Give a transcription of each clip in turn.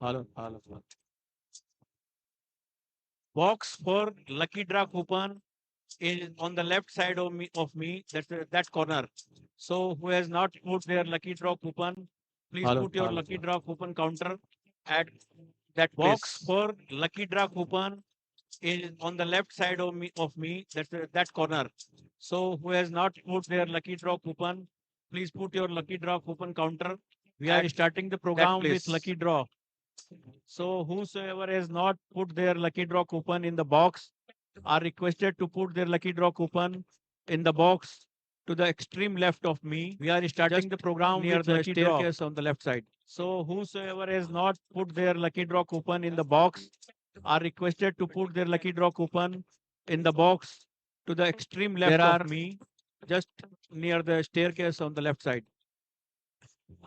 Hello, hello, hello. Box for lucky draw coupon is on the left side of me, that corner. So who has not put their lucky draw coupon, please Hello, put your hello, lucky hello. draw coupon counter at that box for lucky draw coupon is on the left side of me, that corner. So who has not put their lucky draw coupon, please put your lucky draw coupon counter. We are starting the program with lucky draw. So whosoever has not put their lucky draw coupon in the box are requested to put their lucky draw coupon in the box to the extreme left of me. We are starting the program near the staircase on the left side. So whosoever has not put their lucky draw coupon in the box are requested to put their lucky draw coupon in the box to the extreme left of me, just near the staircase on the left side.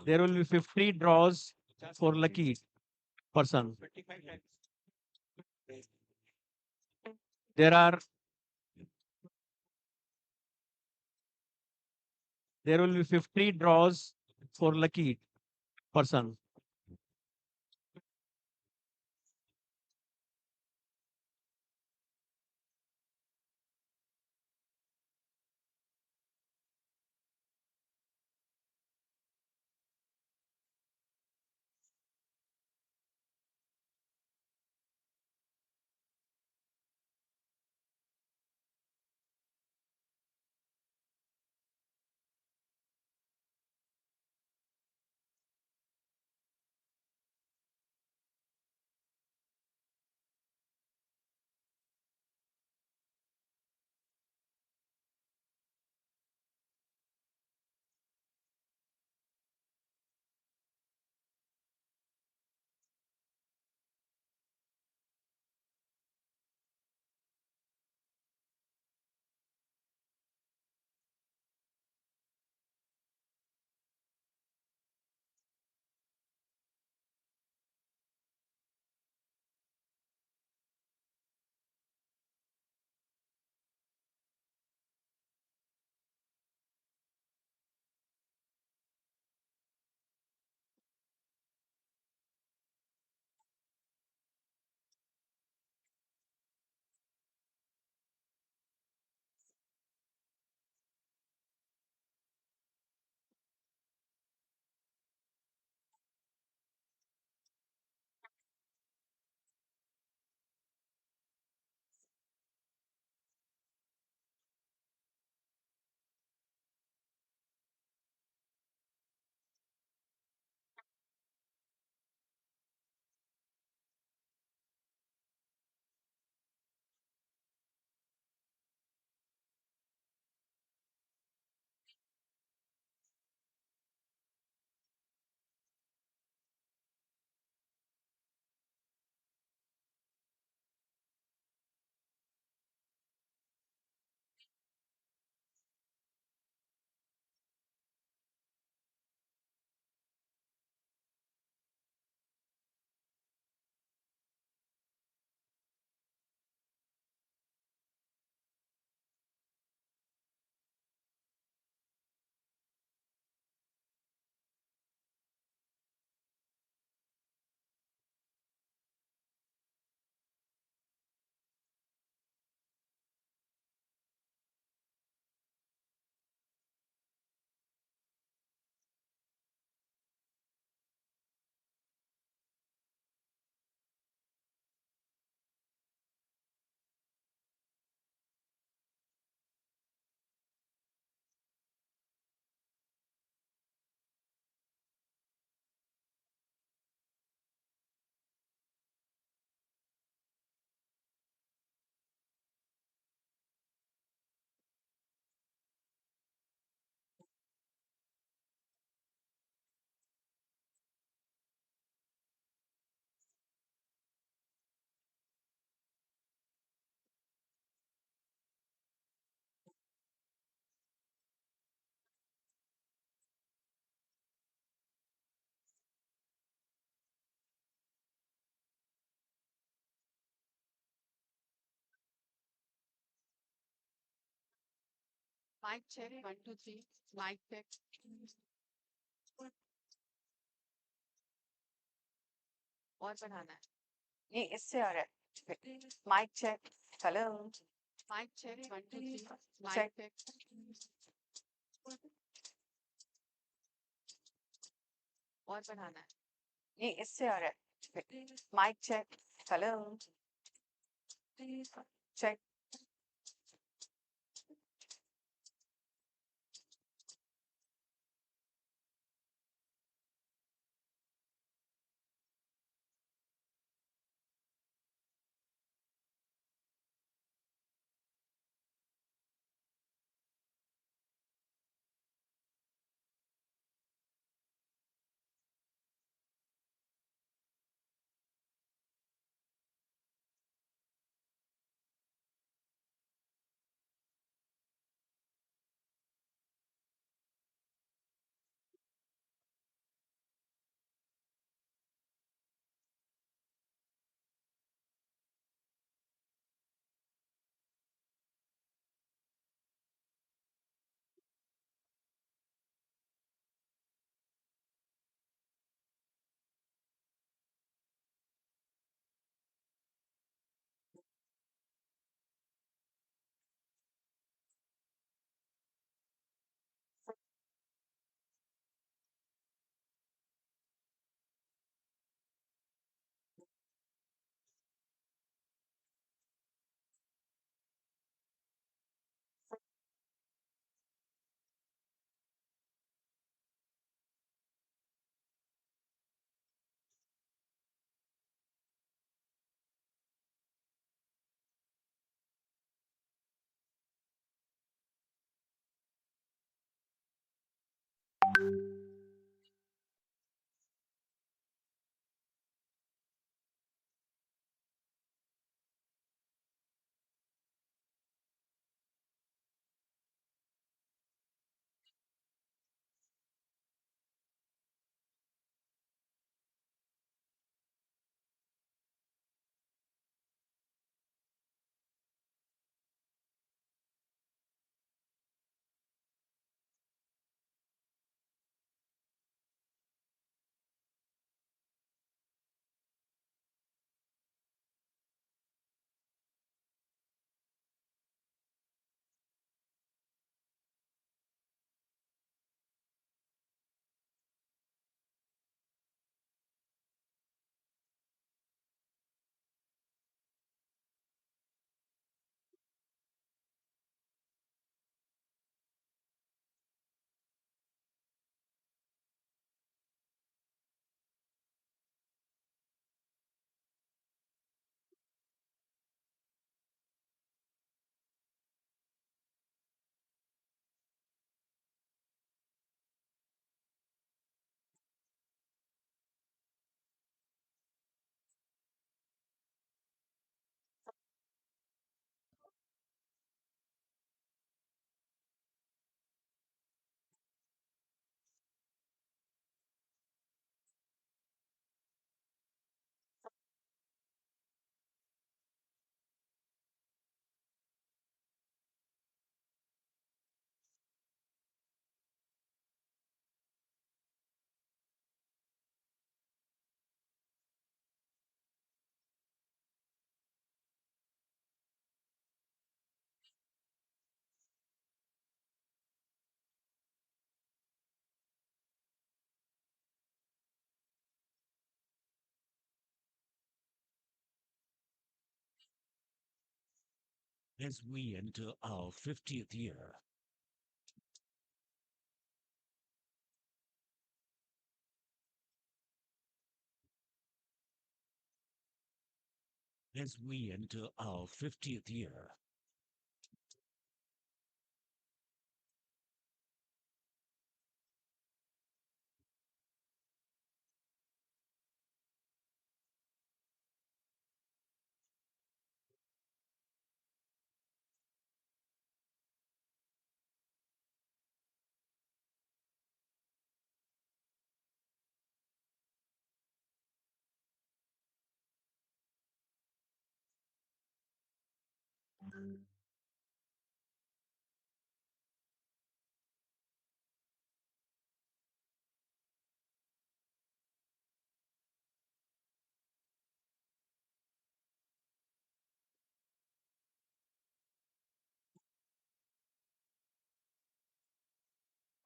There will be 50 draws for lucky person. There are there will be 50 draws for lucky person. Mic check 1 2 3 mic check और बढ़ाना है ये इससे आ रहा है mic check hello mic check 1 2 3 mic check और बढ़ाना है ये इससे आ रहा है mic check hello check as we enter our 50th year. As we enter our 50th year.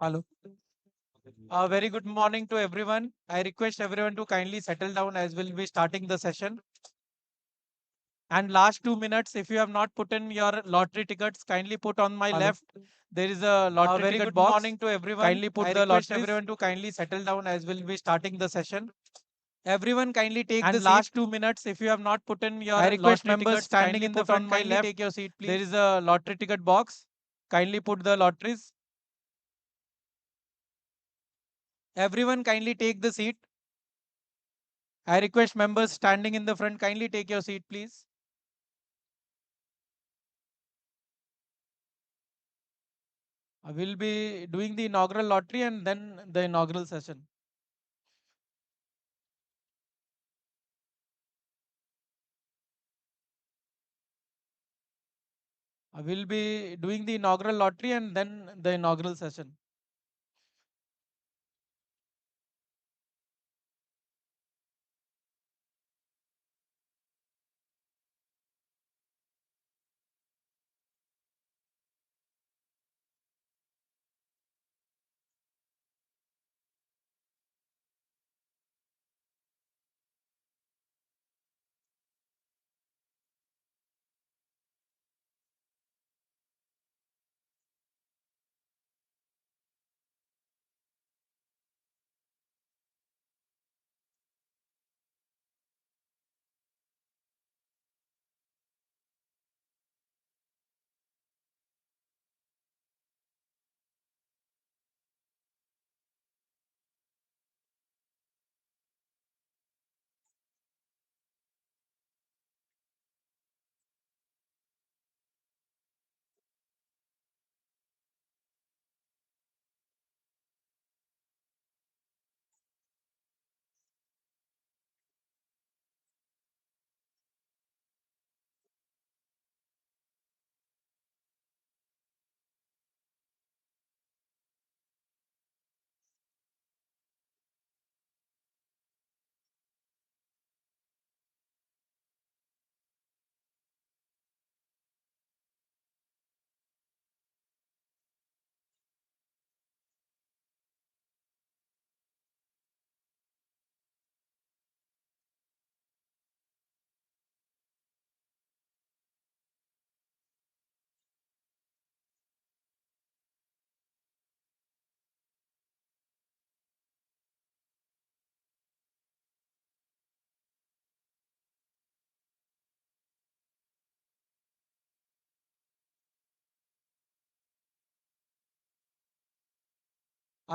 Hello. A very good morning to everyone. I request everyone to kindly settle down as we'll be starting the session. And last 2 minutes, if you have not put in your lottery tickets, kindly put on my Hello. left. There is a lottery Very ticket good box. morning to everyone. Kindly put I the request lotteries. everyone to kindly settle down as we'll be starting the session. Everyone kindly take And the last seat. 2 minutes, if you have not put in your I request lottery members tickets, standing kindly in the put on front, my kindly left. take your seat, please. There is a lottery ticket box. Kindly put the lotteries. Everyone kindly take the seat. I request members standing in the front, kindly take your seat, please. I will be doing the inaugural lottery and then the inaugural session. I will be doing the inaugural lottery and then the inaugural session.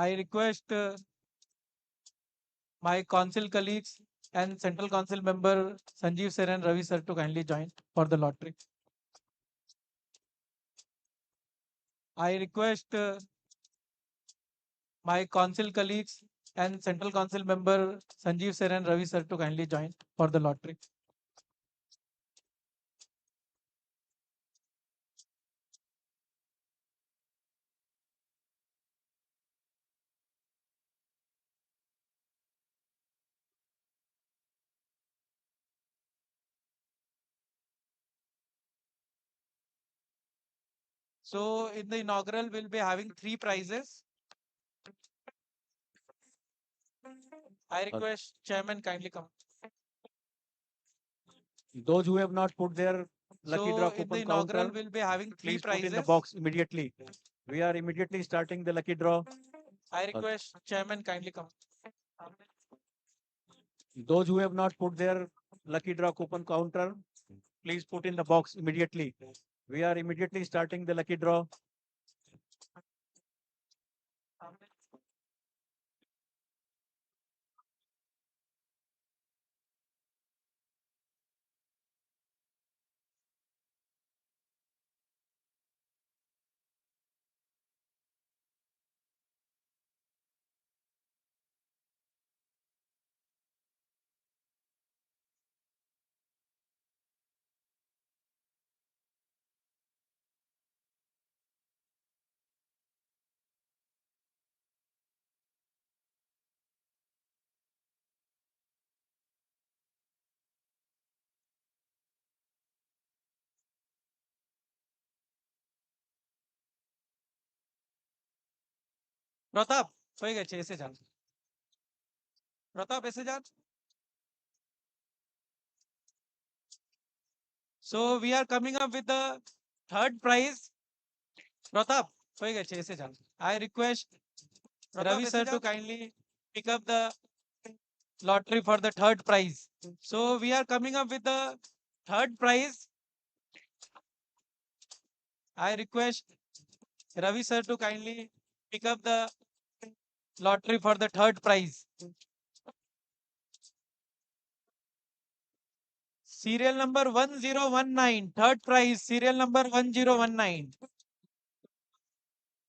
I request my council colleagues and central council member Sanjeev sir and Ravi sir to kindly join for the lottery. I request my council colleagues and central council member Sanjeev sir and Ravi sir to kindly join for the lottery. So in the inaugural, we'll be having 3 prizes. I request chairman kindly come. Those who have not put their lucky draw So in the coupon inaugural, counter, we'll be having three please put in the prizes. box immediately. We are immediately starting the lucky draw. I request chairman kindly come. Those who have not put their lucky draw coupon counter, please put in the box immediately. We are immediately starting the lucky draw. প্রতাপ হয়ে গেছে, এসে যান। প্রতাপ এসে যান। So we are coming up with the third prize. প্রতাপ হয়ে গেছে, এসে যান। I request Ravi sir to kindly pick up the lottery for the third prize. So we are coming up with the third prize. I request Ravi sir to kindly pick up the lottery for the third prize. Serial number 1019, third prize, serial number 1019.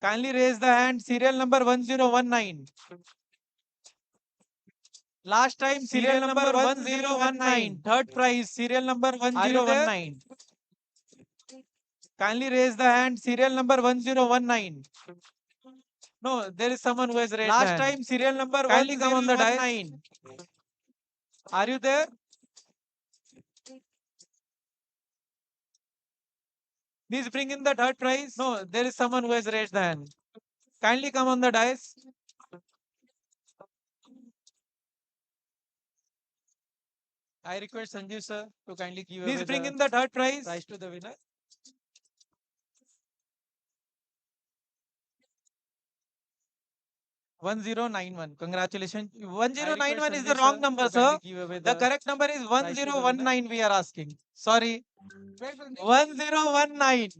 Kindly raise the hand, serial number 1019. Last time, serial number 1019, third prize, serial number 1019. Kindly raise the hand, serial number 1019. No, there is someone who has raised Last the hand. time, serial number Kindly come on the dais. 1019. Are you there? Please bring in the third prize. No, there is someone who has raised the hand. Kindly come on the dais. I request Sanjeev sir to kindly give Please away bring the in the third prize. prize to the winner. One zero nine one. Congratulations. 1091 is the Sanjeev wrong sir number, to kindly sir. give away The correct number is prize to the winner. 1019 we are asking. Sorry. 1019.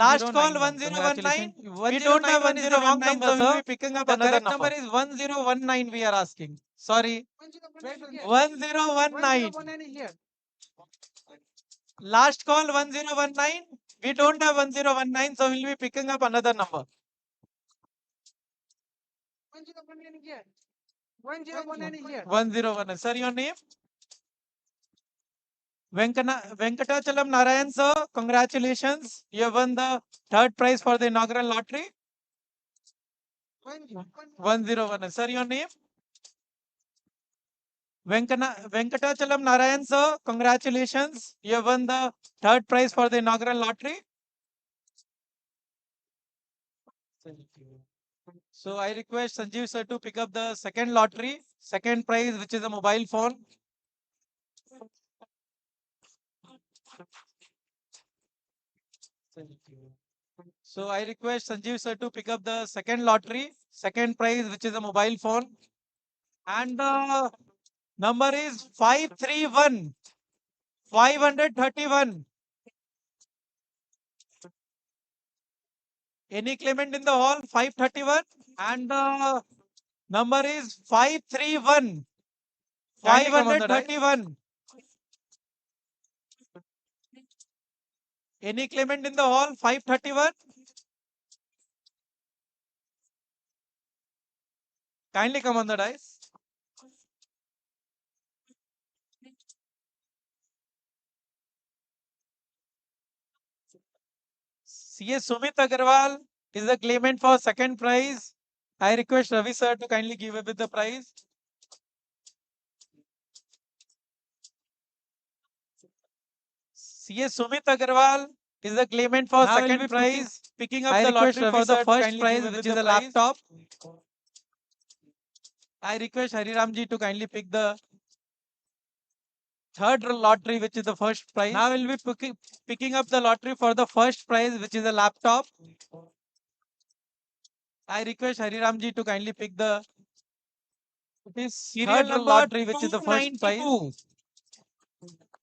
Last call 1019. We don't have 1091 is the wrong number, so we'll sir. be picking up The another correct number. number is 1019 we are asking. Sorry. 1019. Last call 1019. We don't have 1019, so we'll be picking up another number. 101. Sir, your name? Venkatachalam Narayan, sir. Congratulations. You have won the third prize for the inaugural lottery. 101. Sir, your name? Venkatachalam Narayan, sir. Congratulations. You have won the third prize for the inaugural lottery. So I request Sanjeev sir to pick up the second lottery, second prize, which is a mobile phone. So I request Sanjeev sir to pick up the second lottery, second prize, which is a mobile phone. And the number is 531, 531. Any claimant in the hall? 531. And the number is 531, Kindly come on the dais. 531. Any claimant in the hall? 531. Kindly come on the dais. CS Sumit Agarwal is the claimant for second prize. I request Ravi sir to kindly give away the prize. CS Sumit Agarwal is the claimant for Now we'll second be prize. picking up I the request lottery Ravi for the sir to first kindly prize, give away which the is a prize. laptop. I request Hariramji to kindly pick the third lottery, which is the first prize. Now we'll be picking up the lottery for the first prize, which is a laptop. I request Hariramji to kindly pick the Serial third number lottery, which is the first prize. 292.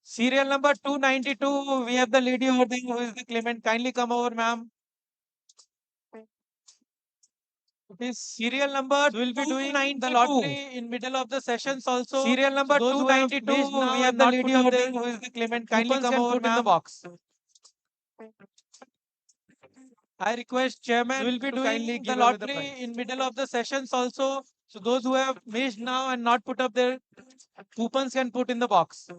Serial number 292. We have the lady over there who is the claimant. Kindly come over, ma'am. It is serial number. We'll be doing the 292. lottery in middle of the sessions also. Serial number those who have 292. missed now We have and the not lady put up over their there who is the claimant. Kindly coupons come can over, put in the ma'am. box. I request chairman We'll be to kindly doing the give away the lottery prize. in middle of the sessions also. So those who have missed now and not put up their coupons can put in the box.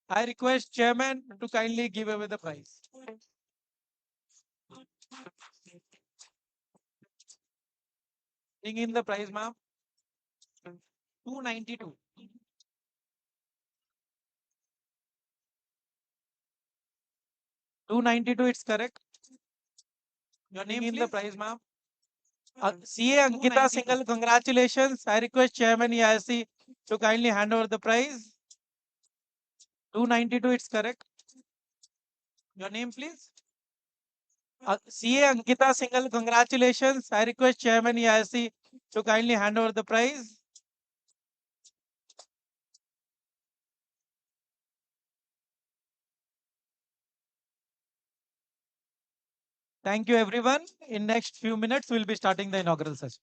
I request chairman to kindly give away the prize. Bring in the prize, ma'am. 292. 292, it's correct. Your Bring name, in the please. prize, ma'am. CA Ankita Singhal, congratulations. I request Chairman EIRC to kindly hand over the prize. 292, it's correct. Your name, please. CA Ankita Singhal, congratulations. I request Chairman EIRC to kindly hand over the prize. Thank you, everyone. In next few minutes, we'll be starting the inaugural session.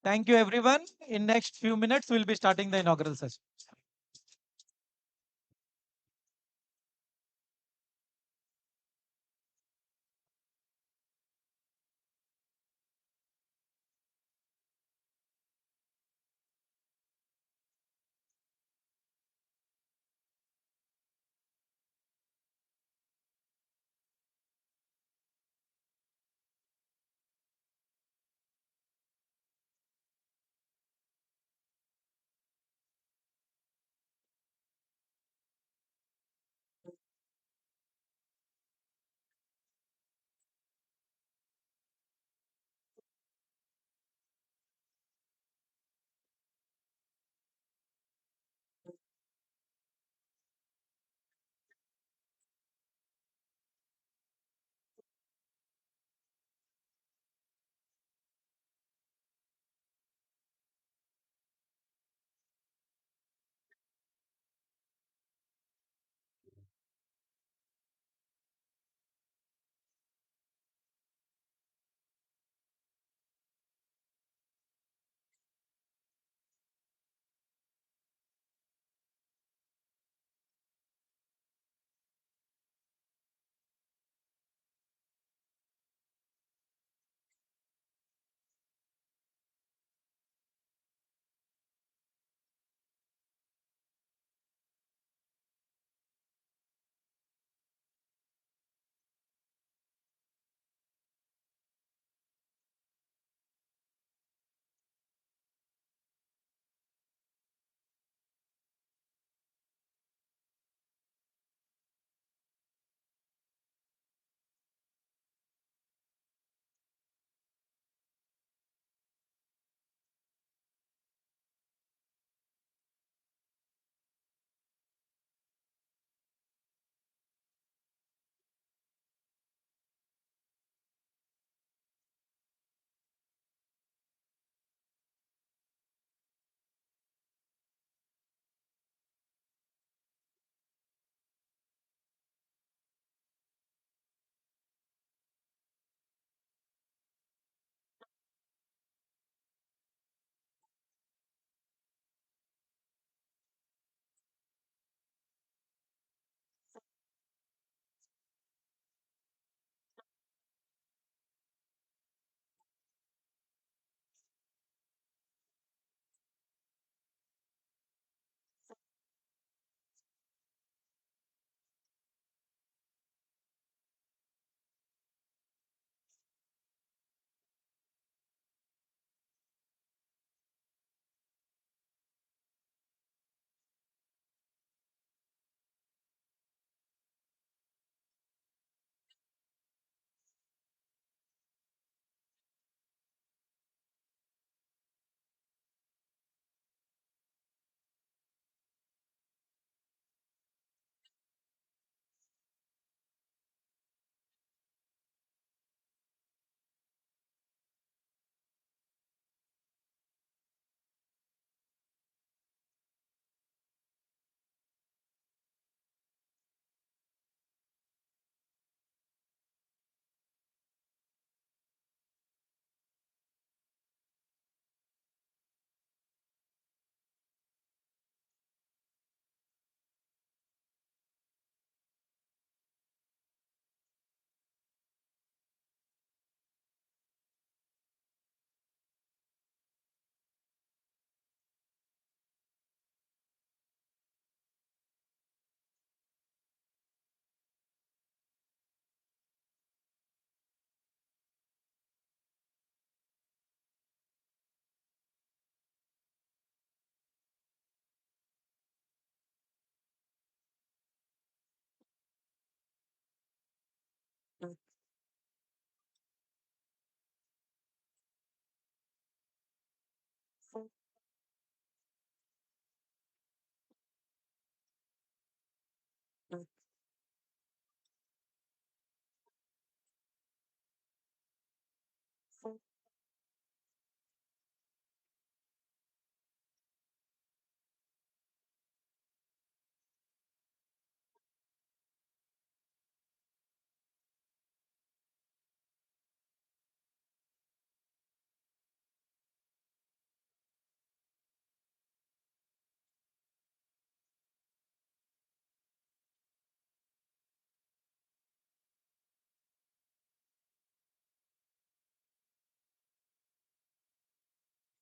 Thank you, everyone. In next few minutes, we'll be starting the inaugural session.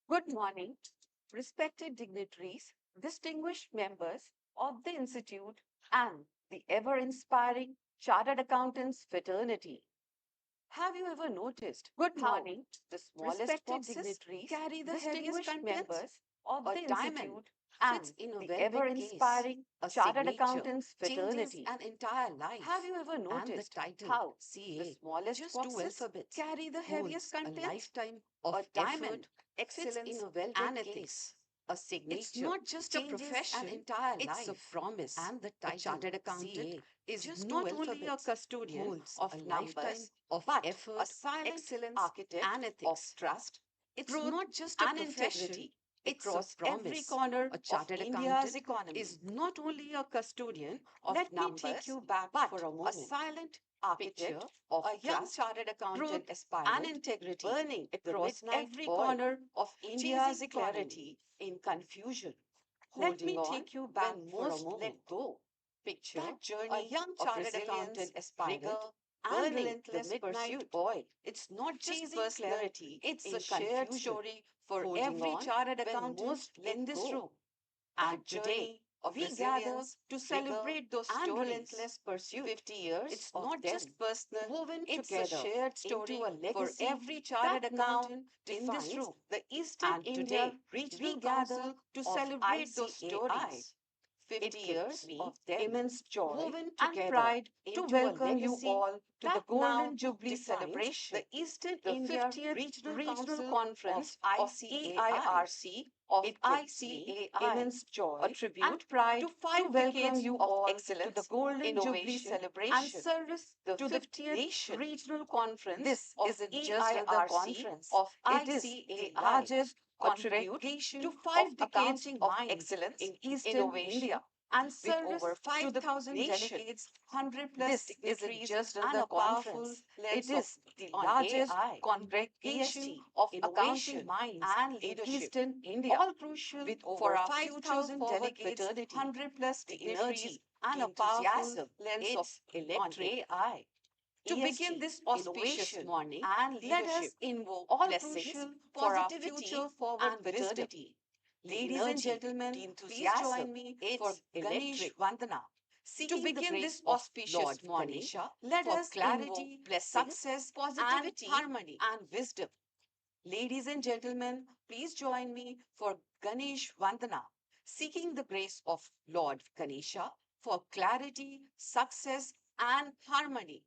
Good morning, respected dignitaries, distinguished members of the Institute, and the ever inspiring Chartered Accountants fraternity. Have you ever noticed good morning, the smallest respected boxes dignitaries carry the heaviest members of the Institute and the ever inspiring Chartered Accountants fraternity? An entire life. Have you ever noticed how the smallest boxes carry the heaviest content? A lifetime of diamond, excellence, and ethics. A signature. It's not just a profession, an entire it's life. A promise. And the title Chartered Accountant is just not only a custodian of a numbers, of but effort, a silent excellence, architect, and ethics, of trust. It's growth, not just a profession. It's across every corner a chartered of India's economy. Is not only a custodian of let numbers, me take you back but for a moment. A silent architect of a young chartered accountant aspirant and integrity burning across every corner of India's economy in confusion. Let me take you back for a moment. Let go. Picture that journey a young chartered accountant aspirant and relentless pursuit. Oil. It's not just chasing clarity. It's a shared story for every chartered accountant in this room. And today, we gather to celebrate those stories. Relentless pursuit. 50 years. It's not just personal, woven it's together. A shared story a for every chartered accountant in this room. The Eastern and India Regional Council to celebrate those stories. 50 years of immense joy woven and pride to welcome you all to the Golden Jubilee celebration, the Eastern India Regional Conference of EIRC of ICAI, immense joy, a tribute and pride to 5 decades you all excellence to the Golden Jubilee celebration and service to the 50th Regional Conference. This isn't just another conference of ICAI, largest congregation to 5 decades of excellence in Eastern India and service over 5,000 delegates, 100 plus dignitaries, just and a powerful it is the largest congregation of accounting minds and leadership Eastern India, all crucial with over 5,000 delegates, 100 plus dignitaries, and a powerful lens of electric AI. To begin this auspicious morning, and let us invoke all blessings for our future forward wisdom. Ladies and gentlemen, please join me for Ganesh Vandana. To begin this auspicious morning, let us clarity, success, positivity, and harmony, and wisdom. Ladies and gentlemen, please join me for Ganesh Vandana, seeking the grace of Lord Ganesha for clarity, success, and harmony.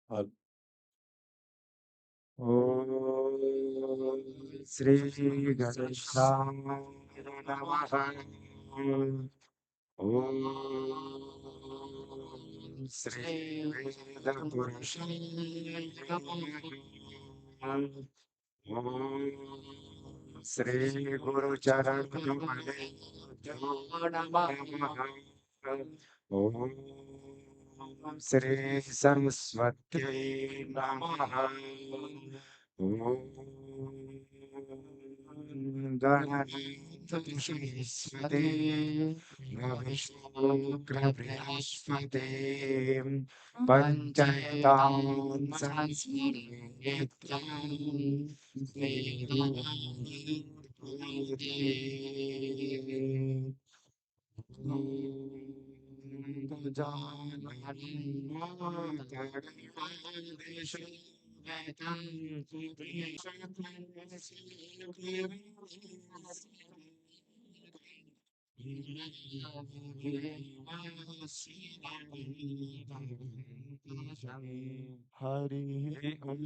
Uh, ॐ श्रीगणेशाय नमः। ॐ श्रीवेदपुरुषाय नमः। ॐ श्रीगुरुचरणकमलेभ्यो नमः। ॐ श्रीसरस्वत्यै नमः। ॐ गणनाथविश्वते नविष्णुग्रबृहस्पते पञ्चयतां संस्मृत्यै Hari Om.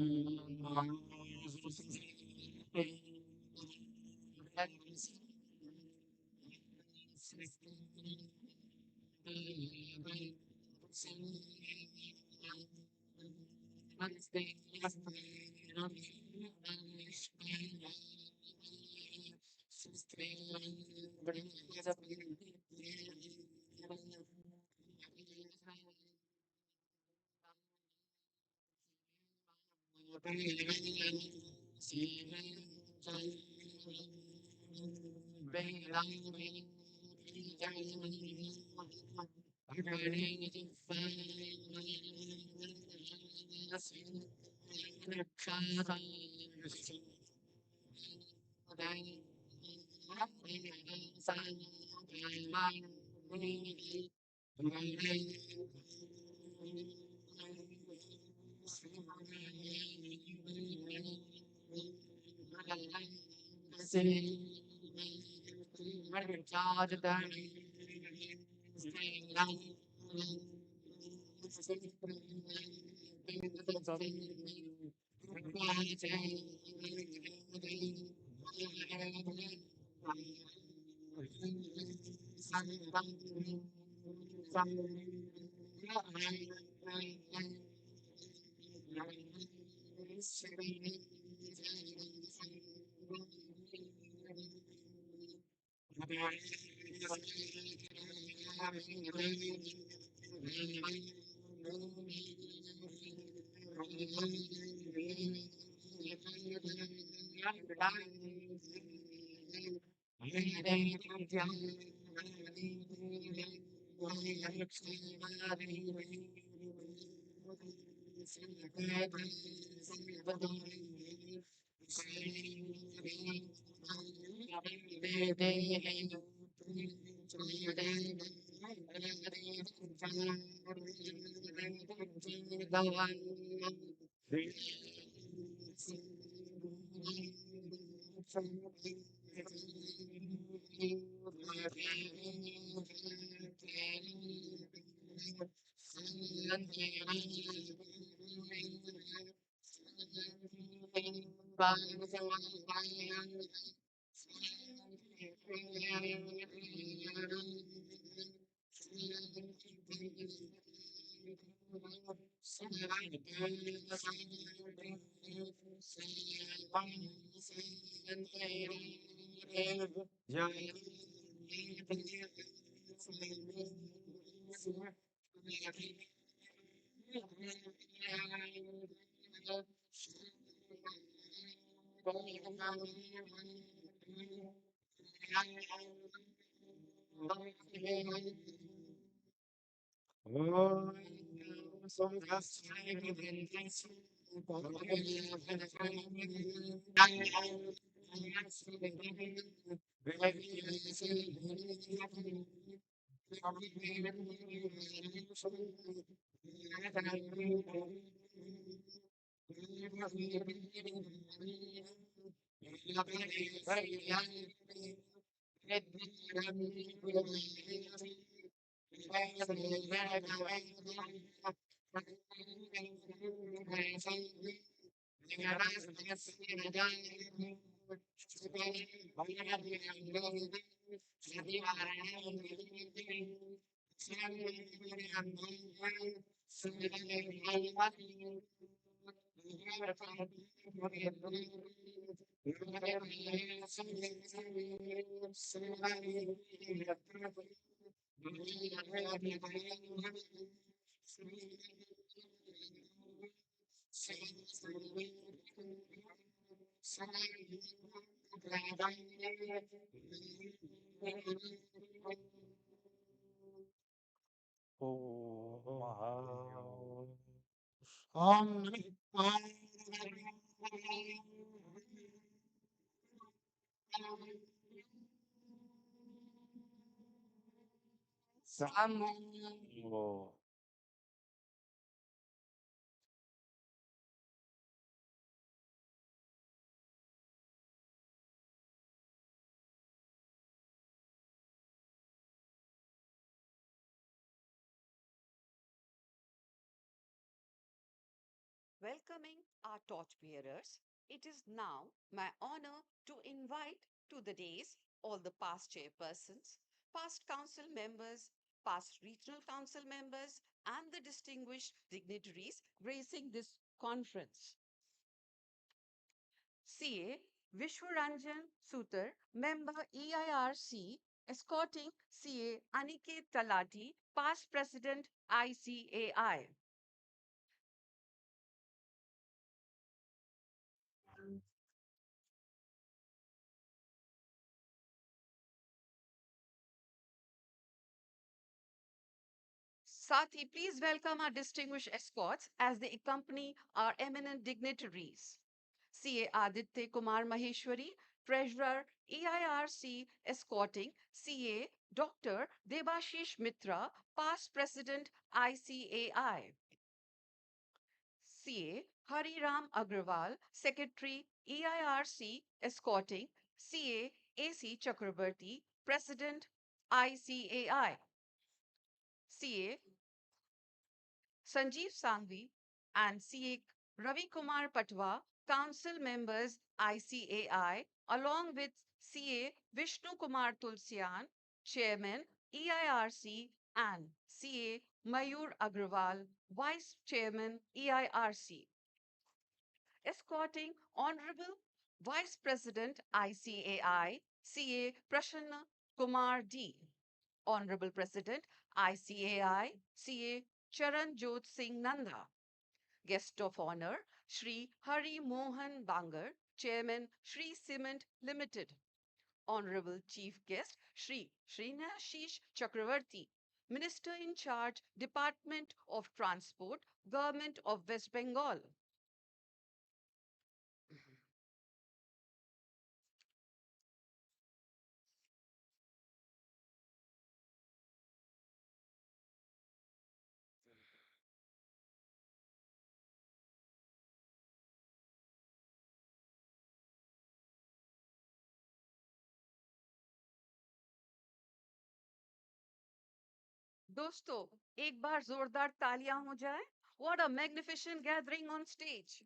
Om Samo. Welcoming our torchbearers, it is now my honor to invite to the dais all the past chairpersons, past council members, past regional council members, and the distinguished dignitaries gracing this conference. CA Vishwaranjan Sutar, member EIRC, escorting CA Aniket Talati, past president ICAI. Sati, please welcome our distinguished escorts as they accompany our eminent dignitaries. CA Aditya Kumar Maheshwari, Treasurer EIRC, escorting CA Dr. Debashish Mitra, past President ICAI. CA Hariram Agrawal, Secretary EIRC, escorting CA AC Chakrabarti, President ICAI. CA Sanjeev Sangvi and CA Ravi Kumar Patwa, Council members ICAI, along with CA Vishnu Kumar Tulsian, Chairman EIRC, and CA Mayur Agrawal, Vice Chairman EIRC, escorting Honorable Vice President ICAI, CA Prasanna Kumar D. Honorable President ICAI, CA Charan Jot Singh Nanda. Guest of honor, Shri Hari Mohan Bangar, Chairman Shri Cement Limited. Honorable Chief Guest, Shri Srinashish Chakravarti, Minister in charge, Department of Transport, Government of West Bengal. दोस्तों, एक बार जोरदार तालियां हो जाए. What a magnificent gathering on stage.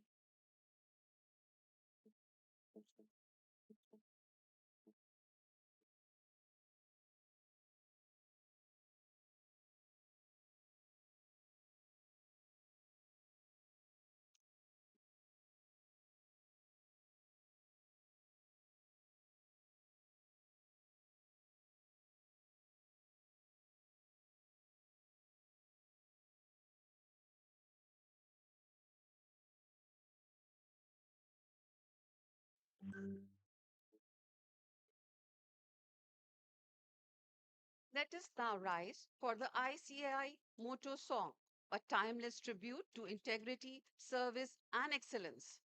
Let us now rise for the ICAI motto song, a timeless tribute to integrity, service, and excellence.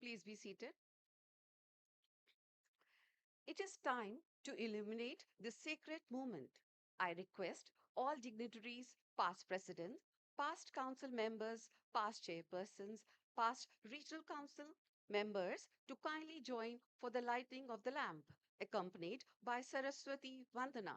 Please be seated. It is time to illuminate the sacred moment. I request all dignitaries, past presidents, past council members, past chairpersons, past regional council members to kindly join for the lighting of the lamp, accompanied by Saraswati Vandana.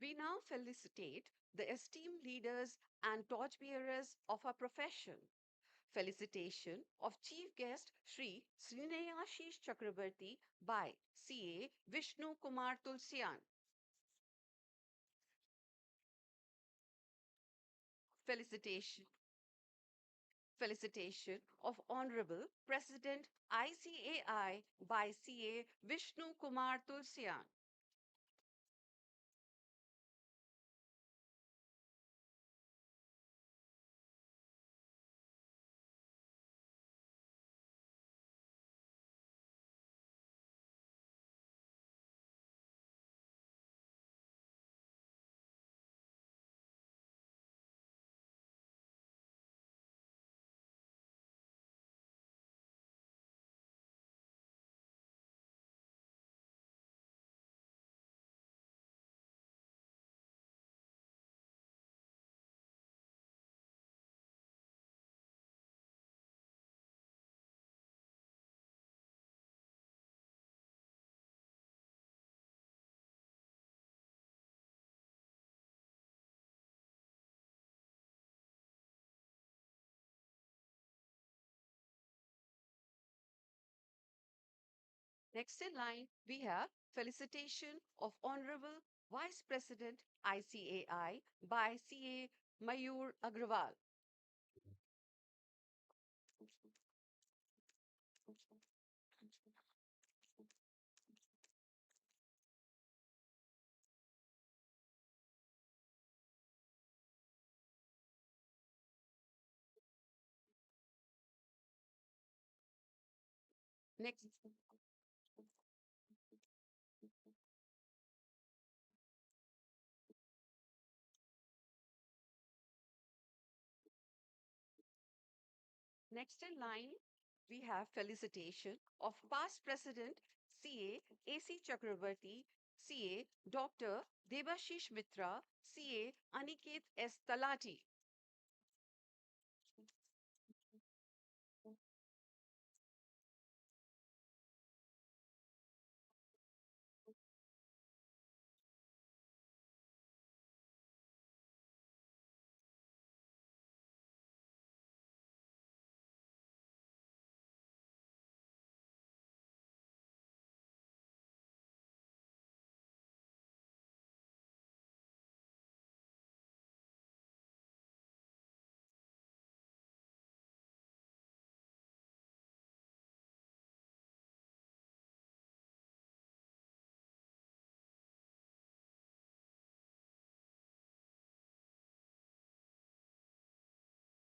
We now felicitate the esteemed leaders and torchbearers of our profession. Felicitation of Chief Guest Sri Srineyashish Chakrabarti by CA Vishnu Kumar Tulsian. Felicitation. Felicitation of Honorable President ICAI by CA Vishnu Kumar Tulsian. Next in line, we have felicitation of Honorable Vice President ICAI by CA Mayur Agrawal. Next, next in line, we have felicitation of past President CA AC Chakrabarti CA Dr. Devashish Mitra, CA Aniket S. Talati.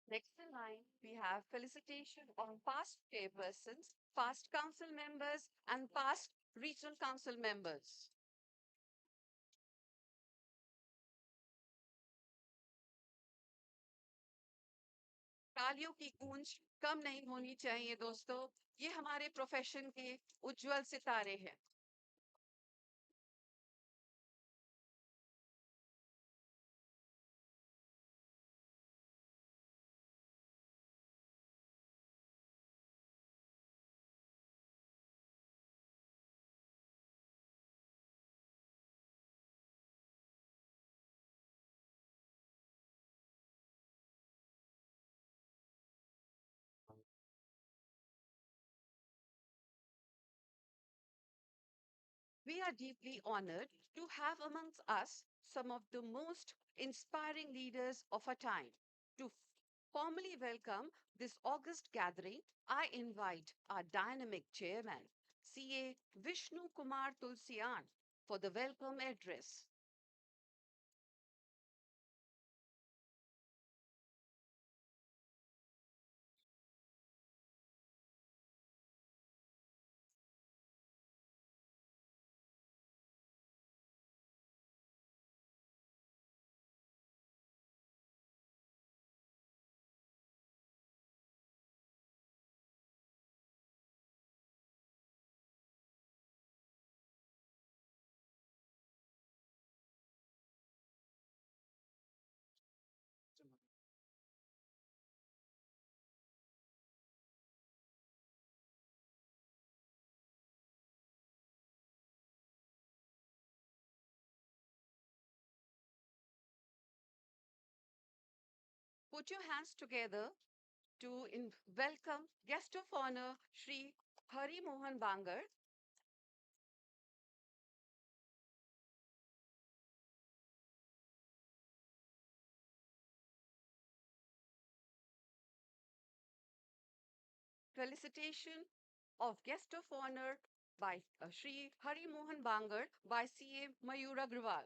Next in line, we have felicitation on past chairpersons, past council members, and past regional council members. तालियों की गूंज कम नहीं होनी चाहिए दोस्तों, ये हमारे profession के उज्जवल सितारे हैं. We are deeply honored to have amongst us some of the most inspiring leaders of our time. To formally welcome this August gathering, I invite our dynamic chairman, CA Vishnu Kumar Tulsian, for the welcome address. Put your hands together to welcome guest of honor, Sri Hari Mohan Bangar. Felicitation of guest of honor by Sri Hari Mohan Bangar by CA Mayura Agrawal.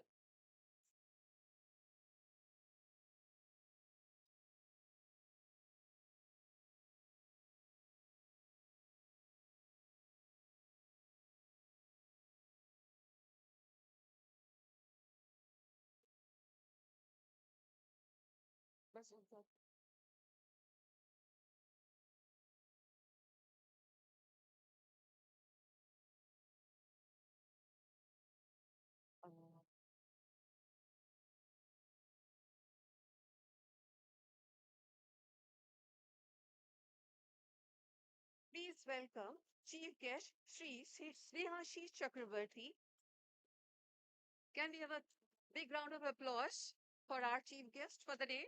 बस उनका अ, Please welcome Chief Guest Sri Snehashi Chakravarti. Can we have a big round of applause for our chief guest for the day?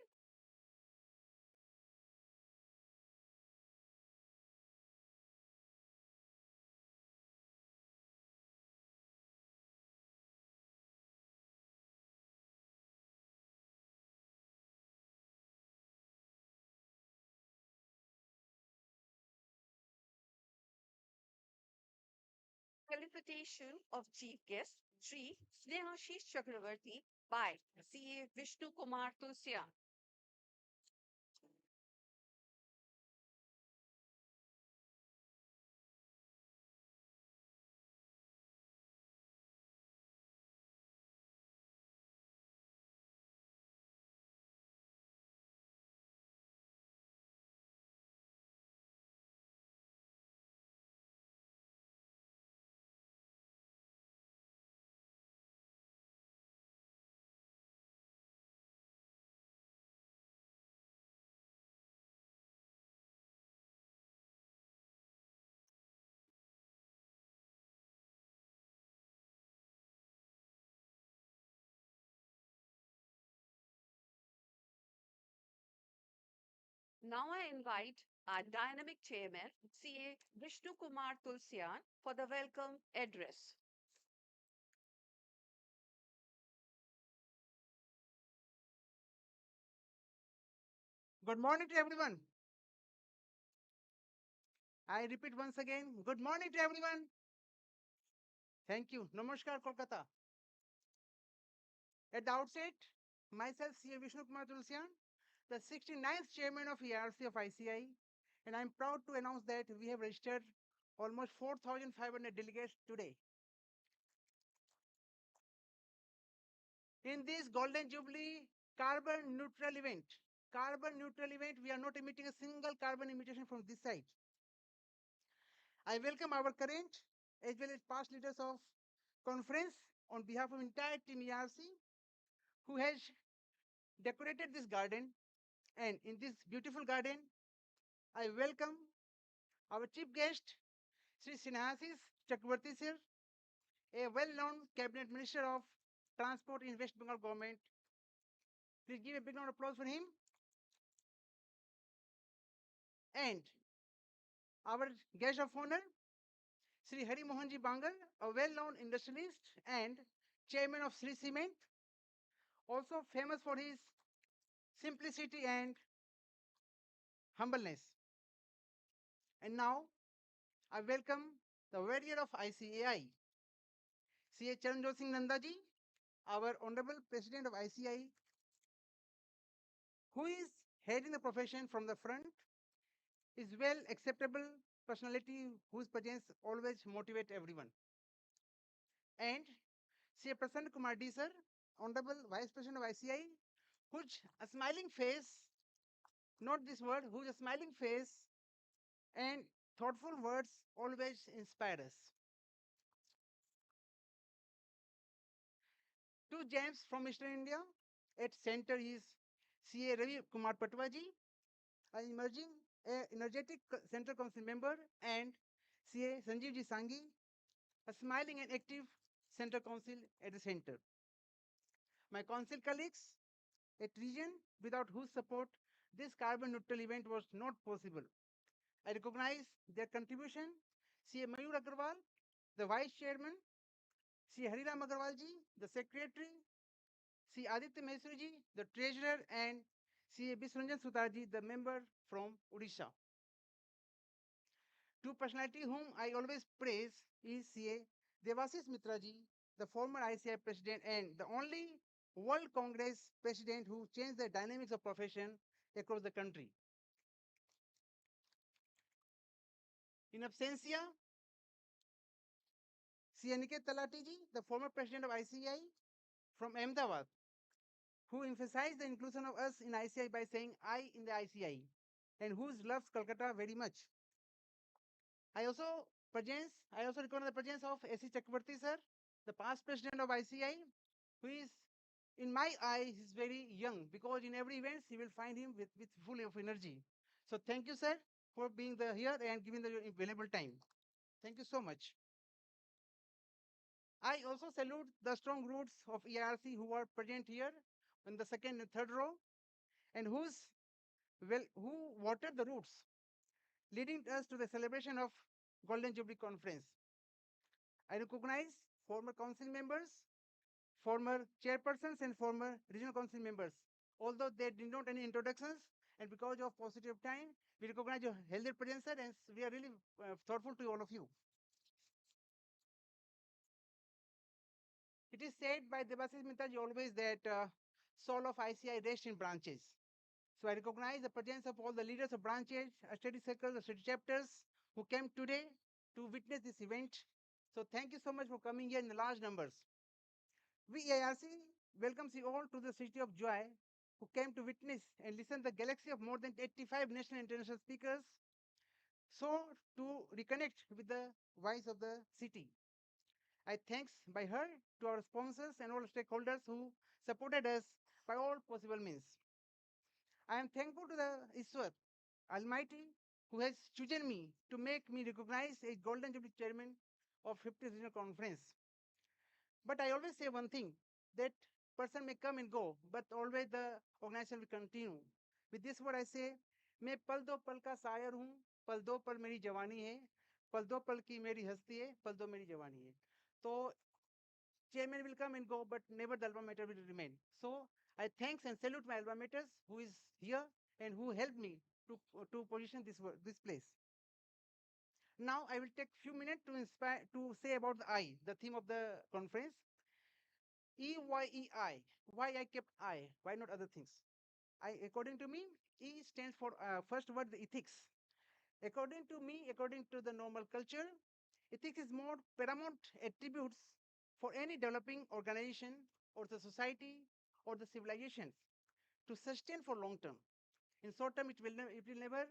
Felicitation of chief guest Sri Snehashi Chakravarti by CA Vishnu Kumar Tulsian. Now I invite our dynamic chairman, CA Vishnu Kumar Tulsian, for the welcome address. Good morning to everyone. I repeat once again, good morning to everyone. Thank you. Namaskar, Kolkata. At the outset, myself, C.A. Vishnu Kumar Tulsian, the 69th chairman of EIRC of ICI, and I'm proud to announce that we have registered almost 4,500 delegates today. In this Golden Jubilee carbon neutral event, we are not emitting a single carbon emission from this side. I welcome our current as well as past leaders of conference on behalf of entire team ERC who has decorated this garden. And in this beautiful garden, I welcome our chief guest, Sri Sinhasis Chakravarti sir, a well-known cabinet minister of transport in West Bengal government. Please give a big round of applause for him. And our guest of honor, Sri Hari Mohanji Bangal, a well-known industrialist and chairman of Sri Cement, also famous for his simplicity and humbleness. And now I welcome the warrior of ICAI, CA Charanjot Singh Nandaji, our Honorable President of ICI, who is heading the profession from the front, is well acceptable personality whose presence always motivate everyone. And CA Prasanna Kumar D sir, Honorable Vice President of ICI, whose a smiling face, not this word, whose a smiling face and thoughtful words always inspire us. Two gems from Eastern India. At center is CA Ravi Kumar Patwaji, an emerging energetic Central Council member, and CA Sanjeevji Sanghi, a smiling and active Central Council at the center. My council colleagues at region without whose support this carbon neutral event was not possible. I recognize their contribution. CA Mayur Agarwal, the vice chairman, CA Hariram Agarwalji, the secretary, C. Aditya Maheswariji, the treasurer, and C. Bisranjan Sutarji, the member from Odisha. Two personality whom I always praise is C.A. Devasis Mitraji, the former ICI president and the only World Congress president who changed the dynamics of profession across the country. In absentia, C. Aniket Talatiji, the former president of ICI from Ahmedabad, who emphasized the inclusion of us in ICI by saying I in the ICI, and who loves Calcutta very much. I also recognize the presence of S.C. Chakravarti sir, the past president of ICI, who is, in my eyes, is very young because in every event he will find him with full of energy. So thank you, sir, for being here and giving the available time. Thank you so much. I also salute the strong roots of EIRC who are present here in the second and third row and who watered the roots, leading us to the celebration of Golden Jubilee Conference. I recognize former council members, former chairpersons, and former regional council members. Although they did not any introductions, and because of positive time, we recognize your healthy presence, sir, and we are really thoughtful to all of you. It is said by Devasis Mitaji always that soul of ICI rests in branches. So I recognize the presence of all the leaders of branches, study circles, study chapters who came today to witness this event. So thank you so much for coming here in the large numbers. We ARC welcomes you all to the city of joy who came to witness and listen to the galaxy of more than 85 national and international speakers. So to reconnect with the voice of the city. I thanks by her to our sponsors and all stakeholders who supported us by all possible means. I am thankful to the Iswar, Almighty, who has chosen me to make me recognized as Golden Jubilee Chairman of 50th Regional Conference. But I always say one thing, that person may come and go, but always the organization will continue. With this word I say, मैं पल दो पल का शायर हूँ, पल दो पल मेरी जवानी है, पल दो पल की मेरी हस्ती है, पल दो मेरी जवानी है. तो chairman will come and go, but never the alma mater will remain. So I thanks and salute my alma maters who is here and who helped me to position this place. Now I will take few minutes to inspire to say about the I, the theme of the conference. EYEI. Why I kept I? Why not other things? I, according to me, E stands for first word, the ethics. According to me, according to the normal culture, ethics is more paramount attributes for any developing organization or the society or the civilizations to sustain for long term. In short term, it will never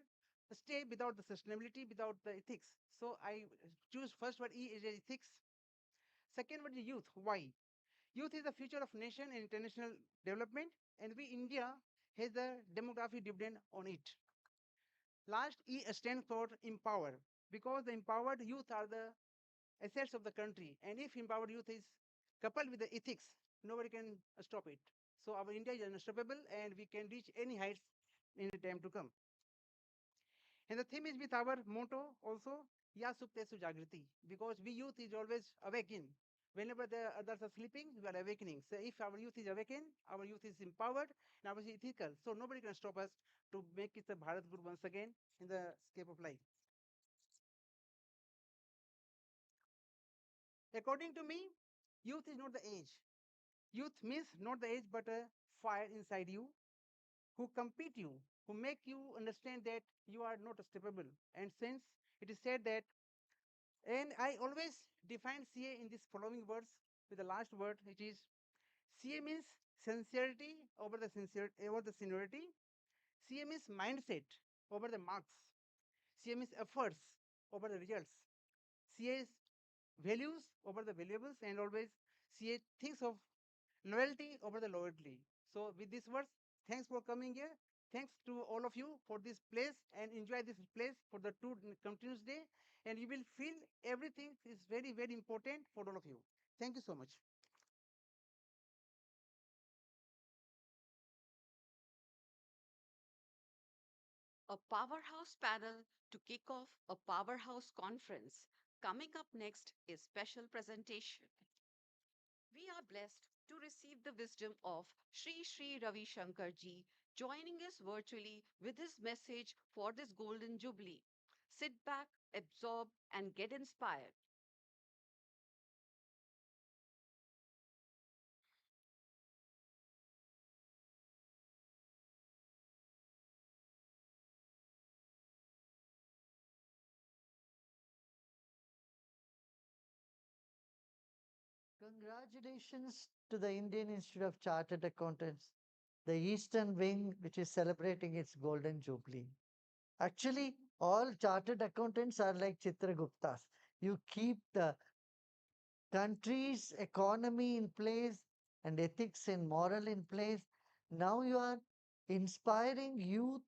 stay without the sustainability, without the ethics. So I choose first word E is ethics. Second word is youth. Why? Youth is the future of nation and international development, and we India has the demographic dividend on it. Last, E stands for empower, because the empowered youth are the assets of the country. And if empowered youth is coupled with the ethics, nobody can stop it. So our India is unstoppable and we can reach any heights in the time to come. And the theme is with our motto also, Ya Suptesu Jagriti, because we youth is always awakened. Whenever the others are sleeping, we are awakening. So if our youth is awakened, our youth is empowered, and our youth is ethical. So nobody can stop us to make it the Bharat Guru once again in the scape of life. According to me, youth is not the age. Youth means not the age, but a fire inside you who compete you, who make you understand that you are not stoppable. And since it is said that, and I always define CA in this following words with the last word, which is CA means sincerity over the seniority. CA means mindset over the marks. CA means efforts over the results. CA is values over the valuables, and always CA thinks of loyalty over the loyalty. So with these words, thanks for coming here. Thanks to all of you for this place, and enjoy this place for the two continuous day. And you will feel everything is very, very important for all of you. Thank you so much. A powerhouse panel to kick off a powerhouse conference. Coming up next is special presentation. We are blessed to receive the wisdom of Sri Sri Ravi Shankar ji joining us virtually with his message for this golden jubilee. Sit back, absorb, and get inspired. Congratulations to the Indian Institute of Chartered Accountants, the Eastern Wing, which is celebrating its golden jubilee. Actually, all chartered accountants are like Chitraguptas. You keep the country's economy in place and ethics and moral in place. Now you are inspiring youth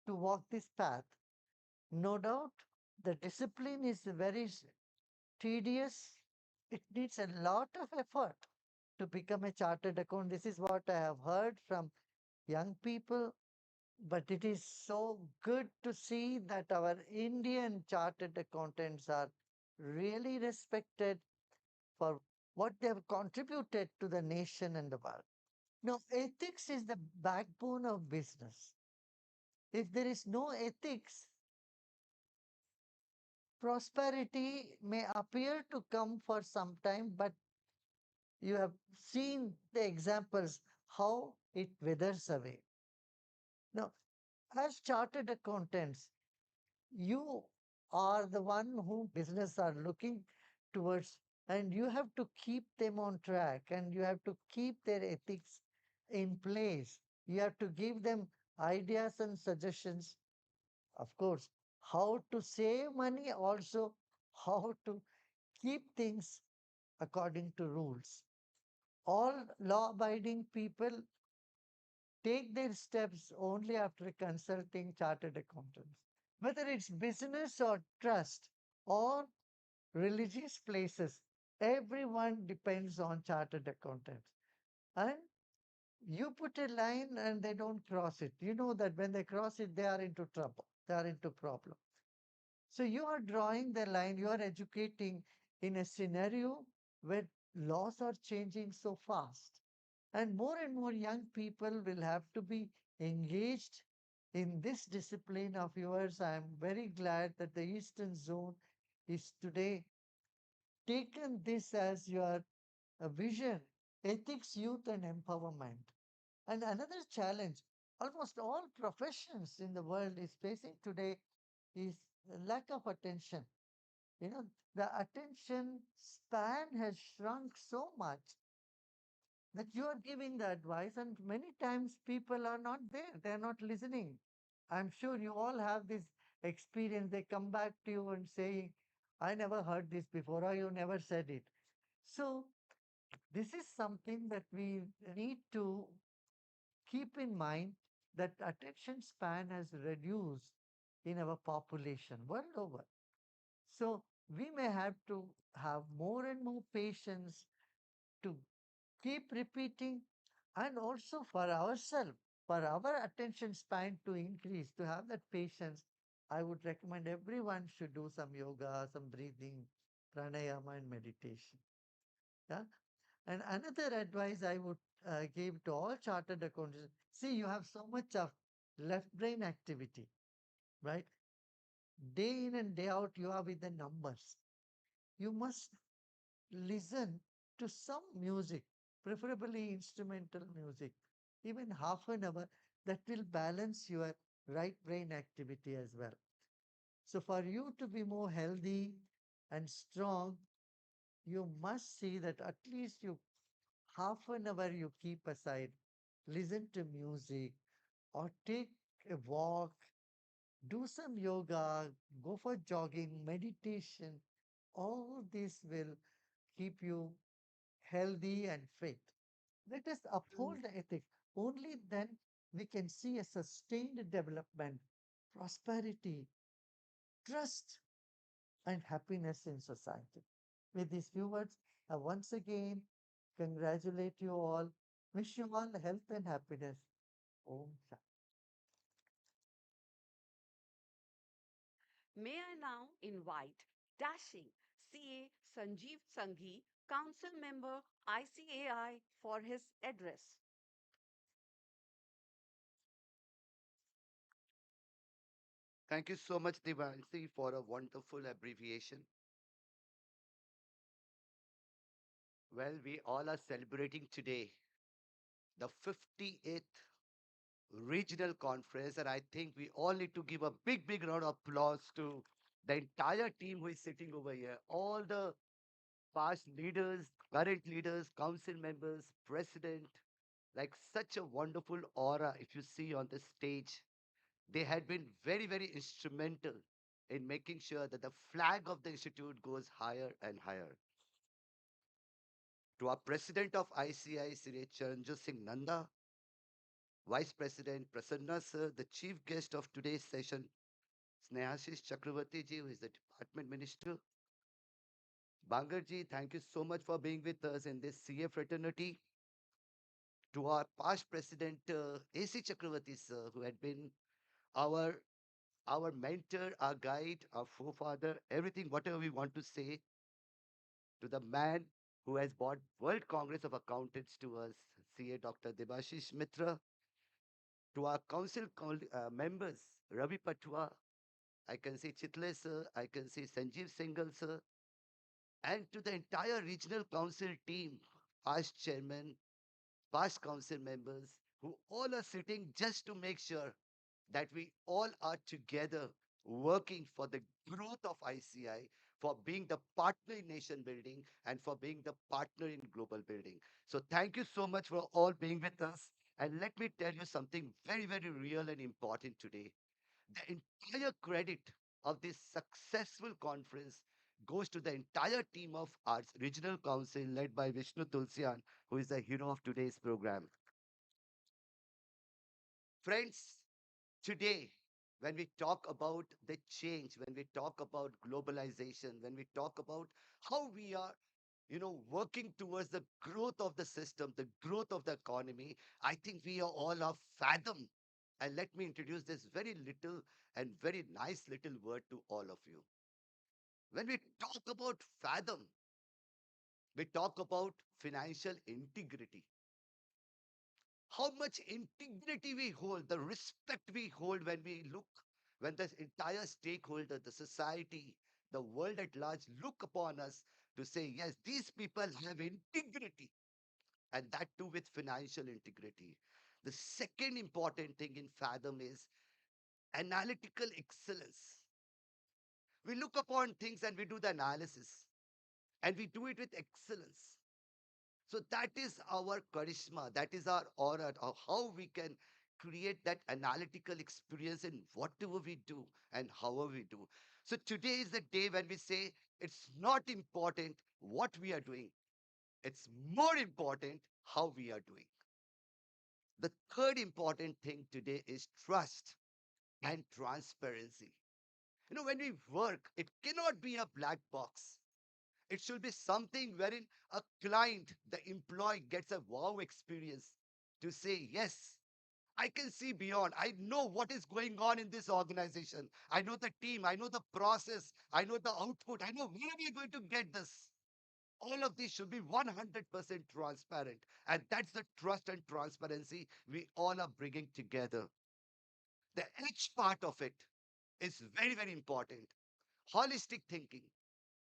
to walk this path. No doubt, the discipline is very tedious. It needs a lot of effort to become a chartered accountant. This is what I have heard from young people. But it is so good to see that our Indian chartered accountants are really respected for what they have contributed to the nation and the world. Now, ethics is the backbone of business. If there is no ethics, prosperity may appear to come for some time, but you have seen the examples how it withers away. Now, as chartered accountants, you are the one who business are looking towards, and you have to keep them on track, and you have to keep their ethics in place. You have to give them ideas and suggestions, of course, how to save money, also how to keep things according to rules. All law abiding people take their steps only after consulting chartered accountants. Whether it's business or trust or religious places, everyone depends on chartered accountants. And You put a line and they don't cross it. You know that when they cross it, they are into trouble. They are into problem. So you are drawing the line, you are educating in a scenario where laws are changing so fast. And more young people will have to be engaged in this discipline of yours. I am very glad that the Eastern Zone is today taken this as your vision, ethics, youth, and empowerment. And another challenge almost all professions in the world is facing today is lack of attention. You know, the attention span has shrunk so much that you are giving the advice, and many times people are not there, they're not listening. I'm sure you all have this experience. They come back to you and say, I never heard this before, or you never said it. So, this is something that we need to keep in mind that attention span has reduced in our population world over. So we may have to have more and more patience to keep repeating, and also for ourselves, for our attention span to increase, to have that patience. I would recommend everyone should do some yoga, some breathing, pranayama, and meditation. Yeah. And another advice I would give to all chartered accountants, see, you have so much of left brain activity, right? Day in and day out, you are with the numbers. You must listen to some music, preferably instrumental music, even half an hour, that will balance your right brain activity as well. So, for you to be more healthy and strong, you must see that at least you half an hour you keep aside, listen to music or take a walk, do some yoga, go for jogging, meditation. All this will keep you healthy and fit. Let us uphold the ethics. Only then we can see a sustained development, prosperity, trust, and happiness in society. With these few words, I once again congratulate you all, wish you all health and happiness. Om Shanti. May I now invite dashing CA Sanjeev Sanghi, Council Member ICAI, for his address. Thank you so much, Devanshi, for a wonderful abbreviation. Well, we all are celebrating today the 58th regional conference, and I think we all need to give a big, big round of applause to the entire team who is sitting over here, all the past leaders, current leaders, council members, president, like such a wonderful aura if you see on the stage. They had been very, very instrumental in making sure that the flag of the institute goes higher and higher. To our president of ICI, Sri Charanjit Singh Nanda, Vice President Prasanna sir, the chief guest of today's session, Snehashish Chakravarti ji, who is the department minister. Bangar ji, thank you so much for being with us in this CA fraternity. To our past president, AC Chakravarti sir, who had been our our mentor, our guide, our forefather, everything, whatever we want to say, to the man who has brought World Congress of Accountants to us, CA Dr. Debashish Mitra, to our council members, Ravi Patwa, I can see Chitle sir, I can see Sanjeev Singhal sir, and to the entire regional council team, past chairman, past council members, who all are sitting just to make sure that we all are together working for the growth of ICI, for being the partner in nation building, and for being the partner in global building. So thank you so much for all being with us. And let me tell you something very, very real and important today. The entire credit of this successful conference goes to the entire team of our regional council led by Vishnu Tulsian, who is the hero of today's program. Friends, today, when we talk about the change, when we talk about globalization, when we talk about how we are working towards the growth of the system, the growth of the economy. I think we are all of fathom. And let me introduce this very little and very nice little word to all of you. When we talk about fathom, we talk about financial integrity. How much integrity we hold, the respect we hold when we look, when the entire stakeholder, the society, the world at large look upon us to say, yes, these people have integrity, and that too with financial integrity. The second important thing in Fathom is analytical excellence. We look upon things and we do the analysis, and we do it with excellence. So that is our charisma, that is our aura of how we can create that analytical experience in whatever we do and however we do. So today is the day when we say it's not important what we are doing, it's more important how we are doing. The third important thing today is trust and transparency. When we work, it cannot be a black box. It should be something wherein a client, the employee, gets a wow experience to say, yes, I can see beyond. I know what is going on in this organization. I know the team. I know the process. I know the output. I know where we are going to get this. All of these should be 100% transparent. And that's the trust and transparency we all are bringing together. The H part of it is very, very important. Holistic thinking.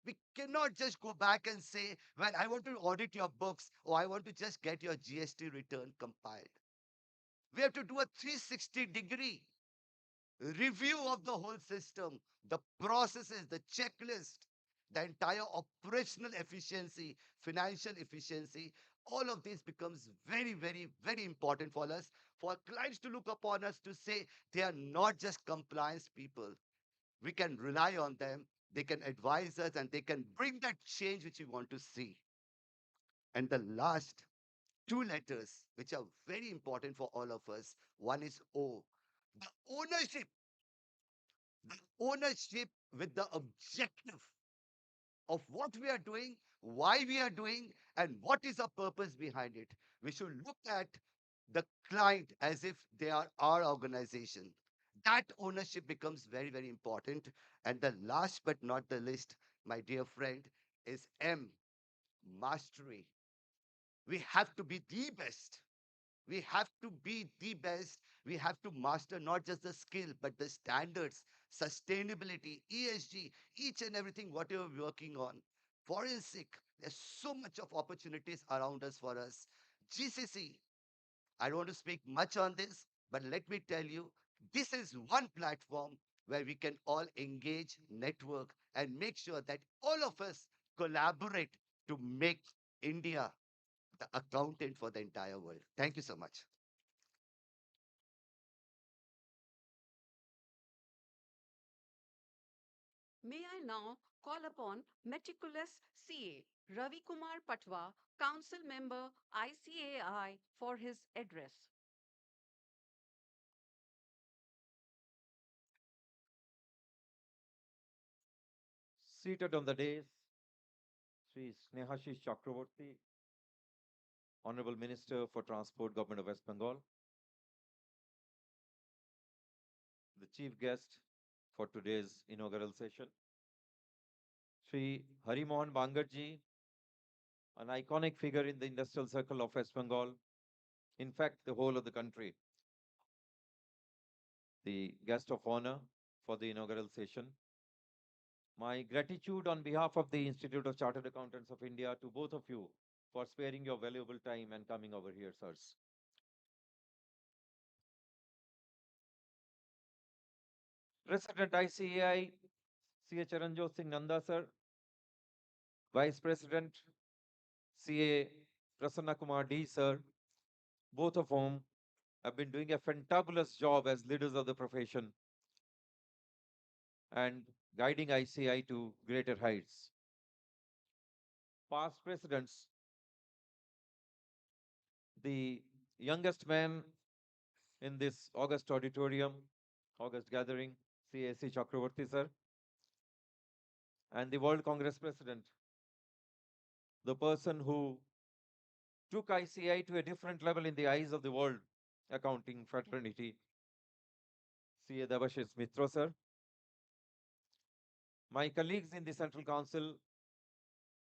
We cannot just go back and say, well, I want to audit your books or I want to just get your GST return compiled. We have to do a 360-degree review of the whole system, the processes, the checklist, the entire operational efficiency, financial efficiency. All of this becomes very, very, very important for us, for clients to look upon us to say they are not just compliance people. We can rely on them. They can advise us and they can bring that change which we want to see. And the last two letters, which are very important for all of us, one is O, the ownership, the ownership with the objective of what we are doing, why we are doing, and what is the purpose behind it. We should look at the client as if they are our organization. That ownership becomes very, very important. And the last but not the least, my dear friend, is M, mastery. We have to be the best. We have to be the best. We have to master not just the skill, but the standards, sustainability, ESG, each and everything, whatever we're working on. Forensic, there's so much of opportunities around us for us. GCC, I don't want to speak much on this, but let me tell you, this is one platform where we can all engage, network, and make sure that all of us collaborate to make India the accountant for the entire world. Thank you so much. May I now call upon meticulous CA Ravi Kumar Patwa, Council Member ICAI, for his address. Seated on the dais, Sri Snehashish Chakraborty, Honorable Minister for Transport, Government of West Bengal, the chief guest for today's inaugural session, Sri Harimohan Bangarji, an iconic figure in the industrial circle of West Bengal, in fact, the whole of the country, the guest of honor for the inaugural session. My gratitude on behalf of the Institute of Chartered Accountants of India to both of you for sparing your valuable time and coming over here, sirs. President ICAI, CA Charanjot Singh Nanda, sir. Vice President, CA Prasanna Kumar D, sir. Both of whom have been doing a fantabulous job as leaders of the profession and guiding ICAI to greater heights. Past presidents, the youngest man in this August auditorium, August gathering, CAC Chakraborty, sir, and the World Congress President, the person who took ICI to a different level in the eyes of the world accounting fraternity, CA Devashish Mitra sir. My colleagues in the Central Council,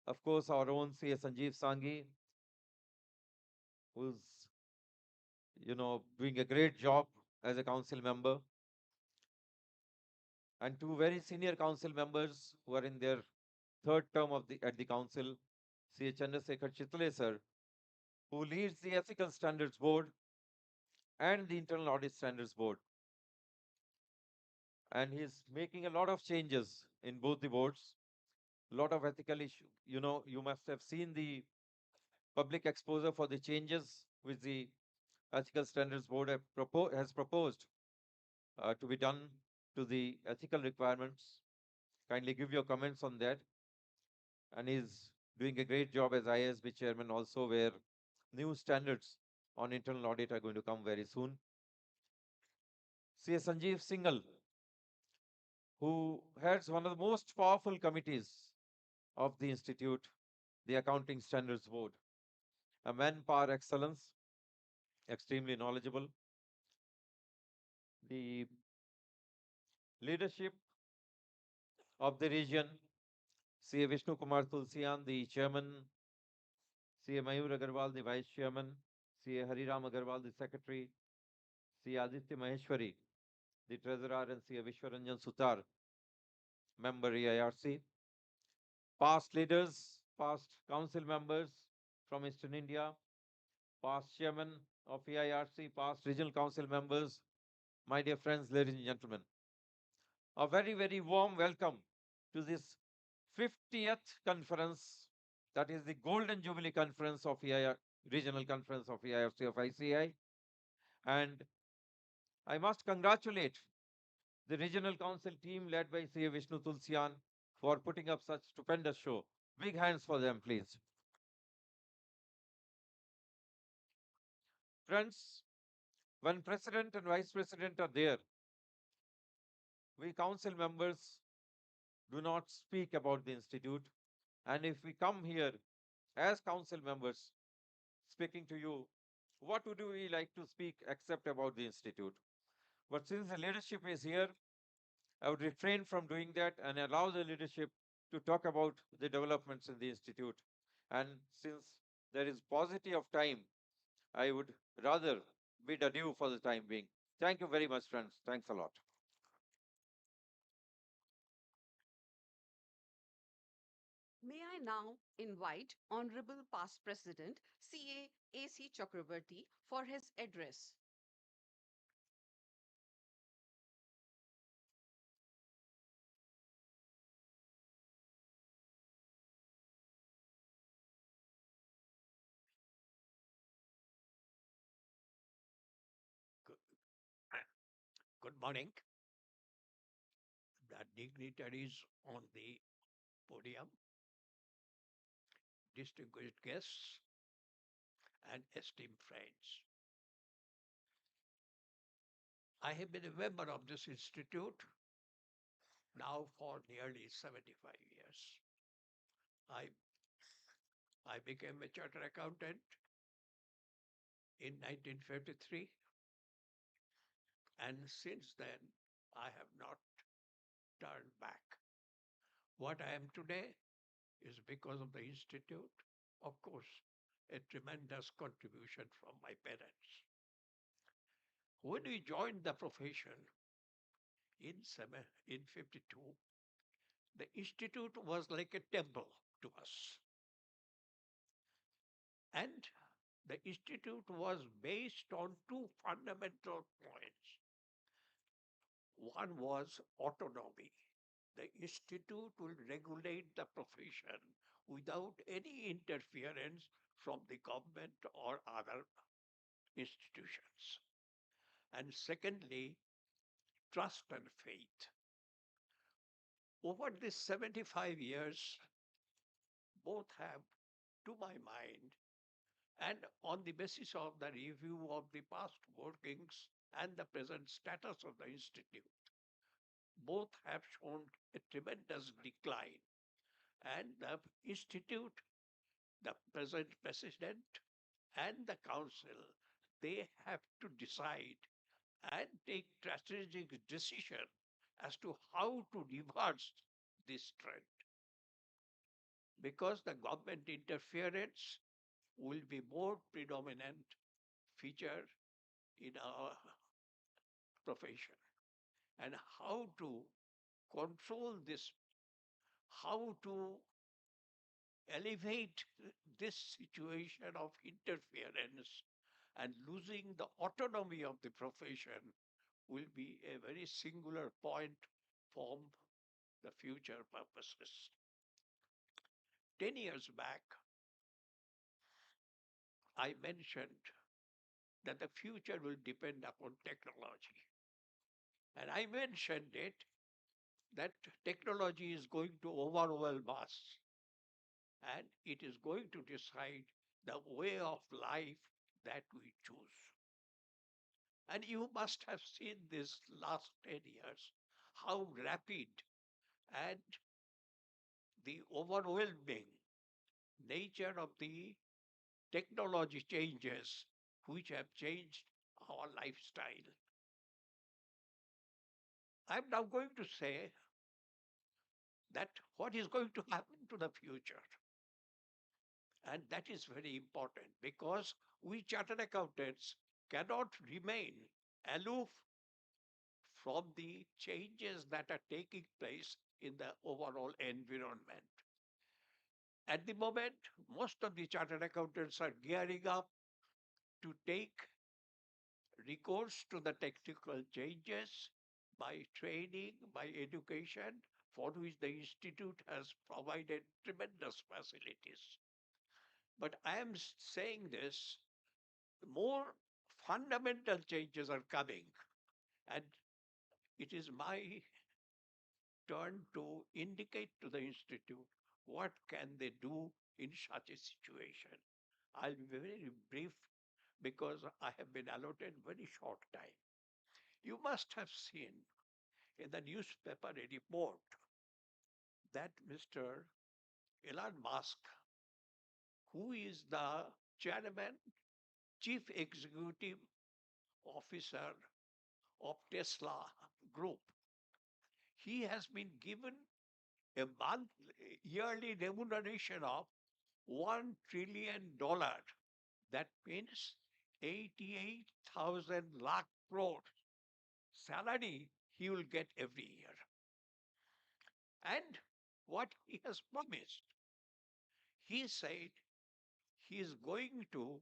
of course, our own CA Sanjeev Sanghi, who's doing a great job as a council member, and two very senior council members who are in their third term at the council, CA Chandrasekhar Chitle sir, who leads the Ethical Standards Board and the Internal Audit Standards Board. And he's making a lot of changes in both the boards, a lot of ethical issues. You must have seen the public exposure for the changes which the Ethical Standards Board has proposed to be done to the ethical requirements. Kindly give your comments on that. And he's doing a great job as ISB chairman also, where new standards on internal audit are going to come very soon. CA Sanjeev Singhal, who heads one of the most powerful committees of the institute, the Accounting Standards Board, a man par excellence, extremely knowledgeable. The leadership of the region, CA Vishnu Kumar Tulsian, the chairman, CA Mayur Agarwal, the vice chairman, CA Hariram Agarwal, the secretary, CA Aditya Maheshwari, the treasurer, and CA Vishwaranjan Sutar, member EIRC. Past leaders, past council members from Eastern India, past chairman of EIRC, past regional council members, my dear friends, ladies and gentlemen, a very, very warm welcome to this 50th conference, that is the Golden Jubilee Conference of Regional Conference of EIRC of ICI. And I must congratulate the Regional Council team led by CA Vishnu Tulsian for putting up such stupendous show. Big hands for them, please. Friends, when President and Vice President are there, we council members do not speak about the institute. And if we come here as council members speaking to you, what would we like to speak except about the institute? But since the leadership is here, I would refrain from doing that and allow the leadership to talk about the developments in the institute. And since there is paucity of time, I would rather bid adieu for the time being. Thank you very much, friends. Thanks a lot. May I now invite Honorable Past President CA AC Chakrabarti for his address. Good morning. The dignitaries on the podium, distinguished guests, and esteemed friends. I have been a member of this institute now for nearly 75 years. I, I became a chartered accountant in 1953, and since then I have not turned back. What I am today is because of the institute, of course, a tremendous contribution from my parents. When we joined the profession in 52, the institute was like a temple to us. And the institute was based on two fundamental points. One was autonomy. The institute will regulate the profession without any interference from the government or other institutions. And secondly, trust and faith. Over these 75 years, both have, to my mind, and on the basis of the review of the past workings and the present status of the institute, both have shown a tremendous decline. And the institute The present president and the council, they have to decide and take strategic decision as to how to reverse this trend. Because the government interference will be more predominant feature in our profession. And how to control this, how to elevate this situation of interference and losing the autonomy of the profession will be a very singular point from the future purposes. 10 years back, I mentioned that the future will depend upon technology. And I mentioned it that technology is going to overwhelm us and it is going to decide the way of life that we choose. And you must have seen this last 10 years, how rapid and the overwhelming nature of the technology changes which have changed our lifestyle. I'm now going to say that what is going to happen to the future. And that is very important because we chartered accountants cannot remain aloof from the changes that are taking place in the overall environment. At the moment, most of the chartered accountants are gearing up to take recourse to the technical changes by training, by education, for which the Institute has provided tremendous facilities. But I am saying this, more fundamental changes are coming, and it is my turn to indicate to the Institute what can they do in such a situation. I'll be very brief because I have been allotted very short time. You must have seen in the newspaper a report that Mr. Elon Musk, who is the chairman, chief executive officer of Tesla Group, he has been given a yearly remuneration of $1 trillion. That means 88,000 lakh crores salary he will get every year. And what he has promised, he said he is going to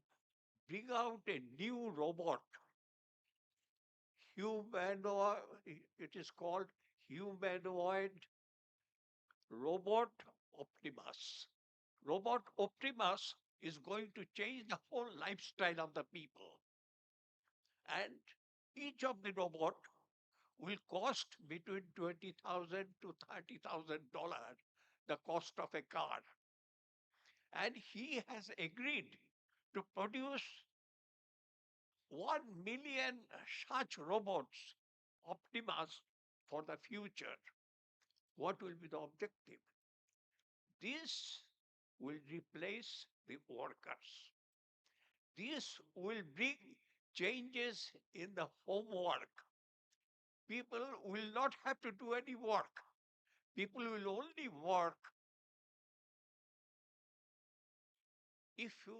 bring out a new robot, humanoid, it is called humanoid robot Optimus. Robot Optimus is going to change the whole lifestyle of the people. And each of the robot will cost between $20,000 to $30,000, the cost of a car. And he has agreed to produce 1 million such robots, Optimus, for the future. What will be the objective? This will replace the workers. This will bring changes in the homework. People will not have to do any work. People will only work if you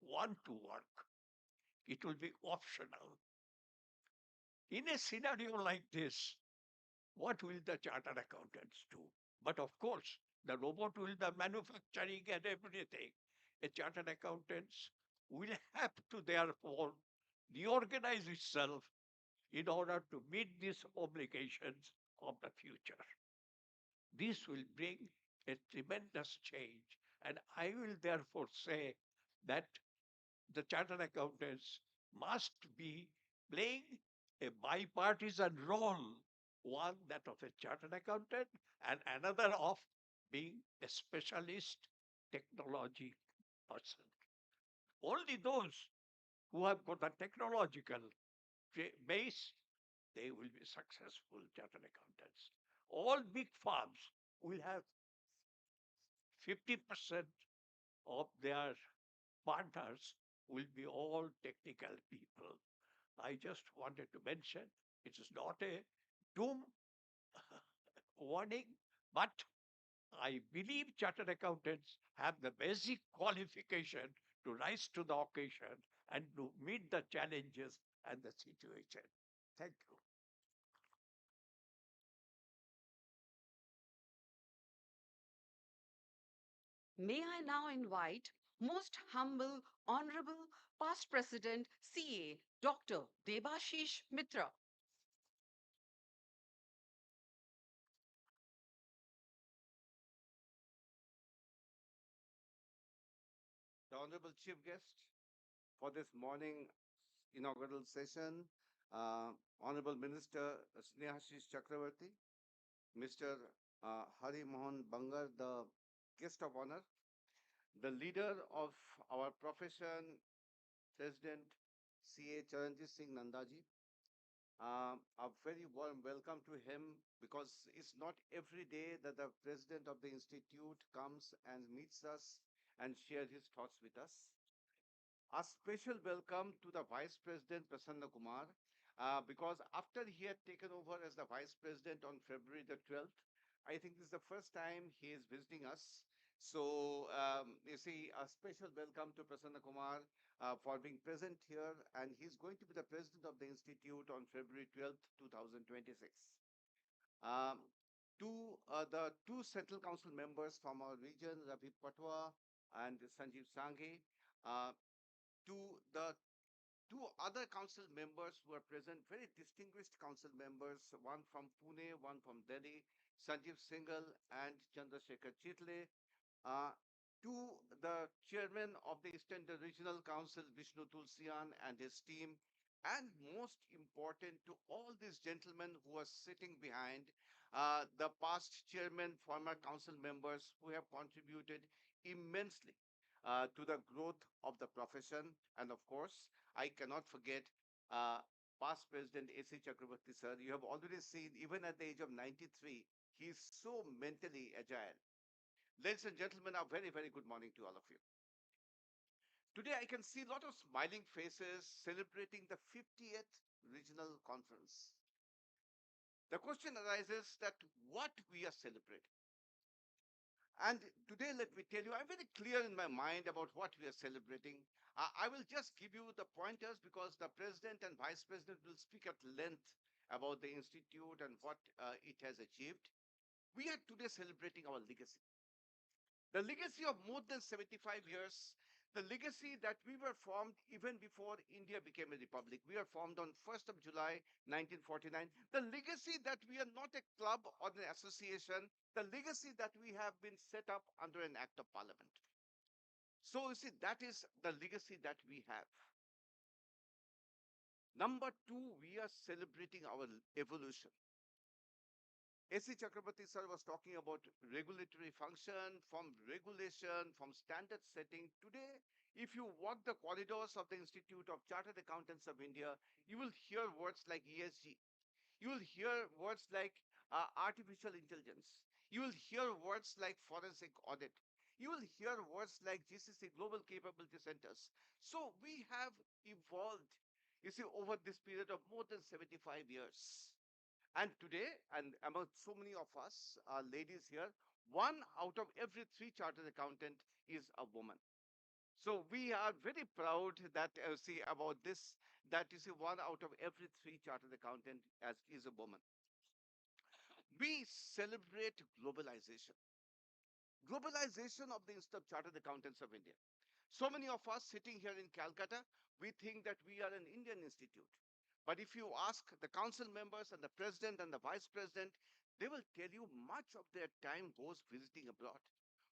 want to work. It will be optional. In a scenario like this, what will the chartered accountants do? But of course, the robot will be manufacturing and everything. A chartered accountants will have to therefore reorganize itself in order to meet these obligations of the future. This will bring a tremendous change. And I will therefore say that the chartered accountants must be playing a bipartisan role, one that of a chartered accountant and another of being a specialist technology person. Only those who have got a technological base, they will be successful chartered accountants. All big firms will have 50% of their partners will be all technical people. I just wanted to mention it is not a doom warning, but I believe chartered accountants have the basic qualification to rise to the occasion and to meet the challenges and the situation. Thank you. May I now invite most humble, honorable past president CA Dr. Debashish Mitra. The Honorable Chief Guest for this morning inaugural session, Honorable Minister Snehashish Chakravarti, Mr. Hari Mohan Bangar, the guest of honor, the leader of our profession, President CA Charanjit Singh Nandaji. A very warm welcome to him because it's not every day that the president of the institute comes and meets us and share his thoughts with us. A special welcome to the Vice President Prasanna Kumar, because after he had taken over as the Vice President on February the 12th, I think this is the first time he is visiting us. So, you see, a special welcome to Prasanna Kumar for being present here, and he's going to be the President of the Institute on February 12th, 2026. Um, to the two Central Council members from our region, Ravi Patwa and Sanjeev Sanghi, uh, to the two other council members who are present, very distinguished council members, one from Pune, one from Delhi, Sanjeev Singhal and Chandrasekhar Chitle, uh, to the chairman of the Eastern Regional Council, Vishnu Tulsian and his team, and most important to all these gentlemen who are sitting behind, the past chairman, former council members who have contributed immensely to the growth of the profession. And of course, I cannot forget uh, past President A.C. Chakrabarti, sir. You have already seen, even at the age of 93, he is so mentally agile. Ladies and gentlemen, a very, very good morning to all of you. Today, I can see a lot of smiling faces celebrating the 50th regional conference. The question arises that what we are celebrating. And today, let me tell you, I'm very clear in my mind about what we are celebrating. I will just give you the pointers because the president and vice president will speak at length about the institute and what it has achieved. We are today celebrating our legacy. The legacy of more than 75 years, the legacy that we were formed even before India became a republic. We were formed on 1st of July, 1949. The legacy that we are not a club or an association, the legacy that we have been set up under an act of parliament. So you see, that is the legacy that we have. Number two, we are celebrating our evolution. A.C. Chakrabarti sir was talking about regulatory function, from regulation, from standard setting. Today, if you walk the corridors of the Institute of Chartered Accountants of India, you will hear words like ESG. You will hear words like artificial intelligence. You will hear words like forensic audit. You will hear words like GCC, Global Capability Centers. So we have evolved, you see, over this period of more than 75 years. And today, and among so many of us, ladies here, one out of every three chartered accountant is a woman. So we are very proud that see about this, that you see one out of every three chartered accountant as is a woman. We celebrate globalization. Globalization of the Institute of Chartered Accountants of India. So many of us sitting here in Calcutta, we think that we are an Indian institute. But if you ask the council members and the president and the vice president, they will tell you much of their time goes visiting abroad.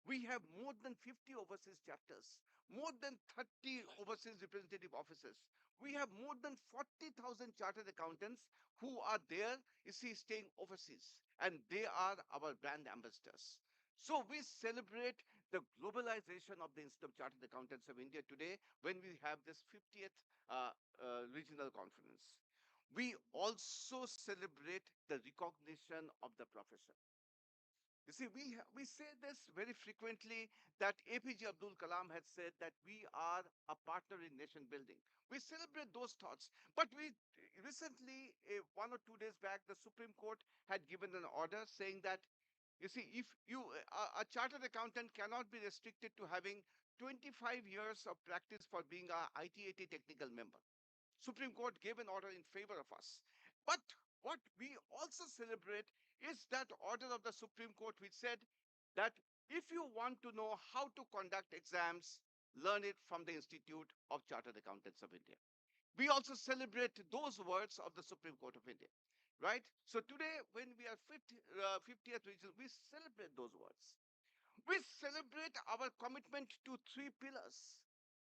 We have more than 50 overseas chapters, more than 30 overseas representative offices. We have more than 40,000 chartered accountants who are there, you see, staying overseas, and they are our brand ambassadors. So we celebrate the globalization of the Institute of Chartered Accountants of India today when we have this 50th regional conference. We also celebrate the recognition of the profession. You see, we say this very frequently that APJ Abdul Kalam had said that we are a partner in nation building. We celebrate those thoughts. But we recently, 1 or 2 days back, the Supreme Court had given an order saying that, you see, if a chartered accountant cannot be restricted to having 25 years of practice for being a ITAT technical member. Supreme Court gave an order in favor of us. But what we also celebrate is that order of the Supreme Court which said that if you want to know how to conduct exams, learn it from the Institute of Chartered Accountants of India. We also celebrate those words of the Supreme Court of India, right? So today, when we are 50th region, we celebrate those words. We celebrate our commitment to three pillars.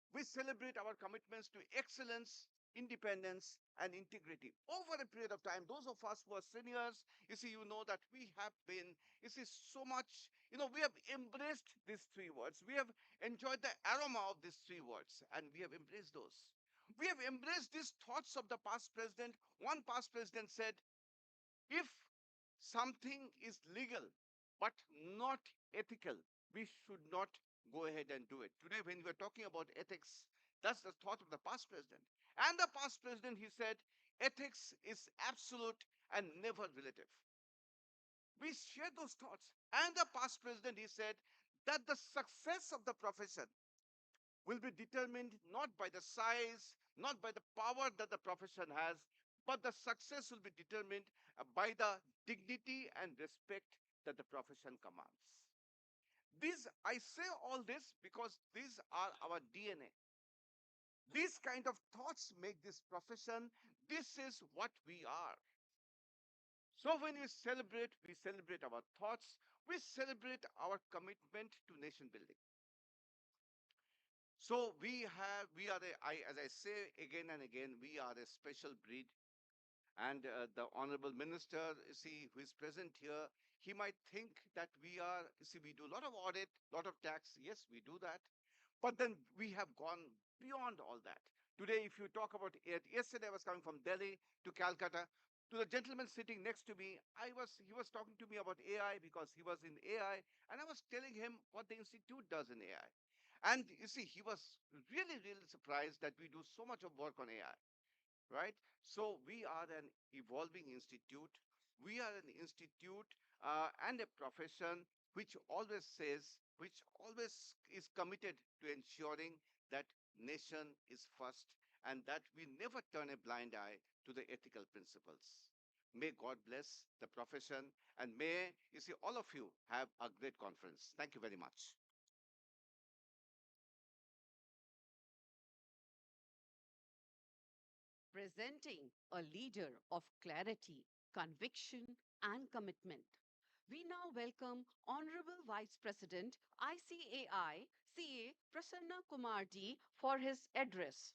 We celebrate our commitments to excellence, independence, and integrity. Over a period of time, those of us who are seniors, you see, you know that we have been, you see, so much, we have embraced these three words. We have enjoyed the aroma of these three words, and we have embraced those. We have embraced these thoughts of the past president. One past president said, if something is legal but not ethical, we should not go ahead and do it. Today, when we're talking about ethics, that's the thought of the past president. And the past president, he said, ethics is absolute and never relative. We share those thoughts. And the past president, he said, that the success of the profession will be determined not by the size, not by the power that the profession has, but the success will be determined by the dignity and respect that the profession commands. I say all this because these are our DNA. These kind of thoughts make this profession. This is what we are. So when we celebrate our thoughts, we celebrate our commitment to nation building. So as I say again and again, we are a special breed. And the honorable minister, you see, who is present here, he might think that we do a lot of audit, a lot of tax. Yes, we do that. But then we have gone beyond all that. Today, if you talk about it, yesterday I was coming from Delhi to Calcutta. To the gentleman sitting next to me, he was talking to me about AI because he was in AI, and I was telling him what the institute does in AI. And you see, he was really, really surprised that we do so much of work on AI, right? So we are an evolving institute. We are an institute and a profession which always is committed to ensuring that nation is first and that we never turn a blind eye to the ethical principles. May God bless the profession and may, you see, all of you have a great conference. Thank you very much. Presenting a leader of clarity, conviction, and commitment. We now welcome Honorable Vice President ICAI CA Prasanna Kumar D for his address.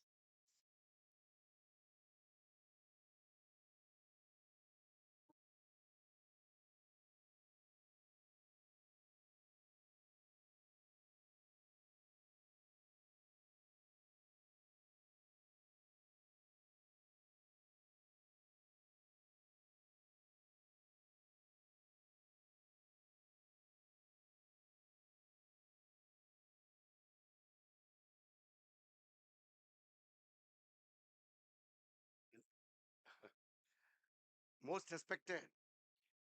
Most respected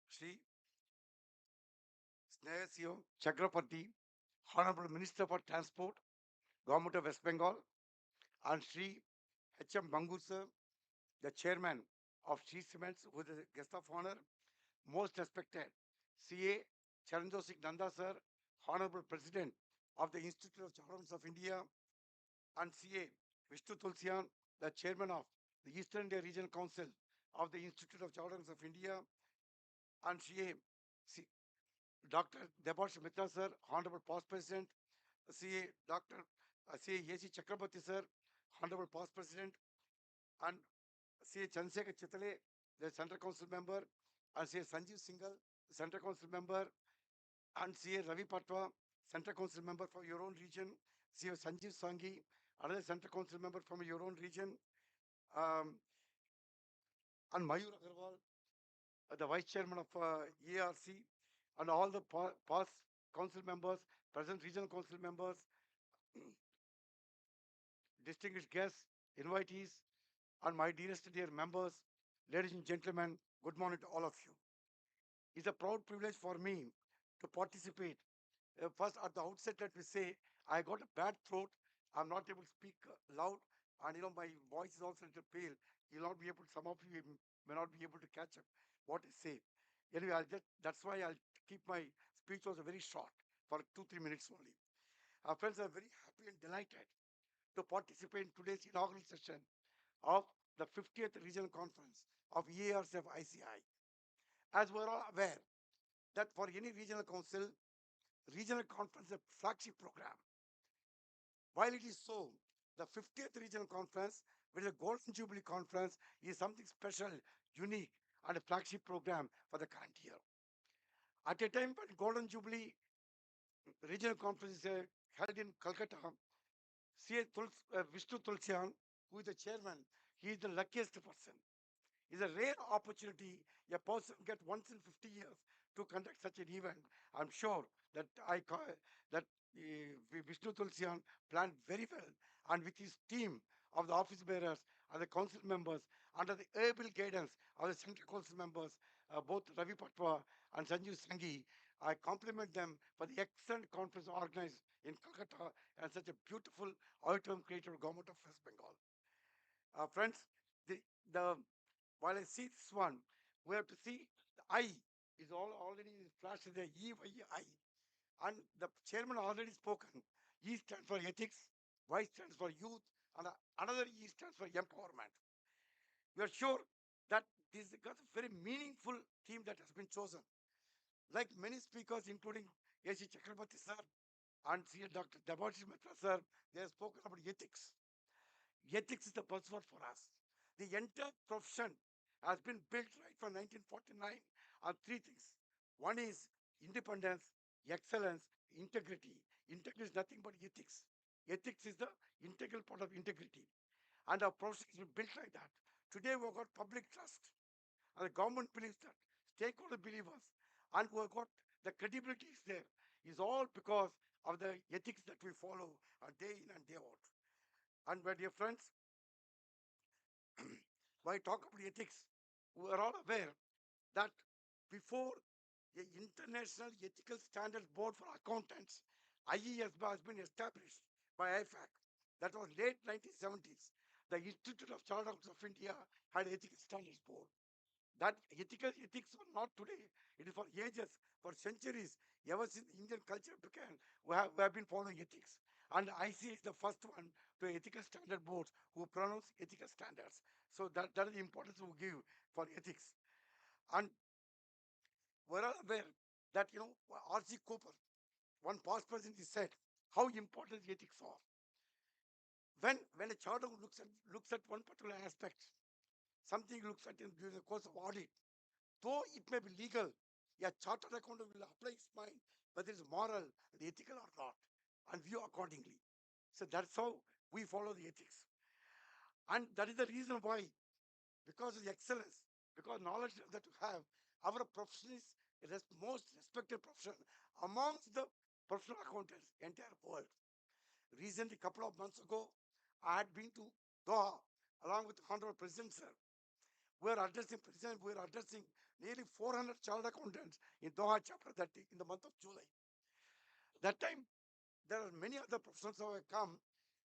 Sri Snehasio Chakraparti, Honorable Minister for Transport, Government of West Bengal, and Sri H.M. Bangur sir, the Chairman of Sri Cements, who is the guest of honor, most respected CA Charanjot Singh Nanda sir, Honorable President of the Institute of Charters of India, and CA Vishnu Tulsian, the Chairman of the Eastern India Regional Council of the Institute of Charters of India, and CA Dr. Debarsh Mitra sir, Honorable Past President, CA Dr. CA A.C. Chakrabarti sir, Honorable Past President, and CA Chandrasekhar Chitale, the Central Council member, and CA Sanjeev Singhal, Central Council member, and CA Ravi Patwa, Central Council member for your own region, CA Sanjeev Sanghi, another Central Council member from your own region, um, and Mayur Agarwal, the Vice Chairman of EIRC, and all the past council members, present regional council members, distinguished guests, invitees, and my dearest dear members, ladies and gentlemen, good morning to all of you. It's a proud privilege for me to participate. First, at the outset, let me say I got a bad throat. I'm not able to speak loud, and my voice is also a little pale. You'll not be able. Some of you may not be able to catch up what I say. Anyway, that's why I'll keep my speech also very short for 2-3 minutes only. Our friends are very happy and delighted to participate in today's inaugural session of the 50th Regional Conference of EIRC of ICI. As we're all aware that for any regional council, regional conference is a flagship program. While it is so, the 50th Regional Conference, which is a Golden Jubilee Conference, is something special, unique, and a flagship program for the current year. At a time when Golden Jubilee Regional Conference is held in Calcutta, Vishnu Tulsian, who is the chairman, he is the luckiest person. It's a rare opportunity a person get once in 50 years to conduct such an event. I'm sure that that Vishnu Tulsian planned very well, and with his team of the office bearers and the council members, under the able guidance of the central council members, both Ravi Patwa and Sanjeev Sanghi, I compliment them for the excellent conference organized in Calcutta and such a beautiful auditorium created by Government of West Bengal. Friends, the while I see this one, we have to see the I is already flashed the EYI. And the chairman already spoken. E stands for ethics, Y stands for youth, and another E stands for empowerment. We are sure that this is a very meaningful theme that has been chosen. Like many speakers, including A.C. Chakrabarti sir and Dr. Debashis Mitra sir, they have spoken about ethics. Ethics is the buzzword for us. The entire profession has been built right from 1949 on three things. One is independence, excellence, integrity. Integrity is nothing but ethics. Ethics is the integral part of integrity. And our profession is built like that. Today we've got public trust. And the government believes that. Stakeholder believers. And we've got the credibility is there. Is all because of the ethics that we follow day in and day out. And my dear friends, why talk about ethics? We are all aware that before the International Ethical Standards Board for Accountants, IESB has been established by IFAC. That was late 1970s. The Institute of Chartered Accountants of India had Ethical Standards Board. That ethics were not today. It is for ages, for centuries. Ever since Indian culture began, we have been following ethics. And IC is the first one to ethical standard boards who pronounce ethical standards. So that is the importance we give for ethics. And we're all aware that, R.C. Cooper, one past president, he said how important ethics are. When a charter looks at one particular aspect, something looks at during the course of audit, though it may be legal, a chartered accountant will apply his mind whether it's moral, ethical or not, and view accordingly. So that's how we follow the ethics. And that is the reason why, because of the excellence, because knowledge that we have, our profession is the most respected profession amongst the professional accountants, entire world. Recently, a couple of months ago, I had been to Doha along with Honorable President Sir. We are addressing nearly 400 chartered accountants in Doha chapter that in the month of July. That time, there are many other professionals who have come.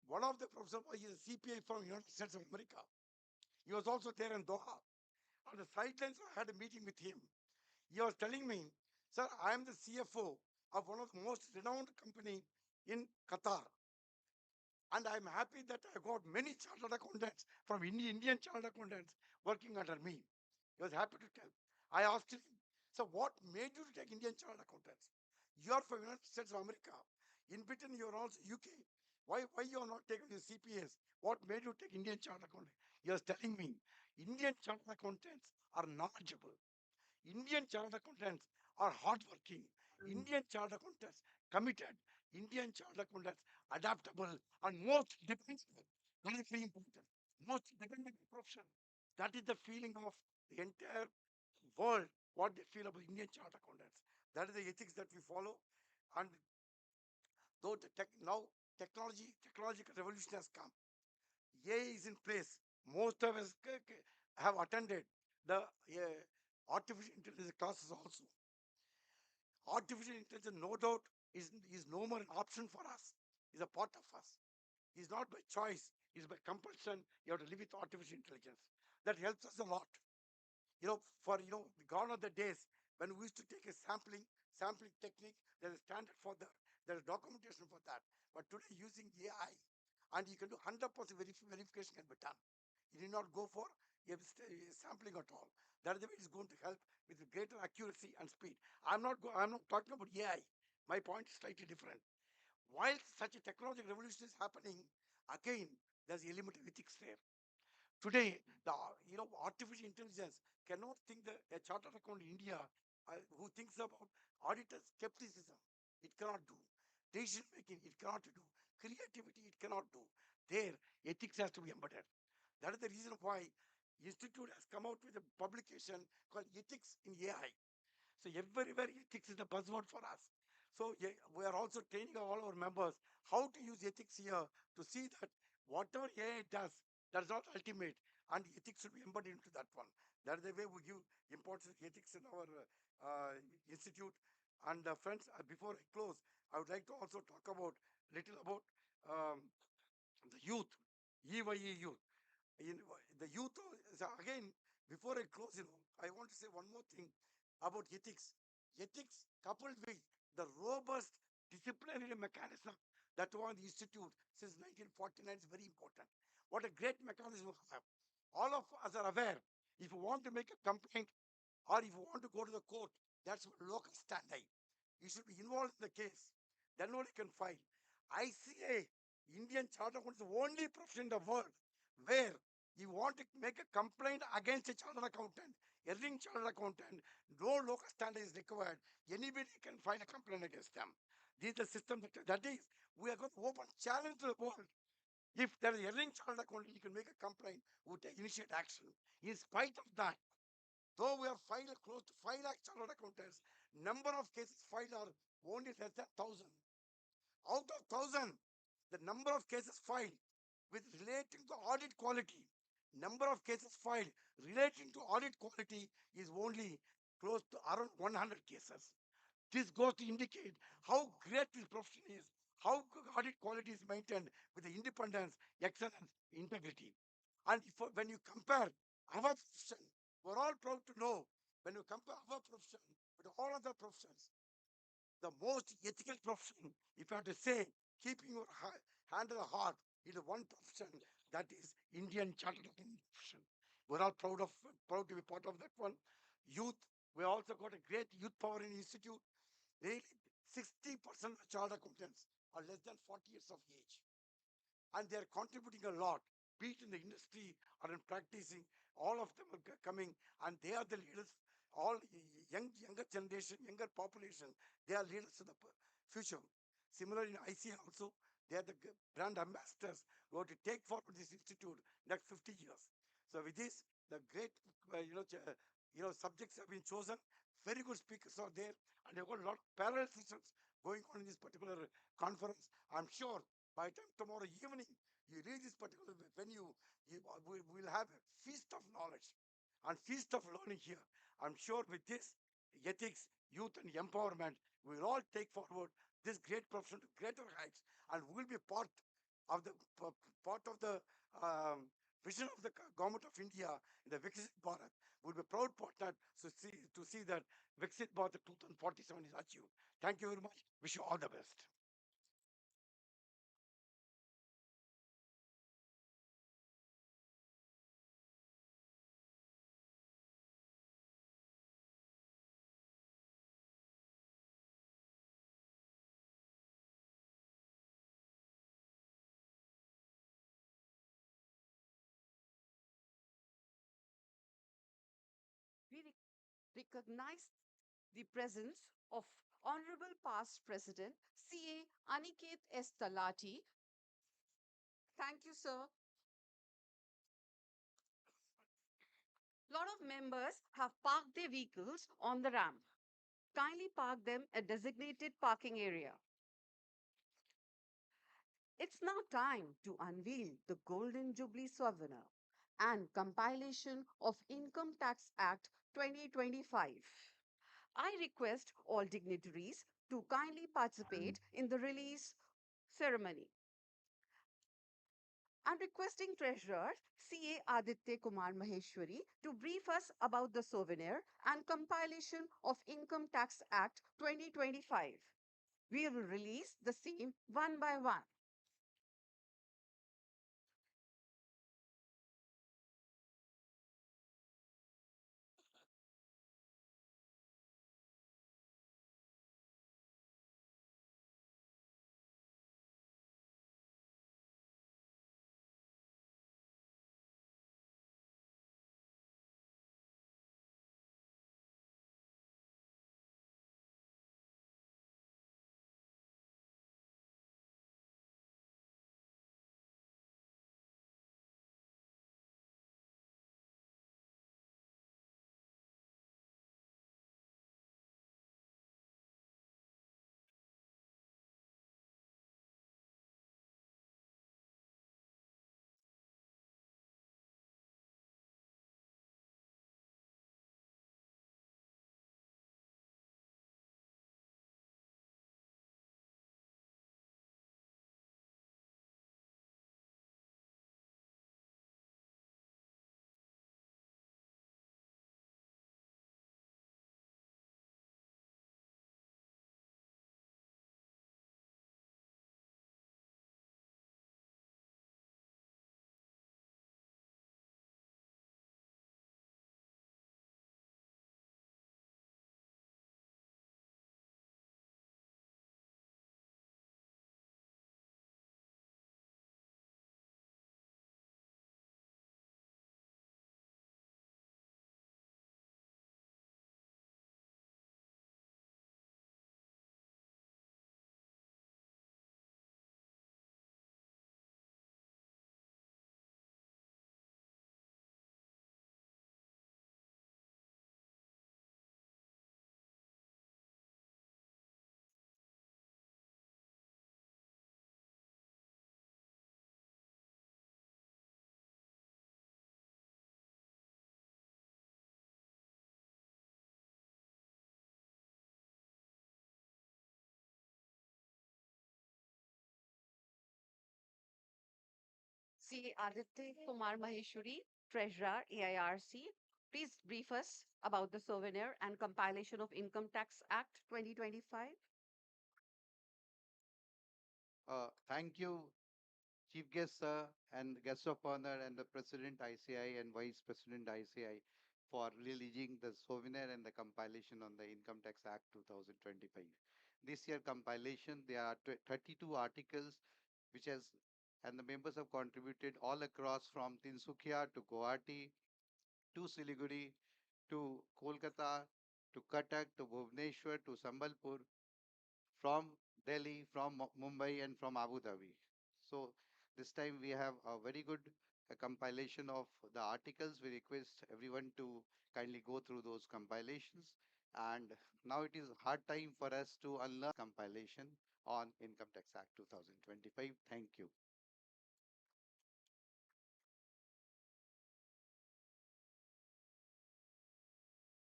One of the professors was a CPA from United States of America. He was also there in Doha. On the sidelines, I had a meeting with him. He was telling me, sir, I am the CFO of one of the most renowned company in Qatar. And I'm happy that I got many chartered accountants from Indian chartered accountants working under me. He was happy to tell. I asked him, so what made you to take Indian chartered accountants? You are from United States of America. In between, you are also UK. Why you are not taking the CPAs? What made you take Indian chartered accountants? He was telling me, Indian chartered accountants are knowledgeable. Indian chartered accountants are hardworking. Indian chartered accountants committed. Indian chartered accountants adaptable and most dependable. That is very important. Most dependable profession. That is the feeling of the entire world, what they feel about Indian chartered accountants. That is the ethics that we follow. And though now technological revolution has come, AI is in place. Most of us have attended the artificial intelligence classes also. Artificial intelligence, no doubt, is no more an option for us, is a part of us. It's not by choice, it's by compulsion. You have to live with artificial intelligence. That helps us a lot. Gone are the days when we used to take a sampling technique. There's a standard for that. There's documentation for that. But today, using AI, and you can do 100% verification can be done. You need not go for sampling at all. That is the way it's going to help with greater accuracy and speed. I'm not talking about AI. My point is slightly different. While such a technological revolution is happening, again, there's the element of ethics there. Today, the artificial intelligence cannot think that a chartered accountant in India who thinks about auditor skepticism, it cannot do. Decision making, it cannot do. Creativity, it cannot do. There, ethics has to be embedded. That is the reason why Institute has come out with a publication called Ethics in AI. So everywhere ethics is the buzzword for us. So yeah, we are also training all our members how to use ethics here to see that whatever AI does, that's not ultimate, and ethics should be embedded into that one. That is the way we give importance to ethics in our institute. And friends, before I close, I would like to also talk about little about um, the youth, EYE youth. The youth, again, before I close, I want to say one more thing about ethics. Ethics coupled with the robust disciplinary mechanism that was the institute since 1949 is very important. What a great mechanism we have. All of us are aware, if you want to make a complaint or if you want to go to the court, that's local standi. You should be involved in the case. Then only you can file. ICA, Indian Charter Account, is the only profession in the world where you want to make a complaint against a chartered accountant, erring chartered accountant, no local standard is required. Anybody can file a complaint against them. This is the system that is, we are going to open challenge to the world. If there is erring chartered accountant, you can make a complaint, we take initiate action. In spite of that, though we are filed close to 5 lakh chartered accountants, number of cases filed are only less than 1,000. Out of 1,000, the number of cases filed with relating to audit quality, number of cases filed relating to audit quality is only close to around 100 cases. This goes to indicate how great this profession is, how audit quality is maintained with the independence, excellence, integrity. And when you compare our profession, we're all proud to know when you compare our profession with all other professions, the most ethical profession, if I have to say, keeping your hand on the heart, is the one profession that is Indian Chartered Accountant profession. We're all proud to be part of that one. Youth, we also got a great youth power in institute. Really, 60% of chartered accountants are less than 40 years of age, and they are contributing a lot, be it in the industry or in practicing. All of them are coming, and they are the leaders. All younger generation, younger population, they are leaders of the future. Similarly, in ICA also, they are the brand ambassadors who are to take forward this institute next 50 years. So with this, the great, subjects have been chosen. Very good speakers are there, and they've got a lot of parallel sessions going on in this particular conference. I'm sure by the time tomorrow evening you reach this particular venue, we will have a feast of knowledge and feast of learning here. I'm sure with this ethics, youth, and empowerment, we will all take forward this great profession to greater heights, and we will be of the part of the vision of the government of India in the Viksit Bharat. We'll be proud partner to see that Viksit Bharat 2047 is achieved. Thank you very much. Wish you all the best. We recognize the presence of Honorable Past President CA Aniket S. Talati. Thank you, sir. Lot of members have parked their vehicles on the ramp. Kindly park them at designated parking area. It's now time to unveil the Golden Jubilee Souvenir and compilation of Income Tax Act 2025. I request all dignitaries to kindly participate in the release ceremony. I'm requesting Treasurer CA Aditya Kumar Maheshwari to brief us about the souvenir and compilation of Income Tax Act 2025. We will release the same one by one. C. Aditya Kumar Maheshwari, Treasurer, EIRC. Please brief us about the souvenir and compilation of Income Tax Act 2025. Thank you, Chief Guest, sir, and Guest of Honor, and the President ICI and Vice President ICI for releasing the souvenir and the compilation on the Income Tax Act 2025. This year compilation, there are 32 articles which has, and the members have contributed all across from Tinsukia to Guwahati to Siliguri to Kolkata to Cuttack to Bhubaneswar to Sambalpur, from Delhi, from Mumbai, and from Abu Dhabi. So this time we have a very good compilation of the articles. We request everyone to kindly go through those compilations. And now it is hard time for us to unlearn compilation on Income Tax Act 2025. Thank you.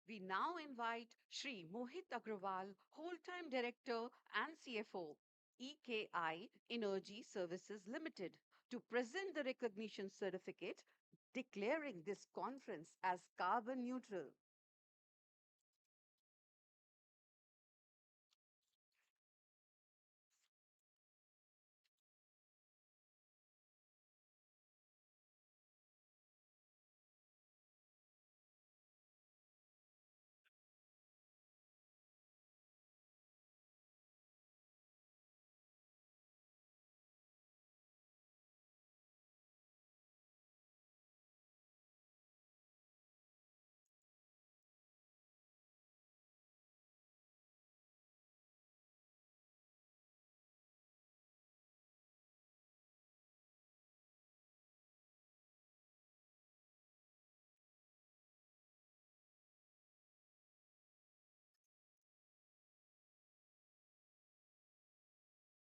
We now invite Shri Mohit Agrawal, Whole-Time Director and CFO, EKI Energy Services Limited, to present the recognition certificate declaring this conference as carbon neutral.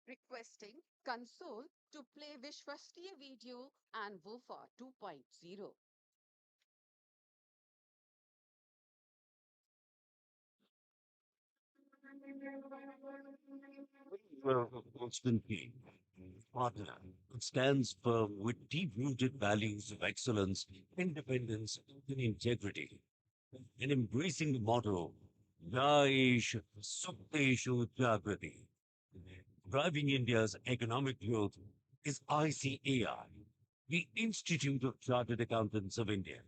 Requesting console to play Vishwasriya video and Woofer 2.0. Constantly partner. It stands firm with deep-rooted values of excellence, independence, and integrity, and embracing the motto, Jaish Sukteshu Jagrati. Driving India's economic growth is ICAI, the Institute of Chartered Accountants of India.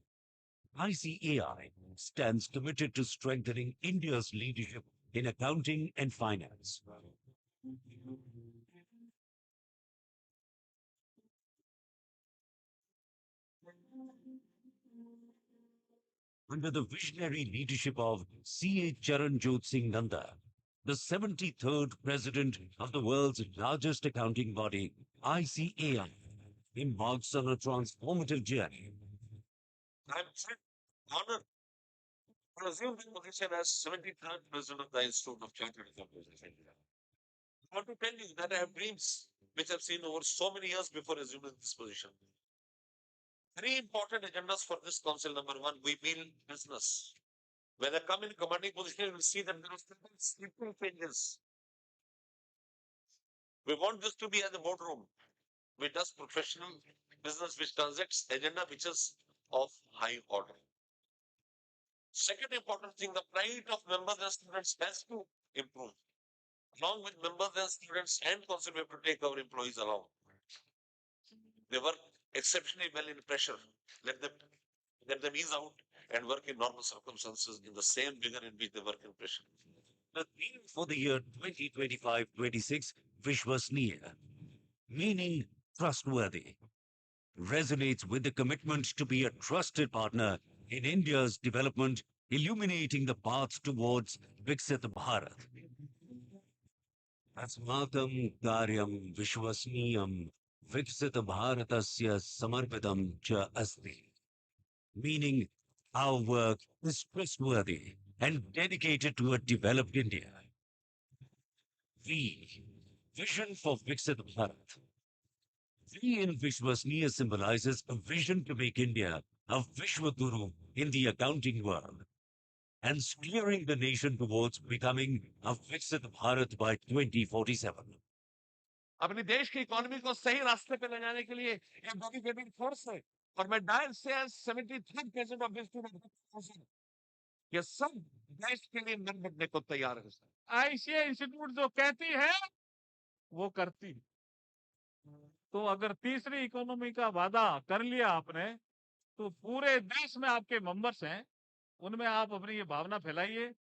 ICAI stands committed to strengthening India's leadership in accounting and finance. Under the visionary leadership of C.A. Charanjot Singh Nanda, the 73rd president of the world's largest accounting body, ICAI, embarks on a transformative journey. I'm honored to assume the position as 73rd president of the Institute of Chartered Accountants of India. I want to tell you that I have dreams which I've seen over so many years before assuming this position. Three important agendas for this council. Number one, we build business. When I come in commanding position, we see that there are simple changes. We want this to be as a boardroom. We does professional business which transacts agenda which is of high order. Second important thing, the pride of members and students has to improve. Along with members and students and council, we have to take our employees along. They work exceptionally well in pressure. Let them ease out and work in normal circumstances in the same vigor in which they work in pressure. The theme for the year 2025-26, Vishwasniya, meaning trustworthy, resonates with the commitment to be a trusted partner in India's development, illuminating the path towards Viksit Bharat. Asmatam karyam vishwasniyam Viksit Bharatasya samarpitam cha asti. Meaning, our work is trustworthy and dedicated to a developed India. V. Vision for Viksit Bharat. V in Vishwasniya symbolizes a vision to make India a Vishwaguru in the accounting world and steering the nation towards becoming a Viksit Bharat by 2047. अपने देश की economy को सही रास्ते पे ले जाने के लिए एक डेडिकेटेड फोर्स है और मैं डायल से 73rd president of this ये सब देश के लिए मर मिटने को तैयार है आईसीआई इंस्टीट्यूट जो कहती है वो करती तो अगर तीसरी इकोनॉमी का वादा कर लिया आपने तो पूरे देश में आपके मेंबर्स हैं उनमें आप अपनी ये भावना फैलाइए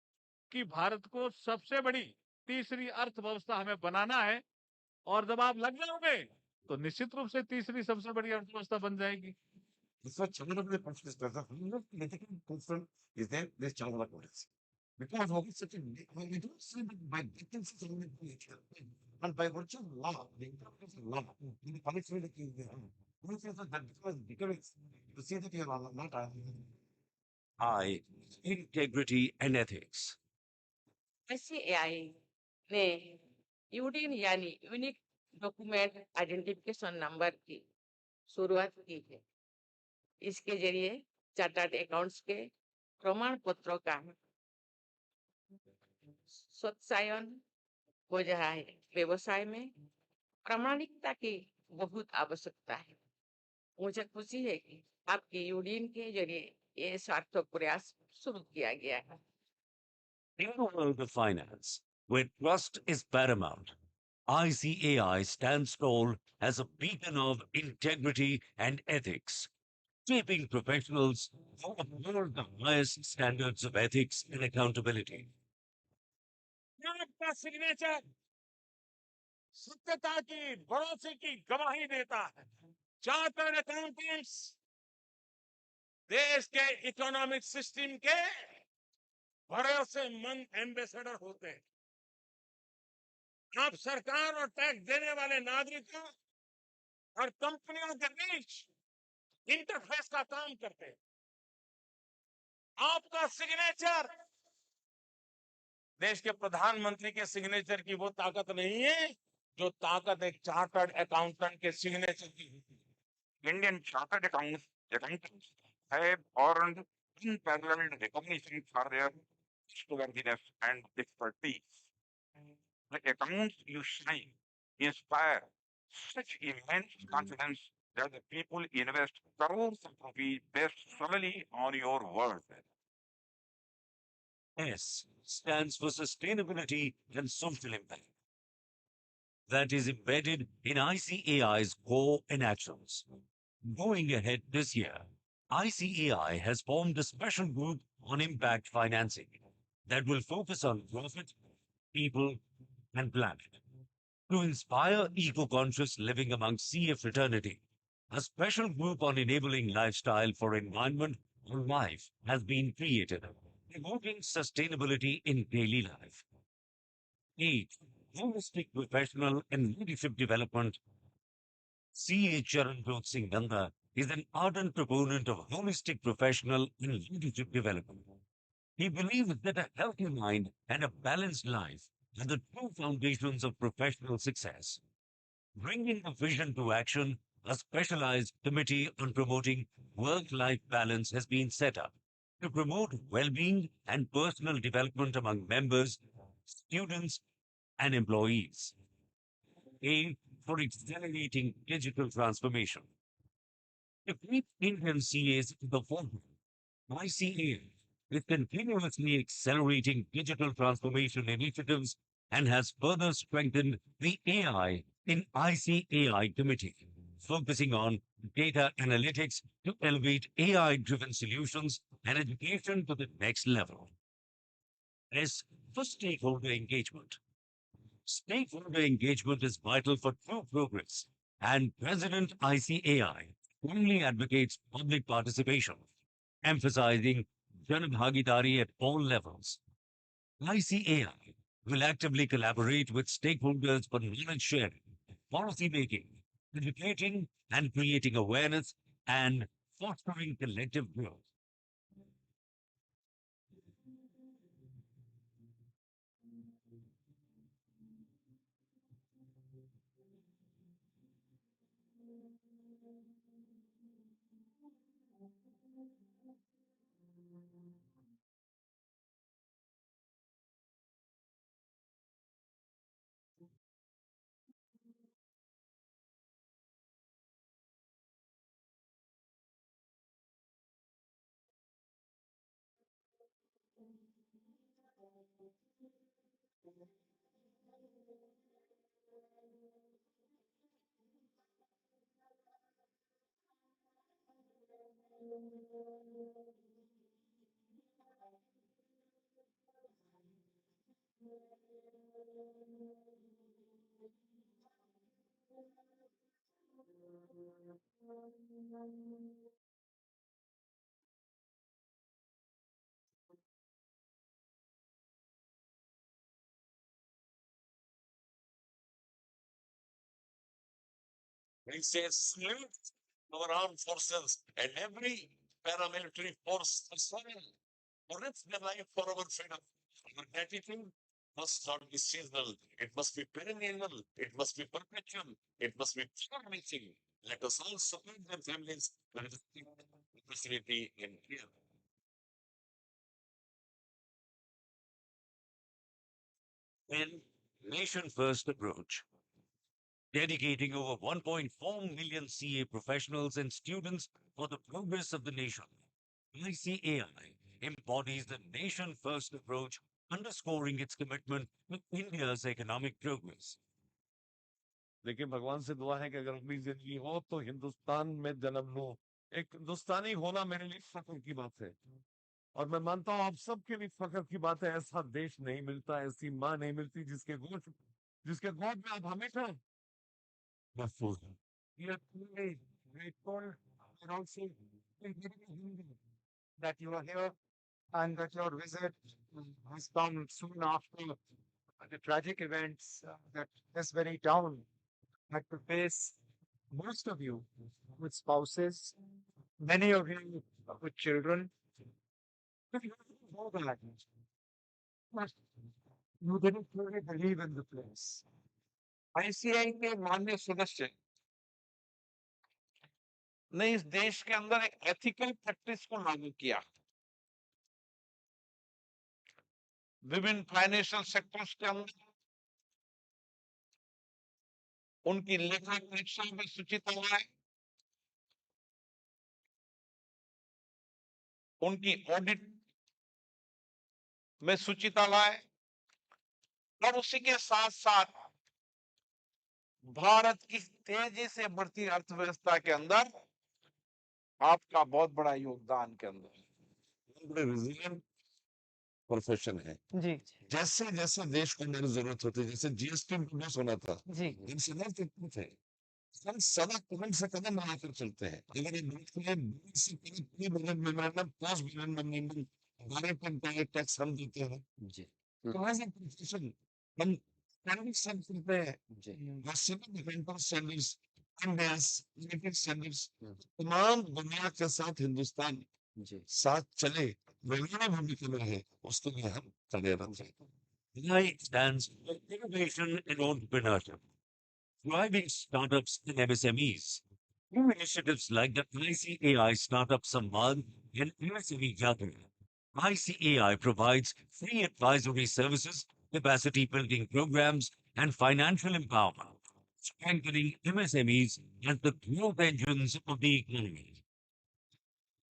कि भारत को सबसे बड़ी तीसरी अर्थव्यवस्था हमें बनाना है और जब आप लग जाओगे तो निश्चित रूप से तीसरी सबसे बड़ी अर्थव्यवस्था बन जाएगी because of such a we don't see that by differences in the nature and by virtue of law, the importance of law, the punishment that is there. We say that because you see that you are not I, integrity and ethics. ICAI ने यूडीन यानी unique document identification number की शुरुआत की है इसके जरिए chartered accounts के प्रमाण पत्रों का सत्यायन हो रहा है व्यवसाय में प्रामाणिकता की बहुत आवश्यकता है मुझे खुशी है कि आपके यूडीन के जरिए ये सार्थक प्रयास शुरू किया गया है In the world of finance, where trust is paramount, ICAI stands tall as a beacon of integrity and ethics, shaping professionals who uphold the highest standards of ethics and accountability. आपका सिग्नेचर सत्यता की भरोसे की गवाही देता है chartered accountants देश के इकोनॉमिक सिस्टम के भरोसेमंद एम्बेसडर होते हैं आप सरकार और टैक्स देने वाले नागरिकों और कंपनियों के बीच इंटरफेस का काम करते हैं आपका सिग्नेचर देश के प्रधानमंत्री के सिग्नेचर की वो ताकत नहीं है जो ताकत एक चार्टर्ड अकाउंटेंट के सिग्नेचर की होती है। Indian chartered accountants have earned unparalleled recognition for their trustworthiness and expertise. The accounts you sign inspire such immense confidence that the people invest crores of rupees based solely on your word. S stands for sustainability and social impact. That is embedded in ICAI's core and actions. Going ahead this year, ICAI has formed a special group on impact financing that will focus on profit, people, and planet. To inspire eco-conscious living among CA fraternity, a special group on enabling lifestyle for environment or life has been created, promoting sustainability in daily life. 8. Holistic professional and leadership development. C.A. Charanjot Singh Nanda is an ardent proponent of holistic professional and leadership development. He believes that a healthy mind and a balanced life are the true foundations of professional success. Bringing the vision to action, a specialized committee on promoting work-life balance has been set up to promote well-being and personal development among members, students, and employees. A for accelerating digital transformation. To keep Indian CAs in the forefront, ICA is continuously accelerating digital transformation initiatives and has further strengthened the AI in ICAI committee, focusing on data analytics to elevate AI-driven solutions and education to the next level. S for stakeholder engagement. Stakeholder engagement is vital for true progress, and President ICAI strongly advocates public participation, emphasizing Janabhagidari at all levels. ICAI will actively collaborate with stakeholders for knowledge sharing, policy making, educating and creating awareness, and fostering collective growth. We say salute our armed forces and every paramilitary force as well who risk their life for our freedom. Our gratitude must not be seasonal. It must be perennial. It must be perpetual. It must be far-reaching. Let us all support their families with the facility in here. And nation first approach, dedicating over 1.4 million CA professionals and students for the progress of the nation. ICAI embodies the nation first approach, underscoring its commitment to India's economic progress. देखिए भगवान से दुआ है कि अगर अपनी जिंदगी हो तो हिंदुस्तान में जन्म लूं। एक हिंदुस्तानी होना मेरे लिए फख्र की बात है और मैं मानता हूं आप सबके लिए फख्र की बात है। ऐसा देश नहीं मिलता, ऐसी माँ नहीं मिलती जिसके गोद में आप हमेशा महफूज हैं। We are truly grateful and also that you are here and that your visit has come soon after the tragic events that this very town had to face. Most of you with spouses, many of you with children. If you know that, but you didn't really believe in the place. ICI के माननीय सदस्य ने इस देश के अंदर एक ethical practice को लागू किया। विभिन्न फाइनेंशियल सेक्टर्स के अंदर उनकी लेखा परीक्षा में सुचिता लाए, उनकी ऑडिट में सुचिता लाए और उसी के साथ साथ भारत की तेजी से बढ़ती अर्थव्यवस्था के अंदर आपका बहुत बड़ा योगदान के अंदर रेजिलिएंट प्रोफेशन है। जी जैसे जैसे देश को हमारी जरूरत होती है, जैसे जीएसटी इंट्रोड्यूस होना था, जी इन सदर कितने थे, हम सदा कदम से कदम मिलाकर चलते हैं। अगर ये बात करें से pre budget memorandum, post budget memorandum, direct and indirect tax हम देते हैं जी, तो एज ए प्रोफेशन हम स्टैंडर्ड सेट करते हैं जी, सिविल डिफेंस स्टैंडर्ड्स, इंडेस, यूनाइटेड स्टैंडर्ड्स, तमाम दुनिया के साथ हिंदुस्तान जी साथ चले, वही भूमिका में है, उसके लिए हम खड़े रहते हैं। AI stands for Innovation and Entrepreneurship, driving startups and MSMEs. New initiatives like the ICAI Startup Samvad and MSME Gathering. ICAI provides free advisory services, capacity building programs, and financial empowerment, strengthening MSMEs as the growth engines of the economy.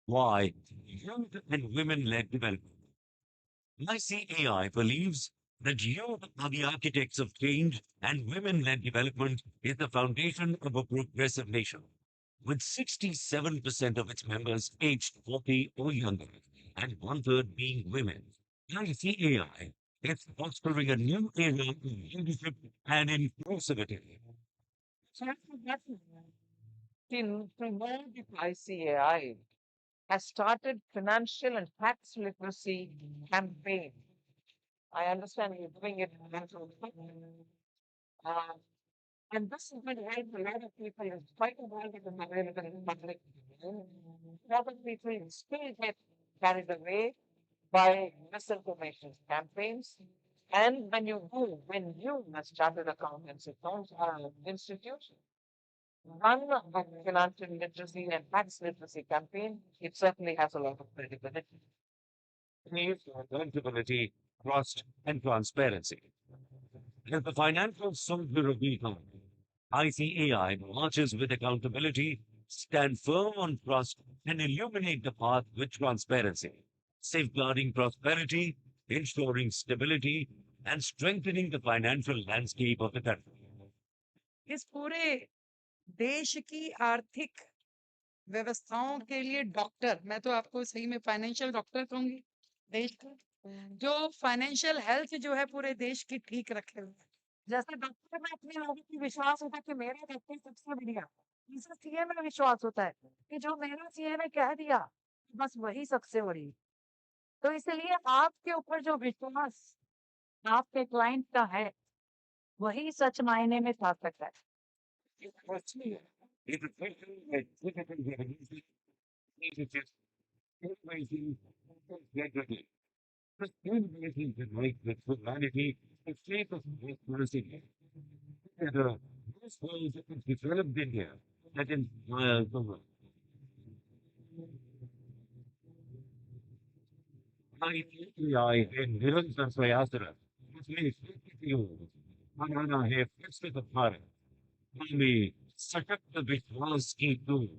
Why? Youth and women-led development. ICAI believes that youth are the architects of change and women-led development is the foundation of a progressive nation. With 67% of its members aged 40 or younger, and one-third being women, ICAI is fostering a new era of leadership and inclusivity. So in promote the ICAI has started financial and tax literacy campaign. I understand you're doing it uh, and this has been helped a lot of people in spite of all that is available in public domain. A lot of people still get carried away by misinformation campaigns. And when you as chartered accountants, institution, run a financial literacy and tax literacy campaign, it certainly has a lot of credibility. Need for accountability, trust, and transparency. As the financial soldier of the economy, ICAI marches with accountability, stand firm on trust, and illuminate the path with transparency, safeguarding prosperity, ensuring stability, and strengthening the financial landscape of the country. इस पूरे देश की आर्थिक व्यवस्थाओं के लिए doctor, मैं तो आपको सही में फाइनेंशियल डॉक्टर कहूंगी देश का, जो फाइनेंशियल हेल्थ जो है पूरे देश की ठीक रखे हुए हैं। जैसे डॉक्टर में अपने लोगों की विश्वास होता है कि मेरा डॉक्टर सबसे बढ़िया, इसे सीए में विश्वास होता है कि जो मेरा सीए ने कह दिया बस वही सबसे बड़ी। तो इसलिए आपके ऊपर जो विश्वास आपके क्लाइंट का है वही सच मायने में सार्थक है। It is a critical revolution, innovation, integrity. The innovation generates with humanity, the shape of prosperity. Together, this world is developed India that inspires the world. ICAI है निरंतर प्रयासरत, इसमें स्वीकृति हो, बनाना है फिर से भारत, हमें सशक्त विश्वास की दूर।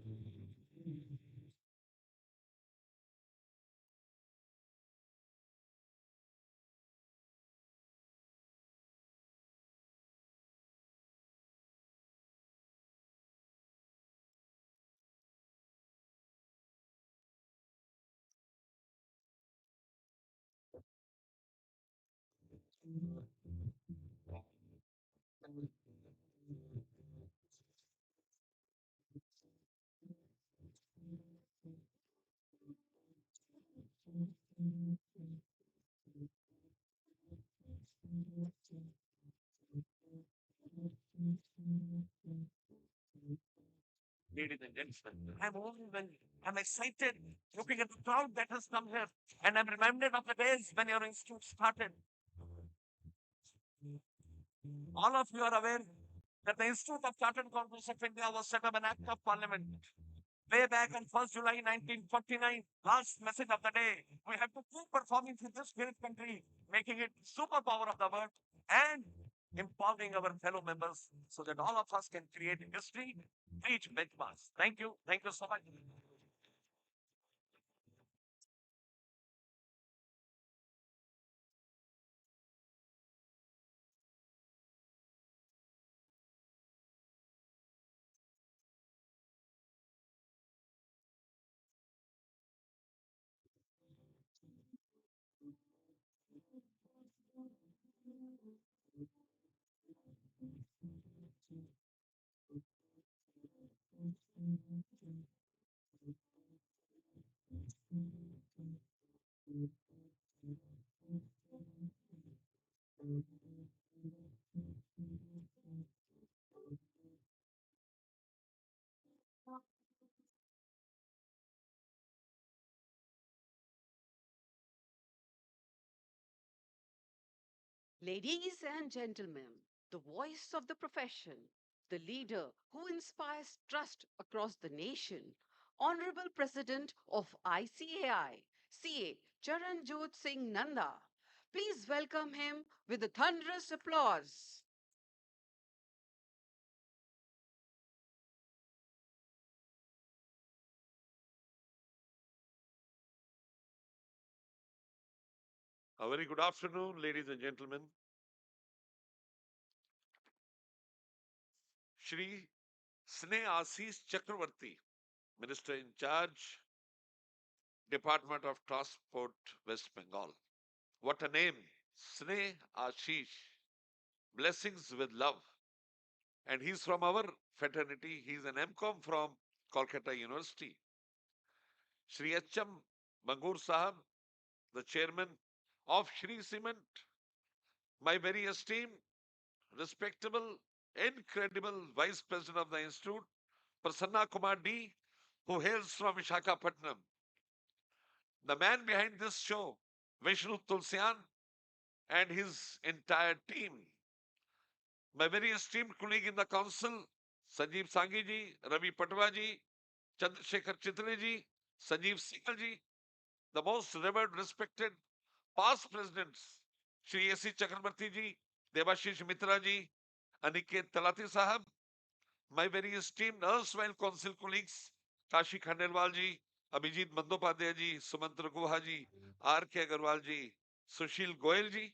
Ladies and gentlemen, I'm overwhelmed. I'm excited looking at the crowd that has come here. And I'm reminded of the days when your institute started. All of you are aware that the Institute of Chartered Accountants of India was set up an Act of Parliament way back on 1st July 1949. Last message of the day. We have to keep performing for this great country, making it superpower of the world and empowering our fellow members so that all of us can create history, reach benchmarks. Thank you. Thank you so much. Ladies and gentlemen, the voice of the profession, the leader who inspires trust across the nation, Honorable President of ICAI, CA Charanjot Singh Nanda. Please welcome him with a thunderous applause. A very good afternoon, ladies and gentlemen. Shri Sneh Assis Chakravarti, Minister in charge, Department of Transport, West Bengal. What a name! Sneh Ashish. Blessings with love. And he's from our fraternity. He's an MCom from Kolkata University. Shri H.M. Mangur Sahab, the chairman of Shri Cement, my very esteemed, respectable, incredible vice president of the institute, Prasanna Kumar D, who hails from Visakhapatnam. The man behind this show, Vishnu Tulsian, and his entire team. My very esteemed colleague in the council, Sanjeev Sanghi ji, Ravi Patwa ji, Chandrasekhar Chitale ji, Sanjeev Singhal ji, the most revered, respected past presidents, Shri A.C. Chakrabarti ji, Devashish Mitra ji, Aniket Talati Sahab, my very esteemed erstwhile council colleagues, Kashi Khandelwal ji, Abhijit Bandopadhyay ji, Sumantra Guha ji, R.K. Agarwal ji, Sushil Goyal ji,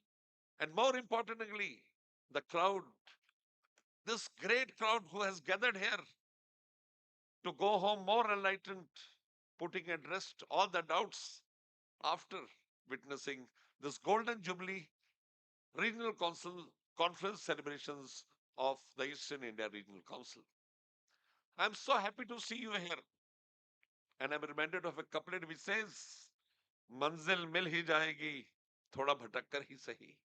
and more importantly, the crowd, this great crowd who has gathered here to go home more enlightened, putting at rest all the doubts after witnessing this Golden Jubilee Regional Council Conference celebrations of the Eastern India Regional Council. I'm so happy to see you here. And I'm reminded of a couplet which says, Manzil mil hi jayegi, thoda bhatak kar hi sahi.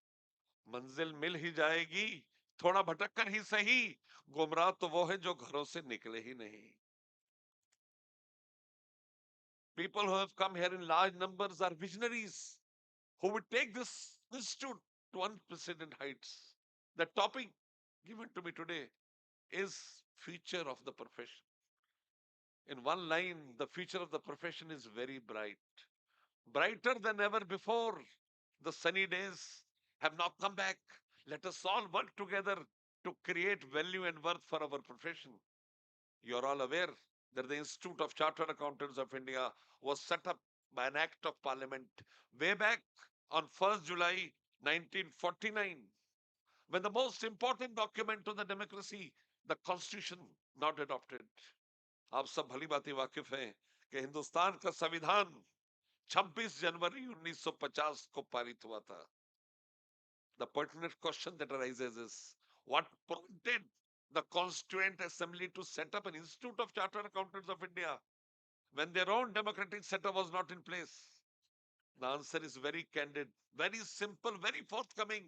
Manzil mil hi jayegi, thoda bhatak kar hi sahi. Gumrah to wo hai jo gharon se nikle hi nahi. People who have come here in large numbers are visionaries who would take this institute to unprecedented heights. The topic given to me today is future of the profession. In one line, the future of the profession is very bright, brighter than ever before. The sunny days have now come back. Let us all work together to create value and worth for our profession. You are all aware that the Institute of Chartered Accountants of India was set up by an Act of Parliament way back on 1st July 1949, when the most important document to the democracy, the Constitution, not adopted. आप सब भली बातें वाकिफ हैं कि हिंदुस्तान का संविधान 26 जनवरी 1950 को पारित हुआ था. The pertinent question that arises is, what prompted the Constituent Assembly to set up an Institute of Chartered Accountants of India when their own democratic setup was not in place? The answer is very candid, very simple, very forthcoming.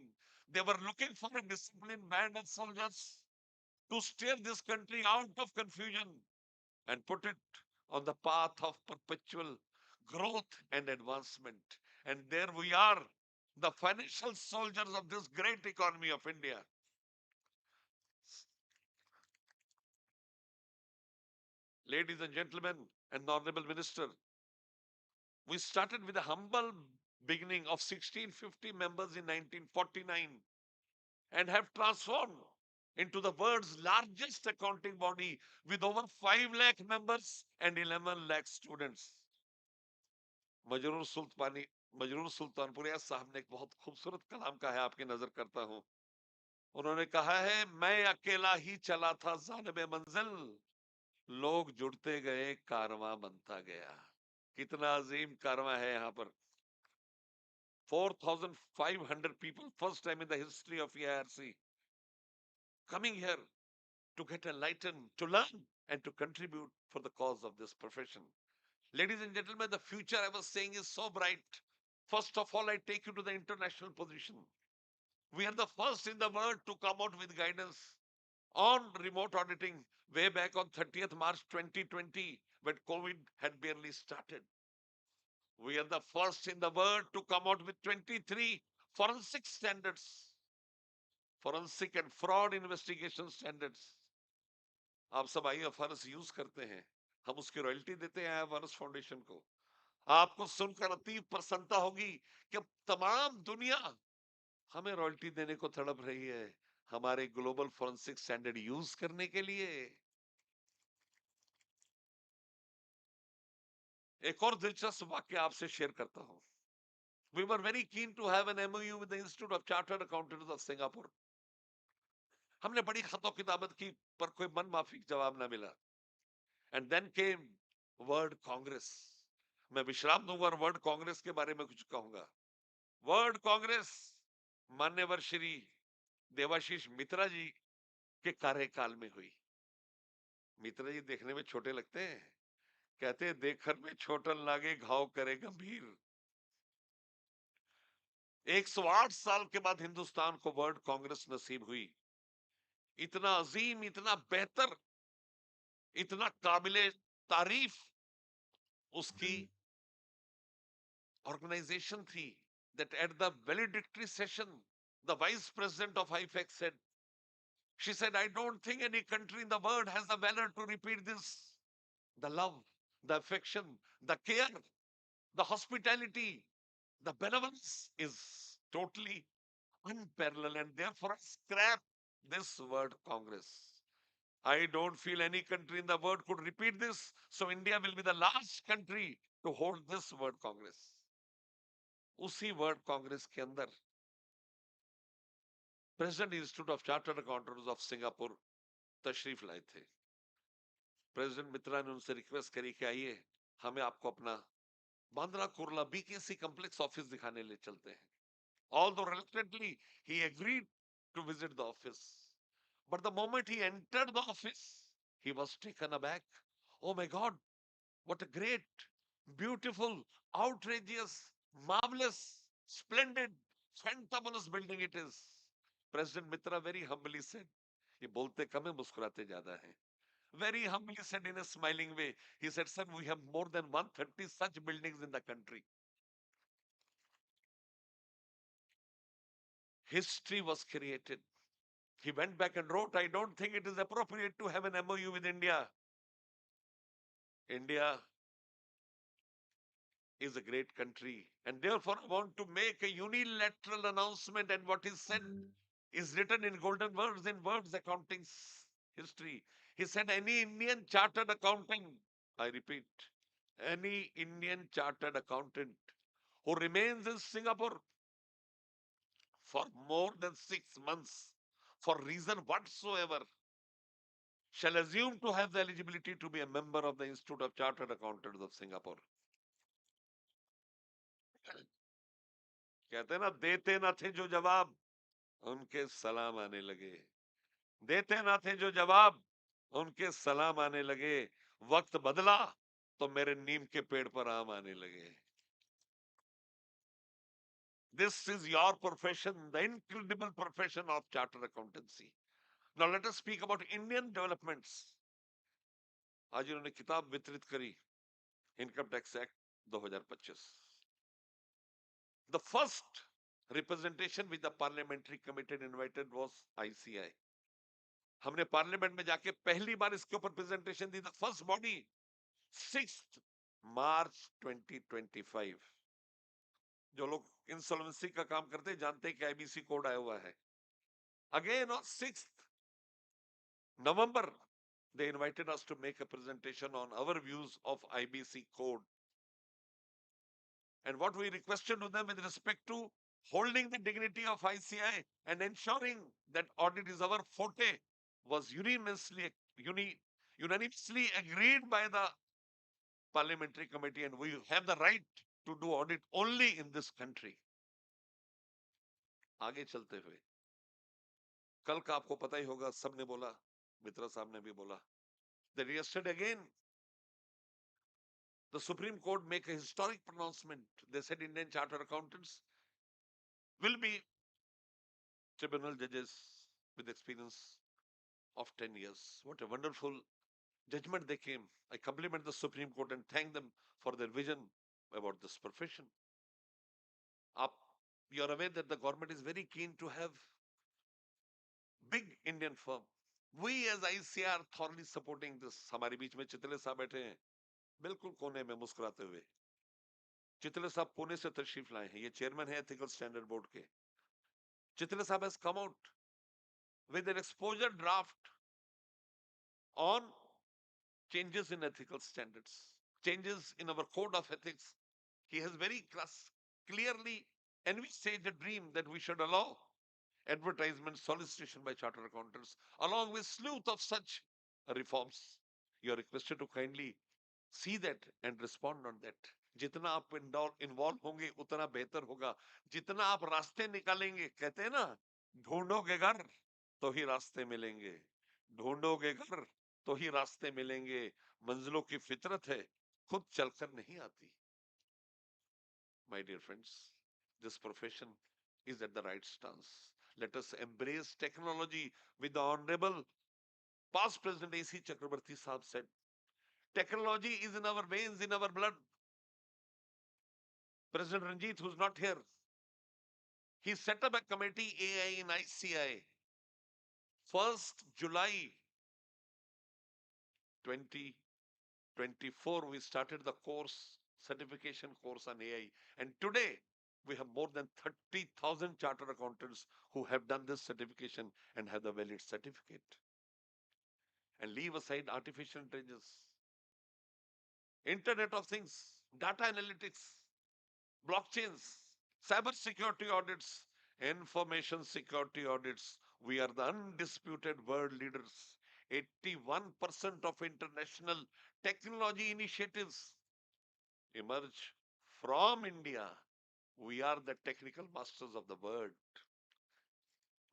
They were looking for a disciplined band of soldiers to steer this country out of confusion and put it on the path of perpetual growth and advancement. And there we are, the financial soldiers of this great economy of India. ladies and gentlemen, and honorable minister, we started with a humble beginning of 1650 members in 1949 and have transformed into the world's largest accounting body with over 5 lakh members and 11 lakh students. मजरूर सुल्तानी मजरूर सुल्तानपुरिया साहब ने एक बहुत खूबसूरत कलाम कहा है, आपकी नजर करता हूं। उन्होंने कहा है, मैं अकेला ही चला था जानबे मंजिल, लोग जुड़ते गए कारवां बनता गया। कितना अजीम कारवां है यहाँ पर। 4,500 people, first time in the history of EIRC, coming here to get enlightened, to learn, and to contribute for the cause of this profession. Ladies and gentlemen, the future, I was saying, is so bright. First of all, I take you to the international position. We are the first in the world to come out with guidance on remote auditing way back on 30th March 2020 when COVID had barely started. We are the first in the world to come out with 23 forensic standards, forensic and fraud investigation standards. आप सब IFRS use करते हैं, हम उसकी royalty देते हैं IFRS foundation को। आपको सुनकर अतीब प्रसन्नता होगी कि तमाम दुनिया हमें रॉयल्टी देने को तड़प रही है हमारे ग्लोबल फोरेंसिक स्टैंडर्ड यूज करने के लिए। एक और दिलचस्प वाक्य आपसे शेयर करता हूं। We were very keen to have an MOU with the Institute of Chartered Accountants of Singapore. हमने बड़ी खतो किताबत की पर कोई मन माफी जवाब ना मिला। And then came world Congress. मैं विश्राम दूंगा और वर्ल्ड कांग्रेस के बारे में कुछ कहूंगा। वर्ल्ड कांग्रेस मान्यवर श्री देवाशीष मित्रा जी के कार्यकाल में हुई। मित्रा जी देखने में छोटे लगते हैं, कहते हैं देखकर में छोटन लागे घाव करे गंभीर। 108 साल के बाद हिंदुस्तान को वर्ल्ड कांग्रेस नसीब हुई। इतना अजीम, इतना बेहतर, इतना काबिले तारीफ उसकी ऑर्गेनाइजेशन थी that at the valedictory session the vice president of IFAC said, she said, I don't think any country in the world has the valor to repeat this. The love, the affection, the care, the hospitality, the benevolence is totally unparalleled, and therefore I scrap this word Congress. I don't feel any country in the world could repeat this, so India will be the last country to hold this word Congress. उसी world Congress के अंदर president institute of chartered accountants of Singapore तशरीफ लाए थे। President मित्रा ने उनसे request करी कि आइए हमें आपको अपना Bandra Kurla BKC complex office दिखाने ले चलते हैं। Although reluctantly he agreed to visit the office, but the moment he entered the office he was taken aback. Oh my God, what a great, beautiful, outrageous, marvelous, splendid, fantabulous building it is. President Mitra very humbly said, ये बोलते कम है मुस्कुराते ज्यादा हैं। Very humbly said in a smiling way, he said, sir, we have more than 130 such buildings in the country. History was created. He went back and wrote, I don't think it is appropriate to have an MOU with India. India is a great country, and therefore I want to make a unilateral announcement, and what is said is written in golden words in words accounting history. He said, any Indian chartered accountant, I repeat, any Indian chartered accountant who remains in Singapore for more than 6 months for reason whatsoever shall assume to have the eligibility to be a member of the Institute of Chartered Accountants of Singapore. कहते ना देते ना थे जो जवाब उनके सलाम आने लगे। देते ना थे जो जवाब उनके सलाम आने लगे। वक्त बदला तो मेरे नीम के पेड़ पर आम आने लगे। This is your profession, the incredible profession of chartered accountancy. Now let us speak about Indian developments. आज इन्होंने किताब वितरित करी, income tax act 2025. The first representation which the parliamentary committee invited was ICI. हमने पार्लियामेंट में जाके पहली बार इसके ऊपर presentation the, the first body 6 मार्च 2025। जो लोग इंसॉल्वेंसी का काम करते हैं जानते हैं कि आईबीसी कोड आया हुआ है। Again on 6 November, they invited us to make a presentation on our views of IBC code. And what we requested to them with respect to holding the dignity of ICI and ensuring that audit is our forte was unanimously agreed by the parliamentary committee, and we have the right to do audit only in this country. आगे चलते हुए कल का आपको पता ही होगा, सबने बोला, मित्रा साहब ने भी बोला, that yesterday again the Supreme Court make a historic pronouncement. They said Indian chartered accountants will be tribunal judges with experience of 10 years. What a wonderful judgment they came. I compliment the Supreme Court and thank them for their vision about this profession. You are aware that the government is very keen to have big Indian firm. We as ICI are thoroughly supporting this. हमारे बीच में चितले साहब बैठे हैं, बिल्कुल कोने में मुस्कुराते हुए। चितले साहब पुणे से तशरीफ लाए हैं, ये चेयरमैन है एथिकल स्टैंडर्ड बोर्ड के। चितले साहब has come out with an exposure draft on changes in ethical standards, changes in our code of ethics. He has very clearly envisaged a dream that we should allow advertisement solicitation by chartered accountants along with slew of such reforms. You are requested to kindly see that and respond on that. जितना आप involve होंगे उतना बेहतर होगा। जितना आप रास्ते निकालेंगे, कहते हैं ना, ढूंढोगे घर तो ही रास्ते मिलेंगे, ढूंढोगे घर तो ही रास्ते मिलेंगे। मंजिलों की फितरत है, खुद चलकर नहीं आती। My dear friends, this profession is at the right stance. Let us embrace technology with the Honorable past President A.C. Chakrabarti Sahab said, technology is in our veins, in our blood. President Ranjit, who's not here, he set up a committee AI in ICI. 1st July 2024, we started the course, certification course on AI. And today, we have more than 30,000 chartered accountants who have done this certification and have the valid certificate. And leave aside artificial intelligence, Internet of Things, data analytics, blockchains, cyber security audits, information security audits. We are the undisputed world leaders. 81% of international technology initiatives emerge from India. We are the technical masters of the world.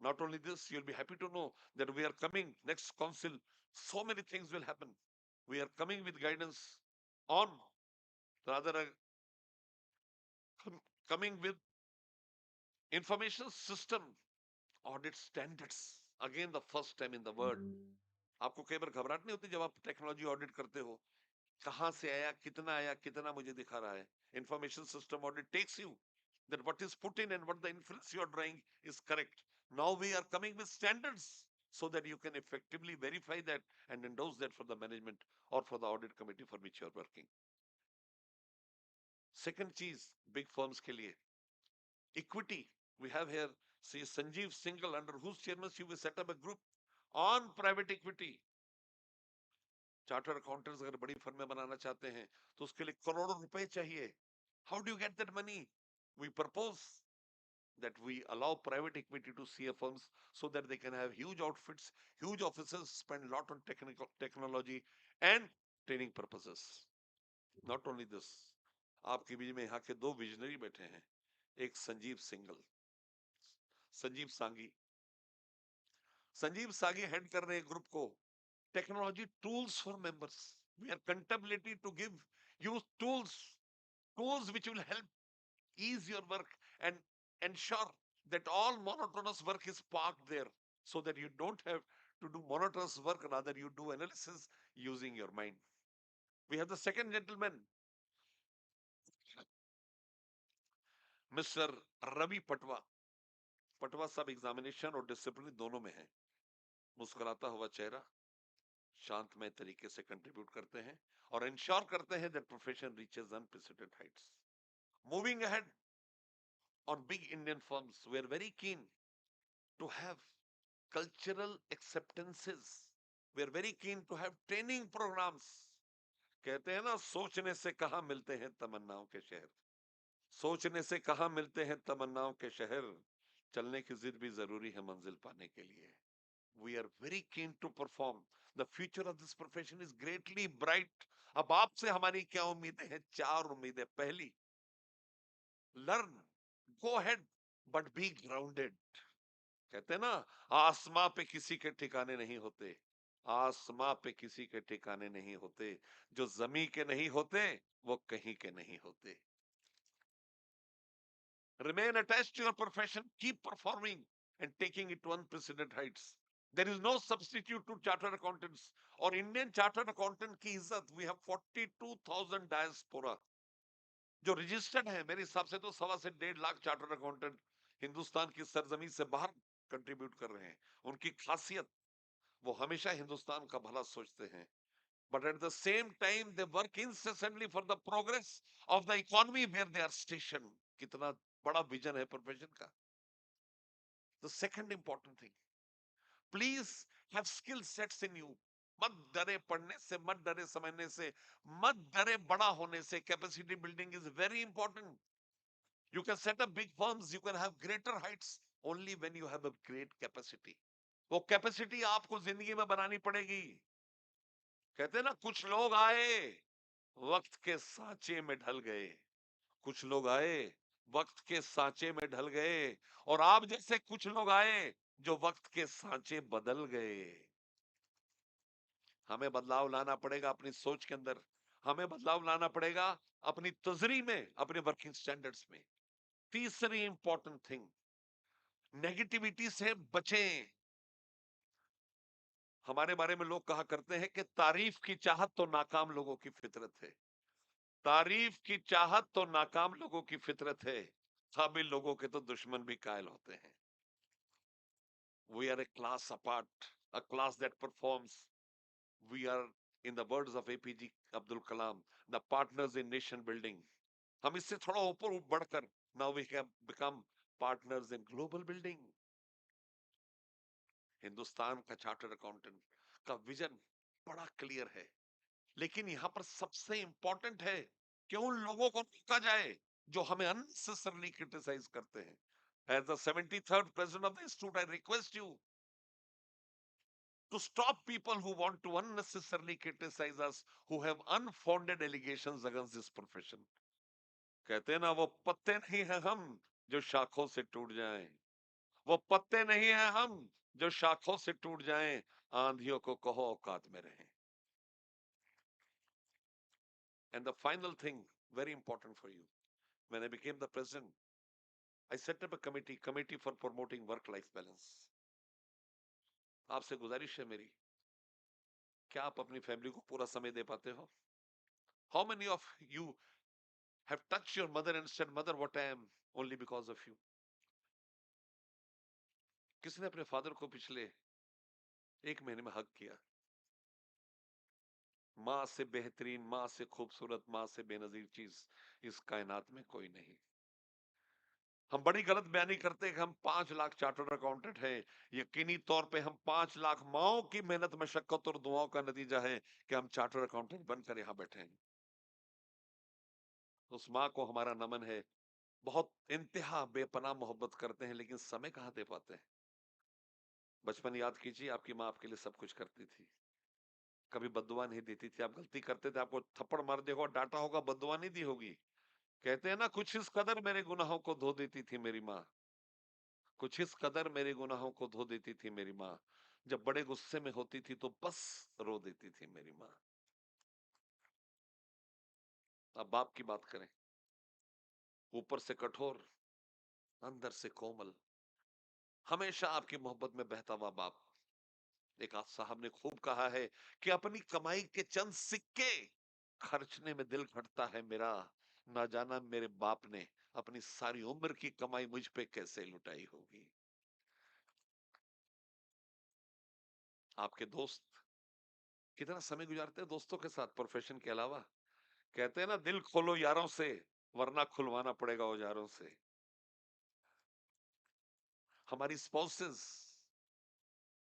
Not only this, you'll be happy to know that we are coming next council. So many things will happen. We are coming with guidance on, rather, coming with information system audit standards. Again, the first time in the world. आपको कई बार घबराहट नहीं होती जब आप technology audit करते हो, कहां से आया, कितना मुझे दिखा रहा है। Information system audit takes you that what is put in and what the inference you are drawing is correct. Now we are coming with standards so that you can effectively verify that and endorse that for the management or for the audit committee for which you are working. Second चीज big firms के लिए equity. We have here see Sanjeev Singhal, under whose chairmanship we set up a group on private equity. Chartered accountants अगर बड़ी फर्में बनाना चाहते हैं तो उसके लिए करोड़ों रुपए चाहिए। How do you get that money? We propose that we allow private equity to see firms so that they can have huge outfits, huge offices, spend a lot on technology and training purposes. Not only this, आपके बीच में यहाँ के दो visionary बैठे हैं, एक Sanjeev single, Sanjeev सांगी। संजीव सांगी हेड कर रहे हैं ग्रुप को technology tools for members. We are contemplating to give you tools which will help ease your work and ensure that all monotonous work is parked there so that you don't have to do monotonous work, rather you do analysis using your mind. We have the second gentleman, Mr. Ravi Patwa. Patwa सब examination और discipline दोनों में है। मुस्कुराता हुआ चेहरा, शांतमय तरीके से कंट्रीब्यूट करते हैं और इंश्योर करते हैं that profession reaches unprecedented Heights. Moving ahead on big Indian firms, we are very keen to have cultural acceptances. We are very keen to have training programs. कहते हैं ना, सोचने से कहाँ मिलते हैं तमन्नाओं के शहर, सोचने से कहाँ मिलते हैं तमन्नाओं के शहर, चलने की जिद भी जरूरी है मंजिल पाने के लिए. We are very keen to perform. The future of this profession is greatly bright. अब आपसे हमारी क्या उम्मीदें हैं? 4 उम्मीदें. पहली, learn, go ahead, but be grounded. कहते हैं ना, आसमां पे किसी के ठिकाने नहीं होते, आसमां पे किसी के ठिकाने नहीं होते, जो जमी के नहीं होते वो कहीं के नहीं होते. Remain attached to your profession, keep performing and taking it to unprecedented heights. There is no substitute to chartered accountants और इंडियन चार्टर्ड अकाउंटेंट की इज्जत. वी हैव 42,000 डायस्पोरा जो रजिस्टर्ड है. मेरे हिसाब से तो 1.25 लाख चार्टर्ड अकाउंटेंट हिंदुस्तान की सरजमी से बाहर कंट्रीब्यूट कर रहे हैं. उनकी खासियत, वो हमेशा हिंदुस्तान का भला सोचते हैं, but at the same time they work incessantly for the progress of the economy where they are stationed. कितना बड़ा विजन है प्रोफेशन का. The second important thing, please have skill sets in you. मत डरे पढ़ने से, मत डरे समझने से, मत डरे बड़ा होने से. Capacity building is very important. You can set up big firms, you can have greater heights only when you have a great capacity. वो कैपेसिटी आपको जिंदगी में बनानी पड़ेगी. कहते हैं ना, कुछ लोग आए वक्त के सांचे में ढल गए, कुछ लोग आए वक्त के सांचे में ढल गए, और आप जैसे कुछ लोग आए जो वक्त के सांचे बदल गए. हमें बदलाव लाना पड़ेगा अपनी सोच के अंदर, हमें बदलाव लाना पड़ेगा अपनी तजरी में, अपने वर्किंग स्टैंडर्ड्स में. तीसरी इंपॉर्टेंट थिंग, नेगेटिविटी से बचें. हमारे बारे में लोग कहा करते हैं कि तारीफ की चाहत तो नाकाम लोगों की फितरत है, तारीफ की चाहत तो नाकाम लोगों की फितरत है, काबिल लोगों के तो दुश्मन भी कायल होते हैं. We are a class apart, a class that performs. We are, in the words of APG Abdul Kalam, the partners in nation building. हम इससे थोड़ा ऊपर बढ़कर, now we have become partners in global building. Hindustan का chartered accountant का vision बड़ा clear है, लेकिन यहां पर सबसे इंपॉर्टेंट है कि उन लोगों को रोका जाए जो हमें अननेसेसरली क्रिटिसाइज करते हैं. As the 73rd president of the institute, I request you to stop people who want to unnecessarily criticize us, who have unfounded allegations against this profession. कहते हैं ना, वो पत्ते नहीं हैं हम जो शाखों से टूट जाएं, वो पत्ते नहीं हैं हम जो शाखों से टूट जाएं, आंधियों को कहो औकात में रहें. And the final thing, very important for you, when I became the president, I set up a committee for promoting work-life balance. आपसे गुजारिश है मेरी, क्या आप अपनी फैमिली को पूरा समय दे पाते हो? How many of you have touched your mother and said, "Mother, what I am only because of you"? किसने अपने फादर को पिछले 1 महीने में हक किया? माँ से बेहतरीन, माँ से खूबसूरत, माँ से बेनजीर चीज इस कायनात में कोई नहीं. हम बड़ी गलत बयानी करते हैं कि हम 5 लाख चार्टर्ड अकाउंटेंट हैं. यकीनी तौर पे हम 5 लाख माओं की मेहनत, मशक्कत और दुआओं का नतीजा है कि हम चार्टर्ड अकाउंटेंट बनकर यहाँ बैठे हैं. उस माँ को हमारा नमन है. बहुत इंतहा बेपनाह मोहब्बत करते हैं, लेकिन समय कहाँ दे पाते हैं. बचपन याद कीजिए, आपकी माँ आपके लिए सब कुछ करती थी, कभी बद्दुआ नहीं देती थी. आप गलती करते थे, आपको थप्पड़ मार दिया होगा, डांटा होगा, बद्दुआ नहीं दी होगी. कहते हैं ना, कुछ इस कदर मेरे गुनाहों को धो देती थी मेरी माँ, कुछ इस कदर मेरे गुनाहों को धो देती थी मेरी माँ, जब बड़े गुस्से में होती थी तो बस रो देती थी मेरी माँ. अब बाप की बात करें, ऊपर से कठोर, अंदर से कोमल, हमेशा आपकी मोहब्बत में बहता हुआ बाप. एक आप साहब ने खूब कहा है कि अपनी कमाई के चंद सिक्के खर्चने में दिल घटता है मेरा, ना जाना मेरे बाप ने अपनी सारी उम्र की कमाई मुझ पे कैसे लुटाई होगी. आपके दोस्त कितना समय गुजारते हैं दोस्तों के साथ प्रोफेशन के अलावा। कहते हैं ना, दिल खोलो यारों से वरना खुलवाना पड़ेगा औजारों से। हमारी स्पाउसेस,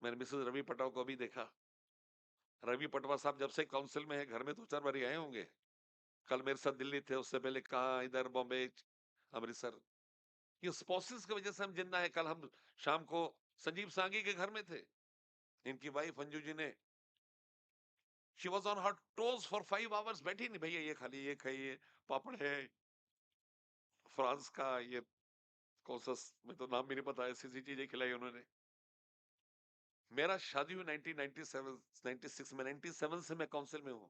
मैंने मिसेस रवि पटवा को भी देखा। रवि पटवा साहब जब से काउंसिल में है घर में 2-4 बार आए होंगे। कल मेरे साथ दिल्ली थे, उससे पहले कहा इधर बॉम्बे, अमृतसर। ये स्पाउसेस की वजह से हम जिंदा है। कल हम शाम को संजीव सांगी के घर में थे। इनकी वाइफ अंजू जी ने, she was on her toes for 5 hours, बैठी नहीं, भैया ये खा लीजिए, ये खाइए, पापड़ है फ्रांस का, ये कौन सा, मैं तो नाम भी नहीं पता, ऐसी ऐसी चीजें खिलाई उन्होंने। मेरा शादी हुई 1997 96 में, 97 से मैं काउंसिल में हूं।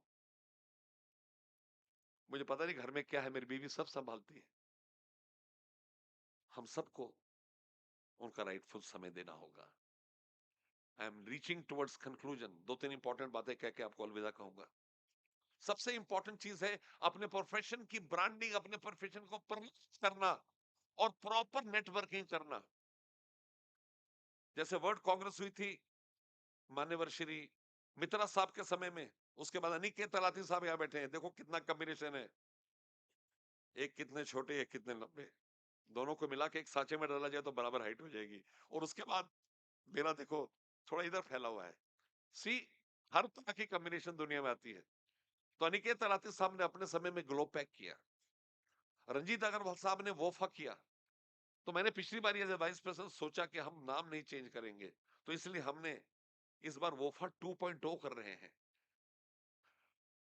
मुझे पता नहीं घर में क्या है, मेरी बीवी सब संभालती है। हम सबको उनका राइटफुल समय देना होगा। I am reaching towards conclusion. 2-3 important बातें कह के आपको अलविदा कहूंगा। सबसे इंपॉर्टेंट चीज है अपने प्रोफेशन की ब्रांडिंग, अपने प्रोफेशन को प्रमोट करना और प्रॉपर नेटवर्किंग करना। जैसे वर्ल्ड कांग्रेस हुई थी मान्यवर श्री मित्रा साहब के समय में, उसके बाद अनिकेत तलाती साहब यहाँ बैठे हैं। देखो कितना कॉम्बिनेशन है, एक कितने छोटे एक कितने लंबे, दोनों को मिला के एक सांचे में डाला जाए तो बराबर हाइट हो जाएगी। और उसके बाद मेरा देखो थोड़ा इधर फैला हुआ है। सी, हर तरह की कॉम्बिनेशन दुनिया में आती है। तो अनिकेत तलाती साहब ने अपने समय में ग्लो पैक किया, रंजीत अग्रवाल साहब ने वोफा किया। तो मैंने पिछली बार एज वाइस प्रेसिडेंट सोचा कि हम नाम नहीं चेंज करेंगे, तो इसलिए हमने इस बार वोफा 2.0 कर रहे हैं,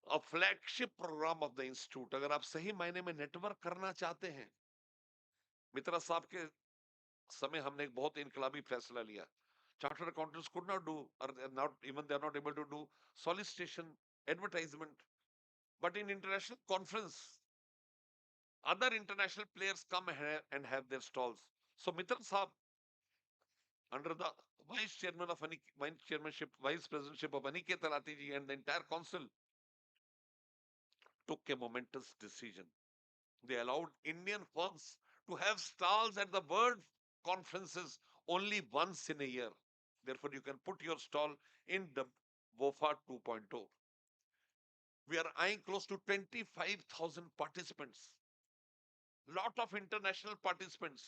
a flagship programme of the institute. अगर आप सही मायने में नेटवर्क करना चाहते हैं, मित्रा साहब के समय हमने एक बहुत इनकलाबी फैसला लिया। Chartered accountants could not do, not even they are not able to do solicitation, advertisement, but in international conference other international players come and have their stalls. So Mitra Saab, under the vice chairman of vice chairmanship, vice presidentship of Aniket Talati ji and the entire council, took a momentous decision. They allowed Indian firms to have stalls at the world conferences only once in a year. Therefore, you can put your stall in the WOFA 2.0. We are eyeing close to 25,000 participants. Lot of international participants.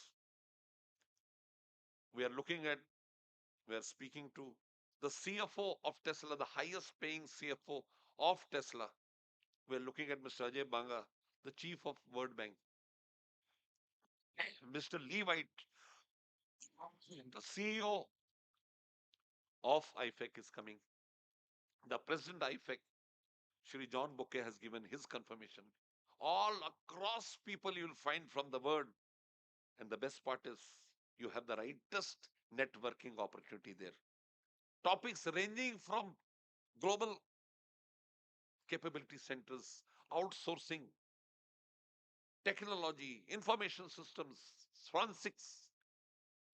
We are looking at, we are speaking to the CFO of Tesla, the highest paying CFO of Tesla. We are looking at Mr. Ajay Banga, the chief of World Bank. Mr. Lee White, the CEO of IFEC is coming. The president IFEC, Shri John Bouquet, has given his confirmation. All across people you will find from the world. And the best part is you have the rightest networking opportunity there. Topics ranging from global capability centers, outsourcing, technology, information systems, forensics,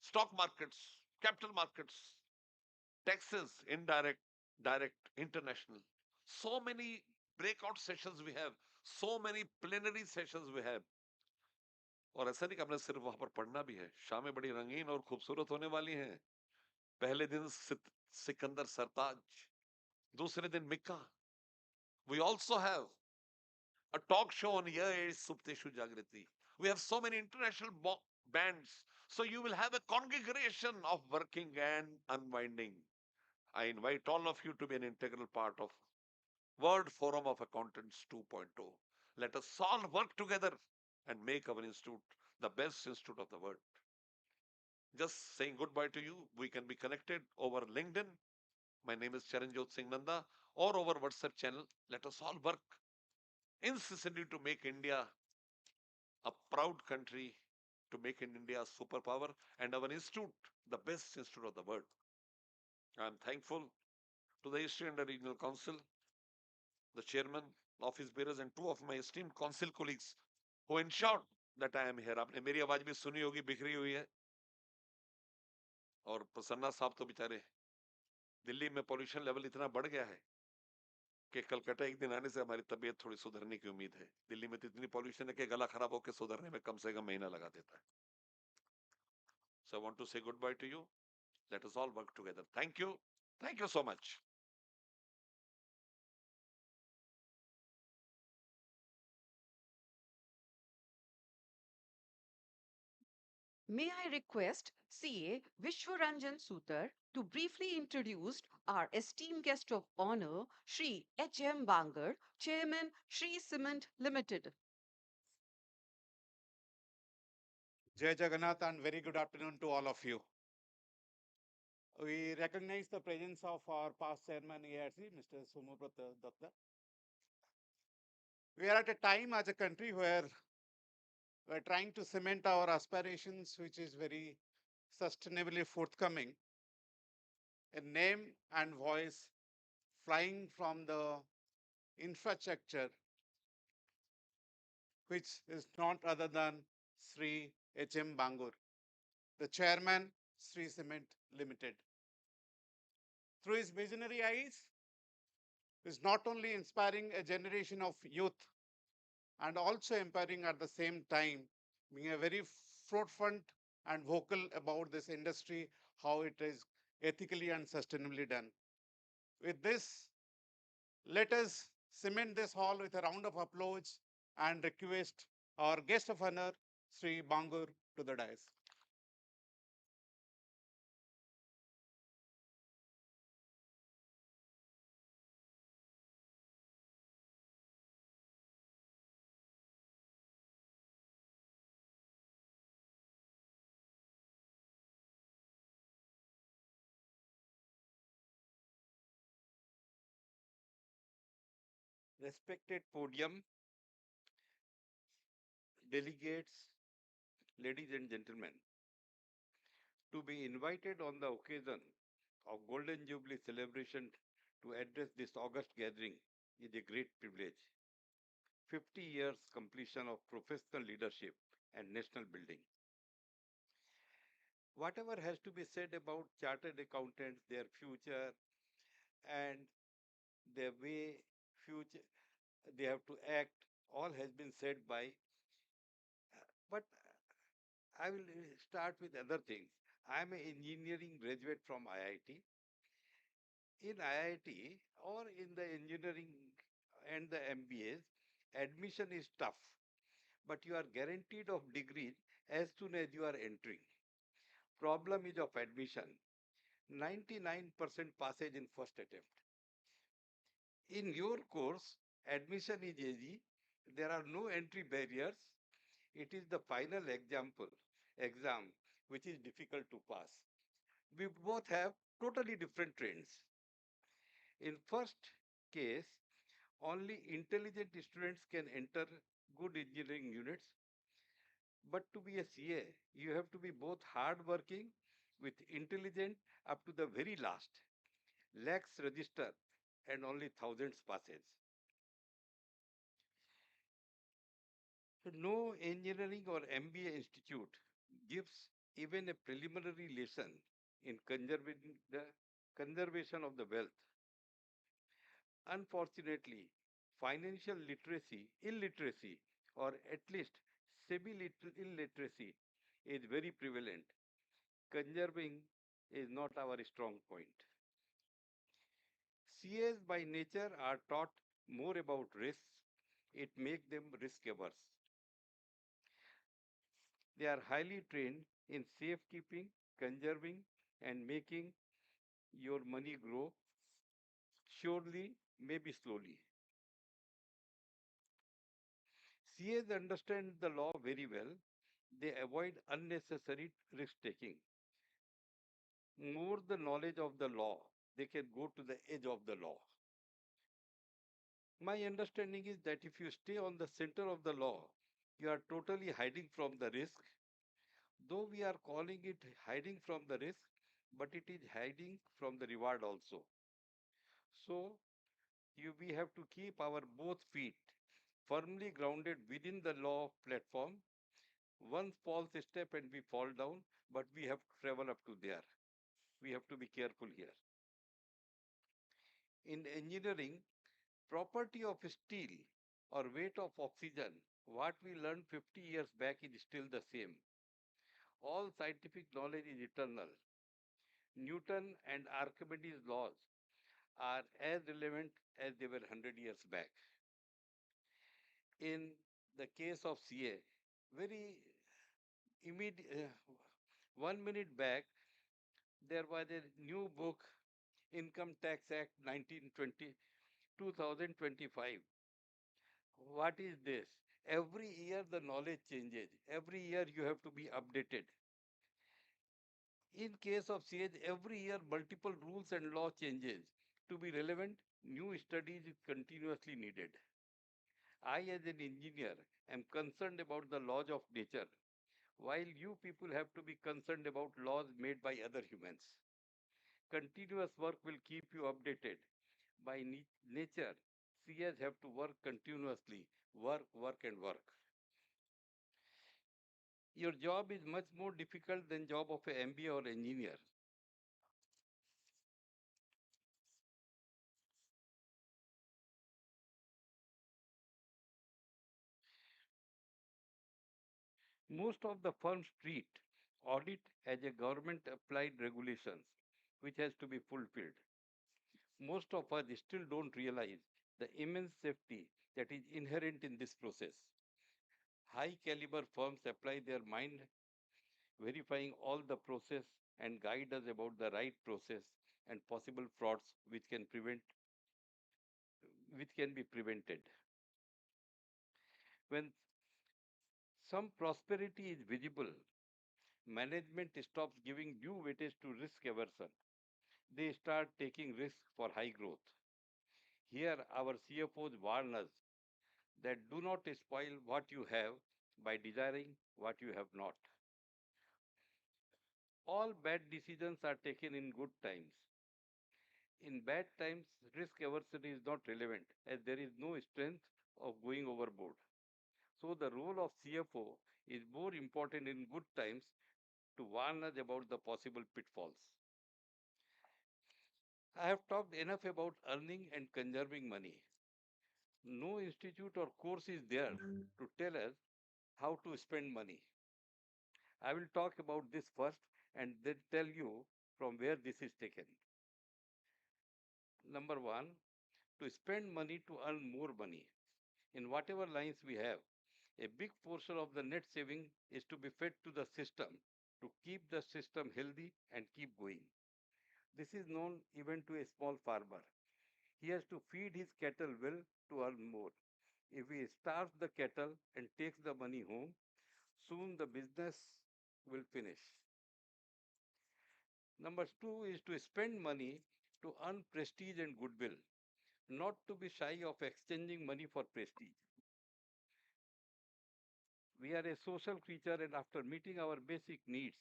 stock markets, capital markets, taxes, indirect, direct, international. So many breakout sessions we have, so many plenary sessions we have. और ऐसा नहीं कि हमने सिर्फ वहां पर पढ़ना भी है, शामें बड़ी रंगीन और खूबसूरत होने वाली हैं। पहले दिन सिकंदर सरताज, दूसरे दिन Mika. We also have a talk show on EIRC Supteshu Jagriti. We have so many international bands. So you will have a congregation of working and unwinding. I invite all of you to be an integral part of World Forum of Accountants 2.0. Let us all work together and make our institute the best institute of the world. Just saying goodbye to you. We can be connected over LinkedIn. My name is Charanjot Singh Nanda, or over WhatsApp channel. Let us all work incessantly to make India a proud country, to make India a superpower, and our institute the best institute of the world. I am thankful to the Eastern India Regional Council, the chairman, office bearers, and two of my esteemed council colleagues who ensured that I am here. आपने मेरी आवाज भी सुनी होगी, बिखरी हुई है. और प्रसन्ना साहब तो बेचारे, दिल्ली में पॉल्यूशन लेवल इतना बढ़ गया है कि कलकत्ता एक दिन आने से हमारी तबीयत थोड़ी सुधरने की उम्मीद है. दिल्ली में तो इतनी पॉल्यूशन है कि गला खराब होकर सुधरने में कम से कम महीना लगा देता है. So I want to say goodbye to you. Let us all work together. Thank you. Thank you so much. May I request CA Vishwaranjan Sutar to briefly introduce our esteemed guest of honor, Shri H.M. Bangar, Chairman, Shri Cement Limited. Jai Jagannath and very good afternoon to all of you. We recognize the presence of our past chairman EIRC, Mr. Somabrata Datta. We are at a time as a country where we're trying to cement our aspirations, which is very sustainably forthcoming. A name and voice flying from the infrastructure, which is not other than Sri H.M. Bangur, the chairman, Sri Cement Limited. Through his visionary eyes, is not only inspiring a generation of youth and also empowering at the same time, being a very forefront and vocal about this industry, how it is ethically and sustainably done. With this, let us cement this hall with a round of applause and request our guest of honor, Sri Bangur, to the dais. Respected podium, delegates, ladies and gentlemen, to be invited on the occasion of Golden Jubilee celebration to address this august gathering is a great privilege. 50 years completion of professional leadership and national building. Whatever has to be said about chartered accountants, their future, and their way future they have to act, all has been said by, but I will start with other things. I am an engineering graduate from IIT. In IIT or in the engineering and the MBAs, admission is tough, but you are guaranteed of degrees as soon as you are entering. Problem is of admission. 99% passage in first attempt. In your course, admission is easy. There are no entry barriers. It is the final exam which is difficult to pass. We both have totally different trends. In first case, only intelligent students can enter good engineering units. But to be a CA, you have to be both hardworking with intelligent up to the very last. Lakhs register and only thousands passes. No engineering or MBA institute gives even a preliminary lesson in conservation of the wealth. Unfortunately, financial illiteracy, or at least semi-illiteracy is very prevalent. Conserving is not our strong point. CAs by nature are taught more about risks. It makes them risk averse. They are highly trained in safekeeping, conserving, and making your money grow, surely, maybe slowly. CAs understand the law very well. They avoid unnecessary risk taking. More the knowledge of the law, they can go to the edge of the law. My understanding is that if you stay on the center of the law, you are totally hiding from the risk. Though we are calling it hiding from the risk, but it is hiding from the reward also. So we have to keep our both feet firmly grounded within the law platform. One false step and we fall down, but we have to travel up to there. We have to be careful here. In engineering, property of steel or weight of oxygen, what we learned 50 years back is still the same. All scientific knowledge is eternal. Newton and Archimedes' laws are as relevant as they were 100 years back. In the case of CA, very immediate, 1 minute back, there was a new book, Income Tax Act 1920, 2025. What is this? Every year the knowledge changes. Every year you have to be updated. In case of CH, every year multiple rules and law changes. To be relevant, new studies is continuously needed. I, as an engineer, am concerned about the laws of nature, while you people have to be concerned about laws made by other humans. Continuous work will keep you updated. By nature, CS have to work continuously, work, work, and work. Your job is much more difficult than job of an MBA or engineer. Most of the firms treat audit as a government applied regulations which has to be fulfilled. Most of us still don't realize the immense safety that is inherent in this process. High caliber firms apply their mind, verifying all the process and guide us about the right process and possible frauds which can be prevented. When some prosperity is visible, management stops giving due weightage to risk aversion. They start taking risks for high growth. Here, our CFOs warn us that do not spoil what you have by desiring what you have not. All bad decisions are taken in good times. In bad times, risk aversion is not relevant as there is no strength of going overboard. So the role of CFO is more important in good times to warn us about the possible pitfalls. I have talked enough about earning and conserving money. No institute or course is there to tell us how to spend money. I will talk about this first and then tell you from where this is taken. Number one, to spend money to earn more money. In whatever lines we have, a big portion of the net saving is to be fed to the system to keep the system healthy and keep going. This is known even to a small farmer. He has to feed his cattle well to earn more. If he starves the cattle and takes the money home, soon the business will finish. Number two is to spend money to earn prestige and goodwill, not to be shy of exchanging money for prestige. We are a social creature, and after meeting our basic needs,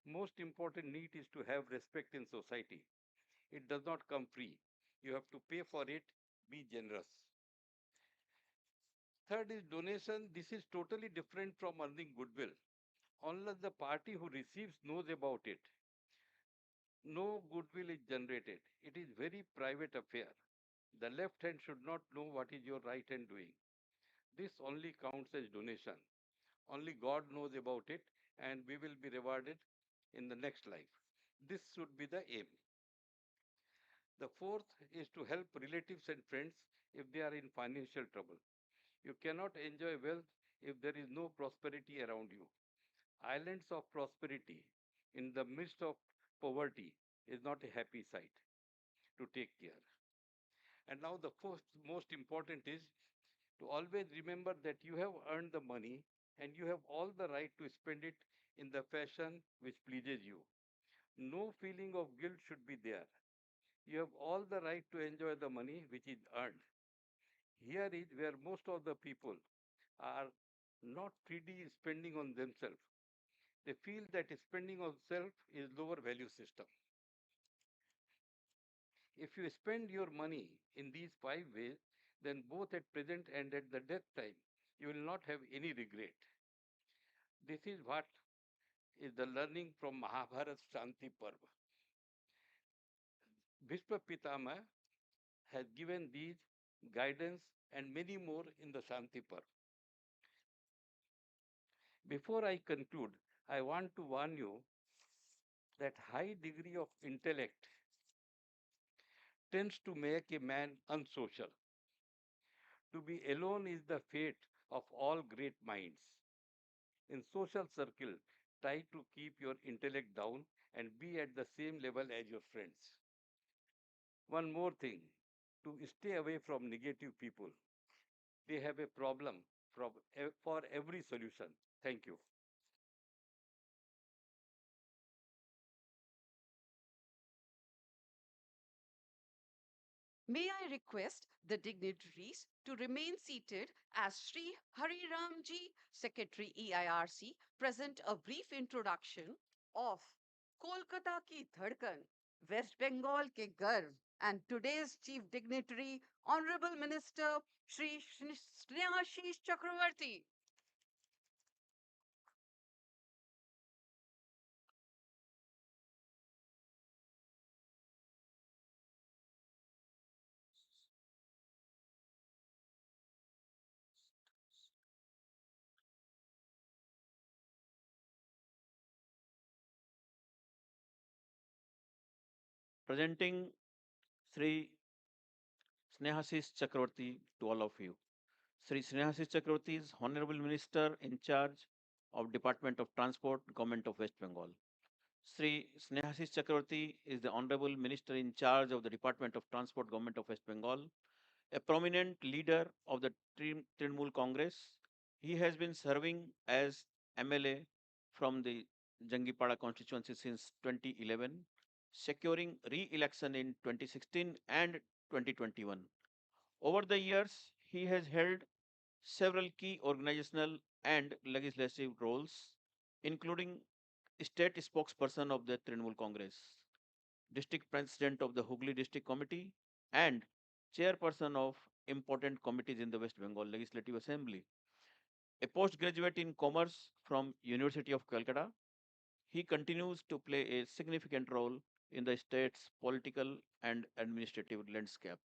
most important need is to have respect in society. It does not come free. You have to pay for it. Be generous. Third is donation. This is totally different from earning goodwill. Unless the party who receives knows about it, no goodwill is generated. It is very private affair. The left hand should not know what is your right hand doing. This only counts as donation. Only God knows about it, and we will be rewarded in the next life. This should be the aim. The fourth is to help relatives and friends if they are in financial trouble. You cannot enjoy wealth if there is no prosperity around you. Islands of prosperity in the midst of poverty is not a happy sight to take care. And now the first most important is to always remember that you have earned the money and you have all the right to spend it in the fashion which pleases you. No feeling of guilt should be there. You have all the right to enjoy the money which is earned. Here is where most of the people are not greedy spending on themselves. They feel that spending on self is lower value system. If you spend your money in these 5 ways, then both at present and at the death time, you will not have any regret. This is what is the learning from Mahabharat Shanti Parva. Bhishma Pitama has given these guidance and many more in the Shanti Parva. Before I conclude, I want to warn you that high degree of intellect tends to make a man unsocial. To be alone is the fate of all great minds. In social circle, try to keep your intellect down and be at the same level as your friends. One more thing, to stay away from negative people. They have a problem for every solution. Thank you. May I request the dignitaries to remain seated as Sri Hari Ramji, Secretary EIRC, present a brief introduction of Kolkata ki Dhadkan, West Bengal ke Garv, and today's chief dignitary, Honorable Minister Sri Snehashish Chakravarti. Presenting Sri Snehashish Chakravarti to all of you. Sri Snehashish Chakravarti is Honorable Minister in charge of Department of Transport, Government of West Bengal. Sri Snehashish Chakravarti is the Honorable Minister in charge of the Department of Transport, Government of West Bengal, a prominent leader of the Trinamool Congress. He has been serving as MLA from the Jangipada constituency since 2011, securing re-election in 2016 and 2021. Over the years, he has held several key organizational and legislative roles, including state spokesperson of the Trinamool Congress, district president of the Hooghly District Committee, and chairperson of important committees in the West Bengal Legislative Assembly. A postgraduate in commerce from University of Calcutta, he continues to play a significant role in the state's political and administrative landscape.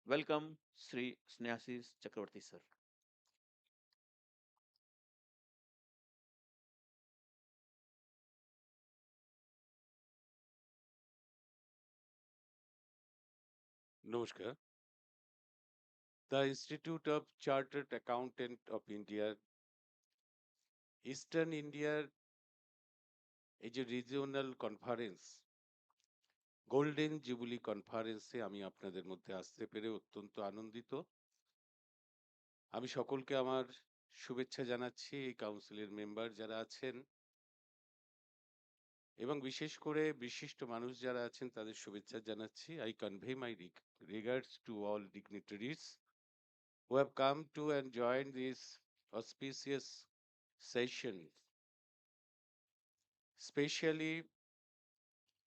Welcome, Sri Snehashish Chakravarti, sir. Namaskar. The Institute of Chartered Accountant of India, Eastern India, is a regional conference, golden jubilee কনফারেন্সে আমি আপনাদের মধ্যে আসতে পেরে অত্যন্ত আনন্দিত। আমি সকলকে আমার শুভেচ্ছা জানাচ্ছি, এই কাউন্সিলের মেম্বার যারা আছেন এবং বিশেষ করে বিশিষ্ট মানুষ যারা আছেন তাদের শুভেচ্ছা জানাচ্ছি। I convey my regards to all dignitaries who have come to and joined this auspicious session. Especially,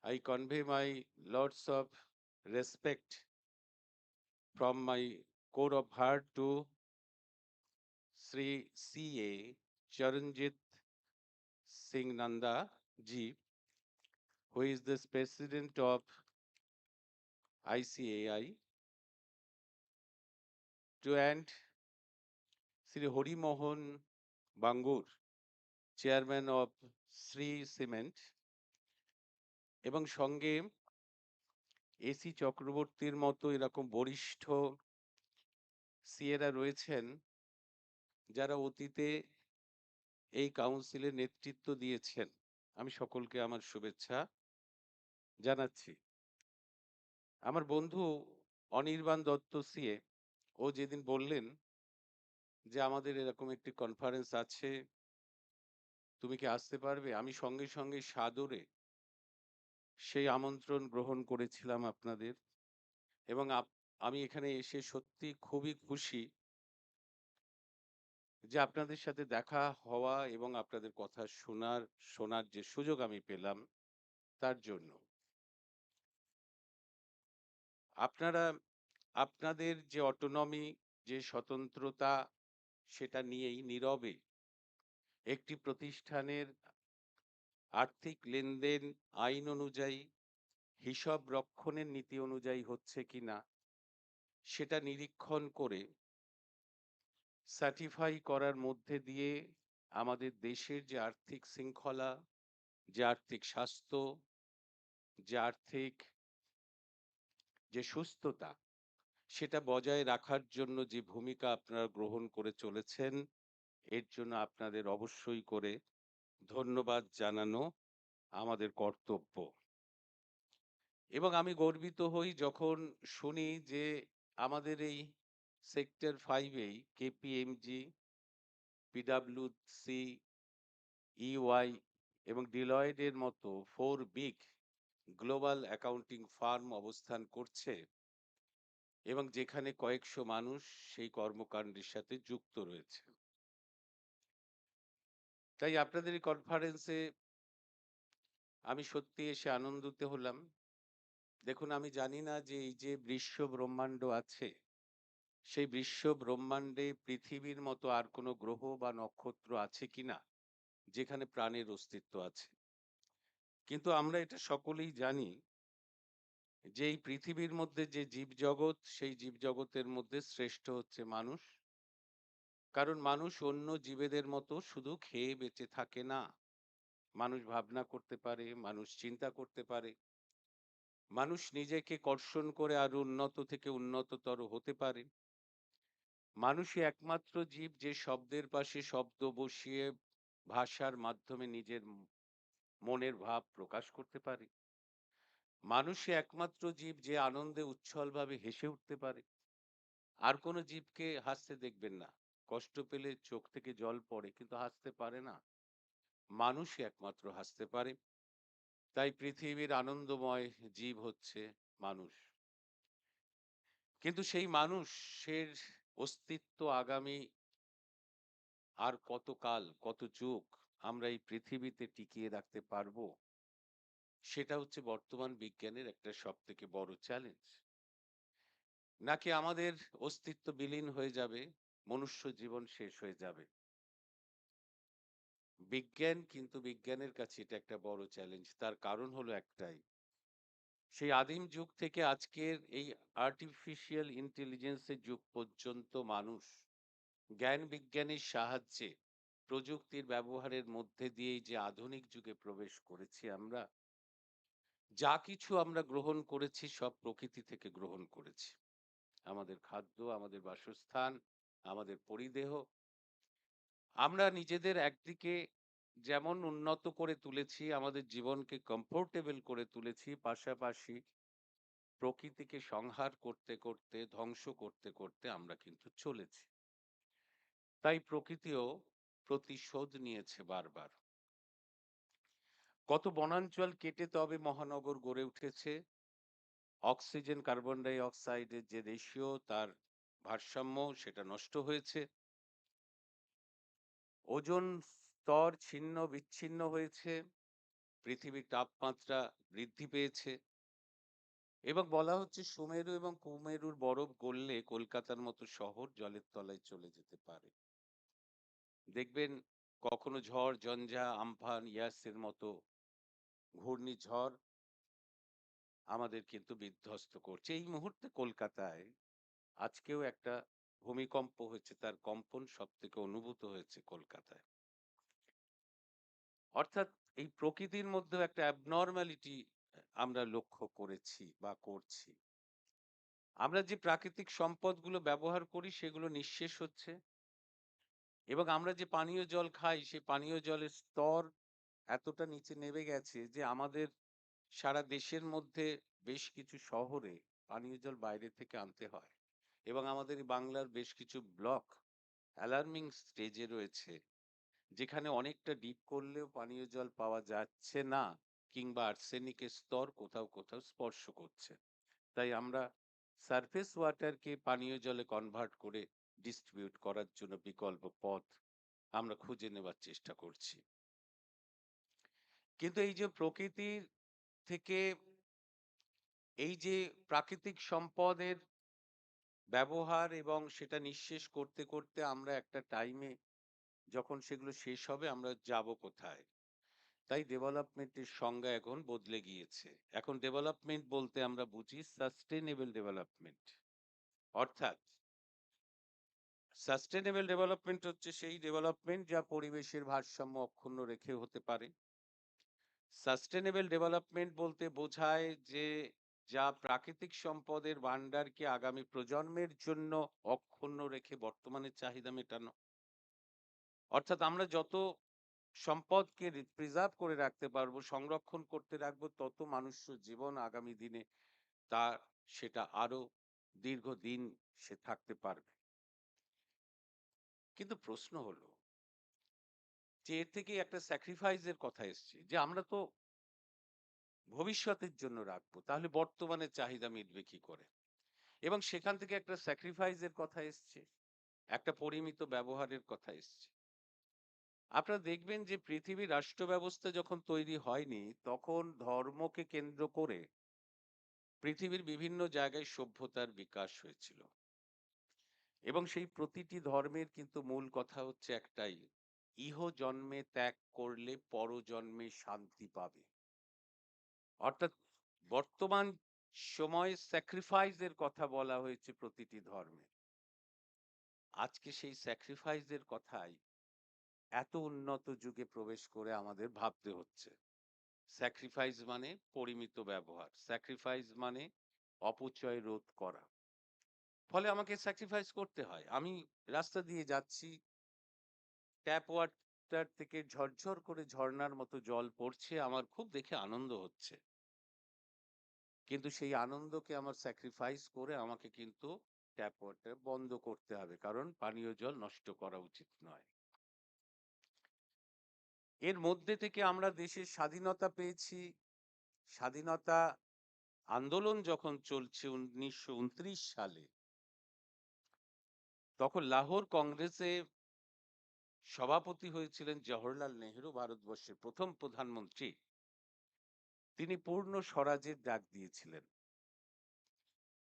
I convey my lots of respect from my core of heart to Sri C.A. Charanjit Singh Nanda ji, who is the president of ICAI, to and Sri Hari Mohan Bangur, chairman of Sri Cement, এবং সঙ্গে AC চক্রবর্তীর মতো এরকম বরিষ্ঠ সিএরা রয়েছেন যারা অতীতে এই কাউন্সিলের নেতৃত্ব দিয়েছেন। আমি সকলকে আমার শুভেচ্ছা জানাচ্ছি। আমার বন্ধু অনির্বাণ দত্ত সিএ, ও যেদিন বললেন যে আমাদের এরকম একটি কনফারেন্স আছে, তুমি কি আসতে পারবে, আমি সঙ্গে সঙ্গে সাদরে সেই আমন্ত্রণ গ্রহণ করেছিলাম আপনাদের, এবং আমি এখানে এসে সত্যি খুবই খুশি যে আপনাদের সাথে দেখা হওয়া এবং আপনাদের কথা শোনার যে সুযোগ আমি পেলাম তার জন্য। আপনারা আপনাদের যে অটোনমি, যে স্বতন্ত্রতা, সেটা নিয়েই নীরবে একটি প্রতিষ্ঠানের আর্থিক লেনদেন আইন অনুযায়ী, হিসাব রক্ষণের নীতি অনুযায়ী হচ্ছে কিনা সেটা নিরীক্ষণ করে সার্টিফাই করার মধ্যে দিয়ে আমাদের দেশের যে আর্থিক শৃঙ্খলা, যে আর্থিক স্বাস্থ্য যে আর্থিক যে সুস্থতা সেটা বজায় রাখার জন্য যে ভূমিকা আপনারা গ্রহণ করে চলেছেন, এর জন্য আপনাদের অবশ্যই করে ধন্যবাদ জানানো আমাদের কর্তব্য। এবং আমি গর্বিত হই যখন শুনি যে আমাদের এই সেক্টর 5-এই কেপিএমজি, পিডব্লিউসি, ইওয়াই এবং ডিলয়েডের মতো 4 বিগ গ্লোবাল অ্যাকাউন্টিং ফার্ম অবস্থান করছে এবং যেখানে কয়েকশো মানুষ সেই কর্মকাণ্ডের সাথে যুক্ত রয়েছে। তাই আপনাদের এই কনফারেন্সে আমি সত্যি এসে আনন্দিত হলাম। দেখুন, আমি জানি না যে এই যে বিশ্ব ব্রহ্মাণ্ড আছে, সেই বিশ্ব ব্রহ্মাণ্ডে পৃথিবীর মতো আর কোনো গ্রহ বা নক্ষত্র আছে কিনা যেখানে প্রাণের অস্তিত্ব আছে। কিন্তু আমরা এটা সকলেই জানি যে এই পৃথিবীর মধ্যে যে জীবজগৎ, সেই জীবজগতের মধ্যে শ্রেষ্ঠ হচ্ছে মানুষ। কারণ মানুষ অন্য জীবেদের মতো শুধু খেয়ে বেঁচে থাকে না। মানুষ ভাবনা করতে পারে, মানুষ চিন্তা করতে পারে, মানুষ নিজেকে কর্ষণ করে আরো উন্নত থেকে উন্নততর হতে পারে। মানুষই একমাত্র জীব যে শব্দের পাশে শব্দ বসিয়ে ভাষার মাধ্যমে নিজের মনের ভাব প্রকাশ করতে পারে। মানুষই একমাত্র জীব যে আনন্দে উচ্ছলভাবে হেসে উঠতে পারে। আর কোনো জীবকে হাসতে দেখবেন না, কষ্ট পেলে চোখ থেকে জল পড়ে কিন্তু হাসতে পারে না। মানুষই একমাত্র হাসতে পারে। তাই পৃথিবীর আনন্দময় জীব হচ্ছে মানুষ। কিন্তু সেই মানুষের অস্তিত্ব আগামী আর কত কাল, কত যুগ আমরা এই পৃথিবীতে টিকিয়ে রাখতে পারবো, সেটা হচ্ছে বর্তমান বিজ্ঞানের একটা সবথেকে বড় চ্যালেঞ্জ। নাকি আমাদের অস্তিত্ব বিলীন হয়ে যাবে, মনুষ্য জীবন শেষ হয়ে যাবে। বিজ্ঞানের কাছে এটা একটা বড় চ্যালেঞ্জ। তার কারণ হলো একটাই, সেই আদিম যুগ থেকে আজকের এই আর্টিফিশিয়াল ইন্টেলিজেন্সের যুগ পর্যন্ত মানুষ জ্ঞান বিজ্ঞানের সাহায্যে প্রযুক্তির ব্যবহারের মধ্যে দিয়েই যে আধুনিক যুগে প্রবেশ করেছি আমরা, যা কিছু আমরা গ্রহণ করেছি সব প্রকৃতি থেকে গ্রহণ করেছি। আমাদের খাদ্য, আমাদের বাসস্থান, আমাদের পরিধেয়, আমরা নিজেদের একদিকে যেমন উন্নত করে তুলেছি, আমাদের জীবনকে কমফোর্টেবল করে তুলেছি, পাশাপাশি প্রকৃতিকে সংহার করতে করতে, ধ্বংস করতে করতে আমরা কিন্তু চলেছি। তাই প্রকৃতিও প্রতিশোধ নিয়েছে বারবার। কত বনাঞ্চল কেটে তবে মহানগর গড়ে উঠেছে। অক্সিজেন কার্বন ডাই অক্সাইডের যে রেশিও, তার ভারসাম্য সেটা নষ্ট হয়েছে। ওজোন স্তর ছিন্ন বিচ্ছিন্ন হয়েছে, পৃথিবীর তাপমাত্রা বৃদ্ধি পেয়েছে এবং বলা হচ্ছে সুমেরু এবং কুমেরুর বরফ গললে কলকাতার মতো শহর জলের তলায় চলে যেতে পারে। দেখবেন কখনো ঝড় ঝঞ্ঝা, আমফান, ইয়াসের মতো ঘূর্ণিঝড় আমাদের কিন্তু বিধ্বস্ত করছে। এই মুহূর্তে কলকাতায় আজকেও একটা ভূমিকম্প হয়েছে, তার কম্পন সব থেকে অনুভূত হয়েছে কলকাতায়। অর্থাৎ এই প্রকৃতির মধ্যে একটা অ্যাবনর্মালিটি আমরা লক্ষ্য করেছি বা করছি। আমরা যে প্রাকৃতিক সম্পদগুলো ব্যবহার করি সেগুলো নিঃশেষ হচ্ছে এবং আমরা যে পানীয় জল খাই সেই পানীয় জলের স্তর এতটা নিচে নেমে গেছে যে আমাদের সারা দেশের মধ্যে বেশ কিছু শহরে পানীয় জল বাইরে থেকে আনতে হয় এবং আমাদের বাংলার বেশ কিছু ব্লক অ্যালার্মিং স্টেজে রয়েছে, যেখানে অনেকটা ডিপ করলেও পানীয় জল পাওয়া যাচ্ছে না কিংবা আর্সেনিকের স্তর কোথাও কোথাও স্পর্শ করছে। তাই আমরা সারফেস ওয়াটারকে পানীয় জলে কনভার্ট করে ডিস্ট্রিবিউট করার জন্য বিকল্প পথ আমরা খুঁজে নেবার চেষ্টা করছি। কিন্তু এই যে প্রকৃতির থেকে এই যে প্রাকৃতিক সম্পদের ব্যবহার এবং সেটা নিঃশেষ করতে করতে আমরা একটা টাইমে যখন সেগুলো শেষ হবে আমরা যাব কোথায়? তাই ডেভেলপমেন্টের সংজ্ঞা এখন বদলে গিয়েছে। এখন ডেভেলপমেন্ট বলতে আমরা বুঝি সাস্টেনেবল ডেভেলপমেন্ট। অর্থাৎ সাস্টেনেবল ডেভেলপমেন্ট হচ্ছে সেই ডেভেলপমেন্ট যা পরিবেশের ভারসাম্য অক্ষুণ্ণ রেখে হতে পারে। সাস্টেনেবল ডেভেলপমেন্ট বলতে বোঝায় যে যা প্রাকৃতিক সম্পদের ভান্ডারকে আগামী প্রজন্মের জন্য অক্ষুণ্ণ রেখে বর্তমানের চাহিদা মেটানো। অর্থাৎ আমরা যত সম্পদকে প্রিজার্ভ করে রাখতে পারবো, সংরক্ষণ করতে রাখবো, তত মানুষ্য জীবন আগামী দিনে তার সেটা আরো দীর্ঘদিন সে থাকতে পারবে। কিন্তু প্রশ্ন হলো যে এর থেকে একটা স্যাক্রিফাইসের কথা এসছে যে আমরা তো ভবিষ্যতের জন্য রাখবো, তাহলে বর্তমানে চাহিদা মিটবে কি করে? এবং সেখান থেকে একটা স্যাক্রিফাইসের কথা এসছে, একটা পরিমিত ব্যবহারের কথা এসছে। আপনারা দেখবেন যে পৃথিবীর রাষ্ট্র ব্যবস্থা যখন তৈরি হয়নি, তখন ধর্মকে কেন্দ্র করে পৃথিবীর বিভিন্ন জায়গায় সভ্যতার বিকাশ হয়েছিল। এবং সেই প্রতিটি ধর্মের কিন্তু মূল কথা হচ্ছে একটাই, ইহ জন্মে ত্যাগ করলে পরজন্মে শান্তি পাবে। অর্থাৎ বর্তমান সময়ে স্যাক্রিফাইসের কথা বলা হয়েছে প্রতিটি ধর্মে। আজকে সেই স্যাক্রিফাইসের কথাই এত উন্নত যুগে প্রবেশ করে আমাদের ভাবতে হচ্ছে। স্যাক্রিফাইস মানে পরিমিত ব্যবহার, স্যাক্রিফাইস মানে অপচয় রোধ করা। ফলে আমাকে স্যাক্রিফাইস করতে হয়। আমি রাস্তা দিয়ে যাচ্ছি, ট্যাপ ওয়াটার থেকে ঝরঝর করে ঝর্ণার মতো জল পড়ছে, আমার খুব দেখে আনন্দ হচ্ছে। কিন্তু সেই আনন্দকে আমার স্যাক্রিফাইস করে আমাকে কিন্তু ট্যাপ ওয়াটার বন্ধ করতে হবে, কারণ পানীয় জল নষ্ট করা উচিত নয়। এর মধ্যে থেকে আমরা দেশের স্বাধীনতা পেয়েছি। স্বাধীনতা আন্দোলন যখন চলছে 1929 সালে, তখন লাহোর কংগ্রেসে সভাপতি হয়েছিলেন জওহরলাল নেহেরু, ভারতবর্ষের প্রথম প্রধানমন্ত্রী। তিনি পূর্ণ স্বরাজের ডাক দিয়েছিলেন।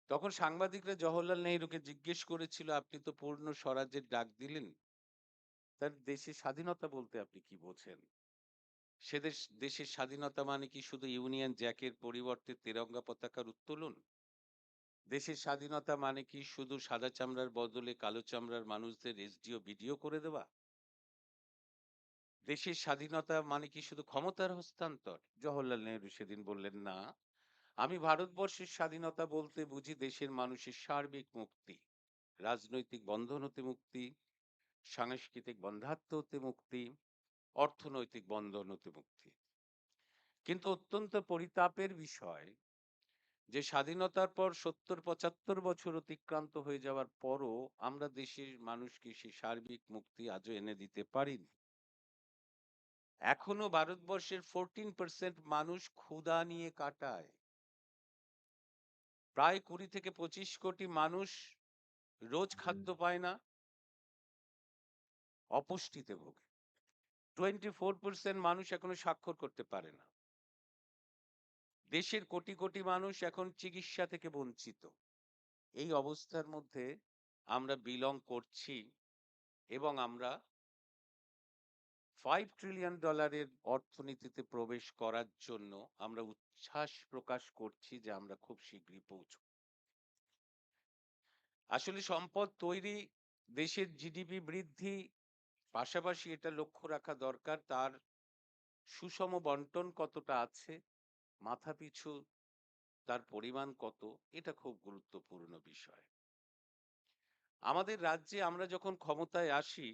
তখন সাংবাদিকরা জওহরলাল নেহেরুকে জিজ্ঞেস করেছিল, আপনি তো পূর্ণ স্বরাজের ডাক দিলেন, তার দেশের স্বাধীনতা বলতে আপনি কি বোঝেন? দেশের স্বাধীনতা মানে কি শুধু ইউনিয়ন জ্যাকের পরিবর্তে তেরঙ্গা পতাকার উত্তোলন? দেশের স্বাধীনতা মানে কি শুধু সাদা চামড়ার বদলে কালো চামড়ার মানুষদের এসডিও বিডিও করে দেওয়া? দেশের স্বাধীনতা মানে কি শুধু ক্ষমতার হস্তান্তর? জওহরলাল নেহেরু সেদিন বললেন, না, আমি ভারতবর্ষের স্বাধীনতা বলতে বুঝি দেশের মানুষের সার্বিক মুক্তি, রাজনৈতিক বন্ধন হতে মুক্তি, সাংস্কৃতিক বন্ধাত্ম হতে মুক্তি, অর্থনৈতিক বন্ধন হতে মুক্তি। কিন্তু অত্যন্ত পরিতাপের বিষয় যে স্বাধীনতার পর 70-75 বছর অতিক্রান্ত হয়ে যাওয়ার পরও আমরা দেশের মানুষকে সেই সার্বিক মুক্তি আজও এনে দিতে পারিনি। এখনো ভারতবর্ষের 14% মানুষ ক্ষুধা নিয়ে কাটায়। প্রায় 20-25 কোটি মানুষ রোজ খাদ্য পায় না, অপুষ্টিতে ভোগে। 24% মানুষ এখনো স্বাক্ষর করতে পারে না। দেশের কোটি কোটি মানুষ এখন চিকিৎসা থেকে বঞ্চিত। এই অবস্থার মধ্যে আমরা বিলং করছি এবং আমরা $5 ট্রিলিয়ন অর্থনীতিতে প্রবেশ করার জন্য আমরা উচ্ছ্বাস প্রকাশ করছি যে আমরা খুব শীঘ্রই পৌঁছব। আসলে সম্পদ তৈরি, দেশের জিডিপি বৃদ্ধি, পাশাপাশি এটা লক্ষ্য রাখা দরকার তার সুষম বন্টন কতটা আছে, মাথাপিছু তার পরিমাণ কত, এটা খুব গুরুত্বপূর্ণ বিষয়। আমাদের রাজ্যে আমরা যখন ক্ষমতায় আসি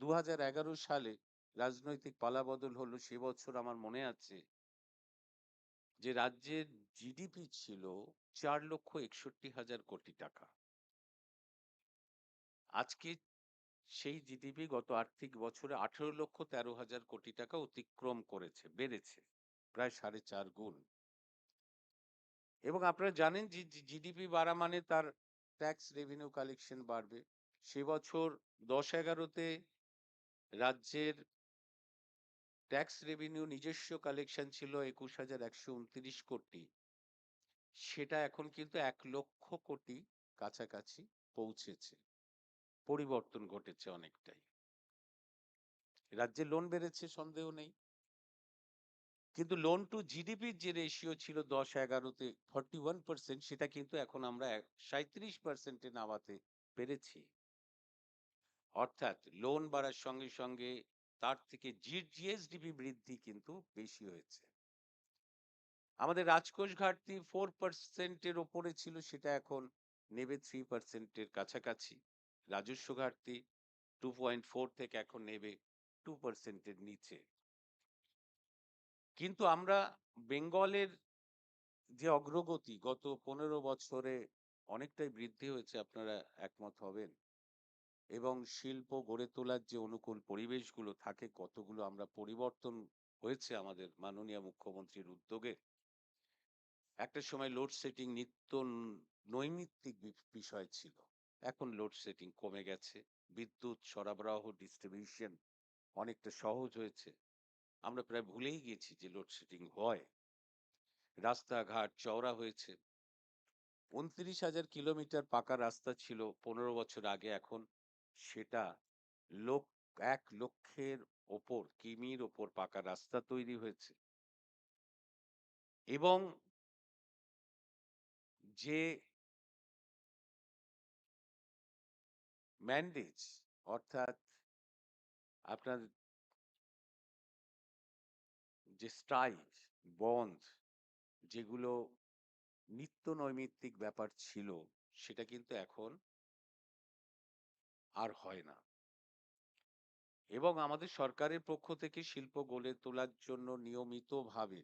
2011 সালে, রাজনৈতিক পালাবদল হলো, সে বছর আমার মনে আছে যে রাজ্যের জিডিপি ছিল 4,61,000 কোটি টাকা। আজকে সেই জিডিপি গত আর্থিক বছরে 18,13,000 কোটি টাকা অতিক্রম করেছে, বেড়েছে প্রায় 4.5 গুণ। এবং আপনারা জানেন যে জিডিপি বাড়া মানে তার ট্যাক্স রেভিনিউ কালেকশন বাড়বে। সে বছর 10-11-তে রাজ্যের ট্যাক্স রেভিনিউ নিজস্ব কালেকশন ছিল 21,129 কোটি। সেটা এখন কিন্তু 1 লক্ষ কোটি কাছাকাছি পৌঁছেছে। পরিবর্তন ঘটেছে অনেকটাই। রাজ্যে লোন বেড়েছে, সন্দেহ নেই, কিন্তু লোন টু জিডিপির যে রেশিও ছিল 10-11-তে 41%, সেটা কিন্তু এখন আমরা 37%-এ নামাতে পেরেছি। অর্থাৎ লোন বাড়ার সঙ্গে সঙ্গে তার থেকে জিএসডিপি বৃদ্ধি কিন্তু বেশি হয়েছে। আমাদের রাজকোষ ঘাটতি 4% ওপরে ছিল, সেটা এখন নেবে 3% কাছাকাছি। রাজস্ব ঘাটতি 2.4 থেকে এখন নেবে 2% নিচে। কিন্তু আমরা বেঙ্গলের যে অগ্রগতি গত 15 বছরে অনেকটাই বৃদ্ধি হয়েছে, আপনারা একমত হবেন। এবং শিল্প গড়ে তোলার যে অনুকূল পরিবেশগুলো থাকে, কতগুলো আমরা পরিবর্তন হয়েছে আমাদের মাননীয় মুখ্যমন্ত্রীর উদ্যোগে। একটা সময় লোডশেডিং নিত্য নৈমিত্তিক বিষয় ছিল, এখন লোডশেডিং কমে গেছে। বিদ্যুৎ সরবরাহ ডিস্ট্রিবিউশন অনেকটা সহজ হয়েছে, আমরা প্রায় ভুলেই গেছি যে লোডশেডিং হয়। রাস্তাঘাট চওড়া হয়েছে। 29,000 কিলোমিটার পাকা রাস্তা ছিল 15 বছর আগে, এখন সেটা 1 লক্ষের ওপর কিমির ওপর পাকা রাস্তা তৈরি হয়েছে। এবং যে ম্যান্ডেজ, অর্থাৎ আপনার যে স্ট্রাইক বন্ধ, যেগুলো নিত্য নৈমিত্তিক ব্যাপার ছিল, সেটা কিন্তু এখন আর হয় না। এবং আমাদের সরকারের পক্ষ থেকে শিল্প গড়ে তোলার জন্য নিয়মিতভাবে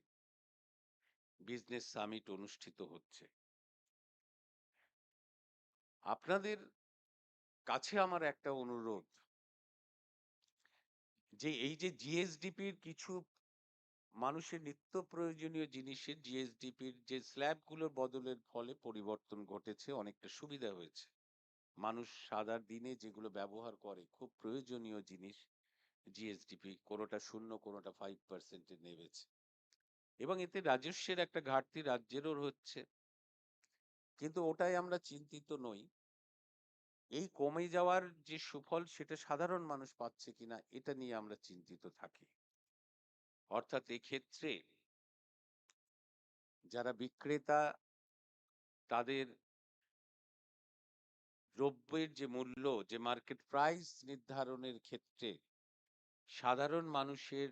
বিজনেস সামিট অনুষ্ঠিত হচ্ছে। আপনাদের কাছে আমার একটা অনুরোধ, যে এই যে জিএসডিপির কিছু মানুষের নিত্য প্রয়োজনীয় জিনিসের জিএসডিপির যে স্ল্যাবগুলোর বদলের ফলে পরিবর্তন ঘটেছে, অনেকটা সুবিধা হয়েছে। মানুষ সাদা দিনে যেগুলো ব্যবহার করে খুব প্রয়োজনীয় জিনিস, জিএসডিপি কোনোটা 0, কোনোটা 5% নেমেছে। এবং এতে রাজস্বের একটা ঘাটতি রাজ্যেরও হচ্ছে, কিন্তু ওটাই আমরা চিন্তিত নই। এই কমে যাওয়ার যে সুফল, সেটা সাধারণ মানুষ পাচ্ছে কিনা, এটা নিয়ে আমরা চিন্তিত থাকি। অর্থাৎ এক্ষেত্রে যারা বিক্রেতা, তাদের দ্রব্যের যে মূল্য, যে মার্কেট প্রাইস নির্ধারণের ক্ষেত্রে সাধারণ মানুষের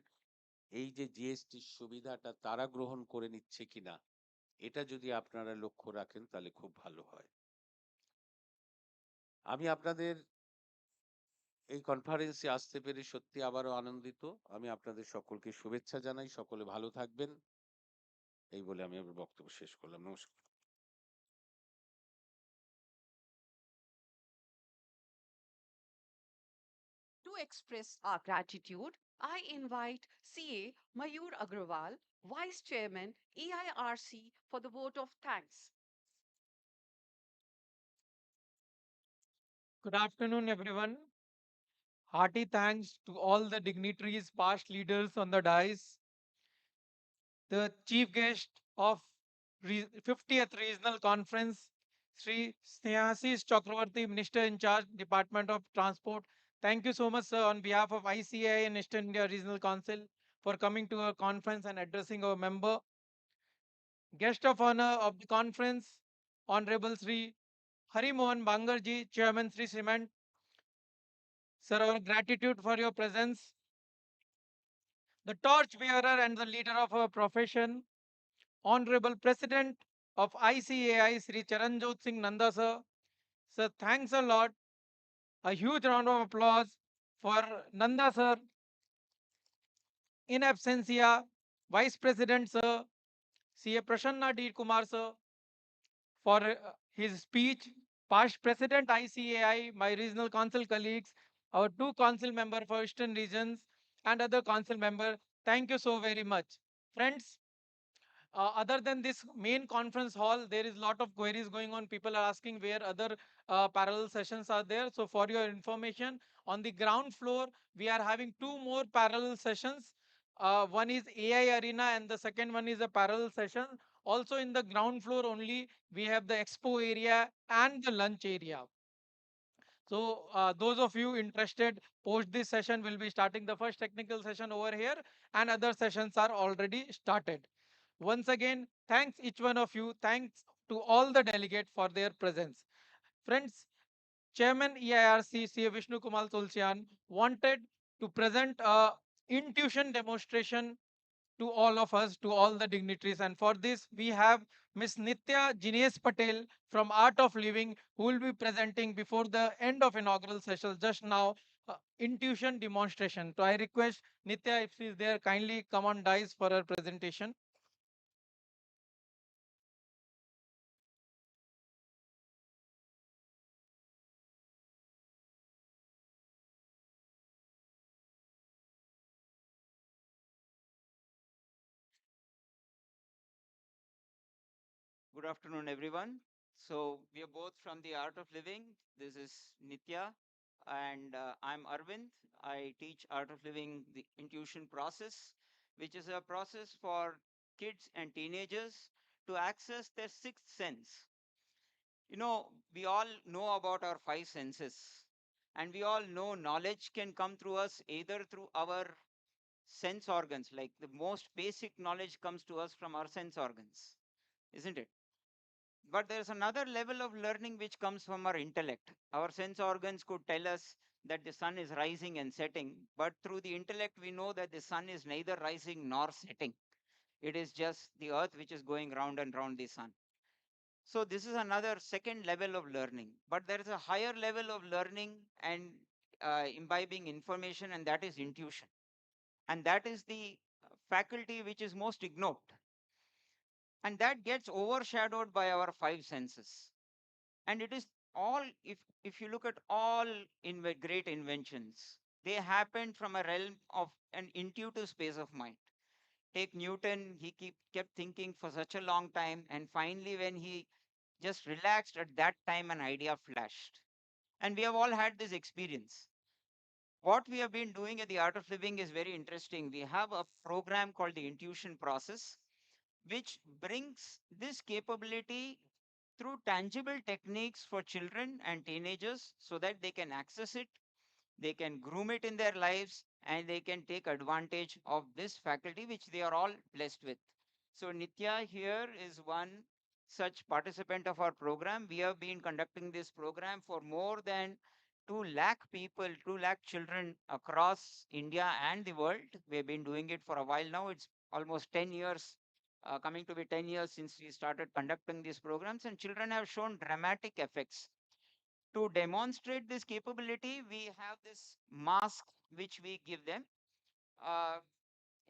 এই যে জিএসটি সুবিধাটা তারা গ্রহণ করে নিচ্ছে কিনা, এটা যদি আপনারা লক্ষ্য রাখেন তাহলে খুব ভালো হয়। আমি আপনাদের এই কনফারেন্সে আসতে পেরে সত্যি আবারও আনন্দিত। আমি আপনাদের সকলকে শুভেচ্ছা জানাই, সকলে ভালো থাকবেন, এই বলে আমি আমার বক্তব্য শেষ করলাম। নমস্কার। To express our gratitude, I invite CA Mayur Agrawal, Vice Chairman EIRC, for the vote of thanks. Good afternoon, everyone. Hearty thanks to all the dignitaries, past leaders on the dais, the chief guest of 50th Regional Conference, Sri Snehasis Chakravarti, Minister in charge, Department of Transport. Thank you so much, sir, on behalf of ICI and Eastern India Regional Council for coming to our conference and addressing our member. Guest of honor of the conference, Honorable Sri Hari Mohan Bangarji, Chairman Sri Cement. Sir, our gratitude for your presence. The torch bearer and the leader of our profession, Honorable President of ICAI, Sri Charanjot Singh Nanda, sir. Sir, thanks a lot. A huge round of applause for Nanda, sir. In absentia, Vice President, sir, CA Prasanna D. Kumar, sir, for his speech. Past President ICAI, my regional council colleagues, our two council member for Eastern regions, and other council member. Thank you so very much. Friends, other than this main conference hall, there is a lot of queries going on. People are asking where other parallel sessions are there. So for your information, on the ground floor, we are having two more parallel sessions. One is AI Arena and the second one is a parallel session. Also in the ground floor only, we have the expo area and the lunch area. So those of you interested, post this session, will be starting the first technical session over here, and other sessions are already started. Once again, thanks each one of you. Thanks to all the delegates for their presence. Friends, Chairman EIRC, C. Vishnu Kumar Tulsian, wanted to present a intuition demonstration to all of us, to all the dignitaries. And for this, we have Miss Nitya Jinesh Patel from Art of Living, who will be presenting before the end of inaugural session just now, intuition demonstration. So I request Nitya, if she is there, kindly come on dais for her presentation. Good afternoon, everyone. So we are both from the Art of Living. This is Nitya, and I'm Arvind. I teach Art of Living, the intuition process, which is a process for kids and teenagers to access their sixth sense. You know, we all know about our five senses, and we all know knowledge can come through us either through our sense organs, like the most basic knowledge comes to us from our sense organs, isn't it? But there's another level of learning which comes from our intellect. Our sense organs could tell us that the sun is rising and setting, but through the intellect, we know that the sun is neither rising nor setting. It is just the earth which is going round and round the sun. So, this is another second level of learning. But there is a higher level of learning and imbibing information, and that is intuition. And that is the faculty which is most ignored. And that gets overshadowed by our five senses. And it is all, if you look at all great inventions, they happened from a realm of an intuitive space of mind. Take Newton, he kept thinking for such a long time, and finally when he just relaxed, at that time an idea flashed. And we have all had this experience. What we have been doing at the Art of Living is very interesting. We have a program called the intuition process, which brings this capability through tangible techniques for children and teenagers so that they can access it, they can groom it in their lives, and they can take advantage of this faculty which they are all blessed with. So Nitya here is one such participant of our program. We have been conducting this program for more than 2 lakh people, 2 lakh children across India and the world. We've been doing it for a while now. It's almost 10 years, coming to be 10 years since we started conducting these programs, and children have shown dramatic effects. To demonstrate this capability, we have this mask which we give them. Uh,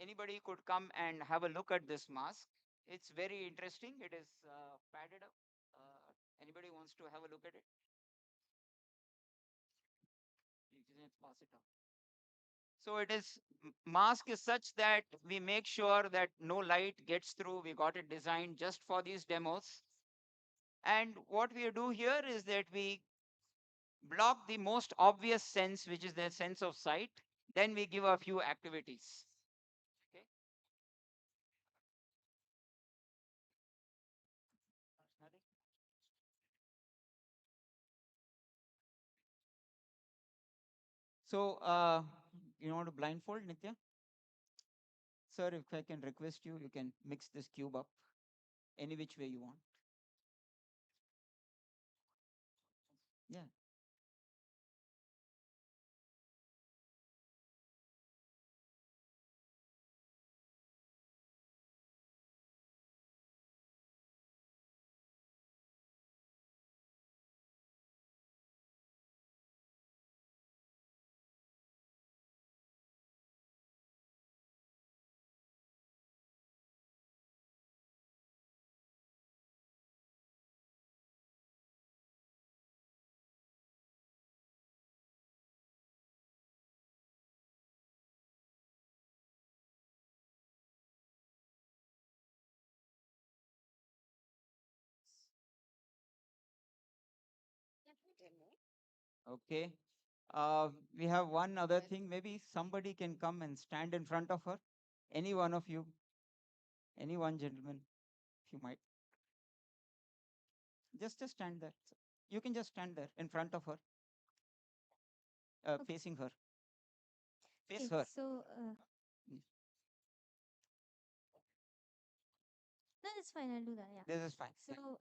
Anybody could come and have a look at this mask. It's very interesting. It is padded up. Anybody wants to have a look at it? You can pass it up. So it is mask is such that we make sure that no light gets through. We got it designed just for these demos. And what we do here is that we block the most obvious sense, which is the sense of sight. Then we give a few activities. Okay. So, you want to blindfold, Nitya? Sir, if I can request you, you can mix this cube up any which way you want. Yeah. Okay. We have one other thing. Maybe somebody can come and stand in front of her. Any one of you, any one gentleman, if you might. Just stand there. You can just stand there in front of her, facing her. Face Okay, her. so Mm. no, that's fine. I'll do that. Yeah. This is fine. So,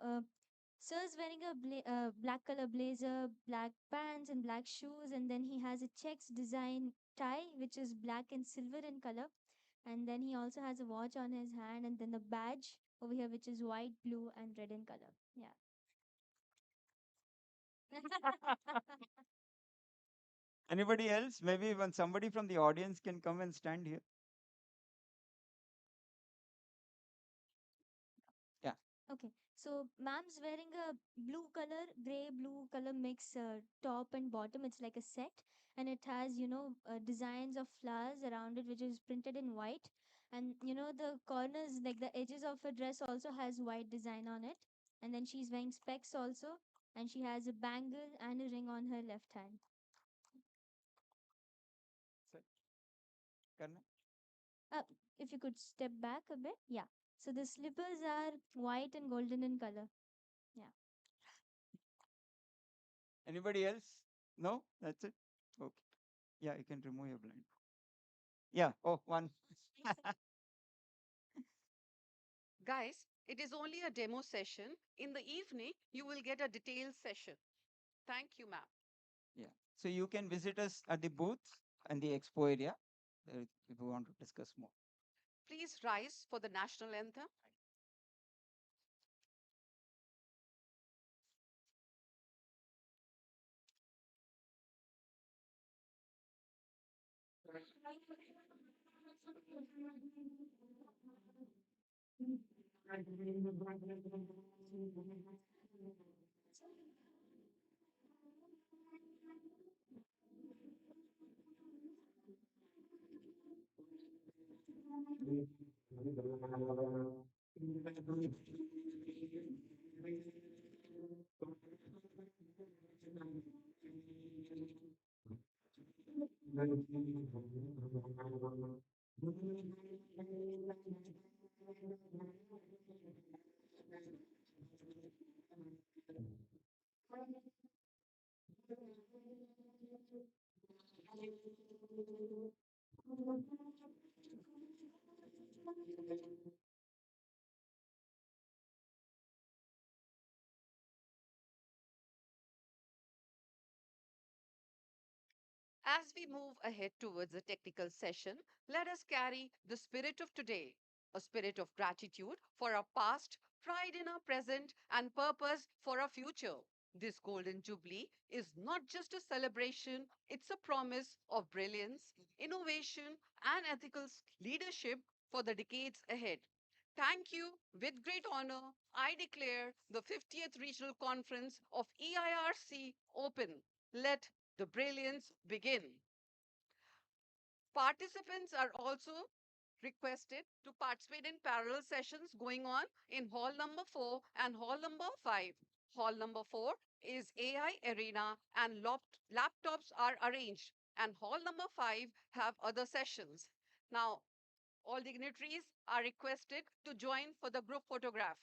sir is wearing a black color blazer, black pants, and black shoes, and then he has a checks design tie, which is black and silver in color. And then he also has a watch on his hand, and then the badge over here, which is white, blue, and red in color. Yeah. Anybody else? Maybe when somebody from the audience can come and stand here. Yeah. Okay, so ma'am's wearing a blue color, gray blue color mix top and bottom. It's like a set, and it has, designs of flowers around it, which is printed in white. And the corners, like the edges of her dress, also has white design on it. And then she's wearing specs also, and she has a bangle and a ring on her left hand. Karna? Uh, if you could step back a bit, yeah. So the slippers are white and golden in color. Yeah. Anybody else? No? That's it? Okay. Yeah, you can remove your blind. Yeah. Oh, one. Guys, it is only a demo session. In the evening, you will get a detailed session. Thank you, ma'am. Yeah. So you can visit us at the booth and the expo area if you want to discuss more. Please rise for the national anthem. As we move ahead towards the technical session, let us carry the spirit of today, a spirit of gratitude for our past, pride in our present, and purpose for our future. This Golden Jubilee is not just a celebration, it's a promise of brilliance, innovation, and ethical leadership for the decades ahead. Thank you. With great honor, I declare the 50th Regional Conference of EIRC open. Let the brilliance begin. Participants are also requested to participate in parallel sessions going on in hall number 4 and hall number 5. Hall number 4 is AI arena and laptops are arranged, and hall number 5 have other sessions. Now, all dignitaries are requested to join for the group photograph.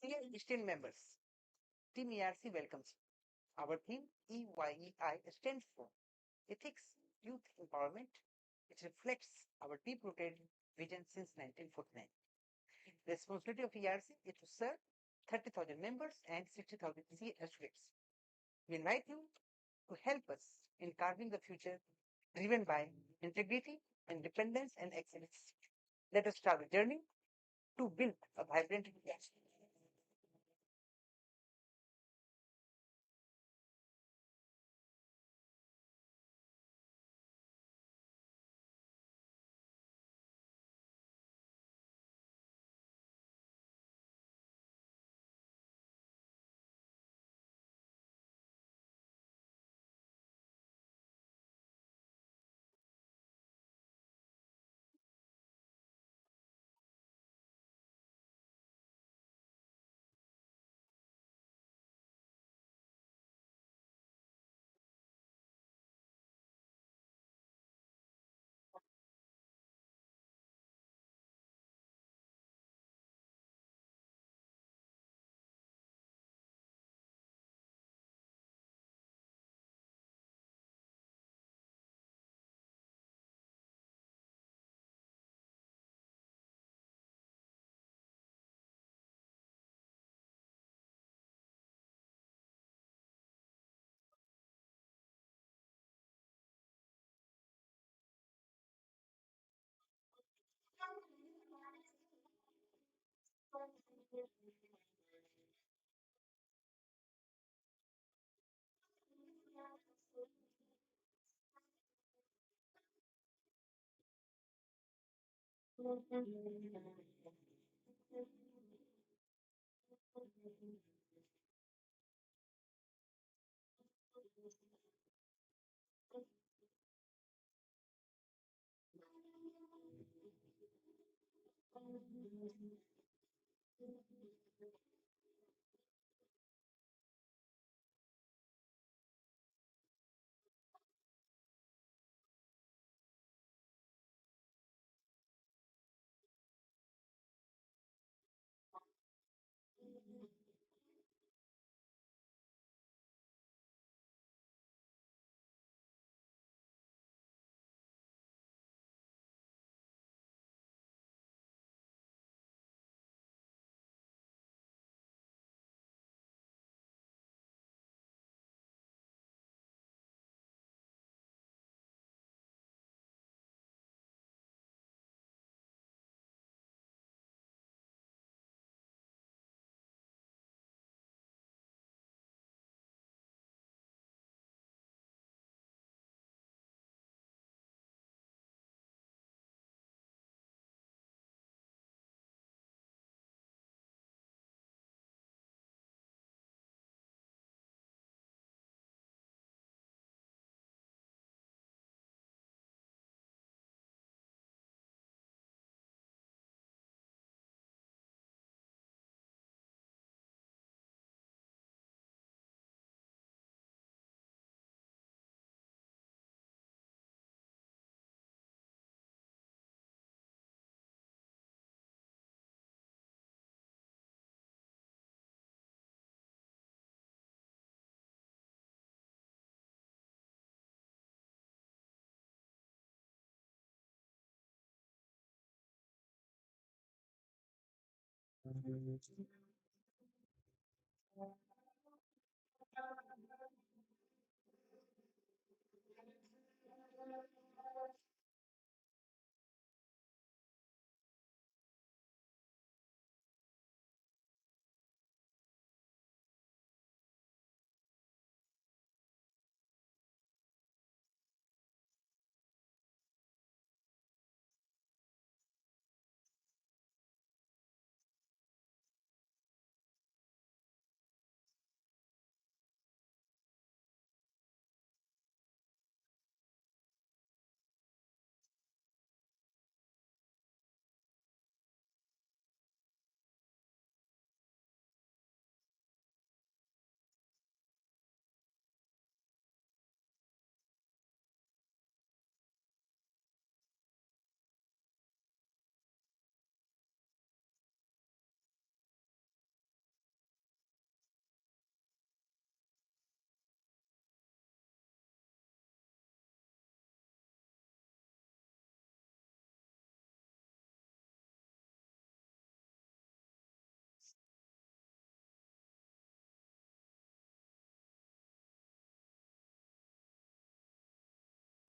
Dear esteemed members, Team ERC welcomes you. Our theme EYEI stands for Ethics, Youth Empowerment. It reflects our deep-rooted vision since 1949. The responsibility of ERC is to serve 30,000 members and 60,000 students. We invite you to help us in carving the future driven by integrity, independence, and excellence. Let us start the journey to build a vibrant ERC.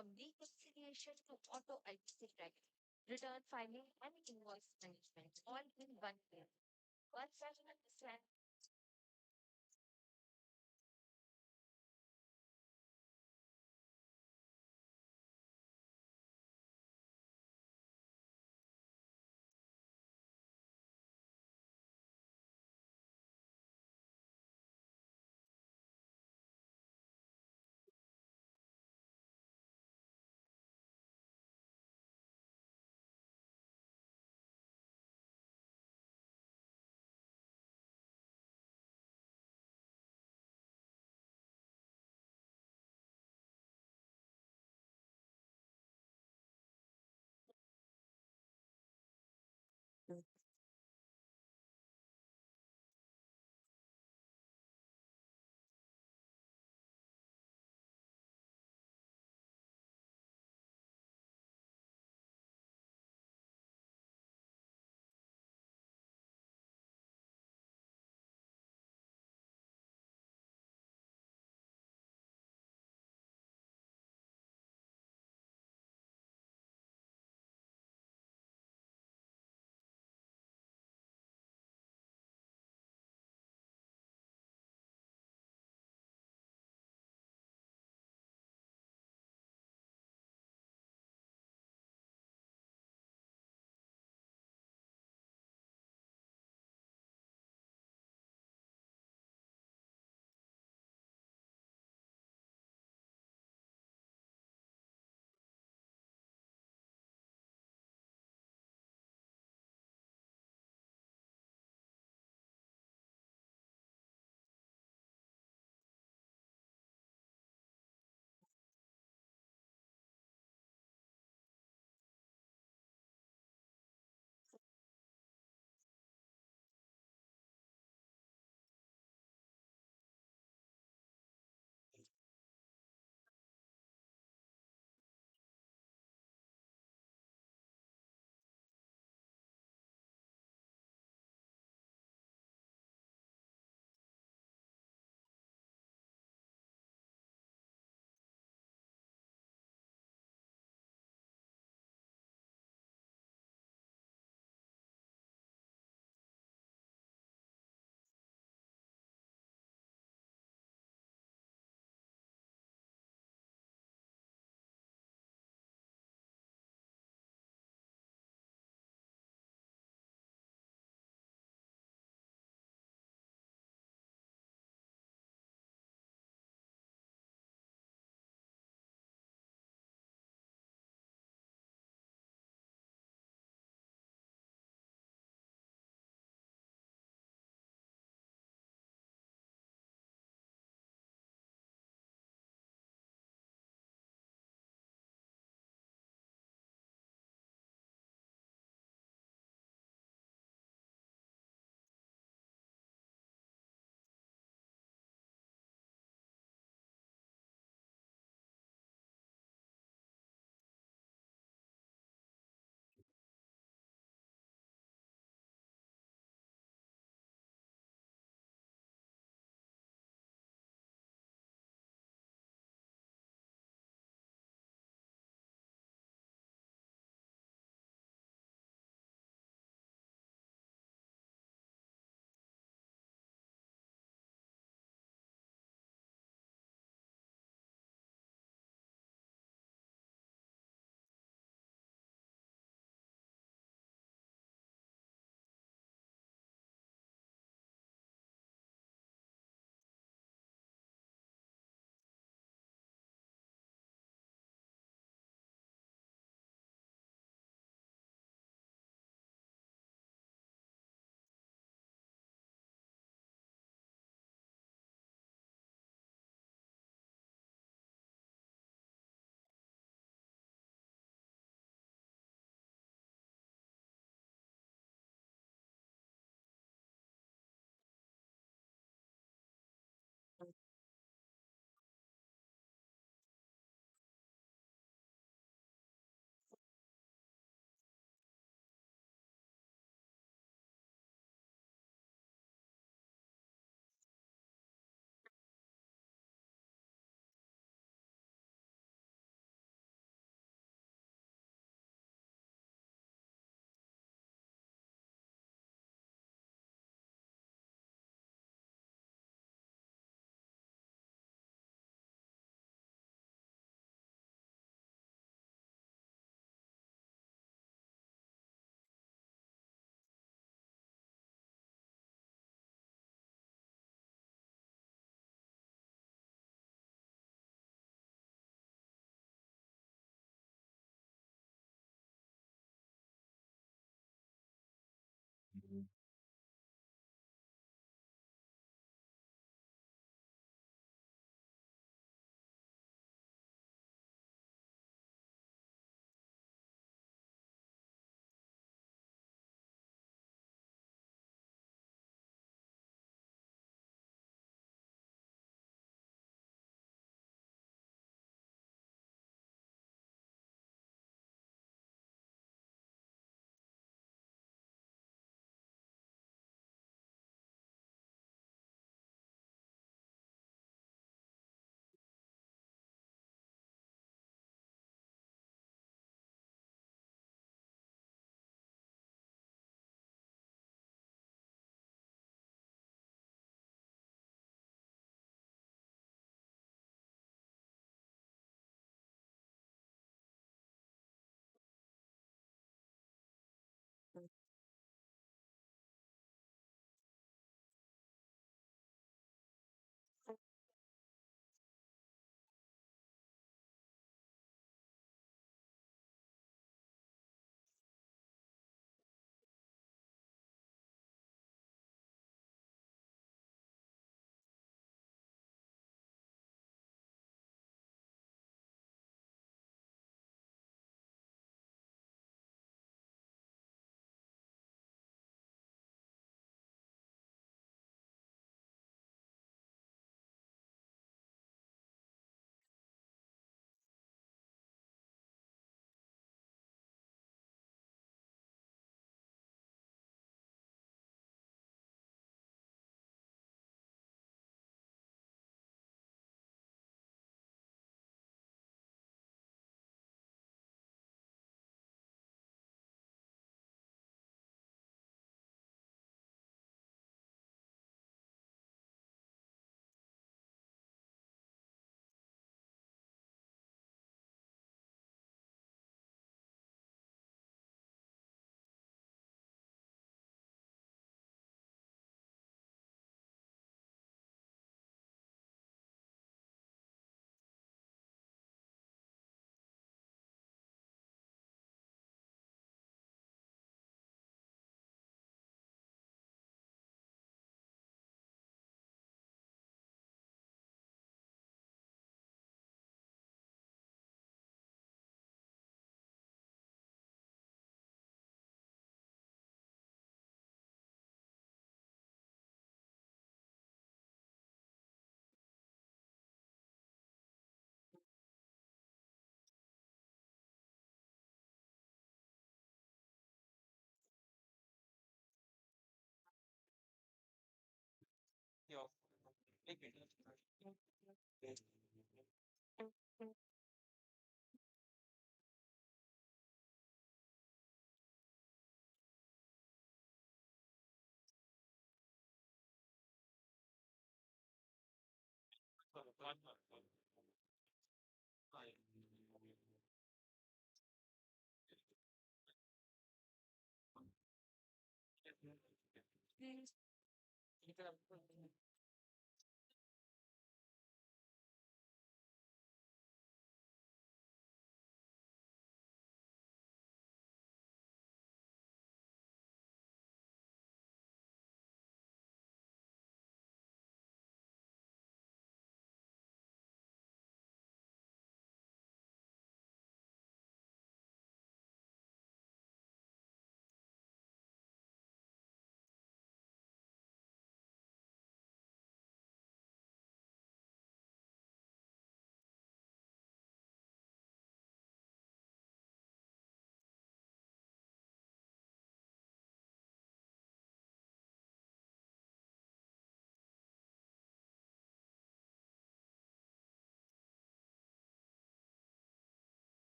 from reconciliation to auto ITC tracking, return filing, and invoice management, all in one place. Once I understand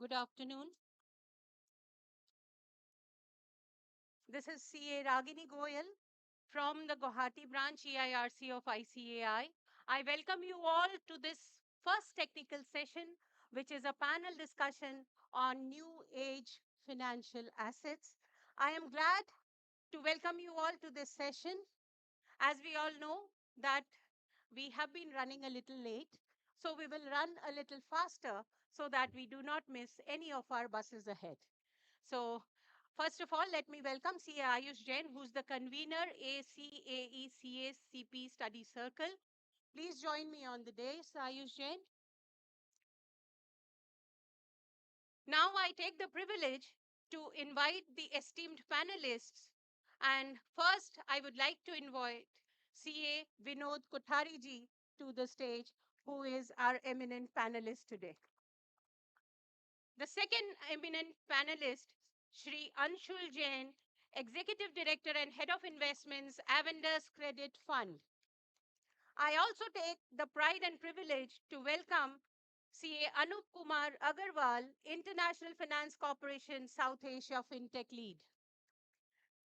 Good afternoon. This is CA Ragini Goyal from the Guwahati branch EIRC of ICAI. I welcome you all to this first technical session, which is a panel discussion on new age financial assets. I am glad to welcome you all to this session. As we all know that we have been running a little late, so we will run a little faster so that we do not miss any of our buses ahead. So first of all, let me welcome CA Ayush Jain, who's the convener ACAECA Study Circle. Please join me on the dais, Ayush Jain. Now I take the privilege to invite the esteemed panelists. And first, I would like to invite CA Vinod Kothari ji to the stage, who is our eminent panelist today. The second eminent panelist, Shri Anshul Jain, Executive Director and Head of Investments, Avendus Credit Fund. I also take the pride and privilege to welcome CA Anup Kumar Agarwal, International Finance Corporation South Asia FinTech Lead.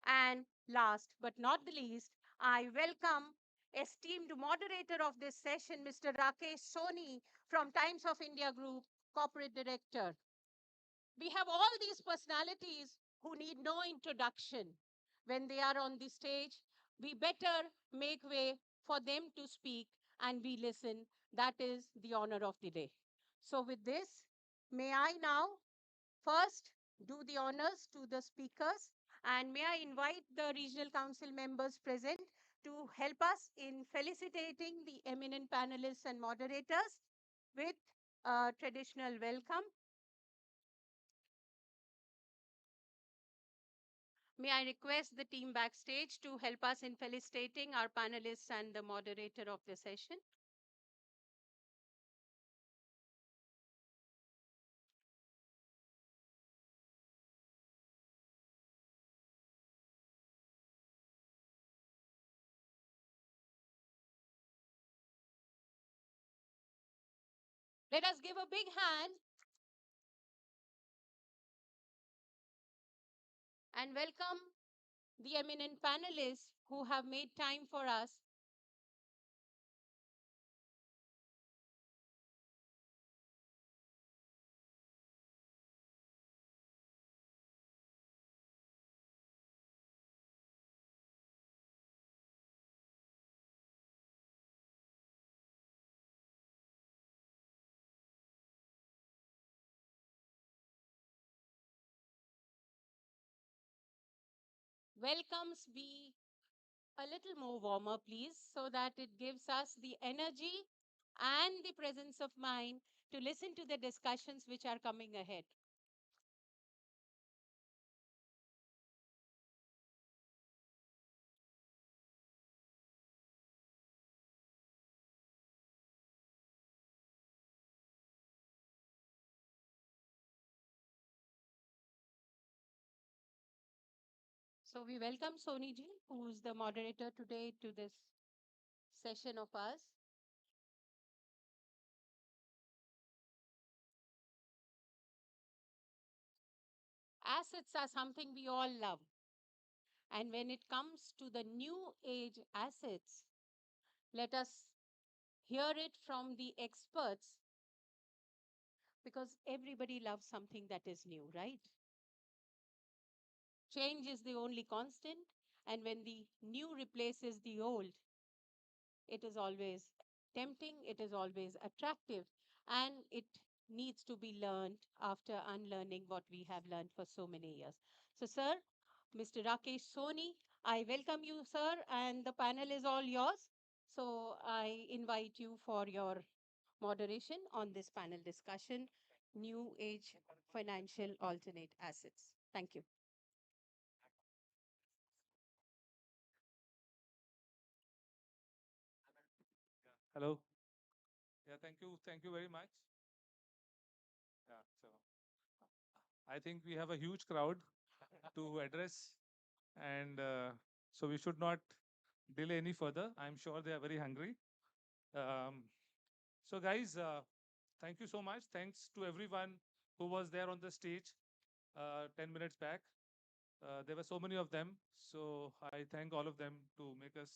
And last but not the least, I welcome esteemed moderator of this session, Mr. Rakesh Soni from Times of India Group, Corporate Director. We have all these personalities who need no introduction. When they are on the stage, we better make way for them to speak and we listen. That is the honor of the day. So with this, may I now first do the honors to the speakers, and may I invite the regional council members present to help us in felicitating the eminent panelists and moderators with a traditional welcome. May I request the team backstage to help us in felicitating our panelists and the moderator of the session. Let us give a big hand and welcome the eminent panelists who have made time for us. Welcomes be a little more warmer, please, so that it gives us the energy and the presence of mind to listen to the discussions which are coming ahead. So we welcome Soni ji, who is the moderator today to this session of us. Assets are something we all love. And when it comes to the new age assets, let us hear it from the experts, because everybody loves something that is new, right? Change is the only constant, and when the new replaces the old, it is always tempting, it is always attractive, and it needs to be learned after unlearning what we have learned for so many years. So, sir, Mr. Rakesh Soni, I welcome you, sir, and the panel is all yours. So, I invite you for your moderation on this panel discussion, New Age Financial Alternate Assets. Thank you. Hello. Yeah, thank you very much. Yeah, so I think we have a huge crowd to address, and so we should not delay any further. I'm sure they are very hungry. Um, so, guys, thank you so much. Thanks to everyone who was there on the stage 10 minutes back. There were so many of them, so I thank all of them to make us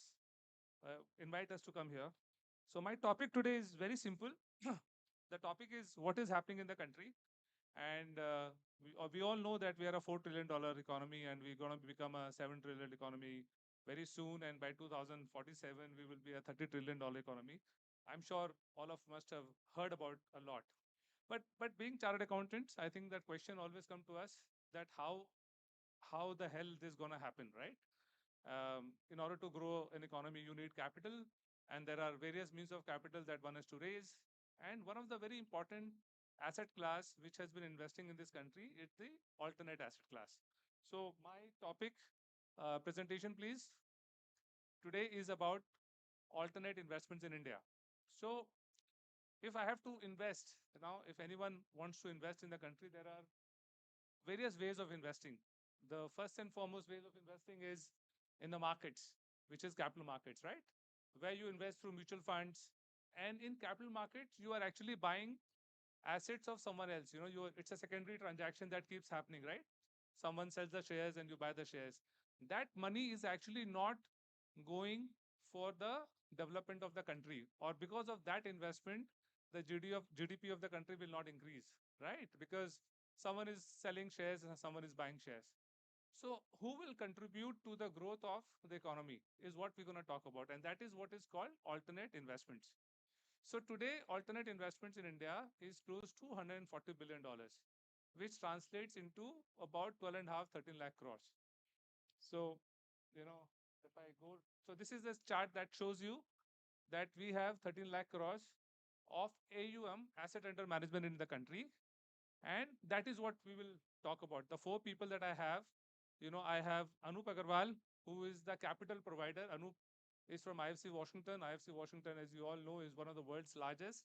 invite us to come here. So, my topic today is very simple. The topic is what is happening in the country. And we all know that we are a $4 trillion economy and we're going to become a $7 trillion economy very soon. And by 2047, we will be a $30 trillion economy. I'm sure all of must have heard about a lot. But being chartered accountants, I think that question always come to us that how the hell this going to happen, right? In order to grow an economy, you need capital, and there are various means of capital that one has to raise. And one of the very important asset class which has been investing in this country is the alternate asset class. So my topic presentation, please, today is about alternate investments in India. So if I have to invest, now if anyone wants to invest in the country, there are various ways of investing. The first and foremost ways of investing is in the markets, which is capital markets, right? Where you invest through mutual funds. And in capital markets, you are actually buying assets of someone else. It's a secondary transaction that keeps happening, right? Someone sells the shares and you buy the shares. That money is actually not going for the development of the country, or because of that investment, the GDP of the country will not increase, right? Because someone is selling shares and someone is buying shares. So who will contribute to the growth of the economy is what we're going to talk about. And that is what is called alternate investments. So today, alternate investments in India is close to $140 billion, which translates into about 12 and a half, 13 lakh crores. So, if I go, so this is the chart that shows you that we have 13 lakh crores of AUM, asset under management in the country. And that is what we will talk about. The four people that I have, I have Anup Agarwal, who is the capital provider. Anup is from IFC Washington. IFC Washington, as you all know, is one of the world's largest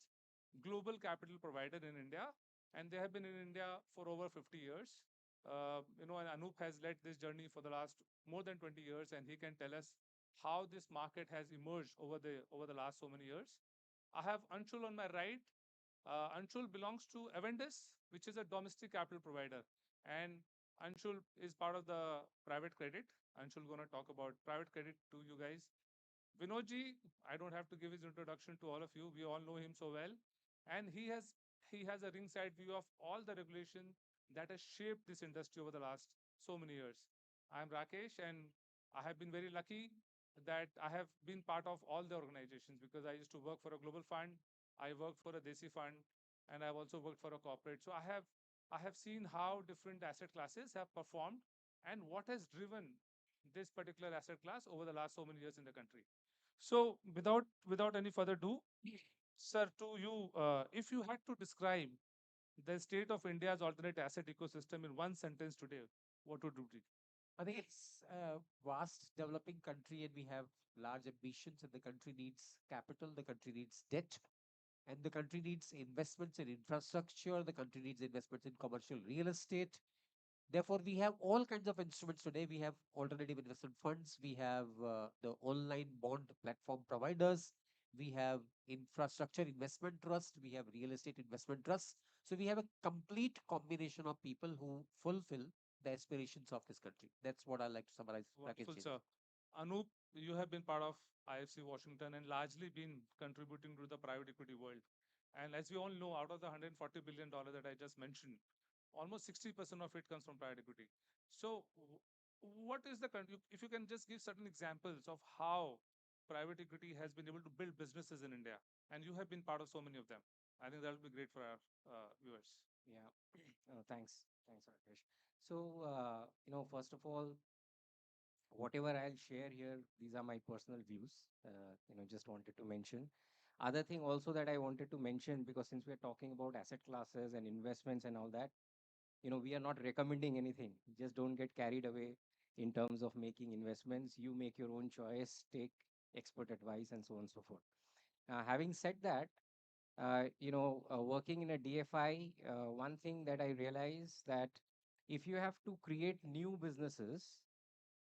global capital provider in India. And they have been in India for over 50 years. And Anup has led this journey for the last more than 20 years, and he can tell us how this market has emerged over the last so many years. I have Anshul on my right, Anshul belongs to Avendus, which is a domestic capital provider. And Anshul is part of the private credit. Anshul gonna talk about private credit to you guys. Vinodji, I don't have to give his introduction to all of you. We all know him so well. And he has a ringside view of all the regulation that has shaped this industry over the last so many years. I'm Rakesh, and I have been very lucky that I have been part of all the organizations because I used to work for a global fund, I worked for a Desi fund, and I've also worked for a corporate. So I have seen how different asset classes have performed and what has driven this particular asset class over the last so many years in the country. So without any further ado, sir, to you, if you had to describe the state of India's alternate asset ecosystem in one sentence today, what would it be? I think it's a vast developing country and we have large ambitions, and the country needs capital, the country needs debt, and the country needs investments in infrastructure, the country needs investments in commercial real estate. Therefore, we have all kinds of instruments today. We have alternative investment funds, we have the online bond platform providers, we have infrastructure investment trust, we have real estate investment trusts. So we have a complete combination of people who fulfill the aspirations of this country. That's what I like to summarize. Wonderful, sir. Anup, you have been part of IFC Washington and largely been contributing to the private equity world. And as we all know, out of the $140 billion that I just mentioned, almost 60% of it comes from private equity. So what is the country, if you can just give certain examples of how private equity has been able to build businesses in India, and you have been part of so many of them. I think that will be great for our viewers. Yeah, thanks, Rakesh. So, first of all, whatever I'll share here, these are my personal views. Just wanted to mention. Other thing also that I wanted to mention, because since we're talking about asset classes and investments and all that, we are not recommending anything. Just don't get carried away in terms of making investments. You make your own choice, take expert advice, and so on and so forth. Having said that, working in a DFI, one thing that I realize that if you have to create new businesses,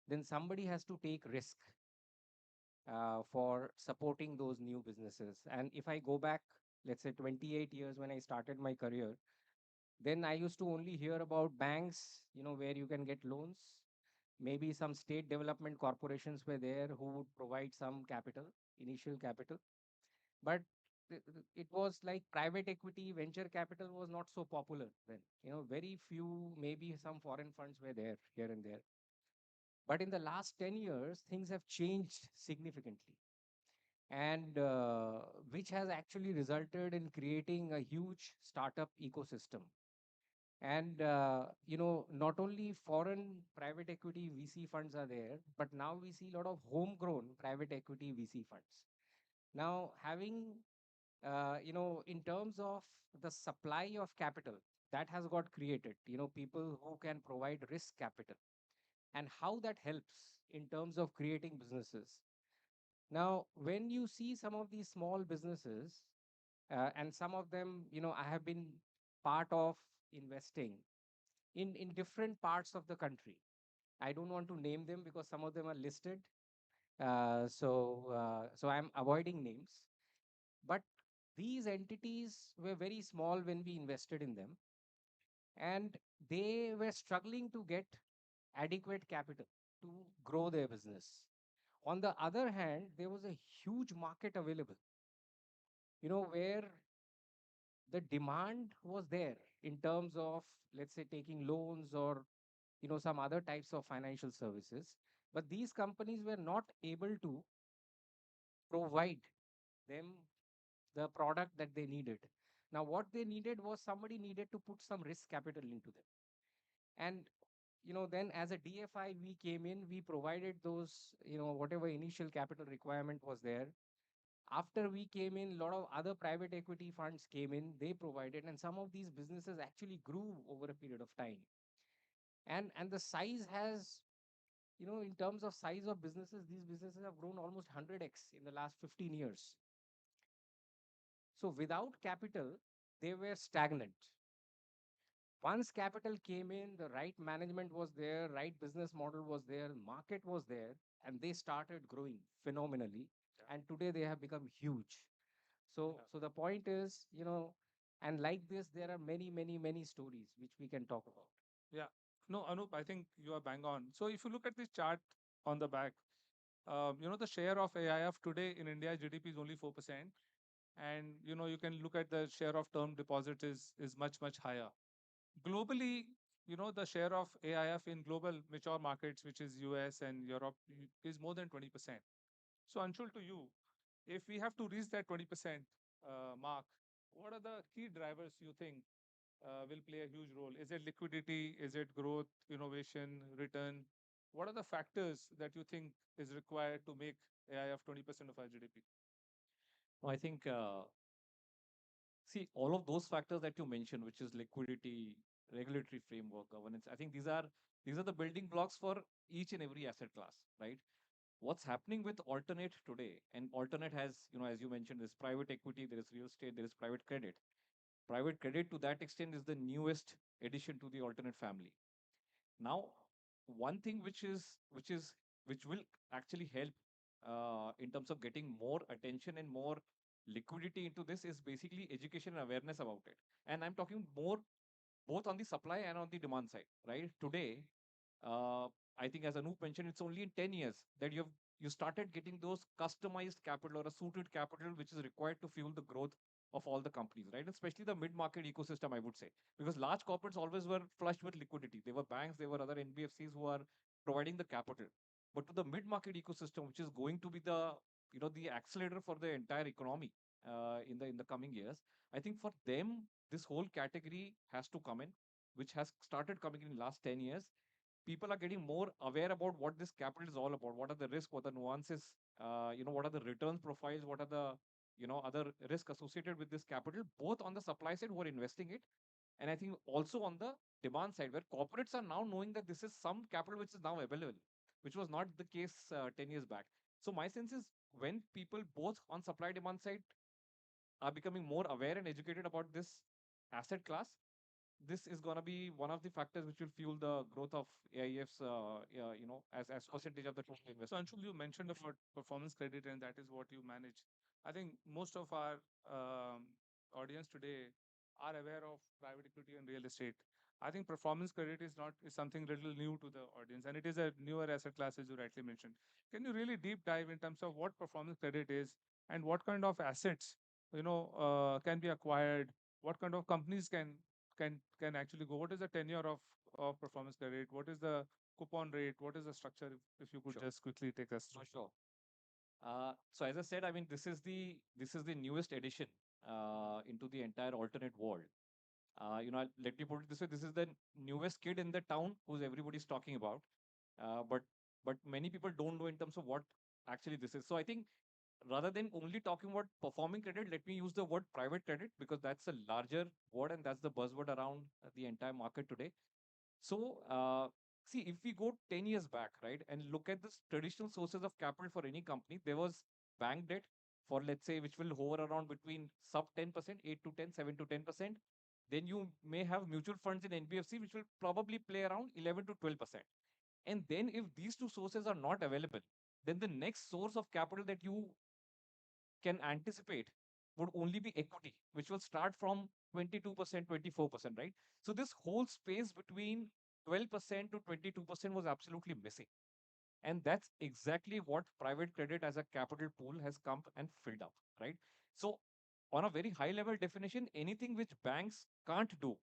then somebody has to take risk for supporting those new businesses. And if I go back, let's say 28 years when I started my career, then I used to only hear about banks, where you can get loans. Maybe some state development corporations were there who would provide some capital, initial capital. But it was like private equity, venture capital was not so popular then. Very few, maybe some foreign funds were there here and there. But in the last 10 years, things have changed significantly. And which has actually resulted in creating a huge startup ecosystem. And, not only foreign private equity VC funds are there, but now we see a lot of homegrown private equity VC funds. Now, having, in terms of the supply of capital, that has got created, people who can provide risk capital and how that helps in terms of creating businesses. Now, when you see some of these small businesses, and some of them, I have been part of investing in different parts of the country. I don't want to name them because some of them are listed. So I'm avoiding names. But these entities were very small when we invested in them, and they were struggling to get adequate capital to grow their business. On the other hand, there was a huge market available, where the demand was there in terms of, let's say, taking loans or, some other types of financial services. But these companies were not able to provide them the product that they needed. Now, what they needed was somebody needed to put some risk capital into them. And then as a DFI, we came in, we provided those, whatever initial capital requirement was there. After we came in, a lot of other private equity funds came in, they provided, and some of these businesses actually grew over a period of time. And the size has, in terms of size of businesses, these businesses have grown almost 100x in the last 15 years. So without capital, they were stagnant. Once capital came in, the right management was there, right business model was there, market was there, and they started growing phenomenally. And today they have become huge. So the point is, And like this, there are many, many, many stories which we can talk about. Yeah. No, Anup, I think you are bang on. So if you look at this chart on the back, the share of AIF today in India GDP is only 4%. And, you can look at the share of term deposit is much, much higher. Globally, the share of AIF in global mature markets, which is US and Europe, is more than 20%. So Anshul, to you, if we have to reach that 20% mark, what are the key drivers you think will play a huge role? Is it liquidity? Is it growth, innovation, return? What are the factors that you think is required to make AIF 20% of our GDP? I think, see, all of those factors that you mentioned, which is liquidity, regulatory framework, governance, I think these are the building blocks for each and every asset class, right? What's happening with alternate today, and alternate has, as you mentioned, there's private equity, there is real estate, there is private credit. Private credit to that extent is the newest addition to the alternate family. Now, one thing which will actually help in terms of getting more attention and more liquidity into this is basically education and awareness about it. And I'm talking more both on the supply and on the demand side, right? Today, uh, I think as Anup mentioned, it's only in 10 years that you started getting those customized capital or a suited capital which is required to fuel the growth of all the companies, right? Especially the mid-market ecosystem, I would say, because large corporates always were flushed with liquidity. They were banks, they were other NBFCs who are providing the capital. But to the mid-market ecosystem, which is going to be the accelerator for the entire economy in the coming years, I think for them this whole category has to come in, which has started coming in last 10 years. People are getting more aware about what this capital is all about. What are the risks? What are the nuances? What are the return profiles? What are the other risk associated with this capital, both on the supply side who are investing it, and I think also on the demand side, where corporates are now knowing that this is some capital which is now available, which was not the case 10 years back. So my sense is when people both on supply demand side are becoming more aware and educated about this asset class, this is going to be one of the factors which will fuel the growth of AIFs, as percentage of the total So investment. Anshul, you mentioned about performance credit, and that is what you manage. I think most of our audience today are aware of private equity and real estate. I think performance credit is something little new to the audience, and it is a newer asset class, as you rightly mentioned. Can you really deep dive in terms of what performance credit is and what kind of assets can be acquired? What kind of companies can actually go? What is the tenure of performance credit? What is the coupon rate? What is the structure? If you could Sure. just quickly take us through. Sure. So as I said, I mean, this is the newest addition into the entire alternate world. Let me put it this way: this is the newest kid in the town who's everybody's talking about. But many people don't know in terms of what actually this is. So I think rather than only talking about performing credit, let me use the word private credit because that's a larger word and that's the buzzword around the entire market today. So, see, if we go 10 years back, right, and look at the traditional sources of capital for any company, there was bank debt for, let's say, which will hover around between sub 10%, 8 to 10, 7 to 10%. Then you may have mutual funds in NBFC, which will probably play around 11 to 12%. And then if these two sources are not available, then the next source of capital that you can anticipate would only be equity, which will start from 22%, 24%, right? So this whole space between 12% to 22% was absolutely missing. And that's exactly what private credit as a capital pool has come and filled up, right? So on a very high level definition, anything which banks can't do,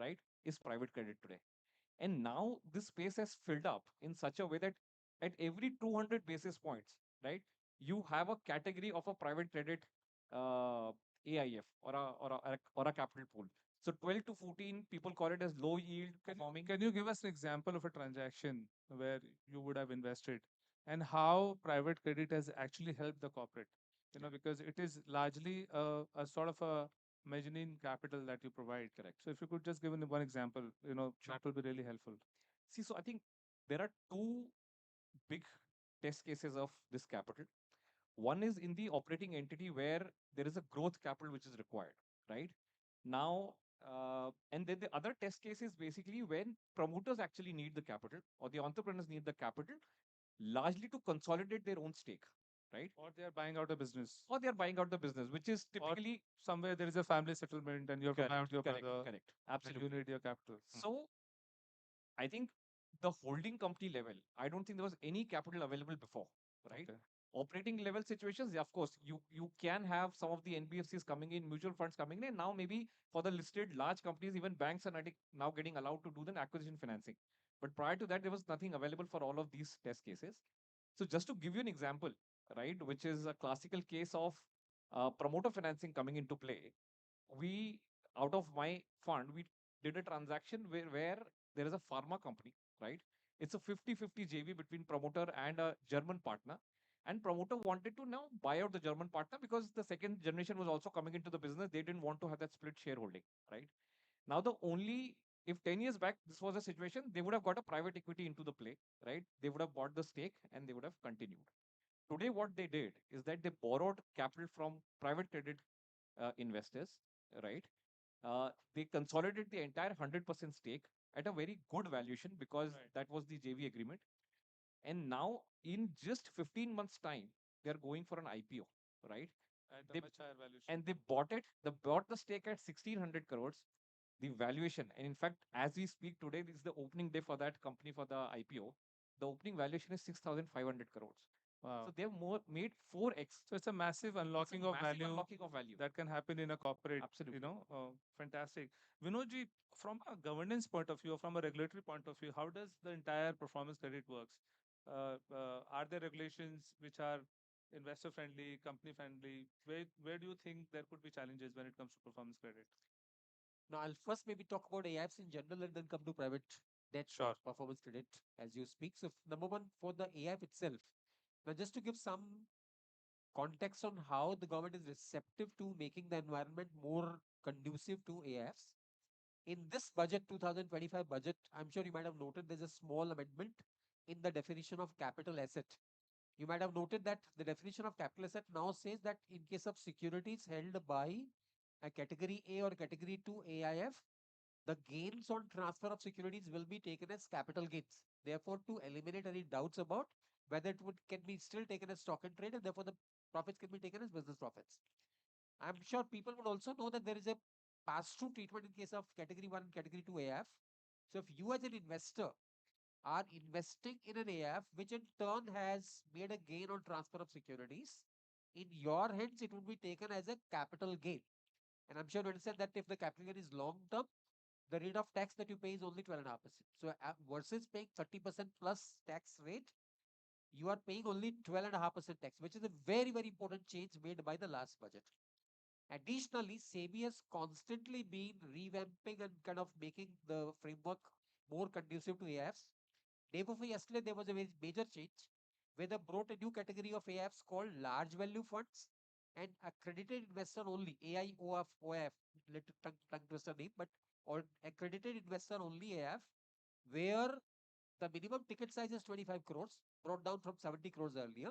right, is private credit today. And now this space has filled up in such a way that at every 200 basis points, right, you have a category of a private credit AIF or a capital pool. So 12 to 14, people call it as low yield performing. Can you give us an example of a transaction where you would have invested and how private credit has actually helped the corporate? Because it is largely a sort of a mezzanine capital that you provide. Correct. So if you could just give one example, that will be really helpful. See, so I think there are two big test cases of this capital. One is in the operating entity where there is a growth capital which is required, right? Now, and then the other test case is basically when promoters actually need the capital or the entrepreneurs need the capital largely to consolidate their own stake. right? Or they are buying out a business. Or they are buying out the business, which is Or typically somewhere there is a family settlement and you have to buy out your correct, brother. correct, And absolutely. you need your capital. So I think the holding company level, I don't think there was any capital available before, right? Okay. Operating level situations, yeah, of course, you can have some of the NBFCs coming in, mutual funds coming in. Now maybe for the listed large companies, even banks are now getting allowed to do the acquisition financing. But prior to that, there was nothing available for all of these test cases. So just to give you an example, right, which is a classical case of promoter financing coming into play, we out of my fund we did a transaction where there is a pharma company, right? It's a 50-50 JV between promoter and a German partner, and promoter wanted to now buy out the German partner because the second generation was also coming into the business. They didn't want to have that split shareholding, right? Now the only, if 10 years back this was a situation, they would have got a private equity into the play, right? They would have bought the stake and they would have continued. Today what they did is that they borrowed capital from private credit investors, right? They consolidated the entire 100% stake at a very good valuation because that was the JV agreement. And now, in just 15 months' time, they are going for an IPO, right? At a They, much higher valuation. and they bought it. They bought the stake at 1,600 crores. The valuation, and in fact, as we speak today, this is the opening day for that company for the IPO. The opening valuation is 6,500 crores. Wow. So they have made 4x. So it's a massive unlocking of massive value unlocking of value. that can happen in a corporate. Absolutely. Fantastic. Vinodji, from a governance point of view or from a regulatory point of view, how does the entire performance credit works? Are there regulations which are investor friendly, company friendly? Where do you think there could be challenges when it comes to performance credit? Now, I'll first maybe talk about AIFs in general and then come to private debt or performance credit as you speak. So, number one, for the AIF itself, now just to give some context on how the government is receptive to making the environment more conducive to AIFs. In this budget, 2025 budget, I'm sure you might have noted there's a small amendment in the definition of capital asset. You might have noted that the definition of capital asset now says that in case of securities held by a category A or category 2 AIF, the gains on transfer of securities will be taken as capital gains. Therefore, to eliminate any doubts about whether it can be still taken as stock and trade, and therefore the profits can be taken as business profits. I'm sure people would also know that there is a pass-through treatment in case of category 1 and category 2 AIF. So if you as an investor are investing in an AIF, which in turn has made a gain on transfer of securities, in your hands, it would be taken as a capital gain. And I'm sure you understand that if the capital gain is long term, the rate of tax that you pay is only 12.5%. So versus paying 30% plus tax rate, you are paying only 12.5% tax, which is a very, very important change made by the last budget. Additionally, SEBI has constantly been revamping and kind of making the framework more conducive to AIFs. Day before yesterday, there was a very major change where they brought a new category of AIFs called large value funds and accredited investor only, AIOF, OF, little tongue twister name, but or accredited investor only AIF, where the minimum ticket size is 25 crores, brought down from 70 crores earlier.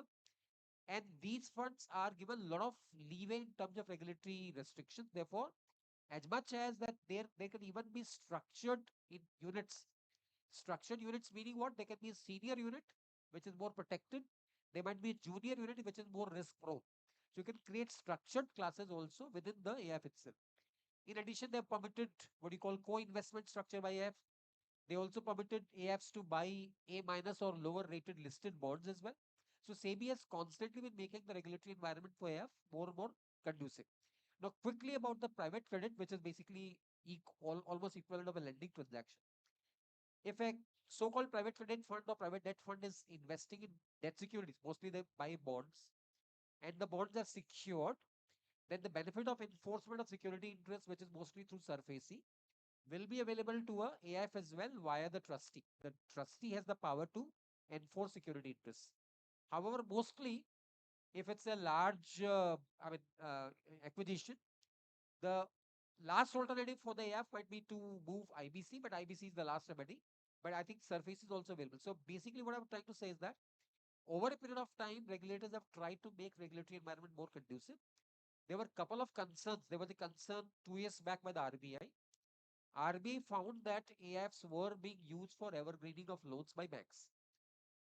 And these funds are given a lot of leeway in terms of regulatory restrictions. Therefore, as much as that they can even be structured in units. Structured units meaning what? They can be a senior unit, which is more protected. They might be a junior unit, which is more risk prone. So you can create structured classes also within the AIF itself. In addition, they have permitted what you call co-investment structure by AIF. They also permitted AIFs to buy A minus or lower rated listed bonds as well. So SEBI has constantly been making the regulatory environment for AIF more and more conducive. Now, quickly about the private credit, which is basically almost equivalent of a lending transaction. If a so-called private credit fund or private debt fund is investing in debt securities, mostly they buy bonds, and the bonds are secured, then the benefit of enforcement of security interest, which is mostly through SARFAESI, will be available to a AIF as well via the trustee. The trustee has the power to enforce security interests. However, mostly if it's a large acquisition, the last alternative for the AIF might be to move IBC, but IBC is the last remedy. But I think SARFAESI is also available. So basically what I'm trying to say is that over a period of time, regulators have tried to make regulatory environment more conducive. There were a couple of concerns. There was a concern 2 years back by the RBI. RBI found that AIFs were being used for evergreening of loans by banks.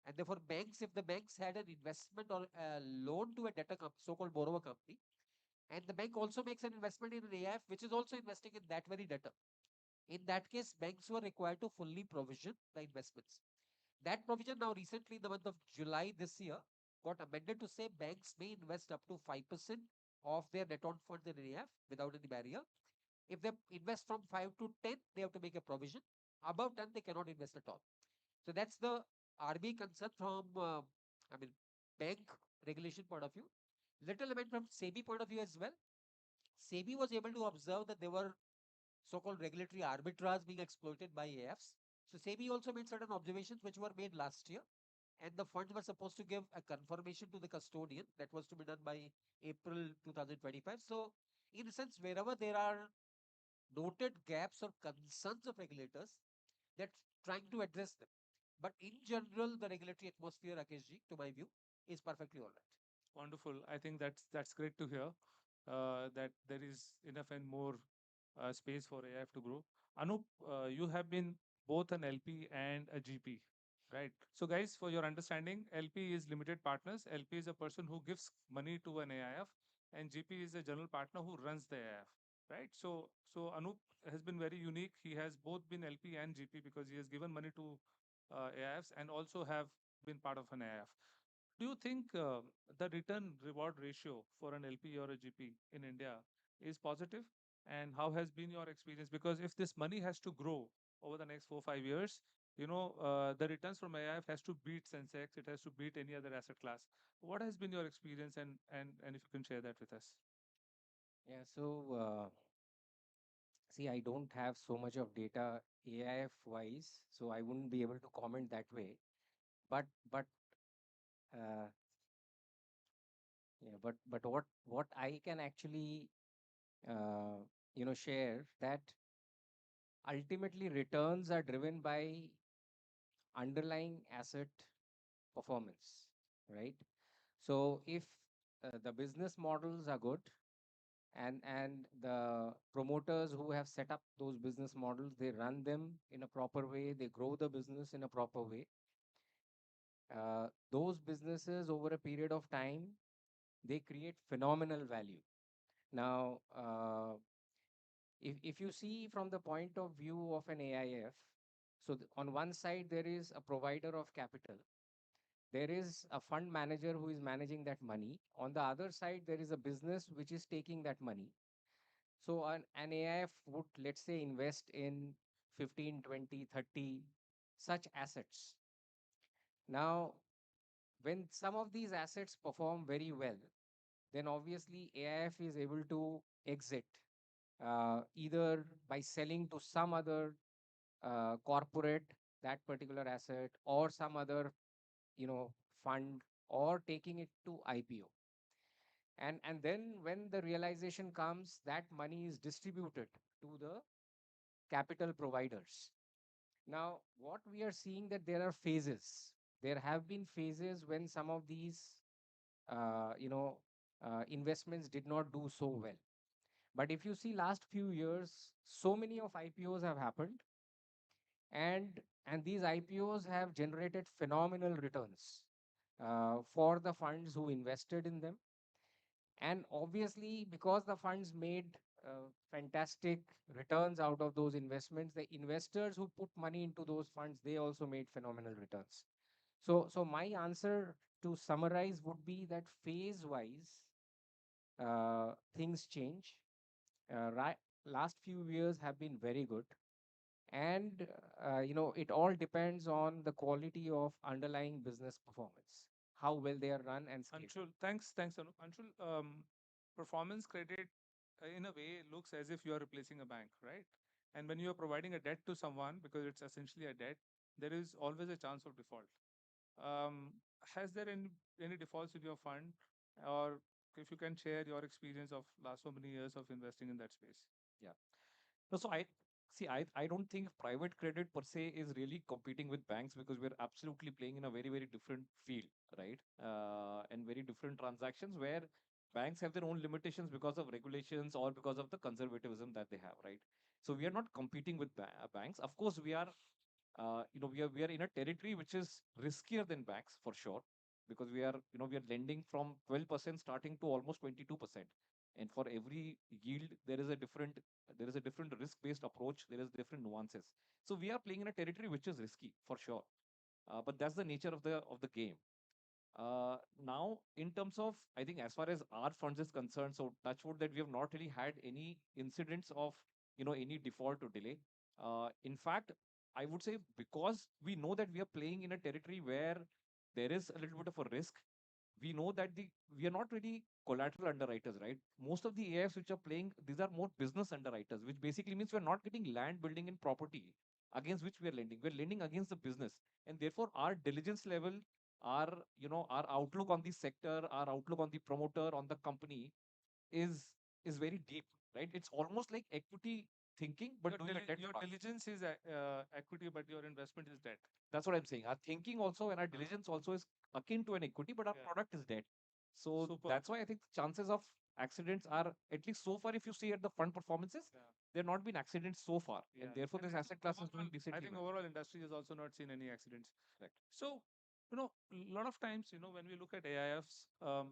And therefore, banks, if the banks had an investment or a loan to a debtor so-called borrower company, and the bank also makes an investment in an AIF, which is also investing in that very debtor. In that case, banks were required to fully provision the investments. That provision now recently in the month of July this year got amended to say banks may invest up to 5% of their net on funds in AIF without any barrier. If they invest from 5 to 10, they have to make a provision. Above 10, they cannot invest at all. So that's the RBI concern from, I mean, bank regulation point of view. Little bit from SEBI point of view as well. SEBI was able to observe that there were so-called regulatory arbitrage being exploited by AFs. So SEBI also made certain observations which were made last year, and the funds were supposed to give a confirmation to the custodian. That was to be done by April 2025. So in a sense, wherever there are noted gaps or concerns of regulators, they're trying to address them. But in general, the regulatory atmosphere, Rakesh ji, to my view, is perfectly all right. Wonderful. I think that's great to hear that there is enough and more space for AIF to grow. Anup, you have been both an LP and a GP, right? So, guys, for your understanding, LP is limited partners. LP is a person who gives money to an AIF, and GP is a general partner who runs the AIF, right? So Anup has been very unique. He has both been LP and GP because he has given money to AIFs and also have been part of an AIF. Do you think the return reward ratio for an LP or a GP in India is positive? And how has been your experience? Because if this money has to grow over the next 4 5 years, the returns from AIF has to beat Sensex. It has to beat any other asset class. What has been your experience, and if you can share that with us? Yeah, so see, I don't have so much of data AIF wise, so I wouldn't be able to comment that way. But uh, yeah, but what I can actually share that ultimately returns are driven by underlying asset performance, right? So if the business models are good and the promoters who have set up those business models, they run them in a proper way, they grow the business in a proper way, those businesses over a period of time, they create phenomenal value. Now, if you see from the point of view of an AIF, so on one side there is a provider of capital, there is a fund manager who is managing that money. On the other side, there is a business which is taking that money. So an AIF would, let's say, invest in 15, 20, 30 such assets. Now, when some of these assets perform very well, then obviously AIF is able to exit either by selling to some other corporate that particular asset or some other fund or taking it to IPO. And then when the realization comes, that money is distributed to the capital providers. Now, what we are seeing that there are phases. There have been phases when some of these, investments did not do so well. But if you see last few years, so many of IPOs have happened, and these IPOs have generated phenomenal returns for the funds who invested in them. And obviously, because the funds made fantastic returns out of those investments, the investors who put money into those funds, they also made phenomenal returns. So my answer to summarize would be that phase-wise, things change. Right, last few years have been very good, and it all depends on the quality of underlying business performance, how well they are run and scaled. Anshul, thanks, Anup. Anshul, performance credit in a way looks as if you are replacing a bank, right? And when you are providing a debt to someone, because it's essentially a debt, there is always a chance of default. Has there any defaults in your fund, or if you can share your experience of last so many years of investing in that space? Yeah. No, so I see. I don't think private credit per se is really competing with banks because we're absolutely playing in a very very different field, right? And very different transactions where banks have their own limitations because of regulations or because of the conservatism that they have, right? So we are not competing with banks. Of course, we are we are in a territory which is riskier than banks for sure, because we are lending from 12% starting to almost 22%. And for every yield, there is a different risk-based approach. There is different nuances. So we are playing in a territory which is risky for sure. But that's the nature of the game. Now, in terms of, I think as far as our funds is concerned, so touch wood that we have not really had any incidents of, any default or delay. In fact, I would say because we know that we are playing in a territory where there is a little bit of a risk, we know that we are not really collateral underwriters, right? Most of the AIFs which are playing, these are more business underwriters, which basically means we're not getting land, building, and property against which we are lending. We're lending against the business, and therefore our diligence level, our outlook on the sector, our outlook on the promoter, on the company is very deep, right? It's almost like equity thinking, but Your, doing a debt your fund. diligence is equity, but your investment is debt. That's what I'm saying. Our thinking also and our diligence also is akin to an equity, but our product is debt. So Super. that's why I think the chances of accidents are, at least so far, if you see at the fund performances, there have not been accidents so far. And therefore, this asset class is doing decently I think well. overall industry has also not seen any accidents. Correct. So, a lot of times, when we look at AIFs,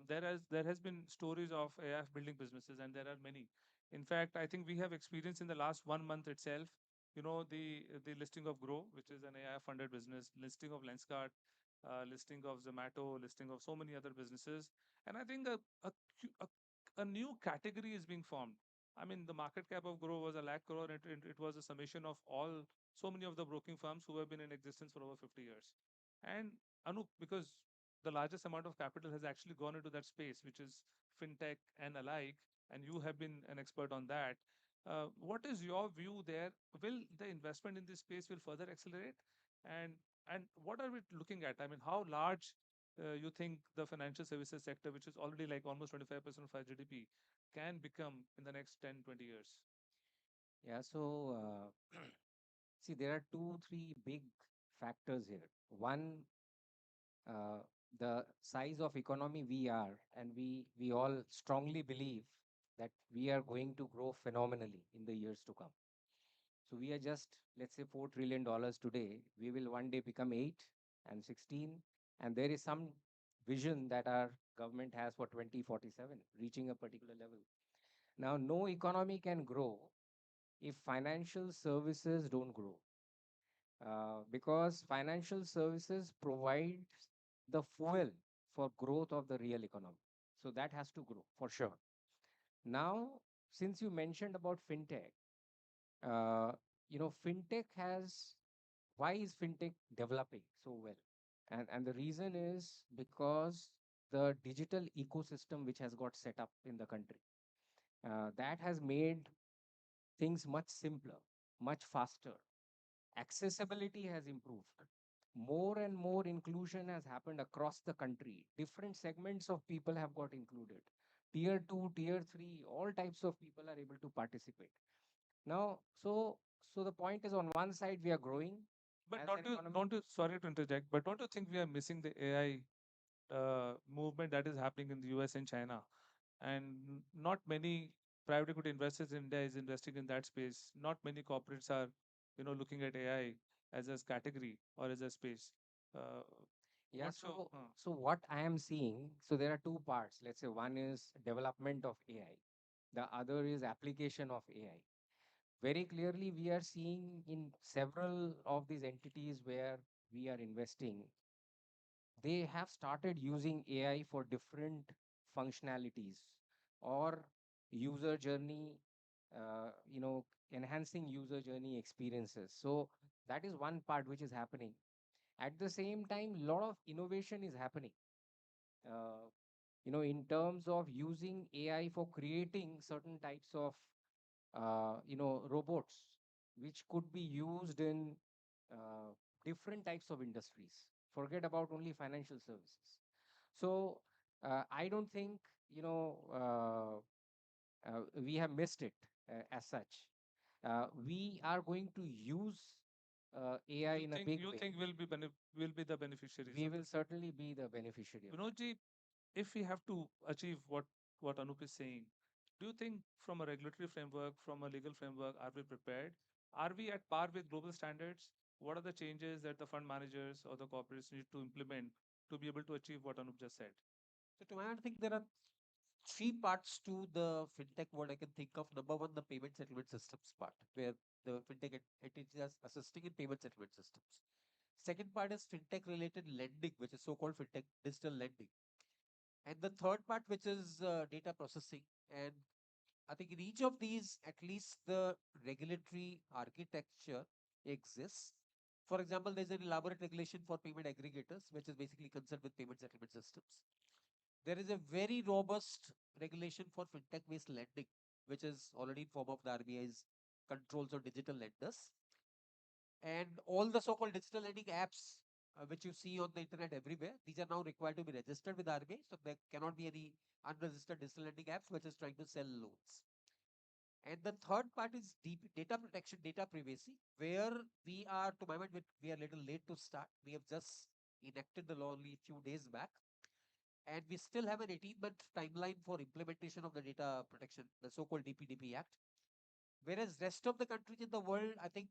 there has been stories of AIF building businesses, and there are many. In fact, I think we have experienced in the last 1 month itself, the listing of Grow, which is an AI funded business, listing of Lenskart, listing of Zomato, listing of so many other businesses. And I think a new category is being formed. I mean, the market cap of Grow was a lakh crore. It was a summation of so many of the broking firms who have been in existence for over 50 years. And Anup, because the largest amount of capital has actually gone into that space, which is fintech and alike, and you have been an expert on that. What is your view there? Will the investment in this space will further accelerate? And what are we looking at? I mean, how large you think the financial services sector, which is already like almost 25% of our GDP, can become in the next 10, 20 years? Yeah, so see, there are two, three big factors here. One, uh, the size of economy we are, and we all strongly believe that we are going to grow phenomenally in the years to come. So we are just, let's say, $4 trillion today. We will one day become 8 and 16, and there is some vision that our government has for 2047, reaching a particular level. Now, no economy can grow if financial services don't grow, because financial services provides the fuel for growth of the real economy. So that has to grow for sure. Now, since you mentioned about fintech, uh, fintech has, why is fintech developing so well? And the reason is because the digital ecosystem which has got set up in the country, that has made things much simpler, much faster. Accessibility has improved. More and more inclusion has happened across the country. Different segments of people have got included. Tier 2, tier 3, all types of people are able to participate. Now, so the point is, on one side we are growing. But sorry to interject, but don't you think we are missing the AI movement that is happening in the US and China? And not many private equity investors in India is investing in that space. Not many corporates are, looking at AI as a category or as a space. Uh, Yeah, what's your, so what I am seeing, so there are two parts. Let's say one is development of AI, the other is application of AI. Very clearly, we are seeing in several of these entities where we are investing, they have started using AI for different functionalities or user journey, enhancing user journey experiences. So that is one part which is happening. At the same time, a lot of innovation is happening. In terms of using AI for creating certain types of, robots, which could be used in different types of industries. Forget about only financial services. So I don't think, we have missed it as such. We are going to use AI in a big you way. think will be the beneficiaries? We of will this? certainly be the beneficiary of it. Vinodji, if we have to achieve what Anup is saying, do you think from a regulatory framework, from a legal framework, are we prepared? Are we at par with global standards? what are the changes that the fund managers or the corporates need to implement to be able to achieve what Anup just said? So to my think there are three parts to the fintech what I can think of. Number one, the payment settlement systems part, where the fintech entities are assisting in payment settlement systems. Second part is fintech related lending, which is so-called fintech digital lending. And the third part, which is data processing. And I think in each of these, at least the regulatory architecture exists. For example, there's an elaborate regulation for payment aggregators, which is basically concerned with payment settlement systems. There is a very robust regulation for fintech-based lending, which is already in form of the RBI's controls on digital lenders. And all the so-called digital lending apps, which you see on the internet everywhere, these are now required to be registered with RBI. So there cannot be any unregistered digital lending apps which is trying to sell loans. And the third part is data protection, data privacy, where we are, to my mind, we are a little late to start. We have just enacted the law only a few days back. And we still have an 18-month timeline for implementation of the data protection, the so-called DPDP Act. Whereas rest of the countries in the world, I think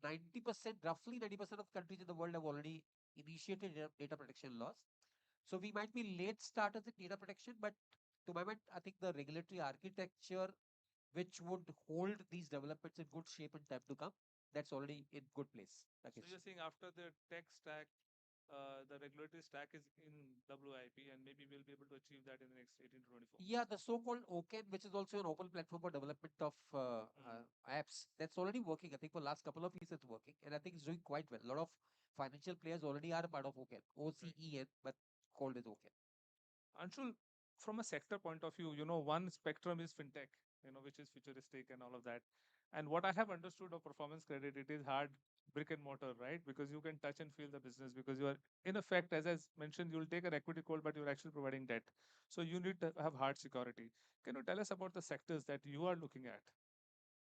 90%, roughly 90% of countries in the world have already initiated data protection laws. So we might be late starters in data protection, but to my mind, I think the regulatory architecture which would hold these developments in good shape in time to come, that's already in good place. So you're saying after the tech stack, the regulatory stack is in WIP, and maybe we'll be able to achieve that in the next 18 to 24 months. Yeah, the so-called OCAN, which is also an open platform for development of apps, that's already working. I think for last couple of years it's working, and I think it's doing quite well. A lot of financial players already are a part of OCAN, OCEN, but called as OCAN. Anshul, from a sector point of view, one spectrum is fintech, which is futuristic and all of that. And what I have understood of performance credit, it is hard brick and mortar, right? Because you can touch and feel the business because you are, in effect, as I mentioned, you'll take an equity call, but you're actually providing debt. So you need to have hard security. Can you tell us about the sectors that you are looking at?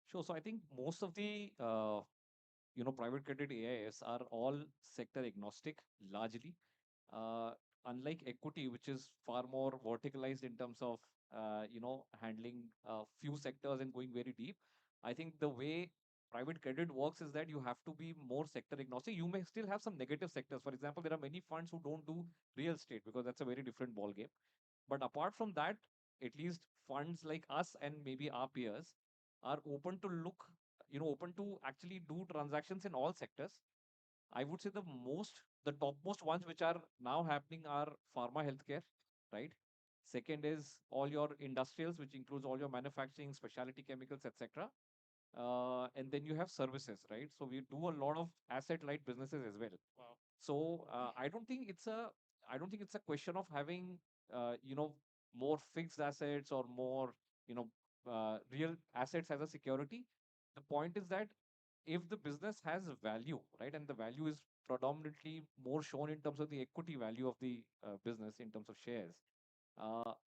Sure. So I think most of the private credit AIFs are all sector agnostic largely. Uh, Unlike equity, which is far more verticalized in terms of handling few sectors and going very deep. I think the way private credit works is that you have to be more sector agnostic. You may still have some negative sectors. For example, there are many funds who don't do real estate because that's a very different ball game. But apart from that, at least funds like us and maybe our peers are open to open to actually do transactions in all sectors. I would say the topmost ones which are now happening are pharma healthcare, right? Second is all your industrials, which includes all your manufacturing, specialty chemicals, etc. And then you have services, right? So we do a lot of asset-light businesses as well. Wow. So I don't think it's a question of having uh, you know more fixed assets or more real assets as a security. The point is that if the business has value, right, and the value is predominantly more shown in terms of the equity value of the business in terms of shares,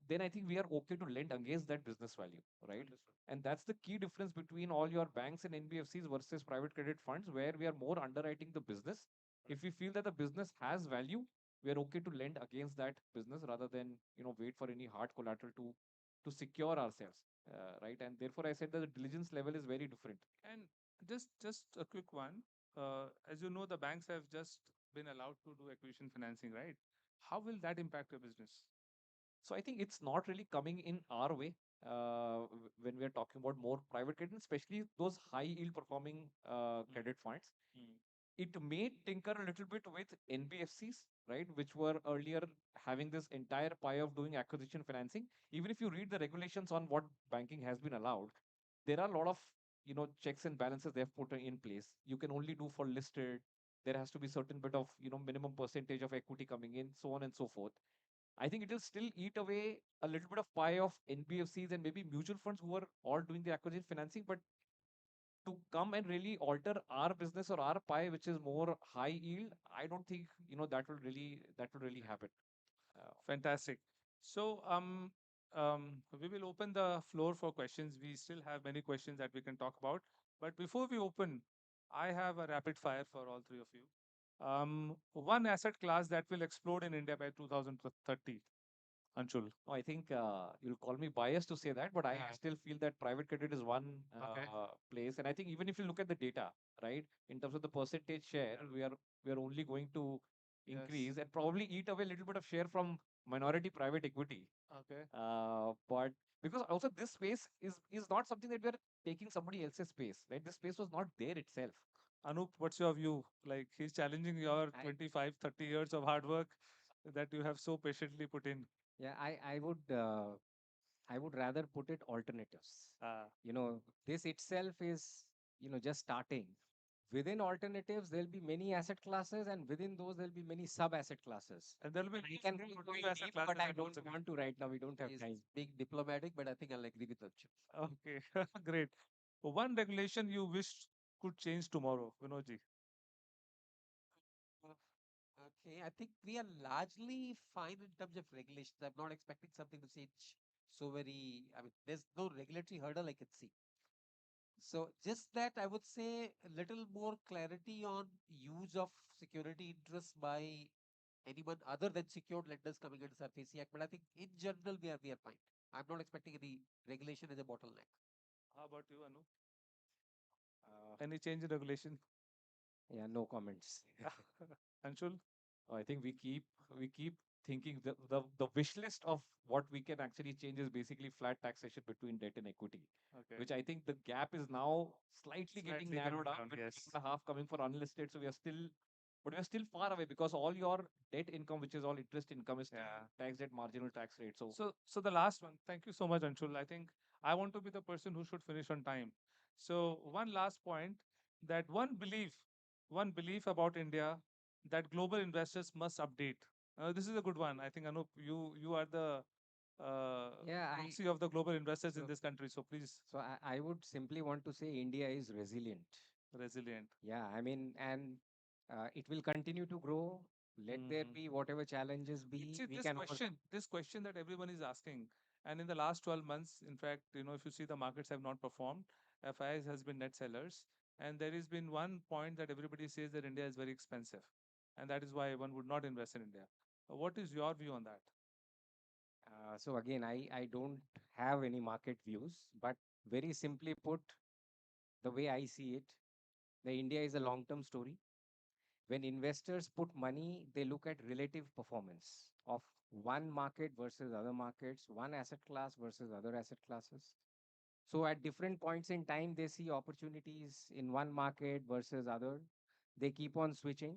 then I think we are okay to lend against that business value, right? Understood. And that's the key difference between all your banks and NBFCs versus private credit funds, where we are more underwriting the business. If we feel that the business has value, we are okay to lend against that business rather than wait for any hard collateral to secure ourselves, right? And therefore, I said that the diligence level is very different. And just a quick one. As you know, the banks have just been allowed to do acquisition financing, right? How will that impact your business? So I think it's not really coming in our way when we are talking about more private credit, especially those high yield performing credit funds. It may tinker a little bit with NBFCs, right, which were earlier having this entire pie of doing acquisition financing. Even if you read the regulations on what banking has been allowed, there are a lot of checks and balances they have put in place. You can only do for listed. There has to be certain bit of minimum percentage of equity coming in, so on and so forth. I think it will still eat away a little bit of pie of NBFCs and maybe mutual funds who are all doing the acquisition financing. But to come and really alter our business or our pie, which is more high yield, I don't think that will really happen. Fantastic. So we will open the floor for questions. We still have many questions that we can talk about. But before we open, I have a rapid fire for all three of you. One asset class that will explode in India by 2030. Anshul? No, I think you'll call me biased to say that, but I Yeah. still feel that private credit is one Okay. place. And I think even if you look at the data, right, in terms of the percentage share, we are only going to increase Yes. and probably eat away a little bit of share from minority private equity. Okay. But because also this space is not something that we are taking somebody else's space, right? This space was not there itself. Anup, what's your view? Like he's challenging your 25, 30 years of hard work that you have so patiently put in. Yeah, I would rather put it alternatives. You know, this itself is, just starting. Within alternatives, there'll be many asset classes, and within those, there'll be many sub-asset classes. And there'll be I can really go in deep, but I don't want to right now. We don't have He's time. being diplomatic, but I think I'll agree with Anshul. Okay, great. One regulation you wish could change tomorrow, Vinodji. Uh, Okay, I think we are largely fine in terms of regulations. I'm not expecting something to change so very. I mean, there's no regulatory hurdle I can see. So just that I would say a little more clarity on use of security interests by anyone other than secured lenders coming under Surface Act. But I think in general we are fine. I'm not expecting any regulation as a bottleneck. How about you, Anu? Uh, Any change in regulation? yeah, no comments. Anshul? I think we keep thinking the wish list of what we can actually change is basically flat taxation between debt and equity, Okay. which I think the gap is now slightly getting Slightly narrowed coming down down, with yes. 1.5 coming for unlisted. So but we are still far away because all your debt income, which is all interest income, is still taxed at marginal tax rate. So So the last one. Thank you so much, Anshul. I think I want to be the person who should finish on time. So one last point that one belief about India that global investors must update. This is a good one. I think Anup, you are the Yeah, proxy of the global investors in so, this country. So please, so I would simply want to say India is resilient. resilient. Yeah, I mean, and it will continue to grow. Let there Mhm. be whatever challenges be, See we this can question that everyone is asking, and in the last 12 months, in fact, if you see the markets have not performed, FIs has been net sellers, and there has been one point that everybody says that India is very expensive, and that is why one would not invest in India. What is your view on that? So again, I don't have any market views, but very simply put, the way I see it, the India is a long-term story. When investors put money, they look at relative performance of one market versus other markets, one asset class versus other asset classes. So at different points in time, they see opportunities in one market versus other. They keep on switching,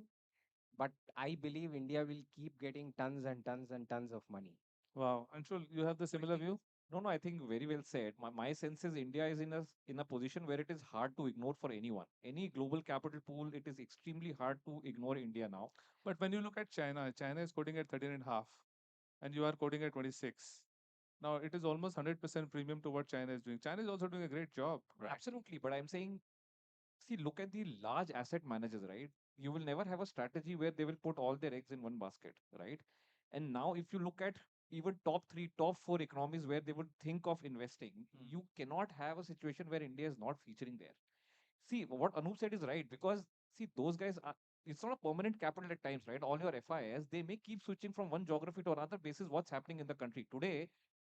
but I believe India will keep getting tons and tons and tons of money. Wow, Anshul, you have the similar view? no, I think very well said. My sense is India is in a position where it is hard to ignore for anyone. Any global capital pool, it is extremely hard to ignore India now. But when you look at China, China is quoting at 13 and a half, and you are quoting at 26. Now it is almost 100% premium to what China is doing. China is also doing a great job, right? Absolutely, but I'm saying, see, look at the large asset managers, right? You will never have a strategy where they will put all their eggs in one basket, right? And now, if you look at even top three, top four economies where they would think of investing, you cannot have a situation where India is not featuring there. See, what Anup said is right because see, those guys are. It's not a permanent capital at times, right? All your FIS, they may keep switching from one geography to another basis what's happening in the country. Today,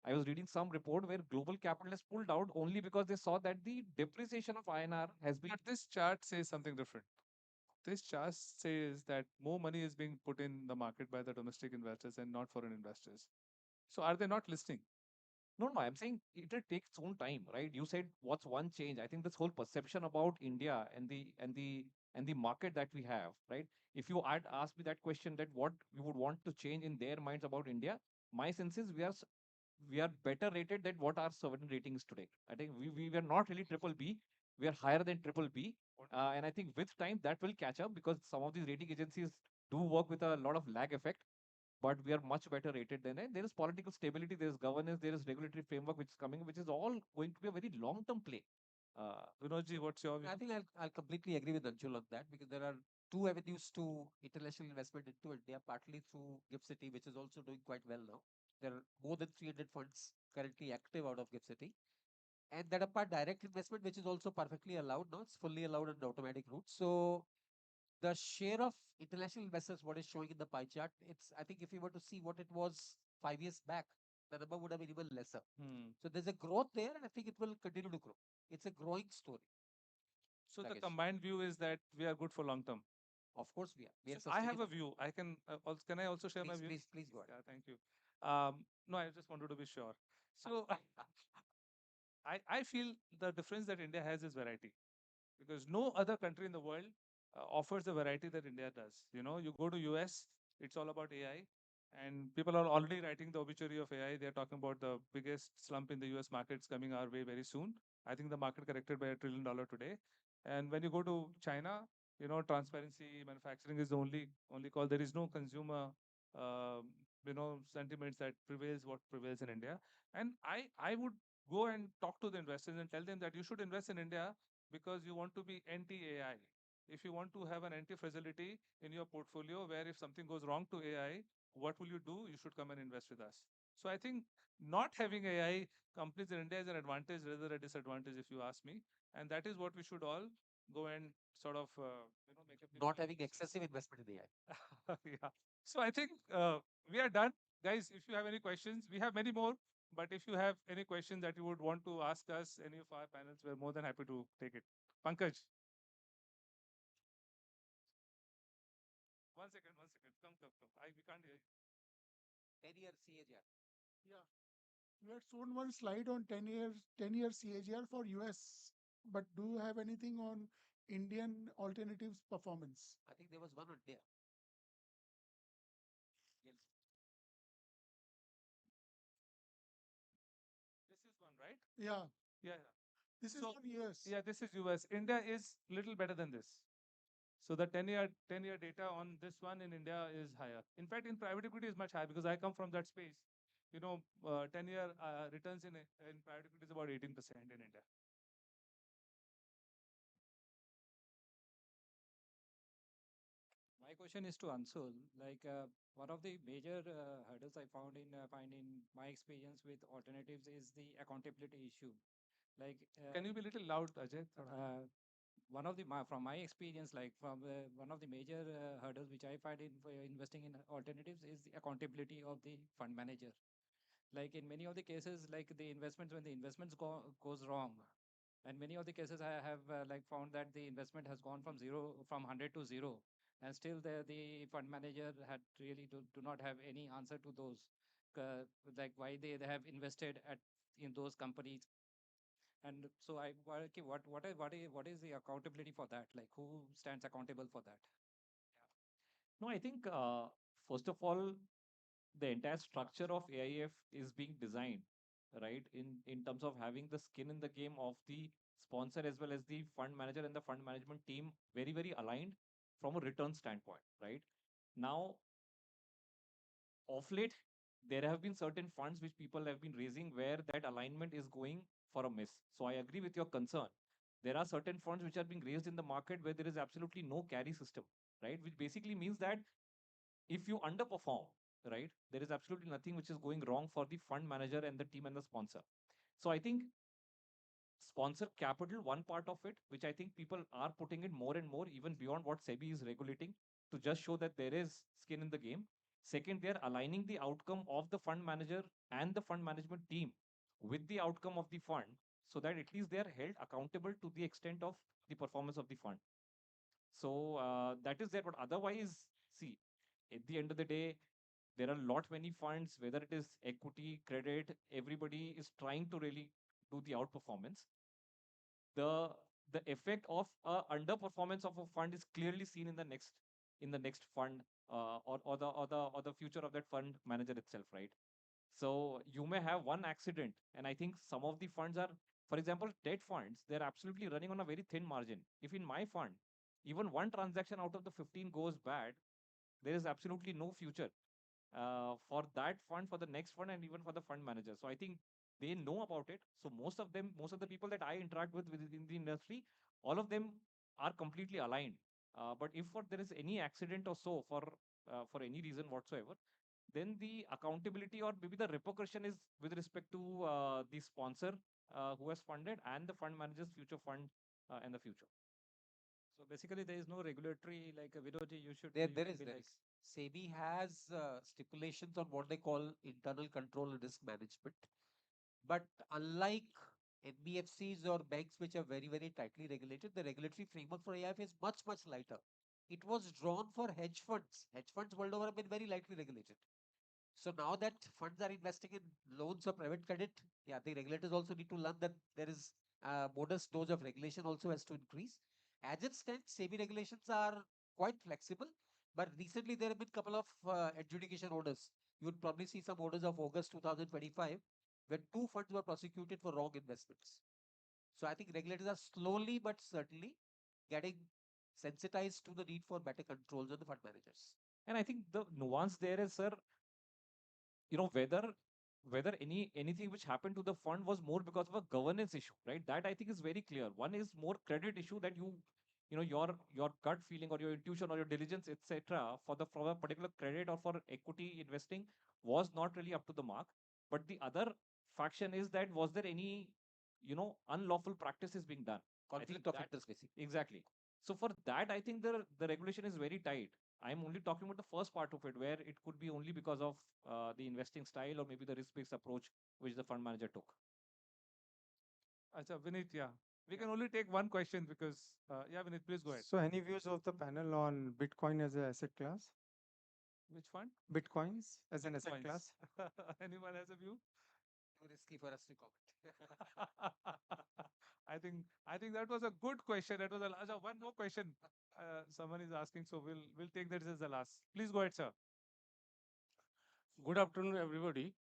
I was reading some report where global capital has pulled out only because they saw that the depreciation of INR has been. But this chart says something different. This chart says that more money is being put in the market by the domestic investors and not foreign investors. So are they not listening? No, I'm saying it will take its own time, right? You said what's one change. I think this whole perception about India and the market that we have, right? If you had asked me that question, that what we would want to change in their minds about India, my sense is we are better rated than what our sovereign rating is today. I think we were not really triple B. We are higher than triple B. And I think with time that will catch up because some of these rating agencies do work with a lot of lag effect, but we are much better rated than it. There is political stability, there is governance, there is regulatory framework which is coming, which is all going to be a very long-term play. Vinodji, what's your view? I think I'll completely agree with Anshul on that because there are two avenues to international investment into India, partly through Gift City, which is also doing quite well now. There are more than 300 funds currently active out of Gift City. And that apart, direct investment, which is also perfectly allowed now, it's fully allowed on the automatic route. So the share of international investors, what is showing in the pie chart, it's, I think if you were to see what it was 5 years back, the number would have been even lesser. Hmm. So there's a growth there, and I think it will continue to grow. It's a growing story. So the Rakesh. combined view is that we are good for long term. Of course, we are. We are So I have a sustainable. view. I can can I also share my Please, view? please go ahead. Yeah, thank you. No, I just wanted to be sure. So I feel the difference that India has is variety, because no other country in the world offers the variety that India does. You know, you go to US, it's all about AI, and people are already writing the obituary of AI. They're talking about the biggest slump in the US markets coming our way very soon. I think the market corrected by $1 trillion today. And when you go to China, you know, transparency, manufacturing is the only call. There is no consumer, sentiments that prevails what prevails in India. And I would go and talk to the investors and tell them that you should invest in India because you want to be anti-AI. If you want to have an anti-fragility in your portfolio, where if something goes wrong to AI, what will you do? You should come and invest with us. So I think not having AI companies in India is an advantage rather than a disadvantage, if you ask me. And that is what we should all go and sort of, make a Not having excessive investment in AI. yeah. So I think we are done. Guys, if you have any questions, we have many more. But if you have any questions that you would want to ask us, any of our panels, we're more than happy to take it. Pankaj. One second, one second. Come. We can't hear you. 10-year CAGR. Yeah. You had shown one slide on 10-year CAGR for US, but do you have anything on Indian alternatives performance? I think there was one on there. Yes. This is one, right? Yeah. Yeah. This is So, on US. yeah, this is US. India is little better than this. So the 10-year data on this one in India is higher. In fact, in private equity is much higher because I come from that space. 10-year returns in private equity is about 18% in India. My question is to Ansul. One of the major hurdles I find in my experience with alternatives is the accountability issue. Can you be a little loud, Ajay? One of the from my experience, one of the major hurdles which I find in investing in alternatives is the accountability of the fund manager. Like in many of the cases, like the investments when the investments goes wrong, and many of the cases I have found that the investment has gone from 100 to 0, and still the fund manager had really do not have any answer to those, like why they have invested in those companies. And so okay, what is the accountability for that? Like who stands accountable for that? No, I think first of all, the entire structure of AIF is being designed, right, in terms of having the skin in the game of the sponsor as well as the fund manager and the fund management team very, very aligned from a return standpoint, right? Now, of late, there have been certain funds which people have been raising where that alignment is going for a miss. So I agree with your concern. There are certain funds which are being raised in the market where there is absolutely no carry system, right? Which basically means that if you underperform, right, there is absolutely nothing which is going wrong for the fund manager and the team and the sponsor. So I think sponsor capital, one part of it, which I think people are putting in more and more, even beyond what SEBI is regulating, to just show that there is skin in the game. Second, they're aligning the outcome of the fund manager and the fund management team with the outcome of the fund so that at least they are held accountable to the extent of the performance of the fund. So that is there. But otherwise, see, at the end of the day, there are lot many funds, whether it is equity, credit, everybody is trying to really do the outperformance. The effect of underperformance of a fund is clearly seen in the next fund or the future of that fund manager itself, right? So you may have one accident, and I think some of the funds are, for example, debt funds, they're absolutely running on a very thin margin. If in my fund, even one transaction out of the 15 goes bad, there is absolutely no future for that fund, for the next fund, and even for the fund manager. So I think they know about it. So most of the people that I interact with within the industry, all of them are completely aligned. But if there is any accident or so for any reason whatsoever, then the accountability or maybe the repercussion is with respect to the sponsor who has funded and the fund manager's future fund in the future. So basically, there is no regulatory like a Viroji. You should. There, You there can is, be there like. is. SEBI has stipulations on what they call internal control and risk management. But unlike NBFCs or banks, which are very, very tightly regulated, the regulatory framework for AIF is much, much lighter. It was drawn for hedge funds. Hedge funds world over have been very lightly regulated. So now that funds are investing in loans or private credit, yeah, the regulators also need to learn that there is a modest dose of regulation also has to increase. As it stands, SEBI regulations are quite flexible, but recently there have been a couple of adjudication orders. You would probably see some orders of August 2025 when two funds were prosecuted for wrong investments. So I think regulators are slowly but certainly getting sensitized to the need for better controls on the fund managers. And I think the nuance there is, sir, whether anything which happened to the fund was more because of a governance issue, right? That I think is very clear. One is more credit issue that your gut feeling or your intuition or your diligence, etc., for a particular credit or for equity investing was not really up to the mark. But the other faction is that was there any unlawful practices being done? Conflict of interest, basically. Exactly. So for that, I think the regulation is very tight. I'm only talking about the first part of it, where it could be only because of the investing style or maybe the risk-based approach which the fund manager took. Acha, Vinit, yeah. We can only take one question because, yeah, Vinit, please go ahead. So, any views of the panel on Bitcoin as an asset class? Which fund? Bitcoins as an asset Bitcoins. class? Anyone has a view? Too risky for us to comment. I think that was a good question. That was Acha, one more question. Someone is asking, so we'll take that as the last. Please go ahead, sir. Good afternoon, everybody.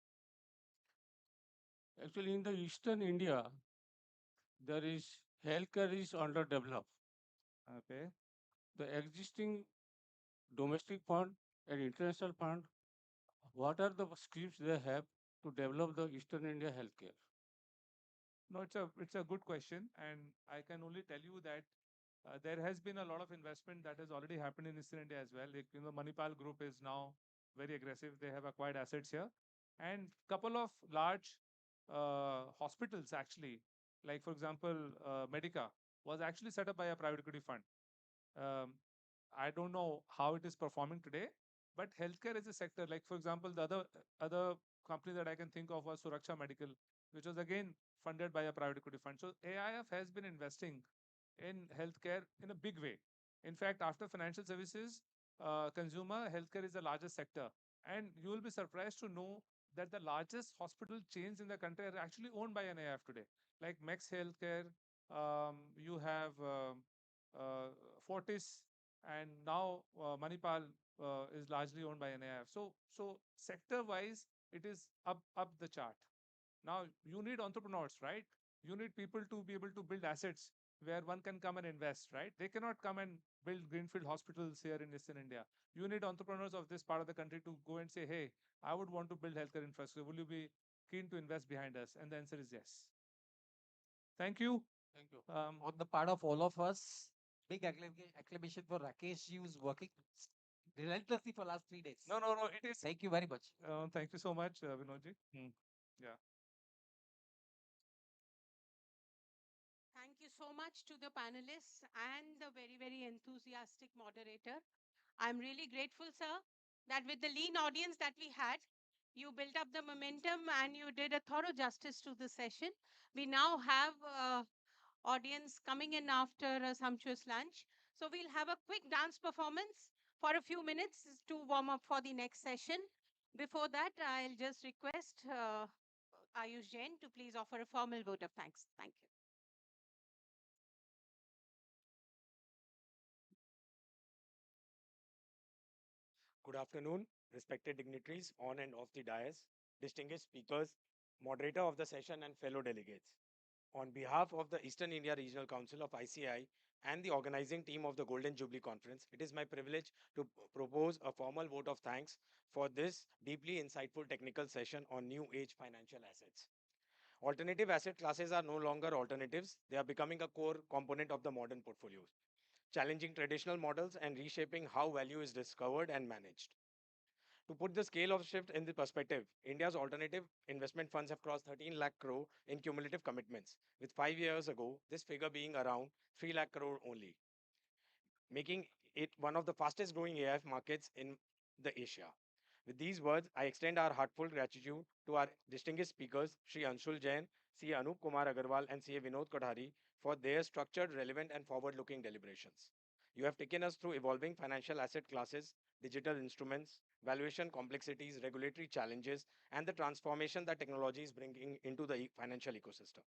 Actually, in the Eastern India, there is healthcare is underdeveloped. Okay. The existing domestic fund and international fund, what are the schemes they have to develop the Eastern India healthcare? No, it's a good question, and I can only tell you that there has been a lot of investment that has already happened in Eastern India as well. Like, Manipal Group is now very aggressive. They have acquired assets here, and couple of large hospitals actually, like for example, Medica was actually set up by a private equity fund. Um, I don't know how it is performing today, but healthcare is a sector. Like for example, the other company that I can think of was Suraksha Medical, which was again funded by a private equity fund. So AIF has been investing in healthcare in a big way. In fact, after financial services, consumer healthcare is the largest sector, and you will be surprised to know that the largest hospital chains in the country are actually owned by an AIF today, like Max Healthcare. You have Fortis, and now Manipal is largely owned by NAF. So sector-wise, it is up the chart. Now you need entrepreneurs, right? You need people to be able to build assets where one can come and invest, right? They cannot come and build greenfield hospitals here in Eastern India. You need entrepreneurs of this part of the country to go and say, hey, I would want to build healthcare infrastructure. Will you be keen to invest behind us? And the answer is yes. Thank you. Thank you. On the part of all of us, big acclamation for Rakesh, who's working relentlessly for last 3 days. No, it is. Thank you very much. Thank you so much, Vinodji. Yeah. Thank you so much to the panelists and the very, very enthusiastic moderator. I'm really grateful, sir, that with the lean audience that we had, you built up the momentum and you did a thorough justice to the session. We now have audience coming in after a sumptuous lunch. So we'll have a quick dance performance for a few minutes to warm up for the next session. Before that, I'll just request Ayush Jain to please offer a formal vote of thanks. Thank you. Good afternoon, respected dignitaries on and off the dais, distinguished speakers, moderator of the session, and fellow delegates. On behalf of the Eastern India Regional Council of ICI and the organizing team of the Golden Jubilee Conference, it is my privilege to propose a formal vote of thanks for this deeply insightful technical session on new age financial assets. Alternative asset classes are no longer alternatives, they are becoming a core component of the modern portfolios, challenging traditional models and reshaping how value is discovered and managed. To put the scale of shift in the perspective, India's alternative investment funds have crossed 13 lakh crore in cumulative commitments, with 5 years ago, this figure being around 3 lakh crore only. making it one of the fastest growing AIF markets in the Asia. With these words, I extend our heartfelt gratitude to our distinguished speakers, Sri Anshul Jain, CA Anup Kumar Agarwal, and CA Vinod Kodhari, for their structured, relevant, and forward looking deliberations. You have taken us through evolving financial asset classes, digital instruments, valuation complexities, regulatory challenges, and the transformation that technology is bringing into the financial ecosystem.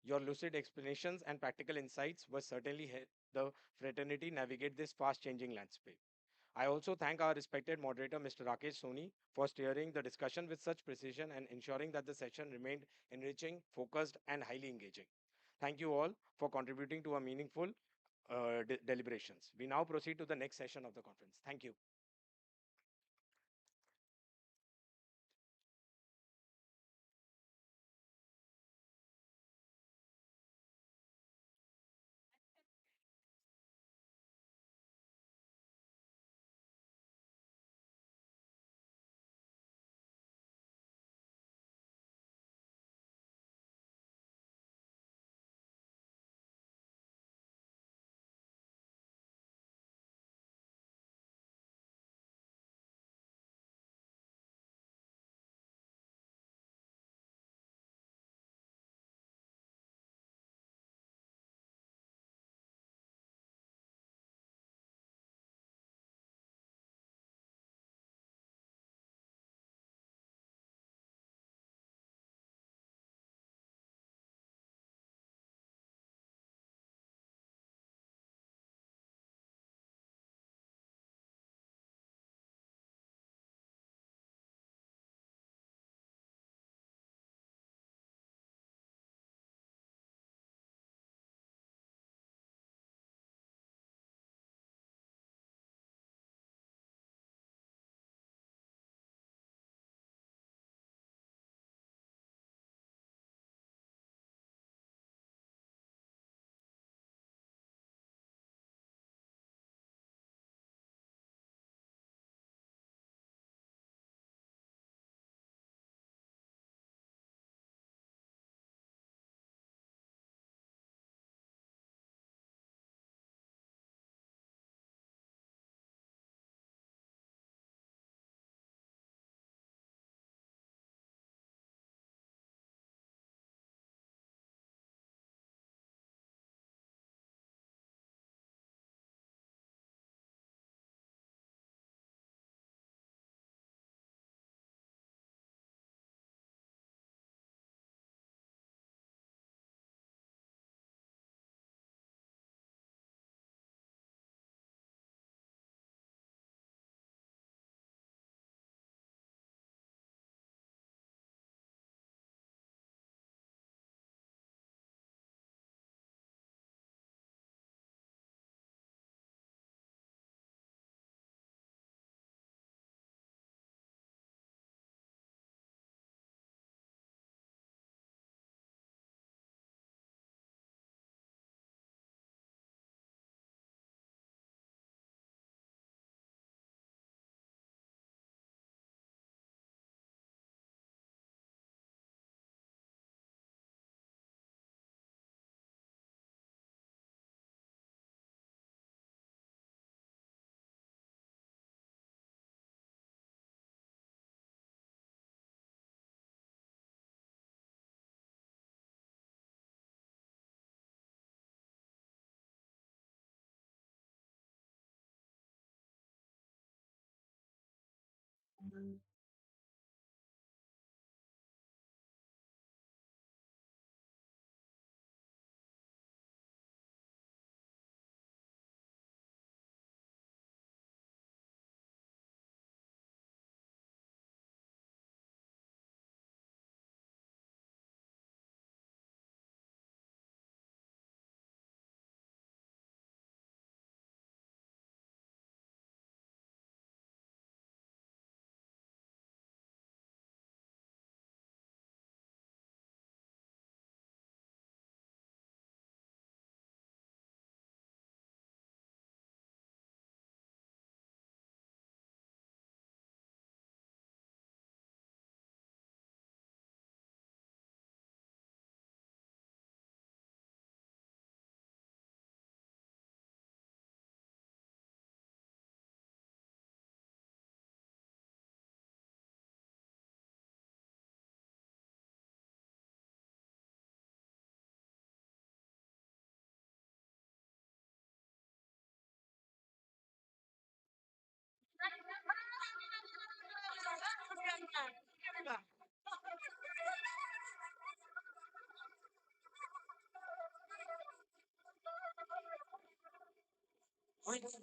Your lucid explanations and practical insights will certainly help the fraternity navigate this fast changing landscape. I also thank our respected moderator, Mr. Rakesh Soni, for steering the discussion with such precision and ensuring that the session remained enriching, focused, and highly engaging. Thank you all for contributing to a meaningful deliberations. We now proceed to the next session of the conference. Thank you.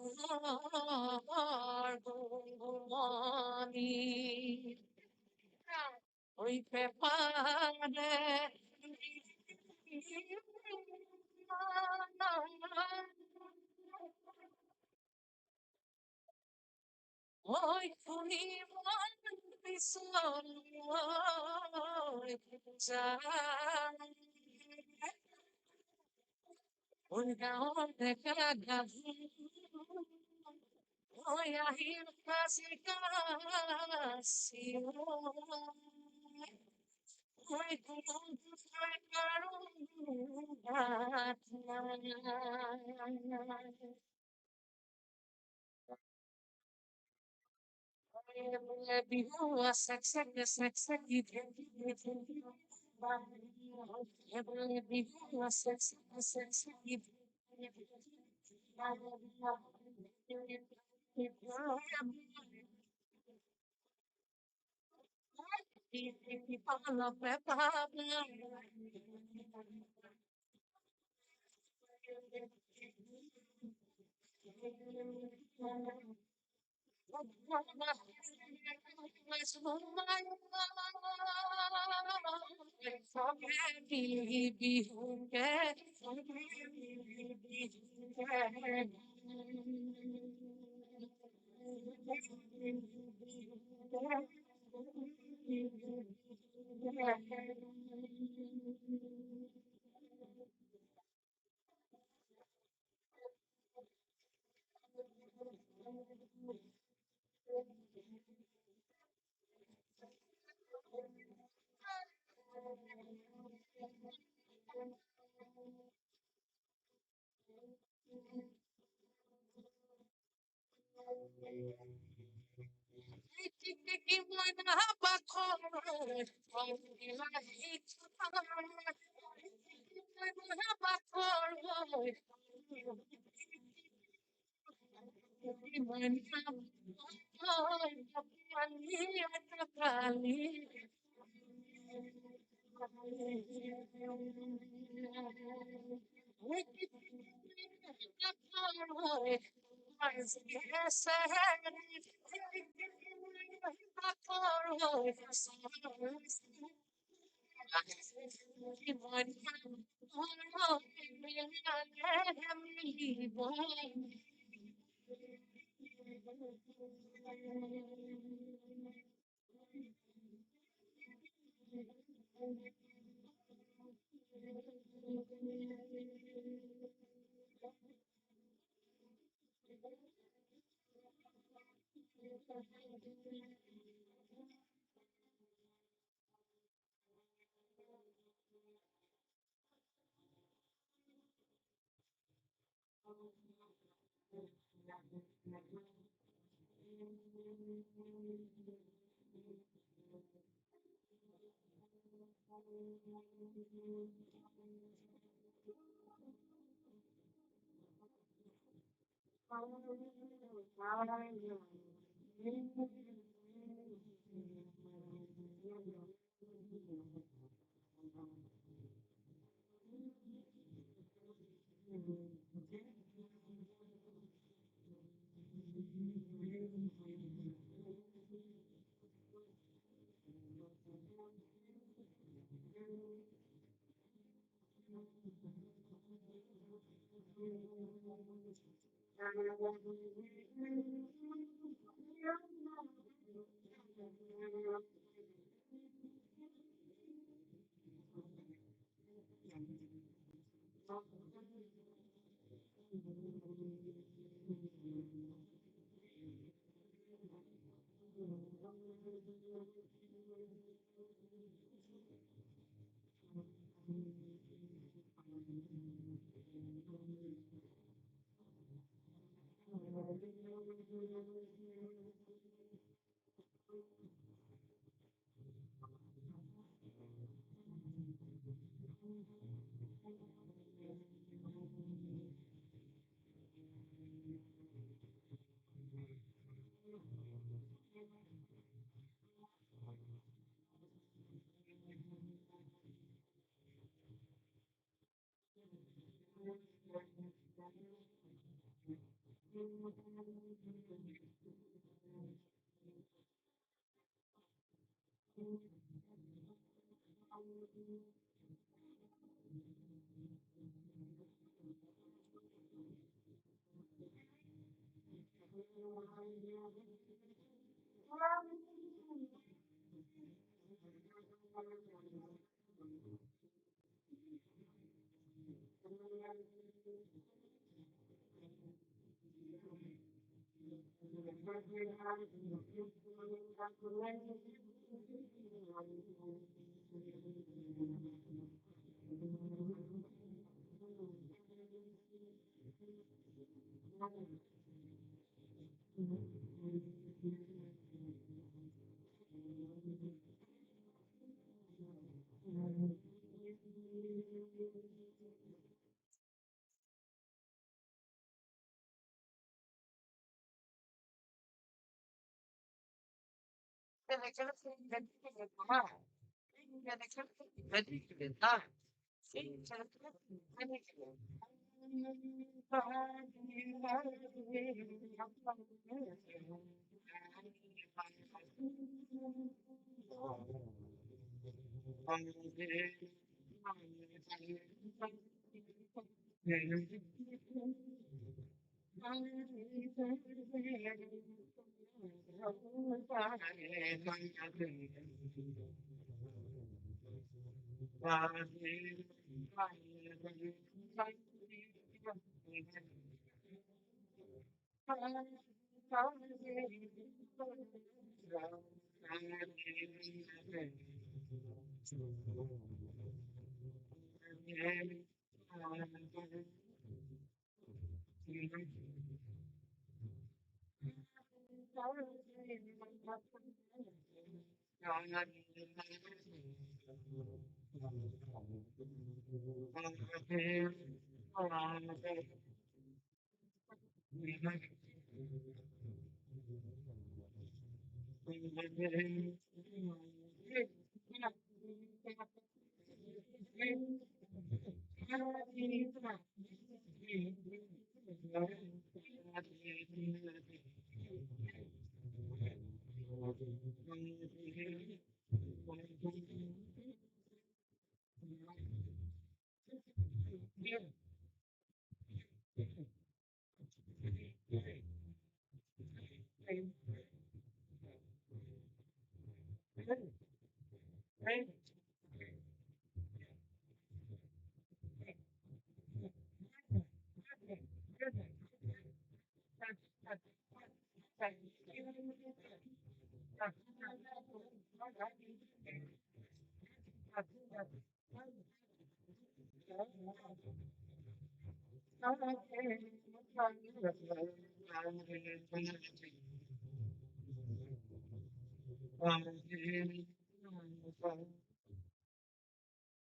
আমার গুণগুণানি হইতে পারে ওই তুমি মন পিছন ওই গাও দেখা গাভু ওই আহির কাছে কাছে ওই গুণ কারণ Bihu sak sak sak sak bihu sak sak sak sak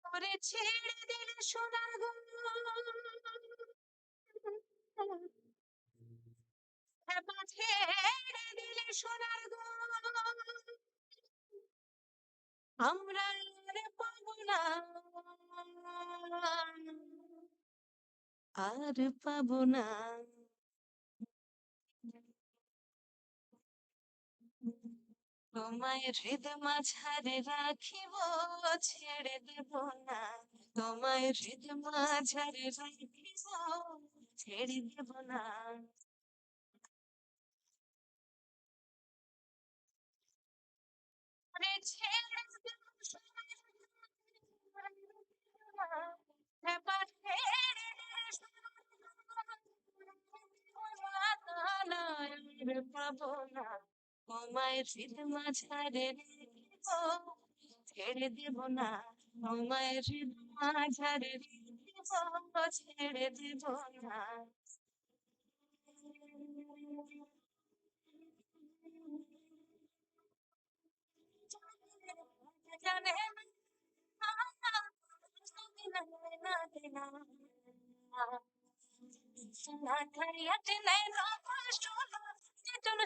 ওরে ছেড়ে দিলে সোনার গো ছেড়ে দিলে সোনার গো আমরা আর পাবো না আর পাবো না তোমায় হৃদ মাঝারে রাখিব ছেড়ে দেব না তোমায় হৃদ মাঝারে রাখিব ছেড়ে দেব না ওরে ছেড়ে দেব সোনার এবার ছেড়ে দিলে সোনার না আর পাবো না তোমায় হৃদ মাঝারে রেখেব ছেড়ে দেব না তোমায় হৃদ মাঝারে রেখেব ছেড়ে দেব না জানে না না ঠারিয়াতে নাই না কষ্ট চেতন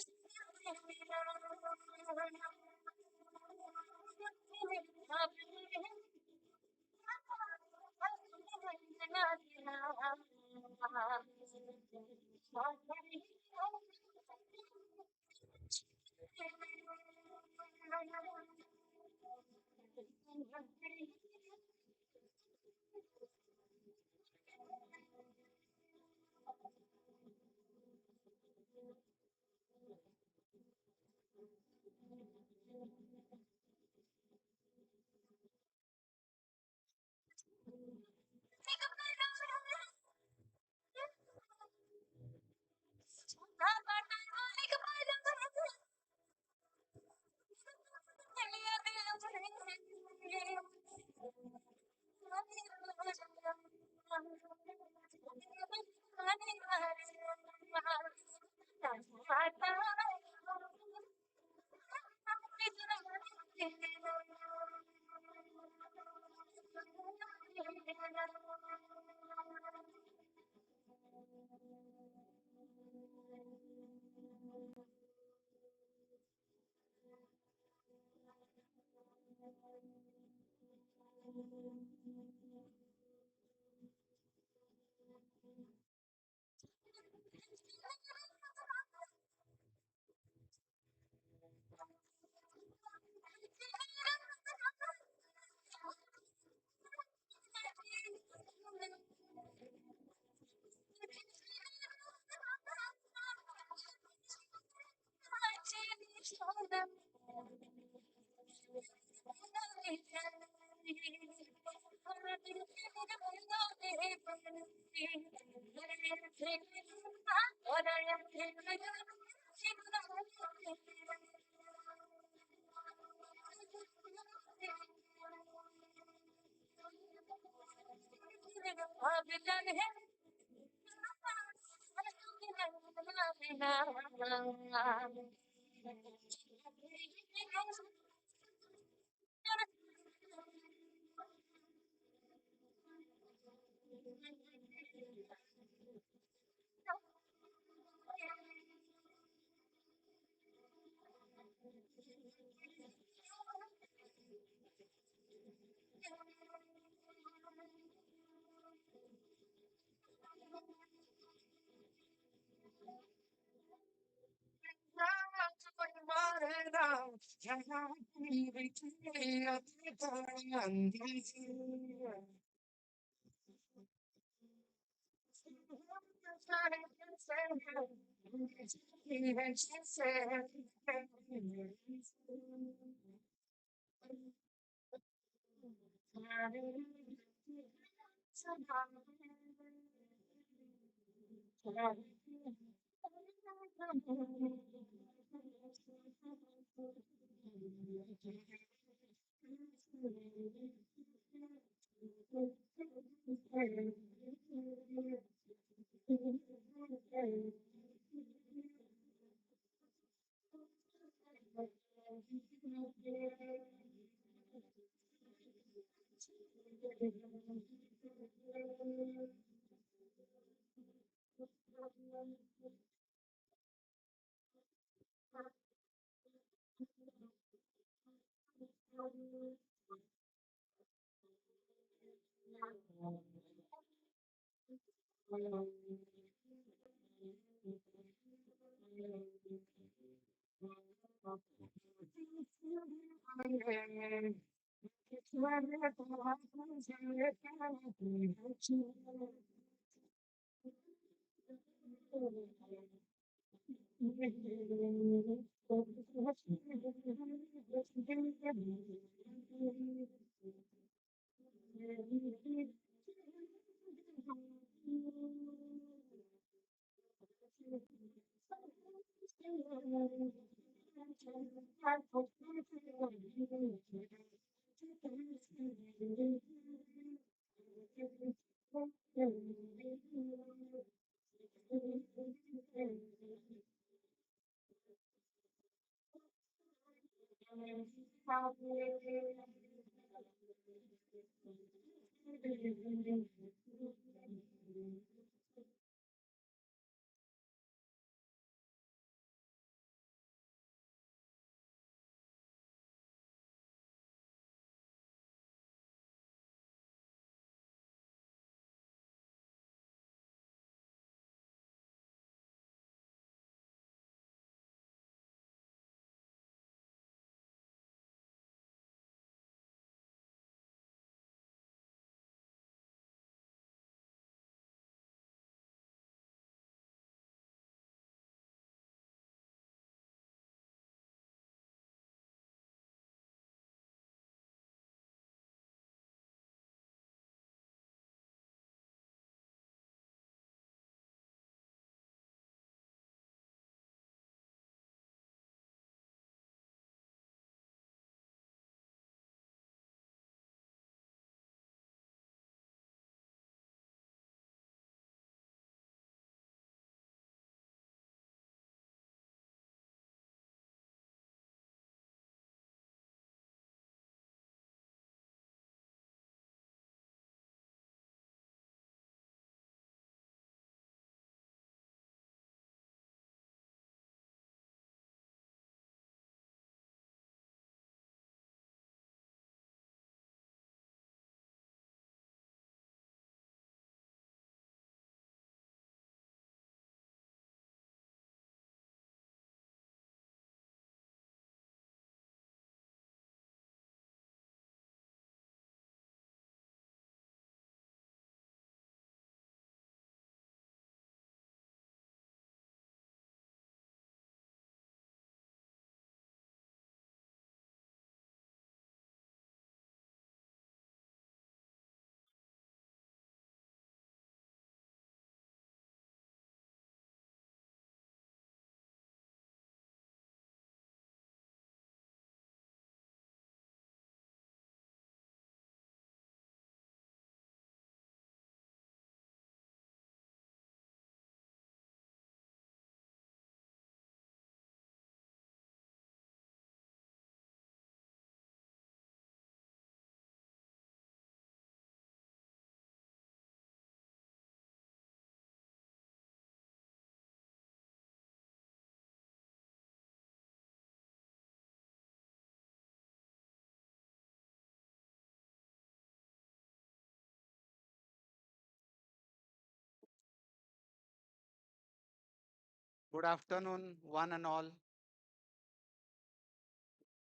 Good afternoon, one and all.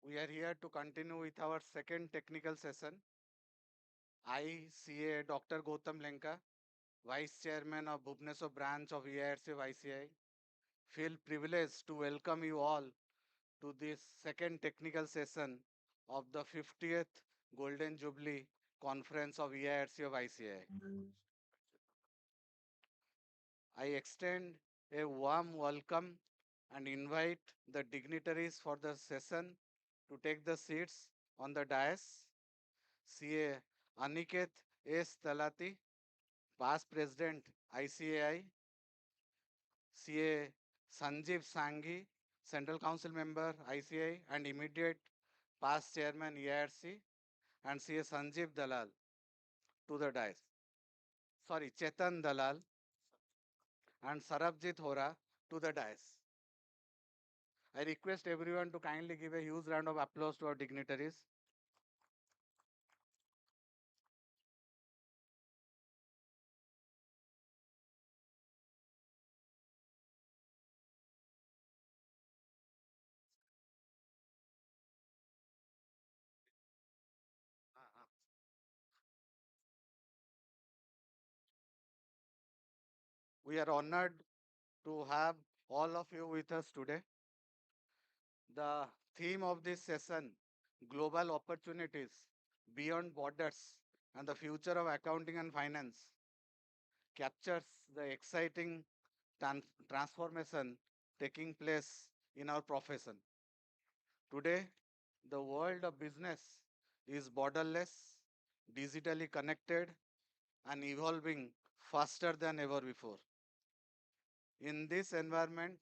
We are here to continue with our second technical session. I, CA Dr. Gautam Lenka, Vice Chairman of Bhubaneswar branch of EIRC of ICI, feel privileged to welcome you all to this second technical session of the 50th Golden Jubilee Conference of EIRC of ICI. I extend a warm welcome and invite the dignitaries for the session to take the seats on the dais. CA Aniket S. Talati, past President ICAI, CA Sanjeev Sanghi, Central Council Member ICI and immediate past Chairman EIRC, and CA Sanjeev Dalal to the dais. Sorry, Chetan Dalal and Sarabjit Hora to the dais. I request everyone to kindly give a huge round of applause to our dignitaries. We are honored to have all of you with us today. The theme of this session, Global Opportunities Beyond Borders and the Future of Accounting and Finance, captures the exciting transformation taking place in our profession. Today, the world of business is borderless, digitally connected, and evolving faster than ever before. In this environment,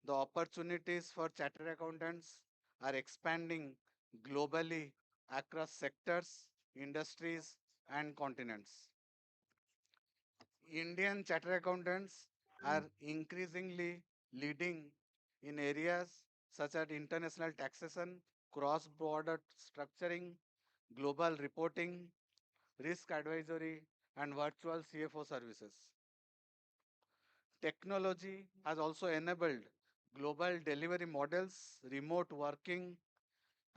the opportunities for chartered accountants are expanding globally across sectors, industries, and continents. Indian chartered accountants are increasingly leading in areas such as international taxation, cross-border structuring, global reporting, risk advisory, and virtual CFO services. Technology has also enabled global delivery models, remote working,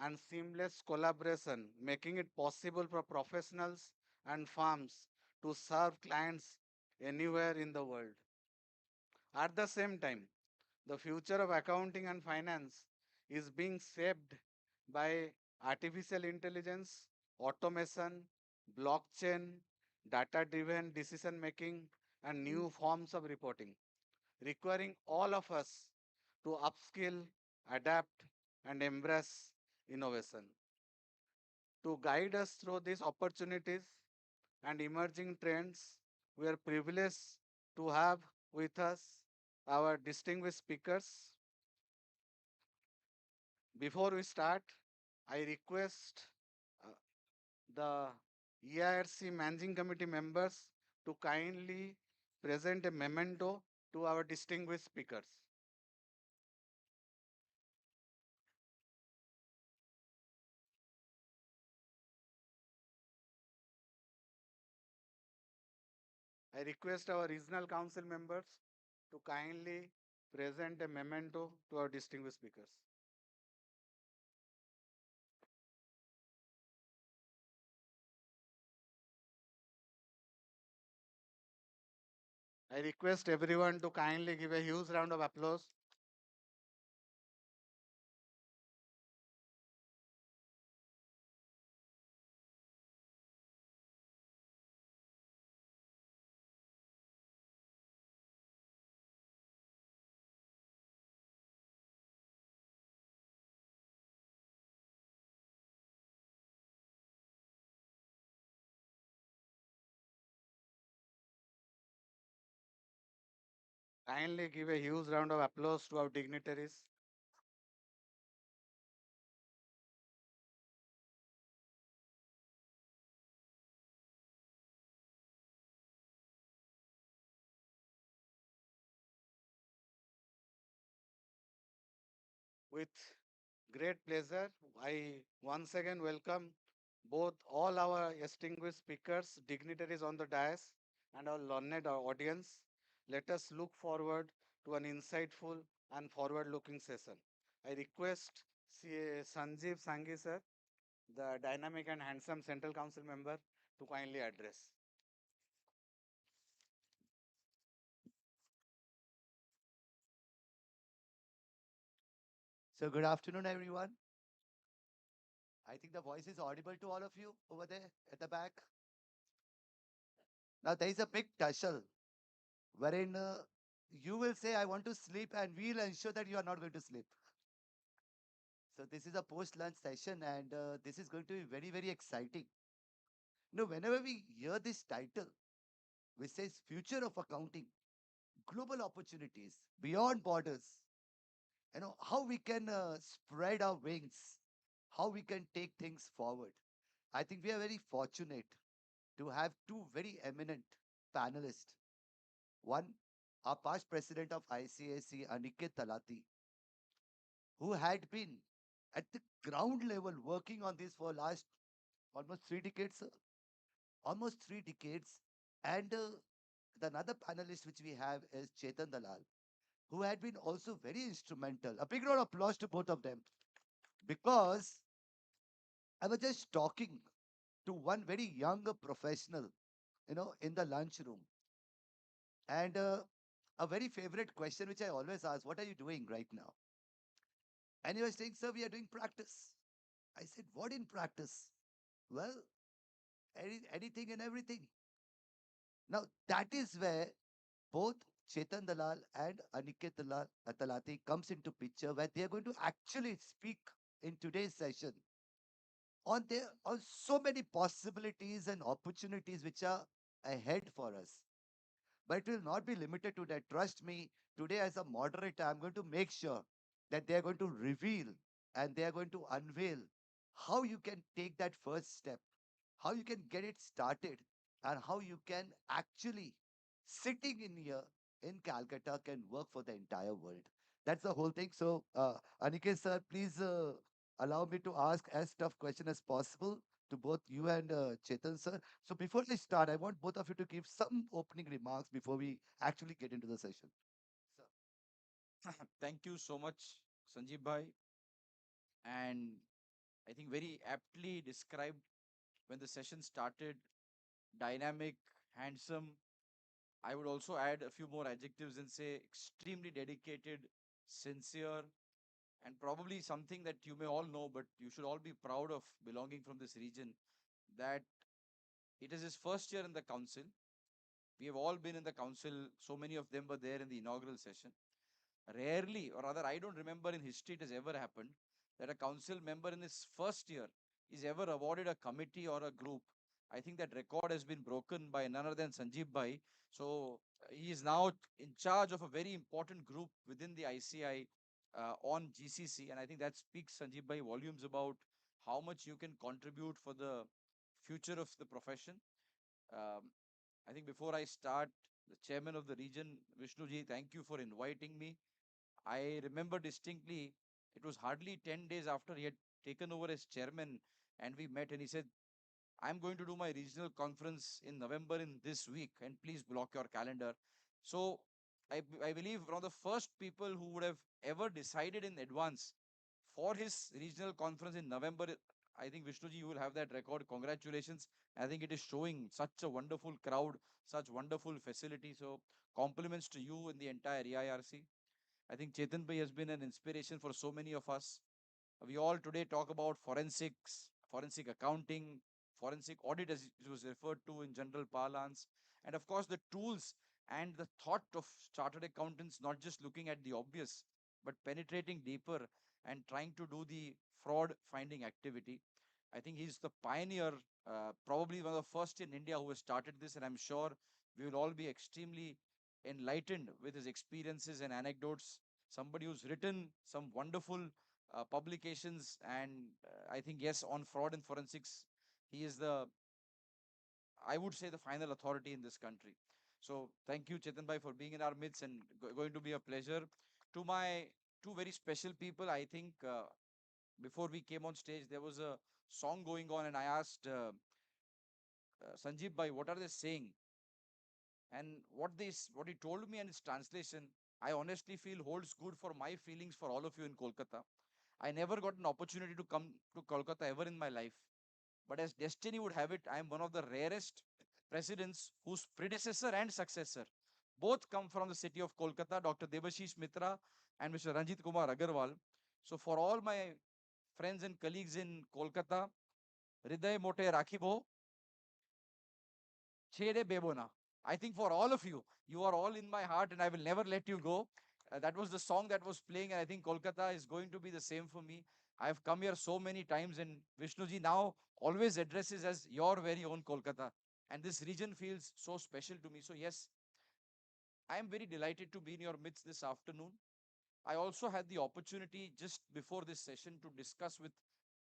and seamless collaboration, making it possible for professionals and firms to serve clients anywhere in the world. At the same time, the future of accounting and finance is being shaped by artificial intelligence, automation, blockchain, data-driven decision making, and new forms of reporting, requiring all of us to upskill, adapt, and embrace innovation. To guide us through these opportunities and emerging trends, we are privileged to have with us our distinguished speakers. Before we start, I request the EIRC Managing Committee members to kindly present a memento to our distinguished speakers. I request our regional council members to kindly present a memento to our distinguished speakers. I request everyone to kindly give a huge round of applause. Kindly give a huge round of applause to our dignitaries. With great pleasure, I once again welcome both all our distinguished speakers, dignitaries on the dais, and our learned audience. Let us look forward to an insightful and forward-looking session. I request CA Sanjeev Sanghi sir, the dynamic and handsome Central Council member, to kindly address. So good afternoon, everyone. I think the voice is audible to all of you over there at the back. Now there is a big tussle wherein you will say, I want to sleep, and we'll ensure that you are not going to sleep. So this is a post-lunch session, and this is going to be very, very exciting. Whenever we hear this title, which says Future of Accounting, Global Opportunities, Beyond Borders, how we can spread our wings, how we can take things forward. I think we are very fortunate to have two very eminent panelists. One, our past president of ICAC, Aniket Talati, who had been at the ground level working on this for last almost 3 decades, sir. Almost 3 decades. And the another panelist which we have is Chetan Dalal, who had been also very instrumental. A big round of applause to both of them, because I was just talking to one very young professional, in the lunchroom. And a very favorite question which I always ask, what are you doing right now? And he was saying, sir, we are doing practice. I said, what in practice? Well, anything and everything. Now, that is where both Chetan Dalal and Aniket Talati comes into picture, where they are going to actually speak in today's session on so many possibilities and opportunities which are ahead for us. But it will not be limited to that. Trust me, today as a moderator, I'm going to make sure that they are going to reveal and they are going to unveil how you can take that first step, how you can get it started, and how you can actually, sitting in here in Calcutta, can work for the entire world. That's the whole thing. So, Aniket sir, please allow me to ask as tough question as possible to both you and Chetan sir. So before I start, I want both of you to give some opening remarks before we actually get into the session. Thank you so much, Sanjeev bhai. And I think very aptly described when the session started: dynamic, handsome. I would also add a few more adjectives and say extremely dedicated, sincere, and probably something that you may all know, but you should all be proud of belonging from this region, that it is his first year in the council. We have all been in the council, so many of them were there in the inaugural session. Rarely, or rather, I don't remember in history it has ever happened that a council member in his first year is ever awarded a committee or a group. I think that record has been broken by none other than Sanjeev Bhai. So he is now in charge of a very important group within the ICI on GCC. And I think that speaks, Sanjeev Bhai, volumes about how much you can contribute for the future of the profession. Um, I think before I start, the chairman of the region, Vishnuji, thank you for inviting me. I remember distinctly, it was hardly 10 days after he had taken over as chairman, and we met, and he said, I'm going to do my regional conference in November in this week, and please block your calendar. So I believe one of the first people who would have ever decided in advance for his regional conference in November. I think Vishnuji, you will have that record. Congratulations. I think it is showing such a wonderful crowd, such wonderful facility. So compliments to you and the entire EIRC. I think Chetan Bhai has been an inspiration for so many of us. We all today talk about forensics, forensic accounting, forensic audit, as it was referred to in general parlance. And of course, the tools and the thought of chartered accountants, not just looking at the obvious, but penetrating deeper and trying to do the fraud finding activity. I think he's the pioneer, probably one of the first in India who has started this. And I'm sure we will all be extremely enlightened with his experiences and anecdotes. Somebody who's written some wonderful publications, and I think, yes, on fraud and forensics, he is the, I would say, the final authority in this country. So thank you, Chetan Bhai, for being in our midst, and going to be a pleasure. To my two very special people, I think before we came on stage, there was a song going on, and I asked Sanjeev Bhai, what are they saying? And what he told me and its translation, I honestly feel holds good for my feelings for all of you in Kolkata. I never got an opportunity to come to Kolkata ever in my life. But as destiny would have it, I am one of the rarest presidents whose predecessor and successor both come from the city of Kolkata, Dr. Debashish Mitra and Mr. Ranjit Kumar Agarwal. So for all my friends and colleagues in Kolkata, Hriday Mote Rakhibo, Chede Bebona. I think for all of you, you are all in my heart and I will never let you go. That was the song that was playing, and I think Kolkata is going to be the same for me. I have come here so many times, and Vishnuji now always addresses as your very own Kolkata. And this region feels so special to me. So, yes, I am very delighted to be in your midst this afternoon. I also had the opportunity just before this session to discuss with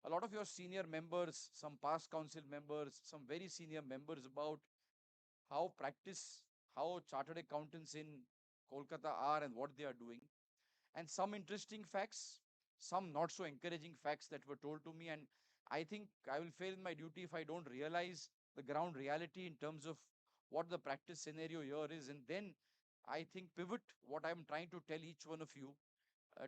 a lot of your senior members, some past council members, some very senior members about how practice, how chartered accountants in Kolkata are and what they are doing, and some interesting facts, some not so encouraging facts that were told to me. And I think I will fail in my duty if I don't realize the ground reality in terms of what the practice scenario here is, and then I think pivot what I'm trying to tell each one of you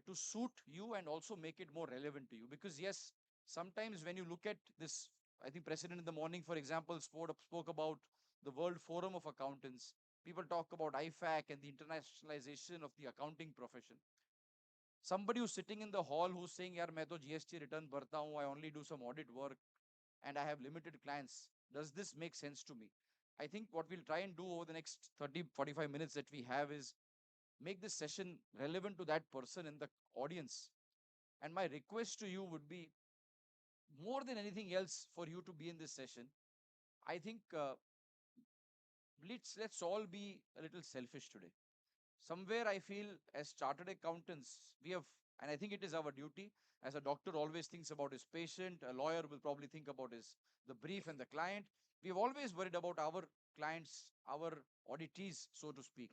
to suit you and also make it more relevant to you. Because yes, sometimes when you look at this, I think President in the morning, for example, spoke about the World Forum of Accountants. People talk about IFAC and the internationalization of the accounting profession. Somebody who's sitting in the hall who's saying, "Yaar, main to GST return bharta hu, I only do some audit work and I have limited clients." Does this make sense to me? I think what we'll try and do over the next 30, 45 minutes that we have is make this session relevant to that person in the audience. And my request to you would be, more than anything else, for you to be in this session, I think let's all be a little selfish today. Somewhere I feel as chartered accountants, we have, and I think it is our duty, as a doctor always thinks about his patient, a lawyer will probably think about his the brief and the client. We've always worried about our clients, our auditees, so to speak.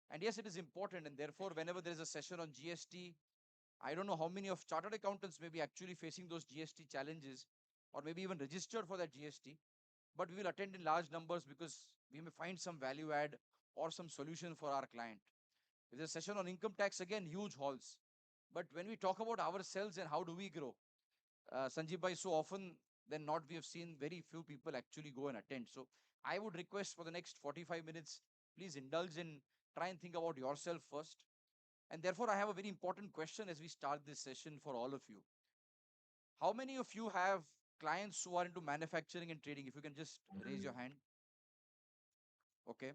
And yes, it is important. And therefore, whenever there is a session on GST, I don't know how many of chartered accountants may be actually facing those GST challenges or maybe even registered for that GST, but we will attend in large numbers because we may find some value add or some solution for our client. If there's a session on income tax, again, huge halls. But when we talk about ourselves and how do we grow, Sanjeev bhai, so often than not, we have seen very few people actually go and attend. So I would request for the next 45 minutes, please indulge and try and think about yourself first. And therefore, I have a very important question as we start this session for all of you. How many of you have clients who are into manufacturing and trading? If you can just raise your hand. Okay,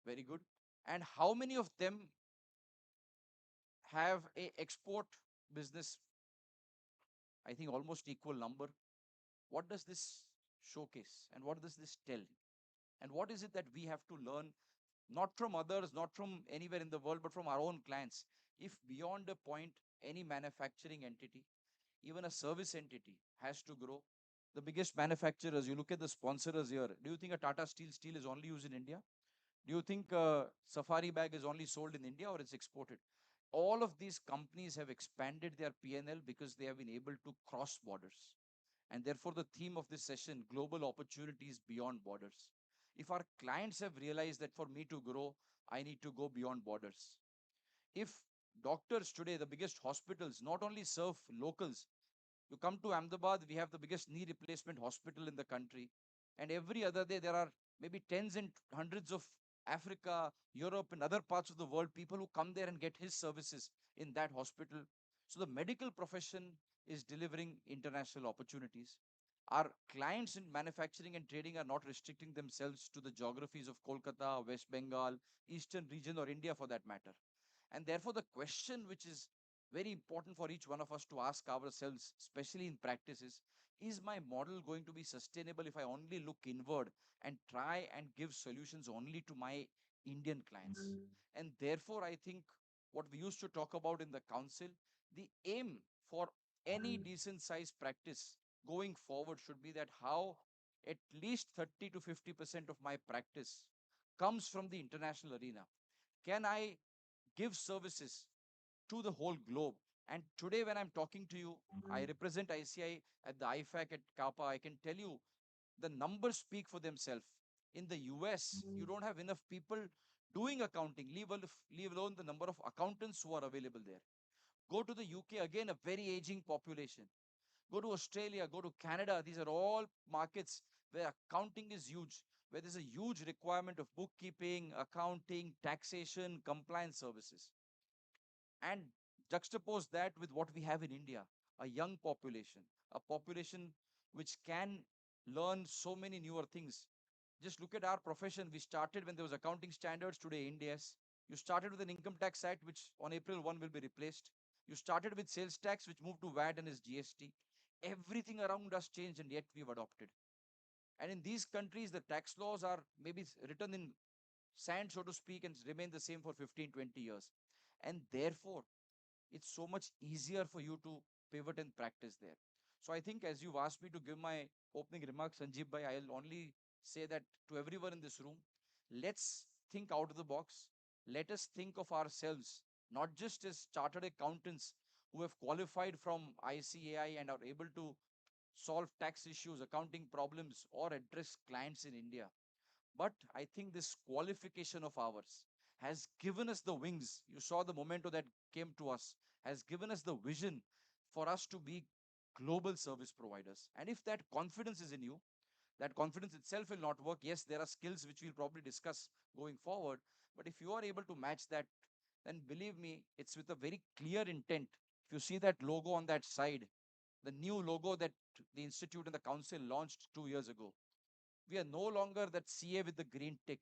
very good. And how many of them have a export business? I think almost equal number. What does this showcase and what does this tell? And what is it that we have to learn, not from others, not from anywhere in the world, but from our own clients? If beyond a point, any manufacturing entity, even a service entity, has to grow, the biggest manufacturers, you look at the sponsors here, do you think a Tata Steel is only used in India? Do you think Safari bag is only sold in India or it's exported? All of these companies have expanded their PNL because they have been able to cross borders. And therefore, the theme of this session, global opportunities beyond borders. If our clients have realized that for me to grow, I need to go beyond borders. If doctors today, the biggest hospitals, not only serve locals, you come to Ahmedabad, we have the biggest knee replacement hospital in the country. And every other day, there are maybe tens and hundreds of Africa, Europe, and other parts of the world, people who come there and get his services in that hospital. So the medical profession is delivering international opportunities. Our clients in manufacturing and trading are not restricting themselves to the geographies of Kolkata, West Bengal, Eastern region, or India for that matter. And therefore, the question which is very important for each one of us to ask ourselves, especially in practice, is my model going to be sustainable if I only look inward and try and give solutions only to my Indian clients? And therefore, I think what we used to talk about in the council, the aim for any decent sized practice going forward should be that how at least 30 to 50% of my practice comes from the international arena. Can I give services to the whole globe? And today, when I'm talking to you, I represent ICI at the IFAC at Kappa. I can tell you the numbers speak for themselves. In the US, you don't have enough people doing accounting, leave alone the number of accountants who are available there. Go to the UK, again, a very aging population. Go to Australia, go to Canada. These are all markets where accounting is huge, where there's a huge requirement of bookkeeping, accounting, taxation, compliance services. And juxtapose that with what we have in India, a young population, a population which can learn so many newer things. Just look at our profession. We started when there was accounting standards, today India's. You started with an income tax act, which on April 1 will be replaced. You started with sales tax, which moved to VAT and is GST. Everything around us changed, and yet we've adopted. And in these countries, the tax laws are maybe written in sand, so to speak, and remain the same for 15, 20 years. And therefore, it's so much easier for you to pivot and practice there. So I think as you've asked me to give my opening remarks, Sanjeev bhai, I'll only say that to everyone in this room, let's think out of the box. Let us think of ourselves, not just as chartered accountants who have qualified from ICAI and are able to solve tax issues, accounting problems, or address clients in India. But I think this qualification of ours has given us the wings. You saw the memento that came to us, has given us the vision for us to be global service providers. And if that confidence is in you, that confidence itself will not work. Yes, there are skills which we'll probably discuss going forward. But if you are able to match that, then believe me, it's with a very clear intent. If you see that logo on that side, the new logo that the Institute and the Council launched 2 years ago, we are no longer that CA with the green tick,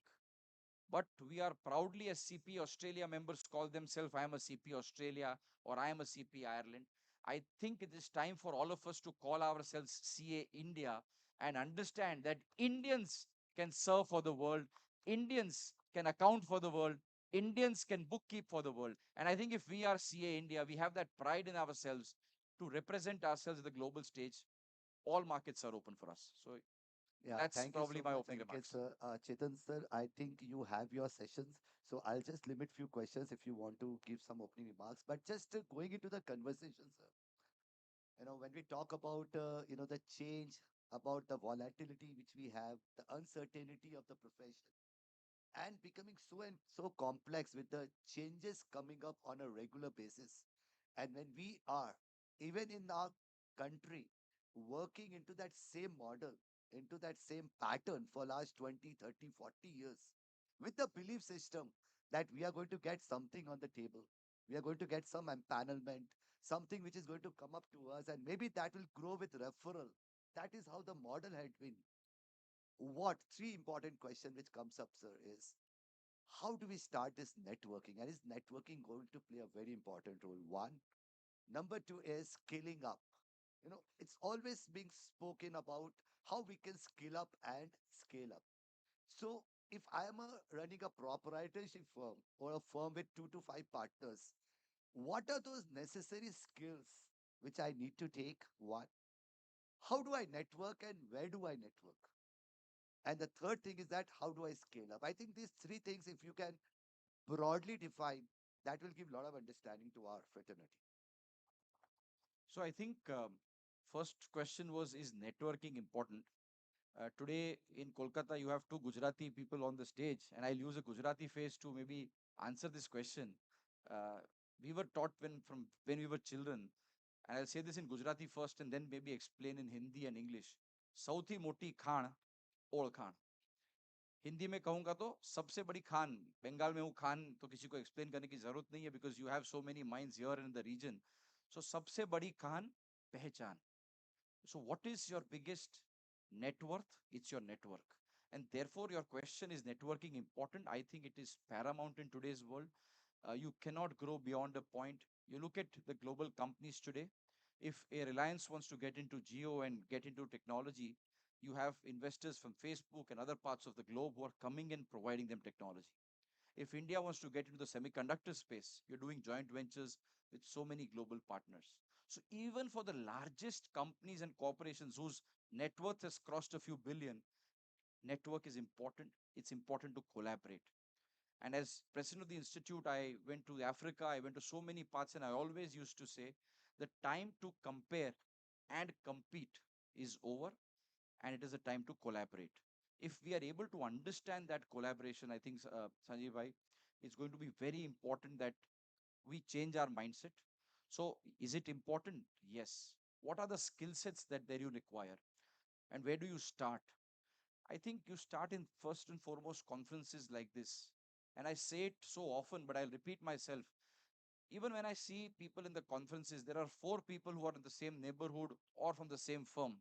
but we are proudly as CP Australia members call themselves, I am a CP Australia or I am a CP Ireland. I think it is time for all of us to call ourselves CA India and understand that Indians can serve for the world, Indians can account for the world, Indians can bookkeep for the world. And I think if we are CA India, we have that pride in ourselves to represent ourselves at the global stage. All markets are open for us. So Yeah, that's thank you probably so my much, opening Aniket remarks. sir. Chetan sir, I think you have your sessions, so I'll just limit few questions if you want to give some opening remarks. But just going into the conversation, sir, when we talk about the change, about the volatility which we have, the uncertainty of the profession, and becoming so and so complex with the changes coming up on a regular basis. And when we are, even in our country, working into that same model, into that same pattern for last 20, 30, 40 years, with the belief system that we are going to get something on the table, we are going to get some empanelment, something which is going to come up to us, and maybe that will grow with referral. That is how the model had been. What three important question which comes up, sir, is how do we start this networking, and is networking going to play a very important role? One. Number two is scaling up. It's always being spoken about how we can scale up and scale up. So if I am running a proprietorship firm or a firm with 2 to 5 partners, what are those necessary skills which I need to take? One, how do I network and where do I network? And the third thing is that how do I scale up? I think these three things, if you can broadly define, that will give a lot of understanding to our fraternity. So I think first question was, is networking important? Today in Kolkata, you have two Gujarati people on the stage, and I'll use a Gujarati face to maybe answer this question. We were taught when we were children, and I'll say this in Gujarati first and then maybe explain in Hindi and English. Sauthi moti khan, ओळखाण. Hindi में कहूंगा तो सबसे बड़ी खान, बंगाल में हूँ, खान तो किसी को एक्सप्लेन करने की जरूरत नहीं है because you have so many minds here in the region. So सबसे बड़ी खान पहचान. So what is your biggest net worth? It's your network. And therefore your question, is networking important? I think it is paramount in today's world. You cannot grow beyond a point. You look at the global companies today. If a Reliance wants to get into geo and get into technology, you have investors from Facebook and other parts of the globe who are coming and providing them technology. If India wants to get into the semiconductor space, you're doing joint ventures with so many global partners. So even for the largest companies and corporations whose net worth has crossed a few billion, network is important. It's important to collaborate. And as president of the institute, I went to Africa, I went to so many parts, and I always used to say the time to compare and compete is over, and it is a time to collaborate. If we are able to understand that collaboration, I think, Sanjeev bhai, it's going to be very important that we change our mindset. So, is it important? Yes. What are the skill sets that there you require? And where do you start? I think you start in first and foremost conferences like this. And I say it so often, but I'll repeat myself. Even when I see people in the conferences, there are four people who are in the same neighborhood or from the same firm.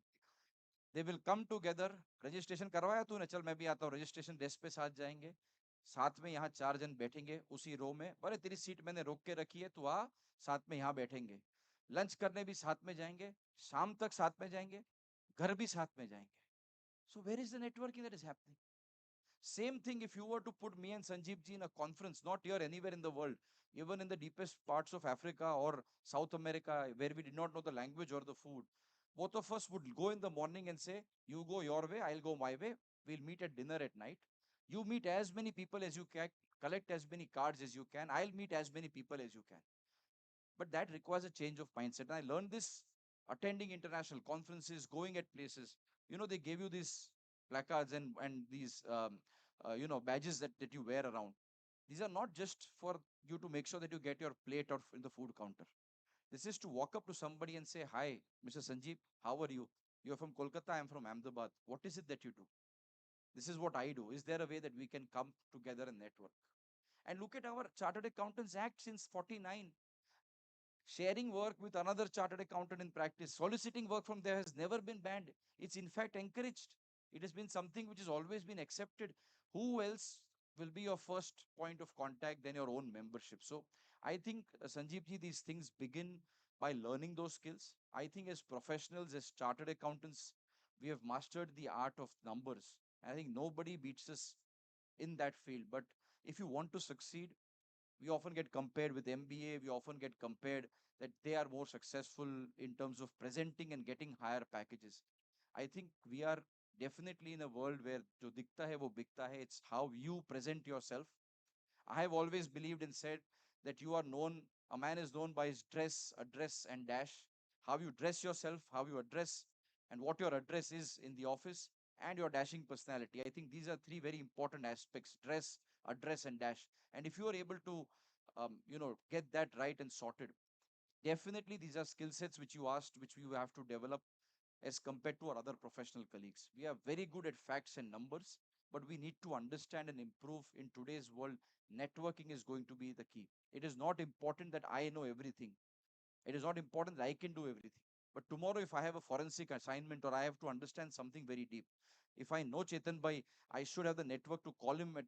They will come together. Registration करवाया तूने, चल मैं भी आता हूँ, registration desk पे साथ जाएंगे, साथ में यहाँ चार जन बैठेंगे उसी रो में, अरे तेरी सीट मैंने रोक के रखी है, तू आ, साथ में यहाँ बैठेंगे, लंच करने भी साथ में जाएंगे, शाम तक साथ में जाएंगे, घर भी साथ में जाएंगे. So where is the networking that is happening? Same thing if you were to put me and Sanjeev ji in a conference, not here, anywhere in the world, even in the deepest parts of Africa or South America, where we did not know the language or the food, both of us would go in the morning and say, you go your way, I'll go my way. We'll meet at dinner at night. You meet as many people as you can, collect as many cards as you can. I'll meet as many people as you can. But that requires a change of mindset. And I learned this attending international conferences, going at places. You know, they gave you these placards and these badges that you wear around. These are not just for you to make sure that you get your plate or in the food counter. This is to walk up to somebody and say, hi, Mr. Sanjeev, how are you? You're from Kolkata, I'm from Ahmedabad. What is it that you do? This is what I do. Is there a way that we can come together and network? And look at our Chartered Accountants Act since 49. Sharing work with another chartered accountant in practice, soliciting work from there has never been banned. It's in fact encouraged. It has been something which has always been accepted. Who else will be your first point of contact than your own membership? So I think, Sanjeev ji, these things begin by learning those skills. I think as professionals, as chartered accountants, we have mastered the art of numbers. I think nobody beats us in that field. But if you want to succeed, we often get compared with MBA. We often get compared that they are more successful in terms of presenting and getting higher packages. I think we are definitely in a world where jo dikhta hai wo bikta hai. It's how you present yourself. I have always believed and said that you are known, a man is known by his dress, address, and dash. How you dress yourself, how you address, and what your address is in the office, and your dashing personality. I think these are three very important aspects: dress, address, and dash. And if you are able to, get that right and sorted, definitely these are skill sets which you asked, which you have to develop as compared to our other professional colleagues. We are very good at facts and numbers, but we need to understand and improve in today's world. Networking is going to be the key. It is not important that I know everything. It is not important that I can do everything. But tomorrow, if I have a forensic assignment or I have to understand something very deep, if I know Chetan Bhai, I should have the network to call him at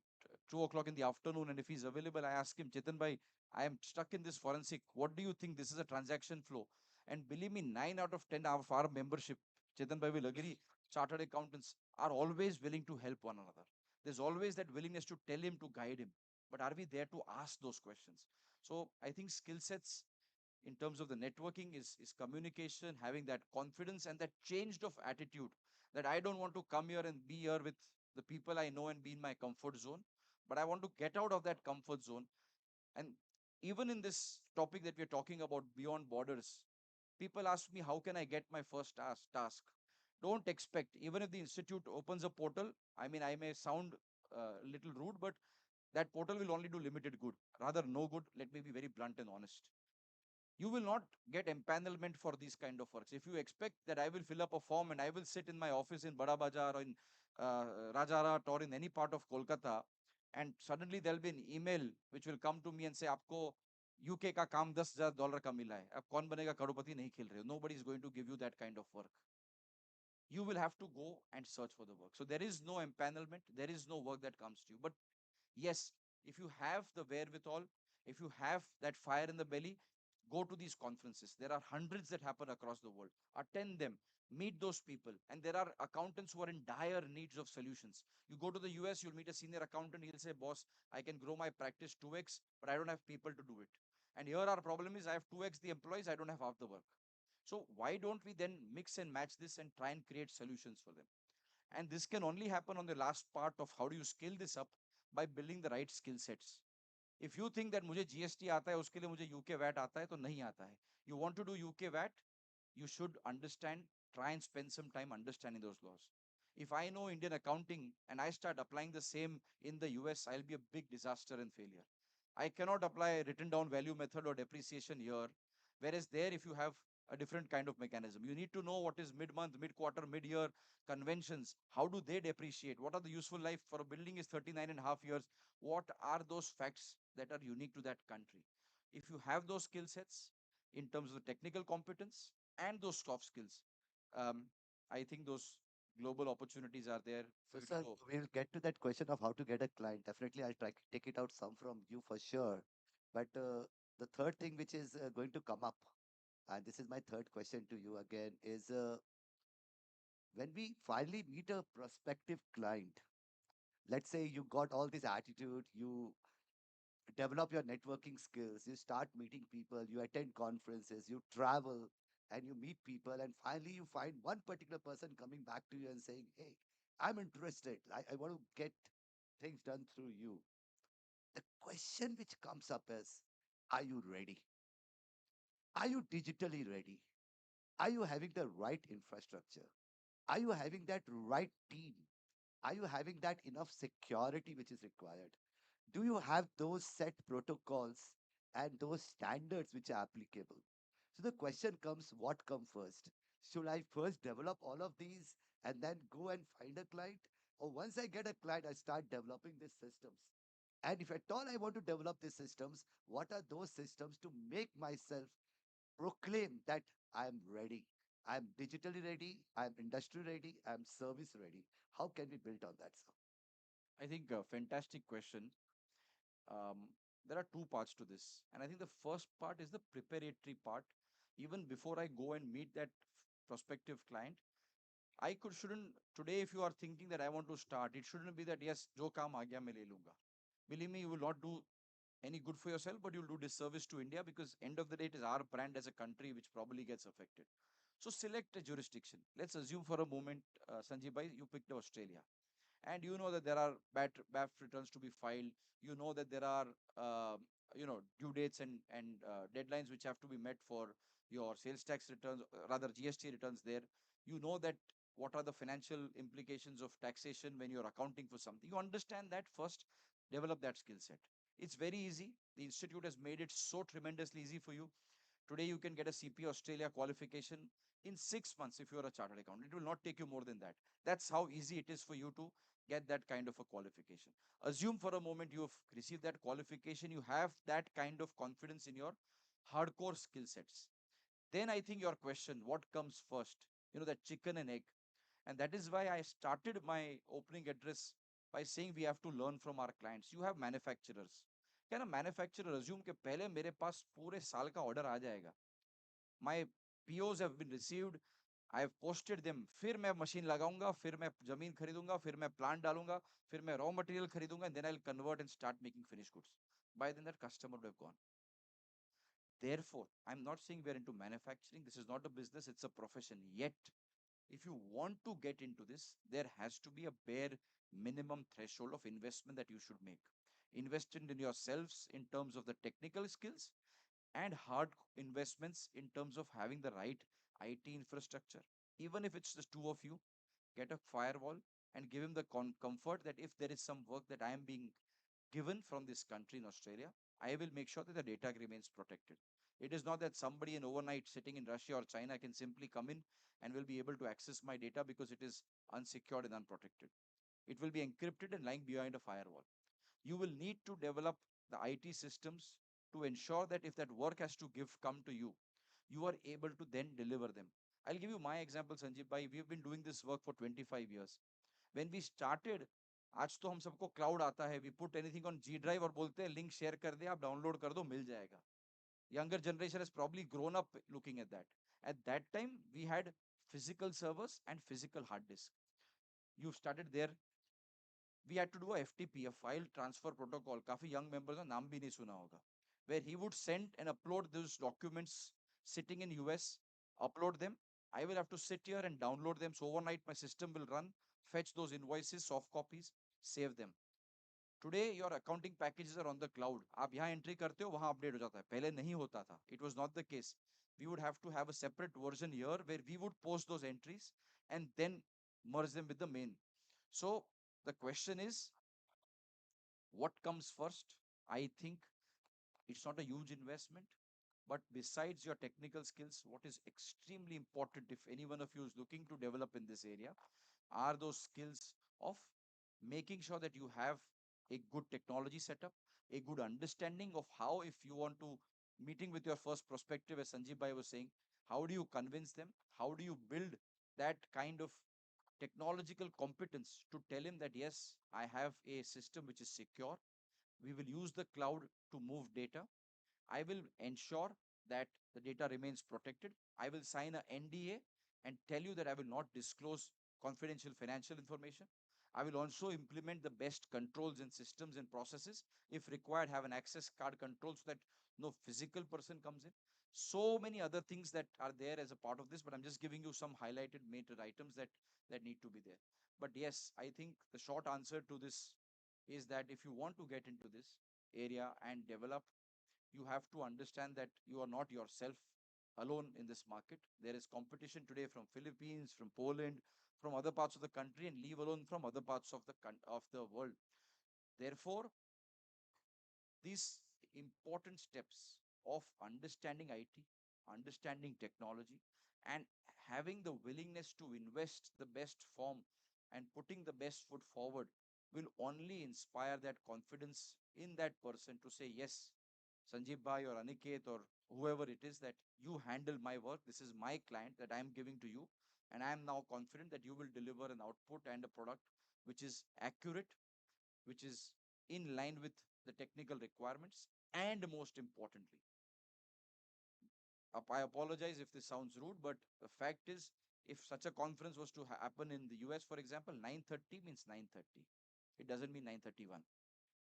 2 o'clock in the afternoon. And if he's available, I ask him, Chetan Bhai, I am stuck in this forensic. What do you think? This is a transaction flow. And believe me, 9 out of 10 of our membership, Chetan Bhai will agree, chartered accountants are always willing to help one another. There's always that willingness to tell him, to guide him. But are we there to ask those questions? So I think skill sets in terms of the networking is communication, having that confidence and that changed of attitude, that I don't want to come here and be here with the people I know and be in my comfort zone, but I want to get out of that comfort zone. And even in this topic that we're talking about beyond borders, people ask me, how can I get my first task? Don't expect, even if the institute opens a portal, I mean, I may sound a little rude, but that portal will only do limited good, rather no good. Let me be very blunt and honest. You will not get empanelment for these kind of works. If you expect that I will fill up a form and I will sit in my office in Bada Bazaar or in Rajarat or in any part of Kolkata, and suddenly there'll be an email which will come to me and say, "आपको UK का काम $10,000 का मिला है, अब कौन बनेगा करोड़पति नहीं खेल रहे हो." Nobody is going to give you that kind of work. You will have to go and search for the work. So there is no empanelment, there is no work that comes to you. But yes, if you have the wherewithal, if you have that fire in the belly, go to these conferences. There are hundreds that happen across the world. Attend them, meet those people. And there are accountants who are in dire needs of solutions. You go to the US, you'll meet a senior accountant. He'll say, boss, I can grow my practice 2x, but I don't have people to do it. And here our problem is I have 2x the employees, I don't have half the work. So why don't we then mix and match this and try and create solutions for them? And this can only happen on the last part of how do you scale this up, by building the right skill sets. If you think that मुझे GST आता है, उसके लिए मुझे UK VAT आता है, तो नहीं आता है. You want to do UK VAT, you should understand, try and spend some time understanding those laws. If I know Indian accounting and I start applying the same in the US, I'll be a big disaster and failure. I cannot apply written down value method or depreciation here. Whereas there, if you have a different kind of mechanism, you need to know what is mid-month, mid-quarter, mid-year conventions. How do they depreciate? What are the useful life for a building is 39 and a half years. What are those facts that are unique to that country? If you have those skill sets in terms of the technical competence and those soft skills, um, I think those global opportunities are there for So, you to sir, go. we'll get to that question of how to get a client. Definitely, I'll try to take it out some from you for sure. But the third thing which is going to come up, and this is my third question to you again, is when we finally meet a prospective client, let's say you got all this attitude, you develop your networking skills, you start meeting people, you attend conferences, you travel, and you meet people, and finally you find one particular person coming back to you and saying, hey, I'm interested. I want to get things done through you. The question which comes up is, are you ready? Are you digitally ready? Are you having the right infrastructure? Are you having that right team? Are you having that enough security which is required? Do you have those set protocols and those standards which are applicable? So the question comes, what come first? Should I first develop all of these and then go and find a client? Or once I get a client, I start developing these systems? And if at all I want to develop these systems, what are those systems to make myself proclaim that I am ready? I'm digitally ready, I'm industry ready, I'm service ready. How can we build on that, sir? I think a fantastic question. There are two parts to this. And I think the first part is the preparatory part. Even before I go and meet that prospective client, I shouldn't today, if you are thinking that I want to start, it shouldn't be that yes, jo kaam aa gaya, main le lunga. Believe me, you will not do any good for yourself, but you'll do disservice to India because end of the day, it is our brand as a country which probably gets affected. So select a jurisdiction. Let's assume for a moment, Sanjeev bhai, you picked Australia and you know that there are BAF returns to be filed. You know that there are due dates and deadlines which have to be met for your sales tax returns, rather GST returns. There, you know that what are the financial implications of taxation when you're accounting for something. You understand that first, develop that skill set. It's very easy. The institute has made it so tremendously easy for you. Today, you can get a CP Australia qualification in 6 months if you're a chartered accountant. It will not take you more than that. That's how easy it is for you to get that kind of a qualification. Assume for a moment you have received that qualification, you have that kind of confidence in your hardcore skill sets. Then I think your question, what comes first? That chicken and egg. And that is why I started my opening address by saying we have to learn from our clients. You have manufacturers. Can a manufacturer assume कि पहले मेरे पास पूरे साल का order आ जाएगा? My POs have been received. I have posted them. फिर मैं machine लगाऊंगा, फिर मैं जमीन खरीदूंगा, फिर मैं plant डालूंगा, फिर मैं raw material खरीदूंगा, and then I'll convert and start making finished goods. By then that customer would have gone. Therefore, I'm not saying we're into manufacturing. This is not a business, it's a profession. Yet, if you want to get into this, there has to be a bare minimum threshold of investment that you should make. Invest in yourselves in terms of the technical skills and hard investments in terms of having the right IT infrastructure. Even if it's just two of you, get a firewall and give him the comfort that if there is some work that I am being given from this country in Australia, I will make sure that the data remains protected. It is not that somebody in overnight sitting in Russia or China can simply come in and will be able to access my data because it is unsecured and unprotected. It will be encrypted and lying behind a firewall. You will need to develop the IT systems to ensure that if that work has to come to you, you are able to then deliver them. I'll give you my example, Sanjeev bhai. We've been doing this work for 25 years. When we started, आज तो हम सबको cloud आता है, we put anything on G drive और बोलते हैं link share कर दे, आप डाउनलोड कर दो, मिल जाएगा. Younger generation has probably grown up looking at that. At that time, we had physical servers and physical hard disk. You started there. We had to do a FTP, a file transfer protocol. काफी young members का नाम भी नहीं सुना होगा. Where he would send and upload those documents sitting in US, upload them. I will have to sit here and download them. So overnight, my system will run, fetch those invoices, soft copies, save them. Today, your accounting packages are on the cloud. आप यहाँ entry करते हो, वहाँ update हो जाता है. पहले नहीं होता था. It was not the case. We would have to have a separate version here where we would post those entries and then merge them with the main. So the question is, what comes first? I think it's not a huge investment, but besides your technical skills, what is extremely important, if any one of you is looking to develop in this area, are those skills of making sure that you have a good technology setup, a good understanding of how, if you want to meeting with your first prospective, as Sanjeev Bhai was saying, how do you convince them? How do you build that kind of technological competence to tell him that, yes, I have a system which is secure. We will use the cloud to move data. I will ensure that the data remains protected. I will sign a NDA and tell you that I will not disclose confidential financial information. I will also implement the best controls and systems and processes. If required, have an access card control so that no physical person comes in. So many other things that are there as a part of this, but I'm just giving you some highlighted major items that need to be there. But yes, I think the short answer to this is that if you want to get into this area and develop, you have to understand that you are not yourself alone in this market. There is competition today from Philippines, from Poland, from other parts of the country, and leave alone from other parts of the world. Therefore, these important steps of understanding IT, understanding technology, and having the willingness to invest the best form and putting the best foot forward will only inspire that confidence in that person to say, yes, Sanjeev Bhai or Aniket or whoever it is, that you handle my work. This is my client that I am giving to you. And I am now confident that you will deliver an output and a product which is accurate, which is in line with the technical requirements, and most importantly, I apologize if this sounds rude, but the fact is, if such a conference was to happen in the US, for example, 9:30 means 9:30. It doesn't mean 9:31.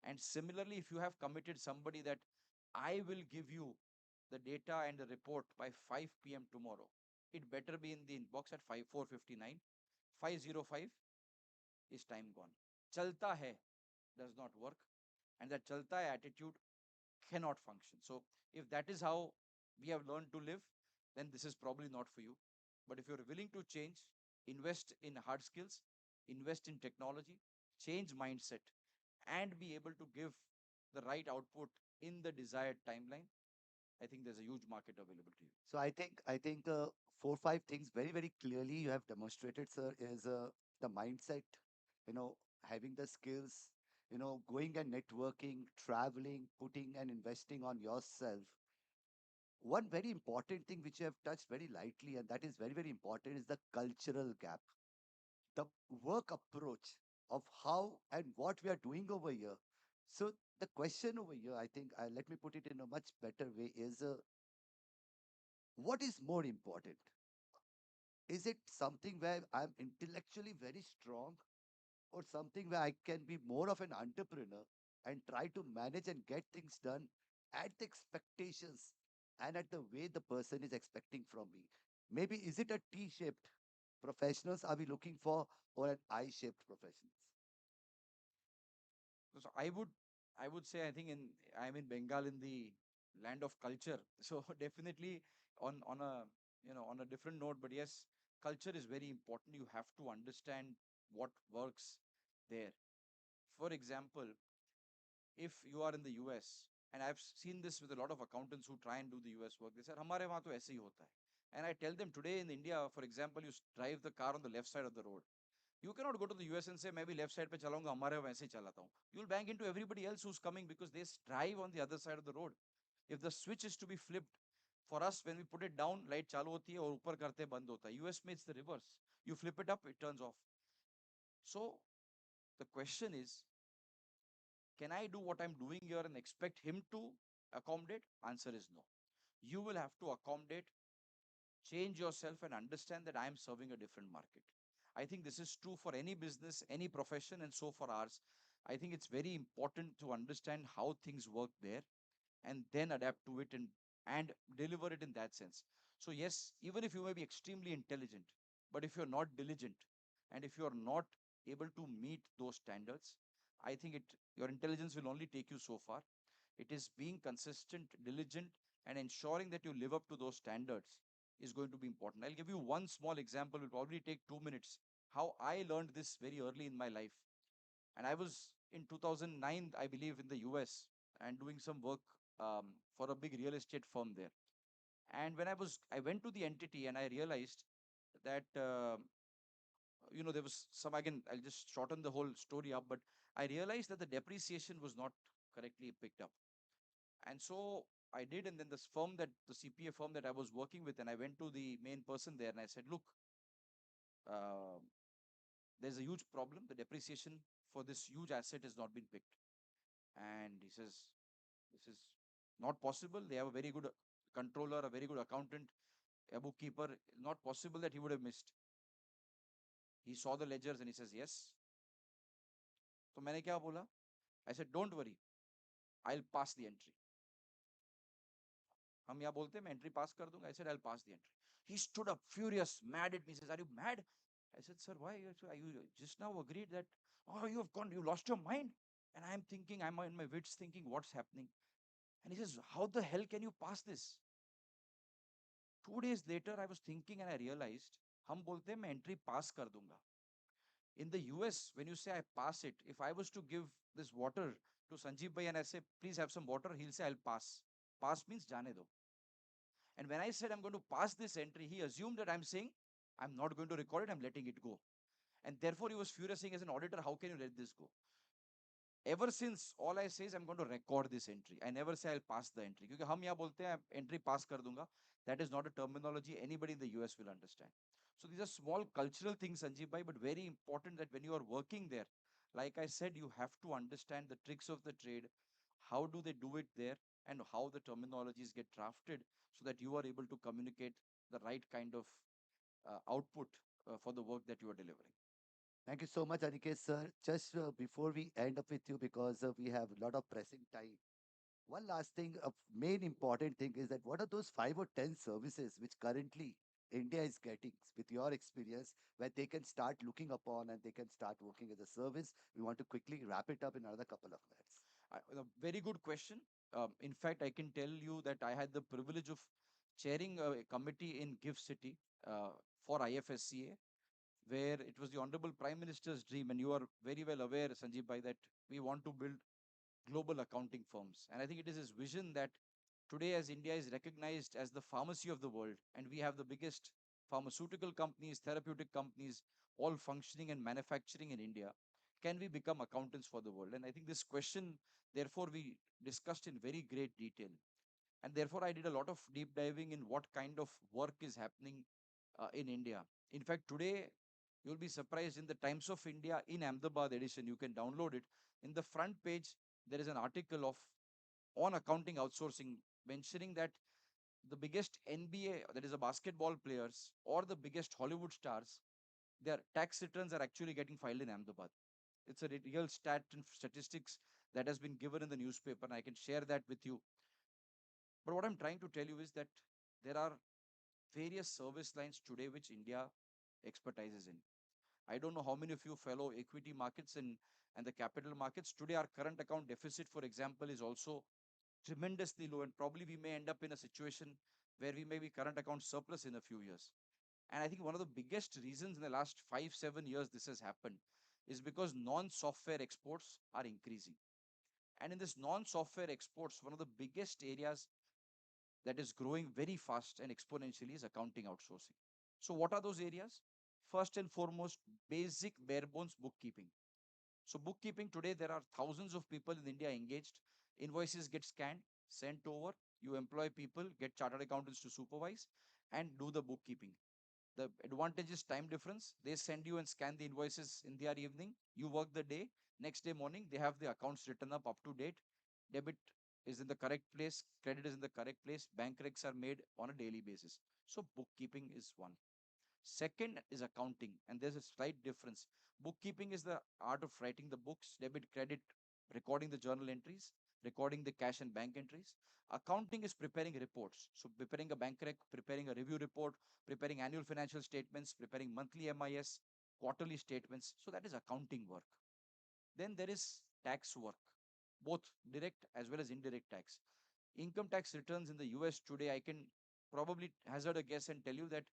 And similarly, if you have committed somebody that I will give you the data and the report by 5 p.m. tomorrow, it better be in the inbox at 4:59. 5:05 is time gone. Chalta hai does not work, and that chalta hai attitude cannot function. So if that is how we have learned to live, then this is probably not for you. But if you're willing to change, invest in hard skills, invest in technology, change mindset, and be able to give the right output in the desired timeline, I think there's a huge market available to you. So I think 4 5 things very very clearly you have demonstrated, sir, is the mindset, having the skills, going and networking, traveling, putting and investing on yourself. One very important thing which you have touched very lightly, and that is very very important, is the cultural gap, the work approach of how and what we are doing over here. So the question over here, I think, let me put it in a much better way, is what is more important? Is it something where I'm intellectually very strong, or something where I can be more of an entrepreneur and try to manage and get things done at the expectations and at the way the person is expecting from me? Maybe is it a T-shaped professionals are we looking for, or an I-shaped professionals? So I would say, I think I'm in Bengal, in the land of culture. So definitely on a on a different note, but yes, culture is very important. You have to understand what works there. For example, if you are in the US, and I've seen this with a lot of accountants who try and do the US work, they said, "हमारे वहाँ तो ऐसे ही होता है." And I tell them, today in India, for example, you drive the car on the left side of the road. You cannot go to the US and say, मैं भी left side पे चलाऊंगा, हमारे वहाँ ऐसे ही चलाता हूँ. You'll bang into everybody else who's coming because they drive on the other side of the road. If the switch is to be flipped, for us, when we put it down, light चालू होती है और ऊपर करते बंद होता है. US में it's the reverse. You flip it up, it turns off. So the question is, can I do what I'm doing here and expect him to accommodate? Answer is no. You will have to accommodate, change yourself, and understand that I am serving a different market. I think this is true for any business, any profession, and so for ours. I think it's very important to understand how things work there and then adapt to it and deliver it in that sense. So yes, even if you may be extremely intelligent, but if you're not diligent and if you're not able to meet those standards, I think your intelligence will only take you so far. It is being consistent, diligent, and ensuring that you live up to those standards is going to be important. I'll give you one small example. Will probably take 2 minutes. how I learned this very early in my life. And I was in 2009, I believe, in the US and doing some work for a big real estate firm there. And when I went to the entity and I realized that, there was some, again, I'll just shorten the whole story up, but I realized that the depreciation was not correctly picked up. And so I did, and then this firm that the CPA firm that I was working with, and I went to the main person there and I said, look, uh, there's a huge problem. The depreciation for this huge asset has not been picked. And he says, this is not possible. They have a very good controller, a very good accountant, a bookkeeper. Not possible that he would have missed. He saw the ledgers and he says, yes. So मैंने क्या बोला? I said, don't worry, I'll pass the entry. हम यहाँ बोलते हैं मैं entry pass कर दूंगा. I said, I'll pass the entry. He stood up furious, mad at me. He says, are you mad? I said, sir, why? You just now agreed that, oh, you lost your mind. And I'm thinking, I'm in my wits thinking, what's happening? And he says, how the hell can you pass this? 2 days later, I was thinking and I realized, हम बोलते हैं मैं entry pass कर दूंगा. In the US, when you say I pass it, if I was to give this water to Sanjeev Bhai and I say, please have some water, he'll say, I'll pass. Pass means jane do. And when I said I'm going to pass this entry, he assumed that I'm saying, I'm not going to record it, I'm letting it go. And therefore, he was furious saying, as an auditor, how can you let this go? Ever since, all I say is I'm going to record this entry. I never say I'll pass the entry. Because हम यहाँ बोलते हैं entry pass कर दूंगा. That is not a terminology anybody in the US will understand. So these are small cultural things, Sanjeev bhai, but very important that when you are working there, like I said, you have to understand the tricks of the trade. How do they do it there, and how the terminologies get drafted so that you are able to communicate the right kind of output for the work that you are delivering. Thank you so much, Aniket sir. Just before we end up with you, because we have a lot of pressing time, one last thing, a main important thing is that what are those 5 or 10 services which currently India is getting, with your experience, where they can start looking upon and they can start working as a service? We want to quickly wrap it up in another couple of minutes. A very good question. In fact, I can tell you that I had the privilege of chairing a committee in GIFT City for IFSCA, where it was the Honorable Prime Minister's dream, and you are very well aware, Sanjeev Bhai, that we want to build global accounting firms. And I think it is his vision that today, as India is recognized as the pharmacy of the world, and we have the biggest pharmaceutical companies, therapeutic companies, all functioning and manufacturing in India, can we become accountants for the world? And I think this question, therefore, we discussed in very great detail. And therefore, I did a lot of deep diving in what kind of work is happening in India. In fact, today, you'll be surprised, in the Times of India in Ahmedabad edition, you can download it. In the front page, there is an article of on accounting outsourcing mentioning that the biggest NBA, that is a basketball players, or the biggest Hollywood stars, their tax returns are actually getting filed in Ahmedabad. It's a real stat and statistics that has been given in the newspaper, and I can share that with you. But what I'm trying to tell you is that there are various service lines today which India expertises in. I don't know how many of you follow equity markets and the capital markets. Today, our current account deficit, for example, is also tremendously low, and probably we may end up in a situation where we may be current account surplus in a few years. And I think one of the biggest reasons in the last 5-7 years this has happened is because non-software exports are increasing. And in this non-software exports, one of the biggest areas that is growing very fast and exponentially is accounting outsourcing. So what are those areas? First and foremost, basic bare bones bookkeeping. So bookkeeping today, there are thousands of people in India engaged. Invoices get scanned, sent over. You employ people, get chartered accountants to supervise and do the bookkeeping. The advantage is time difference. They send you and scan the invoices in their evening. You work the day. Next day morning, they have the accounts written up to date. Debit is in the correct place. Credit is in the correct place. Bank recs are made on a daily basis. So bookkeeping is one. Second is accounting, and there's a slight difference. Bookkeeping is the art of writing the books, debit, credit, recording the journal entries, recording the cash and bank entries. Accounting is preparing reports. So preparing a bank rec, preparing a review report, preparing annual financial statements, preparing monthly MIS, quarterly statements. So that is accounting work. Then there is tax work, both direct as well as indirect tax. Income tax returns in the US today, I can probably hazard a guess and tell you that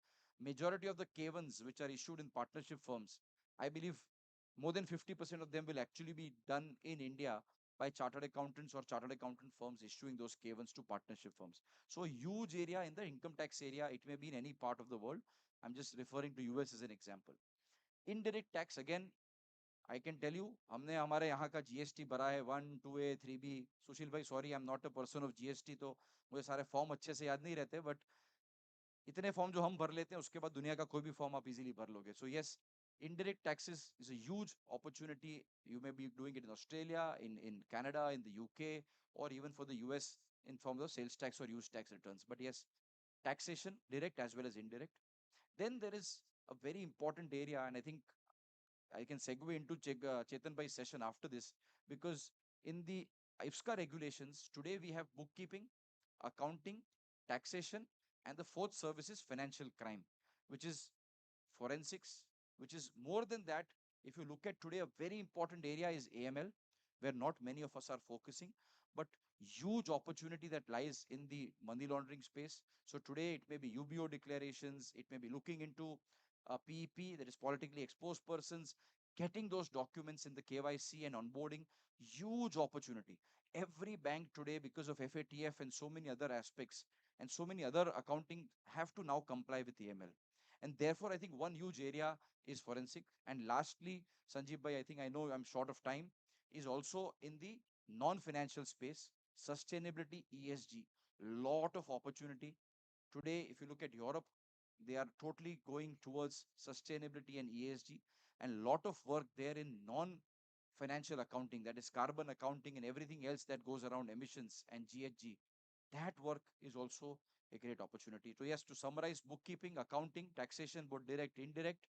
majority of the K1s which are issued in partnership firms, I believe more than 50% of them will actually be done in India by chartered accountants or chartered accountant firms issuing those K1s to partnership firms. So a huge area in the income tax area, it may be in any part of the world. I'm just referring to US as an example. Indirect tax, again, I can tell you हमने हमारे यहाँ का GST भरा है 1 2A 3B. सुशील भाई sorry, I am not a person of GST, तो मुझे सारे फॉर्म अच्छे से याद नहीं रहते, बट इतने फॉर्म जो हम भर लेते हैं उसके बाद दुनिया का कोई भी फॉर्म आप इजीली भर लोगे. So yes, indirect taxes is a huge opportunity. You may be doing it in Australia, in Canada, in the UK, or even for the US in form of sales tax or use tax returns. But yes, taxation, direct as well as indirect. Then there is a very important area, and I think I can segue into Chetan Bhai's session after this, because in the IFSCA regulations, today we have bookkeeping, accounting, taxation, and the fourth service is financial crime, which is forensics, which is more than that. If you look at today, a very important area is AML, where not many of us are focusing, but huge opportunity that lies in the money laundering space. So today it may be UBO declarations, it may be looking into PEP, that is politically exposed persons, getting those documents in the KYC and onboarding, huge opportunity. Every bank today, because of FATF and so many other aspects and so many other accounting, have to now comply with AML. And therefore, I think one huge area is forensic. And lastly, Sanjeev Bhai, I think I know I'm short of time, is also in the non-financial space, sustainability, ESG, lot of opportunity. Today, if you look at Europe, they are totally going towards sustainability and ESG, and lot of work there in non-financial accounting, that is carbon accounting and everything else that goes around emissions and GHG. That work is also a great opportunity. So yes, to summarize, bookkeeping, accounting, taxation, both direct, indirect,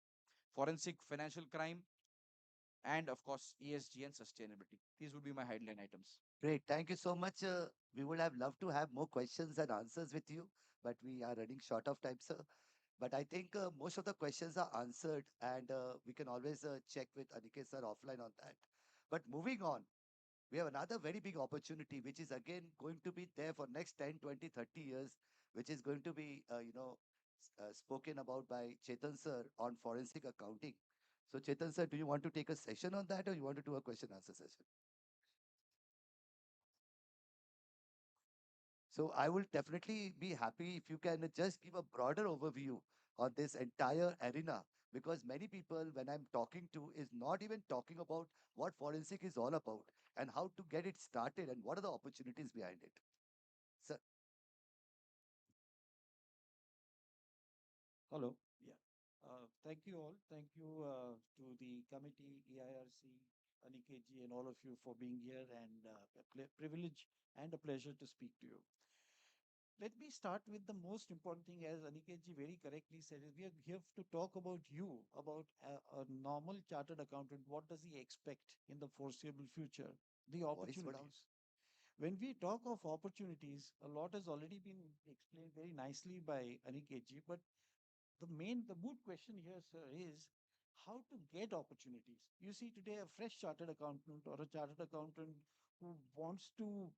forensic, financial crime, and of course, ESG and sustainability. These would be my headline items. Great. Thank you so much. We would have loved to have more questions and answers with you, but we are running short of time, sir. But I think most of the questions are answered, and we can always check with Aniket sir offline on that. But moving on, we have another very big opportunity, which is again going to be there for next 10, 20, 30 years, which is going to be, spoken about by Chetan sir on forensic accounting. So Chetan sir, do you want to take a session on that, or you want to do a question answer session? So I will definitely be happy if you can just give a broader overview on this entire arena, because many people, when I'm talking to, is not even talking about what forensic is all about and how to get it started and what are the opportunities behind it. Sir. Hello. Yeah. Thank you all. Thank you to the committee, EIRC, Aniketji, and all of you for being here, and a privilege and a pleasure to speak to you. Let me start with the most important thing, as Aniketji very correctly said, is we are here to talk about you, about a normal chartered accountant. What does he expect in the foreseeable future? The Voice go down. opportunities. When we talk of opportunities, a lot has already been explained very nicely by Aniketji, but the good question here, sir, is how to get opportunities. You see, today a fresh chartered accountant or a chartered accountant who wants to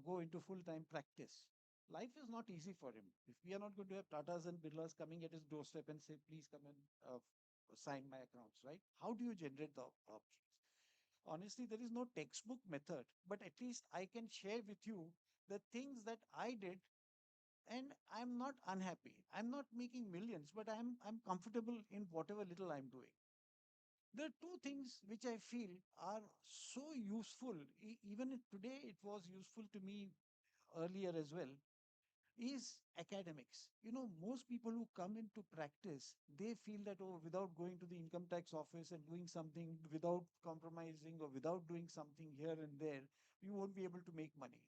go into full-time practice, life is not easy for him. If we are not going to have Tatas and Birlas coming at his doorstep and say, please come and sign my accounts, right? How do you generate the options? Honestly, there is no textbook method, but at least I can share with you the things that I did, and I'm not unhappy. I'm not making millions, but I'm comfortable in whatever little I'm doing. There are two things which I feel are so useful. Even today, it was useful to me earlier as well. Is academics. Most people who come into practice, they feel that, oh, without going to the income tax office and doing something, without compromising or without doing something here and there, you won't be able to make money.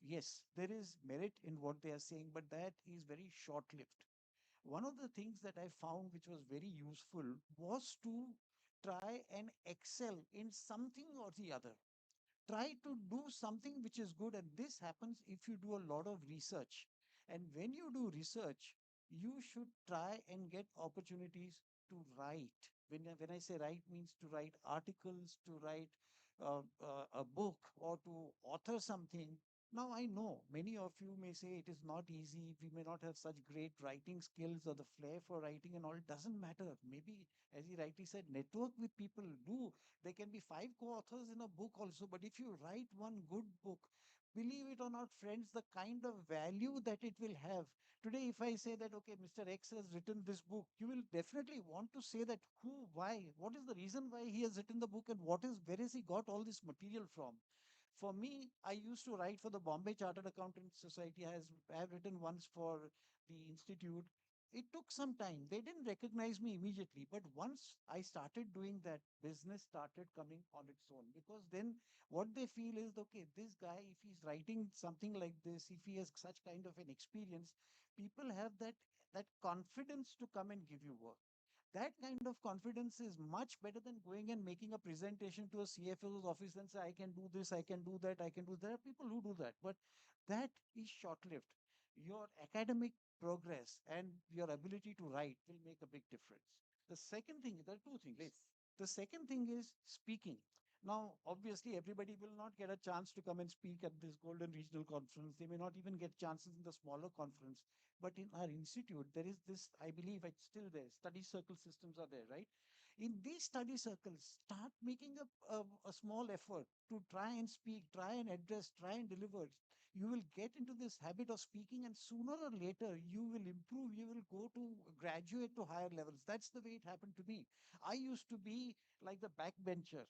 Yes, there is merit in what they are saying, but that is very short lived. One of the things that I found which was very useful was to try and excel in something or the other. Try to do something which is good, and this happens if you do a lot of research. And when you do research, you should try and get opportunities to write. When I say write, means to write articles, to write a book, or to author something. Now, I know many of you may say it is not easy. We may not have such great writing skills or the flair for writing and all. It doesn't matter. Maybe, as he rightly said, network with people. Do there can be five co-authors in a book also, but if you write one good book, believe it or not, friends, the kind of value that it will have. Today, if I say that, okay, Mr. X has written this book, you will definitely want to say that who, why, what is the reason why he has written the book and where has he got all this material from? For me, I used to write for the Bombay Chartered Accountants Society. I have written once for the institute. It took some time. They didn't recognize me immediately, but once I started doing that, business started coming on its own. Because then what they feel is, okay, this guy, if he's writing something like this, if he has such kind of an experience, people have that confidence to come and give you work. That kind of confidence is much better than going and making a presentation to a CFO's office and say, I can do this, I can do that, I can do. There are people who do that, but that is short-lived. Your academic progress and your ability to write will make a big difference. The second thing, there are two things. Please. The second thing is speaking. Now, obviously, everybody will not get a chance to come and speak at this Golden Regional Conference. They may not even get chances in the smaller conference. But in our institute, there is this, I believe it's still there, study circle systems are there, right? In these study circles, start making a small effort to try and speak, try and address, try and deliver. You will get into this habit of speaking, and sooner or later, you will improve. You will go to graduate to higher levels. That's the way it happened to me. I used to be like the backbencher.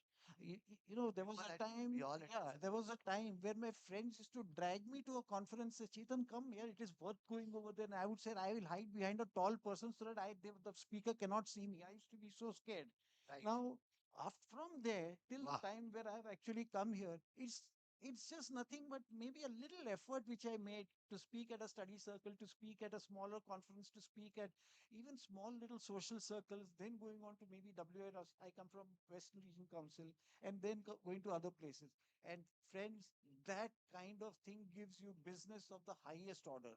There was a time, yeah, there was a time where my friends used to drag me to a conference, say, Chetan, come here, it is worth going over there. And I would say, I will hide behind a tall person so that the speaker cannot see me. I used to be so scared. Right. Now, from there till Wow. the time where I have actually come here, it's just nothing but maybe a little effort which I made to speak at a study circle, to speak at a smaller conference, to speak at even small little social circles, then going on to maybe WNS. I come from Western Region Council, and then going to other places. And friends, that kind of thing gives you business of the highest order.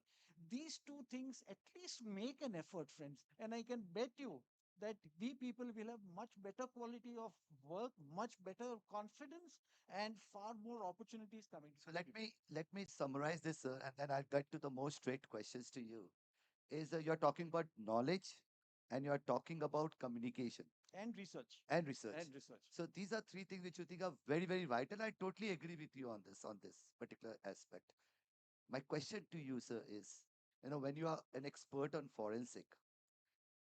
These two things at least make an effort, friends. And I can bet you that we people will have much better quality of work, much better confidence, and far more opportunities coming. So let me summarize this, sir, and then I'll get to the most straight questions to you. Is you're talking about knowledge, and you're talking about communication And research. and research. And research. So these are three things which you think are very, very vital. I totally agree with you on this particular aspect. My question to you, sir, is, when you are an expert on forensic,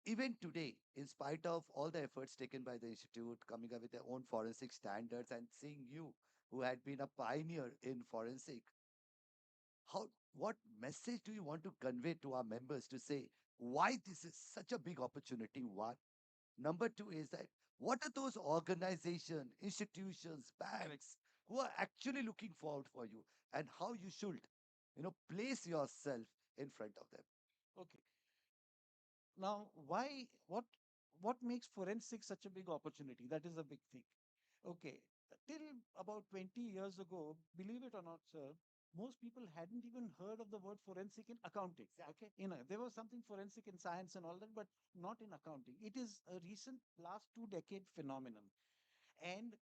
even today, in spite of all the efforts taken by the institute, coming up with their own forensic standards and seeing you, who had been a pioneer in forensic, what message do you want to convey to our members to say why this is such a big opportunity? One. Number two is that what are those organizations, institutions, banks who are actually looking forward for you, and how you should, place yourself in front of them? Okay. Now, what makes forensics such a big opportunity? That is a big thing. Okay, till about 20 years ago, believe it or not, sir, most people hadn't even heard of the word forensic in accounting. Okay, there was something forensic in science and all that, but not in accounting. It is a recent last 2 decade phenomenon. And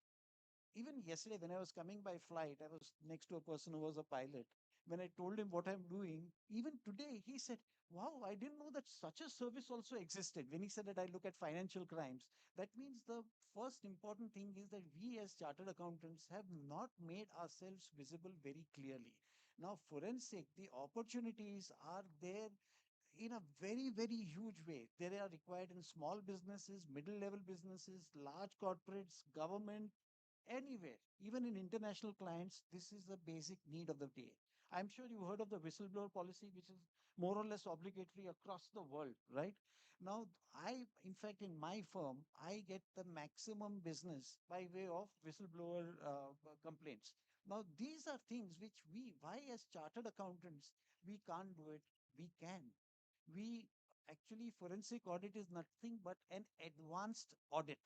even yesterday, when I was coming by flight, I was next to a person who was a pilot. When I told him what I'm doing, even today, he said, wow, I didn't know that such a service also existed. When he said that I look at financial crimes, that means the first important thing is that we as chartered accountants have not made ourselves visible very clearly. Now, forensic, the opportunities are there in a very, very huge way. They are required in small businesses, middle level businesses, large corporates, government, anywhere, even in international clients. This is the basic need of the day. I'm sure you heard of the whistleblower policy, which is more or less obligatory across the world, right? Now, in fact, in my firm, I get the maximum business by way of whistleblower complaints. Now, these are things which why as chartered accountants, we can't do it. We can. We actually, forensic audit is nothing but an advanced audit.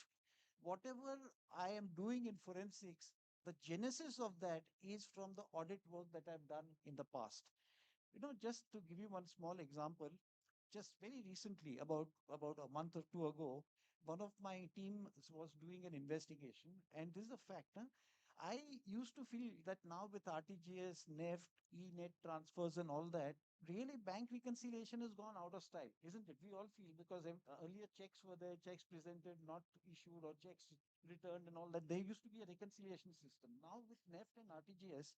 Whatever I am doing in forensics, the genesis of that is from the audit work that I've done in the past. Just to give you one small example, just very recently, about a month or two ago, one of my team was doing an investigation, and this is a fact. Huh? I used to feel that now with RTGS, NEFT, e-net transfers and all that, really bank reconciliation has gone out of style, isn't it? We all feel because earlier checks were there, checks presented, not issued, or checks returned and all that. There used to be a reconciliation system. Now with NEFT and RTGS,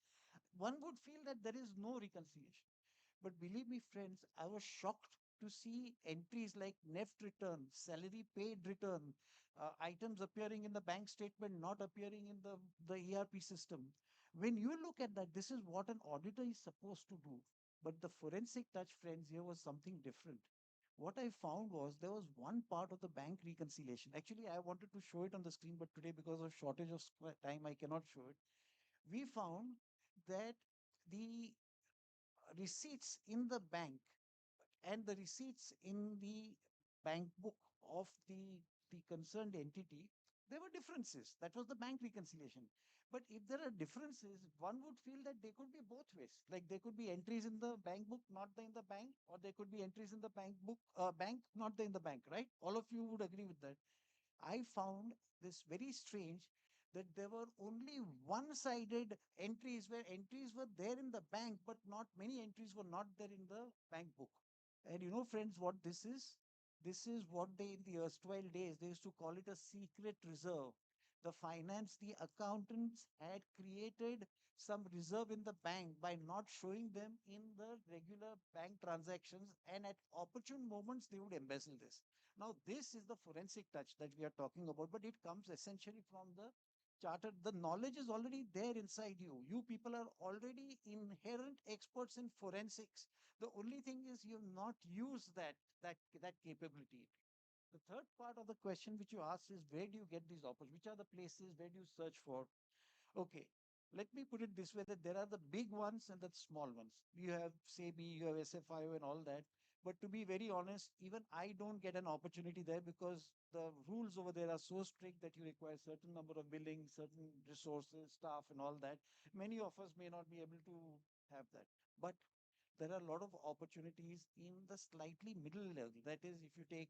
one would feel that there is no reconciliation. But believe me, friends, I was shocked to see entries like NEFT return, salary paid return, items appearing in the bank statement, not appearing in the ERP system. When you look at that, this is what an auditor is supposed to do. But the forensic touch, friends, here was something different. What I found was there was one part of the bank reconciliation. Actually, I wanted to show it on the screen, but today, because of shortage of time, I cannot show it. We found that the receipts in the bank and the receipts in the bank book of the concerned entity, there were differences. That was the bank reconciliation. But if there are differences, one would feel that they could be both ways. Like there could be entries in the bank book, not in the bank, or there could be entries in the bank book, bank, not in the bank, right? All of you would agree with that. I found this very strange that there were only one-sided entries where entries were there in the bank, but not many entries were not there in the bank book. And you know, friends, what this is? This is what they, in the erstwhile days, they used to call it a secret reserve. The accountants had created some reserve in the bank by not showing them in the regular bank transactions, and at opportune moments, they would embezzle this. Now, this is the forensic touch that we are talking about, but it comes essentially from the chartered. The knowledge is already there inside you. You people are already inherent experts in forensics. The only thing is you've not used that capability. The third part of the question which you asked is where do you get these offers? Which are the places where do you search for? Okay, let me put it this way that there are the big ones and the small ones. You have SEBI, you have SFIO and all that. But to be very honest, even I don't get an opportunity there because the rules over there are so strict that you require certain number of billings, certain resources, staff and all that. Many of us may not be able to have that. But there are a lot of opportunities in the slightly middle level. That is, if you take,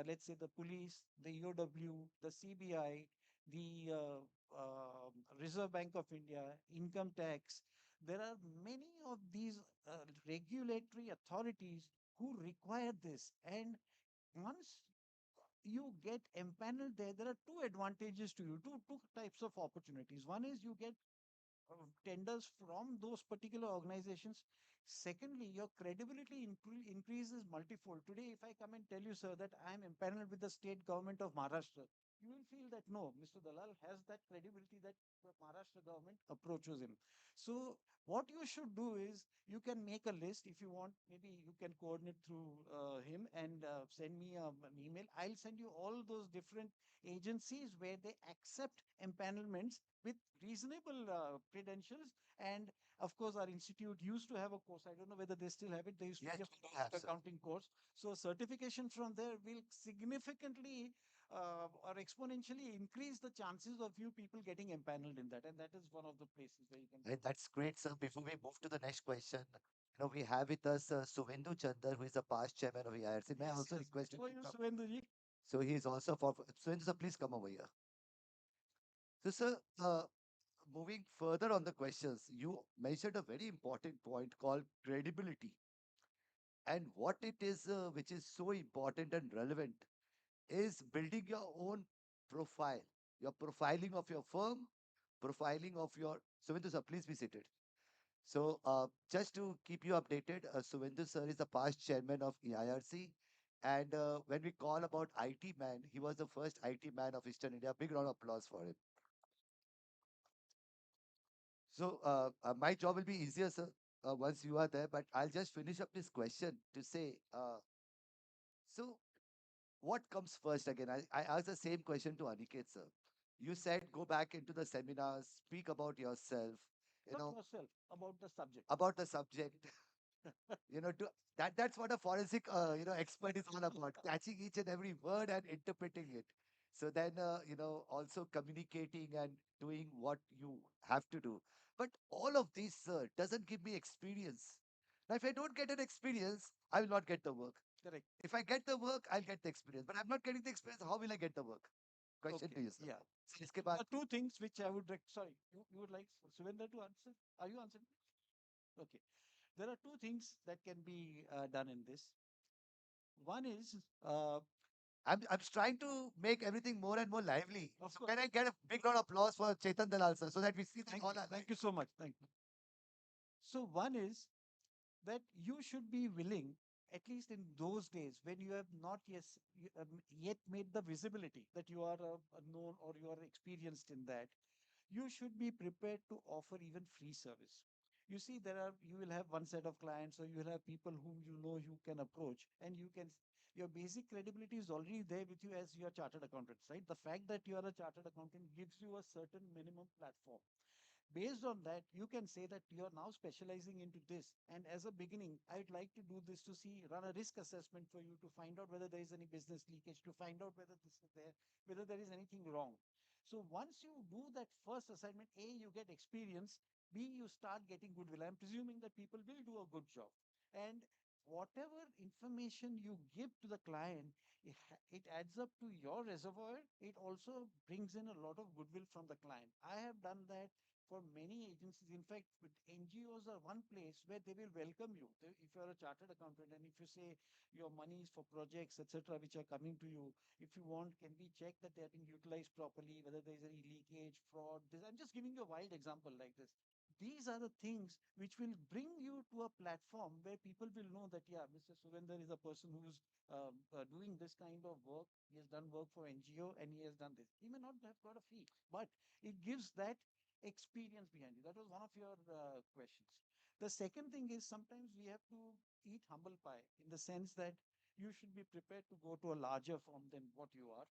let's say, the police, the EOW, the CBI, the Reserve Bank of India, income tax, there are many of these regulatory authorities who require this. And once you get empaneled there, there are two advantages to you, two types of opportunities. One is you get tenders from those particular organizations. Secondly, your credibility increases multifold. Today, if I come and tell you, sir, that I am empaneled with the state government of Maharashtra, you will feel that no, Mr. Dalal has that credibility that the Maharashtra government approaches him. So, what you should do is you can make a list if you want. Maybe you can coordinate through him and send me an email. I'll send you all those different agencies where they accept empanelments with reasonable credentials. And of course, our institute used to have a course. I don't know whether they still have it. They used to Yes, be a we do have, cost sir. accounting course. So certification from there will significantly or exponentially increase the chances of you people getting empaneled in that. And that is one of the places where you can And that's great, sir. Before we move to the next question, we have with us Suvendu Chandar, who is the past chairman of EIRC. May I Yes, also yes. request you How are to you, come? Suvenduji? So he is also for Suvendu, sir, please come over here. So, sir, moving further on the questions, you mentioned a very important point called credibility. And what it is, which is so important and relevant, is building your own profile, your profiling of your firm, profiling of your. Suvendu, sir, please be seated. So, just to keep you updated, Suvendu sir is the past chairman of EIRC. And when we call about IT man, he was the first IT man of Eastern India. Big round of applause for him. So, my job will be easier, sir, once you are there. But I'll just finish up this question to say, so what comes first again? I asked the same question to Aniket, sir. You said go back into the seminars, speak about yourself, you Not know, yourself, about the subject. about the subject. To that's what a forensic expert is all about, catching each and every word and interpreting it. So then also communicating and doing what you have to do. But all of this, sir, doesn't give me experience. Now if I don't get an experience, I will not get the work. Correct. If I get the work, I'll get the experience, but I'm not getting the experience. How will I get the work? question Okay, to you, sir. yeah. Sir, इसके बाद Two things which I would sorry, you would like Suvendra to answer? Are you answering? Okay. There are two things that can be done in this. One is, I'm trying to make everything more and more lively. of So course. can I get a big round of applause for Chetan Dalal, sir, so that we see that Thank all you. are Thank you so much. Thank you. So one is that you should be willing, at least in those days when you have not yet made the visibility that you are a known or you are experienced in that, you should be prepared to offer even free service. You see, you will have one set of clients, or you will have people whom you know you can approach, and your basic credibility is already there with you as your chartered accountants, right? The fact that you are a chartered accountant gives you a certain minimum platform. Based on that, you can say that you are now specializing into this. And as a beginning, I'd like to do this to run a risk assessment for you to find out whether there is any business leakage, to find out whether this is there, whether there is anything wrong. So once you do that first assignment, A, you get experience, B, you start getting goodwill. I'm presuming that people will do a good job. And whatever information you give to the client, it adds up to your reservoir. It also brings in a lot of goodwill from the client. I have done that for many agencies. In fact, with NGOs are one place where they will welcome you. If you're a chartered accountant and if you say your money is for projects, etc., which are coming to you, if you want, can we check that they are being utilized properly, whether there is any leakage, fraud? I'm just giving you a wild example like this. These are the things which will bring you to a platform where people will know that, yeah, Mr. Suvendra is a person who's doing this kind of work. He has done work for NGO and he has done this. He may not have got a fee, but it gives that experience behind it. That was one of your questions. The second thing is, sometimes we have to eat humble pie, in the sense that you should be prepared to go to a larger firm than what you are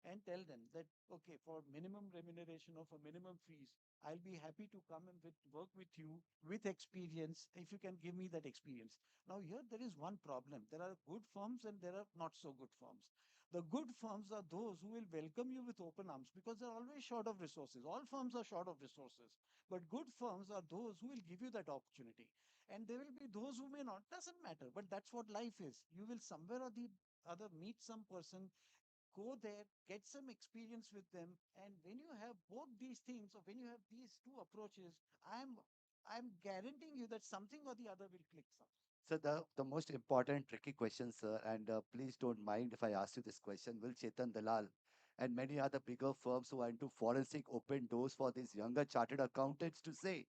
and tell them that, okay, for minimum remuneration or for minimum fees, I'll be happy to come and work with you with experience if you can give me that experience. Now, here there is one problem. There are good firms and there are not so good firms. The good firms are those who will welcome you with open arms, because they're always short of resources. All firms are short of resources. But good firms are those who will give you that opportunity. And there will be those who may not. Doesn't matter. But that's what life is. You will somewhere or the other meet some person, go there, get some experience with them. And when you have both these things, or when you have these two approaches, I'm guaranteeing you that something or the other will click. So the most important tricky question, sir, and please don't mind if I ask you this question. Will Chetan Dalal and many other bigger firms who are into forensic open doors for these younger chartered accountants to say,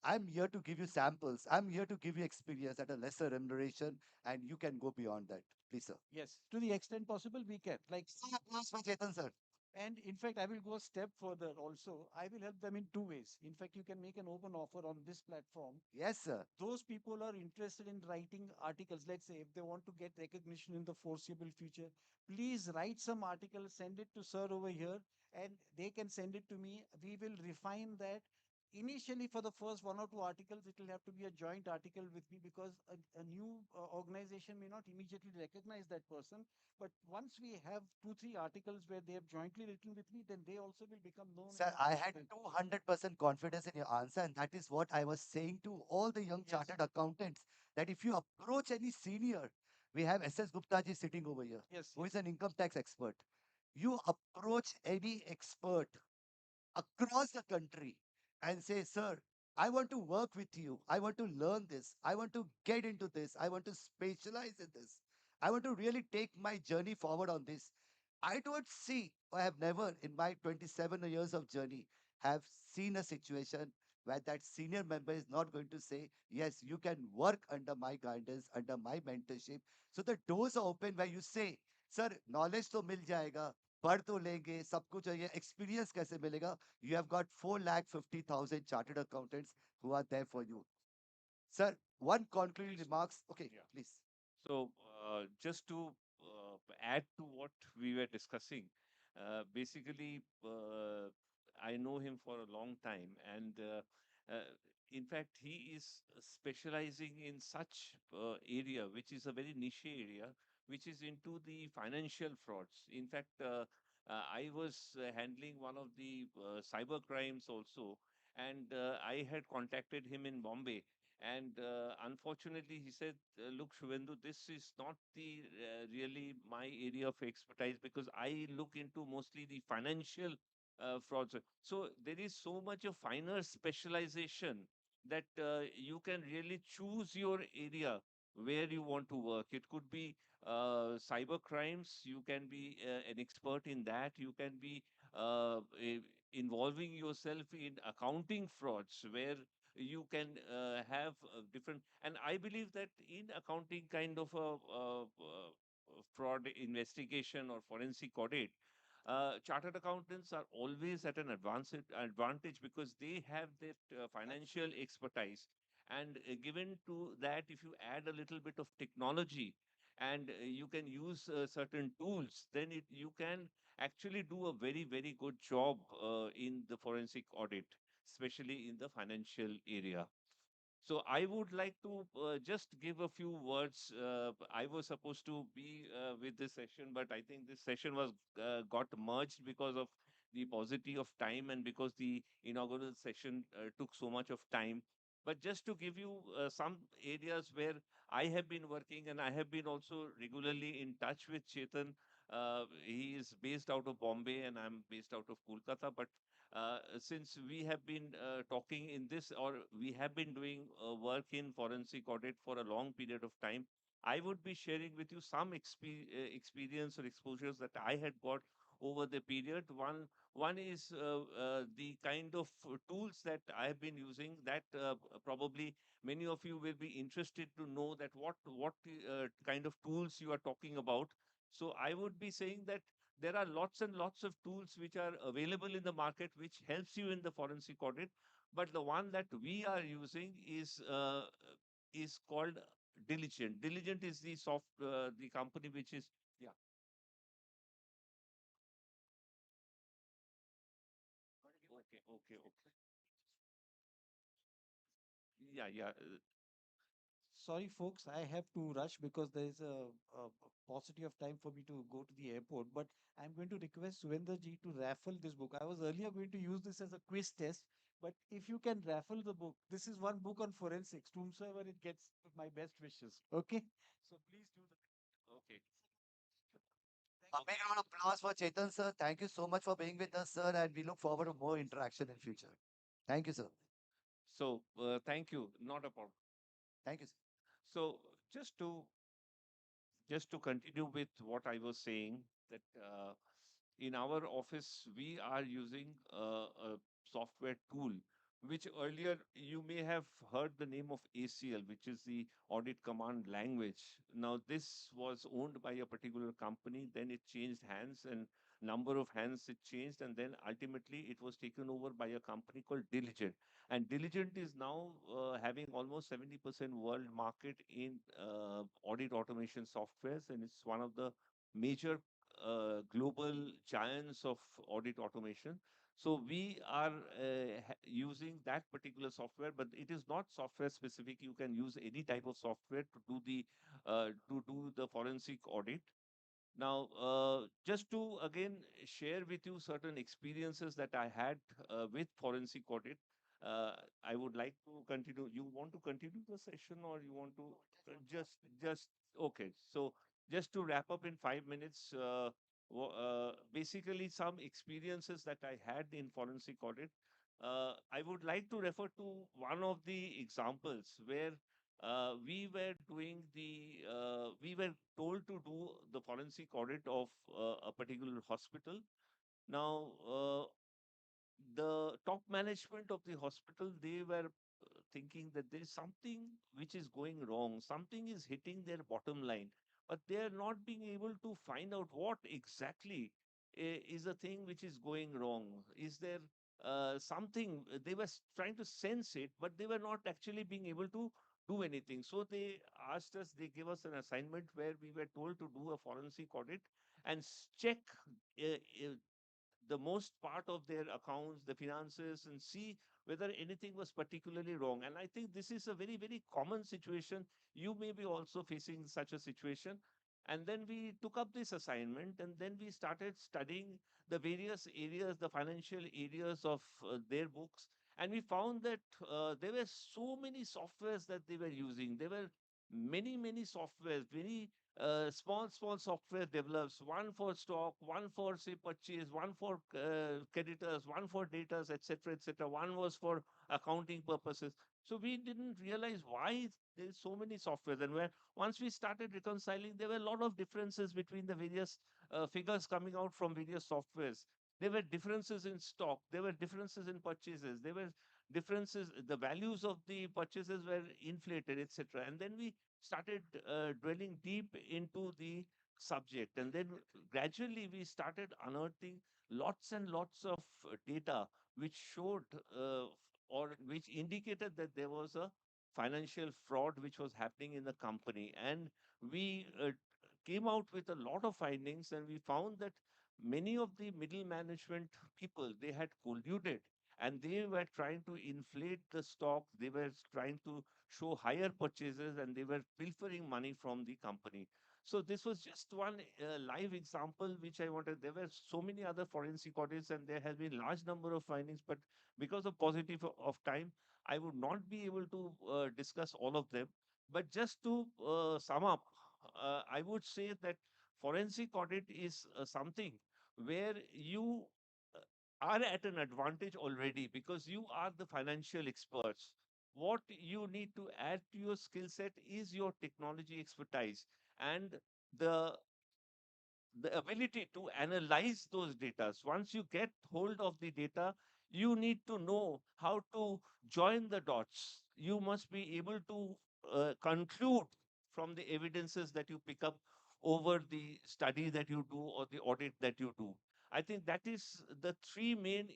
I'm here to give you samples, I'm here to give you experience at a lesser remuneration, and you can go beyond that. Please, sir. Yes, to the extent possible, we can. Like, Applause for Chetan, sir. and in fact, I will go a step further also. I will help them in two ways. In fact, you can make an open offer on this platform. Yes, sir. Those people are interested in writing articles. Let's say if they want to get recognition in the foreseeable future, please write some article, send it to sir over here, and they can send it to me. We will refine that. Initially, for the first one or two articles, it will have to be a joint article with me, because a new organization may not immediately recognize that person. But once we have two, three articles where they have jointly written with me, then they also will become known. Sir, I had 200% confidence in your answer, and that is what I was saying to all the young chartered accountants, that if you approach any senior, we have SS Gupta ji sitting over here, Yes, who is an income tax expert. You approach any expert across the country and say, sir, I want to work with you. I want to learn this. I want to get into this. I want to specialize in this. I want to really take my journey forward on this. I don't see, I have never in my 27 years of journey have seen a situation where that senior member is not going to say, yes, you can work under my guidance, under my mentorship. So the doors are open where you say, sir, knowledge तो मिल जाएगा, पढ़ तो लेंगे, सब कुछ है, experience कैसे मिलेगा? You have got 4,50,000 chartered accountants who are there for you. Sir, one concluding remarks. Okay, Yeah. please. So, just to add to what we were discussing, basically, I know him for a long time, and in fact, he is specializing in such area, which is a very niche area, which is into the financial frauds. In fact, I was handling one of the cyber crimes also, and I had contacted him in Bombay, And unfortunately, he said, "Look, Shuvendu, this is not the really my area of expertise because I look into mostly the financial frauds. So there is so much of finer specialization that you can really choose your area where you want to work. It could be cyber crimes. You can be an expert in that. You can be involving yourself in accounting frauds where you can have different. And I believe that in accounting kind of a fraud investigation or forensic audit, chartered accountants are always at an advantage because they have that financial expertise. And given to that, if you add a little bit of technology and you can use certain tools, then you can actually do a very, very good job in the forensic audit, especially in the financial area. So I would like to just give a few words. I was supposed to be with this session, but I think this session was got merged because of the paucity of time and because the inaugural session took so much of time. But just to give you some areas where I have been working, and I have been also regularly in touch with Chetan. He is based out of Bombay and I'm based out of Kolkata. But since we have been talking in this, or we have been doing work in forensic audit for a long period of time, I would be sharing with you some experience or exposures that I had got over the period. One is the kind of tools that I have been using that probably many of you will be interested to know that what kind of tools you are talking about. So I would be saying that there are lots and lots of tools which are available in the market which helps you in the forensic audit. But the one that we are using is called Diligent. Diligent is the company which is, yeah. Okay, okay, okay. Yeah, yeah. Sorry, folks, I have to rush because there is a paucity of time for me to go to the airport. But I'm going to request Surinder ji to raffle this book. I was earlier going to use this as a quiz test, but if you can raffle the book, this is one book on forensics. To whomsoever it gets, my best wishes. Okay? So please do the. Okay. A big round of applause for Chetan, sir. Thank you so much for being with us, sir, and we look forward to more interaction in future. Thank you, sir. So thank you. Not a problem. Thank you, sir. So just to continue with what I was saying, that in our office we are using a software tool which earlier you may have heard the name of ACL, which is the Audit Command Language. Now this was owned by a particular company, then it changed hands, and number of hands it changed, and then ultimately it was taken over by a company called Diligent. And Diligent is now having almost 70% world market in audit automation softwares, and it's one of the major global giants of audit automation. So we are using that particular software, but it is not software specific. You can use any type of software to do the forensic audit. Now, just to again share with you certain experiences that I had with forensic audit, uh, I would like to continue. You want to continue the session, or you want to just okay? So just to wrap up in 5 minutes, basically some experiences that I had in forensic audit. I would like to refer to one of the examples where we were told to do the forensic audit of a particular hospital. Now, the top management of the hospital, they were thinking that there is something which is going wrong, something is hitting their bottom line, but they are not being able to find out what exactly is the thing which is going wrong. Is there something they were trying to sense it, but they were not actually being able to do anything. So they asked us, they gave us an assignment where we were told to do a forensic audit and check uh, uh, the most part of their accounts, the finances, and see whether anything was particularly wrong. And I think this is a very, very common situation. You may be also facing such a situation. And then we took up this assignment, and then we started studying the various areas, the financial areas of their books. And we found that there were so many softwares that they were using. There were many softwares, very small software develops, one for stock, one for say purchase, one for creditors, one for data, etc. One was for accounting purposes. So we didn't realize why there's so many softwares. And where once we started reconciling, there were a lot of differences between the various figures coming out from various softwares. There were differences in stock. There were differences in purchases. There were differences. The values of the purchases were inflated, etc. And then we started dwelling deep into the subject. And then gradually we started unearthing lots and lots of data which showed or which indicated that there was a financial fraud which was happening in the company. And we came out with a lot of findings, and we found that many of the middle management people, they had colluded, and they were trying to inflate the stock. They were trying to show higher purchases, and they were pilfering money from the company. So this was just one live example which I wanted. There were so many other forensic audits, and there has been large number of findings, but because of positive of time, I would not be able to discuss all of them. But just to sum up, I would say that forensic audit is something where you are at an advantage already because you are the financial experts. What you need to add to your skill set is your technology expertise and the the ability to analyze those data. Once you get hold of the data, you need to know how to join the dots. You must be able to conclude from the evidences that you pick up over the study that you do or the audit that you do. I think that is the three main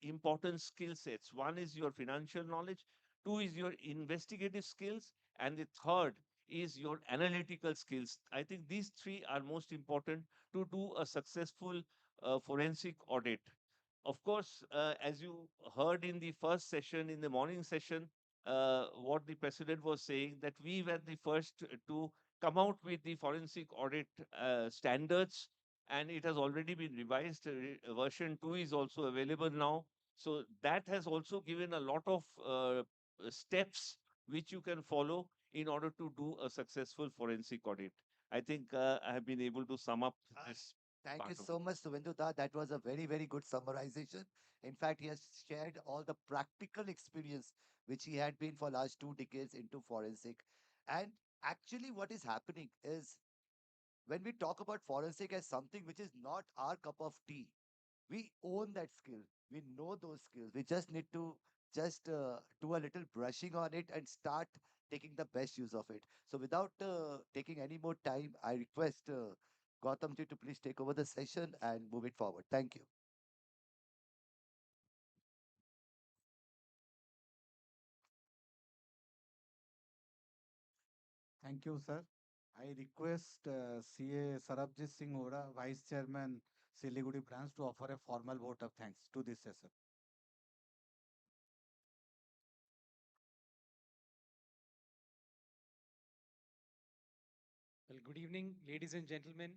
important skill sets. One is your financial knowledge, two is your investigative skills, and the third is your analytical skills. I think these three are most important to do a successful forensic audit. Of course, as you heard in the first session, in the morning session, what the president was saying, that we were the first to come out with the forensic audit standards, and it has already been revised. Version 2 is also available now. So that has also given a lot of steps which you can follow in order to do a successful forensic audit. I think I have been able to sum up this Thank you part of so it. much, Suvenduda. That was a very good summarization. In fact, he has shared all the practical experience which he had been for last 2 decades into forensic. And actually, what is happening is when we talk about forensic as something which is not our cup of tea, we own that skill. We know those skills. We just need to just do a little brushing on it and start taking the best use of it. So without taking any more time, I request Gautam ji to please take over the session and move it forward. Thank you. Thank you, sir. I request CA Sarabjit Singh Ora, Vice Chairman, Siliguri Branch, to offer a formal vote of thanks to this session. Well, good evening, ladies and gentlemen.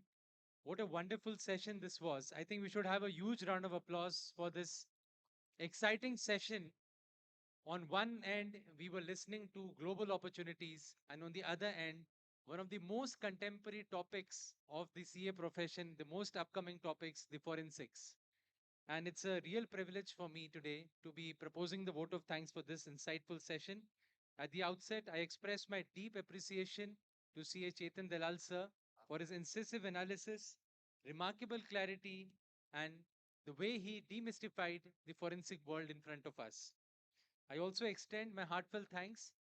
What a wonderful session this was. I think we should have a huge round of applause for this exciting session. On one end, we were listening to global opportunities, and on the other end, one of the most contemporary topics of the CA profession, the most upcoming topics, the forensics. And it's a real privilege for me today to be proposing the vote of thanks for this insightful session. At the outset, I express my deep appreciation to CA Chetan Dalal sir for his incisive analysis, remarkable clarity, and the way he demystified the forensic world in front of us. I also extend my heartfelt thanks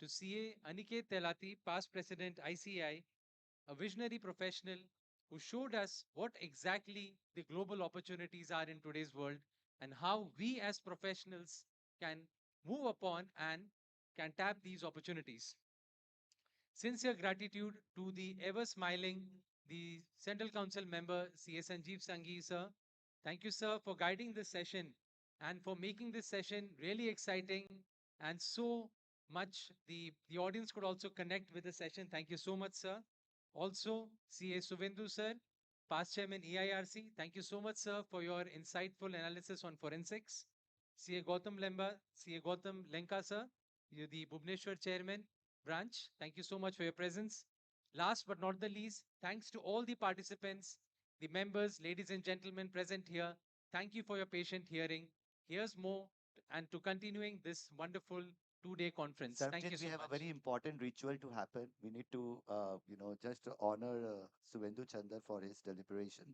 to CA Aniket Telati, past president ICI, a visionary professional who showed us what exactly the global opportunities are in today's world and how we as professionals can move upon and can tap these opportunities. Sincere gratitude to the ever smiling, the Central Council member, C.S. Sanjeev Sanghi, sir. Thank you, sir, for guiding this session and for making this session really exciting and so much the audience could also connect with the session. Thank you so much, sir. Also, C.A. Suvendu, sir, past chairman EIRC. Thank you so much, sir, for your insightful analysis on forensics. CA Gautam Lemba, CA Gautam Lenka, sir, you're the Bhubneshwar Chairman branch. Thank you so much for your presence. Last but not the least, thanks to all the participants, the members, ladies and gentlemen present here. Thank you for your patient hearing. Here's more and to continuing this wonderful 2-day conference. Thank Sarabjit, you we so have a much. very important ritual to happen. We need to, just honor Suvendu Chandar for his deliberation.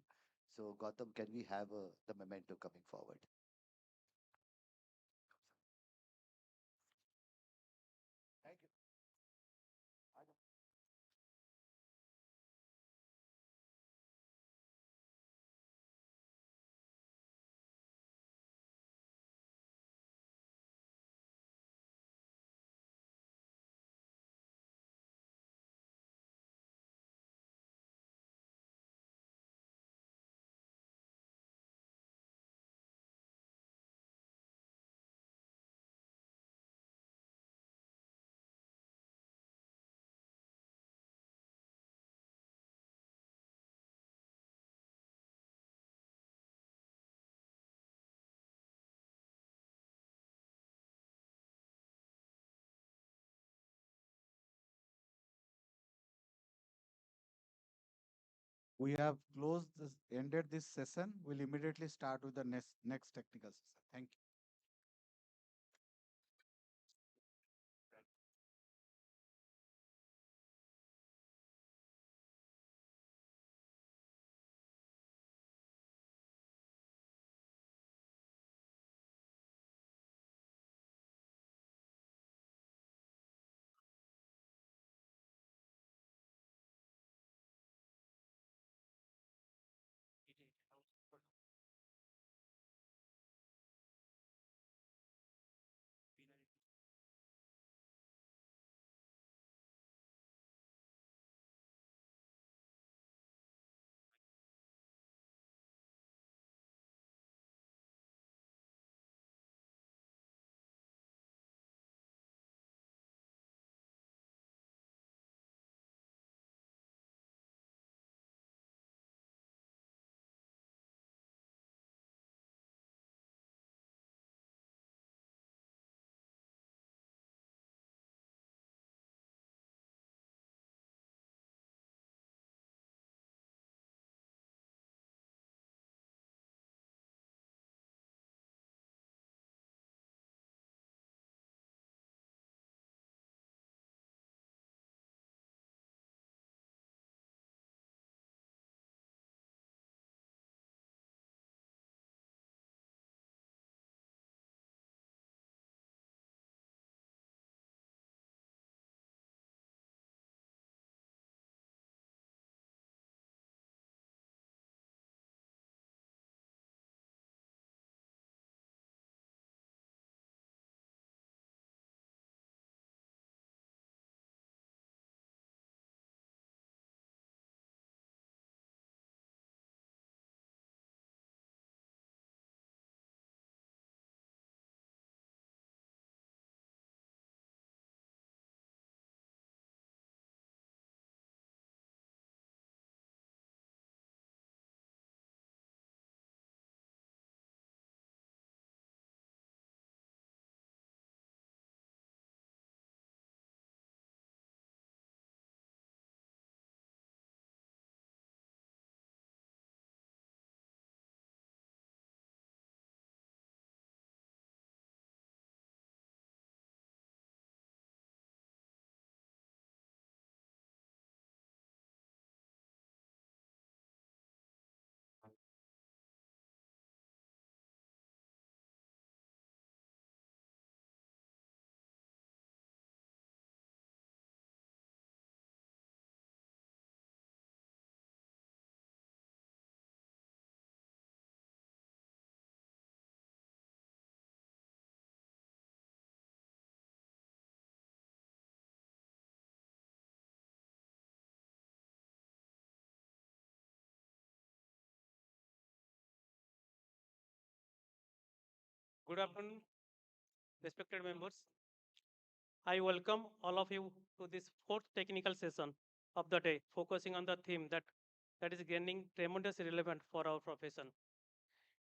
So, Gautam, can we have the memento coming forward? Thank you. We have ended this session. We'll immediately start with the next technical session. Thank you. Good afternoon, respected members. I welcome all of you to this fourth technical session of the day, focusing on the theme that is gaining tremendous relevance for our profession.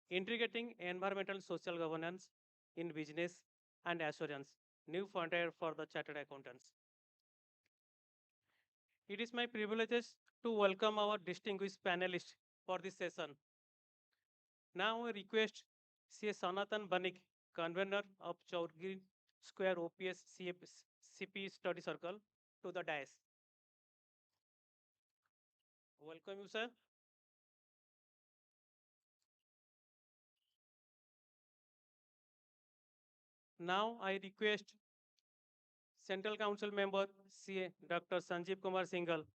Integrating environmental social governance in business and assurance, new frontier for the chartered accountants. It is my privilege to welcome our distinguished panelists for this session. Now I request C. Sanatan Banik, convener of Chaudhary Square OPS CP Study Circle, to the dais. Welcome you, sir. Now I request Central Council member CA Dr. Sanjeev Kumar Singhal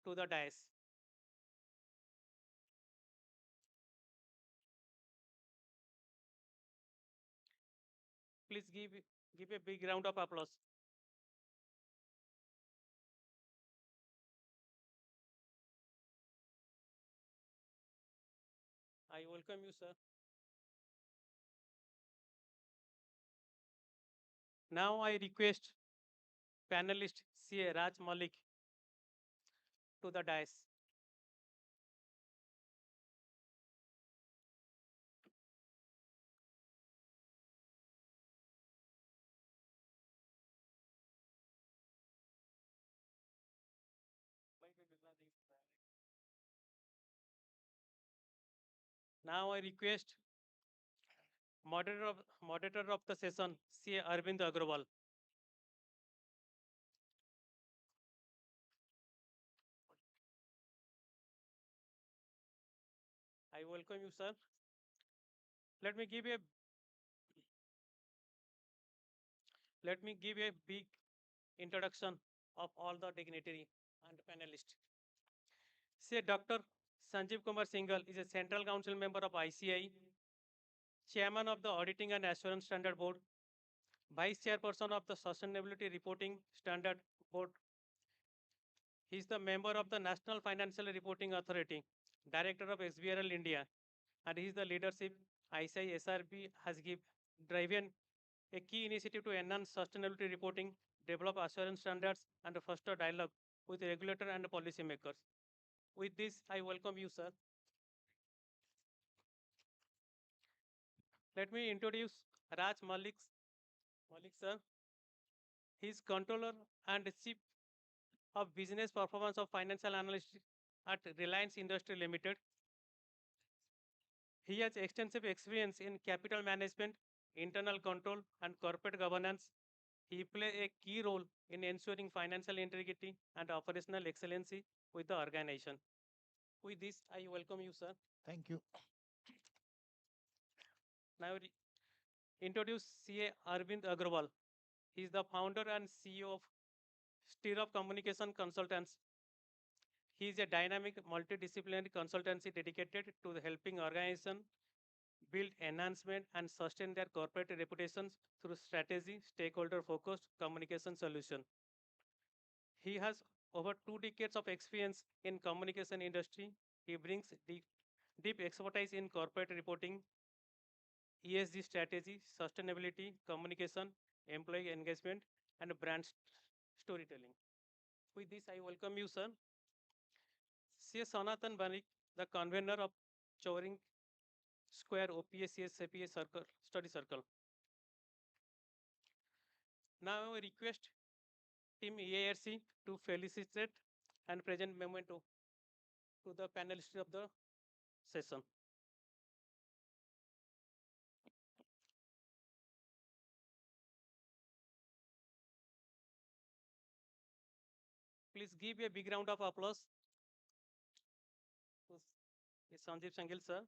to the dais. Please give a big round of applause. I welcome you, sir. Now I request panelist CA Raj Malik to the dais. Now I request moderator of the session, CA Arvind Agrawal. I welcome you, sir. Let me give a big introduction of all the dignitary and panelists. Say Dr. Sanjeev Kumar Singhal is a Central Council member of ICI, Chairman of the Auditing and Assurance Standard Board, Vice Chairperson of the Sustainability Reporting Standard Board. He is the member of the National Financial Reporting Authority, Director of SBRL India, and he is the leadership ICI SRB has driven a key initiative to enhance sustainability reporting, develop assurance standards, and foster dialogue with regulator and policymakers. With this, I welcome you, sir. Let me introduce Raj Malik, sir. He is controller and chief of business performance of financial analyst at Reliance Industry Limited. He has extensive experience in capital management, internal control, and corporate governance. He plays a key role in ensuring financial integrity and operational excellency with the organization. With this, I welcome you, sir. Thank you. Now, introduce CA Arvind Agrawal. He is the founder and CEO of Stirrup Communication Consultants. He is a dynamic multidisciplinary consultancy dedicated to helping organizations build enhancement and sustain their corporate reputations through strategy, stakeholder focused communication solution. He has over 2 decades of experience in communication industry. He brings deep expertise in corporate reporting, ESG strategy, sustainability, communication, employee engagement, and brand storytelling. With this, I welcome you, sir. C. Sanatan Banik, the convener of Chowring Square OPSCS CPA Circle, Study Circle. Now I request Team EIRC to felicitate and present memento to the panelists of the session. Please give a big round of applause to Sanjeev Sangil, sir.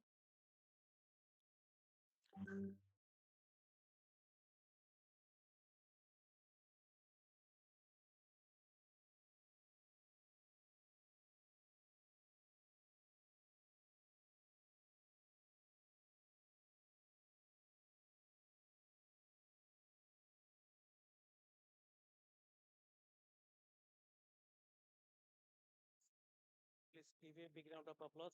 Please give a big round of applause.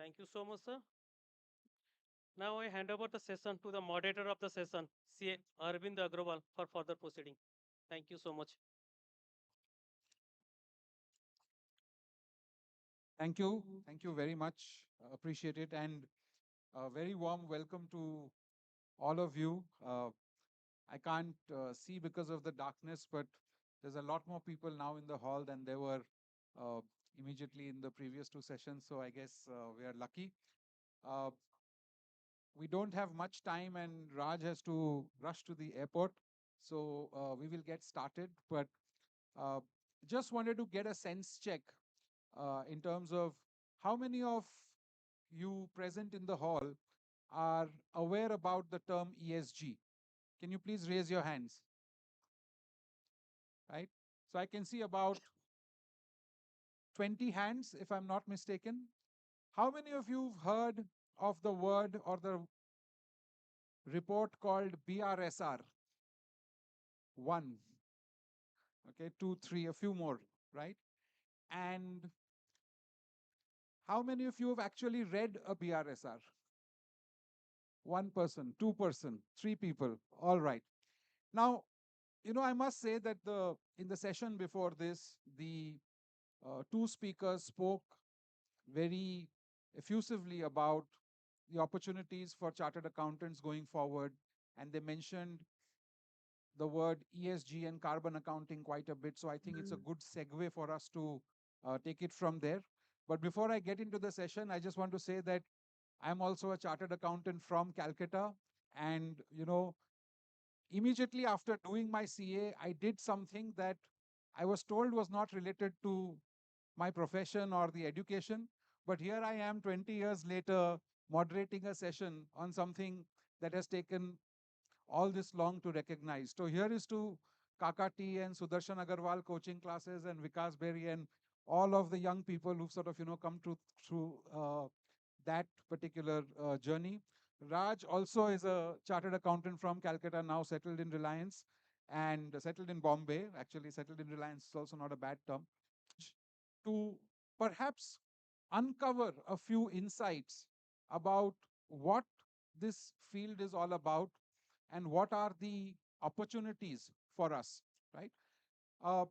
Thank you so much, sir. Now I hand over the session to the moderator of the session, CA Arvind Agrawal, for further proceeding. Thank you so much. Thank you. Thank you very much. Appreciate it. And a very warm welcome to all of you. I can't see because of the darkness, but there's a lot more people now in the hall than there were uh, immediately in the previous two sessions. So I guess we are lucky. Uh, we don't have much time, and Raj has to rush to the airport. So we will get started. But uh, just wanted to get a sense check in terms of how many of you present in the hall are aware about the term ESG. Can you please raise your hands? Right? So I can see about 20 hands, if I'm not mistaken. How many of you have heard of the word or the report called BRSR? One, okay, two, three, a few more, right? And how many of you have actually read a BRSR? One person, two-person, three people. All right. Now, I must say that in the session before this, the two speakers spoke very effusively about the opportunities for chartered accountants going forward, and they mentioned the word ESG and carbon accounting quite a bit. So I think it's a good segue for us to take it from there. But before I get into the session, I just want to say that I'm also a chartered accountant from Calcutta, and immediately after doing my CA, I did something that I was told was not related to my profession or the education. But here I am 20 years later moderating a session on something that has taken all this long to recognize. So here is to Kakati and Sudarshan Agarwal coaching classes and Vikas Berry and all of the young people who've sort of, come through that particular journey. Raj also is a chartered accountant from Calcutta, now settled in Reliance and settled in Bombay. Actually, settled in Reliance is also not a bad term. To perhaps uncover a few insights about what this field is all about and what are the opportunities for us, right? Uh,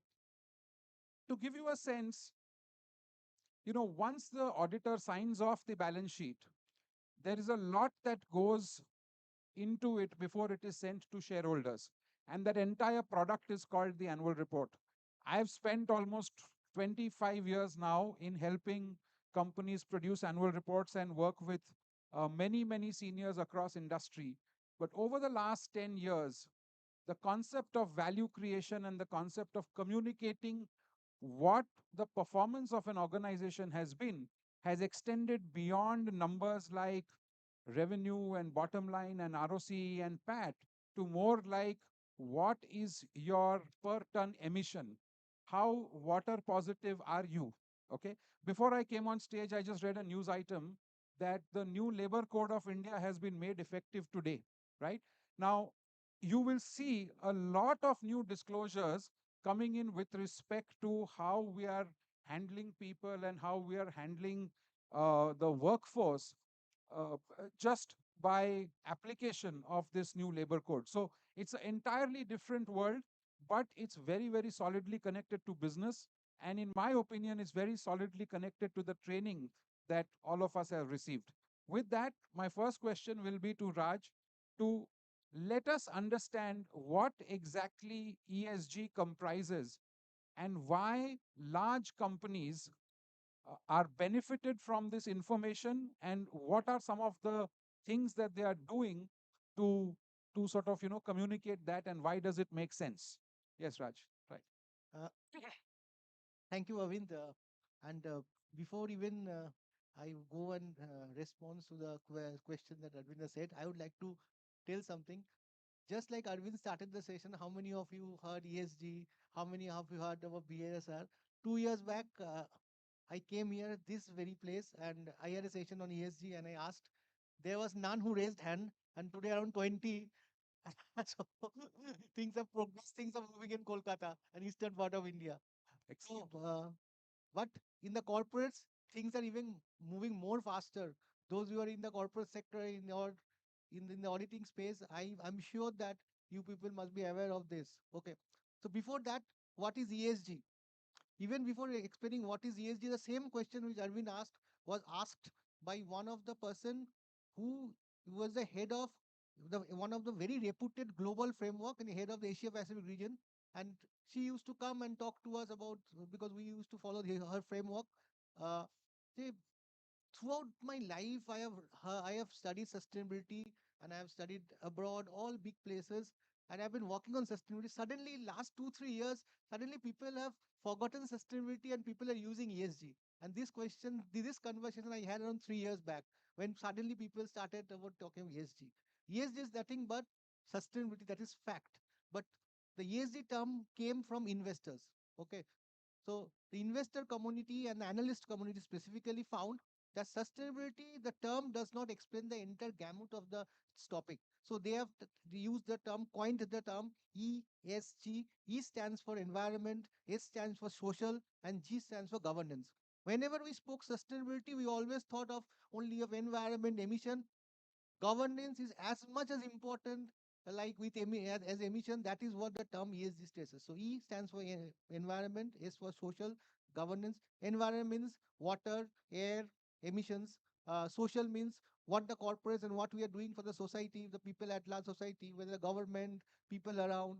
to give you a sense, once the auditor signs off the balance sheet, there is a lot that goes into it before it is sent to shareholders. And that entire product is called the annual report. I've spent almost 25 years now in helping companies produce annual reports and work with many, many seniors across industry. But over the last 10 years, the concept of value creation and the concept of communicating what the performance of an organization has been has extended beyond numbers like revenue and bottom line and ROC and PAT to more like what is your per ton emission? How water positive are you? Okay. Before I came on stage, I just read a news item that the new Labor Code of India has been made effective today, right? Now, you will see a lot of new disclosures coming in with respect to how we are handling people and how we are handling the workforce just by application of this new labor code. So it's an entirely different world, but it's very, very solidly connected to business. And in my opinion, it's very solidly connected to the training that all of us have received. With that, my first question will be to Raj to let us understand what exactly ESG comprises and why large companies are benefited from this information, and what are some of the things that they are doing to sort of communicate that, and why does it make sense? Yes, Raj. Right. Uh, Thank you, Avind. And before even I go and respond to the question that Arvind said, I would like to tell something. Just like Arvind started the session, how many of you heard ESG? How many of you heard about BASR? 2 years back, I came here, this very place, and I had a session on ESG, and I asked. There was none who raised hand, and today around 20. So things have progressed, things are moving in Kolkata and eastern part of India. So, but in the corporates, things are even moving more faster. Those who are in the corporate sector in the auditing space, I'm sure that you people must be aware of this. Okay. So before that, what is ESG? Even before explaining what is ESG, the same question which Arvind asked was asked by one of the person who was the head of one of the very reputed global framework and the head of the Asia Pacific region. And she used to come and talk to us about, because we used to follow her framework. Uh, say, throughout my life, I have studied sustainability and I have studied abroad, all big places, and I've been working on sustainability. Suddenly, last 2 3 years, suddenly people have forgotten sustainability and people are using ESG. And this conversation I had around 3 years back when suddenly people started about talking ESG. ESG is nothing but sustainability. That is fact. But the ESG term came from investors. Okay, so the investor community and the analyst community specifically found that sustainability, the term does not explain the entire gamut of the topic. So they have used the term, coined the term ESG. E stands for environment, S stands for social, and G stands for governance. Whenever we spoke sustainability, we always thought of only of environment emission. Governance is as much as important like with as emission. That is what the term ESG stresses. So E stands for environment, S for social, governance. Environment means water, air, emissions. Social means what the corporates and what we are doing for the society, the people at large society, whether the government, people around.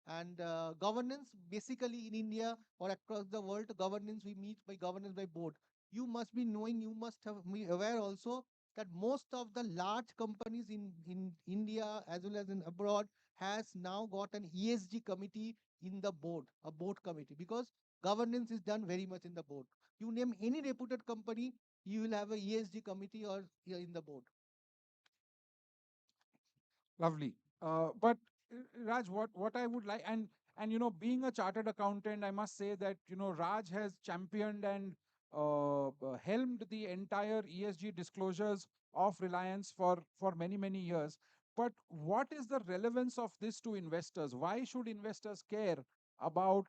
And governance, basically in India or across the world, governance we meet by governance by board. You must be knowing, you must have be aware also that most of the large companies in India as well as in abroad has now got an ESG committee in the board, a board committee, because governance is done very much in the board. You name any reputed company, you will have a ESG committee or in the board. Lovely. But Raj, what I would like, and being a chartered accountant, I must say that Raj has championed and helmed the entire ESG disclosures of Reliance for many years. But what is the relevance of this to investors? Why should investors care about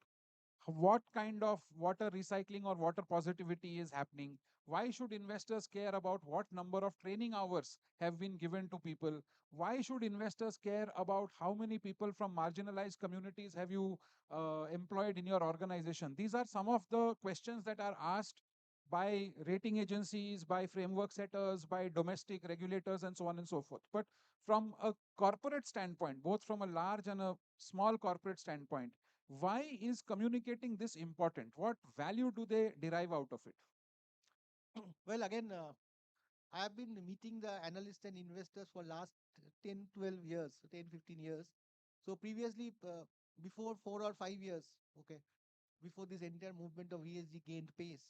what kind of water recycling or water positivity is happening? Why should investors care about what number of training hours have been given to people? Why should investors care about how many people from marginalized communities have you employed in your organization? These are some of the questions that are asked by rating agencies, by framework setters, by domestic regulators, and so on and so forth. But from a corporate standpoint, both from a large and a small corporate standpoint, why is communicating this important? What value do they derive out of it? Well, again, I have been meeting the analysts and investors for last 10, 12 years, 10, 15 years. So previously, before 4 or 5 years, okay, before this entire movement of ESG gained pace,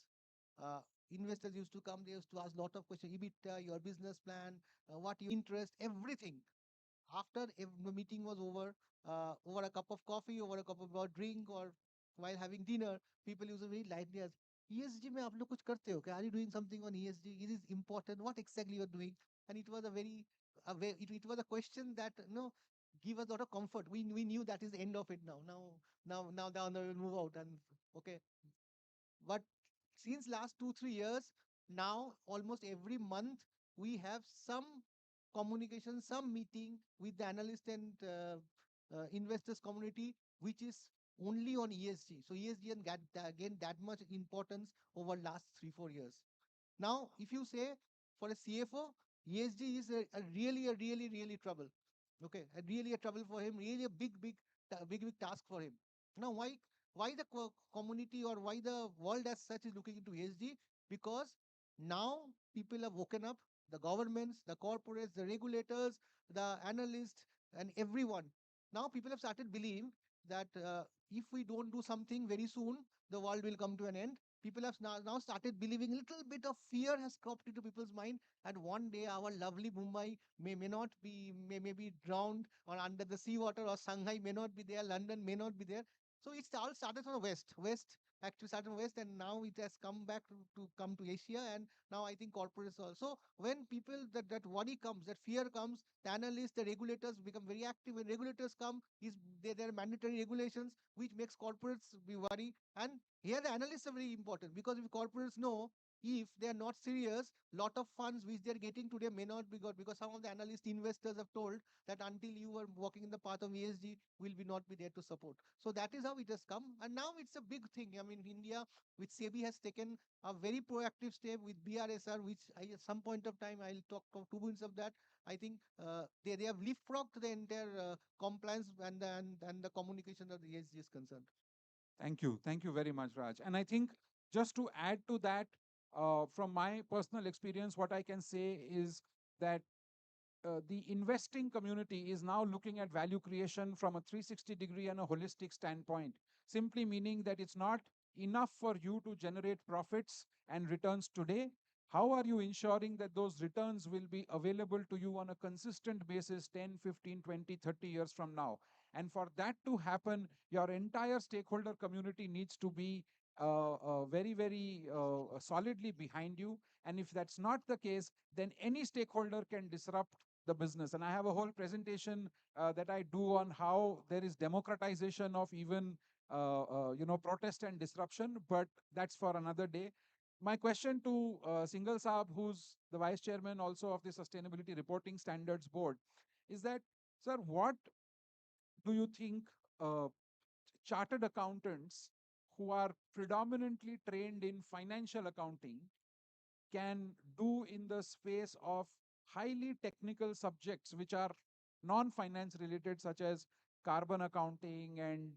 uh, investors used to come, they used to ask a lot of questions, EBITDA, your business plan, what your interest, everything. After the meeting was over a cup of coffee, over a cup of drink, or while having dinner, people used to very lightly ask, ESG में आप लोग कुछ करते हो क्या? Are you doing something on ESG? It is important. What exactly you are doing? And it was it was a question that give us a lot of comfort. We knew that is the end of it now. Now we'll move out and okay. But since last 2 3 years, now almost every month we have some communication, some meeting with the analyst and investors community, which is only on ESG. So ESG and again that much importance over last 3 4 years. Now, if you say for a CFO, ESG is a really trouble. Okay, really a trouble for him, really a big task for him. Now, why the community or why the world as such is looking into ESG? Because now people have woken up, the governments, the corporates, the regulators, the analysts, and everyone. Now people have started believing that if we don't do something very soon, the world will come to an end. People have now started believing, a little bit of fear has cropped into people's mind, and one day our lovely Mumbai may not be, may be drowned or under the seawater, or Shanghai may not be there, London may not be there. So it's all started from the west actually started from west, and now it has come back to come to Asia, and now I think corporates also. When people that worry comes, that fear comes, the analysts, the regulators become very active. When regulators come, there are mandatory regulations which makes corporates be worry. And here the analysts are very important, because if corporates know if they are not serious, lot of funds which they are getting today may not be got, because some of the analyst investors have told that until you are walking in the path of ESG, will be not be there to support. So that is how it has come. And now it's a big thing. I mean, India with SEBI has taken a very proactive step with BRSR, which at some point of time I'll talk of 2 minutes of that. I think they have leapfrogged the entire compliance and the communication of the ESG is concerned. Thank you. Thank you very much, Raj. And I think just to add to that, from my personal experience, what I can say is that the investing community is now looking at value creation from a 360-degree and a holistic standpoint, simply meaning that it's not enough for you to generate profits and returns today. How are you ensuring that those returns will be available to you on a consistent basis 10, 15, 20, 30 years from now? And for that to happen, your entire stakeholder community needs to be very, very solidly behind you. And if that's not the case, then any stakeholder can disrupt the business. And I have a whole presentation that I do on how there is democratization of even protest and disruption, but that's for another day. My question to Singhal Saab, who's the vice chairman also of the Sustainability Reporting Standards Board, is that, sir, what do you think chartered accountants who are predominantly trained in financial accounting can do in the space of highly technical subjects which are non-finance related, such as carbon accounting and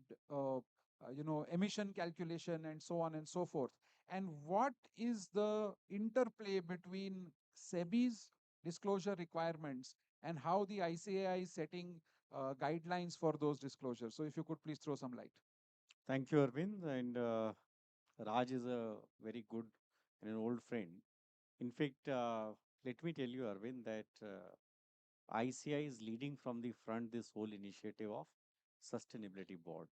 emission calculation and so on and so forth? And what is the interplay between SEBI's disclosure requirements and how the ICAI is setting guidelines for those disclosures? So if you could please throw some light. Thank you, Arvind. And Raj is a very good and an old friend. In fact, let me tell you, Arvind, that ICI is leading from the front this whole initiative of sustainability board.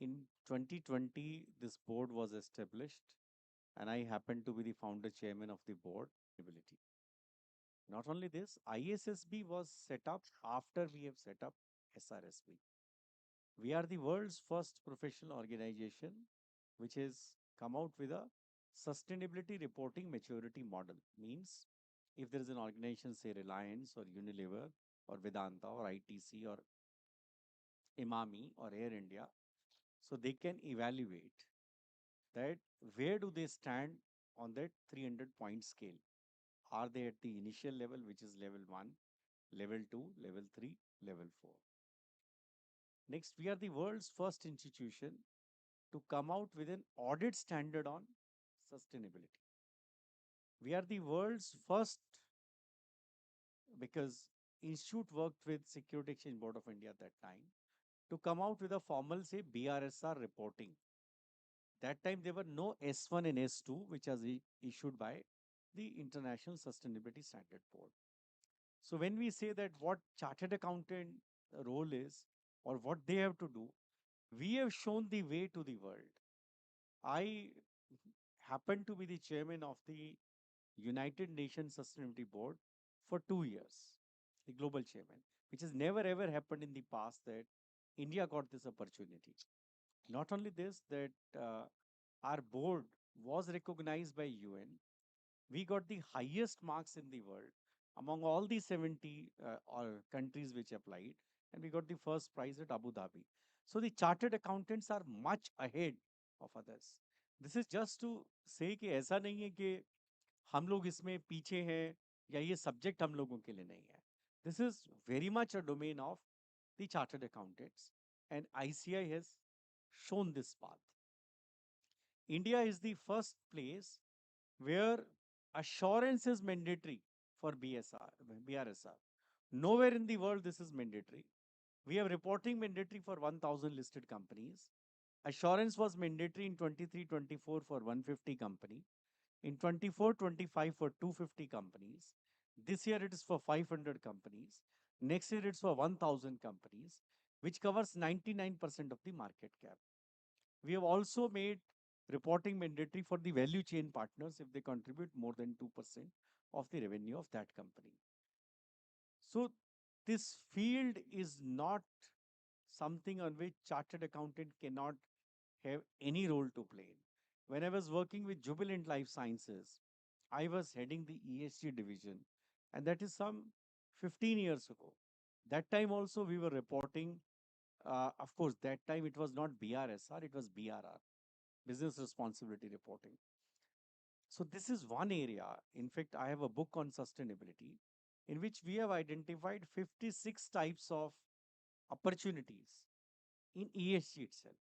In 2020, this board was established, and I happen to be the founder chairman of the board. Sustainability. Not only this, ISSB was set up after we have set up SRSB. We are the world's first professional organization which has come out with a sustainability reporting maturity model. Means if there is an organization, say Reliance or Unilever or Vedanta or ITC or Imami or Air India, so they can evaluate that where do they stand on that 300-point scale. Are they at the initial level, which is level 1, level 2, level 3, level 4? Next, we are the world's first institution to come out with an audit standard on sustainability. We are the world's first, because Institute worked with Security Exchange Board of India at that time, to come out with a formal, say, BRSR reporting. That time there were no S1 and S2, which was issued by the International Sustainability Standard Board. So when we say that what chartered accountant role is or what they have to do, we have shown the way to the world. I happen to be the chairman of the United Nations Sustainability Board for 2 years, the global chairman, which has never ever happened in the past that India got this opportunity. Not only this, that our board was recognized by UN. We got the highest marks in the world among all the 70 countries which applied, and we got the first prize at Abu Dhabi. So the chartered accountants are much ahead of others. This is just to say कि ऐसा नहीं है कि हम लोग इसमें पीछे हैं या ये सब्जेक्ट हम लोगों के लिए नहीं है. This is very much a domain of the chartered accountants, and ICI has shown this path. India is the first place where assurance is mandatory for BRSR. Nowhere in the world this is mandatory. We have reporting mandatory for 1,000 listed companies. Assurance was mandatory in 23-24 for 150 company. In 24-25 for 250 companies. This year it is for 500 companies. Next year it's for 1,000 companies, which covers 99% of the market cap. We have also made reporting mandatory for the value chain partners if they contribute more than 2% of the revenue of that company. So this field is not something on which chartered accountant cannot have any role to play. When I was working with Jubilant Life Sciences, I was heading the ESG division, and that is some 15 years ago. That time also we were reporting. Of course, that time it was not BRSR, it was BRR, Business Responsibility Reporting. So this is one area. In fact, I have a book on sustainability in which we have identified 56 types of opportunities in ESG itself.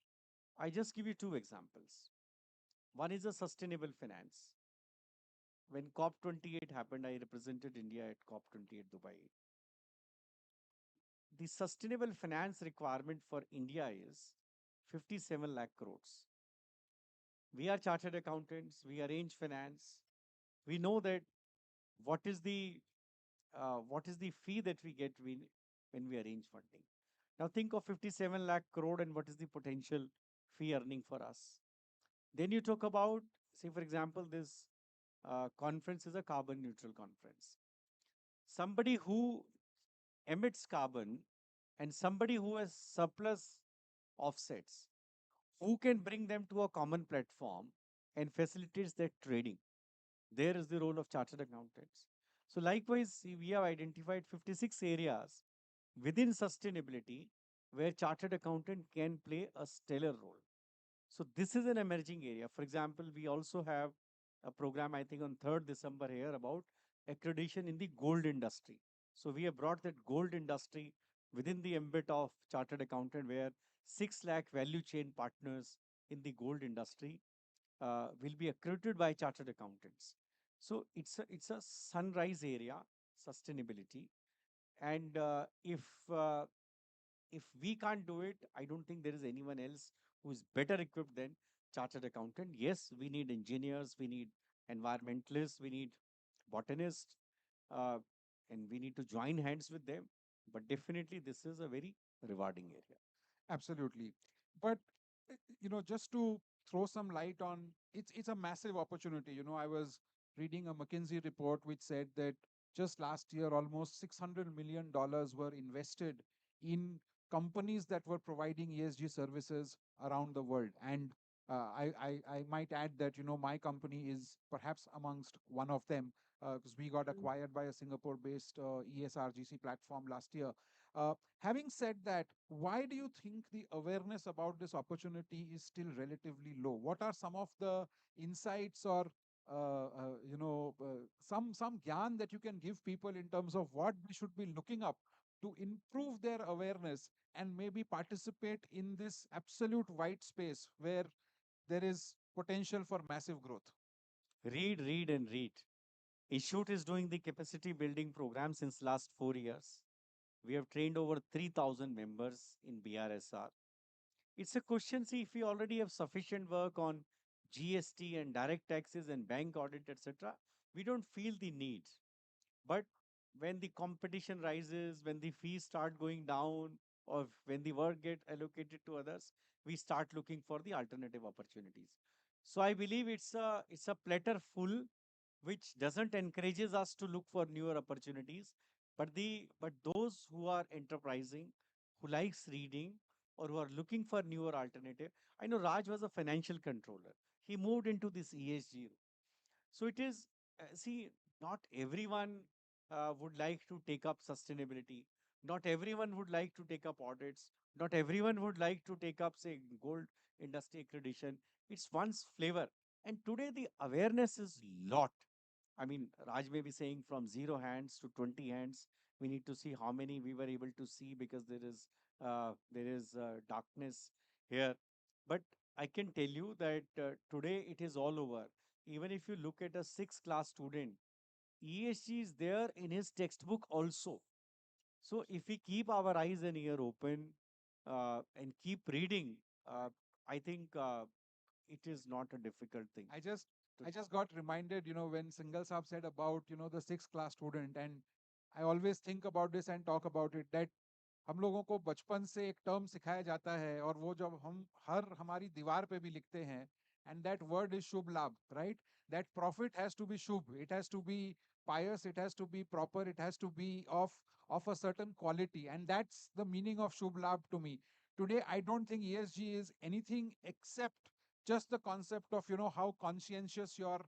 I just give you two examples. One is a sustainable finance. When COP28 happened, I represented India at COP28 Dubai. The sustainable finance requirement for India is 57 lakh crores. We are chartered accountants, we arrange finance. We know that what is the fee that we get when we arrange funding. Now think of 57 lakh crore and what is the potential fee earning for us. Then you talk about, say for example, this conference is a carbon neutral conference. Somebody who emits carbon and somebody who has surplus offsets, who can bring them to a common platform and facilitates that trading. There is the role of chartered accountants. So likewise, see, we have identified 56 areas within sustainability where chartered accountant can play a stellar role. So this is an emerging area. For example, we also have a program, I think on 3rd December here about accreditation in the gold industry. So we have brought that gold industry within the ambit of chartered accountant where 6 lakh value chain partners in the gold industry will be accredited by chartered accountants. So it's a sunrise area, sustainability. And if we can't do it, I don't think there is anyone else who is better equipped than chartered accountant. Yes, we need engineers, we need environmentalists, we need botanists, uh, and we need to join hands with them. But definitely, this is a very rewarding area. Absolutely. But just to throw some light on, it's a massive opportunity. I was reading a McKinsey report which said that just last year almost $600 million were invested in companies that were providing ESG services around the world. And I might add that my company is perhaps amongst one of them, because we got acquired by a Singapore-based ESRGC platform last year. Having said that, why do you think the awareness about this opportunity is still relatively low? What are some of the insights or some gyan that you can give people in terms of what we should be looking up to improve their awareness and maybe participate in this absolute white space where there is potential for massive growth? Read, read, and read. Ishoot is doing the capacity building program since last 4 years. We have trained over 3,000 members in BRSR. It's a question, see, if we already have sufficient work on GST and direct taxes and bank audit, etc., we don't feel the need. But when the competition rises, when the fees start going down, or when the work get allocated to others, we start looking for the alternative opportunities. So I believe it's a platter full which doesn't encourages us to look for newer opportunities, but those who are enterprising, who likes reading, or who are looking for newer alternative. I know Raj was a financial controller. He moved into this ESG. So it is, see, not everyone would like to take up sustainability. Not everyone would like to take up audits. Not everyone would like to take up, say, gold industry accreditation. It's one's flavor. And today the awareness is lot. I mean, Raj may be saying from 0 hands to 20 hands. We need to see how many we were able to see because there is darkness here. But I can tell you that today it is all over. Even if you look at a 6th class student, ESG is there in his textbook also. So if we keep our eyes and ear open and keep reading, I think it is not a difficult thing. I just got reminded, when Singal Saab said about, the 6th class student, and I always think about this and talk about it, that हम लोगों को बचपन से एक term सिखाया जाता है और वो जब हम हर हमारी दीवार पे भी लिखते हैं, and that word is शुभ लाभ, right? That profit has to be Shubh, it has to be pious, it has to be proper, it has to be of a certain quality, and that's the meaning of शुभ लाभ to me. Today, I don't think ESG is anything except just the concept of how conscientious your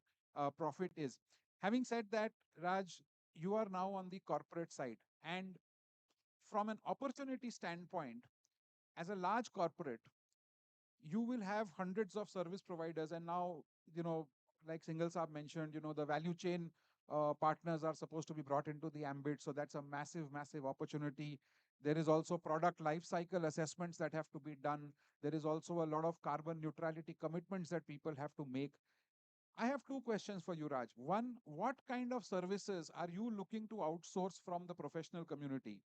profit is. Having said that, Raj, you are now on the corporate side. And from an opportunity standpoint, as a large corporate, you will have hundreds of service providers. And now, like Singhal Saab mentioned, the value chain partners are supposed to be brought into the ambit. So that's a massive, massive opportunity. There is also product life cycle assessments that have to be done. There is also a lot of carbon neutrality commitments that people have to make. I have two questions for you, Raj. One, what kind of services are you looking to outsource from the professional community?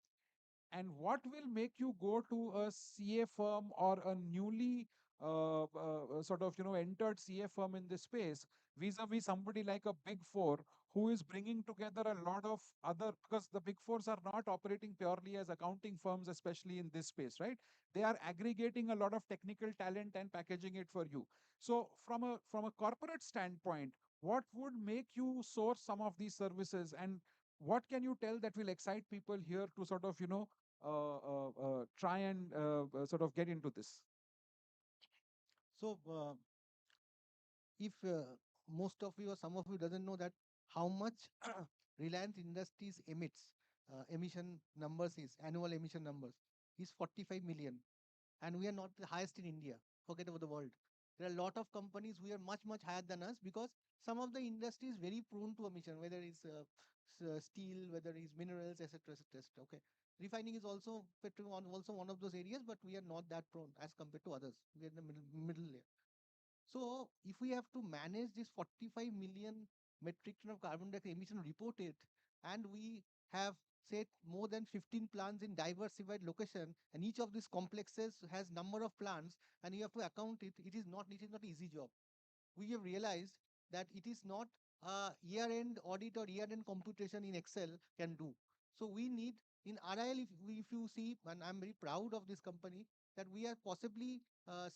And what will make you go to a CA firm or a newly sort of entered CA firm in this space vis-a-vis somebody like a big four who is bringing together a lot of other, because the big fours are not operating purely as accounting firms, especially in this space, right? They are aggregating a lot of technical talent and packaging it for you. So from a corporate standpoint, what would make you source some of these services, and what can you tell that will excite people here to sort of try and sort of get into this? So, if most of you or some of you doesn't know that how much Reliance Industries emits, emission numbers is annual emission numbers is 45 million, and we are not the highest in India. Forget about the world. There are a lot of companies who are much higher than us, because some of the industry is very prone to emission, whether it's steel, whether it's minerals, etc., etc. Okay, refining is also also one of those areas, but we are not that prone as compared to others. We are in the middle layer. So if we have to manage this 45 million metric ton of carbon dioxide emission reported, and we have said more than 15 plants in diversified location, and each of these complexes has number of plants, and you have to account it, it is not easy job. We have realized that it is not a year-end audit or year-end computation in Excel can do. So we need in RIL, if you see, and I'm very proud of this company, that we are possibly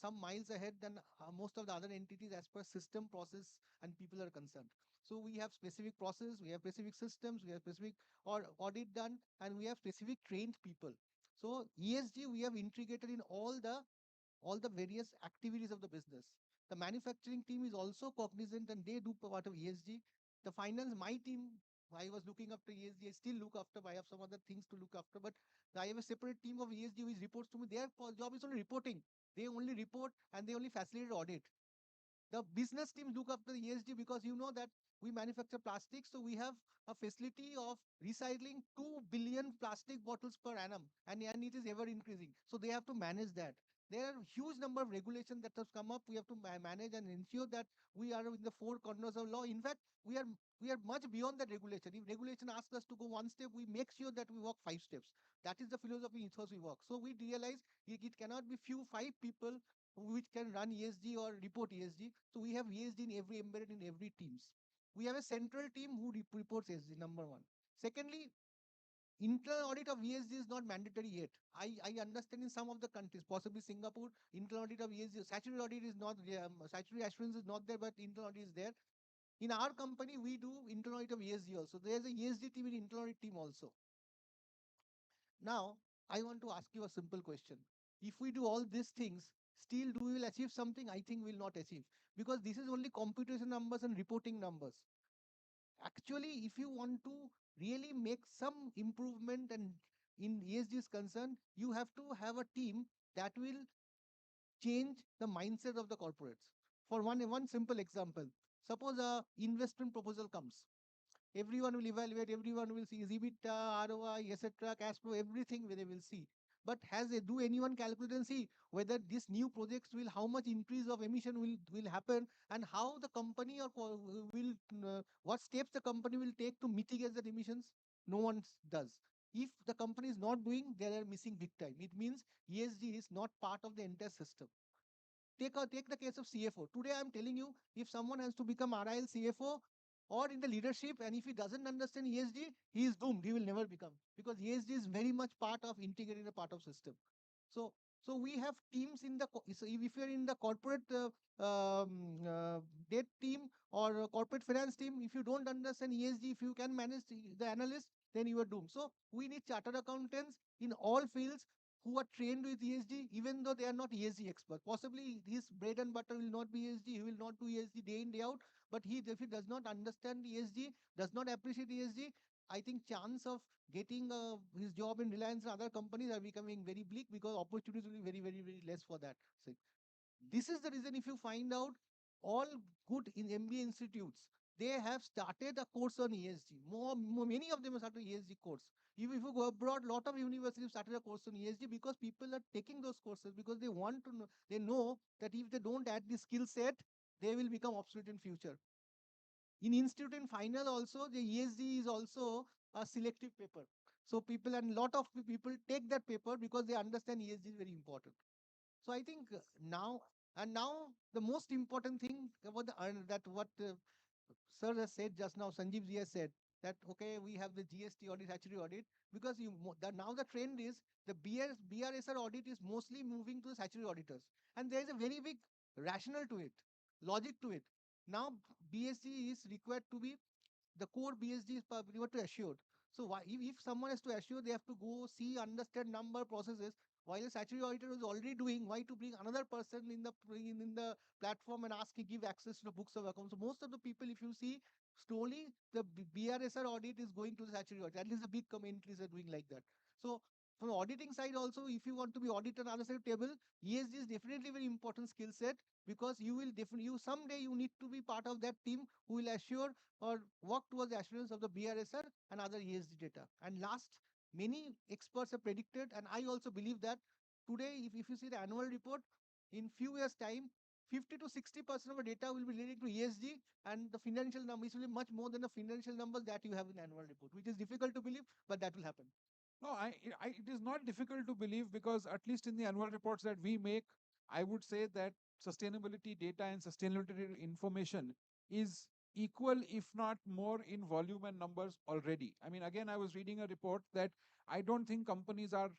some miles ahead than most of the other entities as per system, process, and people are concerned. So we have specific process, we have specific systems, we have specific or audit done, and we have specific trained people. So ESG we have integrated in all the various activities of the business. The manufacturing team is also cognizant, and they do part of ESG. The finance, my team, I was looking after ESG, I still look after, I have some other things to look after, but I have a separate team of ESG which reports to me. Their job is only reporting. They only report and they only facilitate audit. The business teams look after the ESG, because you know that we manufacture plastic, so we have a facility of recycling 2 billion plastic bottles per annum, and it is ever increasing. So they have to manage that. There are huge number of regulations that have come up. We have to manage and ensure that we are in the four corners of law. In fact, we are much beyond that regulation. If regulation asks us to go one step, we make sure that we walk 5 steps. That is the philosophy ethos we work. So we realize it cannot be five people which can run ESG or report ESG. So we have ESG in every embedded in every teams. We have a central team who reports ESG, number one. Secondly, internal audit of ESG is not mandatory yet. I understand in some of the countries, possibly Singapore, internal audit of ESG, statutory audit is not, statutory assurance is not there, but internal audit is there. In our company, we do internal audit of ESG also. There's a ESG team and internal audit team also. Now, I want to ask you a simple question. If we do all these things, still do we will achieve something? I think we will not achieve, because this is only computation numbers and reporting numbers. Actually, if you want to really make some improvement and in ESG is concerned, you have to have a team that will change the mindset of the corporates. For one simple example, suppose a investment proposal comes. Everyone will evaluate, everyone will see EBITDA, ROI, etc., cash flow, everything they will see. But do anyone calculate and see whether this new projects will, how much increase of emission will happen, and how the company or will, what steps the company will take to mitigate the emissions? No one does. If the company is not doing, they are missing big time. It means ESG is not part of the entire system. Take the case of CFO. Today, I'm telling you, if someone has to become RIL CFO or in the leadership, and if he doesn't understand ESG, he is doomed. He will never become, because ESG is very much part of integrating a part of system. So, so we have teams in the, so if you're in the corporate debt team or corporate finance team, if you don't understand ESG, if you can manage the analyst, then you are doomed. So we need chartered accountants in all fields who are trained with ESG, even though they are not ESG experts. Possibly his bread and butter will not be ESG, he will not do ESG day in, day out, but if he does not understand ESG, does not appreciate ESG, I think chance of getting his job in Reliance and other companies are becoming very bleak because opportunities will be very, very, very less for that. So this is the reason if you find out all good in MBA institutes, they have started a course on ESG. Many of them have started ESG course. If you go abroad, lot of universities started a course on ESG because people are taking those courses because they want to know, they know that if they don't add the skill set, they will become obsolete in future. In institute and final also, the ESG is also a selective paper. So people and lot of people take that paper because they understand ESG is very important. So I think now the most important thing about that what sir has said just now, Sanjeev ji has said that okay, we have the GST audit, statutory audit, because now the trend is the BRSR audit is mostly moving to the statutory auditors, and there is a very big rationale to it, logic to it. Now BSG is required to be the core BSG is required to assured. So why, if someone has to assure, they have to go see, understand number processes. While a statutory auditor is already doing, why to bring another person in the platform and ask to give access to the books of accounts? So most of the people, if you see, slowly the BRSR audit is going to the statutory audit. At least the big entities are doing like that. So from the auditing side also, if you want to be auditor on the other side of the table, ESG is definitely very important skill set because you will definitely, you someday you need to be part of that team who will assure or work towards the assurance of the BRSR and other ESG data. And last, many experts have predicted, and I also believe that today, if you see the annual report, in few years' time, 50 to 60% of the data will be related to ESG, and the financial numbers will be much more than the financial numbers that you have in the annual report, which is difficult to believe, but that will happen. No, it is not difficult to believe because at least in the annual reports that we make, I would say that sustainability data and sustainability information is equal, if not more, in volume and numbers already. I mean, again, I was reading a report that I don't think companies are,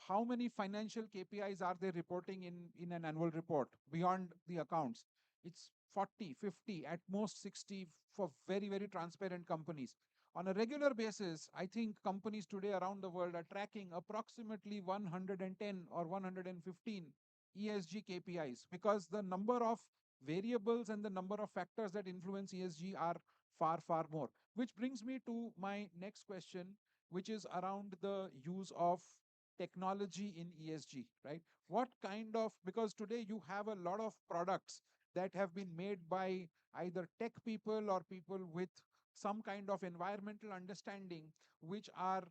how many financial KPIs are they reporting in an annual report beyond the accounts? It's 40, 50, at most 60 for very, very transparent companies. On a regular basis, I think companies today around the world are tracking approximately 110 or 115 ESG KPIs because the number of variables and the number of factors that influence ESG are far, far more. Which brings me to my next question, which is around the use of technology in ESG, right? What kind of, because today you have a lot of products that have been made by either tech people or people with some kind of environmental understanding, which are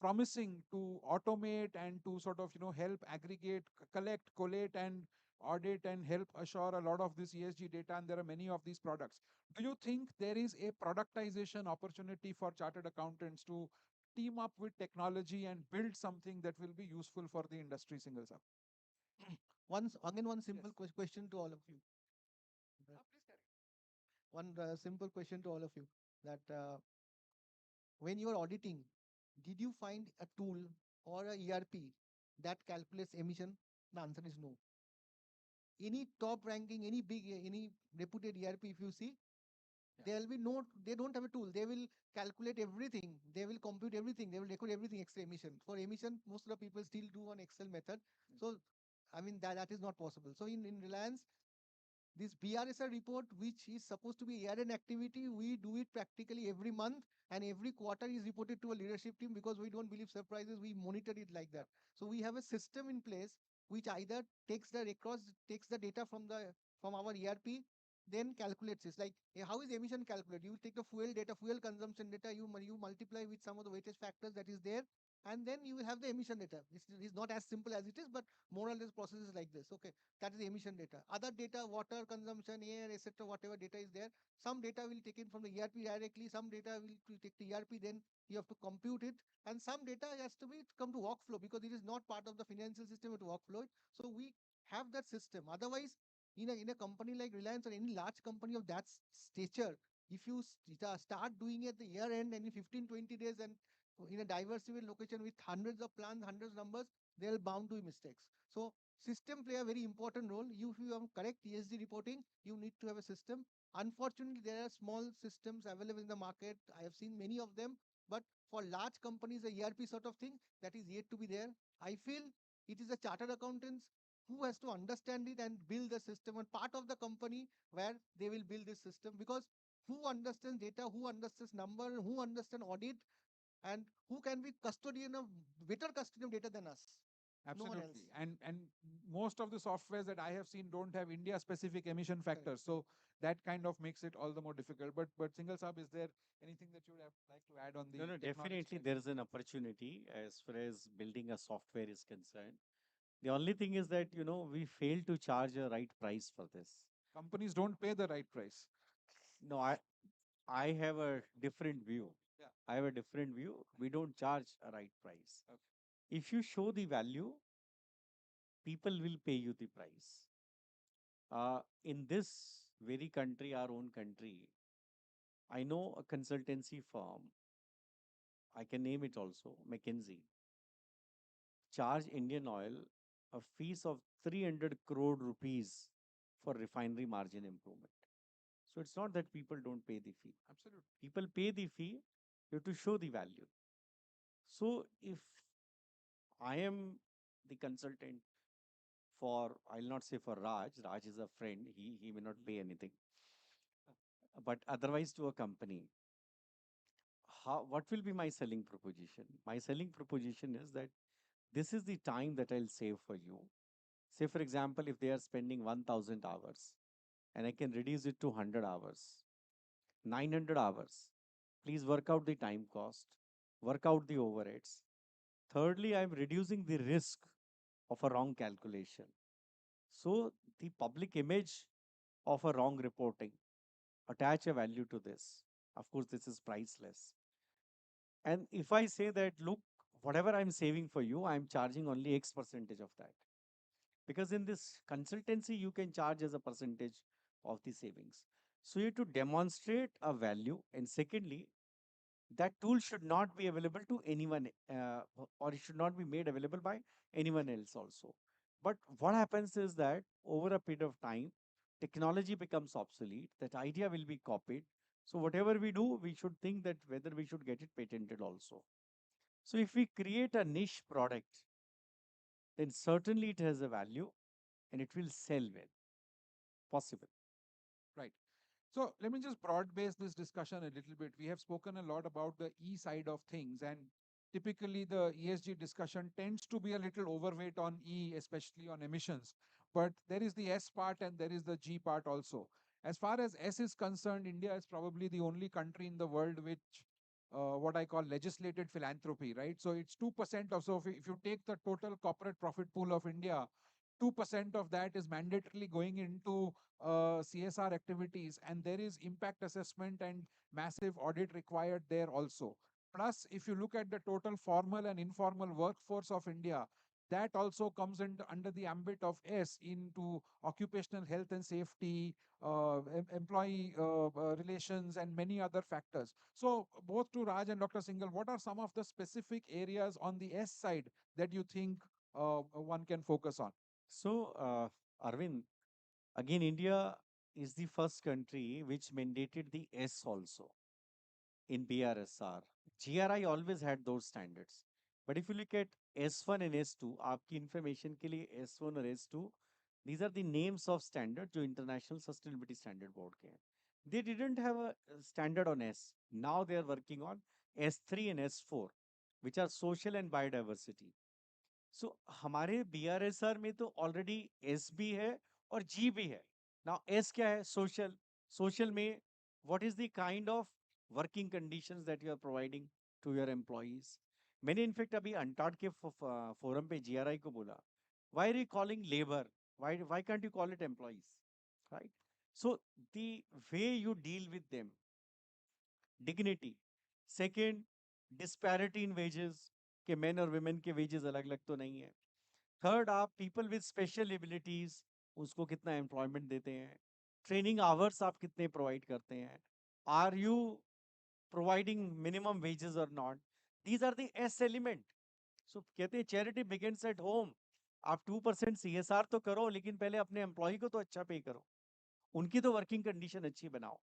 promising to automate and to sort of help aggregate, collect, collate, and audit and help assure a lot of this ESG data. And there are many of these products. Do you think there is a productization opportunity for chartered accountants to team up with technology and build something that will be useful for the industry, single sir? One simple question to all of you. One simple question to all of you, that when you are auditing, did you find a tool or a ERP that calculates emission? The answer is no. Any top ranking, any big, any reputed ERP, if you see, there will be no, they don't have a tool. They will calculate everything. They will compute everything. They will record everything extra emission. For emission, most of the people still do on Excel method. So, I mean, that is not possible. So in Reliance, this BRSR report, which is supposed to be year-end activity, we do it practically every month, and every quarter is reported to a leadership team because we don't believe surprises. We monitor it like that. So we have a system in place which either takes the records, takes the data from our ERP, then calculates it. Like how is emission calculated? You take the fuel data, fuel consumption data, you multiply with some of the weightage factors that is there, and then you will have the emission data. It's not as simple as it is, but more or less process is like this. Okay, that is the emission data. Other data, water consumption, air, etc., whatever data is there, some data will taken from the ERP directly, some data will take the ERP, then you have to compute it, and some data has to be come to workflow because it is not part of the financial system to workflow it. So we have that system. Otherwise, in a company like Reliance or any large company of that stature, if you start doing it at the year end and in 15, 20 days and in a diversified location with hundreds of plans, hundreds of numbers, they'll bound to be mistakes. So system play a very important role. If you have correct ESG reporting, you need to have a system. Unfortunately, there are small systems available in the market. I have seen many of them. But for large companies, a ERP sort of thing, that is yet to be there. I feel it is a chartered accountants who has to understand it and build the system and part of the company where they will build this system, because who understands data, who understands number, who understands audit, and who can be custodian of better custodian of data than us? No one else. Absolutely. And most of the softwares that I have seen don't have India specific emission factors. So that kind of makes it all the more difficult. But Single Sab, is there anything that you would have like to add on the No, no, technology definitely side? there is an opportunity as far as building a software is concerned. The only thing is that, we fail to charge a right price for this. Companies don't pay the right price. No, I have a different view. Yeah. I have a different view. We don't charge a right price. Okay. If you show the value, people will pay you the price. In this very country, our own country, I know a consultancy firm, I can name it also, McKinsey, charge Indian Oil a fees of 300 crore rupees for refinery margin improvement. So it's not that people don't pay the fee. Absolutely. People pay the fee, you have to show the value. So if I am the consultant for, I'll not say for Raj is a friend, he may not pay anything. But otherwise to a company, what will be my selling proposition? My selling proposition is that this is the time that I'll save for you. Say, for example, if they are spending 1000 hours and I can reduce it to 100 hours, 900 hours, please work out the time cost, work out the overheads. Thirdly, I'm reducing the risk of a wrong calculation. So, the public image of a wrong reporting, attach a value to this. Of course, this is priceless. And if I say that, look, whatever I'm saving for you, I'm charging only X percentage of that. Because in this consultancy, you can charge as a percentage of the savings. So you have to demonstrate a value. And secondly, that tool should not be available to anyone or it should not be made available by anyone else also. But what happens is that over a period of time, technology becomes obsolete. That idea will be copied. So whatever we do, we should think that whether we should get it patented also. So if we create a niche product, then certainly it has a value and it will sell well. Possible. Right. So let me just broad base this discussion a little bit. We have spoken a lot about the E side of things, and typically the ESG discussion tends to be a little overweight on E, especially on emissions. But there is the S part and there is the G part also. As far as S is concerned, India is probably the only country in the world which what I call legislated philanthropy, right? So it's 2% of, so if you take the total corporate profit pool of India, 2% of that is mandatorily going into CSR activities, and there is impact assessment and massive audit required there also. Plus, if you look at the total formal and informal workforce of India, that also comes under the ambit of S into occupational health and safety, employee relations, and many other factors. So, both to Raj and Dr. Singhal, what are some of the specific areas on the S side that you think one can focus on? So, Arvind, again, India is the first country which mandated the S also in BRSR. GRI always had those standards. But if you look at S1 and S2, आपकी information के लिए S1 और S2, these are the names of standard जो International Sustainability Standard Board के हैं. They didn't have a standard on S. Now they are working on S3 and S4, which are social and biodiversity. सो हमारे BRSR में तो already S भी है और G भी है. नाउ S क्या है? सोशल में what is the kind of working conditions that you are providing to your employees? मैंने इनफेक्ट अभी अंटार्ड के फोरम पे GRI को बोला, why are you calling labor? Why can't you call it employees? Right? So the way you deal with them, dignity. Second, disparity in wages, कि men और women के wages अलग अलग तो नहीं है. थर्ड, आप पीपल विद स्पेशल एबिलिटीज उसको कितना एम्प्लॉयमेंट देते हैं, ट्रेनिंग आवर्स आप कितने प्रोवाइड करते हैं, are you providing minimum wages or not. These are the S element. So कहते हैं चैरिटी बिगिंस एट होम. आप 2% CSR तो करो, लेकिन पहले अपने एम्प्लॉय को तो अच्छा पे करो, उनकी तो वर्किंग कंडीशन अच्छी बनाओ.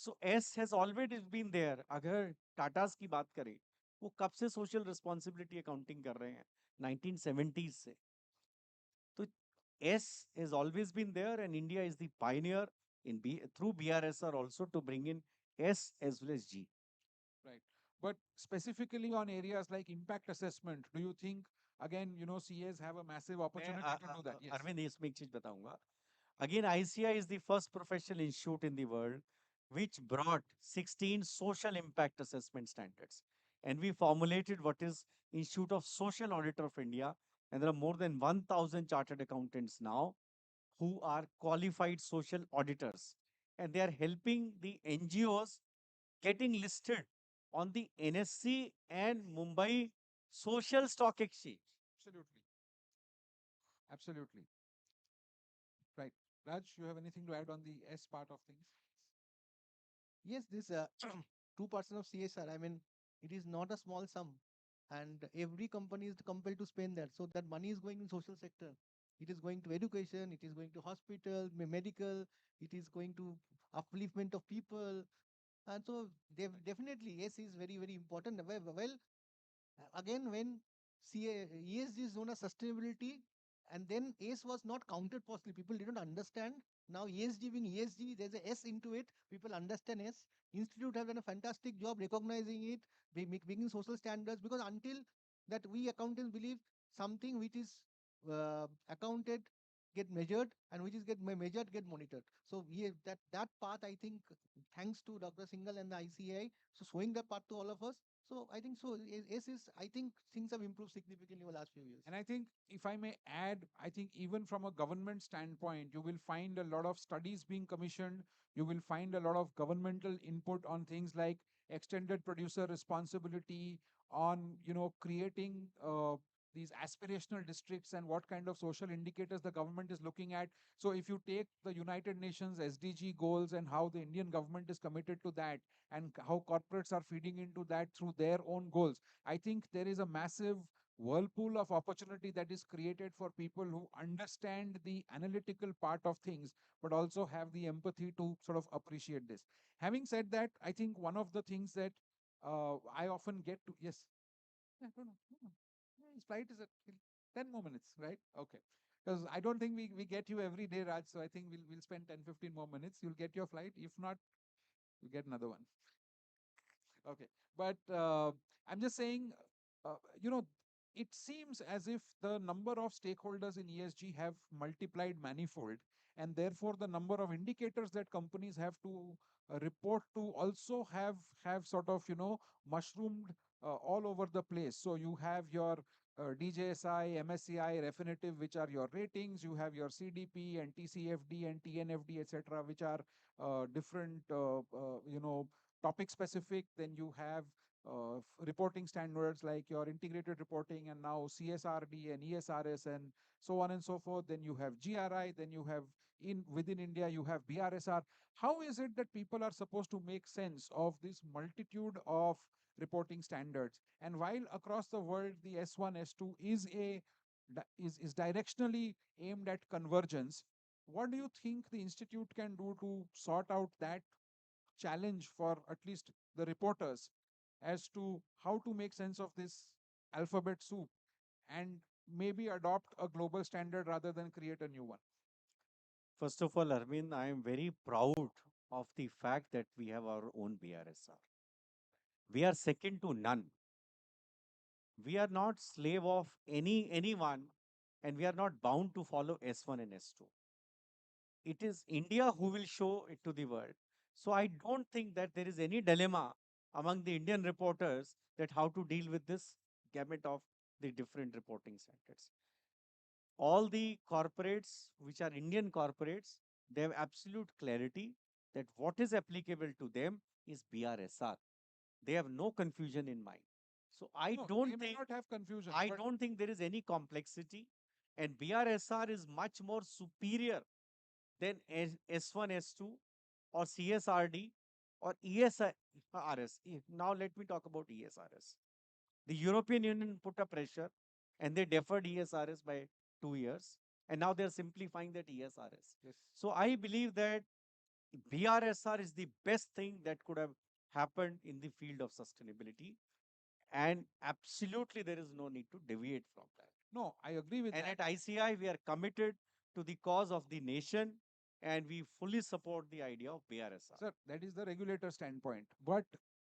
So S has always been there. अगर टाटास की बात करें, वो कब से social responsibility accounting कर रहे हैं? 1970s से. So S has always been there, and India is the pioneer in through BRSR also to bring in S as well as G. Right. But specifically on areas like impact assessment, do you think, again, CAs have a massive opportunity to do that? Yes. Arvind इसमें एक चीज बताऊंगा. Again, ICI is the first professional institute in the world which brought 16 social impact assessment standards. And we formulated what is Institute of Social Auditor of India. And there are more than 1,000 chartered accountants now who are qualified social auditors. And they are helping the NGOs getting listed on the NSC and Mumbai Social Stock Exchange. Absolutely. Absolutely. Right. Raj, you have anything to add on the S part of things? Yes, this 2% of CSR, I mean, it is not a small sum. And every company is compelled to spend that. So that money is going in social sector. It is going to education, it is going to hospital, medical, it is going to upliftment of people. And so definitely, yes, is very, very important. Well, again, when ESG is known as sustainability, and then S was not counted possibly. People didn't understand. Now ESG being ESG, there's a S into it. People understand S. Institute have done a fantastic job recognizing it, making social standards. Because until that, we accountants believe something which is accounted get measured, and which is get measured get monitored. So that path, I think, thanks to Dr. Singhal and the ICI, so showing that path to all of us. So I think so. S is, I think things have improved significantly over the last few years. And I think, if I may add, I think even from a government standpoint, you will find a lot of studies being commissioned. You will find a lot of governmental input on things like extended producer responsibility, on creating these aspirational districts and what kind of social indicators the government is looking at. So if you take the United Nations SDG goals and how the Indian government is committed to that, and how corporates are feeding into that through their own goals, I think there is a massive whirlpool of opportunity that is created for people who understand the analytical part of things, but also have the empathy to sort of appreciate this. Having said that, I think one of the things that I often get to, yes. Yeah, no. His flight is at 10 more minutes, right? Okay. Because I don't think we get you every day, Raj. So I think we'll spend 10, 15 more minutes. You'll get your flight. If not, you'll get another one. Okay. But I'm just saying, uh, you know, it seems as if the number of stakeholders in ESG have multiplied manifold, and therefore the number of indicators that companies have to report to also have sort of mushroomed all over the place. So you have your DJSI, MSCI, Refinitiv, which are your ratings. You have your CDP and TCFD and TNFD, etc., which are different, topic specific. Then you have reporting standards like your integrated reporting, and now CSRD and ESRS and so on and so forth. Then you have GRI, then you have within India, you have BRSR. How is it that people are supposed to make sense of this multitude of reporting standards? And while across the world, the S1, S2 is directionally aimed at convergence, what do you think the institute can do to sort out that challenge for at least the reporters as to how to make sense of this alphabet soup and maybe adopt a global standard rather than create a new one? First of all, Arvind, I am very proud of the fact that we have our own BRSR. We are second to none. We are not slave of anyone, and we are not bound to follow S1 and S2. It is India who will show it to the world. So I don't think that there is any dilemma among the Indian reporters that how to deal with this gamut of the different reporting standards. All the corporates, which are Indian corporates, they have absolute clarity that what is applicable to them is BRSR. They have no confusion in mind. So I No, don't they may think not have confusion. I but don't think there is any complexity, and BRSR is much more superior than S1, S2 or CSRD or ESRS. Now let me talk about ESRS. The European Union put a pressure and they deferred ESRS by 2 years, and now they're simplifying that ESRS. Yes. So I believe that BRSR is the best thing that could have happened in the field of sustainability. And absolutely, there is no need to deviate from that. No, I agree with And that. at ICI, we are committed to the cause of the nation and we fully support the idea of BRSR. Sir, that is the regulator standpoint. But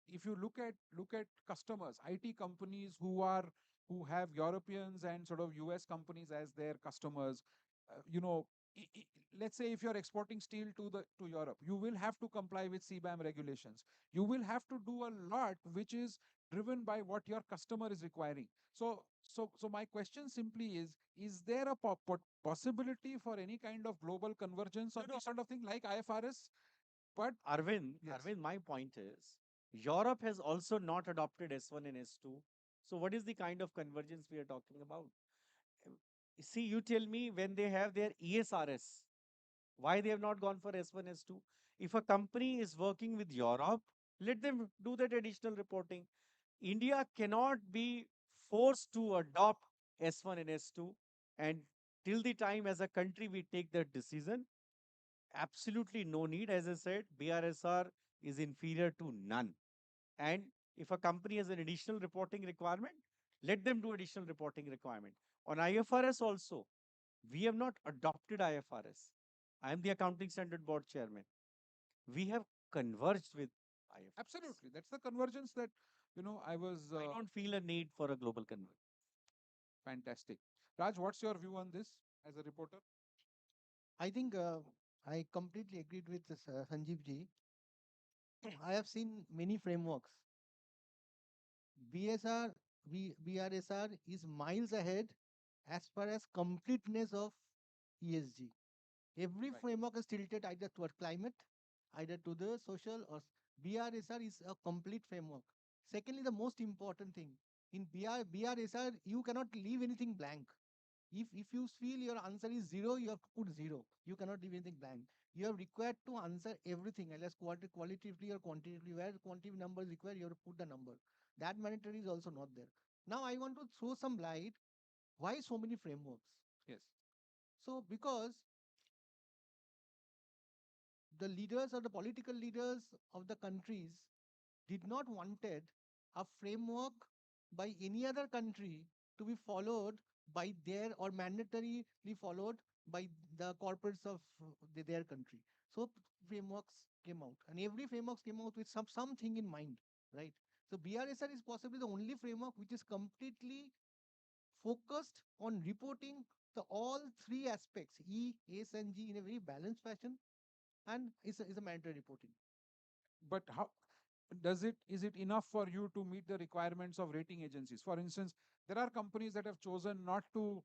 if you look at customers, IT companies who have Europeans and sort of US companies as their customers, you know, let's say if you're exporting steel to Europe, you will have to comply with CBAM regulations. You will have to do a lot which is driven by what your customer is requiring. So my question simply is there a possibility for any kind of global convergence on this sort of thing like IFRS? But Arvind, yes. Arvind, my point is Europe has also not adopted S1 and S2. So what is the kind of convergence we are talking about? See, you tell me when they have their ESRS, why they have not gone for S1, S2? If a company is working with Europe, let them do that additional reporting. India cannot be forced to adopt S1 and S2. And till the time as a country we take that decision, absolutely no need. As I said, BRSR is inferior to none. And if a company has an additional reporting requirement, let them do additional reporting requirement. On IFRS also, we have not adopted IFRS. I am the Accounting Standard Board chairman. We have converged with IFRS. Absolutely. That's the convergence that, I was. I don't feel a need for a global convergence. Fantastic. Raj, what's your view on this as a reporter? I think I completely agreed with this, Sanjeev ji. I have seen many frameworks. BSR, BRSR is miles ahead as far as completeness of ESG. Every framework is tilted either toward climate, either to the social or BRSR is a complete framework. Secondly, the most important thing in BRSR, you cannot leave anything blank. If you feel your answer is zero, you have to put zero. You cannot leave anything blank. You are required to answer everything, unless qualitatively or quantitatively. Where quantitative number is required, you have to put the number. That mandatory is also not there. Now I want to throw some light. Why so many frameworks? Yes. So because the leaders or the political leaders of the countries did not wanted a framework by any other country to be followed by their or mandatorily followed by the corporates of their country. So frameworks came out, and every framework came out with something in mind, right? So BRSR is possibly the only framework which is completely focused on reporting the all three aspects E, S, and G in a very balanced fashion, and is a mandatory reporting. But how is it enough for you to meet the requirements of rating agencies? For instance, there are companies that have chosen not to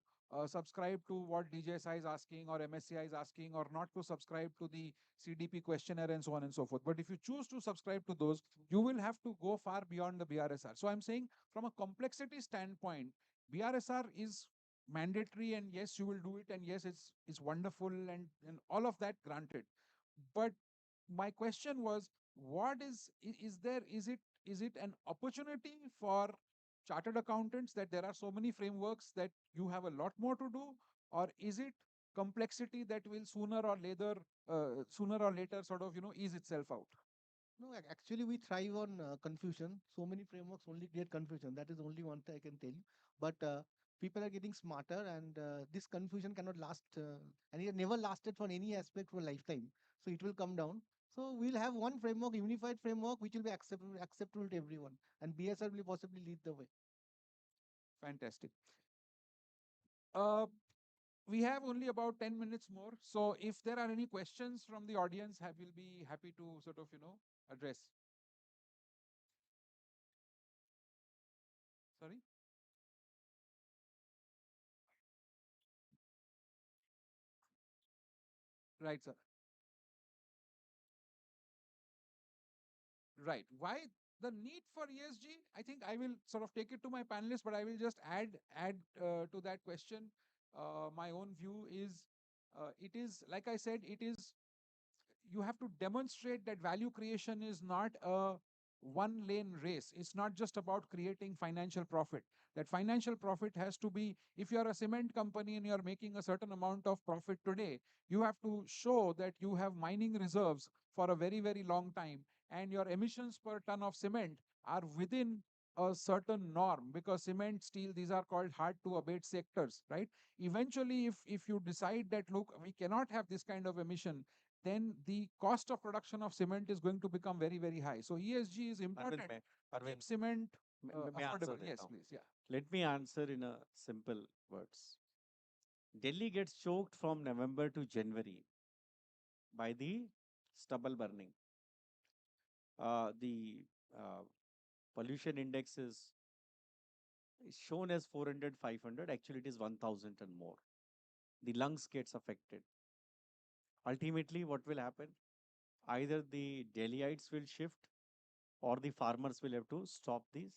subscribe to what DJSI is asking or MSCI is asking, or not to subscribe to the CDP questionnaire and so on and so forth. But if you choose to subscribe to those, you will have to go far beyond the BRSR. So I'm saying from a complexity standpoint, BRSR is mandatory, and yes, you will do it, and yes, it's wonderful, and all of that granted. But my question was, what is there is it an opportunity for chartered accountants that there are so many frameworks that you have a lot more to do, or is it complexity that will sooner or later sort of ease itself out? No, actually, we thrive on confusion. So many frameworks only create confusion. That is only one thing I can tell you. But people are getting smarter, and this confusion cannot last, and it never lasted for any aspect for a lifetime. So it will come down. So we'll have one framework, unified framework, which will be acceptable to everyone, and BSR will possibly lead the way. Fantastic. We have only about 10 minutes more. So if there are any questions from the audience, we'll be happy to sort of, address. Sorry? Right, sir. Right. Why the need for ESG? I think I will sort of take it to my panelists, but I will just add to that question. My own view is, it is, like I said, it is, you have to demonstrate that value creation is not a one lane race. It's not just about creating financial profit. That financial profit has to be, if you're a cement company and you're making a certain amount of profit today, you have to show that you have mining reserves for a very, very long time, and your emissions per ton of cement are within a certain norm, because cement, steel, these are called hard to abate sectors, right? Eventually, if you decide that, look, we cannot have this kind of emission, then the cost of production of cement is going to become very, very high. So ESG is important. Keep cement may I answer affordable. that Yes, now? please. Yeah. Let me answer in a simple words. Delhi gets choked from November to January by the stubble burning. The pollution index is shown as 400, 500. Actually, it is 1000 and more. The lungs gets affected. Ultimately, what will happen? Either the Delhiites will shift or the farmers will have to stop this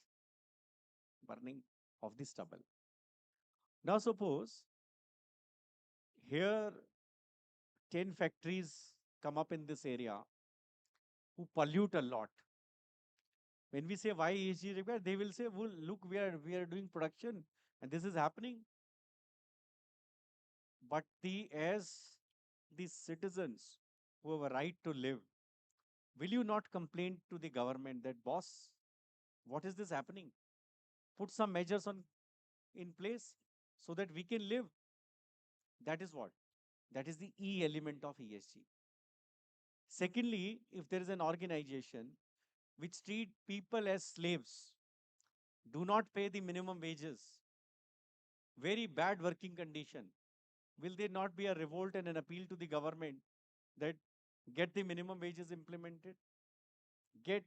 burning of the stubble. Now, suppose here 10 factories come up in this area who pollute a lot. When we say why ESG required, they will say, well, look, we are doing production and this is happening. But as the citizens who have a right to live, will you not complain to the government that, boss, what is this happening? Put some measures on in place so that we can live. That is what? That is the E element of ESG. Secondly, if there is an organization which treat people as slaves, do not pay the minimum wages, very bad working condition, will there not be a revolt and an appeal to the government that get the minimum wages implemented, get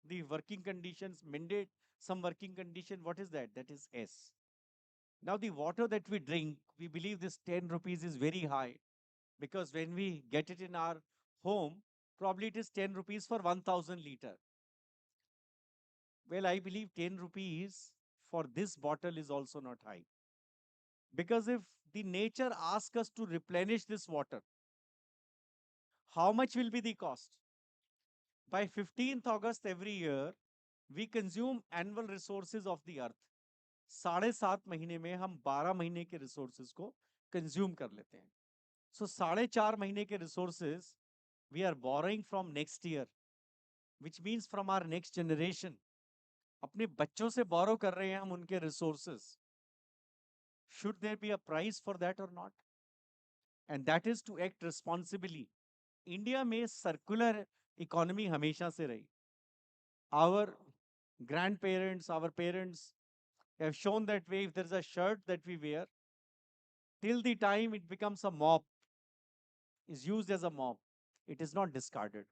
the working conditions, mandate some working condition? What is that? That is S. Now the water that we drink, we believe this 10 rupees is very high, because when we get it in our home, probably it is 10 rupees for 1000 liter. Well, I believe 10 rupees for this bottle is also not high. Because if the nature asks us to replenish this water, how much will be the cost? By 15th August every year, we consume annual resources of the earth. 7.5 महीने में हम 12 महीने के resources को consume कर लेते हैं. So 4.5 महीने के resources we are borrowing from next year, which means from our next generation. अपने बच्चों से borrow कर रहे हैं हम उनके resources. Should there be a price for that or not? And that is to act responsibly. India में circular economy हमेशा से रही. Our grandparents, our parents have shown that way. If there's a shirt that we wear, till the time it becomes a mop, is used as a mop, it is not discarded.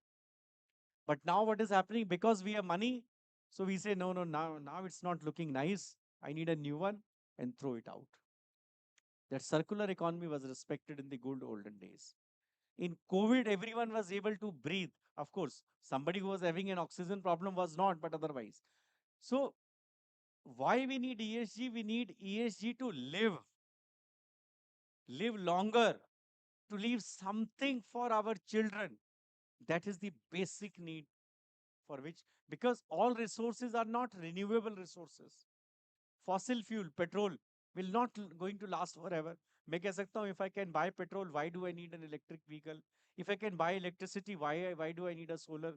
But now what is happening? Because we have money, so we say, no, now it's not looking nice. I need a new one, and throw it out. That circular economy was respected in the good olden days. In COVID, everyone was able to breathe. Of course, somebody who was having an oxygen problem was not, but otherwise. So, why we need ESG? We need ESG to live longer, to leave something for our children. That is the basic need for which, because all resources are not renewable resources. Fossil fuel, petrol, will not going to last forever. मैं कह सकता हूँ, if I can buy petrol, why do I need an electric vehicle? If I can buy electricity, why do I need a solar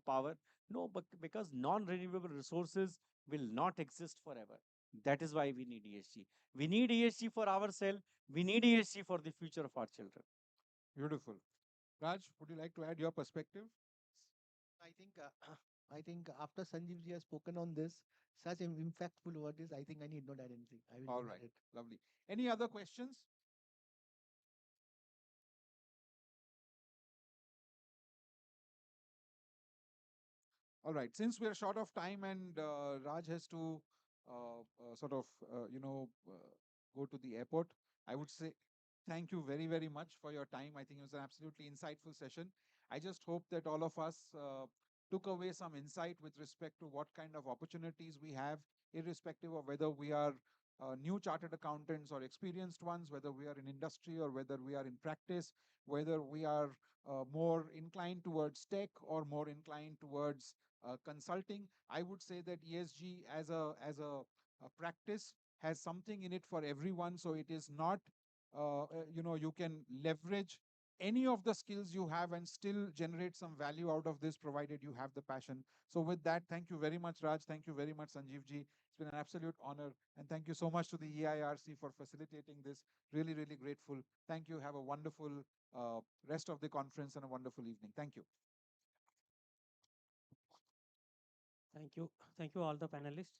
power? No, but because non-renewable resources will not exist forever. That is why we need ESG. We need ESG for ourselves. We need ESG for the future of our children. Beautiful. Raj, would you like to add your perspective? I think I think after Sanjeev ji has spoken on this, such an impactful word is, I think I need not add anything. I will All leave right. it. Lovely. Any other questions? All right. Since we're short of time and Raj has to sort of, go to the airport, I would say thank you very, very much for your time. I think it was an absolutely insightful session. I just hope that all of us took away some insight with respect to what kind of opportunities we have, irrespective of whether we are new chartered accountants or experienced ones, whether we are in industry or whether we are in practice, whether we are more inclined towards tech or more inclined towards consulting. I would say that ESG as a practice has something in it for everyone. So it is not, you can leverage any of the skills you have and still generate some value out of this, provided you have the passion. So with that, thank you very much, Raj. Thank you very much, Sanjeev ji. It's been an absolute honor. And thank you so much to the EIRC for facilitating this. Really, really grateful. Thank you. Have a wonderful rest of the conference and a wonderful evening. Thank you. Thank you. Thank you, all the panelists.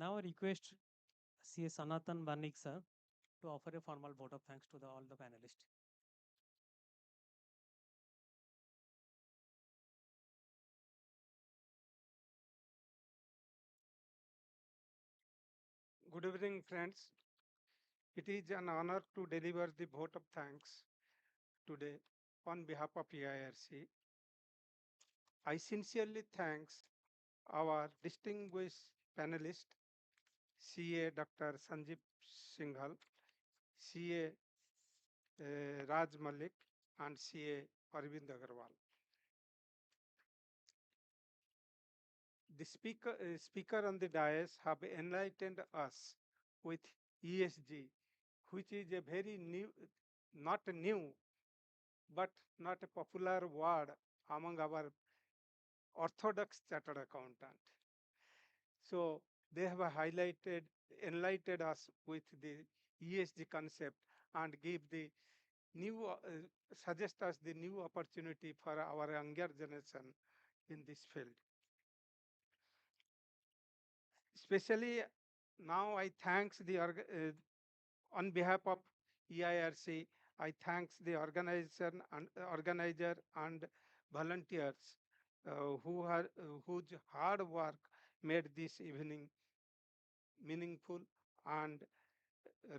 Now I request CA Sanatan Banik sir to offer a formal vote of thanks to all the panelists. Good evening, friends. It is an honor to deliver the vote of thanks today on behalf of EIRC. I sincerely thanks our distinguished panelist, CA Dr. Sanjeev Singhal, CA Raj Malik, and CA Arvind Agarwal. The speaker on the dais have enlightened us with ESG, which is a very new, not new, but not a popular word among our orthodox chartered accountant. So they have enlightened us with the ESG concept and give the new, suggest us the new opportunity for our younger generation in this field. Especially now I thanks the on behalf of EIRC, I thanks the organizer and volunteers whose hard work made this evening meaningful and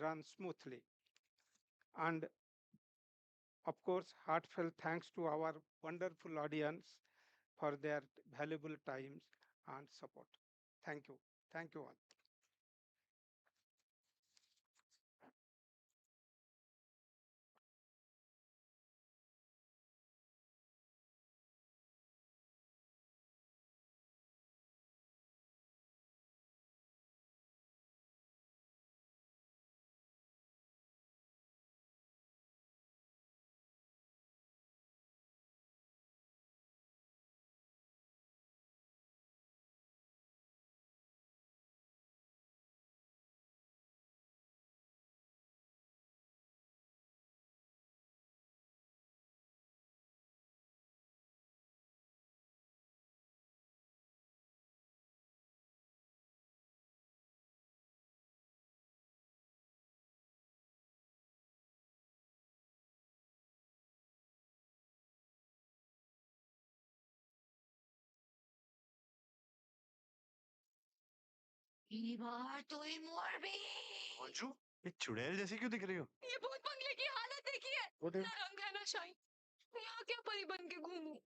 run smoothly. And of course, heartfelt thanks to our wonderful audience for their valuable times and support. Thank you. Thank you all. Manju, ये चुड़ैल जैसी क्यों दिख रही हो? ये भूत बंगले की हालत देखिए, ना रंग है ना शाइन। यहाँ क्या परी बन के घूमूं?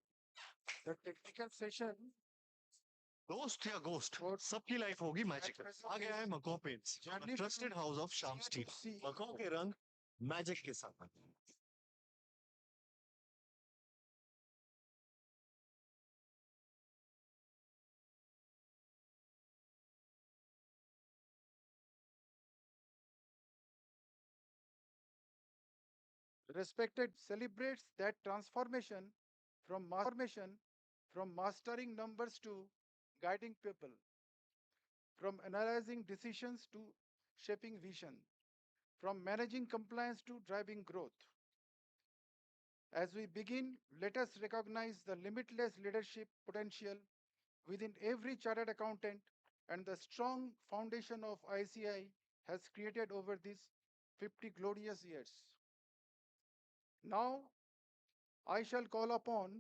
The technical session दोस्त या गोस्ट सबकी लाइफ होगी मैजिक। आ गया है मको पेंट्स, ट्रस्टेड हाउस ऑफ शाम स्टील। मको के रंग मैजिक के साथ। respected celebrates that transformation from mastering numbers to guiding people, from analyzing decisions to shaping vision, from managing compliance to driving growth. As we begin, let us recognize the limitless leadership potential within every chartered accountant and the strong foundation of ICI has created over these 50 glorious years. Now, I shall call upon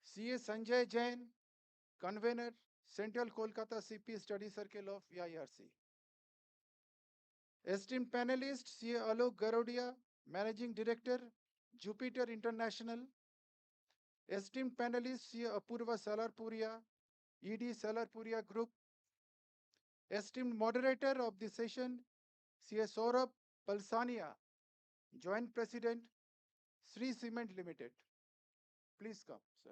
CA Sanjay Jain, Convener, Central Kolkata CP Study Circle of EIRC. Esteemed panelist, CA Alok Garodia, Managing Director, Jupiter International. Esteemed panelist, CA Apurva Salarpuria, ED Salarpuria Group. Esteemed moderator of the session, CA Saurabh Palsania, Joint President, Sri Cement Limited. Please come, sir.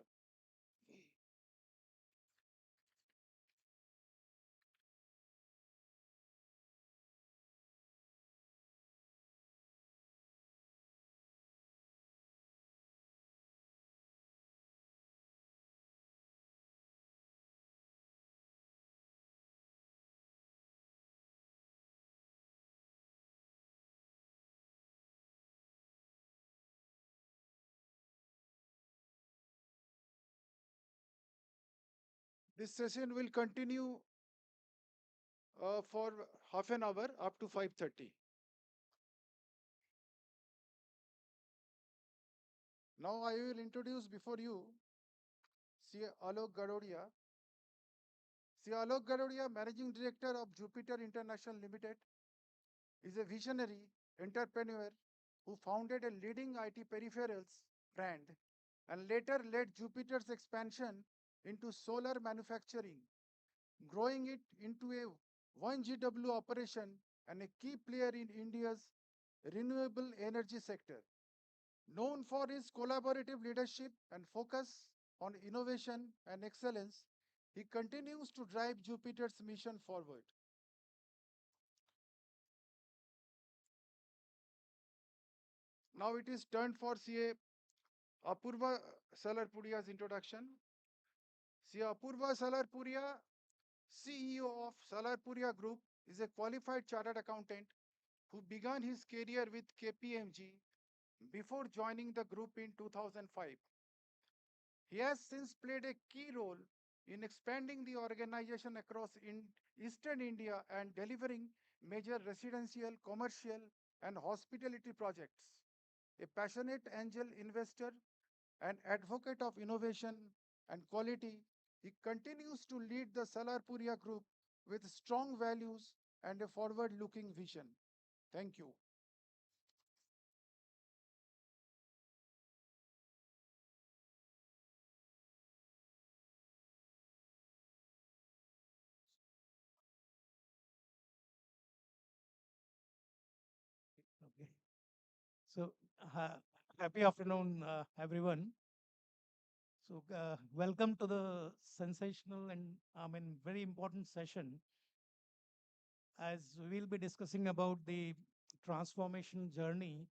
This session will continue for half an hour up to 5:30. Now I will introduce before you CA Alok Garodia. CA Alok Garodia, Managing Director of Jupiter International Limited, is a visionary entrepreneur who founded a leading IT peripherals brand and later led Jupiter's expansion into solar manufacturing, growing it into a 1 GW operation and a key player in India's renewable energy sector. Known for his collaborative leadership and focus on innovation and excellence, he continues to drive Jupiter's mission forward. Now it is turn for CA Apurva Salarpuria's introduction. CA Apurva Salarpuria, CEO of Salarpuria Group, is a qualified chartered accountant who began his career with KPMG before joining the group in 2005. He has since played a key role in expanding the organization across Eastern India and delivering major residential, commercial, and hospitality projects. A passionate angel investor and advocate of innovation and quality, he continues to lead the Salarpuria Group with strong values and a forward-looking vision. Thank you. Okay. So, happy afternoon, everyone. So, welcome to the sensational and very important session as we will be discussing about the transformation journey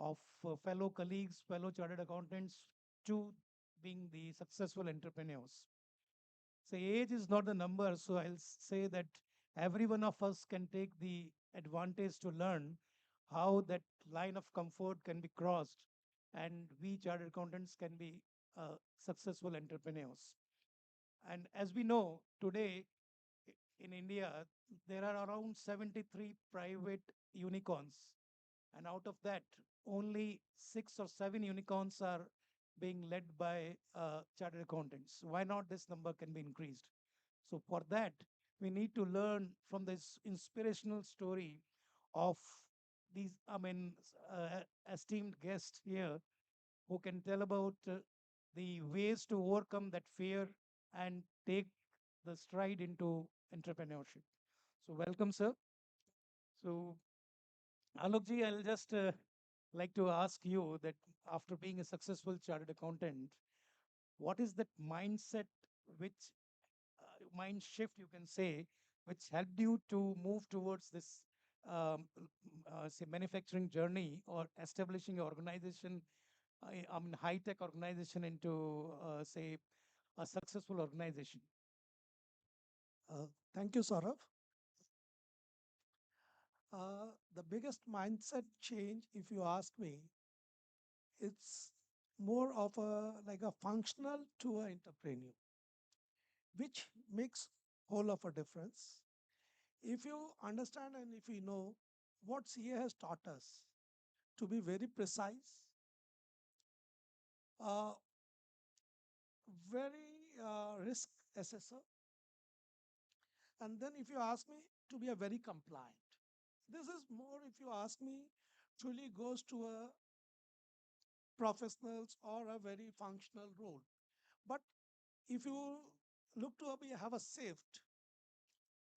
of fellow colleagues, fellow chartered accountants to being the successful entrepreneurs. So age is not the number, so I'll say that every one of us can take the advantage to learn how that line of comfort can be crossed and we chartered accountants can be successful entrepreneurs. And as we know, today in India, there are around 73 private unicorns. And out of that, only 6 or 7 unicorns are being led by chartered accountants. Why not this number can be increased? So for that, we need to learn from this inspirational story of these, esteemed guests here who can tell about the ways to overcome that fear and take the stride into entrepreneurship. So welcome, sir. So Alokji, I'll just like to ask you that after being a successful chartered accountant, what is that mindset which mind shift you can say, which helped you to move towards this say manufacturing journey or establishing an organization, high-tech organization into say a successful organization? Thank you, Saurav. The biggest mindset change, if you ask me, it's more of a like a functional to an entrepreneur, which makes whole of a difference. If you understand and if you know what CA has taught us to be very precise, uh, very risk assessor, and then if you ask me to be a very compliant. This is more, if you ask me, truly goes to a professionals or a very functional role. But if you look to have a shift,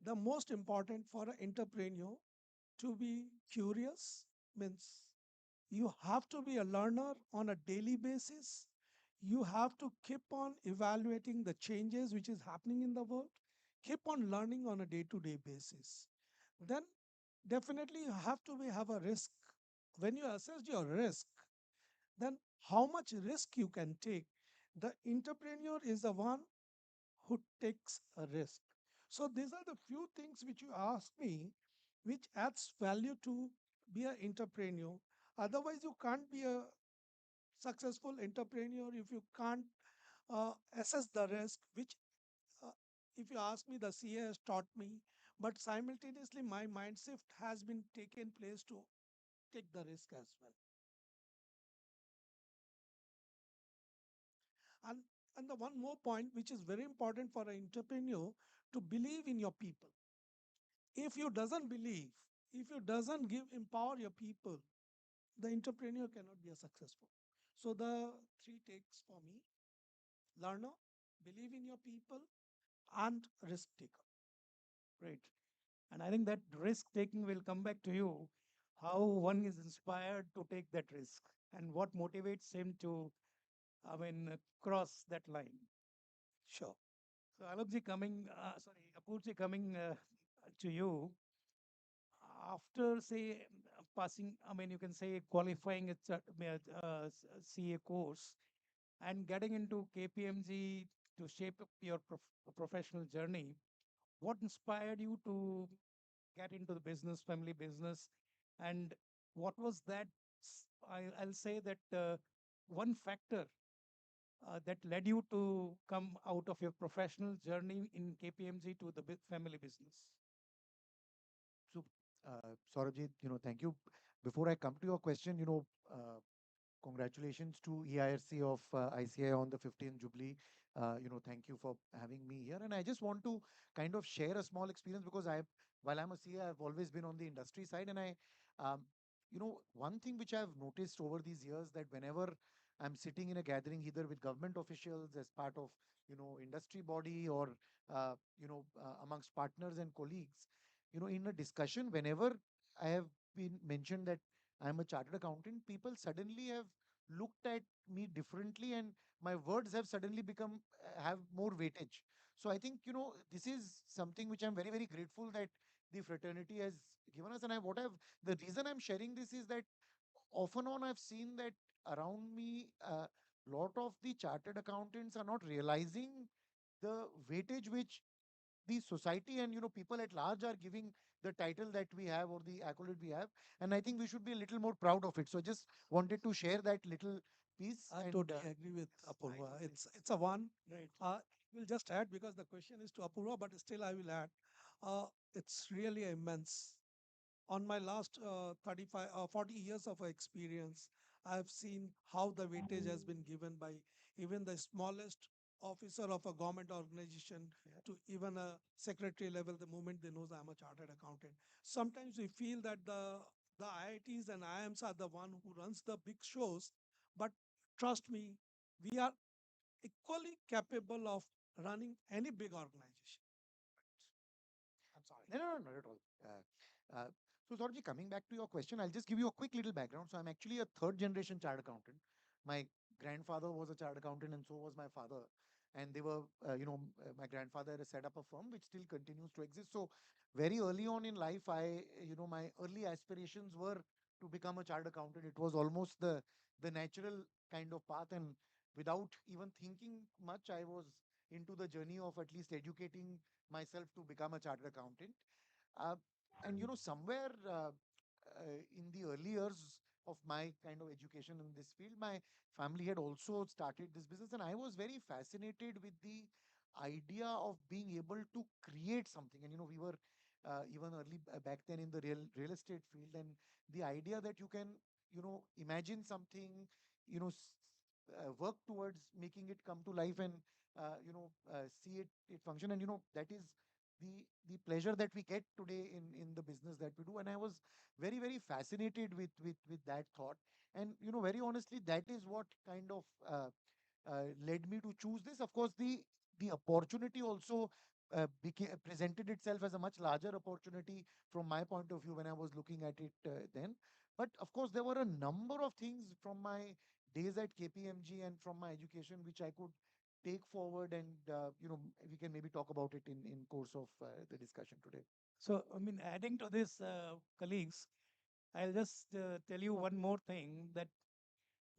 the most important for an entrepreneur to be curious means you have to be a learner on a daily basis. You have to keep on evaluating the changes which is happening in the world, keep on learning on a day-to-day basis. Then definitely you have to have a risk. When you assess your risk, then how much risk you can take. The entrepreneur is the one who takes a risk. So these are the few things which you ask me, which adds value to be an entrepreneur. Otherwise, you can't be a successful entrepreneur if you can't assess the risk, which, uh, if you ask me, the CA has taught me. But simultaneously, my mind shift has been taken place to take the risk as well. And and the one more point which is very important for an entrepreneur to believe in your people. If you doesn't believe, if you doesn't give empower your people, the entrepreneur cannot be a successful. So the three takes for me: learner, believe in your people, and risk taker. Right. And I think that risk taking will come back to you, how one is inspired to take that risk and what motivates him to, cross that line. Sure. So Alokji coming, Apurji coming to you, after say passing, you can say qualifying CA course and getting into KPMG to shape up your professional journey, what inspired you to get into the business, family business, and what was that? I'll say that one factor that led you to come out of your professional journey in KPMG to the family business. So, Saurabh, thank you. Before I come to your question, congratulations to EIRC of ICI on the 15th Jubilee. Thank you for having me here. And I just want to kind of share a small experience because while I'm a CA, I've always been on the industry side. And one thing which I've noticed over these years that whenever I'm sitting in a gathering, either with government officials as part of, industry body or, amongst partners and colleagues, in a discussion, whenever I have been mentioned that I'm a chartered accountant, people suddenly have looked at me differently and my words have suddenly become have more weightage. So I think, this is something which I'm very, very grateful that the fraternity has given us. And the reason I'm sharing this is that often on I've seen that around me, lot of the chartered accountants are not realizing the weightage which the society and people at large are giving the title that we have or the accolade we have, and I think we should be a little more proud of it. So just wanted to share that little piece. I And totally agree with Apurva. It's a one. Right. We'll just add because the question is to Apurva, but still I will add. It's really immense. On my last 35 or 40 years of experience, I've seen how the weightage has been given by even the smallest officer of a government organization to even a secretary level the moment they knows I'm a chartered accountant. Sometimes we feel that the IITs and IIMs are the one who runs the big shows, but trust me, we are equally capable of running any big organization. I'm sorry. No, not at all. So, Saurabh, coming back to your question, I'll just give you a quick little background. So, I'm actually a third generation chartered accountant. My grandfather was a chartered accountant, and so was my father. And they were, my grandfather had set up a firm which still continues to exist. So, very early on in life, my early aspirations were to become a chartered accountant. It was almost the natural kind of path, and without even thinking much, I was into the journey of at least educating myself to become a chartered accountant. Uh, and somewhere in the early years of my kind of education in this field, my family had also started this business, and I was very fascinated with the idea of being able to create something. And we were even early back then in the real estate field, and the idea that you can imagine something, work towards making it come to life and see it function. And that is the pleasure that we get today in the business that we do. And I was very, very fascinated with that thought. And very honestly, that is what kind of led me to choose this. Of course, the opportunity also presented itself as a much larger opportunity from my point of view when I was looking at it then. But of course, there were a number of things from my days at KPMG and from my education which I could take forward, and we can maybe talk about it in course of the discussion today. So, I mean, adding to this, colleagues, I'll just tell you one more thing that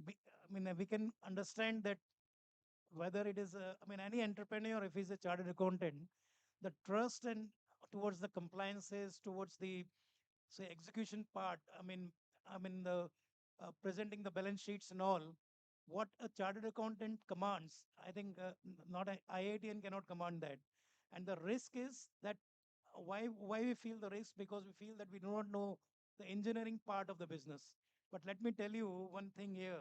I mean, we can understand that whether it is, I mean, any entrepreneur, if he's a chartered accountant, the trust and towards the compliances, towards the say execution part, I mean the presenting the balance sheets and all, what a chartered accountant commands, I think not a IITN cannot command that. And the risk is that why we feel the risk, because we feel that we do not know the engineering part of the business. But let me tell you one thing here,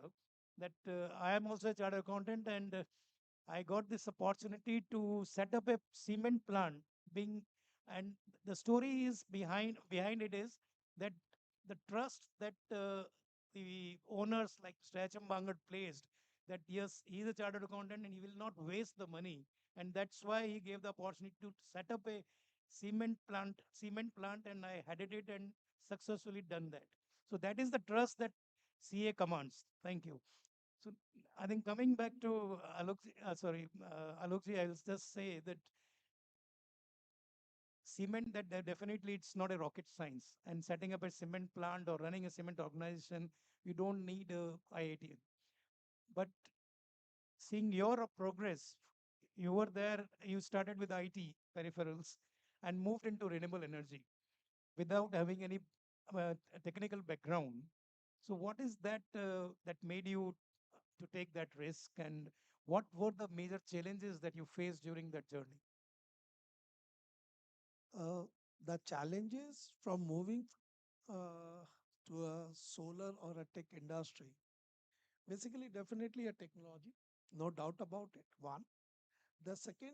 that I am also a chartered accountant, and I got this opportunity to set up a cement plant. Being and the story is behind it is that the trust that the owners like Stracham Bangat placed, that yes, he is a chartered accountant and he will not waste the money, and that's why he gave the opportunity to set up a cement plant, and I headed it and successfully done that. So that is the trust that CA commands. Thank you. So I think coming back to Alokji, I'll just say that cement, that definitely it's not a rocket science. And setting up a cement plant or running a cement organization, you don't need a IIT. But seeing your progress, you were there, you started with IT peripherals and moved into renewable energy without having any technical background. So what is that that made you to take that risk, and what were the major challenges that you faced during that journey? Uh, the challenges from moving uh, to a solar or a tech industry, basically, definitely a technology, no doubt about it. One. The second,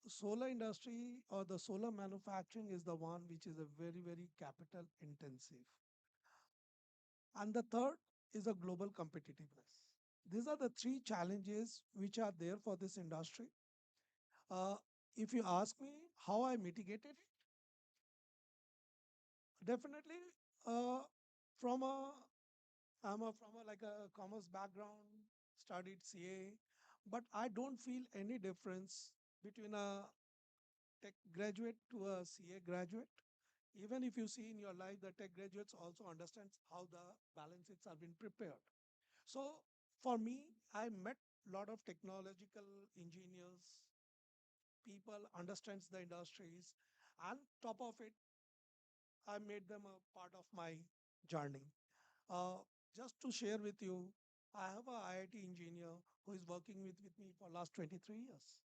solar industry or the solar manufacturing is the one which is a very, very capital intensive. And the third is a global competitiveness. These are the three challenges which are there for this industry. Uh, if you ask me how I mitigated it, definitely from a from a like a commerce background, studied CA, but I don't feel any difference between a tech graduate to a CA graduate. Even if you see in your life, the tech graduates also understands how the balance sheets have been prepared. So for me, I met a lot of technological engineers, people understands the industries, and top of it, I made them a part of my journey. Uh, just to share with you, I have a IIT engineer who is working with me for last 23 years.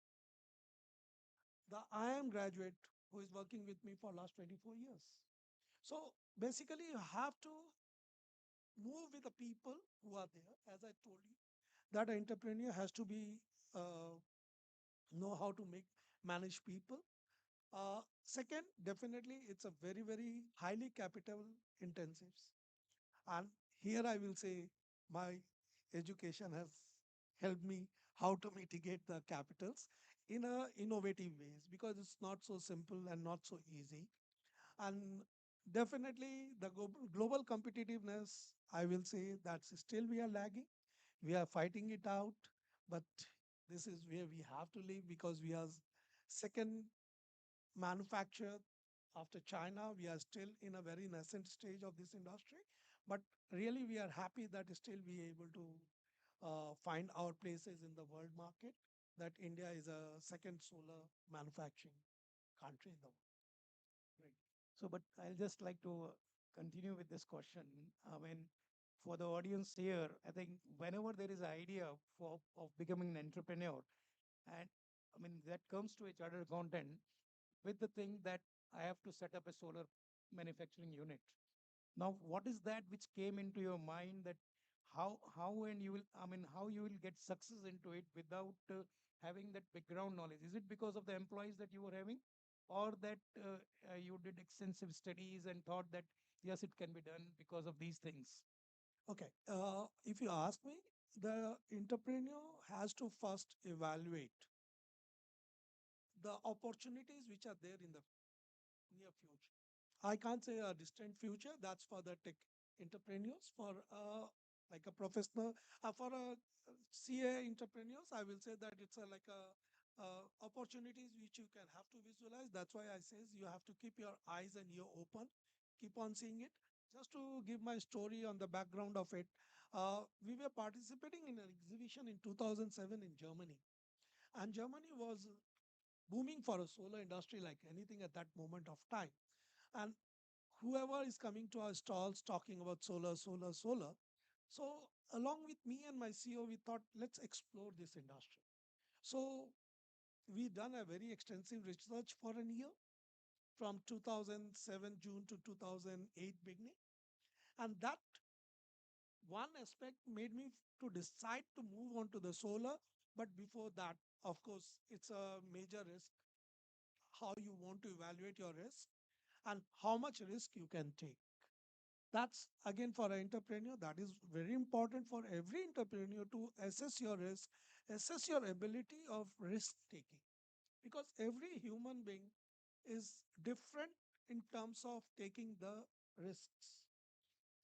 The IIM graduate who is working with me for last 24 years. So basically, you have to move with the people who are there. As I told you, that an entrepreneur has to be know how to manage people. Second, definitely, it's a very, very highly capital intensive. And here I will say my education has helped me how to mitigate the capitals in a innovative ways, because it's not so simple and not so easy. And definitely the global competitiveness, I will say that still we are lagging. We are fighting it out, but this is where we have to live, because we are second manufacturer after China. We are still in a very nascent stage of this industry, but really we are happy that still we are able to find our places in the world market, that India is a second solar manufacturing country in the world. Great. So, but I'll just like to continue with this question. I mean, for the audience here, I think whenever there is an idea of becoming an entrepreneur, and I mean, that comes to a chartered accountant with the thing that I have to set up a solar manufacturing unit. Now, what is that which came into your mind, that how and you will, I mean, how you will get success into it without having that background knowledge? Is it because of the employees that you were having, or that you did extensive studies and thought that yes, it can be done because of these things? Okay, if you ask me, the entrepreneur has to first evaluate the opportunities which are there in the near future. I can't say a distant future. That's for the tech entrepreneurs. For like a professional, for a CA entrepreneurs, I will say that it's a, like a opportunities which you can have to visualize. That's why I says you have to keep your eyes and ear open, keep on seeing it. Just to give my story on the background of it, we were participating in an exhibition in 2007 in Germany, and Germany was booming for a solar industry like anything at that moment of time. And whoever is coming to our stalls talking about solar, solar, solar. So along with me and my CEO, we thought, let's explore this industry. So we done a very extensive research for a year from 2007 June to 2008 beginning. And that one aspect made me to decide to move on to the solar. But before that, of course, it's a major risk, how you want to evaluate your risk and how much risk you can take. That's again for an entrepreneur, that is very important for every entrepreneur to assess your risk, assess your ability of risk taking, because every human being is different in terms of taking the risks.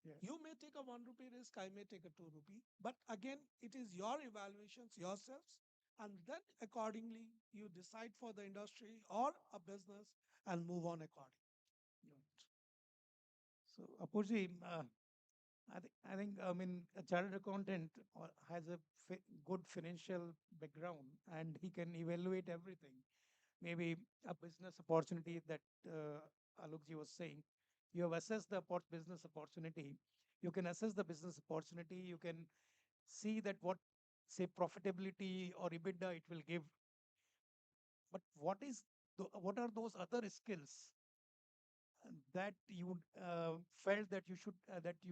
Yes. You may take a 1 rupee risk, I may take a 2 rupee, but again, it is your evaluations yourselves, and then accordingly you decide for the industry or a business and move on accordingly. So, Apurji, I mean, a chartered accountant has a good financial background and he can evaluate everything. Maybe a business opportunity that Alokji was saying. You have assessed the business opportunity. You can assess the business opportunity. You can see that what, say, profitability or EBITDA it will give. But what are those other skills that you felt that you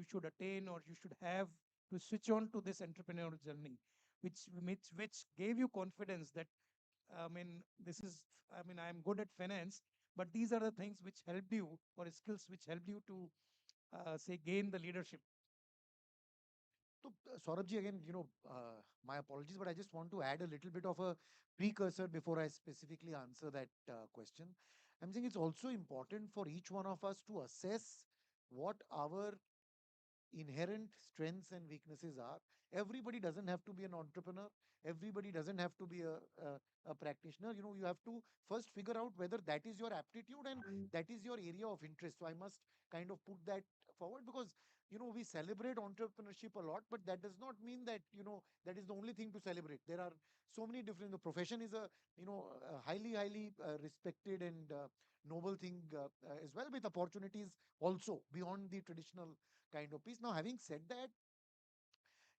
should attain or you should have to switch on to this entrepreneurial journey, which gave you confidence that I mean I am good at finance, but these are the things which helped you, or skills which helped you to say gain the leadership. So, Saurabh ji, again, my apologies, but I just want to add a little bit of a precursor before I specifically answer that question. I'm saying it's also important for each one of us to assess what our inherent strengths and weaknesses are. Everybody doesn't have to be an entrepreneur. Everybody doesn't have to be a practitioner. You have to first figure out whether that is your aptitude and that is your area of interest. So I must kind of put that forward, because we celebrate entrepreneurship a lot, but that does not mean that that is the only thing to celebrate. There are so many different. The profession is a highly respected and noble thing as well, with opportunities also beyond the traditional kind of piece. Now, having said that,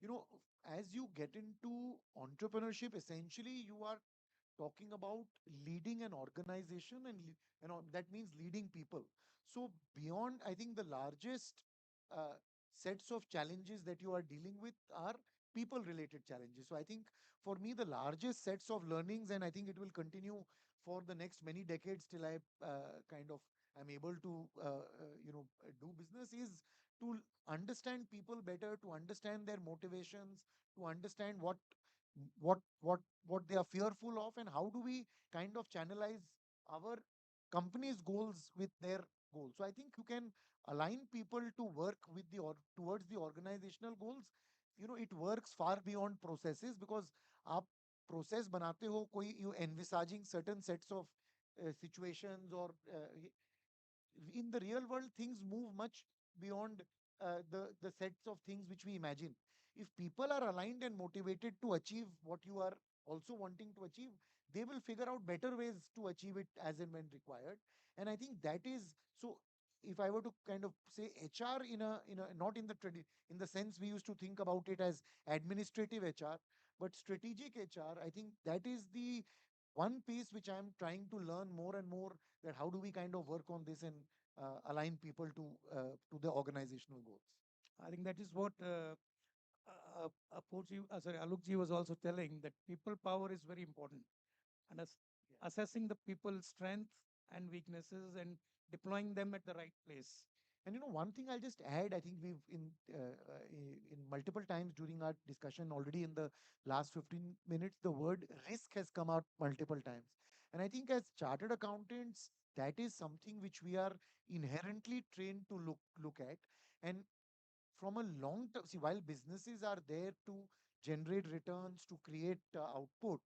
you know, as you get into entrepreneurship, essentially you are talking about leading an organization, and that means leading people. So beyond, I think the largest uh, sets of challenges that you are dealing with are people related challenges. So I think for me the largest sets of learnings, and I think it will continue for the next many decades till I kind of am able to do business, is to understand people better, to understand their motivations, to understand what they are fearful of, and how do we kind of channelize our company's goals with their goals. So I think you can align people to work with towards the organizational goals. It works far beyond processes, because आप process बनाते हो, कोई you envisaging certain sets of situations, or in the real world things move much beyond the sets of things which we imagine. If people are aligned and motivated to achieve what you are also wanting to achieve, they will figure out better ways to achieve it as and when required. And I think that is so. If I were to kind of say HR in a not in in the sense we used to think about it as administrative HR, but strategic HR, I think that is the one piece which I'm trying to learn more and more, that how do we kind of work on this and align people to the organizational goals. I think that is what Alokji was also telling, that people power is very important, and assessing the people's strength and weaknesses and deploying them at the right place. And one thing I'll just add, I think we've in multiple times during our discussion already in the last 15 minutes, the word risk has come out multiple times. And I think as chartered accountants, that is something which we are inherently trained to look at. And from a long term, see, while businesses are there to generate returns, to create output,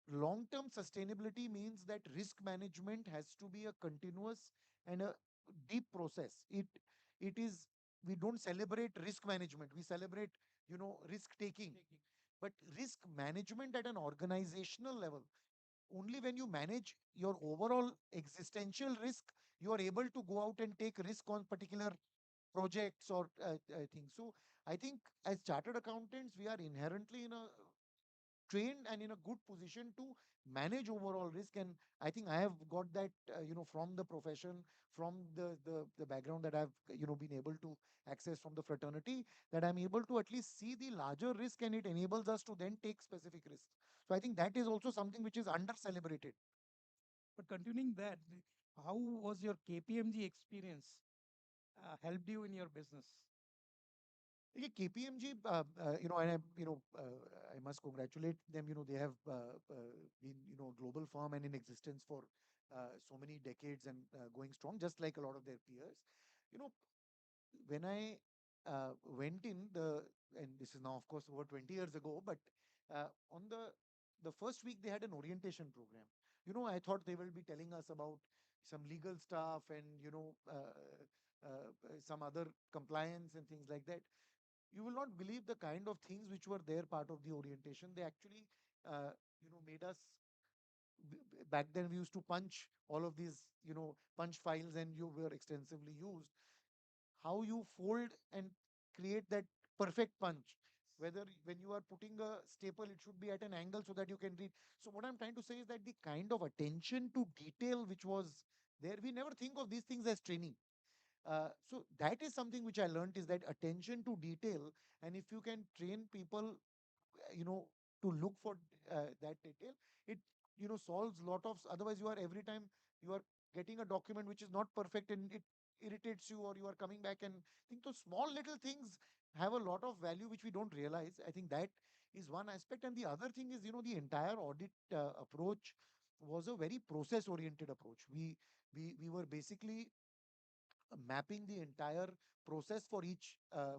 long term sustainability means that risk management has to be a continuous and a deep process. It is, we don't celebrate risk management, we celebrate, risk taking. But risk management at an organizational level, only when you manage your overall existential risk, you are able to go out and take risk on particular projects or things. So I think as chartered accountants, we are inherently in a trained and in a good position to manage overall risk. And I think I have got that, from the profession, from the background that I've, been able to access from the fraternity, that I'm able to at least see the larger risk, and it enables us to then take specific risks. So I think that is also something which is under celebrated. But continuing that, how was your KPMG experience helped you in your business? Yeah, KPMG, and I must congratulate them. They have been, a global firm and in existence for so many decades and going strong, just like a lot of their peers. You know, when I went in and this is now, of course, over 20 years ago, but on the first week they had an orientation program. I thought they will be telling us about some legal stuff and some other compliance and things like that. You will not believe the kind of things which were there part of the orientation. They actually, made us. Back then, we used to punch all of these, punch files, and you were extensively used. How you fold and create that perfect punch. Whether when you are putting a staple, it should be at an angle so that you can read. So what I'm trying to say is that the kind of attention to detail which was there, we never think of these things as training. So that is something which I learned, is that attention to detail. And if you can train people, you know, to look for that detail, it, solves lot of, otherwise you are every time you are getting a document which is not perfect and it irritates you, or you are coming back and think those small little things have a lot of value which we don't realize. I think that is one aspect. And the other thing is, the entire audit approach was a very process oriented approach. We were basically mapping the entire process for each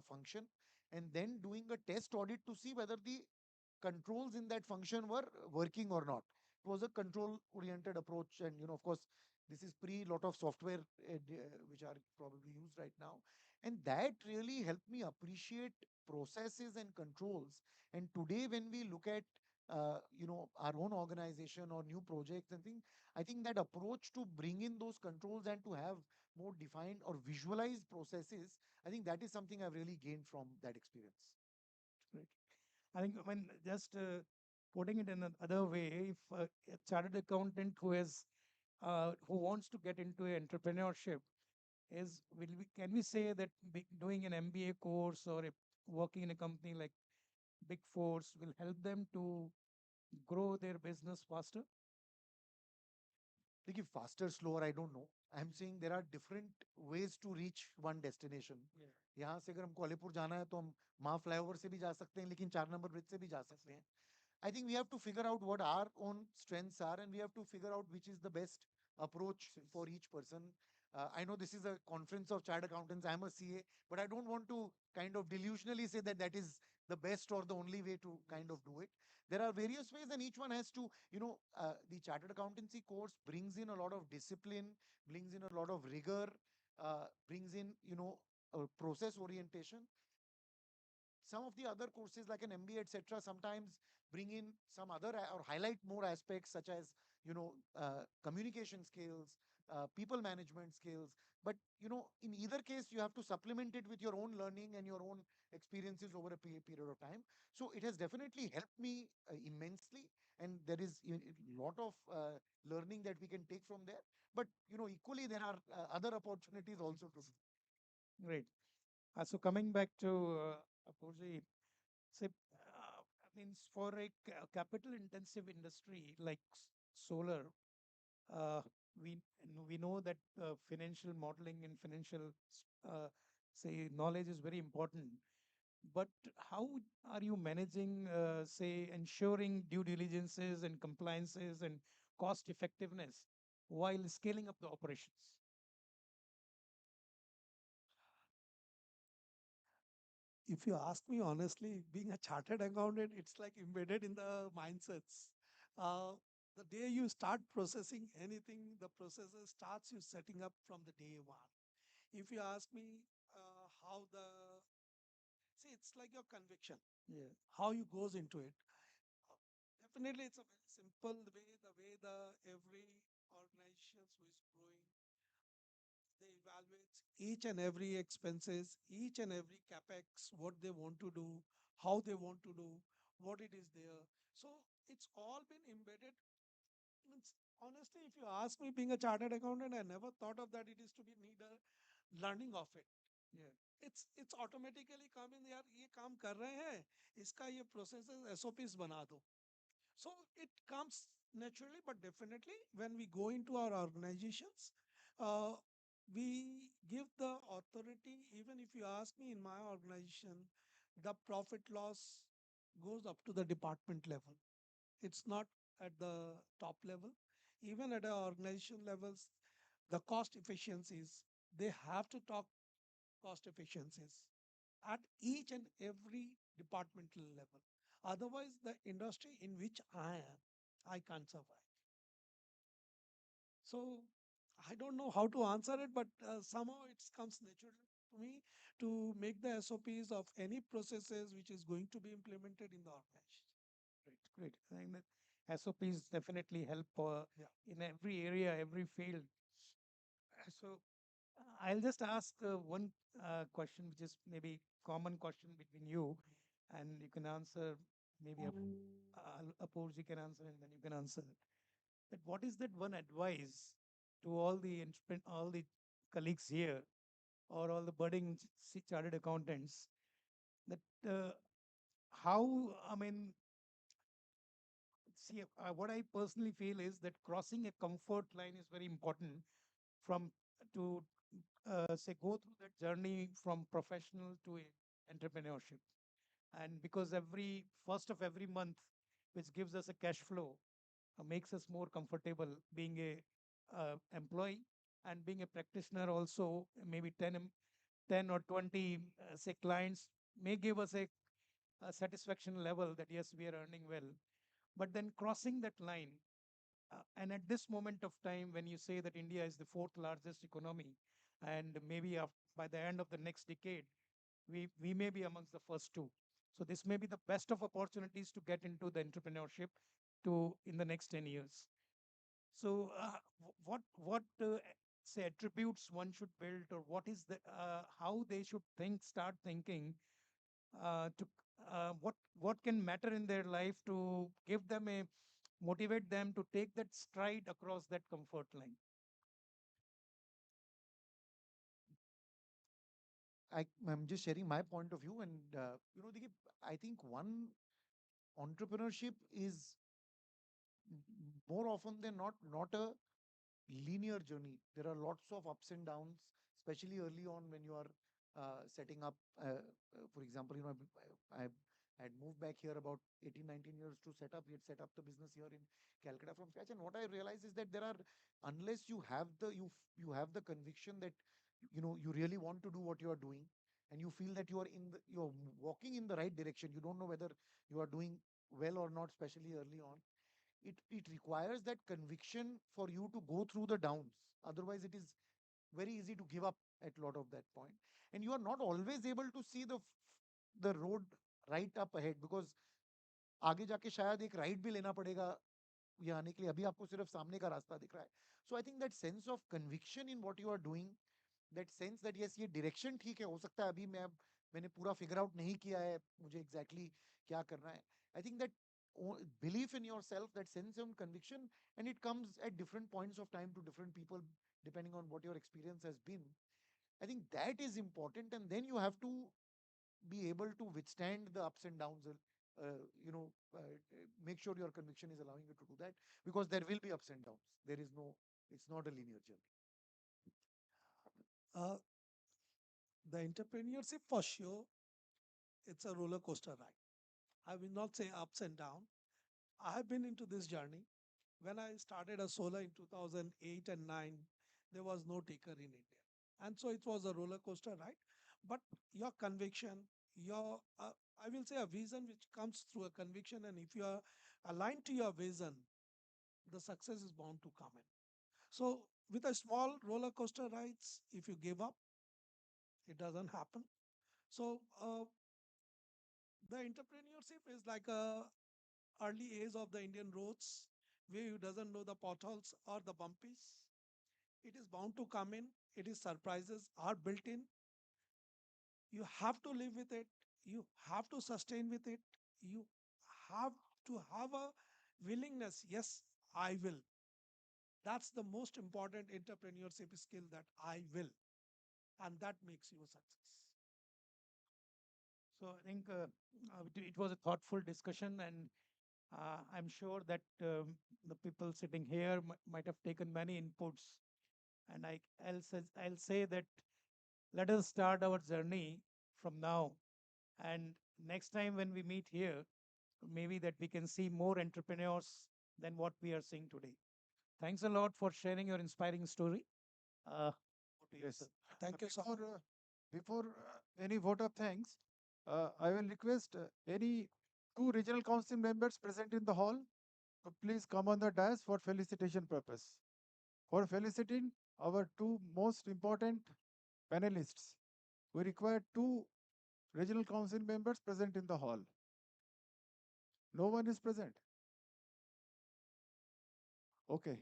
function, and then doing a test audit to see whether the controls in that function were working or not. It was a control oriented approach. And of course, this is pre lot of software which are probably used right now. And that really helped me appreciate processes and controls. And today when we look at our own organization or new projects and things, I think that approach to bring in those controls and to have more defined or visualized processes, I think that is something I've really gained from that experience. Right. I think when just putting it in another way, if a chartered accountant who wants to get into entrepreneurship can we say that doing an MBA course or working in a company like Big Fours will help them to grow their business faster? Like, faster, slower, I don't know. I'm saying there are different ways to reach one destination. यहाँ से अगर हमको अलीपुर जाना है तो हम माँ flyover से भी जा सकते हैं, लेकिन 4 नंबर ब्रिज से भी जा सकते हैं. I think we have to figure out what our own strengths are, and we have to figure out which is the best approach for each person. I know this is a conference of chartered accountants. I'm a CA, but I don't want to kind of delusionally say that that is the best or the only way to kind of do it. There are various ways, and each one has to, the chartered accountancy course brings in a lot of discipline, brings in a lot of rigor, brings in, process orientation. Some of the other courses like an MBA, etc., sometimes bring in some other or highlight more aspects such as, communication skills, people management skills. But, in either case, you have to supplement it with your own learning and your own experiences over a period of time. So it has definitely helped me immensely. And there is a lot of learning that we can take from there. But, equally, there are other opportunities also to do. Great. So coming back to Apurji, say, means for a capital intensive industry like solar, uh, we we know that financial modeling and financial say knowledge is very important. But how are you managing, say, ensuring due diligences and compliances and cost effectiveness while scaling up the operations? If you ask me honestly, being a chartered accountant, it's like embedded in the mindsets. Uh, the day you start processing anything, the processor starts you setting up from the day one. If you ask me how the see, it's like your conviction. Yeah. How you goes into it. Uh, Definitely, it's a very simple way. The way the every organizations who is growing, they evaluate each and every expenses, each and every capex, what they want to do, how they want to do, what it is there. So it's all been embedded. Means, honestly, if you ask me, being a chartered accountant, I never thought of that. It is to be need a learning of it. Yeah. It's automatically come in यार ये काम कर रहे हैं इसका ये processes SOPs बना दो. So it comes naturally, but definitely when we go into our organizations, uh, we give the authority. Even if you ask me in my organization, the profit loss goes up to the department level. It's not at the top level. Even at the organization levels, the cost efficiencies, they have to talk cost efficiencies at each and every departmental level. Otherwise, the industry in which I am, I can't survive. So I don't know how to answer it, but somehow it comes naturally to me to make the SOPs of any processes which is going to be implemented in the organization. Great, great. I think that SOPs definitely help in every area, every field. So I'll just ask one question, which is maybe common question between you, and you can answer. Maybe Apurj, you can answer, and then you can answer. That what is that one advice to all the colleagues here, or all the budding chartered accountants, that how I mean, see, what I personally feel is that crossing a comfort line is very important from to say go through that journey from professional to entrepreneurship. And because every first of every month, which gives us a cash flow, makes us more comfortable being a employee, and being a practitioner also, maybe 10 or 20 say clients may give us a satisfaction level that yes, we are earning well. But then crossing that line, and at this moment of time, when you say that India is the fourth largest economy, and maybe by the end of the next decade, we may be amongst the first two. So this may be the best of opportunities to get into the entrepreneurship to in the next 10 years. So what say attributes one should build, or what is the how they should start thinking to what can matter in their life to give them a motivate them to take that stride across that comfort line. I'm just sharing my point of view, and I think one entrepreneurship is more often than not a linear journey. There are lots of ups and downs, especially early on when you are setting up. For example, I had moved back here about 18, 19 years to set up. We had set up the business here in Calcutta from scratch. And what I realized is that there are, unless you have you have the conviction that you really want to do what you are doing, and you feel that you're walking in the right direction. You don't know whether you are doing well or not, especially early on. It requires that conviction for you to go through the downs. Otherwise, it is very easy to give up at lot of that point, and you are not always able to see the road right up ahead, because आगे जाके शायद एक right भी लेना पड़ेगा ये आने के लिए. अभी आपको सिर्फ सामने का रास्ता दिख रहा है. So I think that sense of conviction in what you are doing, that sense that yes, ये direction ठीक है, हो सकता है अभी मैंने पूरा figure out नहीं किया है मुझे exactly क्या करना है. I think that belief in yourself, that sense of conviction, and it comes at different points of time to different people depending on what your experience has been. I think that is important, and then you have to be able to withstand the ups and downs. Make sure your conviction is allowing you to do that, because there will be ups and downs. It's not a linear journey. Uh, the entrepreneurship, for sure, it's a roller coaster ride. I will not say ups and downs. I have been into this journey. When I started a solar in 2008 and 9, there was no taker in India. And so it was a roller coaster ride. But your conviction, your, I will say a vision which comes through a conviction, and if you are aligned to your vision, the success is bound to come in. So with a small roller coaster rides, if you give up, it doesn't happen. So the entrepreneurship is like a early age of the Indian roads where you doesn't know the potholes or the bumpies. It is bound to come in. It is surprises are built in. You have to live with it. You have to sustain with it. You have to have a willingness. Yes, I will. That's the most important entrepreneurship skill, that I will. And that makes you a success. So I think it was a thoughtful discussion, and I'm sure that the people sitting here might have taken many inputs. And I'll say that let us start our journey from now. And next time when we meet here, maybe that we can see more entrepreneurs than what we are seeing today. Thanks a lot for sharing your inspiring story. Over to you, Yes. sir. Thank you so much. Before any vote of thanks, I will request any two regional council members present in the hall to please come on the dais for felicitation purpose. For felicitating our two most important panelists, we require two regional council members present in the hall. No one is present. Okay.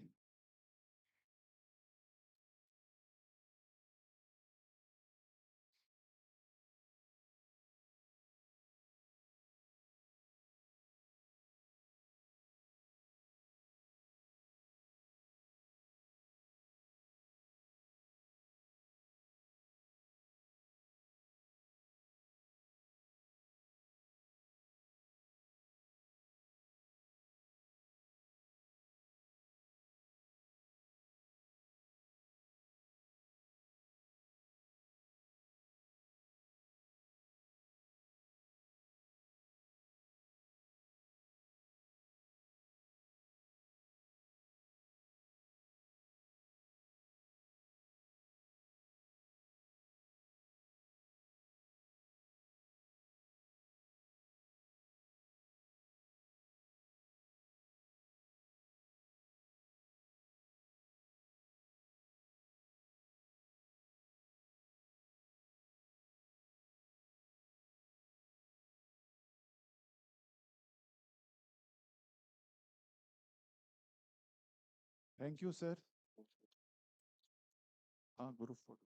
Thank you, sir. Guru photo.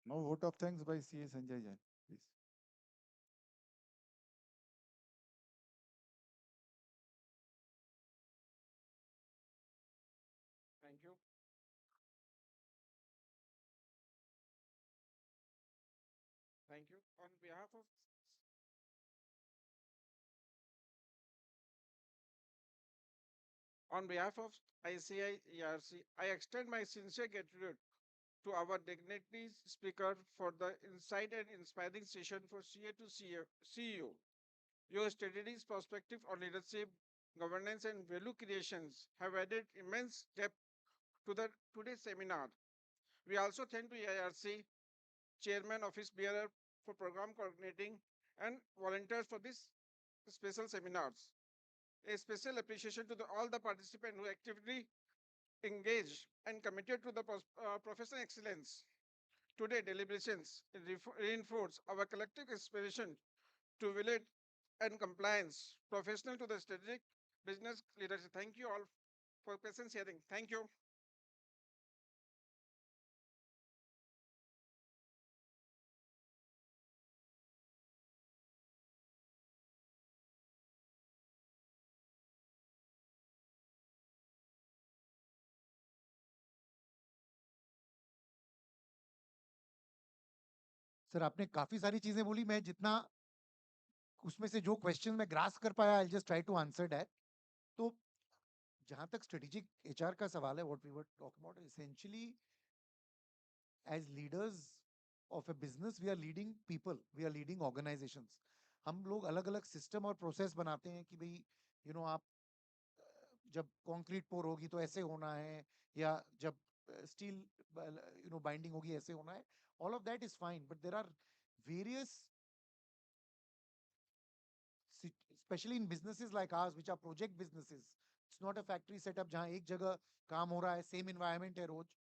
Now vote of thanks by CA Sanjay Jain, please. Thank you. Thank you. On behalf of ICI ERC, I extend my sincere gratitude to our dignitaries speaker for the insight and inspiring session for CA to CEO. Your strategies, perspective on leadership, governance, and value creations have added immense depth to the today's seminar. We also thank to EIRC, Chairman Office Bearer for program coordinating, and volunteers for this special seminars. A special appreciation to all the participants who actively engaged and committed to the professional excellence. Today, deliberations reinforce our collective aspiration to valid and compliance, professional to the strategic business leadership. Thank you all for patience hearing. Thank you. Sir आपने काफी सारी चीजें बोली, मैं जितना उसमें से जो क्वेश्चन मैं ग्रास कर पाया, I just try to answer that. तो जहां तक स्ट्रेटेजिक एचआर का सवाल है, what we were talking about essentially as leaders of a business, we are leading people, we are leading organizations. हम लोग अलग अलग सिस्टम और प्रोसेस बनाते हैं कि भाई आप जब कंक्रीट पोर होगी तो ऐसे होना है, या जब स्टील बाइंडिंग होगी ऐसे होना है. All of that is fine, but there are various, especially in businesses like ours, which are project businesses. It's not a factory setup जहाँ एक जगह काम हो रहा है, same environment है रोज.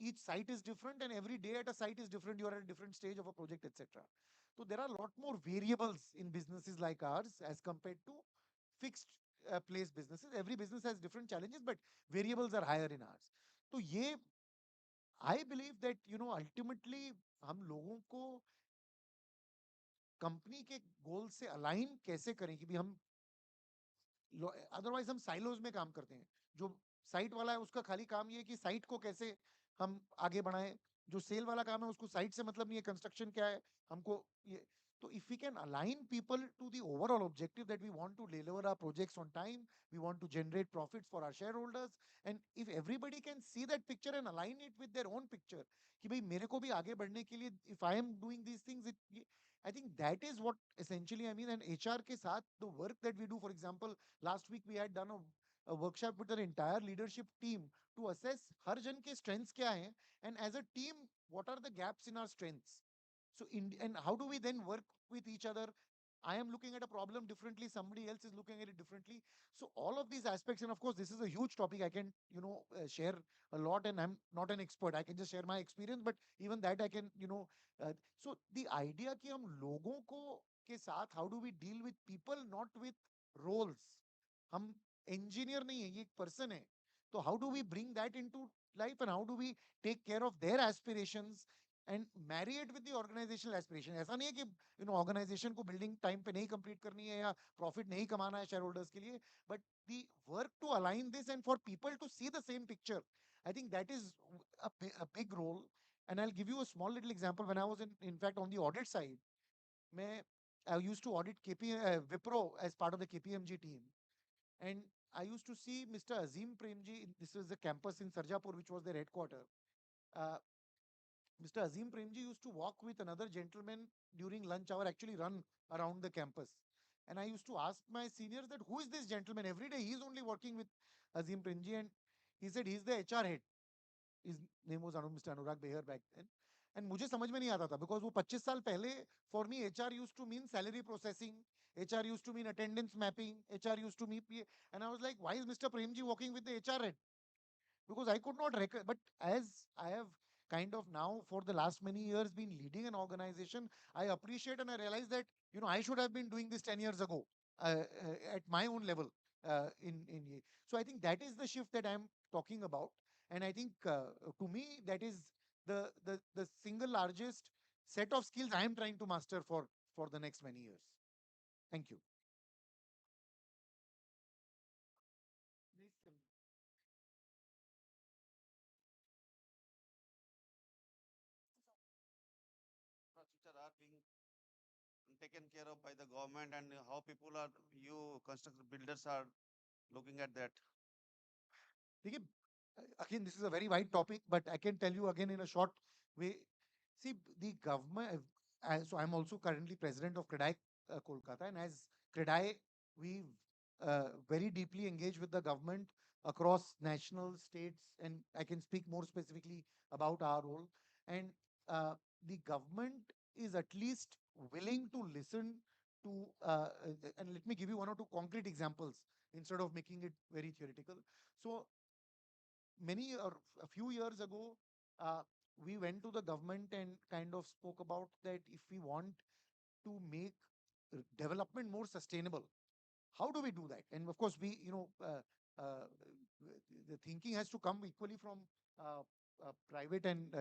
Each site is different, and every day at a site is different. You are at a different stage of a project, etc. So there are a lot more variables in businesses like ours as compared to fixed place businesses. Every business has different challenges, but variables are higher in ours. So ये I believe that ultimately हम लोगों को company के गोल से align कैसे करें कि भी हम, अदरवाइज हम साइलोज में काम करते हैं. जो साइट वाला है उसका खाली काम ये है कि साइट को कैसे हम आगे बढ़ाएं. जो सेल वाला काम है उसको साइट से मतलब नहीं है, कंस्ट्रक्शन क्या है हमको ये. तो if we can align people to the overall objective that we want to deliver our projects on time, we want to generate profits for our shareholders, and if everybody can see that picture and align it with their own picture कि भाई मेरे को भी आगे बढ़ने के लिए, if I am doing these things, I think that is what essentially I mean. And HR के साथ the work that we do, for example, last week we had done a workshop with our entire leadership team to assess हर जन के strengths क्या हैं, and as a team what are the gaps in our strengths. So and how do we then work with each other? I am looking at a problem differently, somebody else is looking at it differently. So all of these aspects, and of course this is a huge topic, I can share a lot, and I'm not an expert, I can just share my experience, but even that I can so the idea कि हम लोगों को के साथ, how do we deal with people, not with roles. हम engineer नहीं है, ये एक person है. So how do we bring that into life, and how do we take care of their aspirations and marry it with the organizational aspiration. ऐसा नहीं है कि organization को building time पे नहीं complete करनी है या profit नहीं कमाना है shareholders के लिए, but the work to align this and for people to see the same picture, I think that is a big role. And I'll give you a small little example. When I was in fact on the audit side, I used to audit Wipro as part of the KPMG team, and I used to see Mr. Azim Premji. This was the campus in Sarjapur, which was their headquarter. Uh, Mr. Azim Premji used to walk with another gentleman during lunch hour, actually run around the campus. And I used to ask my seniors that who is this gentleman? Every day he's only working with Azim Premji, and he said he's the HR head. His name was Mr. Anurag Beher back then. And मुझे समझ में नहीं आता था because वो 25 साल पहले for me HR used to mean salary processing, HR used to mean attendance mapping, HR used to mean and I was like, why is Mr. Premji working with the HR head? Because I could not but as I have kind of now for the last many years been leading an organization, I appreciate and I realize that I should have been doing this 10 years ago at my own level in so I think that is the shift that I'm talking about. And I think to me that is the single largest set of skills I am trying to master for the next many years. Thank you. Infrastructure are being taken care of by the government, and how people are, you construction builders are looking at that. देखिए, again, this is a very wide topic, but I can tell you again in a short way. See, the government, so I'm also currently president of CREDAI Kolkata, and as CREDAI, we very deeply engage with the government across national states, and I can speak more specifically about our role. And the government is at least willing to listen to, and let me give you one or two concrete examples instead of making it very theoretical. So many or a few years ago, we went to the government and kind of spoke about that if we want to make development more sustainable, how do we do that? And of course, the thinking has to come equally from private and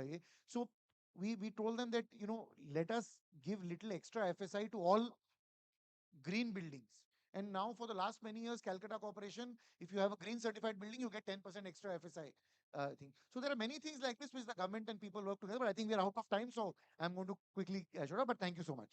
so we told them that let us give little extra FSI to all green buildings. And now for the last many years, Calcutta Corporation, if you have a green certified building, you get 10% extra FSI thing. So there are many things like this which the government and people work together. But I think we are out of time, so I'm going to quickly shut up. But thank you so much.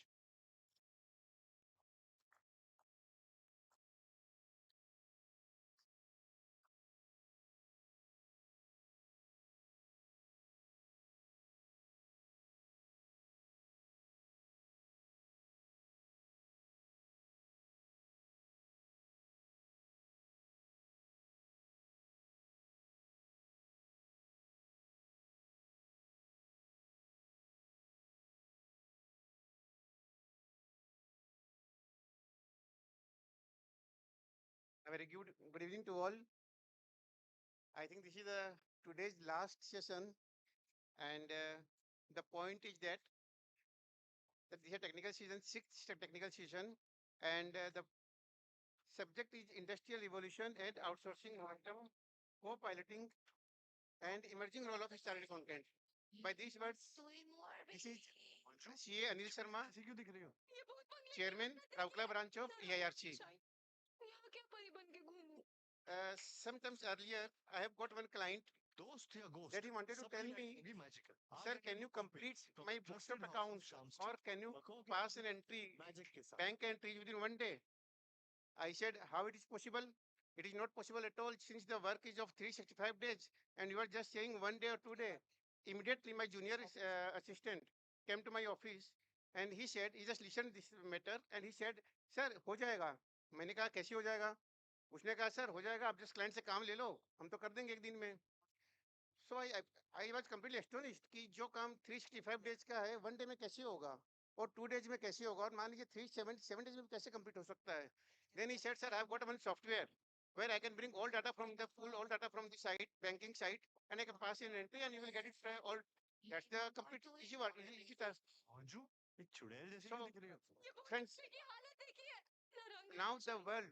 A very good evening to all. I think this is the today's last session, and the point is that this is a technical season, sixth technical season, and the subject is industrial evolution and outsourcing momentum, co-piloting, and emerging role of historical content. By these words, this is CA Anil Sharma, Chairman, Raukla branch of EIRC. Sometimes earlier, I have got one client that he wanted to tell me, sir, can you complete my books of accounts or can you pass an entry, bank entry within one day? I said, how it is possible? It is not possible at all since the work is of 365 days and you are just saying one day or 2 day. Immediately, my junior assistant came to my office and he said, he just listened this matter and he said, sir, हो जाएगा. मैंने कहा कैसे हो जाएगा? उसने कहा sir हो जाएगा आप जिस क्लाइंट से काम ले लो हम तो कर देंगे एक दिन में. So I was completely astonished कि जो काम 365 days का है वन डे में कैसे होगा और 2 days में कैसे होगा और मान लीजिए 377 days में कैसे complete हो सकता है. Then he said, sir, I've got one software where I can bring all data from the all data from the site, banking site, and I can pass in an entry and you will get it all. That's the complete easy work, easy task. So, friends, now the world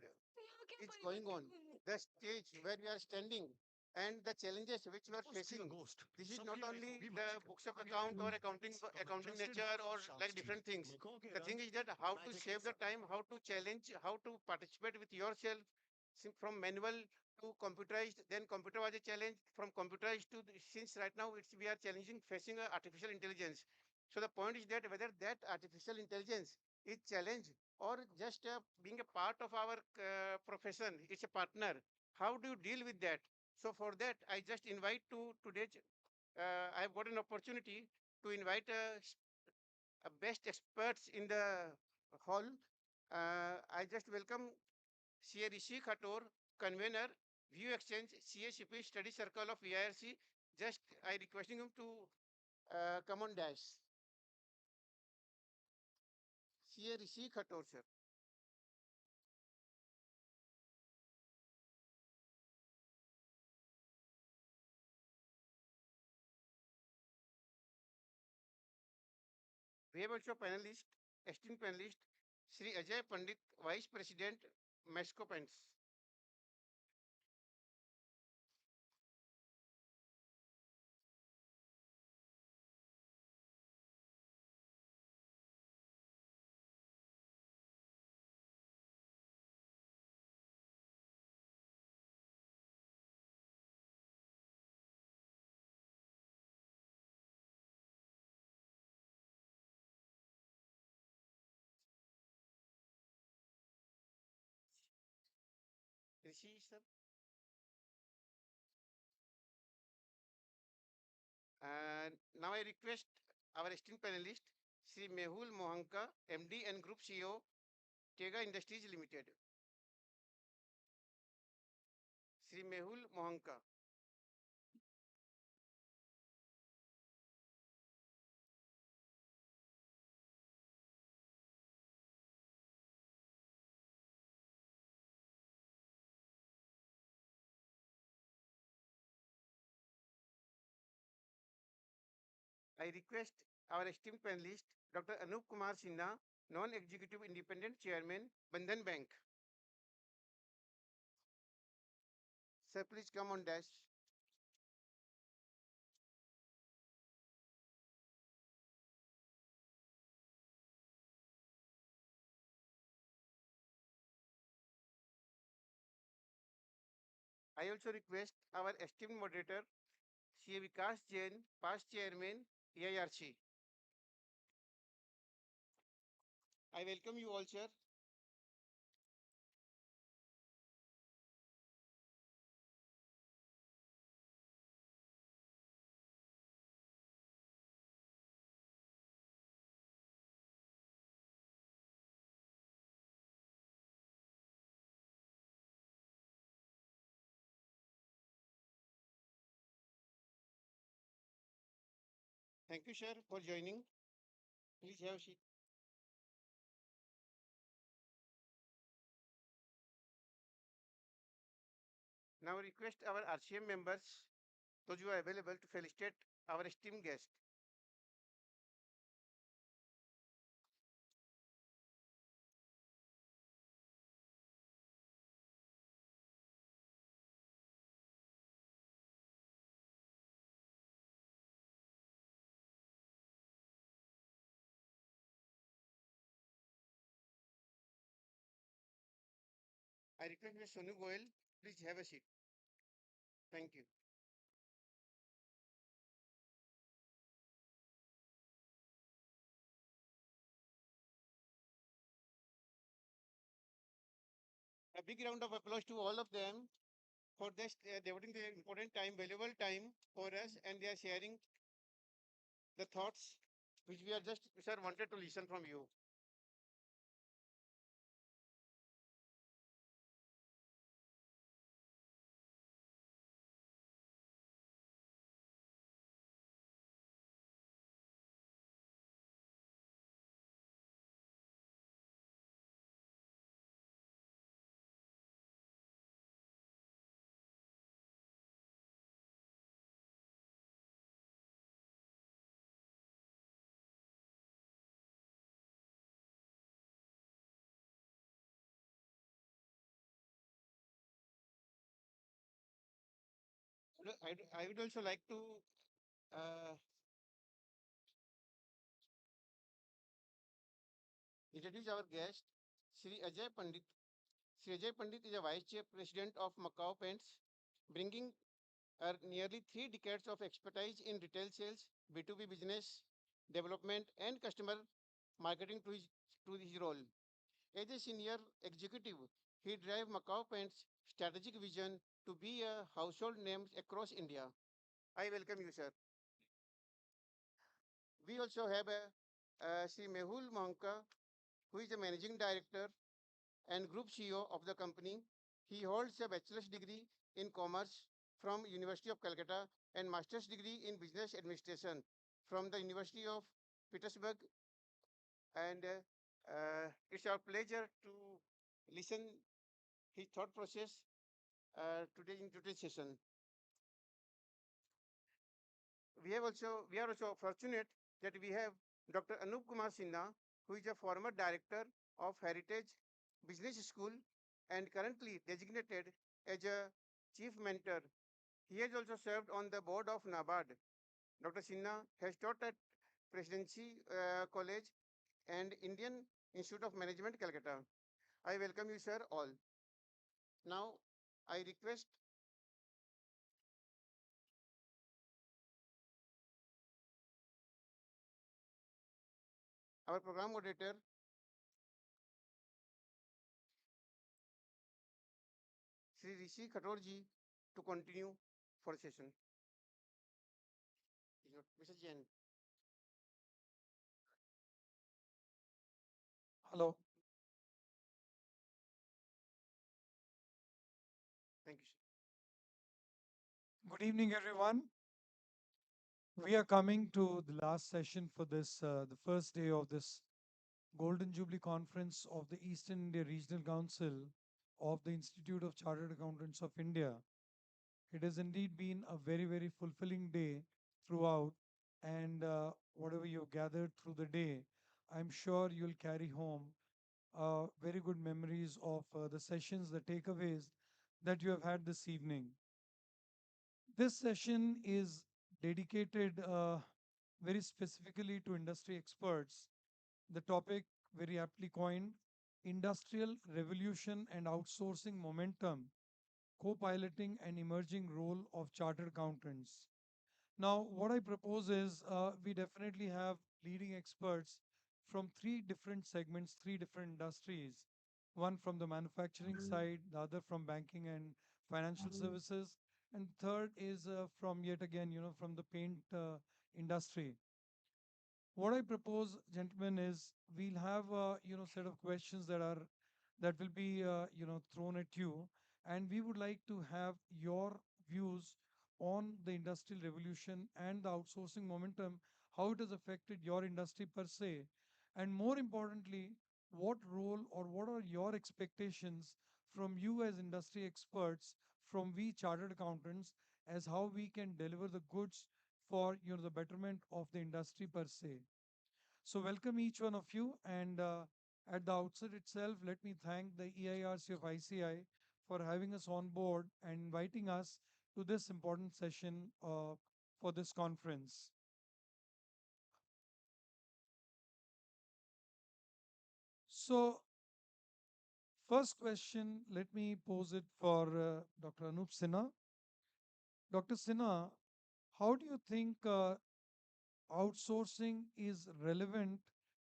is going on. The stage where we are standing and the challenges which we are facing. This is not only the books of account or accounting nature or like different things. The thing is that how to save the time, how to challenge, how to participate with yourself from manual to computerized. Then computer was a challenge from computerized to since right now we are challenging facing artificial intelligence. So the point is that whether that artificial intelligence is challenge or just being a part of our profession, it's a partner. How do you deal with that? So for that, I just invite to today, I have got an opportunity to invite best experts in the hall. I just welcome CA Rishi Khator, convener, View Exchange, CACP Study Circle of EIRC. Just I requesting him to come on dash. CA Rishi Khator, sir. We have also panelist, esteemed panelist, Sri Ajay Pandit, Vice President, Mesco Pens. Rishi, sir. And now I request our esteemed panelist, Sri Mehul Mohanka, MD and Group CEO, Tega Industries Limited. Sri Mehul Mohanka. I request our esteemed panelist, Dr. Anup Kumar Sinha, Non-Executive Independent Chairman, Bandhan Bank. Sir, please come on dash. I also request our esteemed moderator, CA Vikas Jain, past chairman, EIRC. I welcome you all, sir. Thank you, sir, for joining. Please have a seat. Now request our RCM members, those who are available, to felicitate our esteemed guest. I request Mr. Sonu Goel, please have a seat. Thank you. A big round of applause to all of them for this devoting their important time, valuable time for us, and they are sharing the thoughts which we are just, sir, wanted to listen from you. I would also like to uh, introduce our guest, Sri Ajay Pandit. Sri Ajay Pandit is a Vice Chair President of Macau Paints, bringing nearly 3 decades of expertise in retail sales, B2B business development, and customer marketing to his role. As a senior executive, he drives Macau Paints' strategic vision to be a household name across India. I welcome you, sir. We also have Sri Mehul Mohanka, who is the Managing Director and Group CEO of the company. He holds a bachelor's degree in commerce from University of Calcutta and master's degree in business administration from the University of Petersburg. And it's our pleasure to listen his thought process today in today's session. We are also fortunate that we have Dr. Anup Kumar Sinha, who is a former director of Heritage Business School and currently designated as a chief mentor. He has also served on the board of NABARD. Dr. Sinha has taught at Presidency College and Indian Institute of Management, Calcutta. I welcome you, sir, all. Now, I request our program moderator, Sri Rishi Khatorji, to continue for session. Mr. Jain. Hello. Thank you, sir. Good evening, everyone. We are coming to the last session for this, the first day of this Golden Jubilee Conference of the Eastern India Regional Council of the Institute of Chartered Accountants of India. It has indeed been a very, very fulfilling day throughout, and whatever you've gathered through the day, I'm sure you'll carry home very good memories of the sessions, the takeaways that you have had this evening. This session is dedicated very specifically to industry experts. The topic, very aptly coined, Industrial Revolution and Outsourcing Momentum co-piloting an emerging role of chartered accountants. Now, what I propose is we definitely have leading experts from three different segments, three different industries. One from the manufacturing side, the other from banking and financial services, and third is from yet again, from the paint industry. What I propose, gentlemen, is we'll have set of questions that will be thrown at you, and we would like to have your views on the industrial revolution and the outsourcing momentum, how it has affected your industry per se, and more importantly, what role or what are your expectations from you as industry experts, from we chartered accountants, as how we can deliver the goods for the betterment of the industry per se. So welcome each one of you. And at the outset itself, let me thank the EIRC of ICI for having us on board and inviting us to this important session for this conference. So first question, let me pose it for Dr. Anup Sinha. Dr. Sinha, how do you think outsourcing is relevant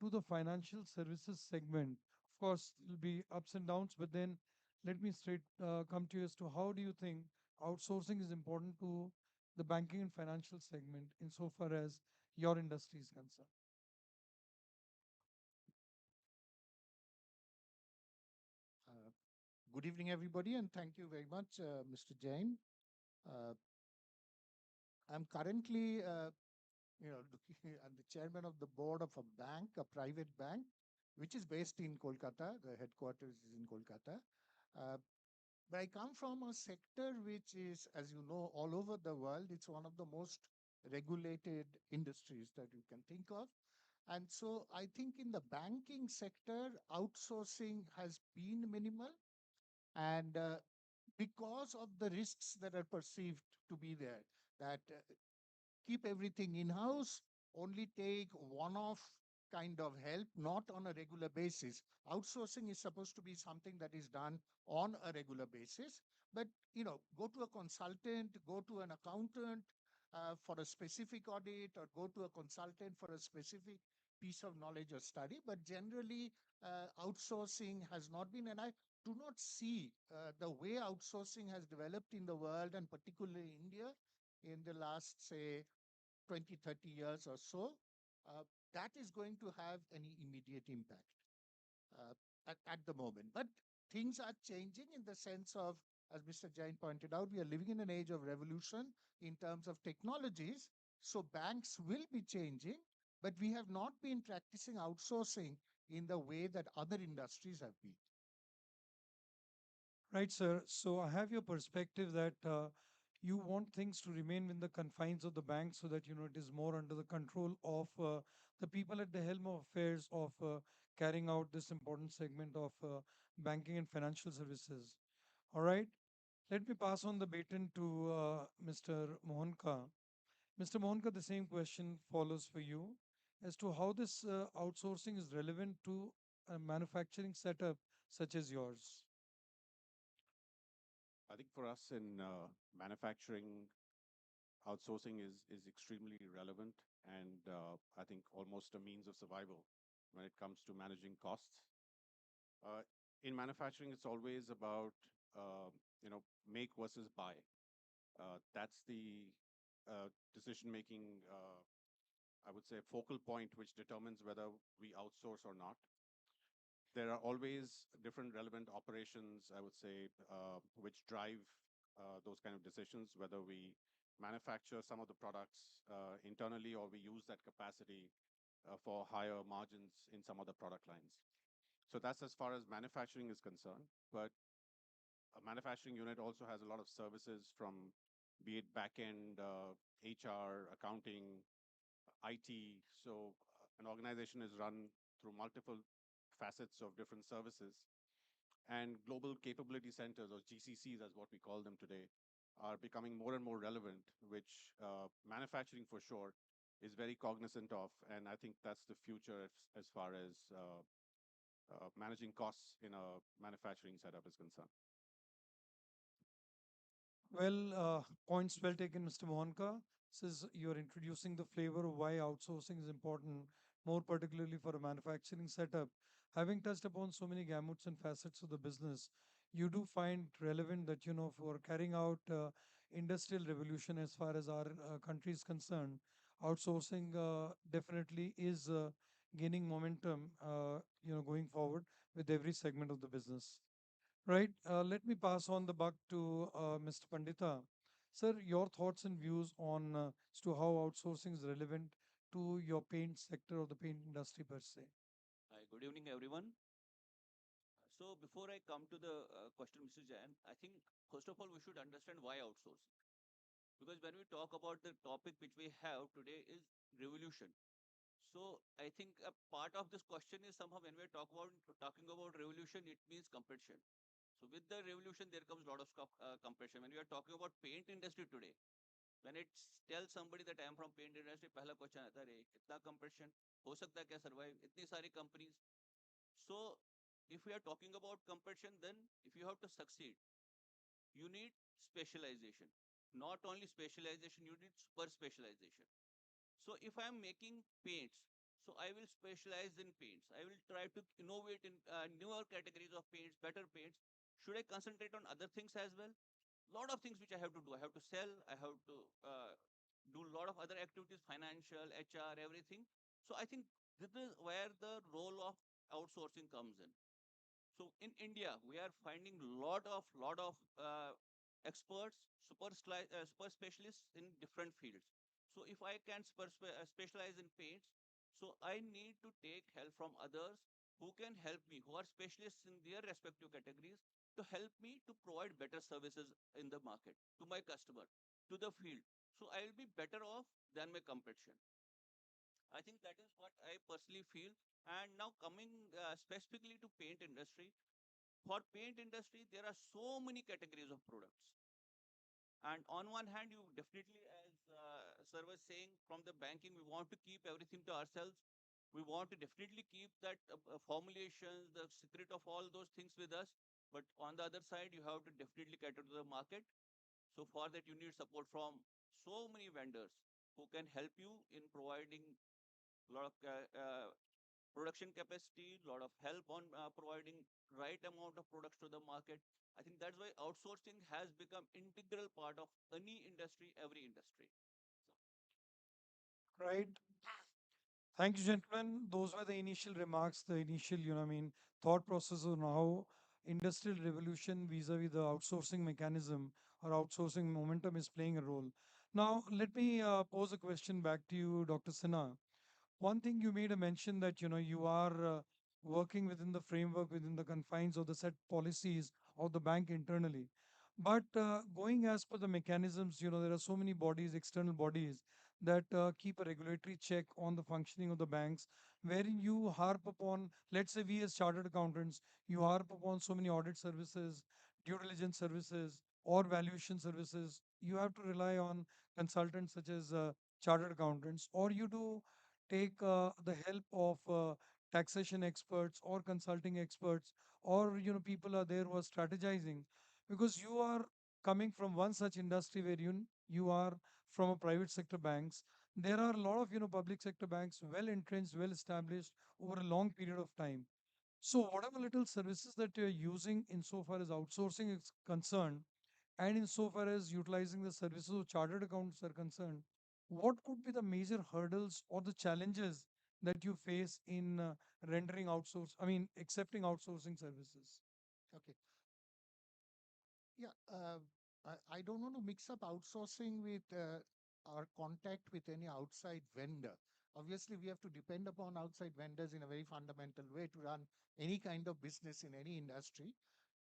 to the financial services segment? Of course, there'll be ups and downs, but then let me straight come to you as to how do you think outsourcing is important to the banking and financial segment insofar as your industry is concerned? Good evening, everybody, and thank you very much, Mr. Jain. Uh, I'm currently, I'm the chairman of the board of a bank, a private bank, which is based in Kolkata. The headquarters is in Kolkata. Uh, but I come from a sector which is, as you know, all over the world. It's one of the most regulated industries that you can think of. And so I think in the banking sector, outsourcing has been minimal. And because of the risks that are perceived to be there, that keep everything in-house, only take one-off kind of help, not on a regular basis. Outsourcing is supposed to be something that is done on a regular basis. But, go to a consultant, go to an accountant for a specific audit, or go to a consultant for a specific piece of knowledge or study. But generally, outsourcing has not been, and I do not see the way outsourcing has developed in the world, and particularly India, in the last, say, 20, 30 years or so, that is going to have any immediate impact at the moment. But things are changing in the sense of, as Mr. Jain pointed out, we are living in an age of revolution in terms of technologies. So banks will be changing, but we have not been practicing outsourcing in the way that other industries have been. Right, sir. So I have your perspective that you want things to remain within the confines of the bank so that it is more under the control of the people at the helm of affairs of carrying out this important segment of banking and financial services. All right. Let me pass on the baton to Mr. Mohanka. Mr. Mohanka, the same question follows for you as to how this outsourcing is relevant to a manufacturing setup such as yours. I think for us in manufacturing, outsourcing is extremely relevant and I think almost a means of survival when it comes to managing costs. In manufacturing, it's always about make versus buy. That's the decision-making, I would say, focal point which determines whether we outsource or not. There are always different relevant operations, I would say, which drive those kind of decisions, whether we manufacture some of the products internally or we use that capacity for higher margins in some other product lines. So that's as far as manufacturing is concerned. But a manufacturing unit also has a lot of services from be it back-end, HR, accounting, IT. So an organization is run through multiple facets of different services. And global capability centers, or GCCs as what we call them today, are becoming more and more relevant, which manufacturing for sure is very cognizant of. And I think that's the future as far as managing costs in a manufacturing setup is concerned. Well, points well taken, Mr. Mohanka. Says you're introducing the flavor of why outsourcing is important, more particularly for a manufacturing setup. Having touched upon so many gamuts and facets of the business, you do find relevant that, for carrying out industrial revolution as far as our country is concerned, outsourcing definitely is gaining momentum, going forward with every segment of the business. Right. Let me pass on the buck to Mr. Pandita. Sir, your thoughts and views on as to how outsourcing is relevant to your paint sector or the paint industry per se. Hi, good evening, everyone. So, before I come to the question, Mr. Jain, I think first of all we should understand why outsourcing. Because when we talk about the topic which we have today is revolution. So, I think a part of this question is somehow when we're talking about revolution, it means competition. So, with the revolution, there comes a lot of competition. When we are talking about paint industry today, when it tells somebody that I am from paint industry, पहला question आता है, अरे इतना competition हो सकता है क्या survive? इतनी सारी companies. So, if we are talking about competition, then if you have to succeed, you need specialization. Not only specialization, you need super specialization. So, if I am making paints, so I will specialize in paints. I will try to innovate in newer categories of paints, better paints. Should I concentrate on other things as well? Lot of things which I have to do. I have to sell. I have to do a lot of other activities, financial, HR, everything. So I think this is where the role of outsourcing comes in. So in India, we are finding lot of experts, super specialists in different fields. So if I can specialize in paints, so I need to take help from others who can help me, who are specialists in their respective categories, to help me to provide better services in the market to my customer, to the field. So I will be better off than my competition. I think that is what I personally feel. And now coming specifically to paint industry, for paint industry, there are so many categories of products. And on one hand, you definitely, as sir was saying, from the banking, we want to keep everything to ourselves. We want to definitely keep that formulations, the secret of all those things with us. But on the other side, you have to definitely cater to the market. So for that, you need support from so many vendors who can help you in providing a lot of production capacity, a lot of help on providing right amount of products to the market. I think that's why outsourcing has become integral part of any industry, every industry. Right. Thank you, gentlemen. Those were the initial remarks, the initial, thought process on how industrial revolution vis-a-vis the outsourcing mechanism or outsourcing momentum is playing a role. Now, let me pose a question back to you, Dr. Sinha. One thing you made a mention that you are working within the framework, within the confines of the set policies of the bank internally. But going as per the mechanisms, there are so many bodies, external bodies that keep a regulatory check on the functioning of the banks, wherein you harp upon, let's say we as chartered accountants, you harp upon so many audit services, due diligence services, or valuation services. You have to rely on consultants such as chartered accountants, or you do take the help of taxation experts or consulting experts, or people are there who are strategizing, because you are coming from one such industry where you are from a private sector banks. There are a lot of public sector banks well entrenched, well established over a long period of time. So whatever little services that you're using insofar as outsourcing is concerned, and insofar as utilizing the services of chartered accountants are concerned, what could be the major hurdles or the challenges that you face in accepting outsourcing services? Okay. Yeah, I don't want to mix up outsourcing with our contact with any outside vendor. Obviously, we have to depend upon outside vendors in a very fundamental way to run any kind of business in any industry.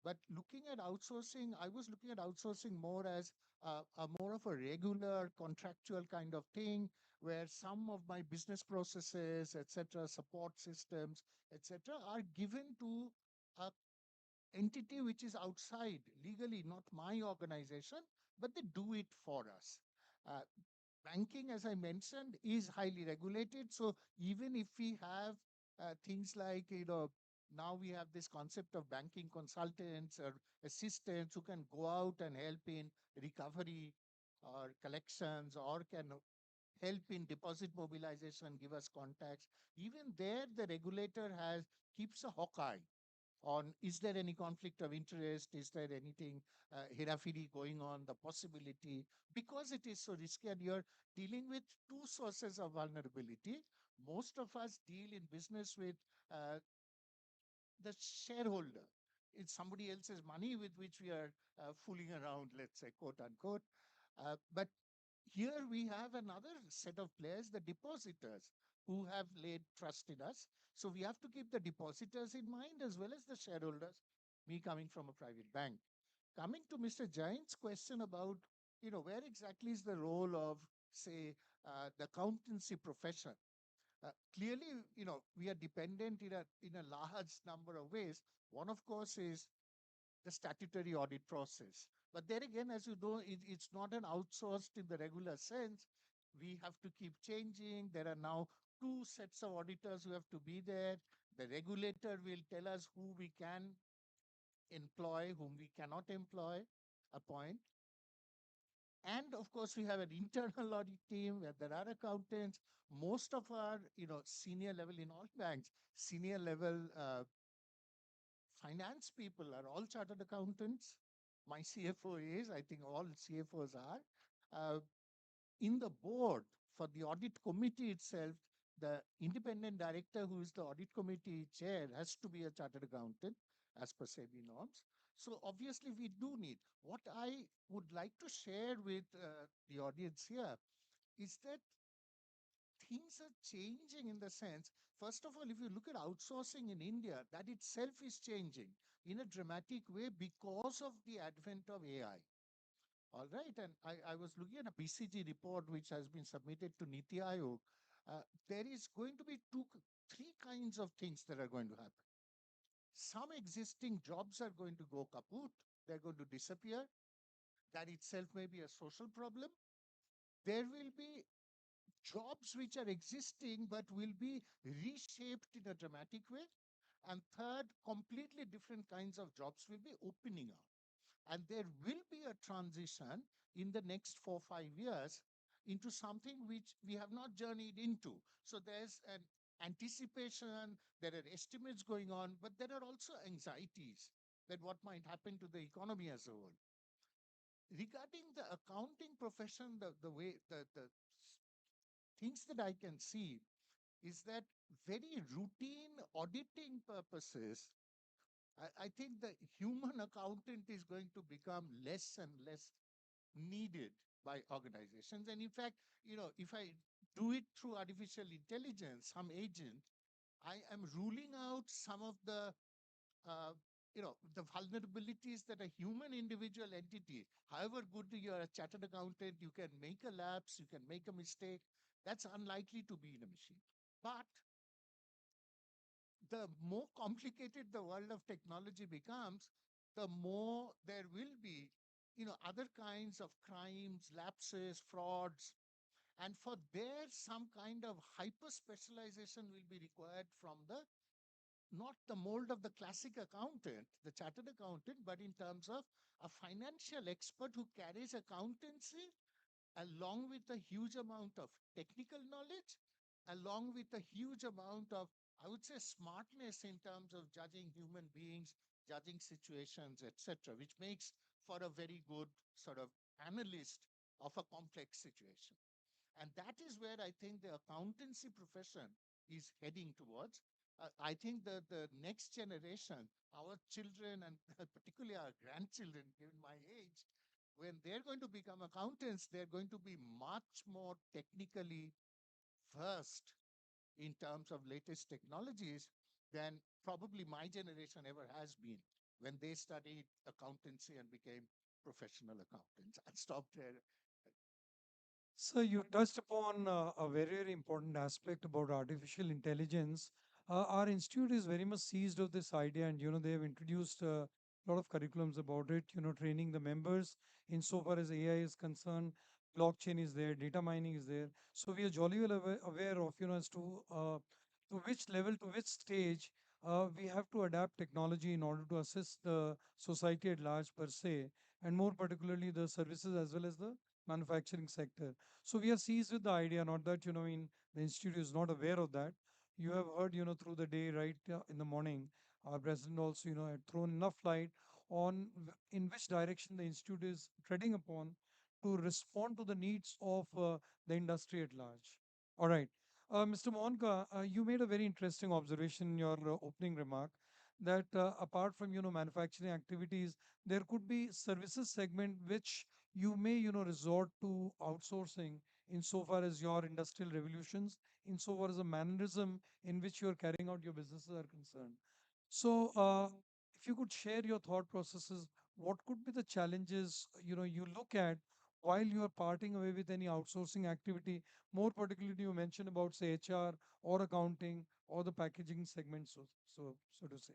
But looking at outsourcing, I was looking at outsourcing more as a more of a regular contractual kind of thing, where some of my business processes, etc., support systems, etc., are given to a entity which is outside legally, not my organization, but they do it for us. Uh, Banking, as I mentioned, is highly regulated. So even if we have things like, now we have this concept of banking consultants or assistants who can go out and help in recovery or collections or can help in deposit mobilization, give us contacts. Even there, the regulator has keeps a hawk eye on is there any conflict of interest, is there anything herafiri going on, the possibility, because it is so risky and you're dealing with two sources of vulnerability. Most of us deal in business with uh, the shareholder. It's somebody else's money with which we are fooling around, let's say, quote unquote. But here we have another set of players, the depositors, who have laid trust in us. So we have to keep the depositors in mind as well as the shareholders, me coming from a private bank. Coming to Mr. Jain's question about, where exactly is the role of, say, the accountancy profession? Clearly, we are dependent in a large number of ways. One, of course, is the statutory audit process. But there again, as you know, it's not an outsourced in the regular sense. We have to keep changing. There are now two sets of auditors who have to be there. The regulator will tell us who we can employ, whom we cannot employ, appoint. And of course, we have an internal audit team where there are accountants. Most of our, senior level in all banks, senior level finance people are all chartered accountants. My CFO is, I think all CFOs are. In the board for the audit committee itself, the independent director who is the audit committee chair has to be a chartered accountant as per SEBI norms. So obviously we do need. What I would like to share with the audience here is that things are changing in the sense, first of all, if you look at outsourcing in India, that itself is changing in a dramatic way because of the advent of AI. All right, and I was looking at a BCG report which has been submitted to Niti Aayog. There is going to be three kinds of things that are going to happen. Some existing jobs are going to go kaput, they're going to disappear. That itself may be a social problem. There will be jobs which are existing but will be reshaped in a dramatic way. And third, completely different kinds of jobs will be opening up. And there will be a transition in the next 4 or 5 years into something which we have not journeyed into. So there's an anticipation, there are estimates going on, but there are also anxieties that what might happen to the economy as a whole. Regarding the accounting profession, the way the things that I can see is that very routine auditing purposes, I think the human accountant is going to become less and less needed by organizations. And in fact, if I do it through artificial intelligence, some agent, I am ruling out some of the vulnerabilities that a human individual entity, however good you're a chartered accountant, you can make a lapse, you can make a mistake. That's unlikely to be in a machine. But the more complicated the world of technology becomes, the more there will be, other kinds of crimes, lapses, frauds. And for there, some kind of hyper specialization will be required from not the mold of the classic accountant, the chartered accountant, but in terms of a financial expert who carries accountancy along with a huge amount of technical knowledge, along with a huge amount of, I would say, smartness in terms of judging human beings, judging situations, etc., which makes for a very good sort of analyst of a complex situation. And that is where I think the accountancy profession is heading towards. I think the next generation, our children and particularly our grandchildren, given my age, when they're going to become accountants, they're going to be much more technically versed in terms of latest technologies than probably my generation ever has been when they studied accountancy and became professional accountants. I'll stop there. So you touched upon a very, very important aspect about artificial intelligence. Our institute is very much seized of this idea, and they have introduced a lot of curriculums about it. Training the members insofar as AI is concerned. Blockchain is there, data mining is there. So we are jolly well aware of as to which level, to which stage we have to adapt technology in order to assist the society at large per se, and more particularly the services as well as the manufacturing sector. So we are seized with the idea, not that, the institute is not aware of that. You have heard, through the day, right, in the morning, our president also, had thrown enough light on in which direction the institute is treading upon to respond to the needs of the industry at large. All right. Mr. Mohanka, you made a very interesting observation in your opening remark that apart from manufacturing activities, there could be services segment which you may resort to outsourcing insofar as your industrial revolutions, insofar as the mannerism in which you are carrying out your businesses are concerned. So, if you could share your thought processes, what could be the challenges you look at while you are parting away with any outsourcing activity? More particularly, you mentioned about say HR or accounting or the packaging segment, so to say.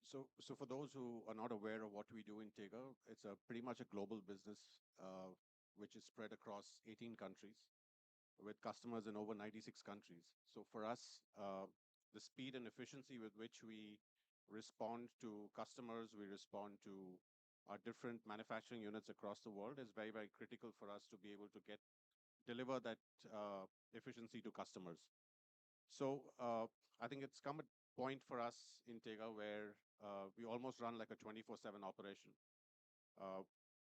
So for those who are not aware of what we do in Tega, it's a pretty much a global business, which is spread across 18 countries with customers in over 96 countries. So for us, the speed and efficiency with which we respond to customers, we respond to our different manufacturing units across the world is very, very critical for us to be able to deliver that efficiency to customers. So I think it's come a point for us in Tega where we almost run like a 24/7 operation. Uh,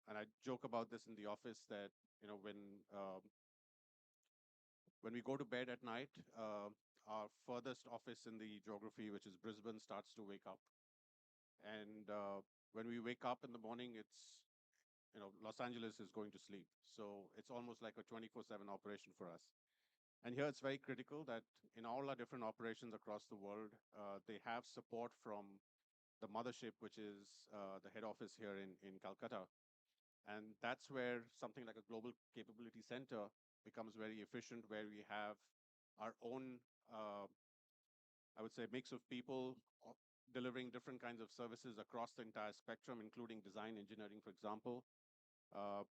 and I joke about this in the office that when we go to bed at night, our furthest office in the geography, which is Brisbane, starts to wake up. And when we wake up in the morning, it's Los Angeles is going to sleep. So it's almost like a 24/7 operation for us. And here it's very critical that in all our different operations across the world, they have support from the mothership, which is the head office here in Calcutta. And that's where something like a global capability center becomes very efficient, where we have our own, I would say, mix of people delivering different kinds of services across the entire spectrum, including design engineering, for example. Uh,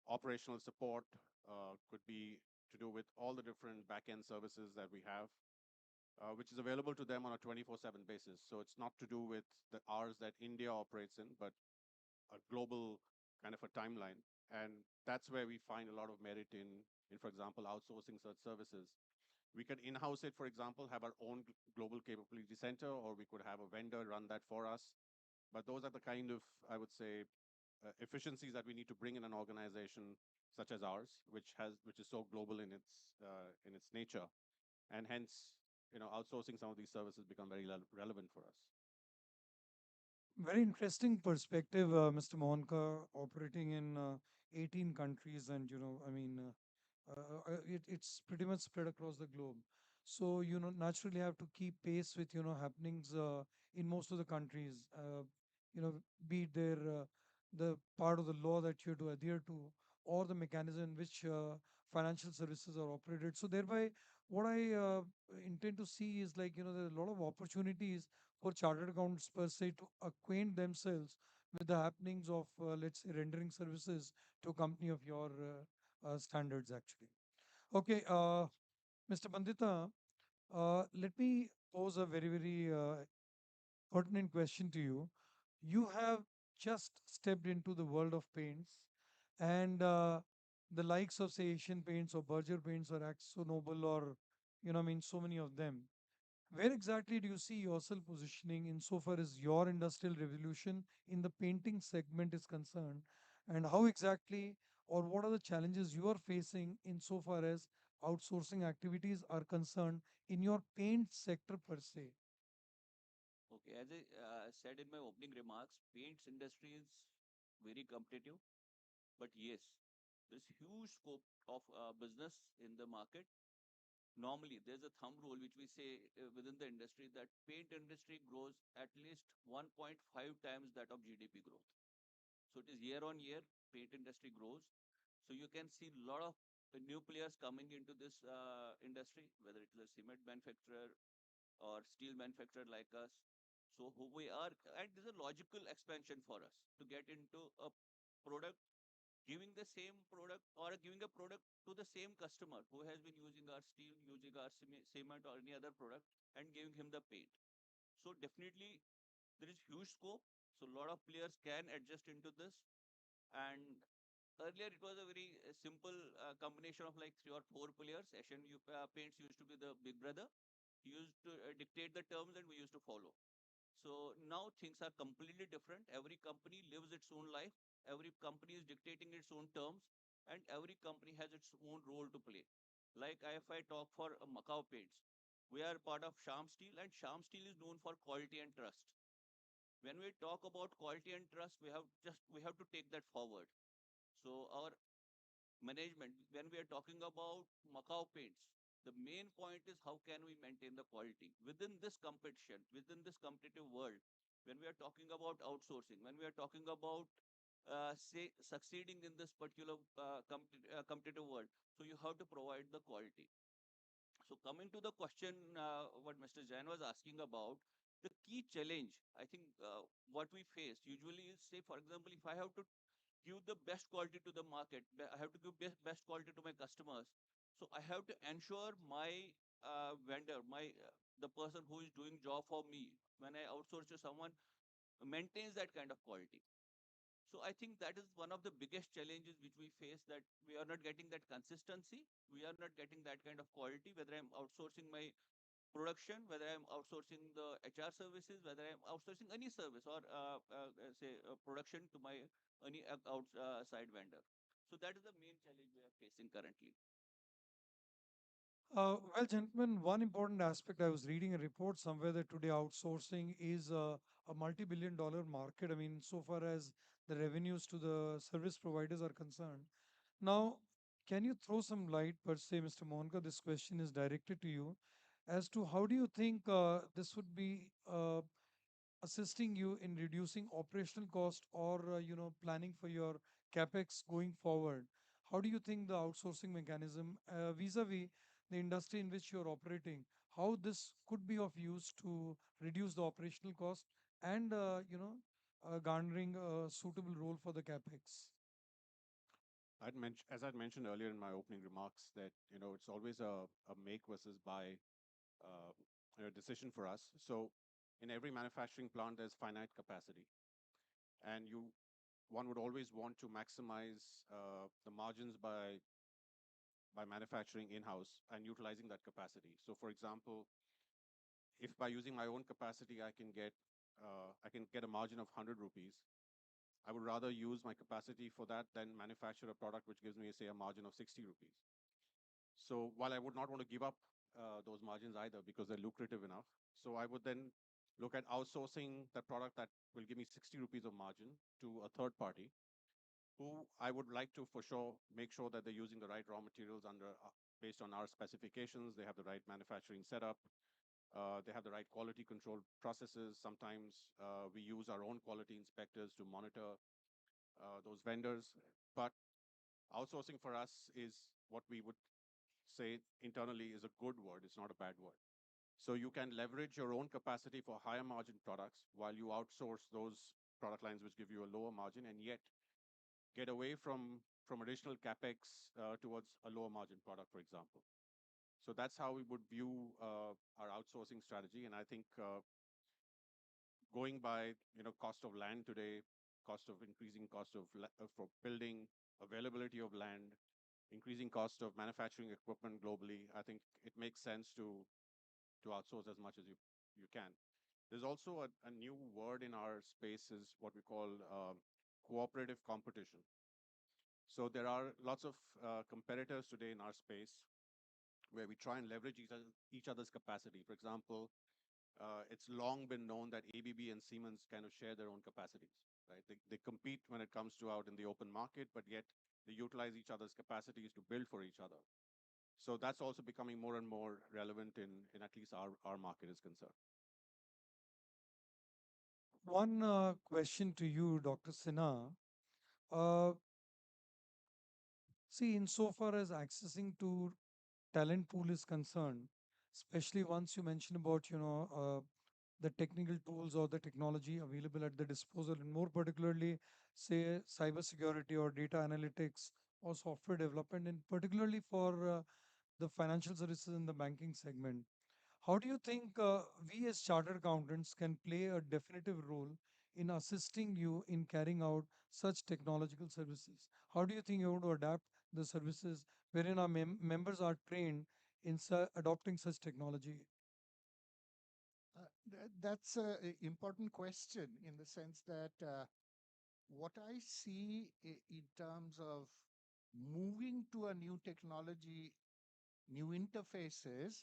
Operational support could be to do with all the different back-end services that we have, which is available to them on a 24/7 basis. So it's not to do with the hours that India operates in, but a global kind of a timeline. And that's where we find a lot of merit in for example, outsourcing such services. We could in-house it, for example, have our own global capability center, or we could have a vendor run that for us. But those are the kind of, I would say, efficiencies that we need to bring in an organization such as ours, which is so global in its nature, and hence, outsourcing some of these services become very relevant for us. Very interesting perspective, Mr. Mohanka, operating in 18 countries, and it's pretty much spread across the globe. So naturally have to keep pace with happenings in most of the countries. Be it their the part of the law that you have to adhere to, or the mechanism in which financial services are operated. So thereby, what I intend to see is like there are a lot of opportunities for chartered accountants per se to acquaint themselves with the happenings of let's say rendering services to a company of your standards actually. Okay, Mr. Pandita, let me pose a very, very pertinent question to you. You have just stepped into the world of paints, and the likes of, say, Asian Paints or Berger Paints or Axo Nobel or, so many of them. Where exactly do you see yourself positioning insofar as your industrial revolution in the painting segment is concerned? And how exactly or what are the challenges you are facing insofar as outsourcing activities are concerned in your paint sector per se? Okay, as I said in my opening remarks, paints industry is very competitive, but yes, there's huge scope of business in the market. Normally, there's a thumb rule which we say within the industry that paint industry grows at least 1.5 times that of GDP growth. So it is year on year, paint industry grows. So you can see a lot of new players coming into this industry, whether it is a cement manufacturer or steel manufacturer like us. So who we are, and this is a logical expansion for us to get into a product giving the same product or giving a product to the same customer who has been using our steel, using our cement or any other product, and giving him the paint. So definitely there is huge scope. So a lot of players can adjust into this. And earlier it was a very simple combination of like three or four players. Asian Paints used to be the big brother. He used to dictate the terms and we used to follow. So now things are completely different. Every company lives its own life. Every company is dictating its own terms, and every company has its own role to play. Like if I talk for Macau Paints, we are part of Sham Steel, and Sham Steel is known for quality and trust. When we talk about quality and trust, we have to take that forward. So our management, when we are talking about Macau Paints, the main point is how can we maintain the quality within this competition, within this competitive world. When we are talking about outsourcing, when we are talking about say succeeding in this particular competitive world, so you have to provide the quality. So coming to the question, what Mr. Jain was asking about, the key challenge, I think what we face usually is, say, for example, if I have to give the best quality to the market, I have to give best quality to my customers. So I have to ensure my vendor, the person who is doing job for me, when I outsource to someone, maintains that kind of quality. So I think that is one of the biggest challenges which we face, that we are not getting that consistency. We are not getting that kind of quality, whether I'm outsourcing my production, whether I'm outsourcing the HR services, whether I'm outsourcing any service or say production to my any outside vendor. So that is the main challenge we are facing currently. Well, gentlemen, one important aspect, I was reading a report somewhere that today outsourcing is a multi-billion dollar market. I mean, so far as the revenues to the service providers are concerned. Now, can you throw some light, per se, Mr. Mohanka? This question is directed to you, as to how do you think this would be assisting you in reducing operational cost, or planning for your capex going forward? How do you think the outsourcing mechanism, vis-a-vis the industry in which you're operating, how this could be of use to reduce the operational cost and garnering a suitable role for the capex? As I'd mentioned earlier in my opening remarks, that it's always a make versus buy decision for us. So in every manufacturing plant, there's finite capacity, and one would always want to maximize the margins by manufacturing in-house and utilizing that capacity. So, for example, if by using my own capacity I can get a margin of 100 rupees, I would rather use my capacity for that than manufacture a product which gives me, say, a margin of 60 rupees. So while I would not want to give up those margins either because they're lucrative enough, so I would then look at outsourcing the product that will give me 60 rupees of margin to a third party, who I would like to for sure make sure that they're using the right raw materials based on our specifications. They have the right manufacturing setup. They have the right quality control processes. Sometimes we use our own quality inspectors to monitor those vendors. But outsourcing for us is what we would say internally is a good word. It's not a bad word. So you can leverage your own capacity for higher margin products while you outsource those product lines which give you a lower margin, and yet get away from additional capex towards a lower margin product, for example. So that's how we would view our outsourcing strategy. And I think going by cost of land today, increasing cost of for building, availability of land, increasing cost of manufacturing equipment globally, I think it makes sense to outsource as much as you can. There's also a new word in our space, is what we call cooperative competition. So there are lots of competitors today in our space where we try and leverage each other's capacity. For example, it's long been known that ABB and Siemens kind of share their own capacities, right? They compete when it comes to out in the open market, but yet they utilize each other's capacities to build for each other. So that's also becoming more and more relevant in at least our market is concerned. One question to you, Dr. Sinha. Uh, See, insofar as accessing to talent pool is concerned, especially once you mention about, the technical tools or the technology available at the disposal, and more particularly, say, cybersecurity or data analytics or software development, and particularly for the financial services and the banking segment. How do you think we as chartered accountants can play a definitive role in assisting you in carrying out such technological services? How do you think you want to adapt the services wherein our members are trained in adopting such technology? That's an important question in the sense that what I see in terms of moving to a new technology, new interfaces,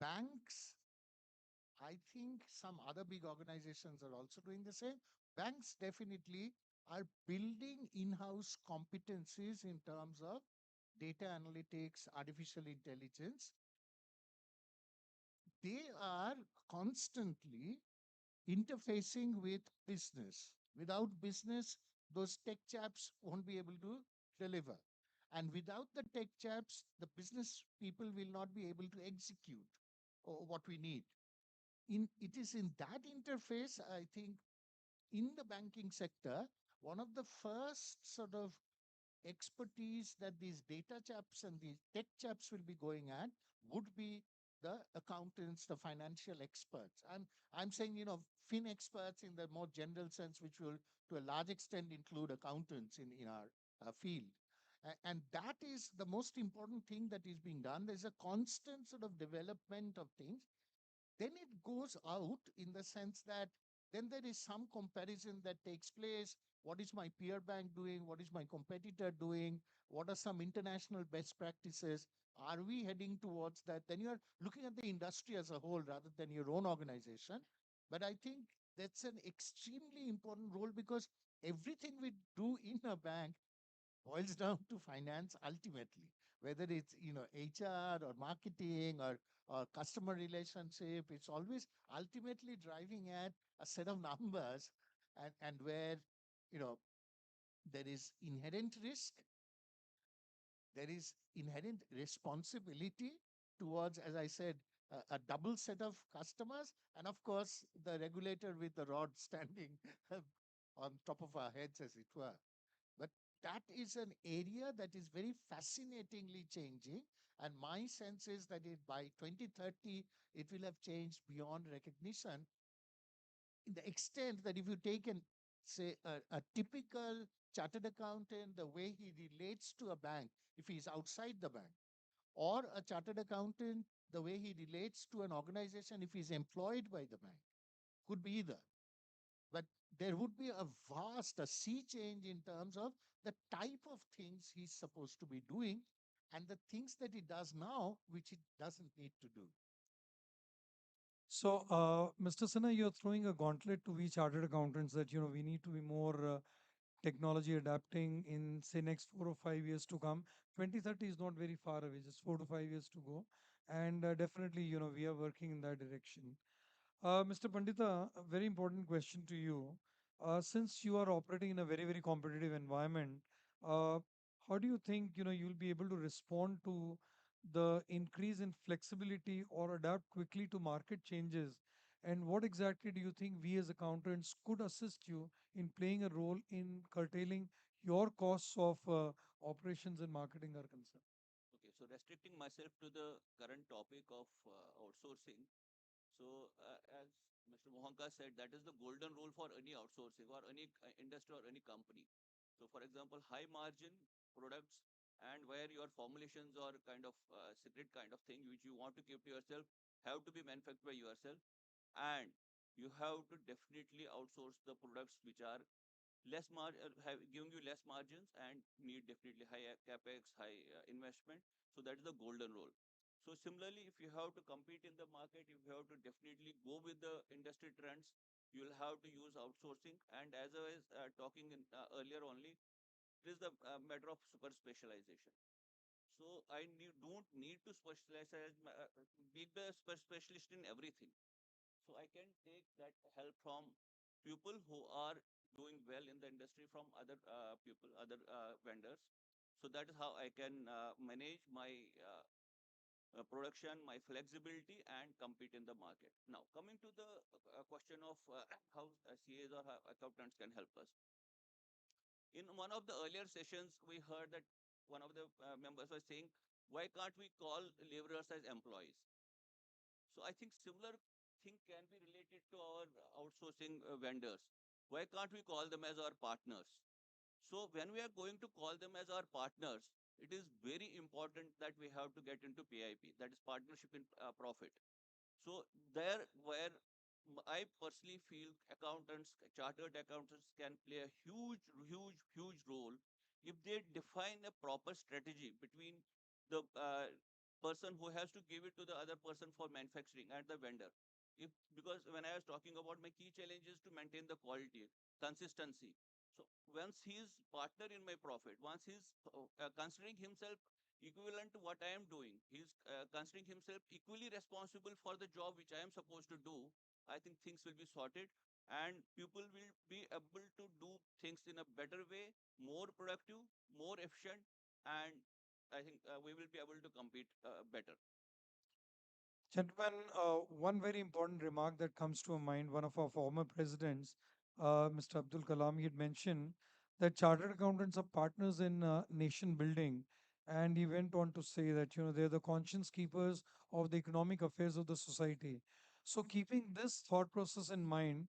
banks, I think some other big organizations are also doing the same. Banks definitely are building in-house competencies in terms of data analytics, artificial intelligence. They are constantly interfacing with business. Without business, those tech chaps won't be able to deliver. And without the tech chaps, the business people will not be able to execute what we need. It is in that interface, I think, in the banking sector, one of the first sort of expertise that these data chaps and these tech chaps will be going at would be the accountants, the financial experts. I'm saying, fin experts in the more general sense, which will to a large extent include accountants in our field. And that is the most important thing that is being done. There's a constant sort of development of things. Then it goes out in the sense that then there is some comparison that takes place. What is my peer bank doing? What is my competitor doing? What are some international best practices? Are we heading towards that? Then you are looking at the industry as a whole rather than your own organization. But I think that's an extremely important role because everything we do in a bank boils down to finance ultimately, whether it's HR or marketing or customer relationship. It's always ultimately driving at a set of numbers, and where you know there is inherent risk, there is inherent responsibility towards, as I said, a double set of customers, and of course the regulator with the rod standing on top of our heads, as it were. But that is an area that is very fascinatingly changing. And my sense is that by 2030, it will have changed beyond recognition in the extent that if you take say, a typical chartered accountant, the way he relates to a bank, if he's outside the bank, or a chartered accountant, the way he relates to an organization, if he's employed by the bank, could be either. But there would be a sea change in terms of the type of things he's supposed to be doing and the things that he does now, which he doesn't need to do. So, Mr. Sinha, you're throwing a gauntlet to we chartered accountants that, we need to be more technology adapting in, say, next 4 or 5 years to come. 2030 is not very far away, just 4 to 5 years to go. And definitely, we are working in that direction. Mr. Pandita, a very important question to you. Since you are operating in a very, very competitive environment, uh, how do you think you'll be able to respond to the increase in flexibility or adapt quickly to market changes? And what exactly do you think we as accountants could assist you in playing a role in curtailing your costs of operations and marketing are concerned? Okay, so restricting myself to the current topic of outsourcing. So, as Mr. Mohanka said, that is the golden rule for any outsourcing or any industry or any company. So, for example, high margin products and where your formulations or kind of secret kind of thing which you want to keep to yourself have to be manufactured by yourself, and you have to definitely outsource the products which are have giving you less margins and need definitely high capex, high investment. So that is the golden rule. So similarly, if you have to compete in the market, if you have to definitely go with the industry trends, you will have to use outsourcing. And as I was talking earlier only, it is the matter of super specialization. So don't need to specialize be the specialist in everything. So I can take that help from people who are doing well in the industry from other people, other vendors. So that is how I can manage my production, my flexibility, and compete in the market. Now, coming to the question of how CAs or how accountants can help us. In one of the earlier sessions, we heard that one of the members was saying, why can't we call laborers as employees? So I think similar thing can be related to our outsourcing vendors. Why can't we call them as our partners? So when we are going to call them as our partners, it is very important that we have to get into PIP, that is partnership in profit. So there where I personally feel accountants, chartered accountants can play a huge role if they define a proper strategy between the person who has to give it to the other person for manufacturing and the vendor. If because when I was talking about my key challenge is to maintain the quality, consistency. So once he is partner in my profit, once he is considering himself equivalent to what I am doing. He's considering himself equally responsible for the job which I am supposed to do. I think things will be sorted and people will be able to do things in a better way, more productive, more efficient, and I think we will be able to compete better. Gentlemen, one very important remark that comes to mind, one of our former presidents, Mr. Abdul Kalam, he had mentioned that chartered accountants are partners in nation building. And he went on to say that, they're the conscience keepers of the economic affairs of the society. So keeping this thought process in mind,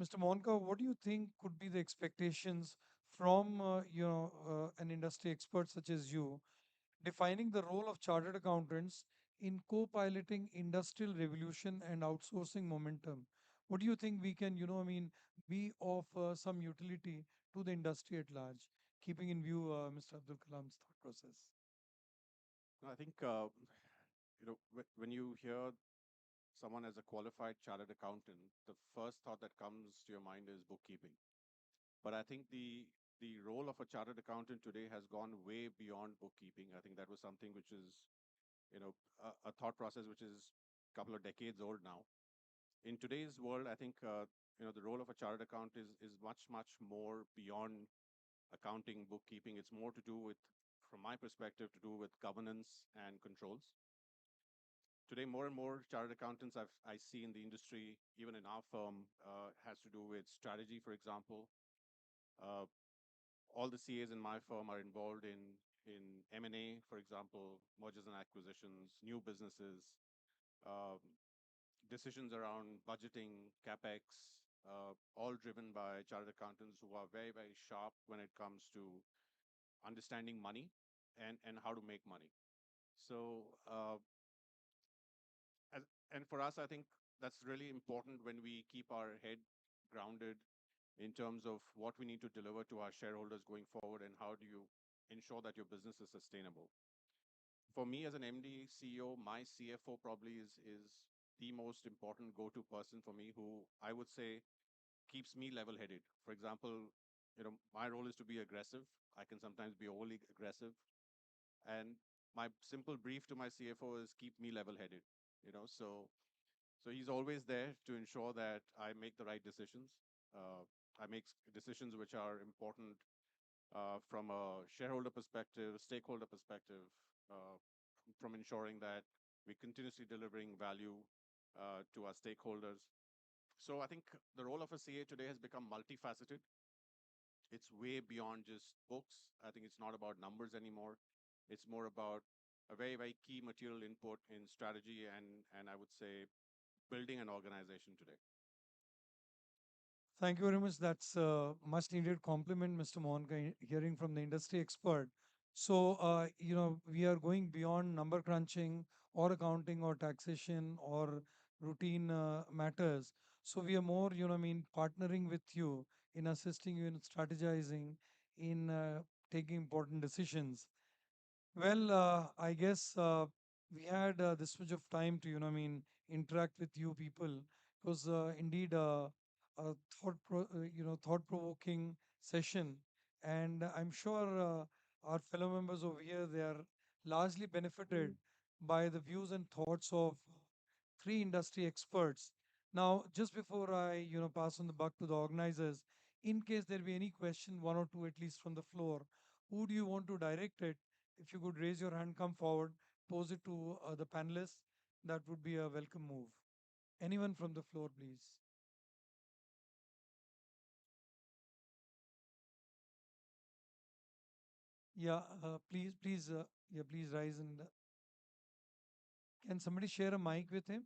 Mr. Monka, what do you think could be the expectations from, an industry expert such as you, defining the role of chartered accountants in co-piloting industrial revolution and outsourcing momentum? What do you think we can, be of some utility to the industry at large, keeping in view Mr. Abdul Kalam's thought process? I think when you hear someone as a qualified chartered accountant, the first thought that comes to your mind is bookkeeping. But I think the role of a chartered accountant today has gone way beyond bookkeeping. I think that was something which is, a thought process which is a couple of decades old now. In today's world, I think, the role of a chartered accountant is much more beyond accounting, bookkeeping. It's more to do with, from my perspective, to do with governance and controls. Today, more and more chartered accountants I see in the industry, even in our firm, has to do with strategy, for example. Uh, all the CAs in my firm are involved in M&A, for example, mergers and acquisitions, new businesses, um, decisions around budgeting, capex, all driven by chartered accountants who are very sharp when it comes to understanding money and how to make money. So, as, and for us, I think that's really important when we keep our head grounded in terms of what we need to deliver to our shareholders going forward and how do you ensure that your business is sustainable. For me as an MD, CEO, my CFO probably is the most important go-to person for me who I would say keeps me level-headed. For example, my role is to be aggressive. I can sometimes be overly aggressive. And my simple brief to my CFO is keep me level-headed, so he's always there to ensure that I make the right decisions. I make decisions which are important from a shareholder perspective, stakeholder perspective, from ensuring that we continuously delivering value to our stakeholders. So I think the role of a CA today has become multifaceted. It's way beyond just books. I think it's not about numbers anymore. It's more about a very key material input in strategy and I would say building an organization today. Thank you very much. That's a much needed compliment, Mr. Mohanka, hearing from the industry expert. So, we are going beyond number crunching or accounting or taxation or routine matters. So we are more, partnering with you in assisting you in strategizing, in taking important decisions. Well, I guess we had this much of time to, interact with you people. It was indeed a thought-provoking session, and I'm sure our fellow members over here, they are largely benefited by the views and thoughts of three industry experts. Now, just before I, pass on the buck to the organizers, in case there be any question, one or two at least from the floor, who do you want to direct it? If you could raise your hand, come forward, pose it to the panelists, that would be a welcome move. Anyone from the floor, please. Yeah, please rise and can somebody share a mic with him?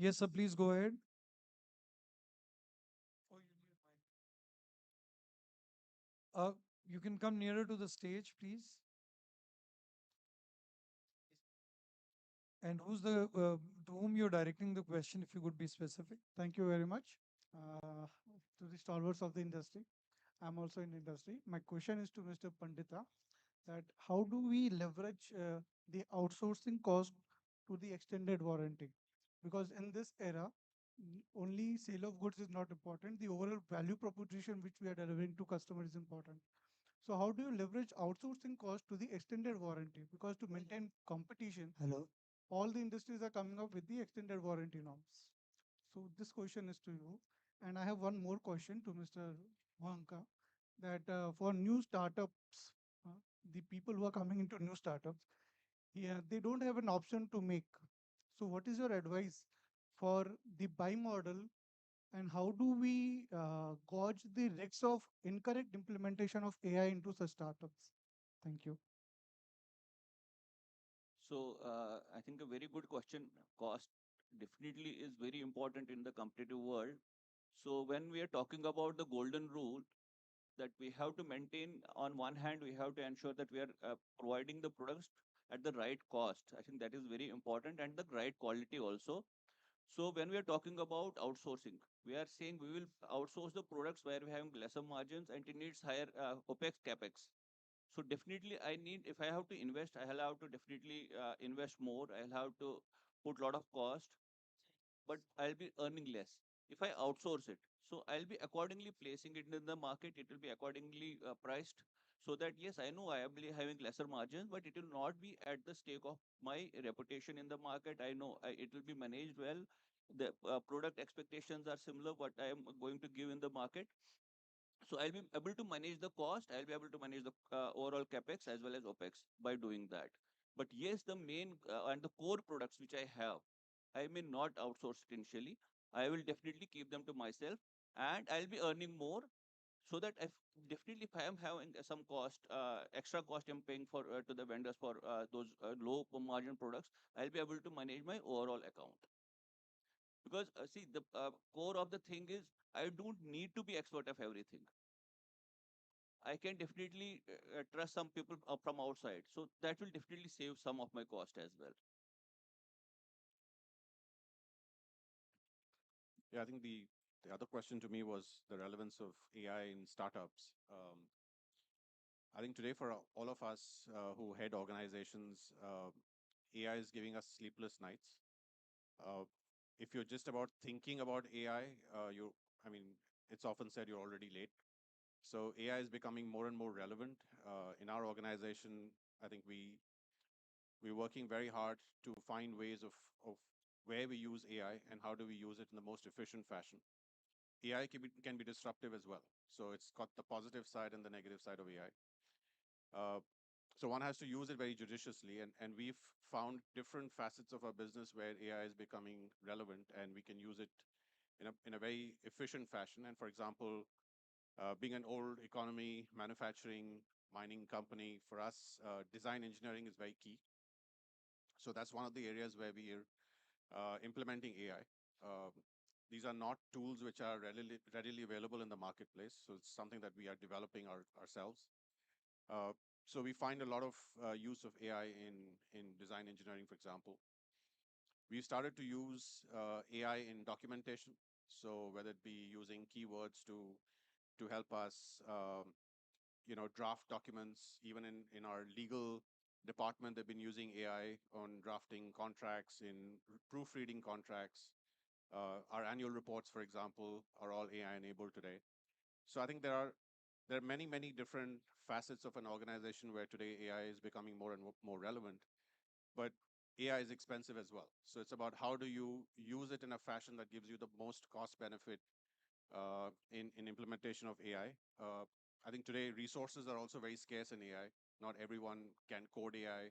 Yes, sir, please go ahead. Uh, you can come nearer to the stage, please. And who's to whom you're directing the question, if you could be specific? Thank you very much to the stalwarts of the industry. I'm also in industry. My question is to Mr. Pandita that how do we leverage the outsourcing cost to the extended warranty? Because in this era, only sale of goods is not important. The overall value proposition which we are delivering to customer is important. So how do you leverage outsourcing cost to the extended warranty? Because to maintain competition, Hello. all the industries are coming up with the extended warranty norms. So this question is to you. And I have one more question to Mr. Wanka, that for new startups, uh, the people who are coming into new startups, yeah, they don't have an option to make. So what is your advice for the buy model, and how do we gauge the risks of incorrect implementation of AI into such startups? Thank you. So I think a very good question. Cost definitely is very important in the competitive world. So when we are talking about the golden rule, that we have to maintain, on one hand, we have to ensure that we are providing the products at the right cost. I think that is very important, and the right quality also. So when we are talking about outsourcing, we are saying we will outsource the products where we have lesser margins and it needs higher OPEX, CAPEX. So definitely I need, if I have to invest, I'll have to definitely invest more. I'll have to put a lot of cost, but I'll be earning less if I outsource it. So I'll be accordingly placing it in the market. It will be accordingly priced, so that yes, I know I will be having lesser margins, but it will not be at the stake of my reputation in the market. I know it will be managed well. The product expectations are similar what I am going to give in the market. So I'll be able to manage the cost. I'll be able to manage the overall capex as well as opex by doing that. But yes, the main and the core products which I have, I may not outsource it initially. I will definitely keep them to myself, and I'll be earning more, so that if definitely if I am having some cost, extra cost I'm paying for to the vendors for those low margin products, I'll be able to manage my overall account. Because see, the core of the thing is I don't need to be expert of everything. I can definitely trust some people from outside. So that will definitely save some of my cost as well. Yeah, I think the other question to me was the relevance of AI in startups. I think today for all of us who head organizations, AI is giving us sleepless nights. Uh, if you're just about thinking about AI, I mean, it's often said you're already late. So AI is becoming more and more relevant. In our organization, I think we're working very hard to find ways of where we use AI and how do we use it in the most efficient fashion. AI can be disruptive as well. So it's got the positive side and the negative side of AI. So one has to use it very judiciously, and we've found different facets of our business where AI is becoming relevant, and we can use it in a very efficient fashion. And for example, being an old economy, manufacturing, mining company, for us, design engineering is very key. So that's one of the areas where we are implementing AI. These are not tools which are readily available in the marketplace. So it's something that we are developing ourselves. So we find a lot of use of AI in design engineering, for example. We started to use AI in documentation. So whether it be using keywords to help us, draft documents, even in our legal department, they've been using AI on drafting contracts, in proofreading contracts. Our annual reports, for example, are all AI enabled today. So I think there are many different facets of an organization where today AI is becoming more and more relevant. But AI is expensive as well. So it's about how do you use it in a fashion that gives you the most cost benefit in implementation of AI. I think today resources are also very scarce in AI. Not everyone can code AI.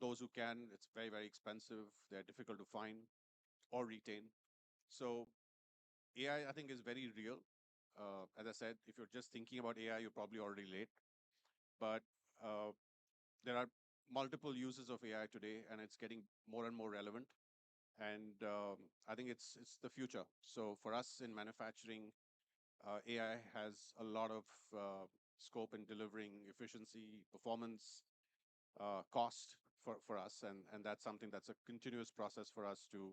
Those who can, it's very expensive. They're difficult to find or retain. So AI, I think, is very real. As I said, if you're just thinking about AI, you're probably already late. But uh, there are multiple uses of AI today, and it's getting more and more relevant. And I think it's the future. So for us in manufacturing, AI has a lot of scope in delivering efficiency, performance, cost for us, and that's something that's a continuous process for us to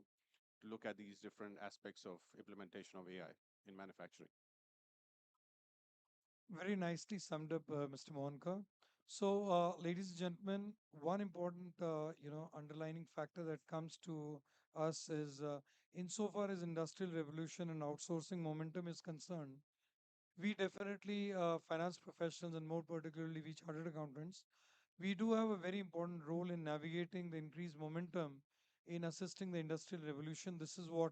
look at these different aspects of implementation of AI in manufacturing. Very nicely summed up, Mr. Mohanka. So, ladies and gentlemen, one important, underlining factor that comes to us is, insofar as industrial revolution and outsourcing momentum is concerned, we definitely, finance professionals and more particularly we chartered accountants, we do have a very important role in navigating the increased momentum in assisting the industrial revolution. This is what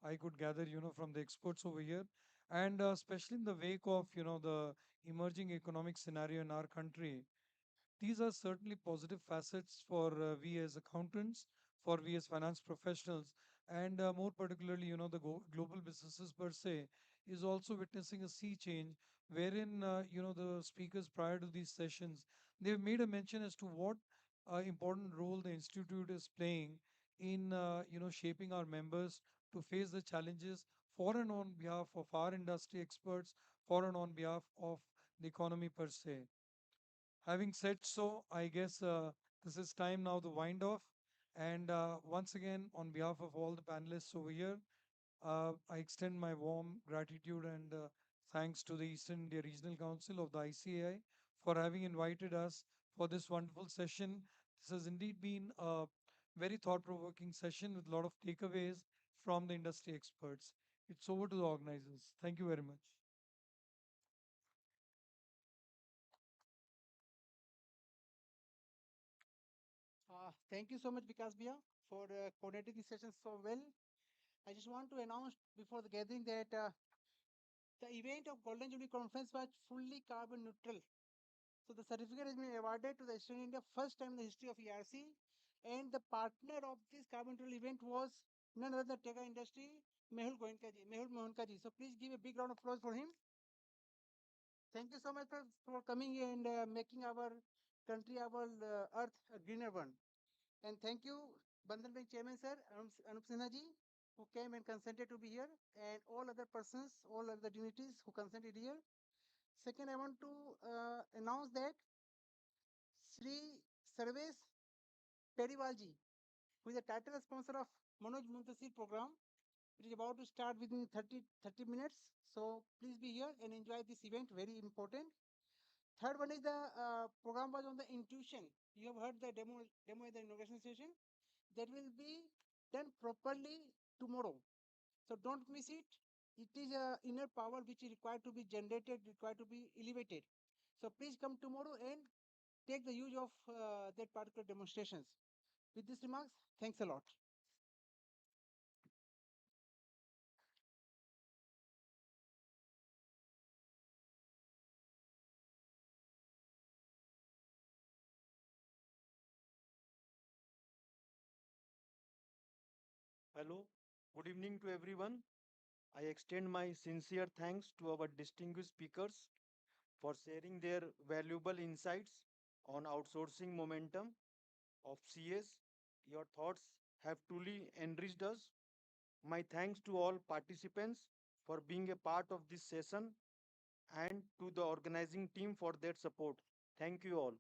I could gather, from the experts over here, and especially in the wake of, the emerging economic scenario in our country. These are certainly positive facets for we as accountants, for we as finance professionals, and more particularly, the global businesses per se is also witnessing a sea change, wherein the speakers prior to these sessions they've made a mention as to what important role the institute is playing in shaping our members to face the challenges for and on behalf of our industry experts, for and on behalf of the economy per se. Having said so, I guess this is time now to wind off. And once again, on behalf of all the panelists over here, I extend my warm gratitude and thanks to the Eastern India Regional Council of the ICAI for having invited us for this wonderful session. This has indeed been a very thought-provoking session with a lot of takeaways from the industry experts. It's over to the organizers. Thank you very much. Thank you so much, Vikas Bhaiya, for coordinating the session so well. I just want to announce before the gathering that the event of Golden Jubilee Conference was fully carbon neutral. So the certificate has been awarded to the Eastern India first time in the history of EIRC. And the partner of this carbon neutral event was none other than Tega Industry, Mehul Goenka ji, Mehul Mohanka ji. So please give a big round of applause for him. Thank you so much for coming and making our country, our earth a greener one. And thank you, Bandhan Bank Chairman Sir, Anup Sinha ji, who came and consented to be here, and all other persons, all other dignitaries who consented here. Second, I want to announce that Sri Sarvesh Periwal ji, who is the title sponsor of Manoj Muntasir program, it is about to start within 30 minutes. So please be here and enjoy this event, very important. Third one is the program was on the intuition. You have heard the demo at the inauguration session. That will be done properly tomorrow. So don't miss it. It is a inner power which is required to be generated, required to be elevated. So please come tomorrow and take the use of that particular demonstrations. With these remarks, thanks a lot. Hello, good evening to everyone. I extend my sincere thanks to our distinguished speakers for sharing their valuable insights on outsourcing momentum of CS. Your thoughts have truly enriched us. My thanks to all participants for being a part of this session and to the organizing team for their support. Thank you all.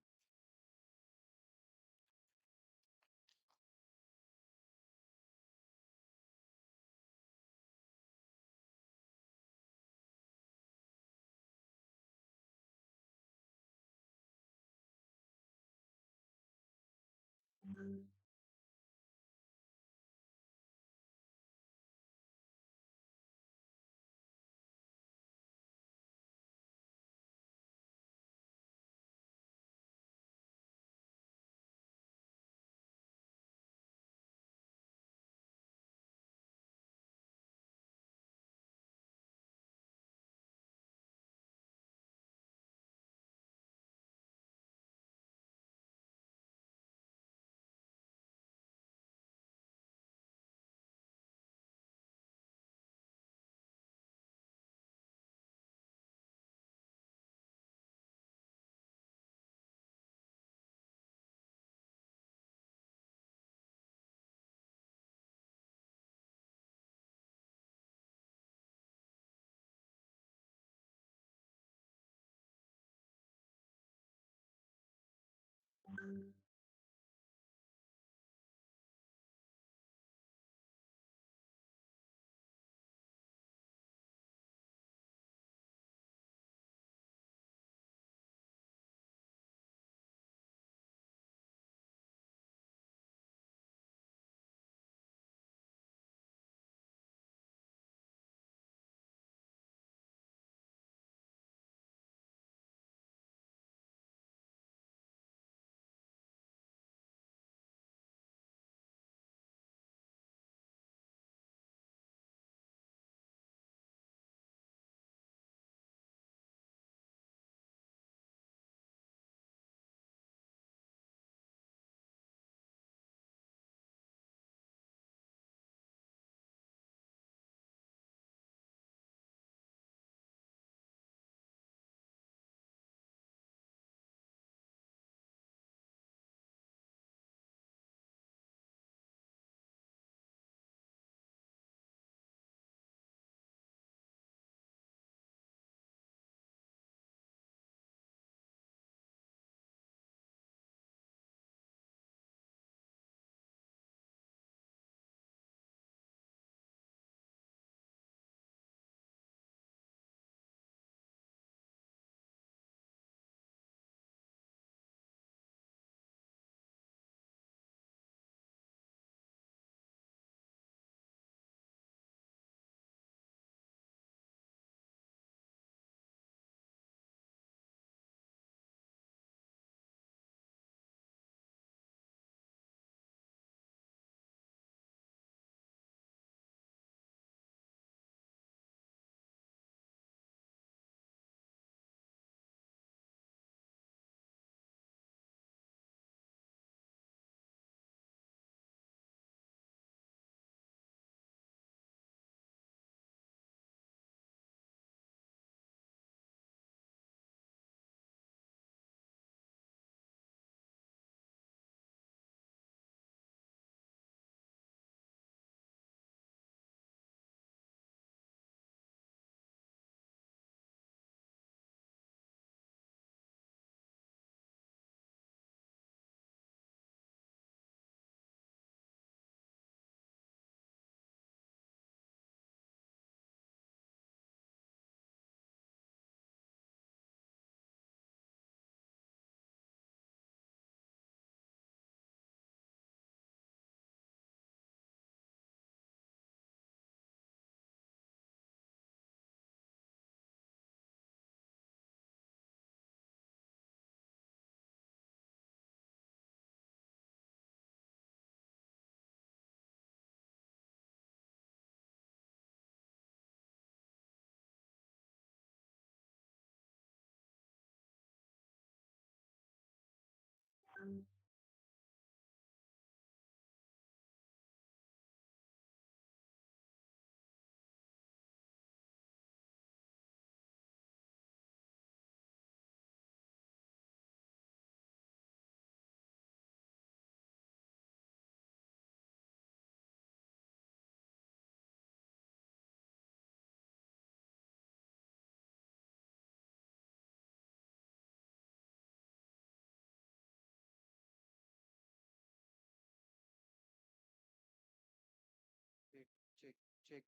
Check, check, check,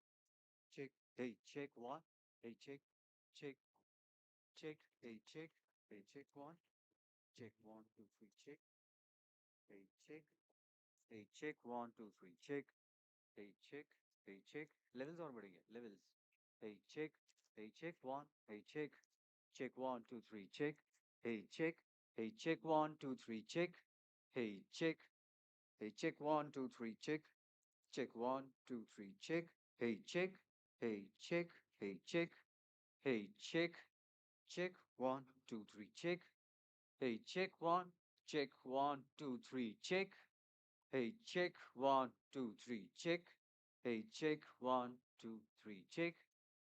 check. Hey, check one. Hey, check, check, check. Hey, check. Hey, check one. Check one, two, three, check. Hey, check. Hey, check one, two, three, check. Hey, check. Hey, check. Levels और बढ़ेंगे. Levels. Hey, check. Hey, check one. Hey, check. Check one, two, three, check. Hey, check. Hey, check one, two, three, check. Hey, check. Hey, check one, two, three, check. Check one, two, three, check. Hey, check. Hey, check. Hey, check. Hey, check. Check one, two, three, check. Hey, check one. Check one, two, three, check. Hey, check one, two, three, check. Hey, check one, two, three, check.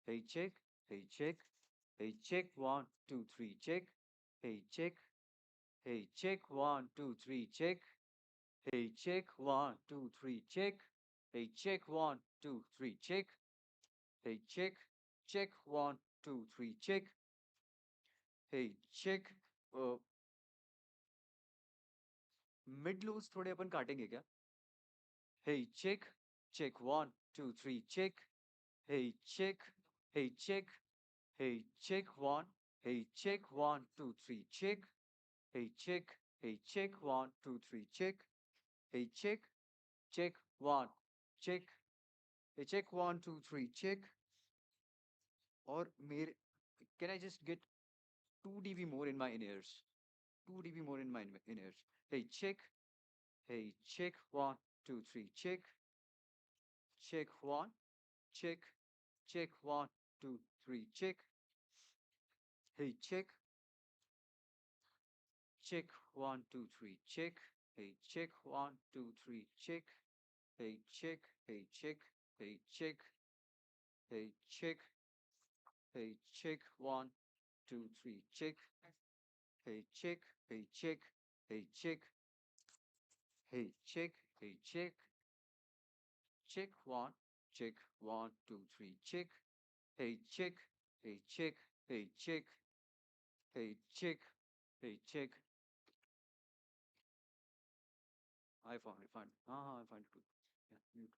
Hey, check. Hey, check. Hey, check one, two, three, check. Hey, check. Hey, check one, two, three, check. Hey, check one, two, three, check. Hey, check one, two, three, check. Hey, check. Check one, two, three, check. Hey, check. Uh, mid lows थोड़े अपन काटेंगे क्या? Hey, check, check one, two, three, check. Hey, check, hey, check, hey, check one, hey, check one, two, three, check. Hey, check one, two, three, check. Hey, check one, check. Hey, check one, two, three, check. Or mere, can I just get 2 dB more in my in-ears? 2 dB more in my in-ears. Hey, check. Hey, check one, two, three, check. Check one, check. Check one, two, three, check. Hey, check. Check one, two, three, check. Hey, check one, two, three, check. Hey, check. Hey, check. Hey, check. Hey, check. Hey, check one, two, three, check. Hey, check. Hey, check. Hey, check. Hey, check. Hey, check. Check one, two, three, check. Hey, check. Hey, check. Hey, check. Hey, check. Hey, check. I found it. Fine. I find it too. Yeah, mute.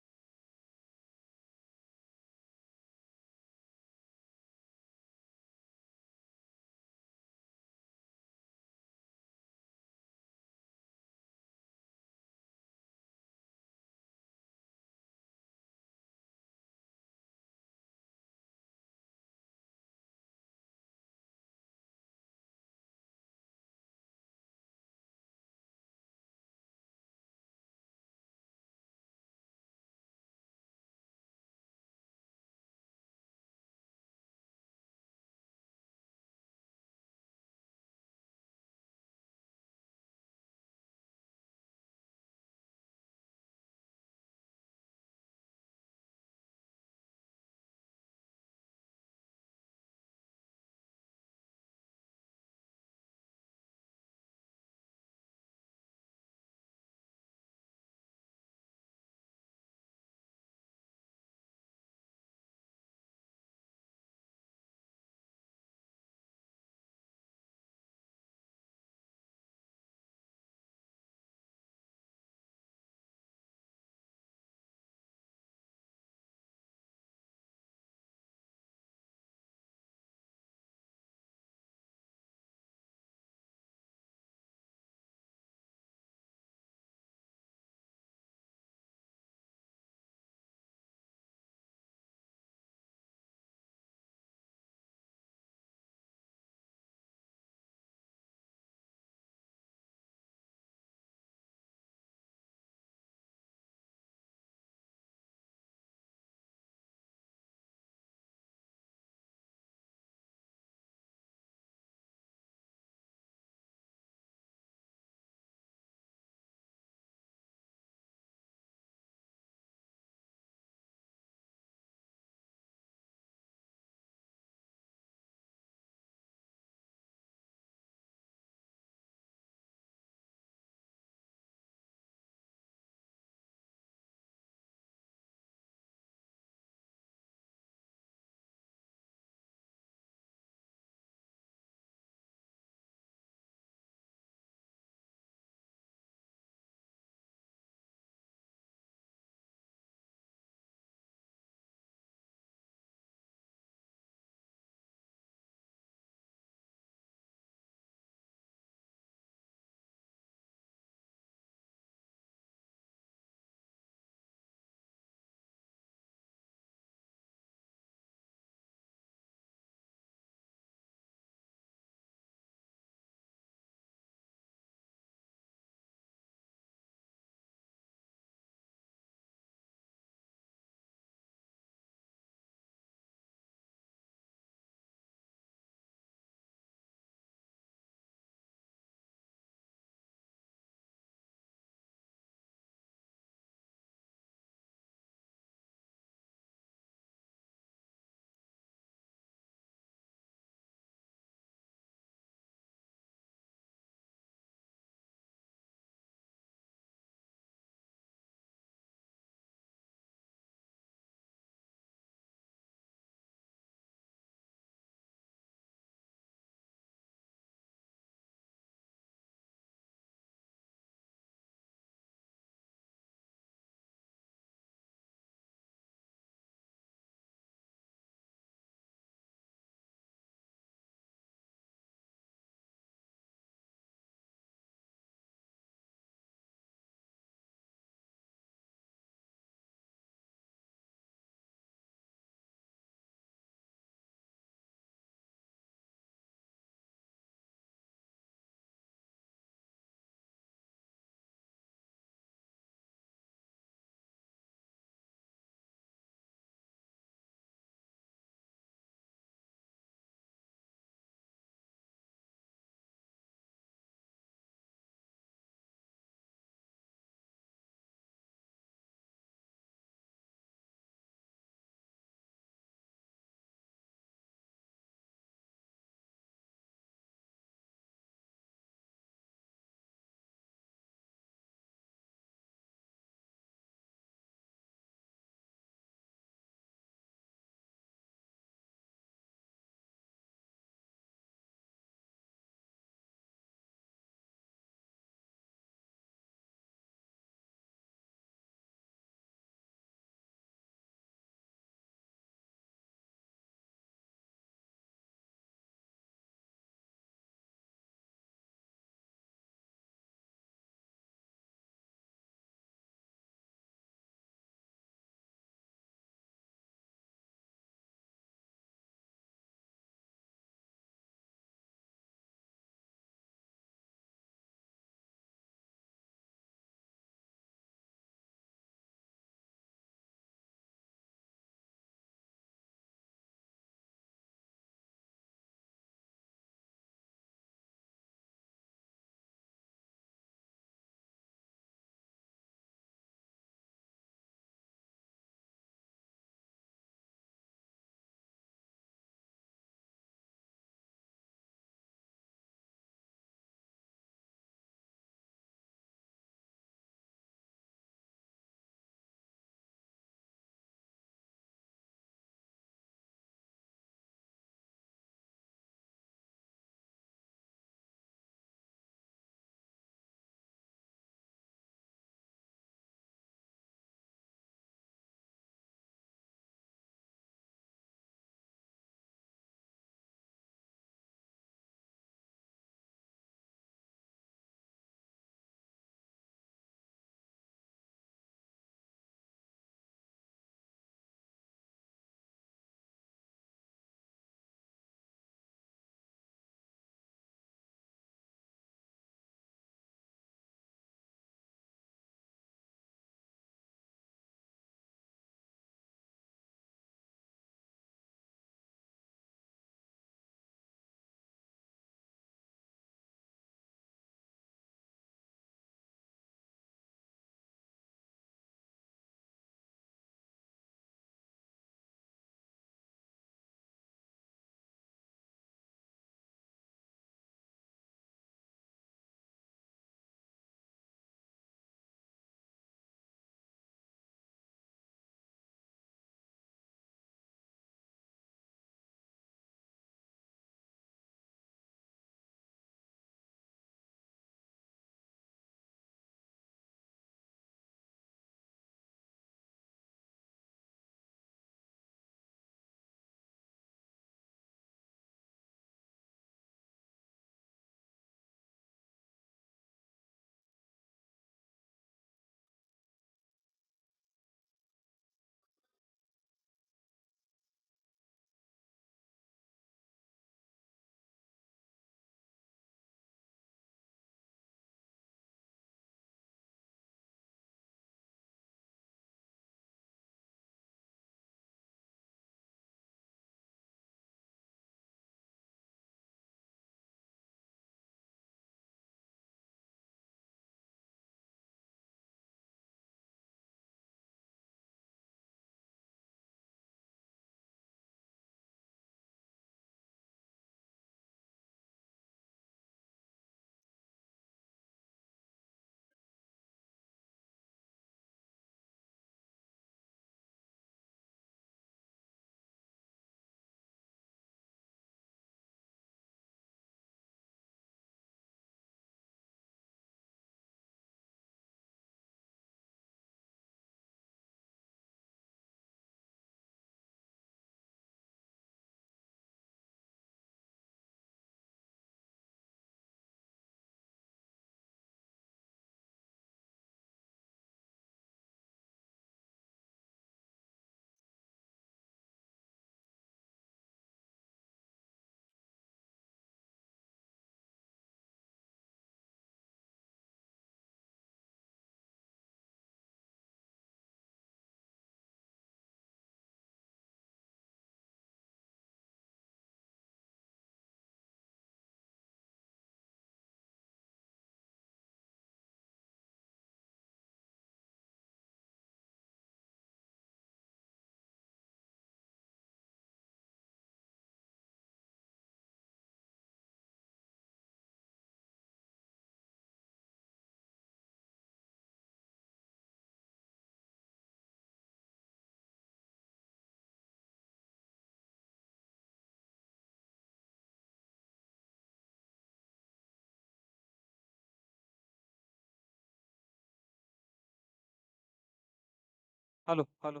Hello, hello,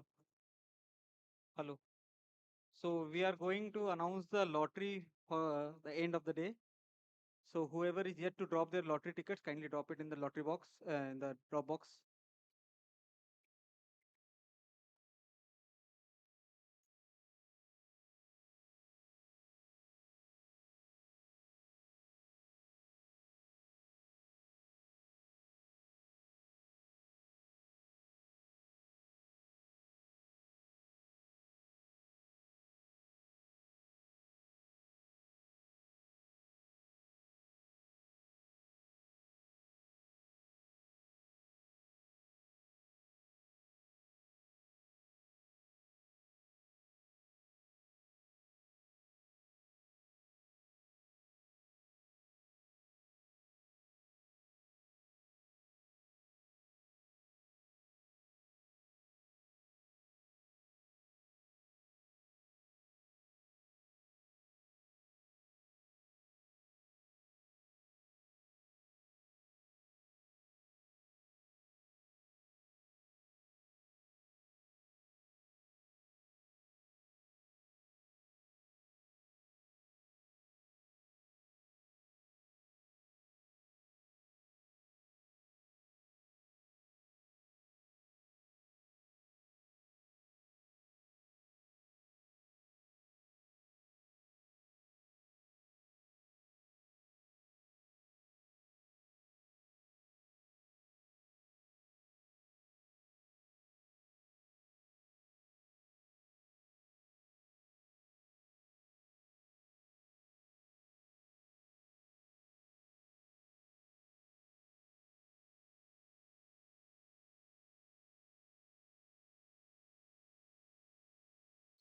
hello. So we are going to announce the lottery for the end of the day. So whoever is yet to drop their lottery tickets, kindly drop it in the lottery box, in the drop box.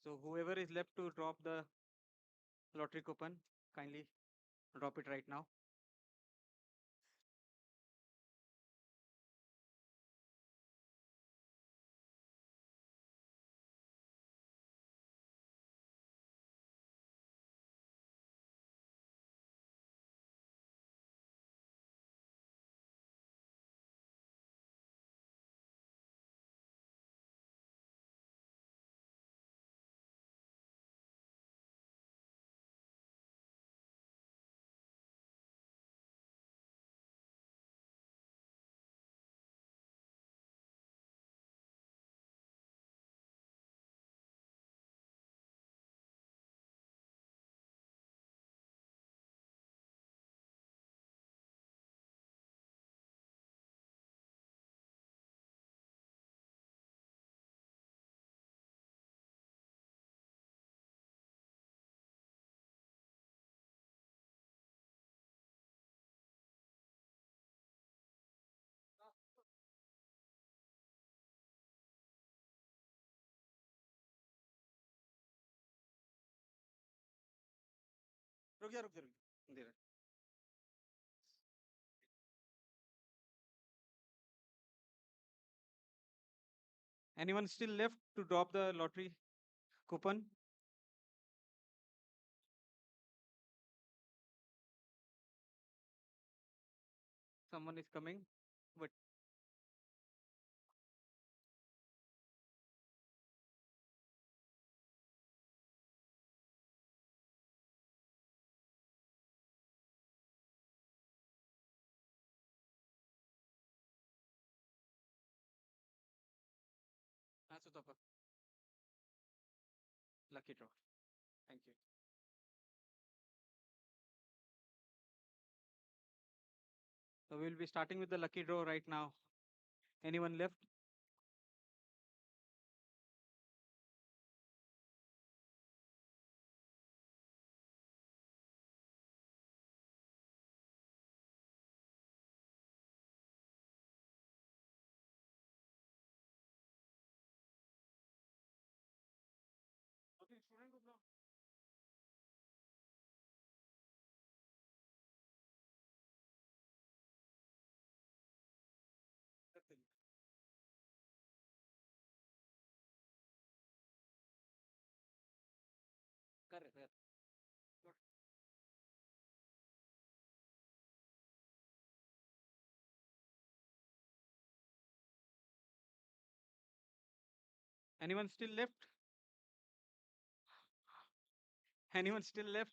So whoever is left to drop the lottery coupon, kindly drop it right now. रुक जा दे रहा Anyone still left to drop the lottery coupon? Someone is coming, but that's the lucky draw. Thank you. So we'll be starting with the lucky draw right now. Anyone left? Okay, student को block. Correct, correct. Good. Anyone still left? Anyone still left?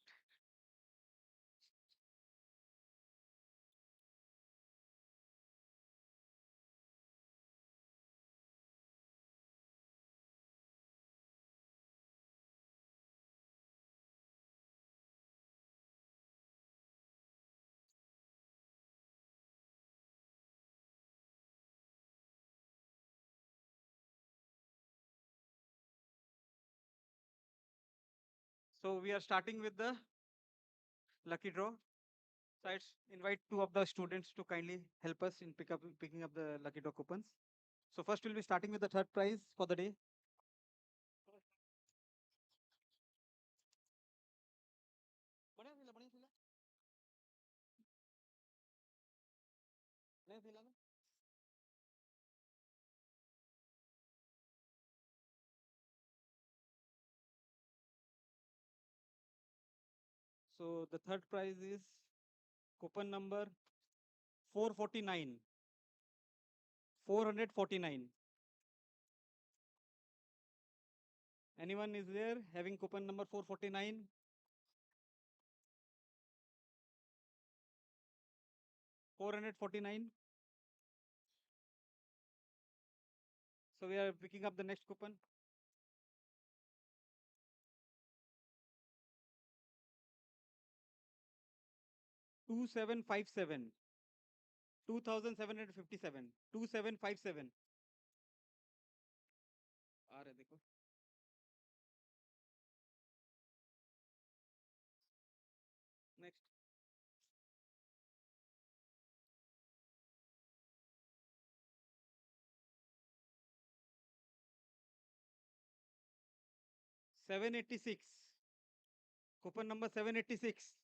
So we are starting with the lucky draw. So I invite two of the students to kindly help us in picking up the lucky draw coupons. So first we'll be starting with the third prize for the day. So the third prize is coupon number 449. 449. Anyone is there having coupon number 449? $449. So we are picking up the next coupon. 2757. 2757. 2757. आ रहे देखो. Next. $786. Coupon number 786.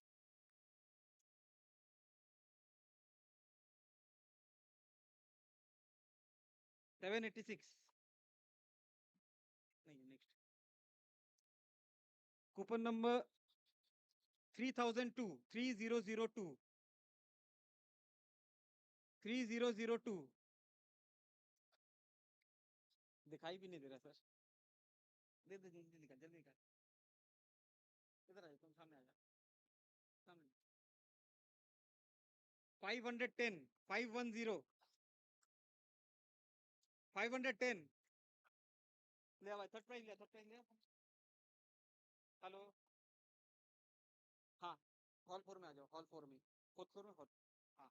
$786. Next. Coupon number 3002. 3002. 3002. दिखाई भी नहीं दे रहा sir. दे दे जल्दी निकाल जल्दी निकाल. इधर आ जा तुम सामने आ जा. सामने. 510. 510. 510. ले आ भाई थर्ड प्राइज ले थर्ड प्राइज ले. हेलो. हाँ हॉल 4 में आ जाओ. हॉल 4 में. फोर्थ फ्लोर में हॉल. हाँ.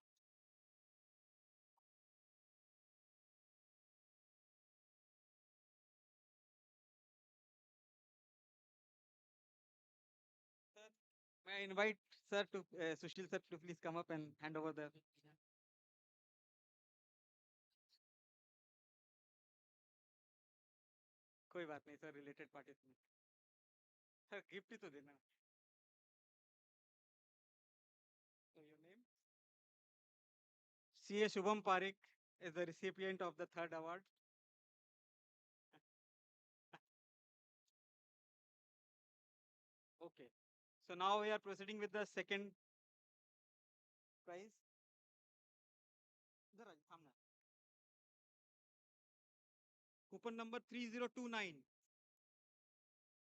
May I invite sir to Sushil sir to please come up and hand over the. कोई बात नहीं सर रिलेटेड पार्टी में. सर गिफ्ट ही तो देना. So your name? CA Shubham Parik is the recipient of the third award. Okay. So now we are proceeding with the second prize. इधर आ जाओ, सामने. Coupon number 3029.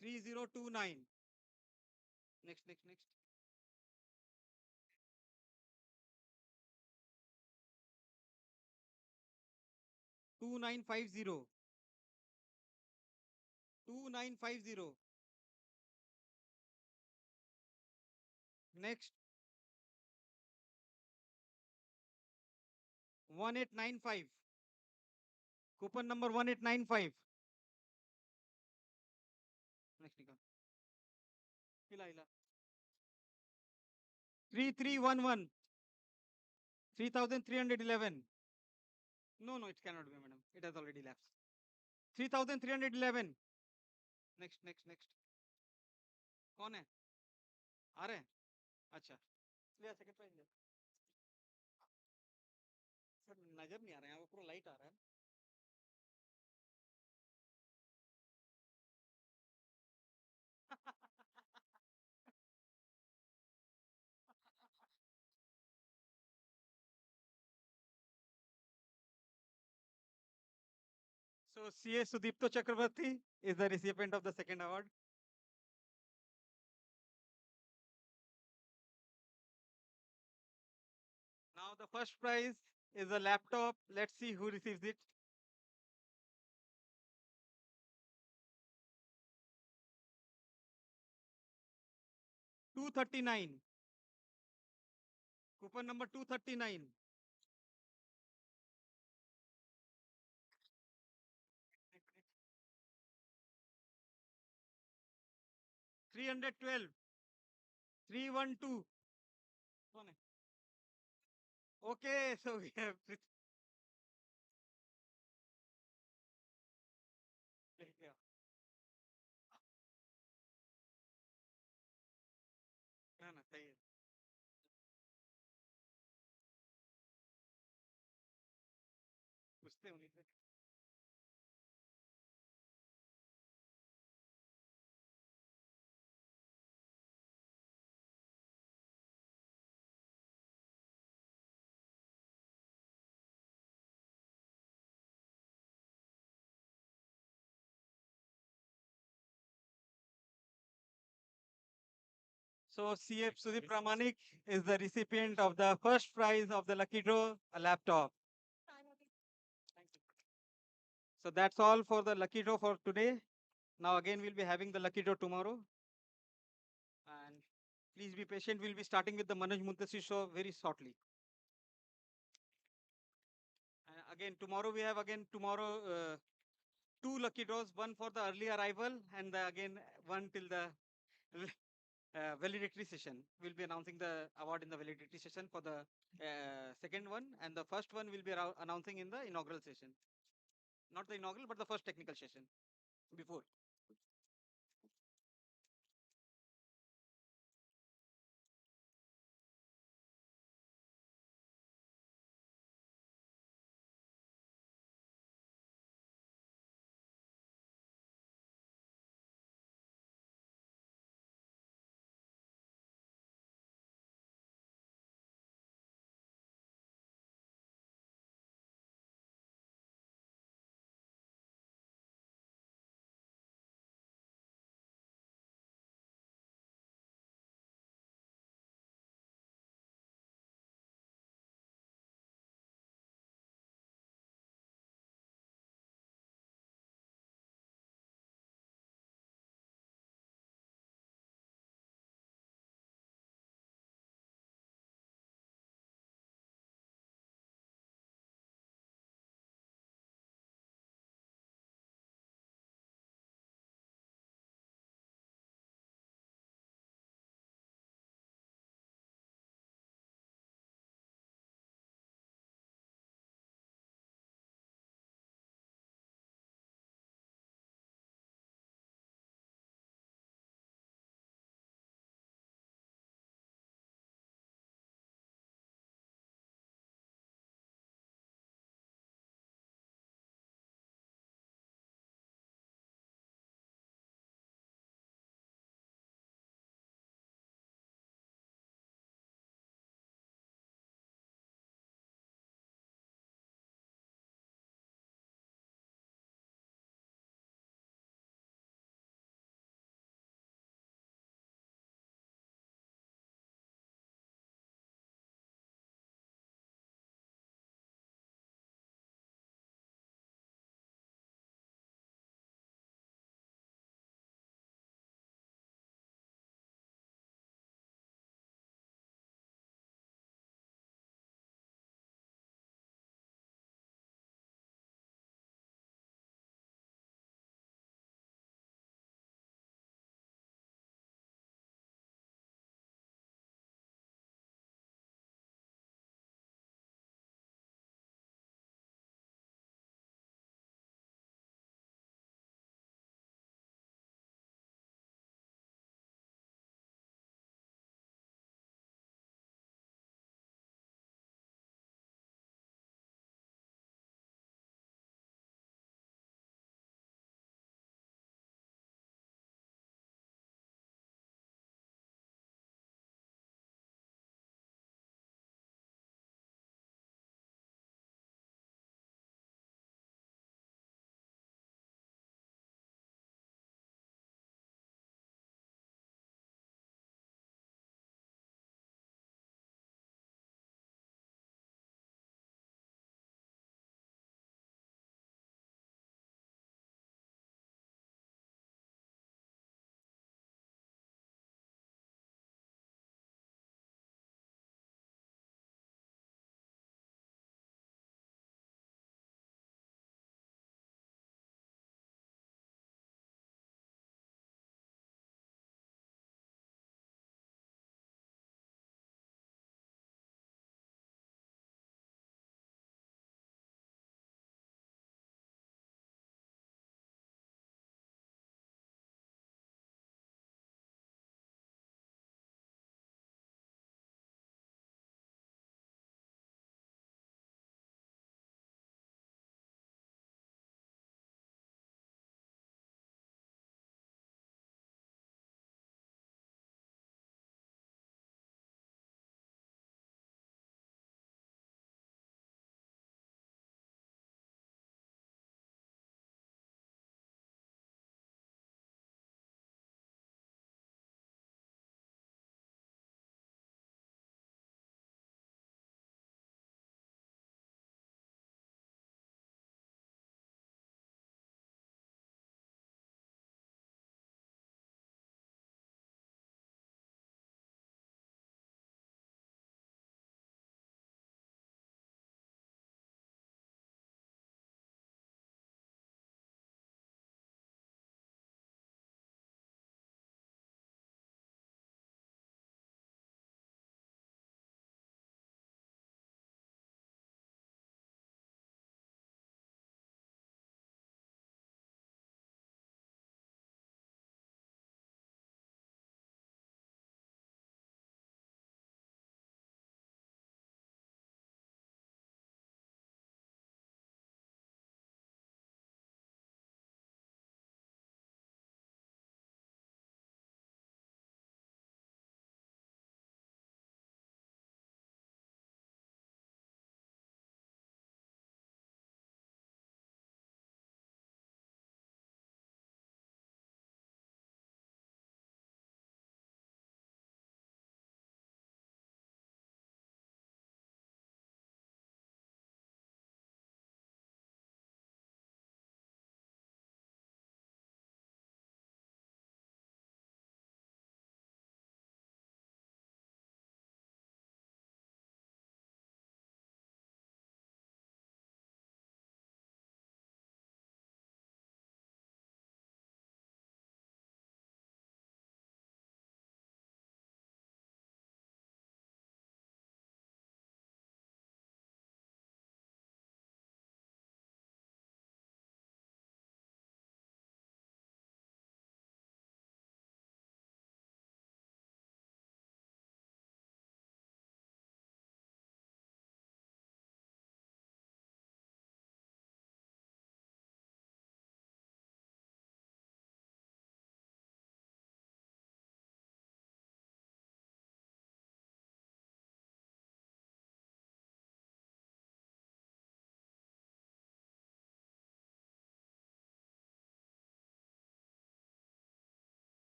3029. Next, next, next. 2950. 2950. Next. 1895. Coupon number 1895. Next निकाल. हिला हिला. 3311. 3311. No, no, it cannot be, madam. It has already lapsed. 3311. Next, next, next. कौन है? आ रहे हैं? अच्छा. ले सेकंड प्राइज ले. सर नजर नहीं आ रहा है, वो पूरा लाइट आ रहा है. So CA Sudipto Chakravarti is the recipient of the second award. Now the first prize is a laptop. Let's see who receives it. $239. Coupon number 239. $312. 312. Okay, so we have yeah. No, no, सही है. पूछते उन्हीं से. So CF Sudip Pramanik is the recipient of the first prize of the lucky draw, a laptop. So that's all for the lucky draw for today. Now again we'll be having the lucky draw tomorrow. And please be patient. We'll be starting with the Manoj Muntasir show very shortly. And again tomorrow we have two lucky draws, one for the early arrival and again one till the valedictory session. We'll be announcing the award in the valedictory session for the second one, and the first one will be announcing in the inaugural session. Not the inaugural, but the first technical session before.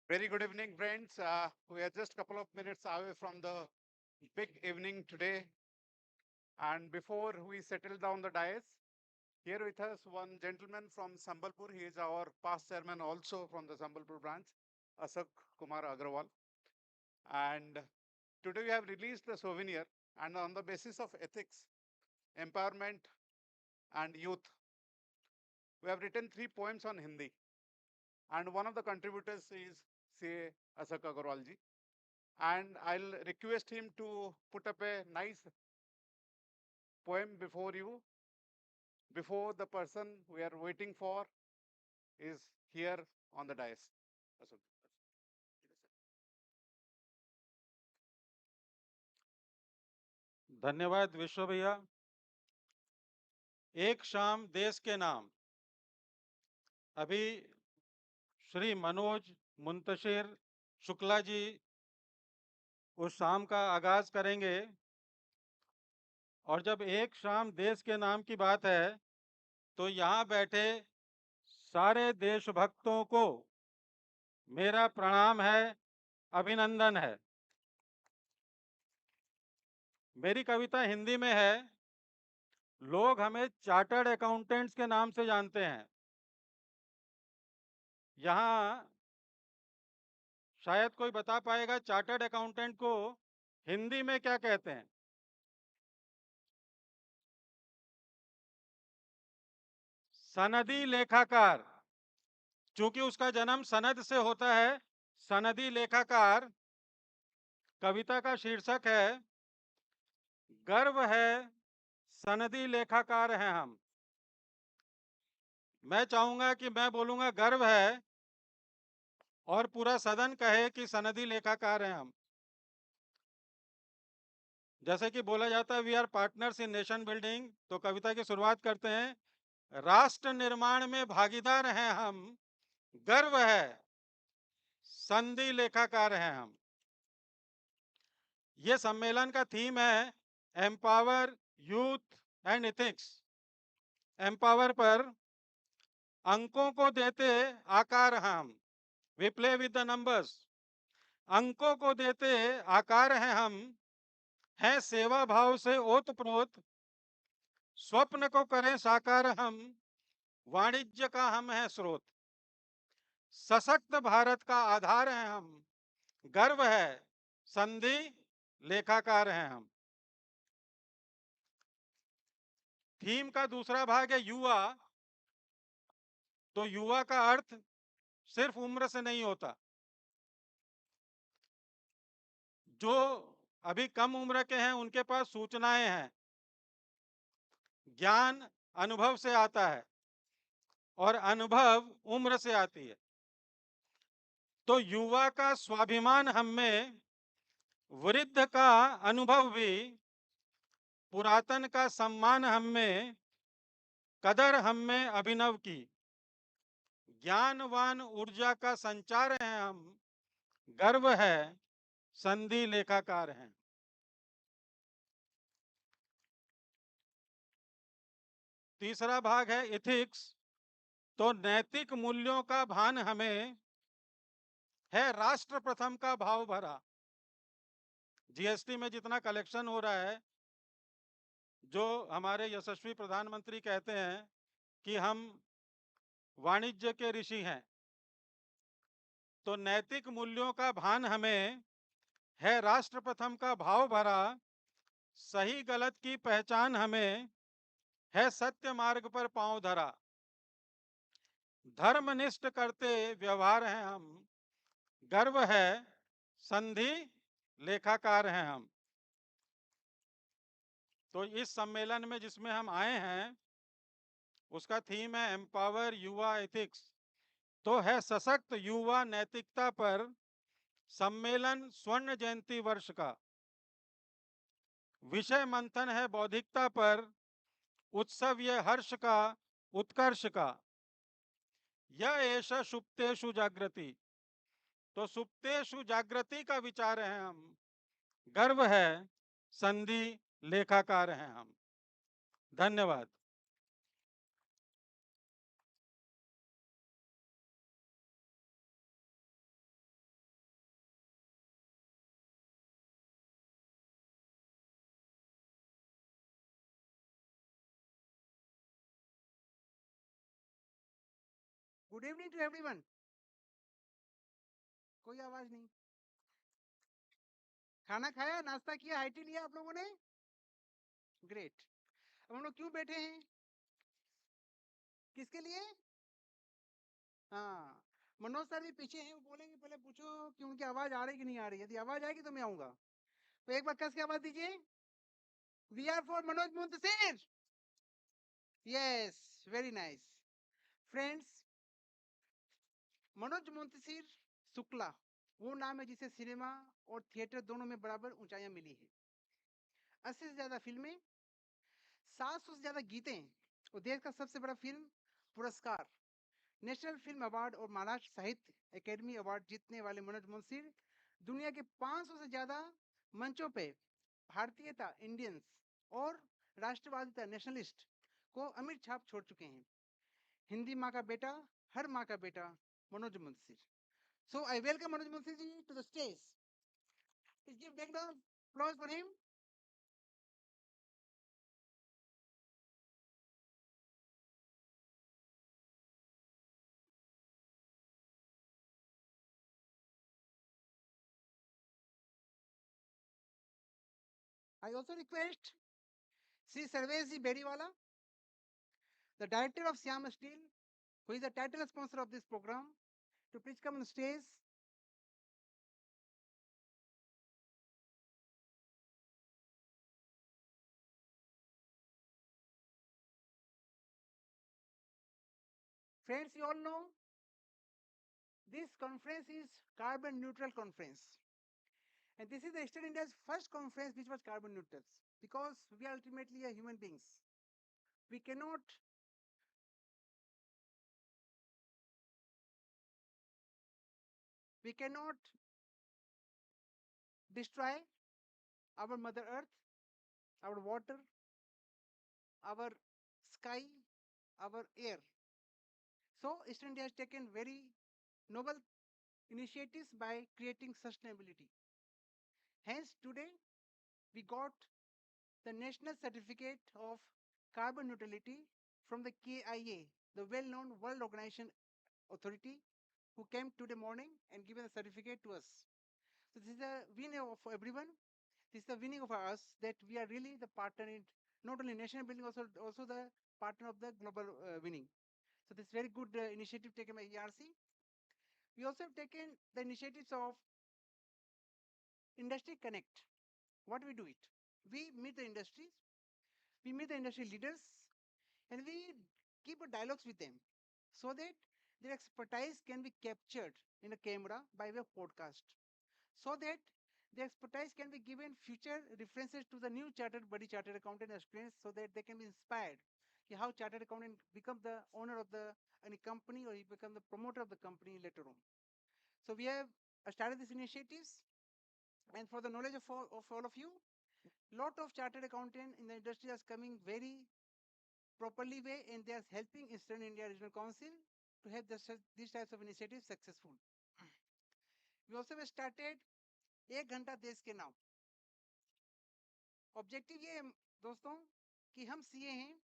Very good evening, friends. We are just a couple of minutes away from the big evening today. And before we settle down the dais, here with us one gentleman from Sambalpur. He is our past chairman also from the Sambalpur branch, Asak Kumar Agrawal. And today we have released the souvenir, and on the basis of ethics, empowerment, and youth, we have written 3 poems on Hindi. And one of the contributors is C.A. Asak Agrawal ji. And I'll request him to put up a nice poem before you, before the person we are waiting for is here on the dais. Asak. धन्यवाद विश्व भैया। एक शाम देश के नाम, अभी श्री मनोज मुंतशिर शुक्ला जी उस शाम का आगाज करेंगे। और जब एक शाम देश के नाम की बात है तो यहाँ बैठे सारे देशभक्तों को मेरा प्रणाम है, अभिनंदन है। मेरी कविता हिंदी में है। लोग हमें चार्टर्ड अकाउंटेंट्स के नाम से जानते हैं। यहाँ शायद कोई बता पाएगा चार्टर्ड अकाउंटेंट को हिंदी में क्या कहते हैं? सनदी लेखाकार। चूंकि उसका जन्म सनद से होता है, सनदी लेखाकार। कविता का शीर्षक है गर्व है सनदी लेखाकार हैं हम। मैं चाहूंगा कि मैं बोलूंगा गर्व है और पूरा सदन कहे कि सनदी लेखाकार हैं हम। जैसे कि बोला जाता है we are partners in nation building, तो कविता की शुरुआत करते हैं राष्ट्र निर्माण में भागीदार हैं हम, गर्व है संधि लेखाकार हैं हम। ये सम्मेलन का थीम है empower youth and ethics. Empower पर अंकों को देते आकार हम, we play with the numbers. अंकों को देते आकार हैं हम, हैं सेवा भाव से ओतप्रोत, स्वप्न को करें साकार हम, वाणिज्य का हम है स्रोत। सशक्त भारत का आधार हैं हम, गर्व है संधि लेखाकार हैं हम। थीम का दूसरा भाग है युवा। तो युवा का अर्थ सिर्फ उम्र से नहीं होता। जो अभी कम उम्र के हैं उनके पास सूचनाएं हैं, ज्ञान अनुभव से आता है और अनुभव उम्र से आती है। तो युवा का स्वाभिमान हम में, वृद्ध का अनुभव भी, पुरातन का सम्मान हम में, कदर हम में अभिनव की, ज्ञानवान ऊर्जा का संचार है हम, गर्व है संधि लेखाकार हैं। तीसरा भाग है एथिक्स। तो नैतिक मूल्यों का भान हमें, है राष्ट्र प्रथम का भाव भरा। जीएसटी में जितना कलेक्शन हो रहा है, जो हमारे यशस्वी प्रधानमंत्री कहते हैं कि हम वाणिज्य के ऋषि हैं, तो नैतिक मूल्यों का भान हमें, है राष्ट्र प्रथम का भाव भरा, सही गलत की पहचान हमें, है सत्य मार्ग पर पांव धरा। धर्मनिष्ठ करते व्यवहार हैं हम, गर्व है संधि लेखाकार हैं हम। तो इस सम्मेलन में जिसमें हम आए हैं उसका थीम है एम्पावर युवा एथिक्स। तो है सशक्त युवा नैतिकता पर सम्मेलन स्वर्ण जयंती वर्ष का। विषय मंथन है बौद्धिकता पर, उत्सव ये हर्ष का उत्कर्ष का। यह ऐसा सुप्तेषु जागृति। तो सुप्तेषु जागृति का विचार है हम, गर्व है संधि लेखाकार हैं हम। धन्यवाद। Good evening to everyone. कोई आवाज नहीं। खाना खाया, नाश्ता किया, हाई टी लिया आप लोगों ने? ग्रेट। अब हम लोग क्यों बैठे हैं? किसके लिए? हाँ, मनोज सर भी पीछे हैं, वो बोलेंगे पहले पूछो कि उनकी आवाज आ रही कि नहीं आ रही। यदि आवाज आएगी तो मैं आऊंगा। तो एक बार कस के आवाज दीजिए। We are for Manoj Muntashir. Yes, very nice. Friends, Manoj Muntashir Shukla वो नाम है जिसे सिनेमा और थिएटर दोनों में बराबर ऊंचाइयां मिली है। 80 से ज्यादा फिल्में, 700 से ज्यादा गीतें और देश का सबसे बड़ा फिल्म पुरस्कार नेशनल फिल्म अवार्ड और महाराष्ट्र साहित्य एकेडमी अवार्ड जीतने वाले मनोज मुंशी दुनिया के 500 से ज्यादा मंचों पे भारतीयता, इंडियंस और राष्ट्रवादिता, नेशनलिस्ट को अमिट छाप छोड़ चुके हैं। हिंदी माँ का बेटा, हर माँ का बेटा Manoj Munshi. So I welcome Manoj Munshi ji to the stage. Please give big applause for him. I also request Sri Sarvesh Bediwala, the director of Siam Steel, who is the title sponsor of this program, to please come on stage. Friends, you all know this conference is carbon neutral conference. And this is the Eastern India's first conference which was carbon neutral because we are ultimately a human beings. We cannot destroy our mother earth, our water, our sky, our air. So Eastern India has taken very noble initiatives by creating sustainability. Hence today we got the national certificate of carbon neutrality from the KIA, the well-known World Organization Authority, who came today morning and given a certificate to us. So this is a win for everyone. This is the winning of us that we are really the partner in not only national building, also the partner of the global winning. So this is very good initiative taken by EIRC. We also have taken the initiatives of Industry Connect. What we do it? We meet the industries, we meet the industry leaders, and we keep a dialogues with them so that their expertise can be captured in a camera by way of podcast. So that the expertise can be given future references to the new chartered body chartered accountant aspirants so that they can be inspired how chartered accountant become the owner of the any company or he become the promoter of the company later on. So we have started these initiatives, and for the knowledge of all of you, lot of chartered accountant in the industry is coming very properly way and they are helping Eastern India Regional Council to have these types of initiatives successful. We also have started एक घंटा देश के नाम। Objective ये है दोस्तों कि हम सीए हैं,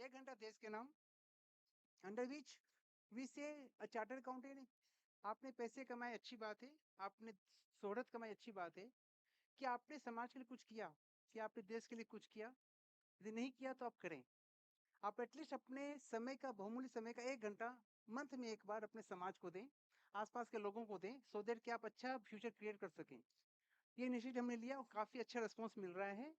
एक घंटा देश के नाम, अंडर विच वी से चार्टर्ड अकाउंटेंट, आपने पैसे कमाए अच्छी बात है, आपने शोहरत कमाई अच्छी बात है, कि आपने समाज के लिए कुछ किया, कि आपने देश के लिए कुछ किया, यदि नहीं किया तो आप करें। आप एटलीस्ट अपने समय का बहुमूल्य समय का एक घंटा मंथ में एक बार अपने समाज को दें, आसपास के लोगों को दें, सो दैट कि आप अच्छा फ्यूचर क्रिएट कर सकें। ये इनिशिएटिव हमने लिया और काफ़ी अच्छा रिस्पॉन्स मिल रहा है।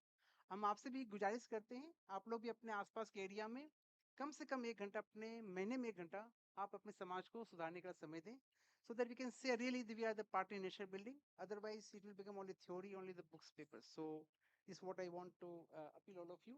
हम आपसे भी गुजारिश करते हैं, आप लोग भी अपने आसपास के एरिया में कम से कम एक घंटा, अपने महीने में एक घंटा आप अपने समाज को सुधारने का समय दें, so that we can say really we are the part in national building. Otherwise it will become only theory, only the books papers. So this is what I want to appeal all of you.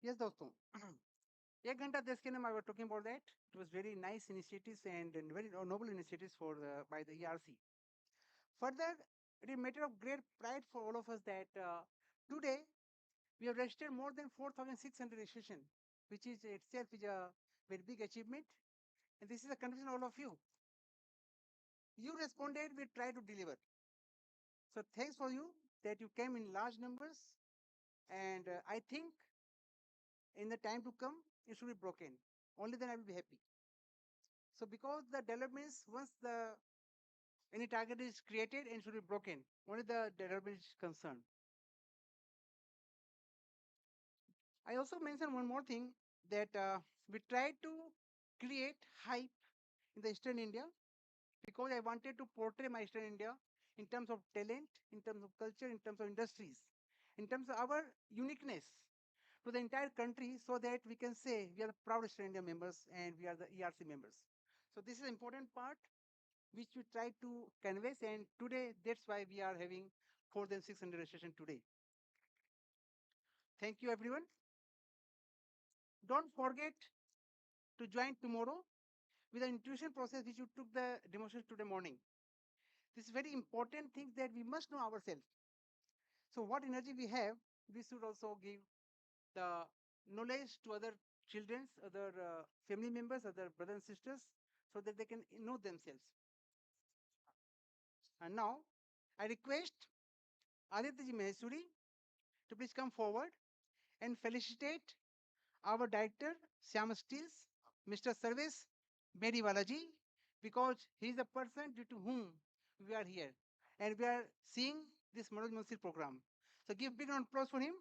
Yes, दोस्तों एक घंटा देश के नाम I was talking about that. It was very nice initiatives and very noble initiatives for by the ERC. Further, it is a matter of great pride for all of us that today we have registered more than 4,600 registration, which is itself is a very big achievement. And this is a condition of all of you. You responded, we try to deliver. So thanks for you that you came in large numbers. And I think in the time to come, it should be broken. Only then I will be happy. So because the developments, once the any target is created and should be broken, only the development is concerned. I also mentioned one more thing that we tried to create hype in the Eastern India because I wanted to portray my Eastern India in terms of talent, in terms of culture, in terms of industries, in terms of our uniqueness to the entire country so that we can say we are the proud Eastern India members and we are the ERC members. So this is an important part which we try to convey, and today that's why we are having more than 600 registration today. Thank you everyone. Don't forget to join tomorrow with the intuition process which you took the demonstration today morning. This is very important thing that we must know ourselves. So what energy we have, we should also give the knowledge to other children, other family members, other brothers and sisters, so that they can know themselves. And now, I request Aditya Mahesuri to please come forward and felicitate our director, Syam Steels, Mr. Service Bediwalaji, because he is the person due to whom we are here. And we are seeing this Manoj Mansir program. So give big round of applause for him.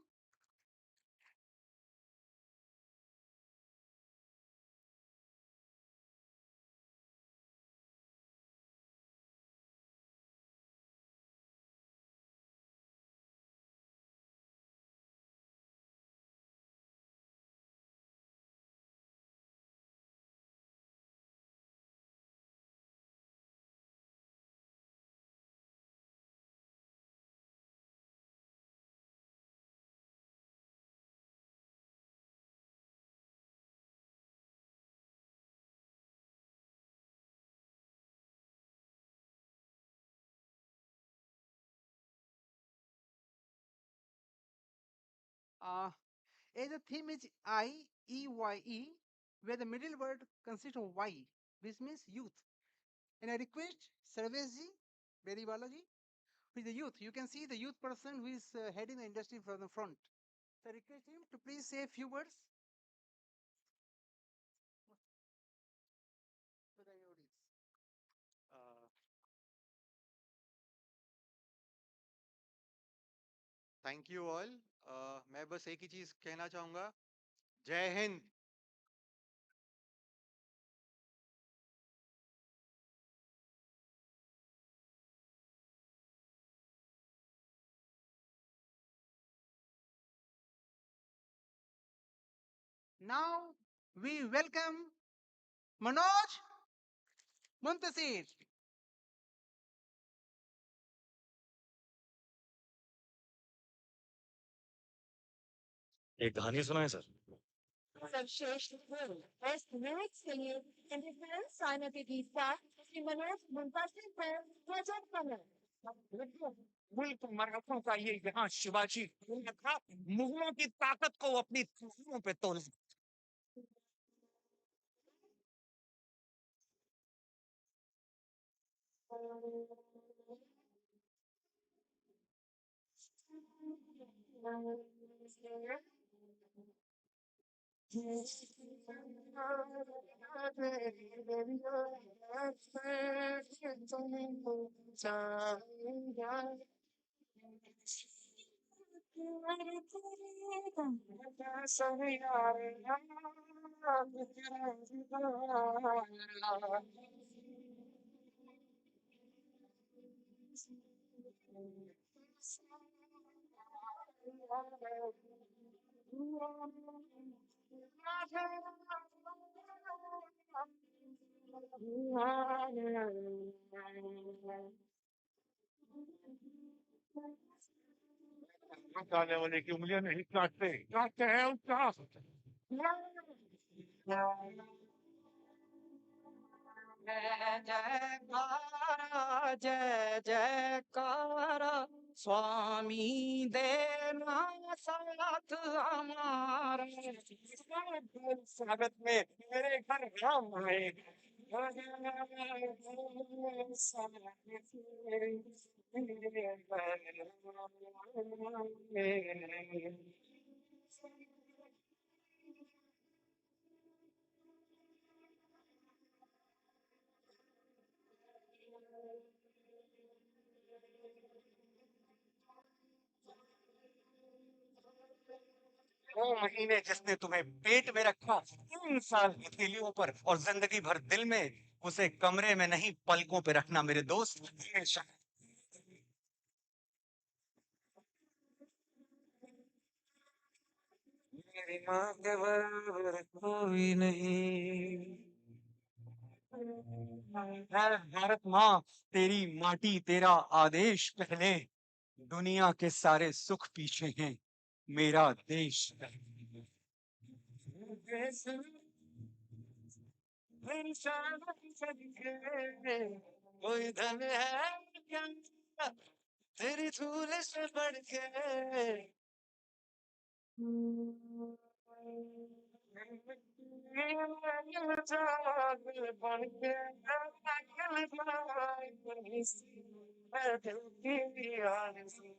Uh, as the theme is IEYE, where the middle word consists of Y, which means youth. And I request Sarveshji Bediwalaji, who is the youth. You can see the youth person who is heading the industry from the front. So I request him to please say a few words. To the audience. Thank you all मैं बस एक ही चीज कहना चाहूंगा जय Hind Now we welcome Manoj Muntasir. एक कहानी सुनाए सर सर्वश्रेष्ठ गुरु बस lyrics के लिए इंडिपेंडेंस साइना के गीतकार श्री मनोज मुंतासिर पर प्रोजेक्ट करना मुल्क मराठों का ये यहाँ शिवाजी था मुगलों की ताकत को अपनी तलवारों पे तोल काटने वाले की उंगलियां नहीं काटते, काटते हैं उसका। जय जयकारा जय जयकारा स्वामी देना साथ हमारा। स्वागत में मेरे घर राम आए। वो महीने जिसने तुम्हें पेट में रखा, 3 साल हथेलियों पर और जिंदगी भर दिल में, उसे कमरे में नहीं पलकों पे रखना मेरे दोस्त हमेशा। मेरी माँ के बराबर कोई नहीं है भारत माँ, तेरी माटी तेरा आदेश पहले, दुनिया के सारे सुख पीछे हैं, मेरा देश पहले। मेरी शान सदके, कोई धन है क्या तेरी धूल से बढ़ के। बन के दिल की आरज़ू।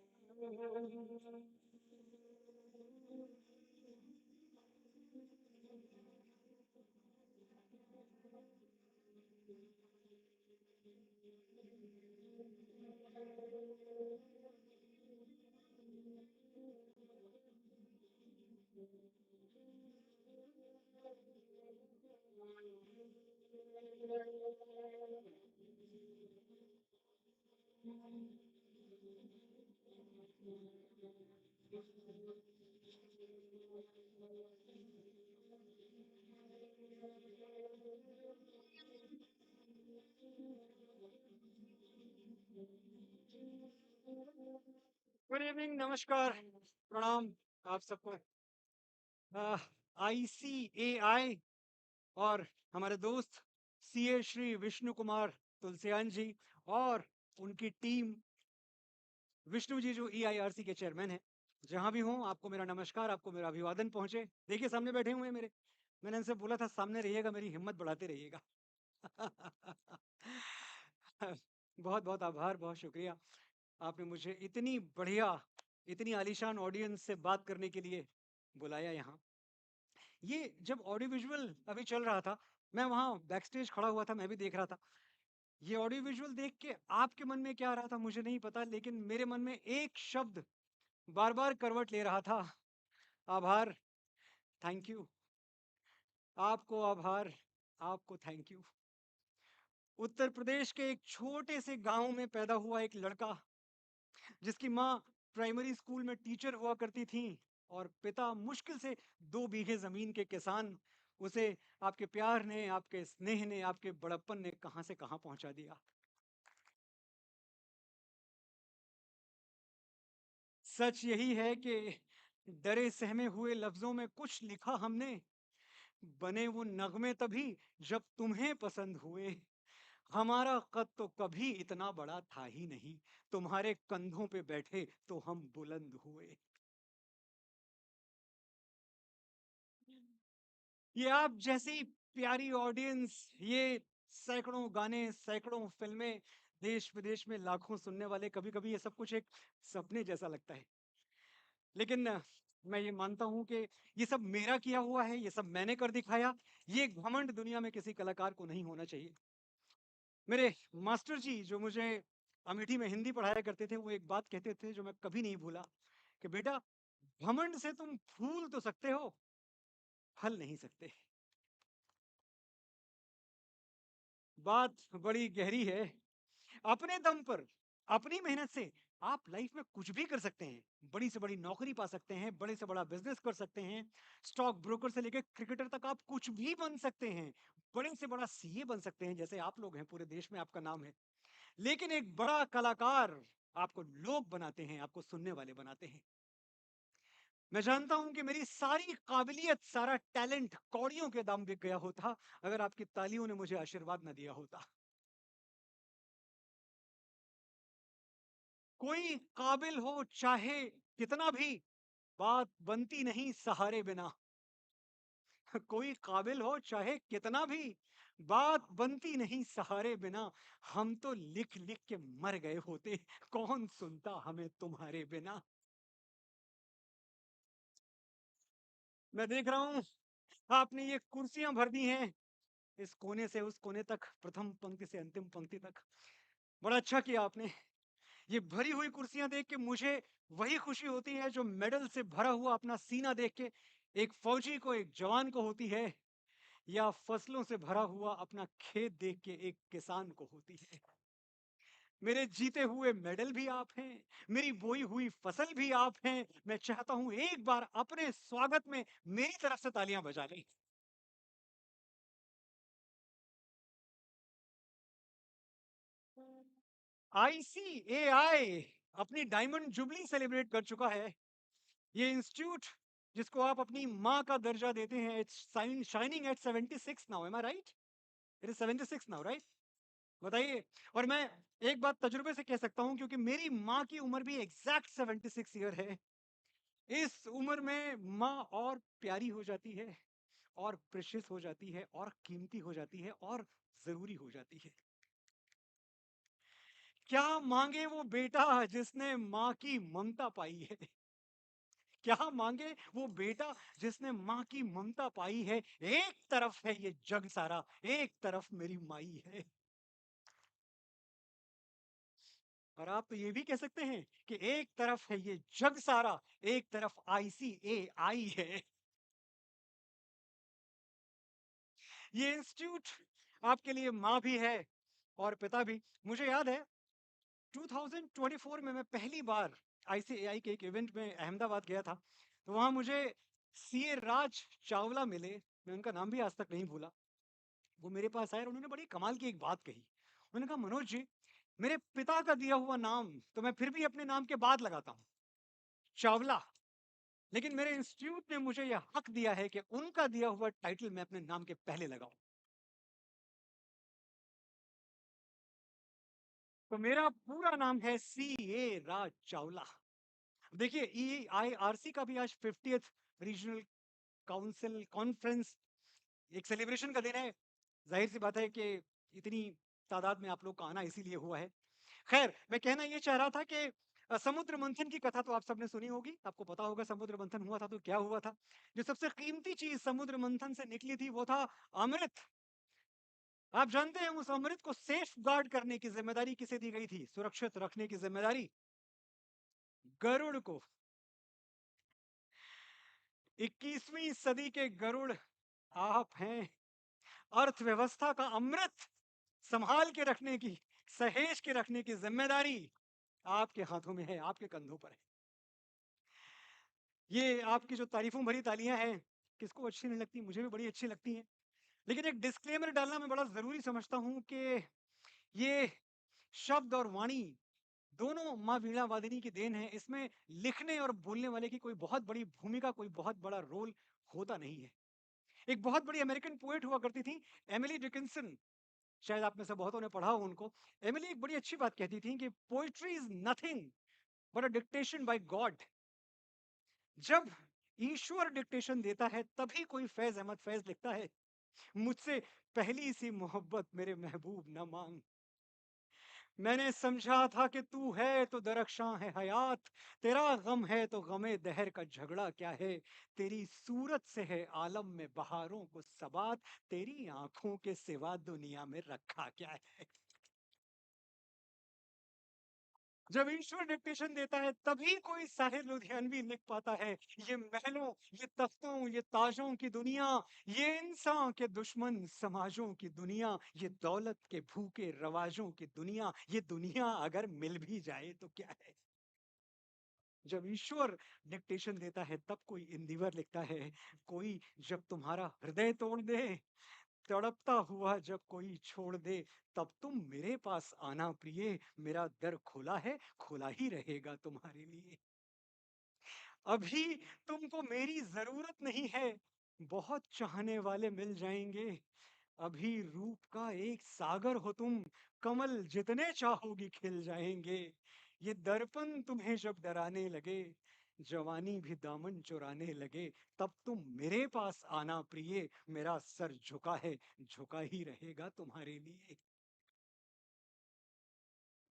गुड इवनिंग, नमस्कार, प्रणाम आप सबको। ICAI और हमारे दोस्त CA श्री विष्णु कुमार तुलसियान जी और उनकी टीम, विष्णु जी जो EIRC के चेयरमैन हैं, जहां भी हों आपको मेरा नमस्कार, आपको मेरा अभिवादन पहुंचे। देखिए सामने बैठे हुए हैं मेरे, मैंने इनसे बोला था सामने रहिएगा, मेरी हिम्मत बढ़ाते रहिएगा। बहुत बहुत आभार, बहुत शुक्रिया, आपने मुझे इतनी बढ़िया, इतनी आलीशान ऑडियंस से बात करने के लिए बुलाया यहाँ। ये जब ऑडियो विजुअल अभी चल रहा था, मैं वहाँ बैक स्टेज खड़ा हुआ था, मैं भी देख रहा था। ये ऑडियो विजुअल देख के आपके मन में क्या आ रहा था मुझे नहीं पता, लेकिन मेरे मन में एक शब्द बार बार करवट ले रहा था, आभार, थैंक यू। आपको आभार, आपको थैंक यू। उत्तर प्रदेश के एक छोटे से गांव में पैदा हुआ एक लड़का, जिसकी माँ प्राइमरी स्कूल में टीचर हुआ करती थी और पिता मुश्किल से 2 बीघे जमीन के किसान, उसे आपके प्यार ने, आपके स्नेह ने, आपके बड़प्पन ने कहां से कहां पहुंचा दिया। सच यही है कि डरे सहमे हुए लफ्जों में कुछ लिखा हमने, बने वो नगमे तभी जब तुम्हें पसंद हुए। हमारा कद तो कभी इतना बड़ा था ही नहीं, तुम्हारे कंधों पे बैठे तो हम बुलंद हुए। ये आप जैसी प्यारी ऑडियंस, ये सैकड़ों गाने, सैकड़ों फिल्में, देश विदेश में लाखों सुनने वाले, कभी कभी ये सब कुछ एक सपने जैसा लगता है। लेकिन मैं ये मानता हूं कि ये सब मेरा किया हुआ है, ये सब मैंने कर दिखाया। ये घमंड दुनिया में किसी कलाकार को नहीं होना चाहिए। मेरे मास्टर जी जो मुझे अमेठी में हिंदी पढ़ाया करते थे, वो एक बात कहते थे जो मैं कभी नहीं भूला, कि बेटा, घमंड से तुम फूल तो सकते हो, फल नहीं सकते। बात बड़ी गहरी है। अपने दम पर, अपनी मेहनत से आप लाइफ में कुछ भी कर सकते हैं। बड़ी से बड़ी नौकरी पा सकते हैं, बड़े से बड़ा बिजनेस कर सकते हैं, स्टॉक ब्रोकर से लेकर क्रिकेटर तक आप कुछ भी बन सकते हैं। बड़े से बड़ा CA बन सकते हैं, जैसे आप लोग हैं, पूरे देश में आपका नाम है। लेकिन एक बड़ा कलाकार आपको लोग बनाते हैं, आपको सुनने वाले बनाते हैं। मैं जानता हूं कि मेरी सारी काबिलियत, सारा टैलेंट कौड़ियों के दाम बिक गया होता अगर आपकी तालियों ने मुझे आशीर्वाद न दिया होता। कोई काबिल हो चाहे कितना भी, बात बनती नहीं सहारे बिना। कोई काबिल हो चाहे कितना भी, बात बनती नहीं सहारे बिना। हम तो लिख लिख के मर गए होते, कौन सुनता हमें तुम्हारे बिना। मैं देख रहा हूं आपने ये कुर्सियां भर दी हैं, इस कोने से उस कोने तक, प्रथम पंक्ति से अंतिम पंक्ति तक। बड़ा अच्छा किया आपने। ये भरी हुई कुर्सियां देख के मुझे वही खुशी होती है जो मेडल से भरा हुआ अपना सीना देख के एक फौजी को, एक जवान को होती है, या फसलों से भरा हुआ अपना खेत देख के एक किसान को होती है। मेरे जीते हुए मेडल भी आप हैं, मेरी बोई हुई फसल भी आप हैं। मैं चाहता हूं एक बार अपने स्वागत में मेरी तरफ से तालियां बजा लें। ICAI अपनी डायमंड जुबली सेलिब्रेट कर चुका है। ये इंस्टीट्यूट जिसको आप अपनी माँ का दर्जा देते हैं, it's shining at 76 now, am I right? It is 76 now, right? बताइए। और मैं एक बात तजुर्बे से कह सकता हूं, क्योंकि मेरी माँ की उम्र भी एग्जैक्ट 76 ईयर है। इस उम्र में माँ और प्यारी हो जाती है, और प्रेशियस हो जाती है, और कीमती हो जाती है, और जरूरी हो जाती है। क्या मांगे वो बेटा जिसने माँ की ममता पाई है? क्या मांगे वो बेटा जिसने माँ की ममता पाई है? एक तरफ है ये जग सारा, एक तरफ मेरी माई है। और आप तो ये भी कह सकते हैं कि एक तरफ है ये जग सारा, एक तरफ ICAI है। ये इंस्टीट्यूट आपके लिए माँ भी है और पिता भी। मुझे याद है 2024 में मैं पहली बार ICAI के एक इवेंट में अहमदाबाद गया था, तो वहां मुझे CA राज चावला मिले। मैं उनका नाम भी आज तक नहीं भूला। वो मेरे पास आए और उन्होंने बड़ी कमाल की एक बात कही। उन्होंने कहा, मनोज जी, मेरे पिता का दिया हुआ नाम तो मैं फिर भी अपने नाम के बाद लगाता हूँ, चावला, लेकिन मेरे इंस्टीट्यूट ने मुझे यह हक दिया है कि उनका दिया हुआ टाइटल मैं अपने नाम के पहले लगाऊं। तो मेरा पूरा नाम है CA राज चावला। देखिए, EIRC का भी आज 50th रीजनल काउंसिल कॉन्फ्रेंस एक सेलिब्रेशन का दिन है। जाहिर सी बात है कि इतनी तादाद में आप लोग का आना इसीलिए हुआ है। खैर, मैं कहना ये चाह रहा था कि समुद्र मंथन की कथा तो आप सबने सुनी होगी, आपको पता होगा समुद्र मंथन हुआ था तो क्या हुआ था। जो सबसे कीमती चीज समुद्र मंथन से निकली थी वो था अमृत। आप जानते हैं उस अमृत को सेफ गार्ड करने की जिम्मेदारी किसे दी गई थी? सुरक्षित रखने की जिम्मेदारी गरुड़ को। 21वीं सदी के गरुड़ आप हैं। अर्थव्यवस्था का अमृत संभाल के रखने की, सहेज के रखने की जिम्मेदारी आपके हाथों में है, आपके कंधों पर है। ये आपकी जो तारीफों भरी तालियां हैं, किसको अच्छी नहीं लगती? मुझे भी बड़ी अच्छी लगती हैं। लेकिन एक डिस्क्लेमर डालना मैं बड़ा जरूरी समझता हूं कि ये शब्द और वाणी दोनों माँ वीणा वादिनी की देन है। इसमें लिखने और बोलने वाले की कोई बहुत बड़ी भूमिका, कोई बहुत बड़ा रोल होता नहीं है। एक बहुत बड़ी अमेरिकन पोएट हुआ करती थी, एमिली डिकिंसन। शायद आप में से बहुतों ने पढ़ा हो उनको। एमिली एक बड़ी अच्छी बात कहती थी कि poetry is nothing but a dictation by God. जब ईश्वर डिक्टेशन देता है तभी कोई फैज अहमद फैज लिखता है, मुझसे पहली सी मोहब्बत मेरे महबूब न मांग। मैंने समझा था कि तू है तो दरख्शां है हयात, तेरा गम है तो गमे दहर का झगड़ा क्या है। तेरी सूरत से है आलम में बहारों को सबात, तेरी आंखों के सिवा दुनिया में रखा क्या है। जब ईश्वर डिक्टेशन देता है तभी कोई साहिर लुधियानवी लिख पाता है। ये महलों, ये तख्तों, ये ताजों की दुनिया, ये इंसान के दुश्मन समाजों की दुनिया, ये दौलत के भूखे रवाजों की दुनिया, ये दुनिया अगर मिल भी जाए तो क्या है। जब ईश्वर डिक्टेशन देता है तब कोई इंदिवर लिखता है। कोई जब तुम्हारा हृदय तोड़ दे, तड़पता हुआ जब कोई छोड़ दे, तब तुम मेरे पास आना प्रिय, मेरा दर खुला है, खुला ही रहेगा तुम्हारे लिए। अभी तुमको मेरी जरूरत नहीं है, बहुत चाहने वाले मिल जाएंगे। अभी रूप का एक सागर हो तुम, कमल जितने चाहोगी खिल जाएंगे। ये दर्पण तुम्हें जब डराने लगे, जवानी भी दामन चुराने लगे, तब तुम मेरे पास आना प्रिय, मेरा सर झुका है, झुका ही रहेगा तुम्हारे लिए।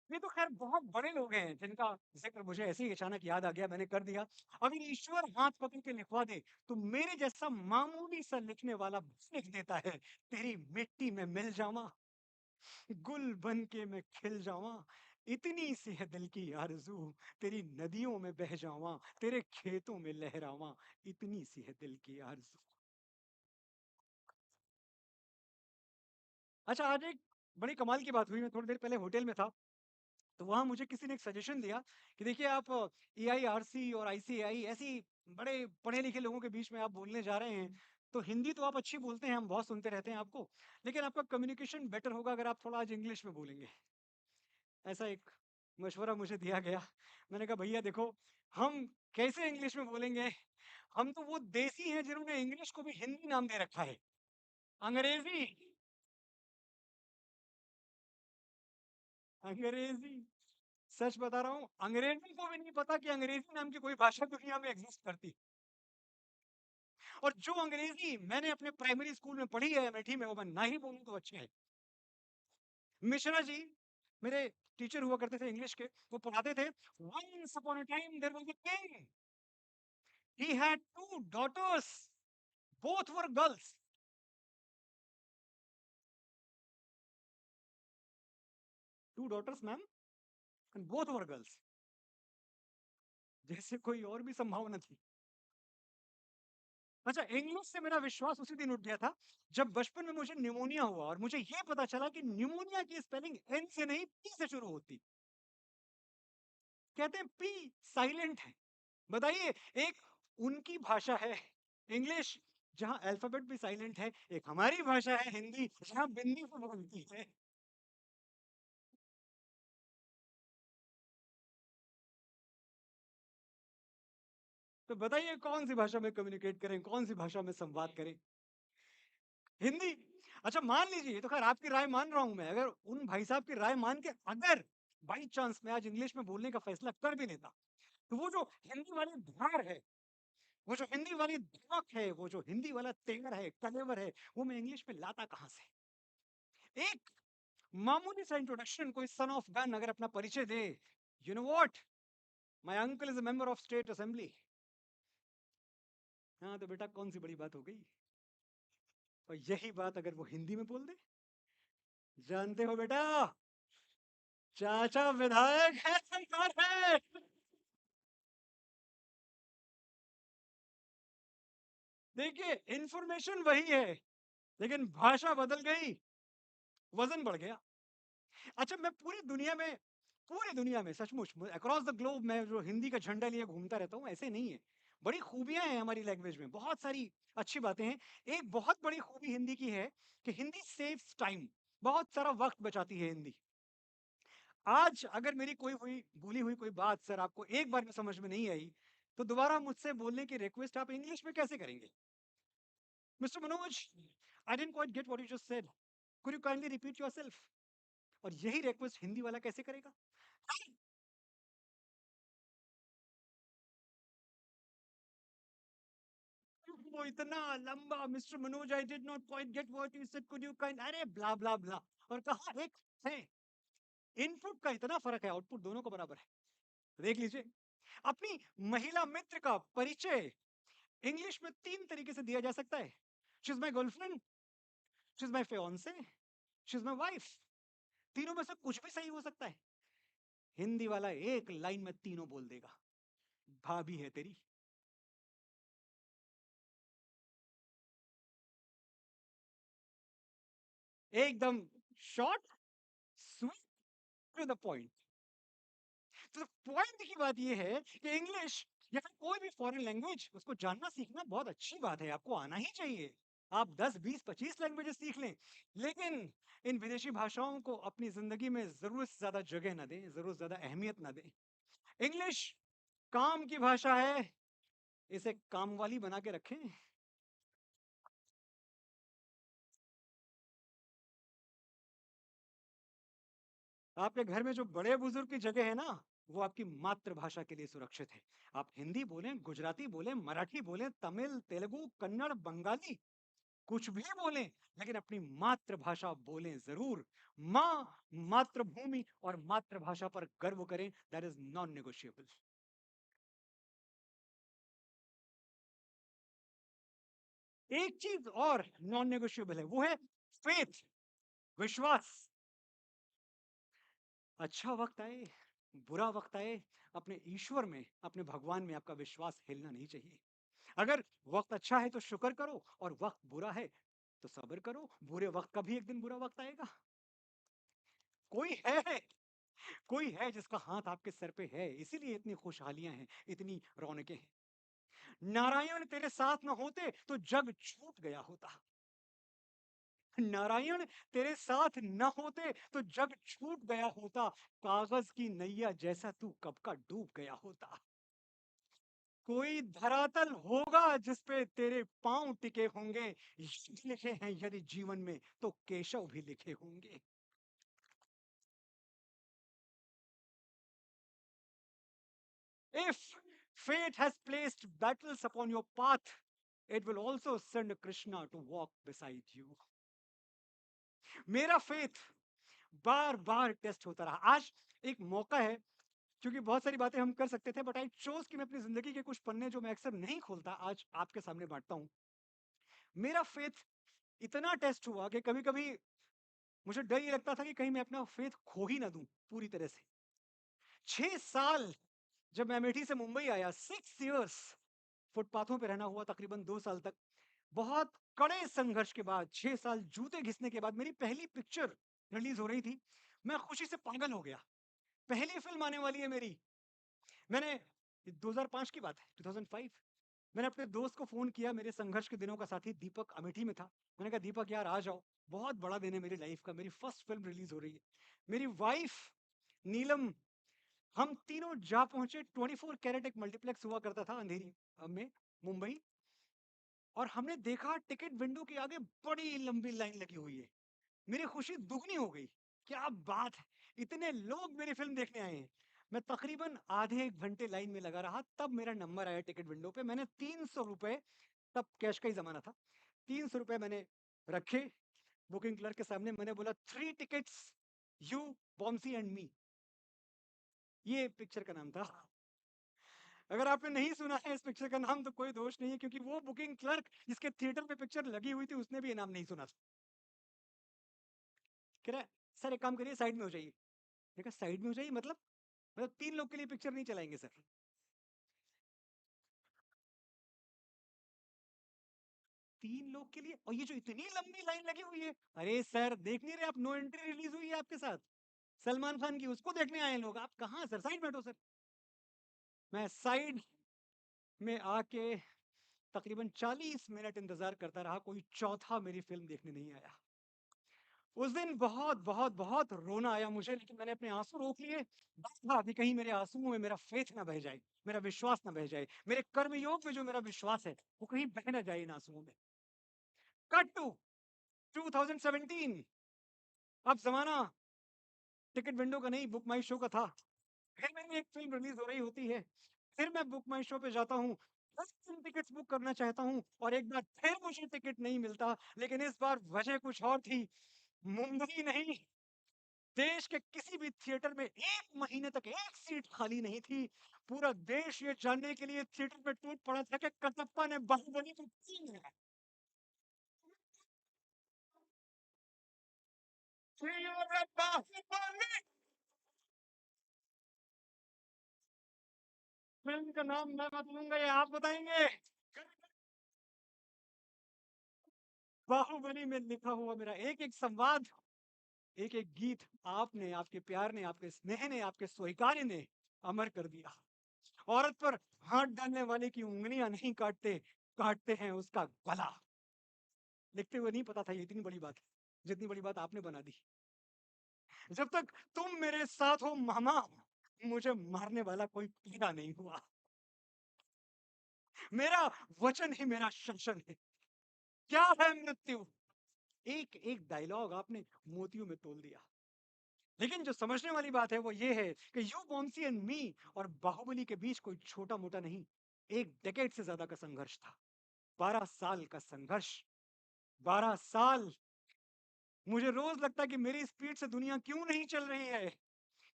ये तो खैर बहुत बड़े लोग हैं जिनका जिक्र मुझे ऐसे ही अचानक याद आ गया, मैंने कर दिया। अगर ईश्वर हाथ पकड़ के लिखवा दे तो मेरे जैसा मामूली सा लिखने वाला लिख देता है, तेरी मिट्टी में मिल जावा, गुल बन के मैं खिल जावा, इतनी सी है दिल की आरज़ू, तेरी नदियों में बह जावा, तेरे खेतों में लहरावा, इतनी सी है दिल की आरज़ू। अच्छा, आज एक बड़ी कमाल की बात हुई। मैं थोड़ी देर पहले होटल में था, तो वहां मुझे किसी ने एक सजेशन दिया कि देखिए आप EIRC और ICAI ऐसी बड़े पढ़े लिखे लोगों के बीच में आप बोलने जा रहे हैं, तो हिंदी तो आप अच्छी बोलते हैं, हम बहुत सुनते रहते हैं आपको, लेकिन आपका कम्युनिकेशन बेटर होगा अगर आप थोड़ा आज इंग्लिश में बोलेंगे। ऐसा एक मशवरा मुझे दिया गया। मैंने कहा भैया देखो, हम कैसे इंग्लिश में बोलेंगे, हम तो वो देसी हैं जिन्होंने इंग्लिश को भी हिंदी नाम दे रखा है, अंग्रेजी। अंग्रेजी, सच बता रहा हूँ, अंग्रेजी को भी नहीं पता कि अंग्रेजी नाम की कोई भाषा दुनिया में एग्जिस्ट करती। और जो अंग्रेजी मैंने अपने प्राइमरी स्कूल में पढ़ी है अमेठी में, वो मैं ना ही बोलूं तो अच्छा है। मिश्रा जी मेरे टीचर हुआ करते थे इंग्लिश के, वो पढ़ाते थे, once upon a time there was a king, he had two daughters, both were girls. Two daughters ma'am, and both were girls. जैसे कोई और भी संभावना थी। अच्छा, इंग्लिश से मेरा विश्वास उसी दिन उठ गया था जब बचपन में मुझे निमोनिया हुआ और मुझे यह पता चला कि निमोनिया की स्पेलिंग एन से नहीं पी से शुरू होती। कहते हैं पी साइलेंट है। बताइए, एक उनकी भाषा है इंग्लिश जहां अल्फाबेट भी साइलेंट है, एक हमारी भाषा है हिंदी जहां बिंदी से बोलती है। तो बताइए कौन सी भाषा में कम्युनिकेट करें, कौन सी भाषा में संवाद करें? हिंदी। अच्छा मान लीजिए, तो खैर आपकी राय मान रहा हूं मैं, अगर उन भाई साहब की राय मान के अगर बाई चांस मैं आज इंग्लिश में बोलने का फैसला कर भी लेता, तो वो जो हिंदी वाली धार है, वो जो हिंदी वाली धमक है, वो जो हिंदी वाला तेवर है, कलेवर है, वो मैं इंग्लिश में लाता कहां से? एक मामूली सा इंट्रोडक्शन, कोई सन ऑफ गन अगर अपना परिचय दे, you know what, my uncle is a member of state assembly, हाँ तो बेटा कौन सी बड़ी बात हो गई? और यही बात अगर वो हिंदी में बोल दे, जानते हो बेटा, चाचा विधायक है, सरकार है। देखिए इंफॉर्मेशन वही है, लेकिन भाषा बदल गई, वजन बढ़ गया। अच्छा, मैं पूरी दुनिया में सचमुच अक्रॉस द ग्लोब में जो हिंदी का झंडा लिए घूमता रहता हूँ, ऐसे नहीं है, बड़ी खूबियां हैं हमारी लैंग्वेज में, बहुत सारी अच्छी बातें हैं। एक बहुत बड़ी खूबी हिंदी की है कि हिंदी सेव्स टाइम, बहुत सारा वक्त बचाती है हिंदी। आज अगर मेरी कोई हुई भूली हुई कोई बात सर आपको एक बार में समझ में नहीं आई, तो दोबारा मुझसे बोलने की रिक्वेस्ट आप इंग्लिश में कैसे करेंगे? Mister Manoj, I didn't quite get what you just said, could you kindly repeat yourself? और यही रिक्वेस्ट हिंदी वाला कैसे करेगा? वो इतना लंबा, mister Manoj I did not quite get what you said, could you kind, अरे ब्ला ब्ला ब्ला। और कहा एक है, इनपुट का इतना फर्क है, आउटपुट दोनों को बराबर है। देख लीजिए, अपनी महिला मित्र का परिचय इंग्लिश में 3 तरीके से दिया जा सकता है। She is my girlfriend, she is my fiancee, she is my wife. तीनों में से कुछ भी सही हो सकता है। हिंदी वाला एक लाइन में तीनों बोल देगा, भाभी है तेरी। एकदम short, sweet, to the point. तो पॉइंट की बात यह है कि इंग्लिश या फिर कोई भी फॉरेन लैंग्वेज, उसको जानना सीखना बहुत अच्छी बात है, आपको आना ही चाहिए। आप 10 20 25 लैंग्वेजेस सीख लें, लेकिन इन विदेशी भाषाओं को अपनी जिंदगी में जरूरत से ज्यादा जगह ना दें, जरूरत से ज्यादा अहमियत ना दें। इंग्लिश काम की भाषा है, इसे काम वाली बना के रखें। आपके घर में जो बड़े बुजुर्ग की जगह है ना, वो आपकी मातृभाषा के लिए सुरक्षित है। आप हिंदी बोलें, गुजराती बोलें, मराठी बोलें, तमिल, तेलुगु, कन्नड़, बंगाली, कुछ भी बोलें, लेकिन अपनी मातृभाषा बोलें जरूर। माँ, मातृभूमि और मातृभाषा पर गर्व करें। That is non negotiable. एक चीज और नॉन नेगोशिएबल है, वो है फेथ, विश्वास। अच्छा वक्त आए, बुरा वक्त आए, अपने ईश्वर में, अपने भगवान में आपका विश्वास हिलना नहीं चाहिए। अगर वक्त अच्छा है तो शुक्र करो, और वक्त बुरा है तो सब्र करो। बुरे वक्त का भी एक दिन बुरा वक्त आएगा। कोई है जिसका हाथ आपके सर पे है, इसीलिए इतनी खुशहालियां हैं, इतनी रौनकें हैं। नारायण तेरे साथ न होते तो जग छूट गया होता। नारायण तेरे साथ न होते तो जग छूट गया होता। कागज की नैया जैसा तू कब का डूब गया होता। कोई धरातल होगा जिसपे तेरे पांव टिके होंगे। युग लिखे हैं यदि जीवन में तो केशव भी लिखे होंगे। If fate has placed battles upon your path, it will also send Krishna to walk beside you. मेरा फेथ बार बार टेस्ट होता रहा। आज एक मौका है, क्योंकि बहुत सारी बातें हम कर सकते थे, बट आई चोज कि मैं अपनी जिंदगी के कुछ पन्ने जो मैं अक्सर नहीं खोलता, आज आपके सामने बांटता हूं। मेरा फेथ इतना टेस्ट हुआ कि कभी कभी मुझे डर ये लगता था कि कहीं मैं अपना फेथ खो ही ना दूं पूरी तरह से। 6 साल जब मैं अमेठी से मुंबई आया, 6 years फुटपाथों पे रहना हुआ तकरीबन 2 साल तक। बहुत कड़े संघर्ष के बाद, 6 साल जूते घिसने के बाद मेरी पहली पिक्चर रिलीज हो रही थी। मैं खुशी से पागल हो गया। पहली फिल्म आने वाली है मेरी। मैंने 2005 की बात है, 2005। मैंने अपने दोस्त को फोन किया, मेरे संघर्ष के दिनों का साथी दीपक अमेठी में था। मैंने कहा दीपक यार आ जाओ, बहुत बड़ा दिन है मेरी लाइफ का, मेरी फर्स्ट फिल्म रिलीज हो रही है। मेरी वाइफ नीलम, हम तीनों जा पहुंचे। 24 कैरेट एक मल्टीप्लेक्स हुआ करता था अंधेरी में, मुंबई। और हमने देखा टिकट विंडो के आगे बड़ी लंबी लाइन लगी हुई है। मेरी खुशी दुगनी हो गई। क्या बात है, इतने लोग मेरी फिल्म देखने आए हैं। मैं तकरीबन आधे एक घंटे लाइन में लगा रहा, तब मेरा नंबर आया टिकट विंडो पे। मैंने 300 रुपए, तब कैश का ही जमाना था, 300 रुपए मैंने रखे बुकिंग क्लर्क के सामने। मैंने बोला 3 tickets, यू, बॉम्सी एंड मी। ये पिक्चर का नाम था। अगर आपने नहीं सुना है इस पिक्चर का नाम तो कोई दोष नहीं है, क्योंकि वो बुकिंग क्लर्क जिसके थिएटर पे पिक्चर लगी हुई थी, उसने भी ये नाम नहीं सुना था। कह रहा है सर एक काम करिए, साइड में हो जाइए। देखा साइड में हो जाइए मतलब 3 लोग के लिए पिक्चर नहीं चलाएंगे सर। 3 लोग के लिए, और ये जो इतनी लंबी लाइन लगी हुई है। अरे सर देख नहीं रहे आप, नो एंट्री रिलीज हुई है आपके साथ सलमान खान की, उसको देखने आए लोग। आप कहाँ सर, साइड बैठो सर। मैं साइड में आके तकरीबन 40 मिनट इंतजार करता रहा, कोई चौथा मेरी फिल्म देखने नहीं आया। उस दिन बहुत बहुत बहुत रोना आया मुझे, लेकिन मैंने अपने आंसू रोक लिए। बस था कि कहीं मेरे आंसुओं में मेरा फेथ ना बह जाए, मेरा विश्वास ना बह जाए, मेरे कर्मयोग में जो मेरा विश्वास है वो कहीं बह ना जाए इन आंसुओं में। Cut to 2017। अब जमाना टिकट विंडो का नहीं, बुक माई शो का था। फिर मेरी एक फिल्म रिलीज हो रही होती है, फिर मैं बुक माई शो पे जाता हूँ, 10 टिकट्स बुक करना चाहता हूँ, और एक बार फिर मुझे टिकट नहीं मिलता। लेकिन इस बार वजह कुछ और थी। मुंबई नहीं, देश के किसी भी थिएटर में 1 महीने तक एक सीट खाली नहीं थी। पूरा देश ये जानने के लिए थिएटर में टूट पड़ा था कि कटप्पा ने बाहुबली को छीन लिया। फिल्म का नाम मैं बताऊंगा, ये आप बताएंगे। बाहुबली में लिखा हुआ मेरा एक एक संवाद, एक एक गीत आपने, आपके प्यार ने, आपके स्नेह ने, आपके स्वीकार्य ने अमर कर दिया। औरत पर हाथ डालने वाले की उंगलियां नहीं काटते, काटते हैं उसका गला। लिखते हुए नहीं पता था ये इतनी बड़ी बात है, जितनी बड़ी बात आपने बना दी। जब तक तुम मेरे साथ हो मामा, मुझे मारने वाला कोई पैदा नहीं हुआ। मेरा वचन ही मेरा शासन है। क्या है मृत्यु? एक एक डायलॉग आपने मोतियों में तोल दिया। लेकिन जो समझने वाली बात है वो ये है कि यू बॉन्सी एंड मी और बाहुबली के बीच कोई छोटा मोटा नहीं, एक डेकेड से ज्यादा का संघर्ष था। 12 साल का संघर्ष, 12 साल। मुझे रोज लगता है कि मेरी स्पीड से दुनिया क्यों नहीं चल रही है,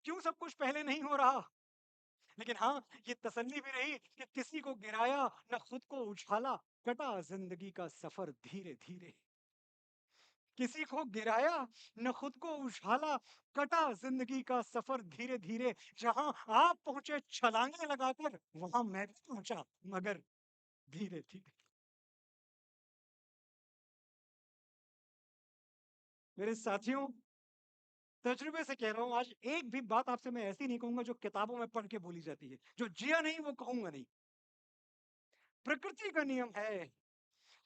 क्यों सब कुछ पहले नहीं हो रहा। लेकिन हाँ, ये तसल्ली भी रही कि किसी को गिराया न खुद को उछाला, कटा जिंदगी का सफर धीरे धीरे। किसी को गिराया न खुद को उछाला, कटा जिंदगी का सफर धीरे धीरे। जहां आप पहुंचे छलांगे लगाकर, वहां मैं भी पहुंचा, मगर धीरे धीरे। मेरे साथियों, तजुर्बे से कह रहा हूं, आज एक भी बात आपसे मैं ऐसी नहीं कहूंगा जो किताबों में पढ़ के बोली जाती है। जो जिया नहीं वो कहूंगा नहीं। प्रकृति का नियम है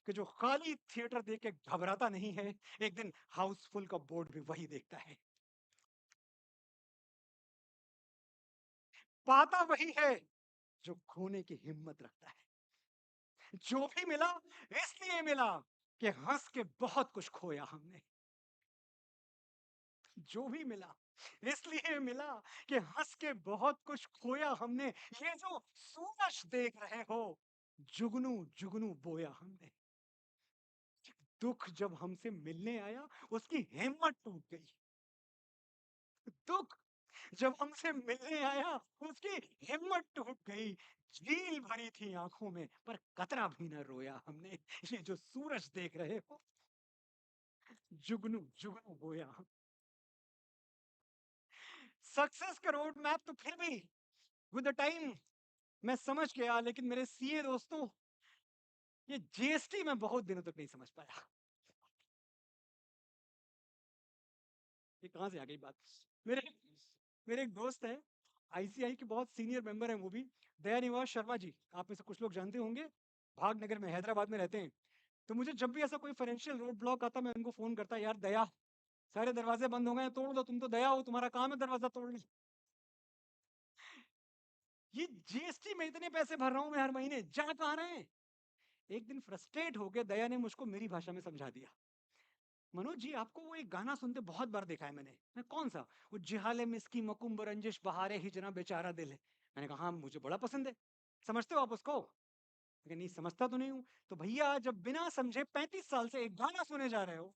कि जो खाली थिएटर देख के घबराता नहीं है, एक दिन हाउसफुल का बोर्ड भी वही देखता है। पाता वही है जो खोने की हिम्मत रखता है। जो भी मिला इसलिए मिला कि हंस के बहुत कुछ खोया हमने। जो भी मिला इसलिए मिला कि हंस के बहुत कुछ खोया हमने। ये जो सूरज देख रहे हो, जुगनू जुगनू बोया हमने। दुख जब हमसे मिलने आया, उसकी हिम्मत टूट गई। दुख जब हमसे मिलने आया, उसकी हिम्मत टूट गई। झील भरी थी आंखों में, पर कतरा भी न रोया हमने। ये जो सूरज देख रहे हो, जुगनू जुगनू बोया। सक्सेस का रोड मैप तो फिर भी विद द टाइम मैं समझ गया, लेकिन मेरे सीए दोस्तों, ये जीएसटी में बहुत दिनों तक नहीं समझ पाया। ये कहां से आ गई बात? मेरे मेरे एक दोस्त है, आईसीआई के बहुत सीनियर मेंबर है, वो भी, दया निवास शर्मा जी। आप में से कुछ लोग जानते होंगे, भागनगर में हैदराबाद में रहते हैं। तो मुझे जब भी ऐसा कोई फाइनेंशियल रोड ब्लॉक आता, मैं उनको फोन करता, यार दया, सारे दरवाजे बंद हो गए, तोड़ दो, तुम तो दया हो, तुम्हारा काम है दरवाजा तोड़ना। ये जीएसटी में इतने पैसे भर रहा हूं मैं हर महीने, जा कहां रहे हैं? एक दिन फ्रस्ट्रेट होकर दया ने मुझको मेरी भाषा में समझा दिया। मनोज जी, आपको वो एक गाना सुनते बहुत बार देखा है मैंने। मैं कौन सा? वो जिहाले मिस्की मकुम्ब रंजिश बहारे हिजना बेचारा दिल है। मैंने कहा हाँ, मुझे बड़ा पसंद है। समझते हो आप उसको? लेकिन नहीं, समझता तो नहीं हूं। तो भैया, जब बिना समझे 35 साल से एक गाना सुने जा रहे हो,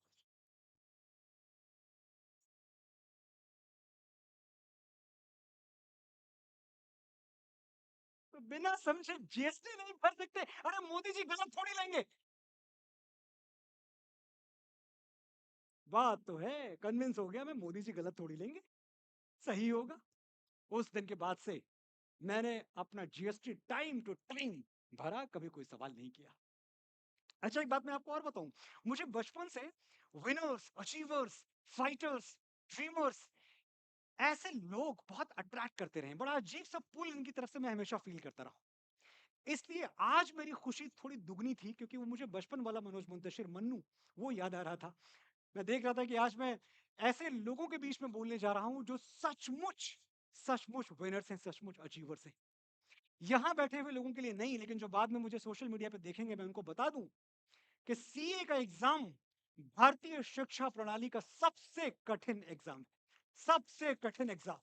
तो बिना समझे जीएसटी नहीं भर सकते? अरे मोदी जी गलत थोड़ी लेंगे। बात तो है, कन्विंस हो गया मैं, मोदी जी गलत थोड़ी लेंगे, सही होगा। उस दिन के बाद से मैंने अपना जीएसटी टाइम टू टाइम भरा, कभी कोई सवाल नहीं किया। अच्छा, एक बात मैं आपको और बताऊं, मुझे बचपन से विनर्स, अचीवर्स, फाइटर्स, ड्रीमर्स, ऐसे लोग बहुत अट्रैक्ट करते रहे। बड़ा अजीब सा पुल इनकी तरफ से मैं हमेशा फील करता रहा। इसलिए आज मेरी खुशी थोड़ी दुगनी थी, क्योंकि वो मुझे बचपन वाला मनोज मुंतशिर मन्नू वो याद आ रहा था। मैं देख रहा था कि आज मैं ऐसे लोगों के बीच में बोलने जा रहा हूं जो सचमुच सचमुच विनर्स हैं, सचमुच अचीवर्स हैं। यहां बैठे हुए लोगों के लिए नहीं, लेकिन जो बाद में मुझे सोशल मीडिया पे देखेंगे, मैं उनको बता दूं कि सीए का एग्जाम भारतीय शिक्षा प्रणाली का सबसे कठिन एग्जाम है। सबसे कठिन एग्जाम।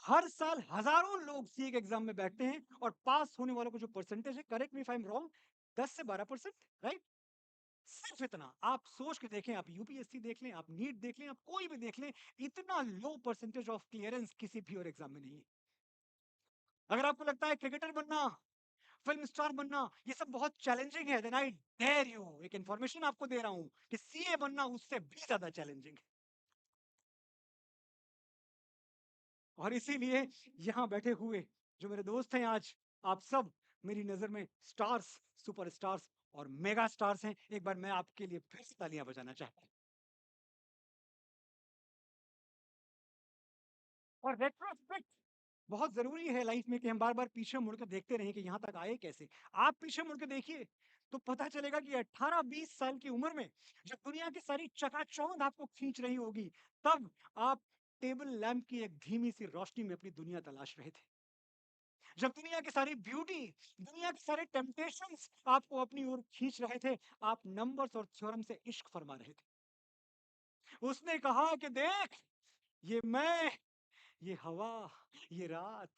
हर साल हजारों लोग सीए के एग्जाम में बैठते हैं, और पास होने वालों का जो परसेंटेज है, correct me if I am wrong, 10 से 12%, राइट? सिर्फ इतना। आप सोच के देखें, आप यूपीएससी देख लें, आप नीट देख लें, आप कोई भी देख लें, इतना लो परसेंटेज ऑफ क्लियरेंस किसी भी और एग्जाम में नहीं है। अगर आपको लगता है क्रिकेटर बनना, फिल्म स्टार बनना ये सब बहुत चैलेंजिंग है, देन आई डेयर यू, एक इंफॉर्मेशन आपको दे रहा हूं कि सीए बनना उससे भी ज्यादा चैलेंजिंग है। और इसीलिए यहां बैठे हुए जो मेरे दोस्त हैं आज, आप सब मेरी नजर में स्टार्स, सुपर स्टार्स और मेगा स्टार्स हैं। एक बार मैं आपके लिए फिर से तालियां बजाना चाहता हूं। और रेट्रोस्पेक्ट बहुत जरूरी है लाइफ में, कि हम बार बार पीछे मुड़कर देखते रहें कि यहां तक आए कैसे। आप पीछे मुड़कर देखिए तो पता चलेगा कि 18-20 साल की उम्र में जब दुनिया की सारी चकाचौंध आपको खींच रही होगी, तब आप टेबल लैंप की एक धीमी सी रोशनी में अपनी दुनिया तलाश रहे थे। जब दुनिया की सारी ब्यूटी, दुनिया के सारे टेम्पटेशंस आपको अपनी ओर खींच रहे थे, आप नंबर्स और थ्योरम से इश्क फरमा रहे थे। उसने कहा कि देख, ये मैं, ये हवा, ये रात।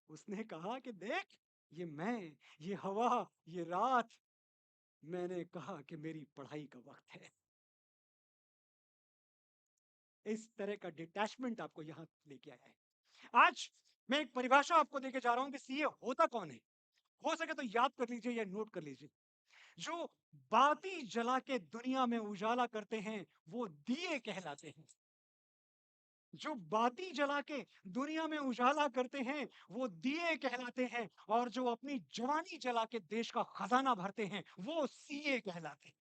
उसने कहा कि देख, ये मैं, ये हवा, ये रात। मैंने कहा कि मेरी पढ़ाई का वक्त है। इस तरह का डिटैचमेंट आपको यहां लेके आया है। आज मैं एक परिभाषा आपको देके जा रहा हूं कि सीए होता कौन है। हो सके तो याद कर लीजिए या नोट कर लीजिए। जो बाती जला के दुनिया में उजाला करते हैं वो दिए कहलाते हैं। जो बाती जला के दुनिया में उजाला करते हैं वो दिए कहलाते हैं, और जो अपनी जवानी जला के देश का खजाना भरते हैं वो सीए कहलाते हैं।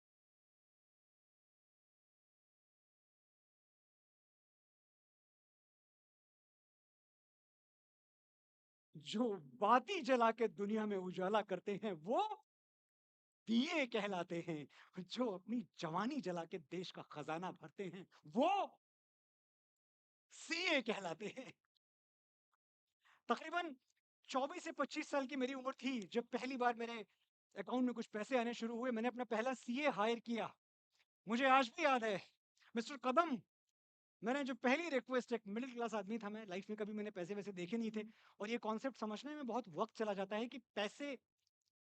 जो बाती जला के दुनिया में उजाला करते हैं वो दिए कहलाते हैं। जो अपनी जवानी जला के देश का खजाना भरते हैं वो सीए कहलाते हैं। तकरीबन 24 से 25 साल की मेरी उम्र थी जब पहली बार मेरे अकाउंट में कुछ पैसे आने शुरू हुए। मैंने अपना पहला सीए हायर किया। मुझे आज भी याद है, मिस्टर कदम, मैंने जो पहली रिक्वेस्ट, एक मिडिल क्लास आदमी था मैं, लाइफ में कभी मैंने पैसे वैसे देखे नहीं थे, और ये कॉन्सेप्ट समझने में बहुत वक्त चला जाता है कि पैसे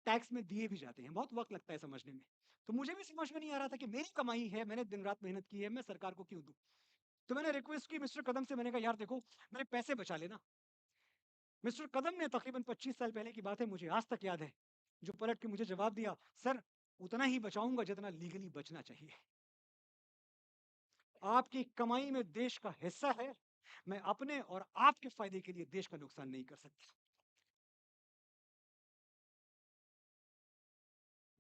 टैक्स में दिए भी जाते हैं, बहुत वक्त लगता है समझने में। तो मुझे भी समझ में नहीं आ रहा था कि मेरी कमाई है, मैंने दिन रात मेहनत की है, मैं सरकार को क्यों दूं। तो मैंने रिक्वेस्ट की मिस्टर कदम से, मैंने कहा यार देखो, मेरे पैसे बचा लेना। मिस्टर कदम ने, तकरीबन 25 साल पहले की बात है, मुझे आज तक याद है, जो पलट के मुझे जवाब दिया, सर उतना ही बचाऊंगा जितना लीगली बचना चाहिए। आपकी कमाई में देश का हिस्सा है, मैं अपने और आपके फायदे के लिए देश का नुकसान नहीं कर सकता।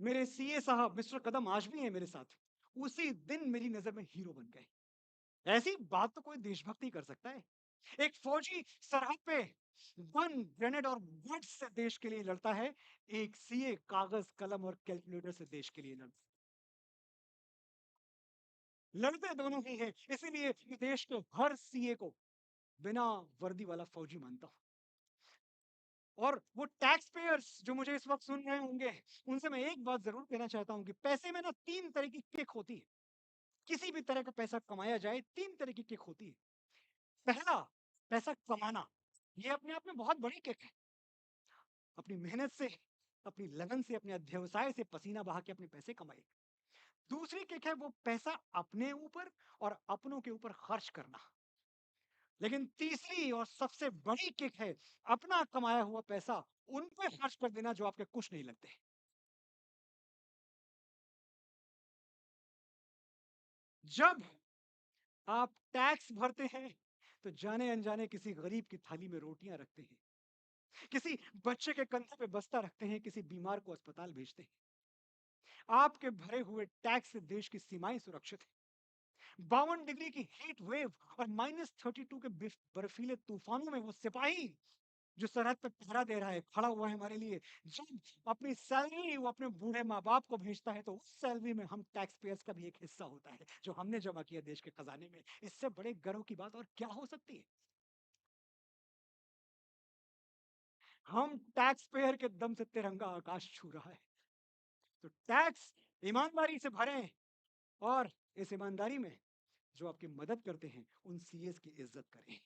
मेरे सीए साहब मिस्टर कदम आज भी हैं मेरे साथ। उसी दिन मेरी नजर में हीरो बन गए। ऐसी बात तो कोई देशभक्ति कर सकता है? एक फौजी सरहद पे गन, ग्रेनेड और वर्ड्स से देश के लिए लड़ता है, एक सीए कागज, कलम और कैलकुलेटर से देश के लिए लड़ता है। लड़ते दोनों ही हैं, इसीलिए देश के हर सीए को बिना वर्दी वाला फौजी मानता हूं। और वो टैक्स पेयर्स जो मुझे इस वक्त सुन रहे होंगे, उनसे मैं एक बात जरूर कहना चाहता हूं कि पैसे में ना 3 तरह की किक होती है। किसी भी तरह का पैसा कमाया जाए, 3 तरह की किक होती है। पहला, पैसा कमाना, ये अपने आप में बहुत बड़ी किक है। अपनी मेहनत से, अपनी लगन से, अपने अध्यवसाय से पसीना बहा के अपने पैसे कमाए। दूसरी किक है वो पैसा अपने ऊपर और अपनों के ऊपर खर्च करना। लेकिन तीसरी और सबसे बड़ी किक है अपना कमाया हुआ पैसा उन पे खर्च कर देना जो आपके कुछ नहीं लगते। जब आप टैक्स भरते हैं तो जाने अनजाने किसी गरीब की थाली में रोटियां रखते हैं, किसी बच्चे के कंधे पे बस्ता रखते हैं, किसी बीमार को अस्पताल भेजते हैं। आपके भरे हुए टैक्स से देश की सीमाएं सुरक्षित हैं। 52 डिग्री की हीट वेव और -32 के बर्फीले तूफानों में वो सिपाही जो सरहद पे पहरा दे रहा है, खड़ा हुआ है हमारे लिए, जब अपनी सैलरी वो अपने बूढ़े माँ बाप को भेजता है तो उस सैलरी में हम टैक्स पेयर्स का भी एक हिस्सा होता है जो हमने जमा किया देश के खजाने में। इससे बड़े गर्व की बात और क्या हो सकती है? हम टैक्स पेयर के दम से तिरंगा आकाश छू रहा है। तो टैक्स ईमानदारी से भरें, और इस ईमानदारी में जो आपकी मदद करते हैं उन सीएस की इज्जत करें।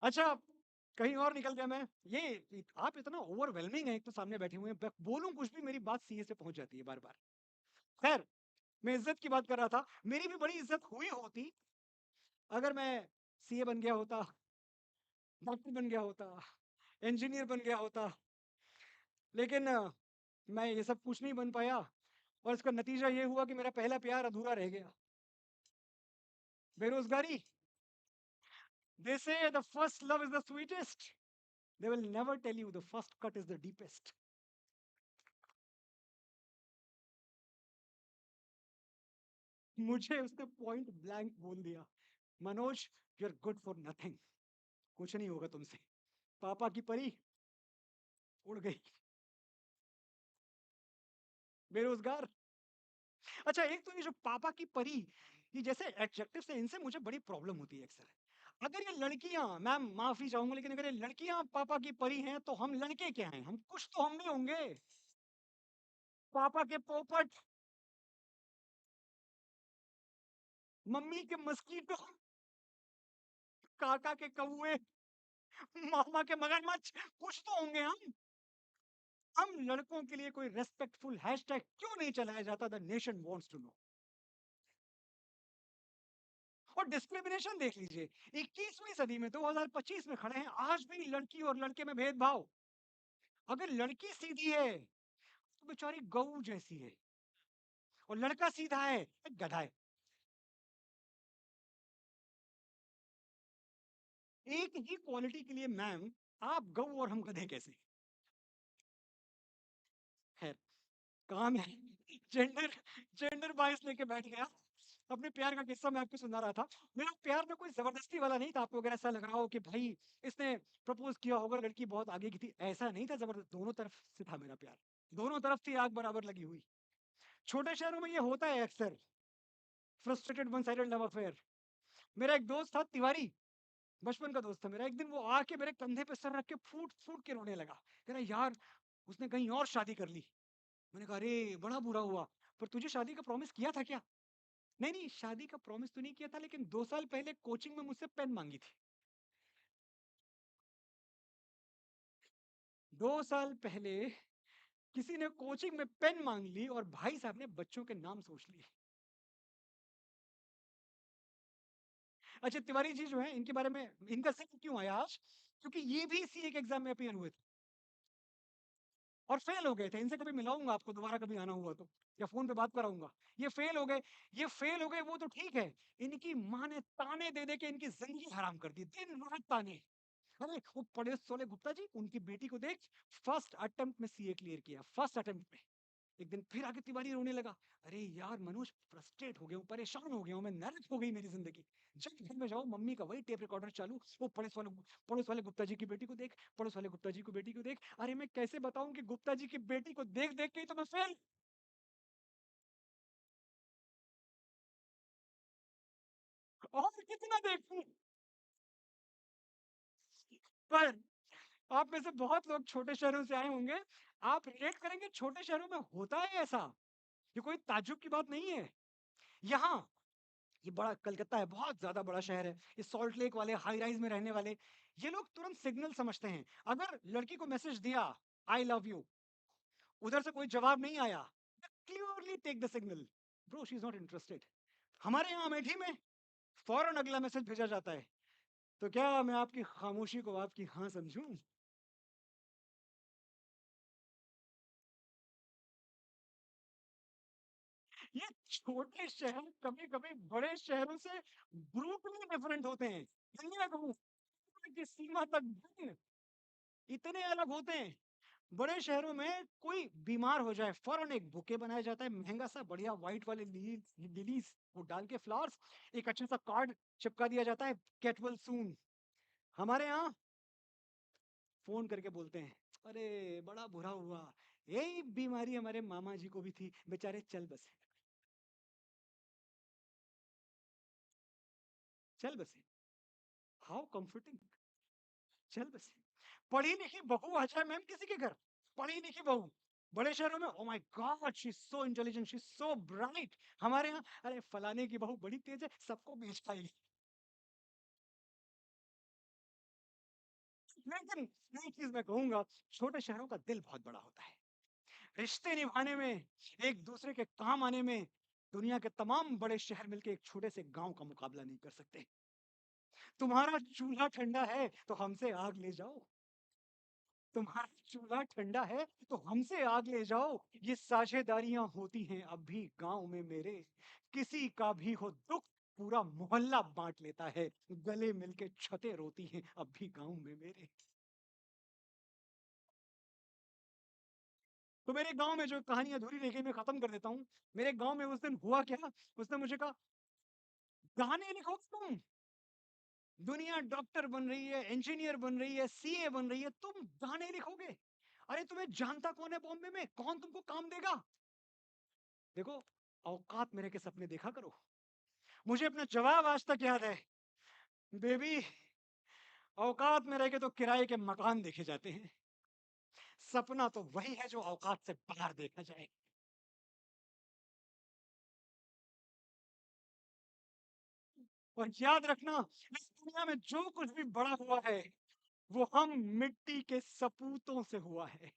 अच्छा, कहीं और निकल गया मैं। आप इतना ओवरवेलमिंग है, एक तो सामने बैठे हुए हैं, बोलूं कुछ भी मेरी बात सीए से पहुंच जाती है बार बार। खैर, मैं इज्जत की बात कर रहा था। मेरी भी बड़ी इज्जत हुई होती अगर मैं सीए बन गया होता, डॉक्टर बन गया होता, इंजीनियर बन गया होता। लेकिन मैं ये सब कुछ नहीं बन पाया, और इसका नतीजा ये हुआ कि मेरा पहला प्यार अधूरा रह गया, बेरोजगारी। They say the first love is the sweetest. They will never tell you the first cut is the deepest. मुझे उसने पॉइंट ब्लैंक बोल दिया, Manoj, you are good for nothing, कुछ नहीं होगा तुमसे। पापा की परी उड़ गई। बेरोजगार। अच्छा, एक तो ये जो पापा की परी, ये जैसे एडजेक्टिव से, इनसे मुझे बड़ी प्रॉब्लम होती है अक्सर। अगर ये लड़कियां, मैम माफी चाहूंगा, लेकिन अगर ये लड़कियां पापा की परी हैं तो हम लड़के क्या हैं? हम कुछ तो हम भी होंगे। पापा के पोपट, मम्मी के मस्कीटो, काका के कौए, मामा के मगरमच्छ, कुछ तो होंगे हम। हम लड़कों के लिए कोई रेस्पेक्टफुल हैशटैग क्यों नहीं चलाया जाता? The nation wants to know. और डिस्क्रिमिनेशन देख लीजिए, 21वीं सदी में 2025 में खड़े हैं, आज भी लड़की और लड़के में भेदभाव। अगर लड़की सीधी है तो बेचारी गऊ जैसी है, और लड़का सीधा है गधा है। एक ही क्वालिटी के लिए मैम आप गऊ और हम गधे कैसे? खैर, काम है, जेंडर जेंडर बाइस लेके बैठ गया। अपने प्यार का किस्सा मैं आपको सुना रहा था। मेरा प्यार में कोई जबरदस्ती वाला नहीं था, आपको अगर ऐसा लग रहा हो कि भाई इसने प्रपोज किया होगा, लड़की बहुत आगे की थी, ऐसा नहीं था। जबरदस्त, दोनों तरफ से था मेरा प्यार, दोनों तरफ थी आग बराबर लगी हुई। छोटे शहरों में ये होता है अक्सर, frustrated one sided love affair. मेरा एक दोस्त था तिवारी, बचपन का दोस्त था मेरा। एक दिन वो आके मेरे कंधे पे सर रख के फूट फूट के रोने लगा। कह रहा यार उसने कहीं और शादी कर ली। मैंने कहा अरे बड़ा बुरा हुआ, पर तुझे शादी का प्रॉमिस किया था क्या? नहीं नहीं, शादी का प्रॉमिस तो नहीं किया था, लेकिन 2 साल पहले कोचिंग में मुझसे पेन मांगी थी। 2 साल पहले किसी ने कोचिंग में पेन मांग ली और भाई साहब ने बच्चों के नाम सोच लिए। अच्छा, तिवारी जी जो है, इनके बारे में इनका जिक्र क्यों आया आज? क्योंकि ये भी इसी एक एग्जाम में अपीयर हुए थे और फेल हो गए थे। इनसे कभी मिलाऊंगा आपको, दोबारा कभी आना हुआ तो, या फोन पे बात कराऊंगा। ये फेल हो गए, ये फेल हो गए, वो तो ठीक है। इनकी माँ ने ताने दे दे के इनकी जिंदगी हराम कर दी, दिन रात ताने। अरे वो पड़े सोले गुप्ता जी, उनकी बेटी को देख, फर्स्ट अटेम्प्ट में सीए क्लियर किया, फर्स्ट अटेम्प्ट में। एक दिन फिर आके तिवारी रोने लगा, अरे यार मनोज, फ्रस्ट्रेट हो गया हूँ, परेशान हो गया हूँ मैं, नरक हो गई मेरी जिंदगी। जब घर में जाओ मम्मी का वही टेप रिकॉर्डर चालू, वो पड़ोस वाले गुप्ता जी की बेटी को देख, पड़ोस वाले गुप्ता जी की बेटी को देख। अरे मैं कैसे बताऊं कि गुप्ता जी की बेटी को देख देख के ही तो मैं फेल। और कितना देखूं? पर आप में से बहुत लोग छोटे शहरों से आए होंगे, आप रिलेट करेंगे, छोटे शहरों में होता है ऐसा। ये कोई ताज्जुब की बात नहीं है। यहाँ, ये बड़ा कलकत्ता है, बहुत ज्यादा बड़ा शहर है। ये सॉल्ट लेक वाले, हाई राइज में रहने वाले, ये लोग तुरंत सिग्नल समझते हैं। अगर लड़की को मैसेज दिया आई लव यू, उधर से कोई जवाब नहीं आया, clearly take the signal, bro she is not interested. हमारे यहाँ अमेठी में फौरन अगला मैसेज भेजा जाता है, तो क्या मैं आपकी खामोशी को आपकी हाँ समझूं? ये छोटे शहर कभी कभी बड़े शहरों से ब्रूटली डिफरेंट होते हैं। दिल्ली में कहूँ की सीमा तक भिन्न, इतने अलग होते हैं। बड़े शहरों में कोई बीमार हो जाए, फौरन एक बुके बनाया जाता है, महंगा सा बढ़िया व्हाइट वाले लिलीज वो डाल के फ्लावर्स, एक अच्छा सा कार्ड चिपका दिया जाता है, गेट वेल सून। हमारे यहाँ फोन करके बोलते हैं, अरे बड़ा बुरा हुआ, यही बीमारी हमारे मामा जी को भी थी, बेचारे चल बसे, चल बसे। हाउ कंफर्टिंग, चल बसे। पढ़ी लिखी बहू आ जाए मैम किसी के घर, पढ़ी लिखी बहू, बड़े शहरों में oh my God she is so intelligent, she is so bright. हमारे यहाँ अरे फलाने की बहू बड़ी तेज है, सबको बेच पाएगी। लेकिन एक चीज मैं कहूंगा, छोटे शहरों का दिल बहुत बड़ा होता है। रिश्ते निभाने में, एक दूसरे के काम आने में, दुनिया के तमाम बड़े शहर मिलकर एक छोटे से गांव का मुकाबला नहीं कर सकते। तुम्हारा चूल्हा ठंडा है तो हमसे आग ले जाओ, तुम्हारा चूल्हा ठंडा है तो हमसे आग ले जाओ। ये साझेदारियां होती हैं अब भी गांव में मेरे, किसी का भी हो दुख पूरा मोहल्ला बांट लेता है, गले मिलके छतें रोती हैं अब भी गांव में मेरे। तो मेरे गांव में जो कहानी अधूरी रह गई मैं खत्म कर देता हूँ। मेरे गांव में उस दिन हुआ क्या, उसने मुझे कहा गाने लिखो तुम, दुनिया डॉक्टर बन रही है, इंजीनियर बन रही है, सीए बन रही है, तुम गाने लिखोगे? अरे तुम्हें जानता कौन है बॉम्बे में, कौन तुमको काम देगा? देखो, औकात मेरे के सपने देखा करो। मुझे अपना जवाब आज तक याद है, बेबी, औकात में रह के तो किराए के मकान देखे जाते हैं, सपना तो वही है जो औकात से बाहर देखा जाए। और याद रखना, इस दुनिया में जो कुछ भी बड़ा हुआ है वो हम मिट्टी के सपूतों से हुआ है।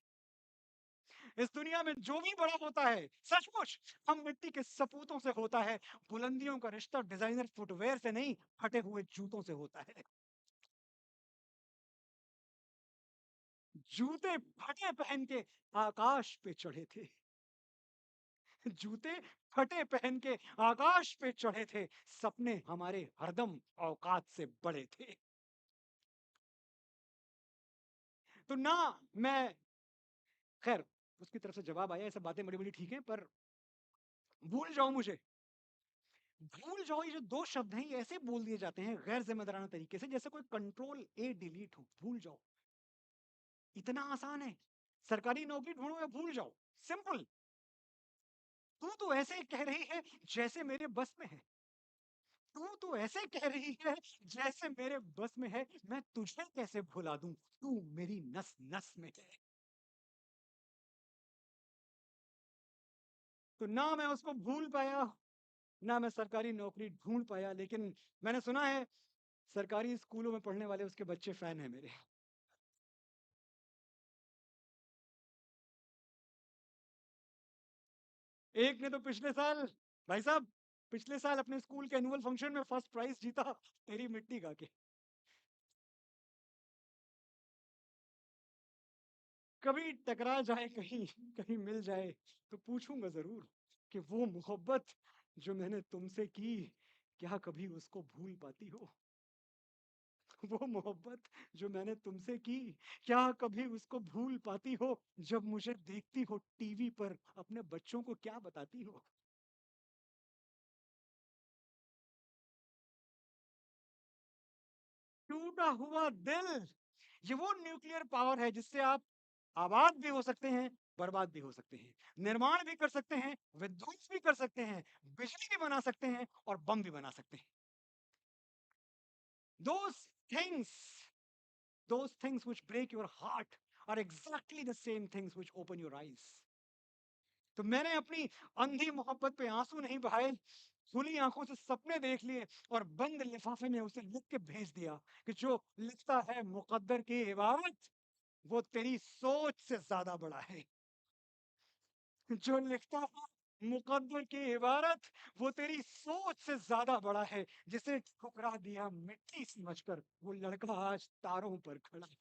इस दुनिया में जो भी बड़ा होता है सचमुच हम मिट्टी के सपूतों से होता है। बुलंदियों का रिश्ता डिजाइनर फुटवेयर से नहीं, फटे हुए जूतों से होता है। जूते फटे पहन के आकाश पे चढ़े थे। जूते फटे पहन के आकाश पे चढ़े थे, सपने हमारे हरदम औकात से बड़े थे। तो ना मैं, खैर उसकी तरफ से जवाब आया, ऐसा बातें बड़ी बड़ी ठीक है, पर भूल जाओ मुझे, भूल जाओ, ये जो दो शब्द हैं ये ऐसे बोल दिए जाते हैं गैर जिम्मेदाराना तरीके से जैसे कोई कंट्रोल ए डिलीट हो। भूल जाओ, इतना आसान है। सरकारी नौकरी ढूंढो या भूल जाओ, सिंपल। तू तो ऐसे कह रही है जैसे मेरे बस में है, तू तो ऐसे कह रही है जैसे मेरे बस में है, मैं तुझे कैसे भुला दूं, तू मेरी नस नस में है। तो ना मैं उसको भूल पाया, ना मैं सरकारी नौकरी ढूंढ पाया, लेकिन मैंने सुना है सरकारी स्कूलों में पढ़ने वाले उसके बच्चे फैन है मेरे। एक ने तो पिछले साल, भाई साहब, पिछले साल अपने स्कूल के एनुअल फंक्शन में फर्स्ट प्राइज जीता, तेरी मिट्टी गा के। कभी टकरा जाए, कहीं कहीं मिल जाए तो पूछूंगा जरूर कि वो मोहब्बत जो मैंने तुमसे की, क्या कभी उसको भूल पाती हो। वो मोहब्बत जो मैंने तुमसे की, क्या कभी उसको भूल पाती हो। जब मुझे देखती हो टीवी पर, अपने बच्चों को क्या बताती हो। टूटा हुआ दिल, ये वो न्यूक्लियर पावर है जिससे आप आबाद भी हो सकते हैं, बर्बाद भी हो सकते हैं, निर्माण भी कर सकते हैं, विध्वंस भी कर सकते हैं, बिजली भी बना सकते हैं और बम भी बना सकते हैं। those things those things which break your heart are exactly the same things which open your eyes. तो मैंने अपनी अंधी मोहब्बत पे आंसू नहीं बहाए, खुली आंखों से सपने देख लिए और बंद लिफाफे में उसे लिख के भेज दिया कि जो लिखता है मुकद्दर की इबारत, वो तेरी सोच से ज्यादा बड़ा है। जो लिखता है मुकद्दर की इबारत, वो तेरी सोच से ज्यादा बड़ा है। जिसे ठुकरा दिया मिट्टी समझकर, वो लड़का आज तारों पर खड़ा है।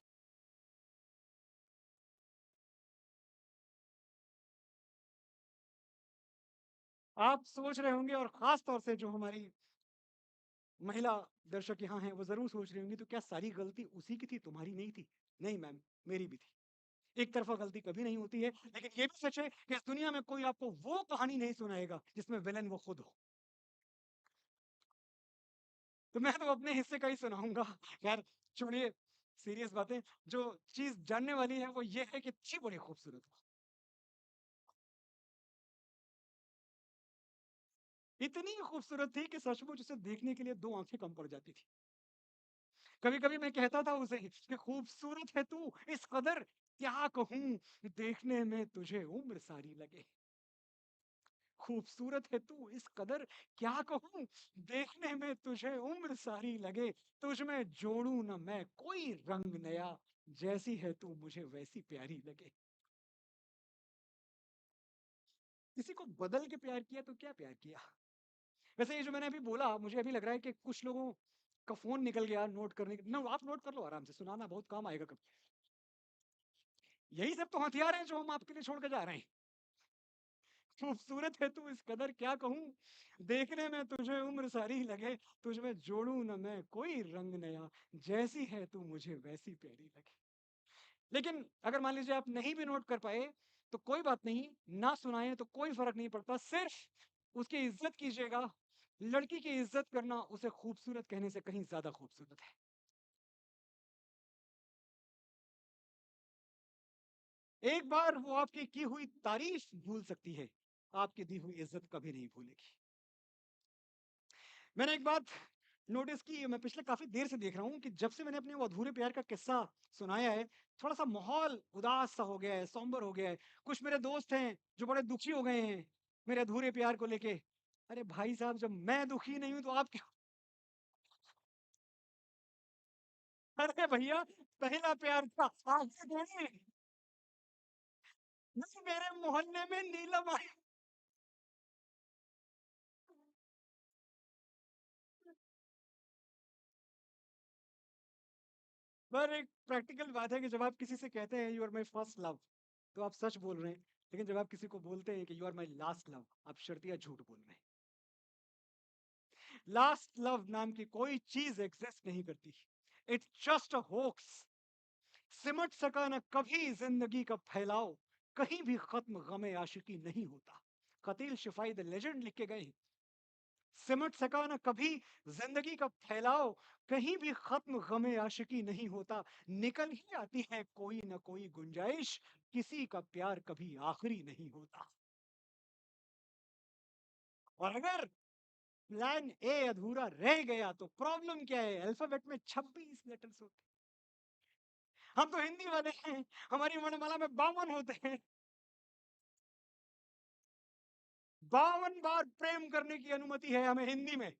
आप सोच रहे होंगे, और खास तौर से जो हमारी महिला दर्शक यहाँ हैं, वो जरूर सोच रही होंगी, तो क्या सारी गलती उसी की थी, तुम्हारी नहीं थी? नहीं मैम, मेरी भी थी। एक तरफा गलती कभी नहीं होती है, लेकिन ये भी सच है कि इस दुनिया में कोई आपको वो कहानी नहीं सुनाएगा जिसमें विलन वो खुद हो। तो मैं तो अपने हिस्से का ही सुनाऊंगा। यार छोड़िए सीरियस बातें, जो चीज जानने वाली है वो ये है कि थी बड़ी खूबसूरत वो, इतनी खूबसूरत थी कि सचमुच उसे देखने के लिए दो आंखें कम पड़ जाती थी। कभी कभी मैं कहता था उसे कि खूबसूरत है तू इस कदर, क्या कहूं, देखने में तुझे उम्र सारी लगे। खूबसूरत है तू इस कदर, क्या कहूं, देखने में तुझे उम्र सारी लगे। तुझ में जोड़ू न मैं कोई रंग नया, जैसी है तू मुझे वैसी प्यारी लगे। किसी को बदल के प्यार किया तो क्या प्यार किया। वैसे ये जो मैंने अभी बोला, मुझे अभी लग रहा है कि कुछ लोगों का फोन निकल गया नोट करने ना, आप नोट कर लो आराम से, सुनाना बहुत काम आएगा कभी। यही सब तो हथियार हैं जो हम आपके लिए छोड़ के जा रहे हैं। खूबसूरत है तू इस कदर, क्या कहूं, देखने में तुझे उम्र सारी लगे। तुझ में जोड़ू न मैं कोई रंग नया, जैसी है तू मुझे वैसी प्यारी लगे। लेकिन अगर मान लीजिए आप नहीं भी नोट कर पाए तो कोई बात नहीं, ना सुनाए तो कोई फर्क नहीं पड़ता, सिर्फ उसकी इज्जत कीजिएगा। लड़की की इज्जत करना उसे खूबसूरत कहने से कहीं ज्यादा खूबसूरत है। एक बार वो आपकी की हुई तारीफ भूल सकती है, आपकी दी हुई इज्जत कभी नहीं भूलेगी। मैंने एक बात नोटिस की मैं पिछले काफी देर से देख रहा हूँ कि जब से मैंने अपने वो अधूरे प्यार का किस्सा सुनाया है, थोड़ा सा माहौल उदास सा हो गया है, सौंबर हो गया है। कुछ मेरे दोस्त हैं जो बड़े दुखी हो गए हैं मेरे अधूरे प्यार को लेके। अरे भाई साहब, जब मैं दुखी नहीं हूं तो आप क्यों? अरे भैया, पहला प्यार था, आगे थोड़ी। नहीं, मेरे मोहल्ले में नीलम आई। पर एक प्रैक्टिकल बात है कि जब आप किसी से कहते हैं you are my first love, तो आप सच बोल रहे हैं। लेकिन जब आप किसी को बोलते हैं कि you are my last love, आप शर्तिया झूठ बोल रहे हैं। लास्ट लव नाम की कोई चीज एग्जिस्ट नहीं करती। It's just a hoax. सिमट सका न कभी जिंदगी का फैलाव, कहीं भी खत्म गमे आशिकी नहीं होता। कतील शिफाई द लेजेंड लिख के गए। सिमट सका न कभी जिंदगी का फैलाव, कहीं भी खत्म गमे आशिकी नहीं होता। निकल ही आती है कोई ना कोई गुंजाइश, किसी का प्यार कभी आखिरी नहीं होता। और अगर प्लान ए अधूरा रह गया तो प्रॉब्लम क्या है? अल्फाबेट में 26 लेटर्स होते हैं। हम तो हिंदी वाले हैं, हमारी वर्णमाला में 52 होते हैं। 52 बार प्रेम करने की अनुमति है हमें हिंदी में।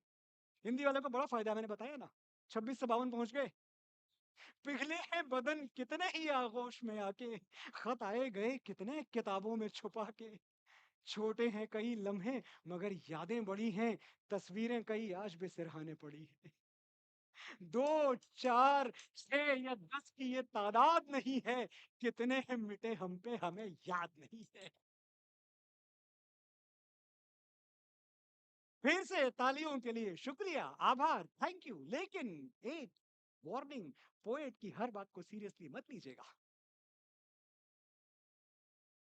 हिंदी वाले को बड़ा फायदा है, मैंने बताया ना। 26 से 52 पहुंच गए। पिघले हैं बदन कितने ही आगोश में आके, खत आए गए कितने किताबों में छुपा के। छोटे हैं कई लम्हे मगर यादें बड़ी हैं, तस्वीरें कई आज भी सिरहाने पड़ी हैं। 2, 4, 6 या 10 की ये तादाद नहीं है, कितने हैं मिटे हम पे हमें याद नहीं है। फिर से तालियों के लिए शुक्रिया, आभार, थैंक यू। लेकिन एक वार्निंग, पोएट की हर बात को सीरियसली मत लीजिएगा।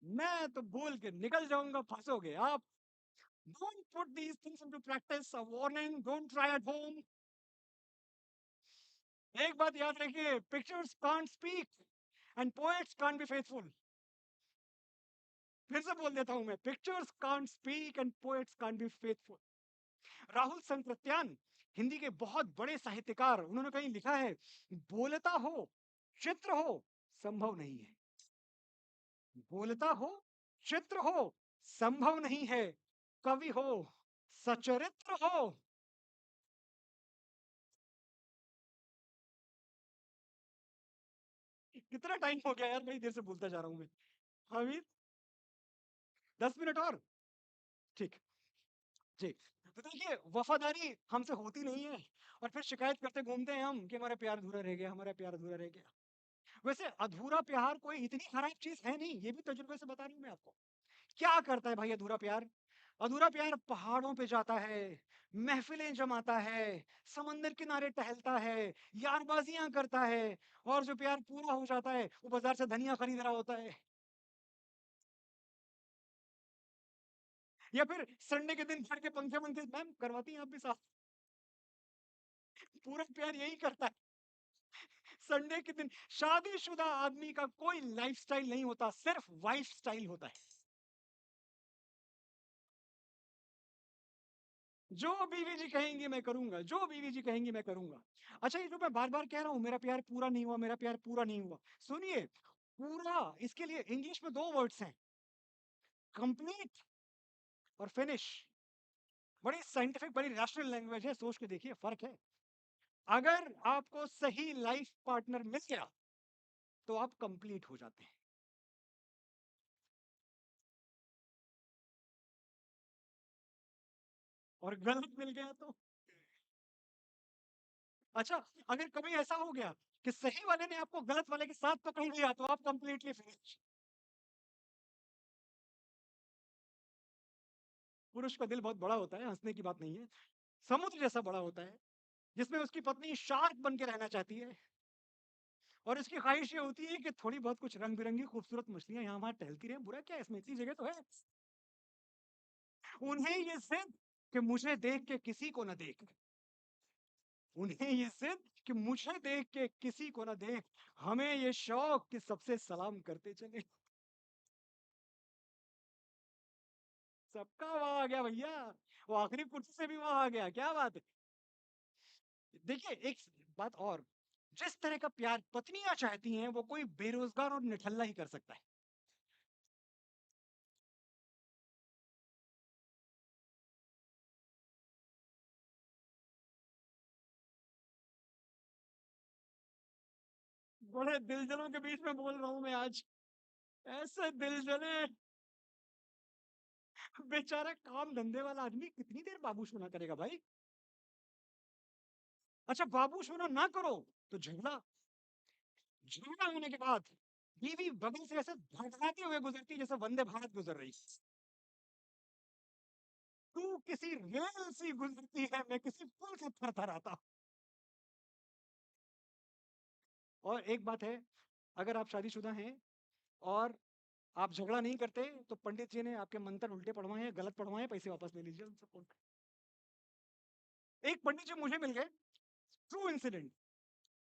मैं तो बोल के निकल जाऊंगा, फंसोगे आप। Don't put these things into practice. A warning, don't try at home. एक बात याद रखिए, pictures can't speak and poets can't be faithful. फिर से बोल देता हूं मैं, pictures can't speak and poets can't be faithful. Rahul Sankrityayan, Hindi के बहुत बड़े साहित्यकार, उन्होंने कहीं लिखा है, बोलता हो चित्र हो संभव नहीं है। बोलता हो चित्र हो संभव नहीं है। कवि हो सचरित्र हो। कितना टाइम हो गया यार, बड़ी देर से बोलता जा रहा हूं मैं। हामिद, 10 मिनट और। ठीक जी। तो देखिए, वफादारी हमसे होती नहीं है और फिर शिकायत करते घूमते हैं हम कि हमारा प्यार अधूरा रह गया, हमारा प्यार अधूरा रह गया। वैसे अधूरा प्यार कोई इतनी खराब चीज है नहीं, ये भी तजुर्बे से बता रही हूँ मैं आपको। क्या करता है भाई अधूरा प्यार? अधूरा प्यार पहाड़ों पे जाता है, महफिलें जमाता है, समंदर किनारे टहलता है, यारबाजियां करता है। और जो प्यार पूरा हो जाता है वो बाजार से धनिया खरीद रहा होता है। या फिर संडे के दिन घर के पंखे पंखे मैम करवाती हैं आप भी साफ। पूरा प्यार यही करता है। संडे के दिन शादीशुदा आदमी का कोई लाइफस्टाइल नहीं होता, सिर्फ वाइफ स्टाइल होता है। जो बीवी जी कहेंगी मैं करूंगा, जो बीवी जी कहेंगी मैं करूंगा। अच्छा, ये जो मैं बार बार कह रहा हूं मेरा प्यार पूरा नहीं हुआ, मेरा प्यार पूरा नहीं हुआ, सुनिए, पूरा इसके लिए इंग्लिश में 2 वर्ड्स हैं, कंप्लीट और फिनिश। बड़ी साइंटिफिक, बड़ी रैशनल लैंग्वेज है, सोच के देखिए, फर्क है। अगर आपको सही लाइफ पार्टनर मिल गया तो आप कंप्लीट हो जाते हैं। और गलत मिल गया तो अच्छा, अगर कभी ऐसा हो गया कि सही वाले ने आपको गलत वाले के साथ पकड़ लिया तो आप कंप्लीटली फिनिश। पुरुष का दिल बहुत बड़ा होता है, हंसने की बात नहीं है। समुद्र जैसा बड़ा होता है, जिसमें उसकी पत्नी शार्क बन के रहना चाहती है। और इसकी ख्वाहिश ये होती है कि थोड़ी बहुत कुछ रंग बिरंगी खूबसूरत मछलियां यहाँ वहां टहलती रहे, बुरा क्या है इसमें, इतनी जगह तो है। उन्हें ये जिद कि मुझे देख के किसी को ना देख, उन्हें ये जिद कि मुझे देख के किसी को ना देख, हमें ये शौक कि सबसे सलाम करते चले। सबका वहां आ गया भैया, वो आखिरी कुर्सी से भी वहां आ गया, क्या बात है। देखिए एक बात और, जिस तरह का प्यार पत्नियां चाहती हैं वो कोई बेरोजगार और निठल्ला ही कर सकता है। बड़े दिलजलों के बीच में बोल रहा हूं मैं आज, ऐसे दिलजले। बेचारा काम धंधे वाला आदमी कितनी देर बाबू सोना करेगा भाई। अच्छा बाबू सोना ना करो तो झगड़ा, झगड़ा होने के बाद बीवी बगल से ऐसे धड़धड़ाते हुए गुजरती जैसे वंदे भारत गुजर रही। तू किसी रेल से गुजरती है, मैं किसी पुल से थरथराता। और एक बात है, अगर आप शादीशुदा हैं और आप झगड़ा नहीं करते तो पंडित जी ने आपके मंत्र उल्टे पढ़वाए हैं, गलत पढ़वाए हैं, पैसे वापस ले लीजिए उनसे। एक पंडित जी मुझे मिल गए, ट्रू इंसिडेंट,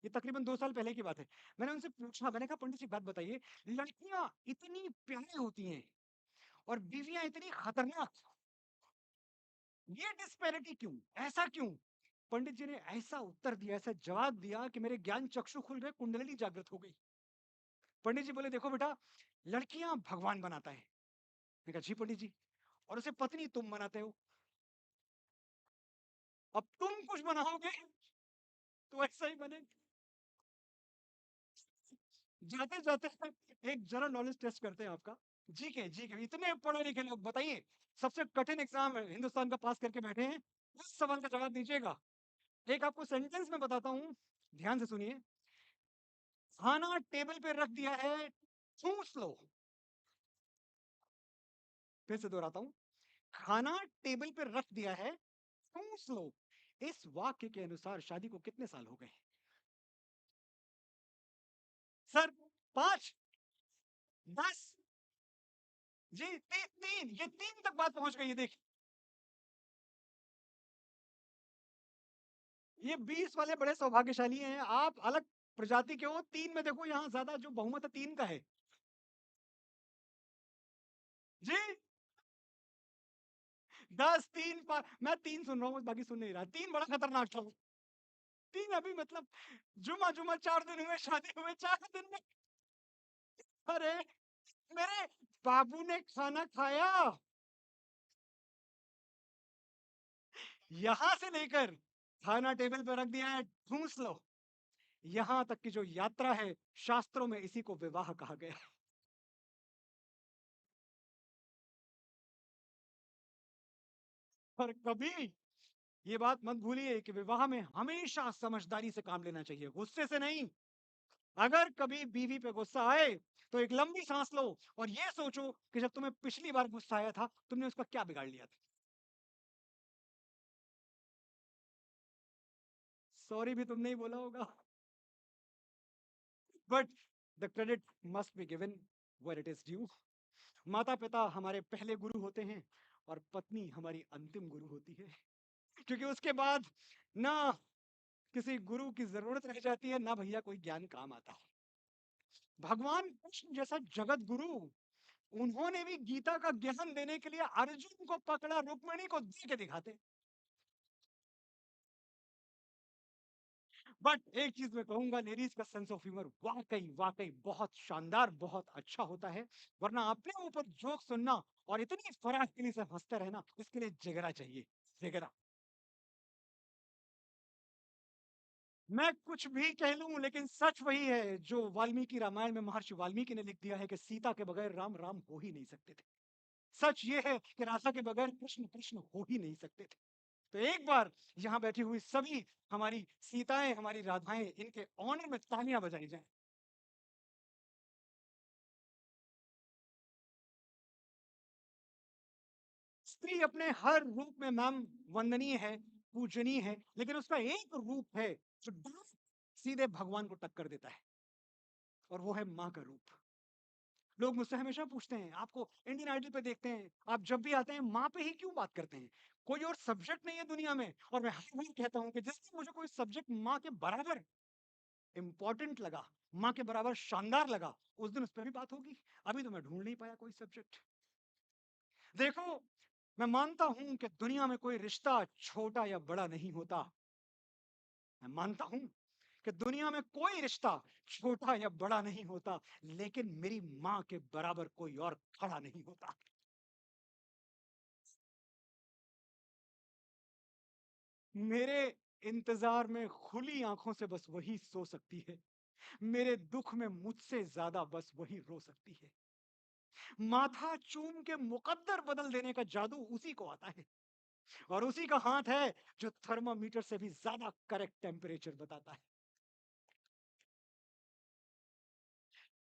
ये तकरीबन 2 साल पहले की बात है। मैंने उनसे पूछा, मैंने कहा पंडित जी बात बताइए, लड़कियां इतनी प्यारी होती हैं और बीवियां इतनी खतरनाक, ये डिस्पैरिटी क्यों, ऐसा क्यों? पंडित जी ने ऐसा उत्तर दिया, ऐसा जवाब दिया कि मेरे ज्ञान चक्षु खुल गए, कुंडली जागृत हो गई। पंडित जी बोले देखो बेटा, लड़कियां भगवान बनाता है। मैंने कहा जी पंडित जी, और उसे पत्नी तुम बनाते हो, अब तुम कुछ बनाओगे तो ऐसा ही बने। जाते जाते एक जरा नॉलेज टेस्ट करते हैं आपका। जी के इतने पढ़े लिखे लोग, बताइए सबसे कठिन एग्जाम हिंदुस्तान का पास करके बैठे हैं, उस सवाल का जवाब दीजिएगा। एक आपको सेंटेंस में बताता हूं, ध्यान से सुनिए। खाना टेबल पे रख दिया है, ठूस लो। फिर से दोहराता हूं, खाना टेबल पे रख दिया है, ठूस लो। इस वाक्य के अनुसार शादी को कितने साल हो गए? सर 5, 10, जी तीन, ये 3 तक बात पहुंच गई है। देखिए ये 20 वाले बड़े सौभाग्यशाली हैं, आप अलग प्रजाति के हो। 3 में देखो, यहाँ ज्यादा जो बहुमत है 3 का है जी। 10, 3, मैं 3 सुन रहा हूँ, बाकी सुन नहीं रहा। 3 बड़ा खतरनाक था। 3 अभी मतलब जुमा जुमा 4 दिन हुए, शादी हुए 4 दिन में। अरे मेरे बाबू ने खाना खाया, यहां से लेकर खाना टेबल पर रख दिया है, ठूस लो, यहां तक की जो यात्रा है, शास्त्रों में इसी को विवाह कहा गया है। और कभी ये बात मत भूलिए कि विवाह में हमेशा समझदारी से काम लेना चाहिए, गुस्से से नहीं। अगर कभी बीवी पे गुस्सा आए तो एक लंबी सांस लो और ये सोचो कि जब तुम्हें पिछली बार गुस्सा आया था, तुमने उसका क्या बिगाड़ लिया था। सॉरी भी तुमने ही बोला होगा, but the credit must be given where it is due. माता पिता हमारे पहले गुरु होते हैं और पत्नी हमारी अंतिम गुरु होती है, क्योंकि उसके बाद ना किसी गुरु की जरूरत रह जाती है, ना भैया कोई ज्ञान काम आता है। भगवान कृष्ण जैसा जगत गुरु, उन्होंने भी गीता का ज्ञान देने के लिए अर्जुन को पकड़ा, रुक्मिणी को दे के दिखाते। बट एक चीज मैं कहूंगा, लेडीज का सेंस ऑफ ह्यूमर वाकई वाकई बहुत शानदार, बहुत अच्छा होता है। वरना अपने ऊपर जोक सुनना और इतनी फराखिली से हंसते रहना, इसके लिए जिगरा चाहिए, जिगरा। मैं कुछ भी कह लूं लेकिन सच वही है जो वाल्मीकि रामायण में महर्षि वाल्मीकि ने लिख दिया है कि सीता के बगैर राम राम हो ही नहीं सकते थे। सच ये है कि राधा के बगैर कृष्ण कृष्ण हो ही नहीं सकते थे। तो एक बार यहाँ बैठी हुई सभी हमारी सीताएं, हमारी राधाएं, इनके ऑनर में तालियां बजाई जाएं। स्त्री अपने हर रूप में मैम वंदनीय है, पूजनीय है, लेकिन उसका एक रूप है जो सीधे भगवान को टक्कर देता है, और वो है माँ का रूप। लोग मुझसे हमेशा पूछते हैं, आपको इंडियन आइडल पे देखते हैं, आप जब भी आते हैं माँ पे ही क्यों बात करते हैं? कोई और सब्जेक्ट नहीं है दुनिया में। और मैं हर बार कहता हूँ कि जिस दिन मुझे कोई सब्जेक्ट माँ के बराबर इंपॉर्टेंट लगा, माँ के बराबर शानदार लगा, उस दिन उस पर भी बात होगी। अभी तो मैं ढूंढ नहीं पाया कोई सब्जेक्ट। देखो, मैं मानता हूं कि दुनिया में कोई रिश्ता छोटा या बड़ा नहीं होता, मैं मानता हूं कि दुनिया में कोई रिश्ता छोटा या बड़ा नहीं होता, लेकिन मेरी मां के बराबर कोई और खड़ा नहीं होता। मेरे इंतजार में खुली आंखों से बस वही सो सकती है, मेरे दुख में मुझसे ज्यादा बस वही रो सकती है। माथा चूम के मुकद्दर बदल देने का जादू उसी को आता है, और उसी का हाथ है जो थर्मामीटर से भी ज्यादा करेक्ट टेम्परेचर बताता है।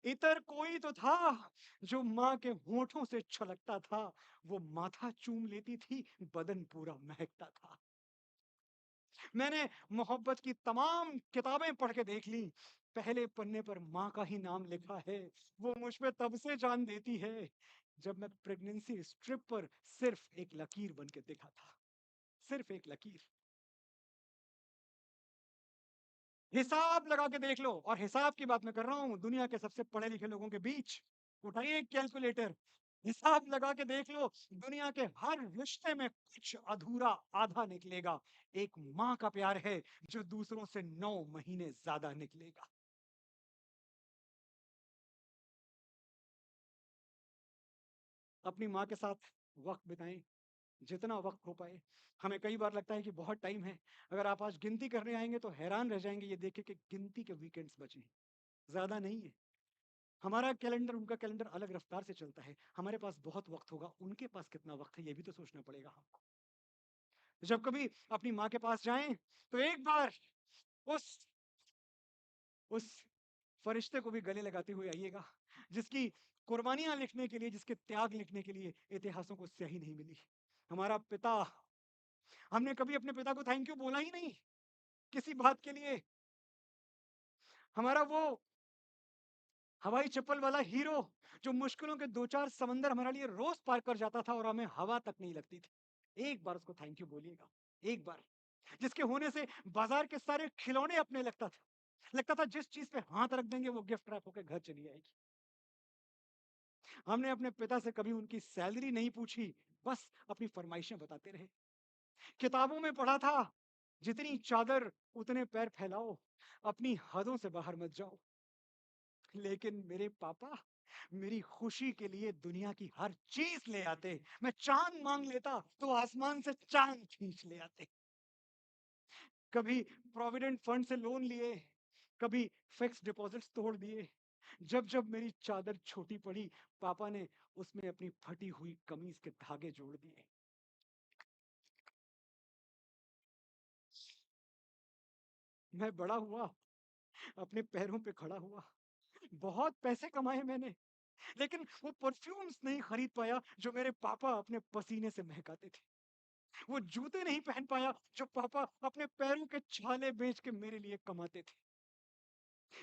इतर कोई तो था जो माँ के होठों से छलकता था, वो माथा चूम लेती थी, बदन पूरा महकता था। मैंने मोहब्बत की तमाम किताबें पढ़ के देख ली, पहले पन्ने पर माँ का ही नाम लिखा है। वो मुझ पे तब से जान देती है जब मैं प्रेगनेंसी स्ट्रिप पर सिर्फ एक लकीर बन के दिखा था, सिर्फ एक लकीर। हिसाब लगा के देख लो, और हिसाब की बात मैं कर रहा हूं दुनिया के सबसे पढ़े लिखे लोगों के बीच। उठाइए एक कैलकुलेटर, हिसाब लगा के देख लो, दुनिया के हर रिश्ते में कुछ अधूरा आधा निकलेगा। एक माँ का प्यार है जो दूसरों से 9 महीने ज्यादा निकलेगा। अपनी माँ के साथ वक्त बिताएं, जितना वक्त हो पाए। हमें कई बार लगता है कि बहुत टाइम है, अगर आप आज गिनती करने आएंगे तो हैरान रह जाएंगे ये देख के कि गिनती के वीकेंड्स बचे हैं, ज्यादा नहीं है। हमारा कैलेंडर उनका कैलेंडर अलग रफ्तार से चलता है, हमारे पास बहुत वक्त होगा, उनके पास कितना वक्त है ये भी तो सोचना पड़ेगा हमको। जब कभी अपनी माँ के पास जाएं तो एक बार उस उस फरिश्ते को भी गले लगाते हुए आइएगा जिसकी कुर्बानियां लिखने के लिए, जिसके त्याग लिखने के लिए इतिहासों को स्याही नहीं मिली। हमारा पिता, हमने कभी अपने पिता को थैंक यू बोला ही नहीं किसी बात के लिए। हमारा वो हवाई चप्पल वाला हीरो जो मुश्किलों के 2-4 समंदर हमारे लिए रोज पार कर जाता था और हमें हवा तक नहीं लगती थी, एक बार उसको थैंक यू बोलिएगा। एक बार, जिसके होने से बाजार के सारे खिलौने अपने लगता था जिस चीज पे हाथ रख देंगे वो गिफ्ट रैप होकर घर चली आएगी। हमने अपने पिता से कभी उनकी सैलरी नहीं पूछी, बस अपनी फरमाइशें बताते रहे। किताबों में पढ़ा था जितनी चादर उतने पैर फैलाओ, अपनी हदों से बाहर मत जाओ। लेकिन मेरे पापा मेरी खुशी के लिए दुनिया की हर चीज ले आते। मैं चांद मांग लेता तो आसमान से चांद खींच ले आते। कभी प्रोविडेंट फंड से लोन लिए, कभी फिक्स डिपॉजिट्स तोड़ दिए। जब जब मेरी चादर छोटी पड़ी, पापा ने उसमें अपनी फटी हुई कमीज के धागे जोड़ दिए। मैं बड़ा हुआ, अपने पैरों पे खड़ा हुआ, बहुत पैसे कमाए मैंने, लेकिन वो परफ्यूम्स नहीं खरीद पाया जो मेरे पापा अपने पसीने से महकाते थे। वो जूते नहीं पहन पाया जो पापा अपने पैरों के छाले बेच के मेरे लिए कमाते थे।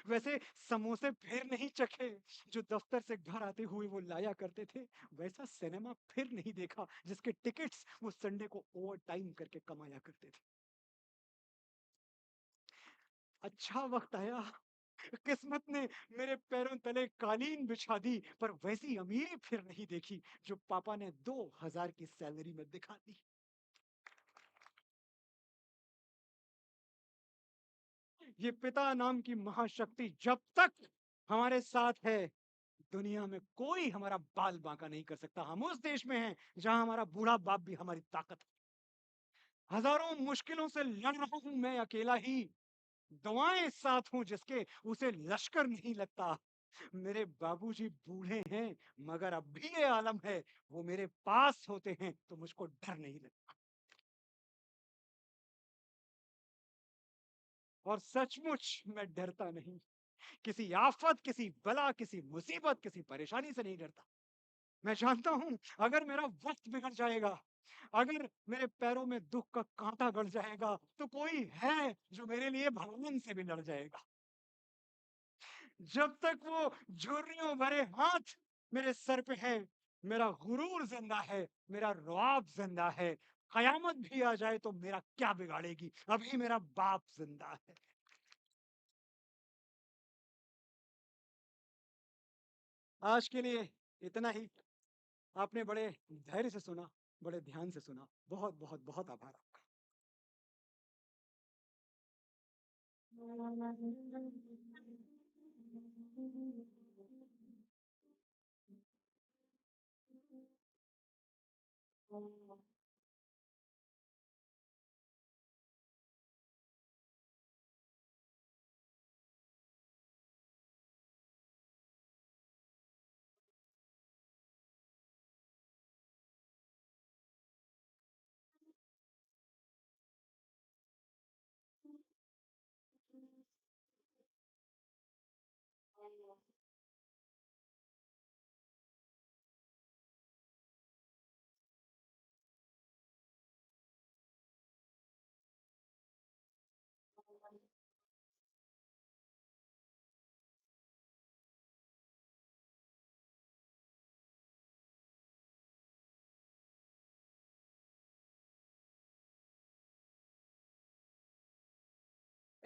वैसे समोसे फिर नहीं चखे जो दफ्तर से घर आते हुए वो लाया करते थे। वैसा सिनेमा फिर नहीं देखा जिसके टिकट्स वो संडे को ओवर टाइम करके कमाया करते थे। अच्छा वक्त आया, किस्मत ने मेरे पैरों तले कालीन बिछा दी, पर वैसी अमीरी फिर नहीं देखी जो पापा ने 2000 की सैलरी में दिखा दी। ये पिता नाम की महाशक्ति जब तक हमारे साथ है, दुनिया में कोई हमारा बाल बांका नहीं कर सकता। हम उस देश में हैं जहां हमारा बूढ़ा बाप भी हमारी ताकत है। हजारों मुश्किलों से लड़ रहा हूं मैं अकेला ही, दुआएं साथ हूं जिसके उसे लश्कर नहीं लगता। मेरे बाबूजी बूढ़े हैं मगर अब भी ये आलम है, वो मेरे पास होते हैं तो मुझको डर नहीं लगता। और सचमुच मैं डरता नहीं, किसी आफत, किसी बला, किसी मुसीबत, किसी परेशानी से नहीं डरता। मैं जानता हूं अगर मेरा वक्त बिगड़ जाएगा, अगर मेरे पैरों में दुख का कांटा गड़ जाएगा, तो कोई है जो मेरे लिए भगवान से भी लड़ जाएगा। जब तक वो झुर्रियों भरे हाथ मेरे सर पे है, मेरा गुरूर जिंदा है, मेरा रुआब जिंदा है। कयामत भी आ जाए तो मेरा क्या बिगाड़ेगी, अभी मेरा बाप जिंदा है। आज के लिए इतना ही। आपने बड़े धैर्य से सुना, बड़े ध्यान से सुना। बहुत बहुत बहुत आभार आपका।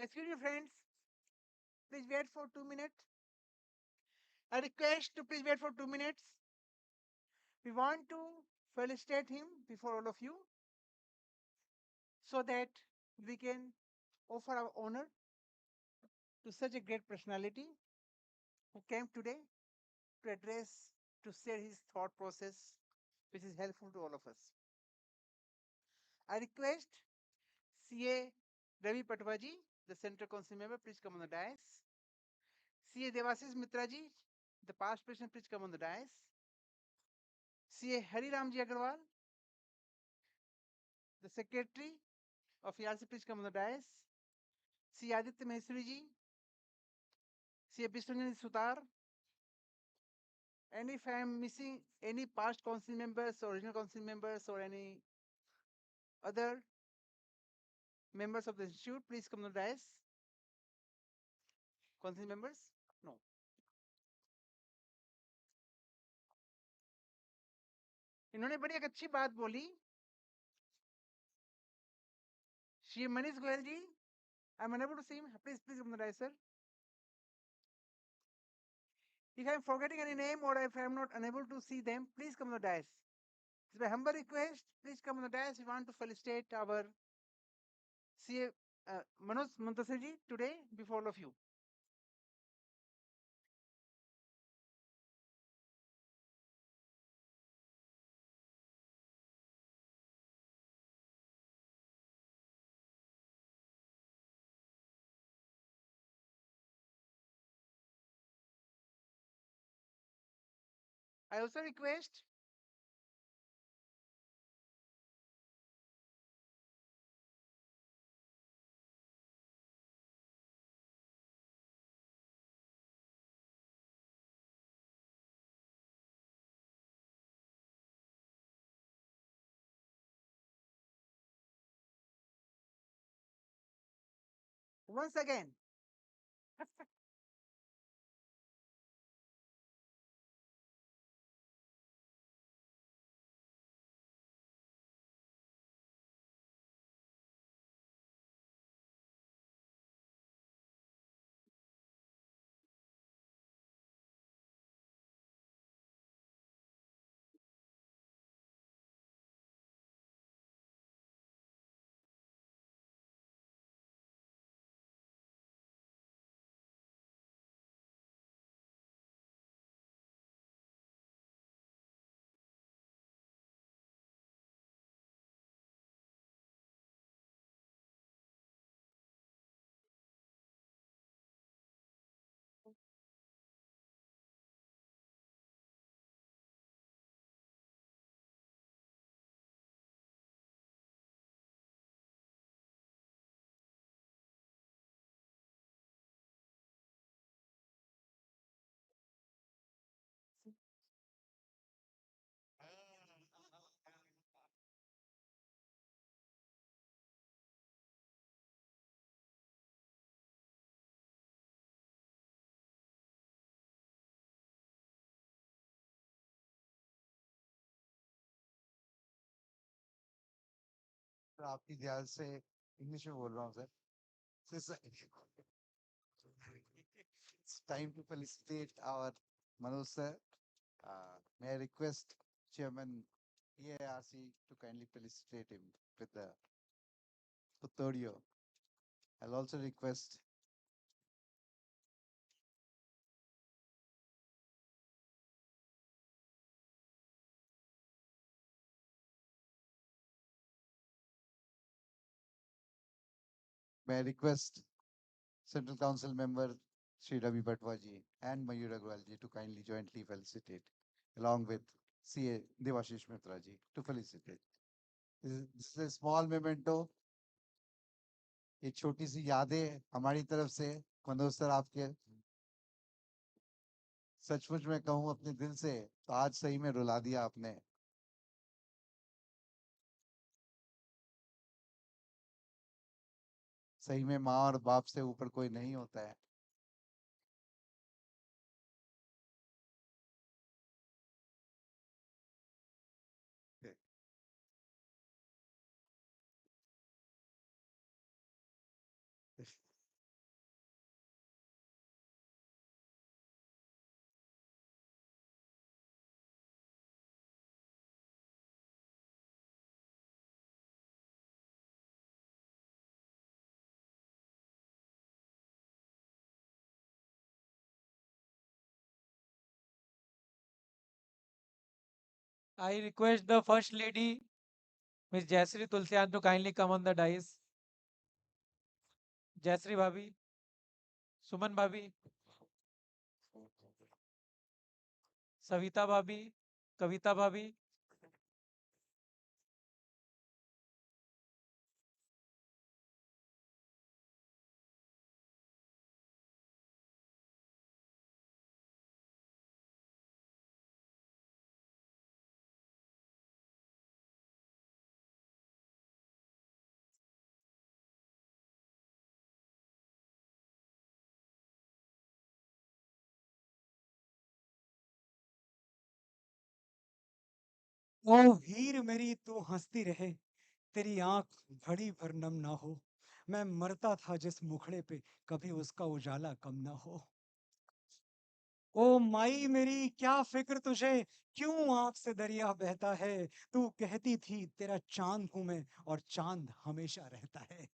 Excuse me, friends. Please wait for 2 minutes. I request to please wait for 2 minutes. We want to felicitate him before all of you so that we can offer our honor to such a great personality who came today to address, to share his thought process, which is helpful to all of us. I request CA Ravi Patwaji, the Central Council member, please come on the dais. CA Devasis Mitraji, the past president, please come on the dais. CA Hari Ramji Agarwal, the secretary of EIRC, please come on the dais. CA Aditya Maheswari ji, CA Biswanjan Sutar, and if I am missing any past council members or regional council members or any other members of the institute, please come on the dais. Council members? No. इन्होंने बड़ी एक अच्छी बात बोली. श्री मनीष गोयल जी, I'm unable to see him. Please come on the dais, sir. If I am forgetting any name or if I am not unable to see them, please come on the dais. It's my humble request. Please come on the dais. We want to felicitate our CA Manoj Muntasir ji today before all of you. I also request once again. तो आपकी ध्यान से English में बोल रहा हूँ sir. It's time to felicitate our Manoj sir. May I request Chairman EIRC to kindly felicitate him with the third year. I'll also request May I request Central Council member Sri Ravi Bhatwaji and Mayur Agrawalji to kindly jointly felicitate, along with CA Devashish Mitraji to felicitate. This is a small memento. एक छोटी सी यादें हमारी तरफ से Manoj sir आपके, सचमुच में कहूँ अपने दिल से तो आज सही में रुला दिया आपने. सही में माँ और बाप से ऊपर कोई नहीं होता है. I request the First Lady, Ms. Jayashree Tulsian, to kindly come on the dais. Jayashree Bhabhi, Suman Bhabhi, Savita Bhabhi, Kavita Bhabhi. ओ हीर मेरी तू हंसती रहे, तेरी आंख घड़ी भर नम ना हो, मैं मरता था जिस मुखड़े पे, कभी उसका उजाला कम ना हो. ओ माई मेरी क्या फिक्र तुझे, क्यों आंख से दरिया बहता है, तू कहती थी तेरा चांद हूं मैं और चांद हमेशा रहता है.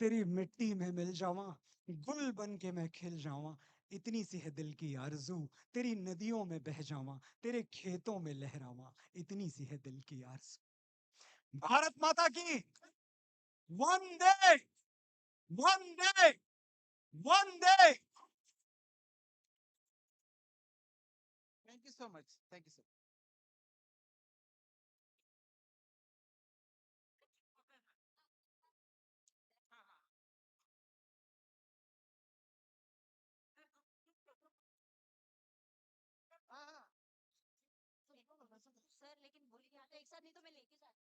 तेरी मिट्टी में मिल जावा, गुल बन के मैं खिल जावा, इतनी सी है दिल की आरज़ू, तेरी नदियों में बह जावा, तेरे खेतों में लहरावा, इतनी सी है दिल की आरज़ू. भारत माता की वंदे वंदे वंदे. Thank you so much. Thank you so much. Sir लेकिन बोली क्या था एक साथ नहीं तो मैं लेके जाती.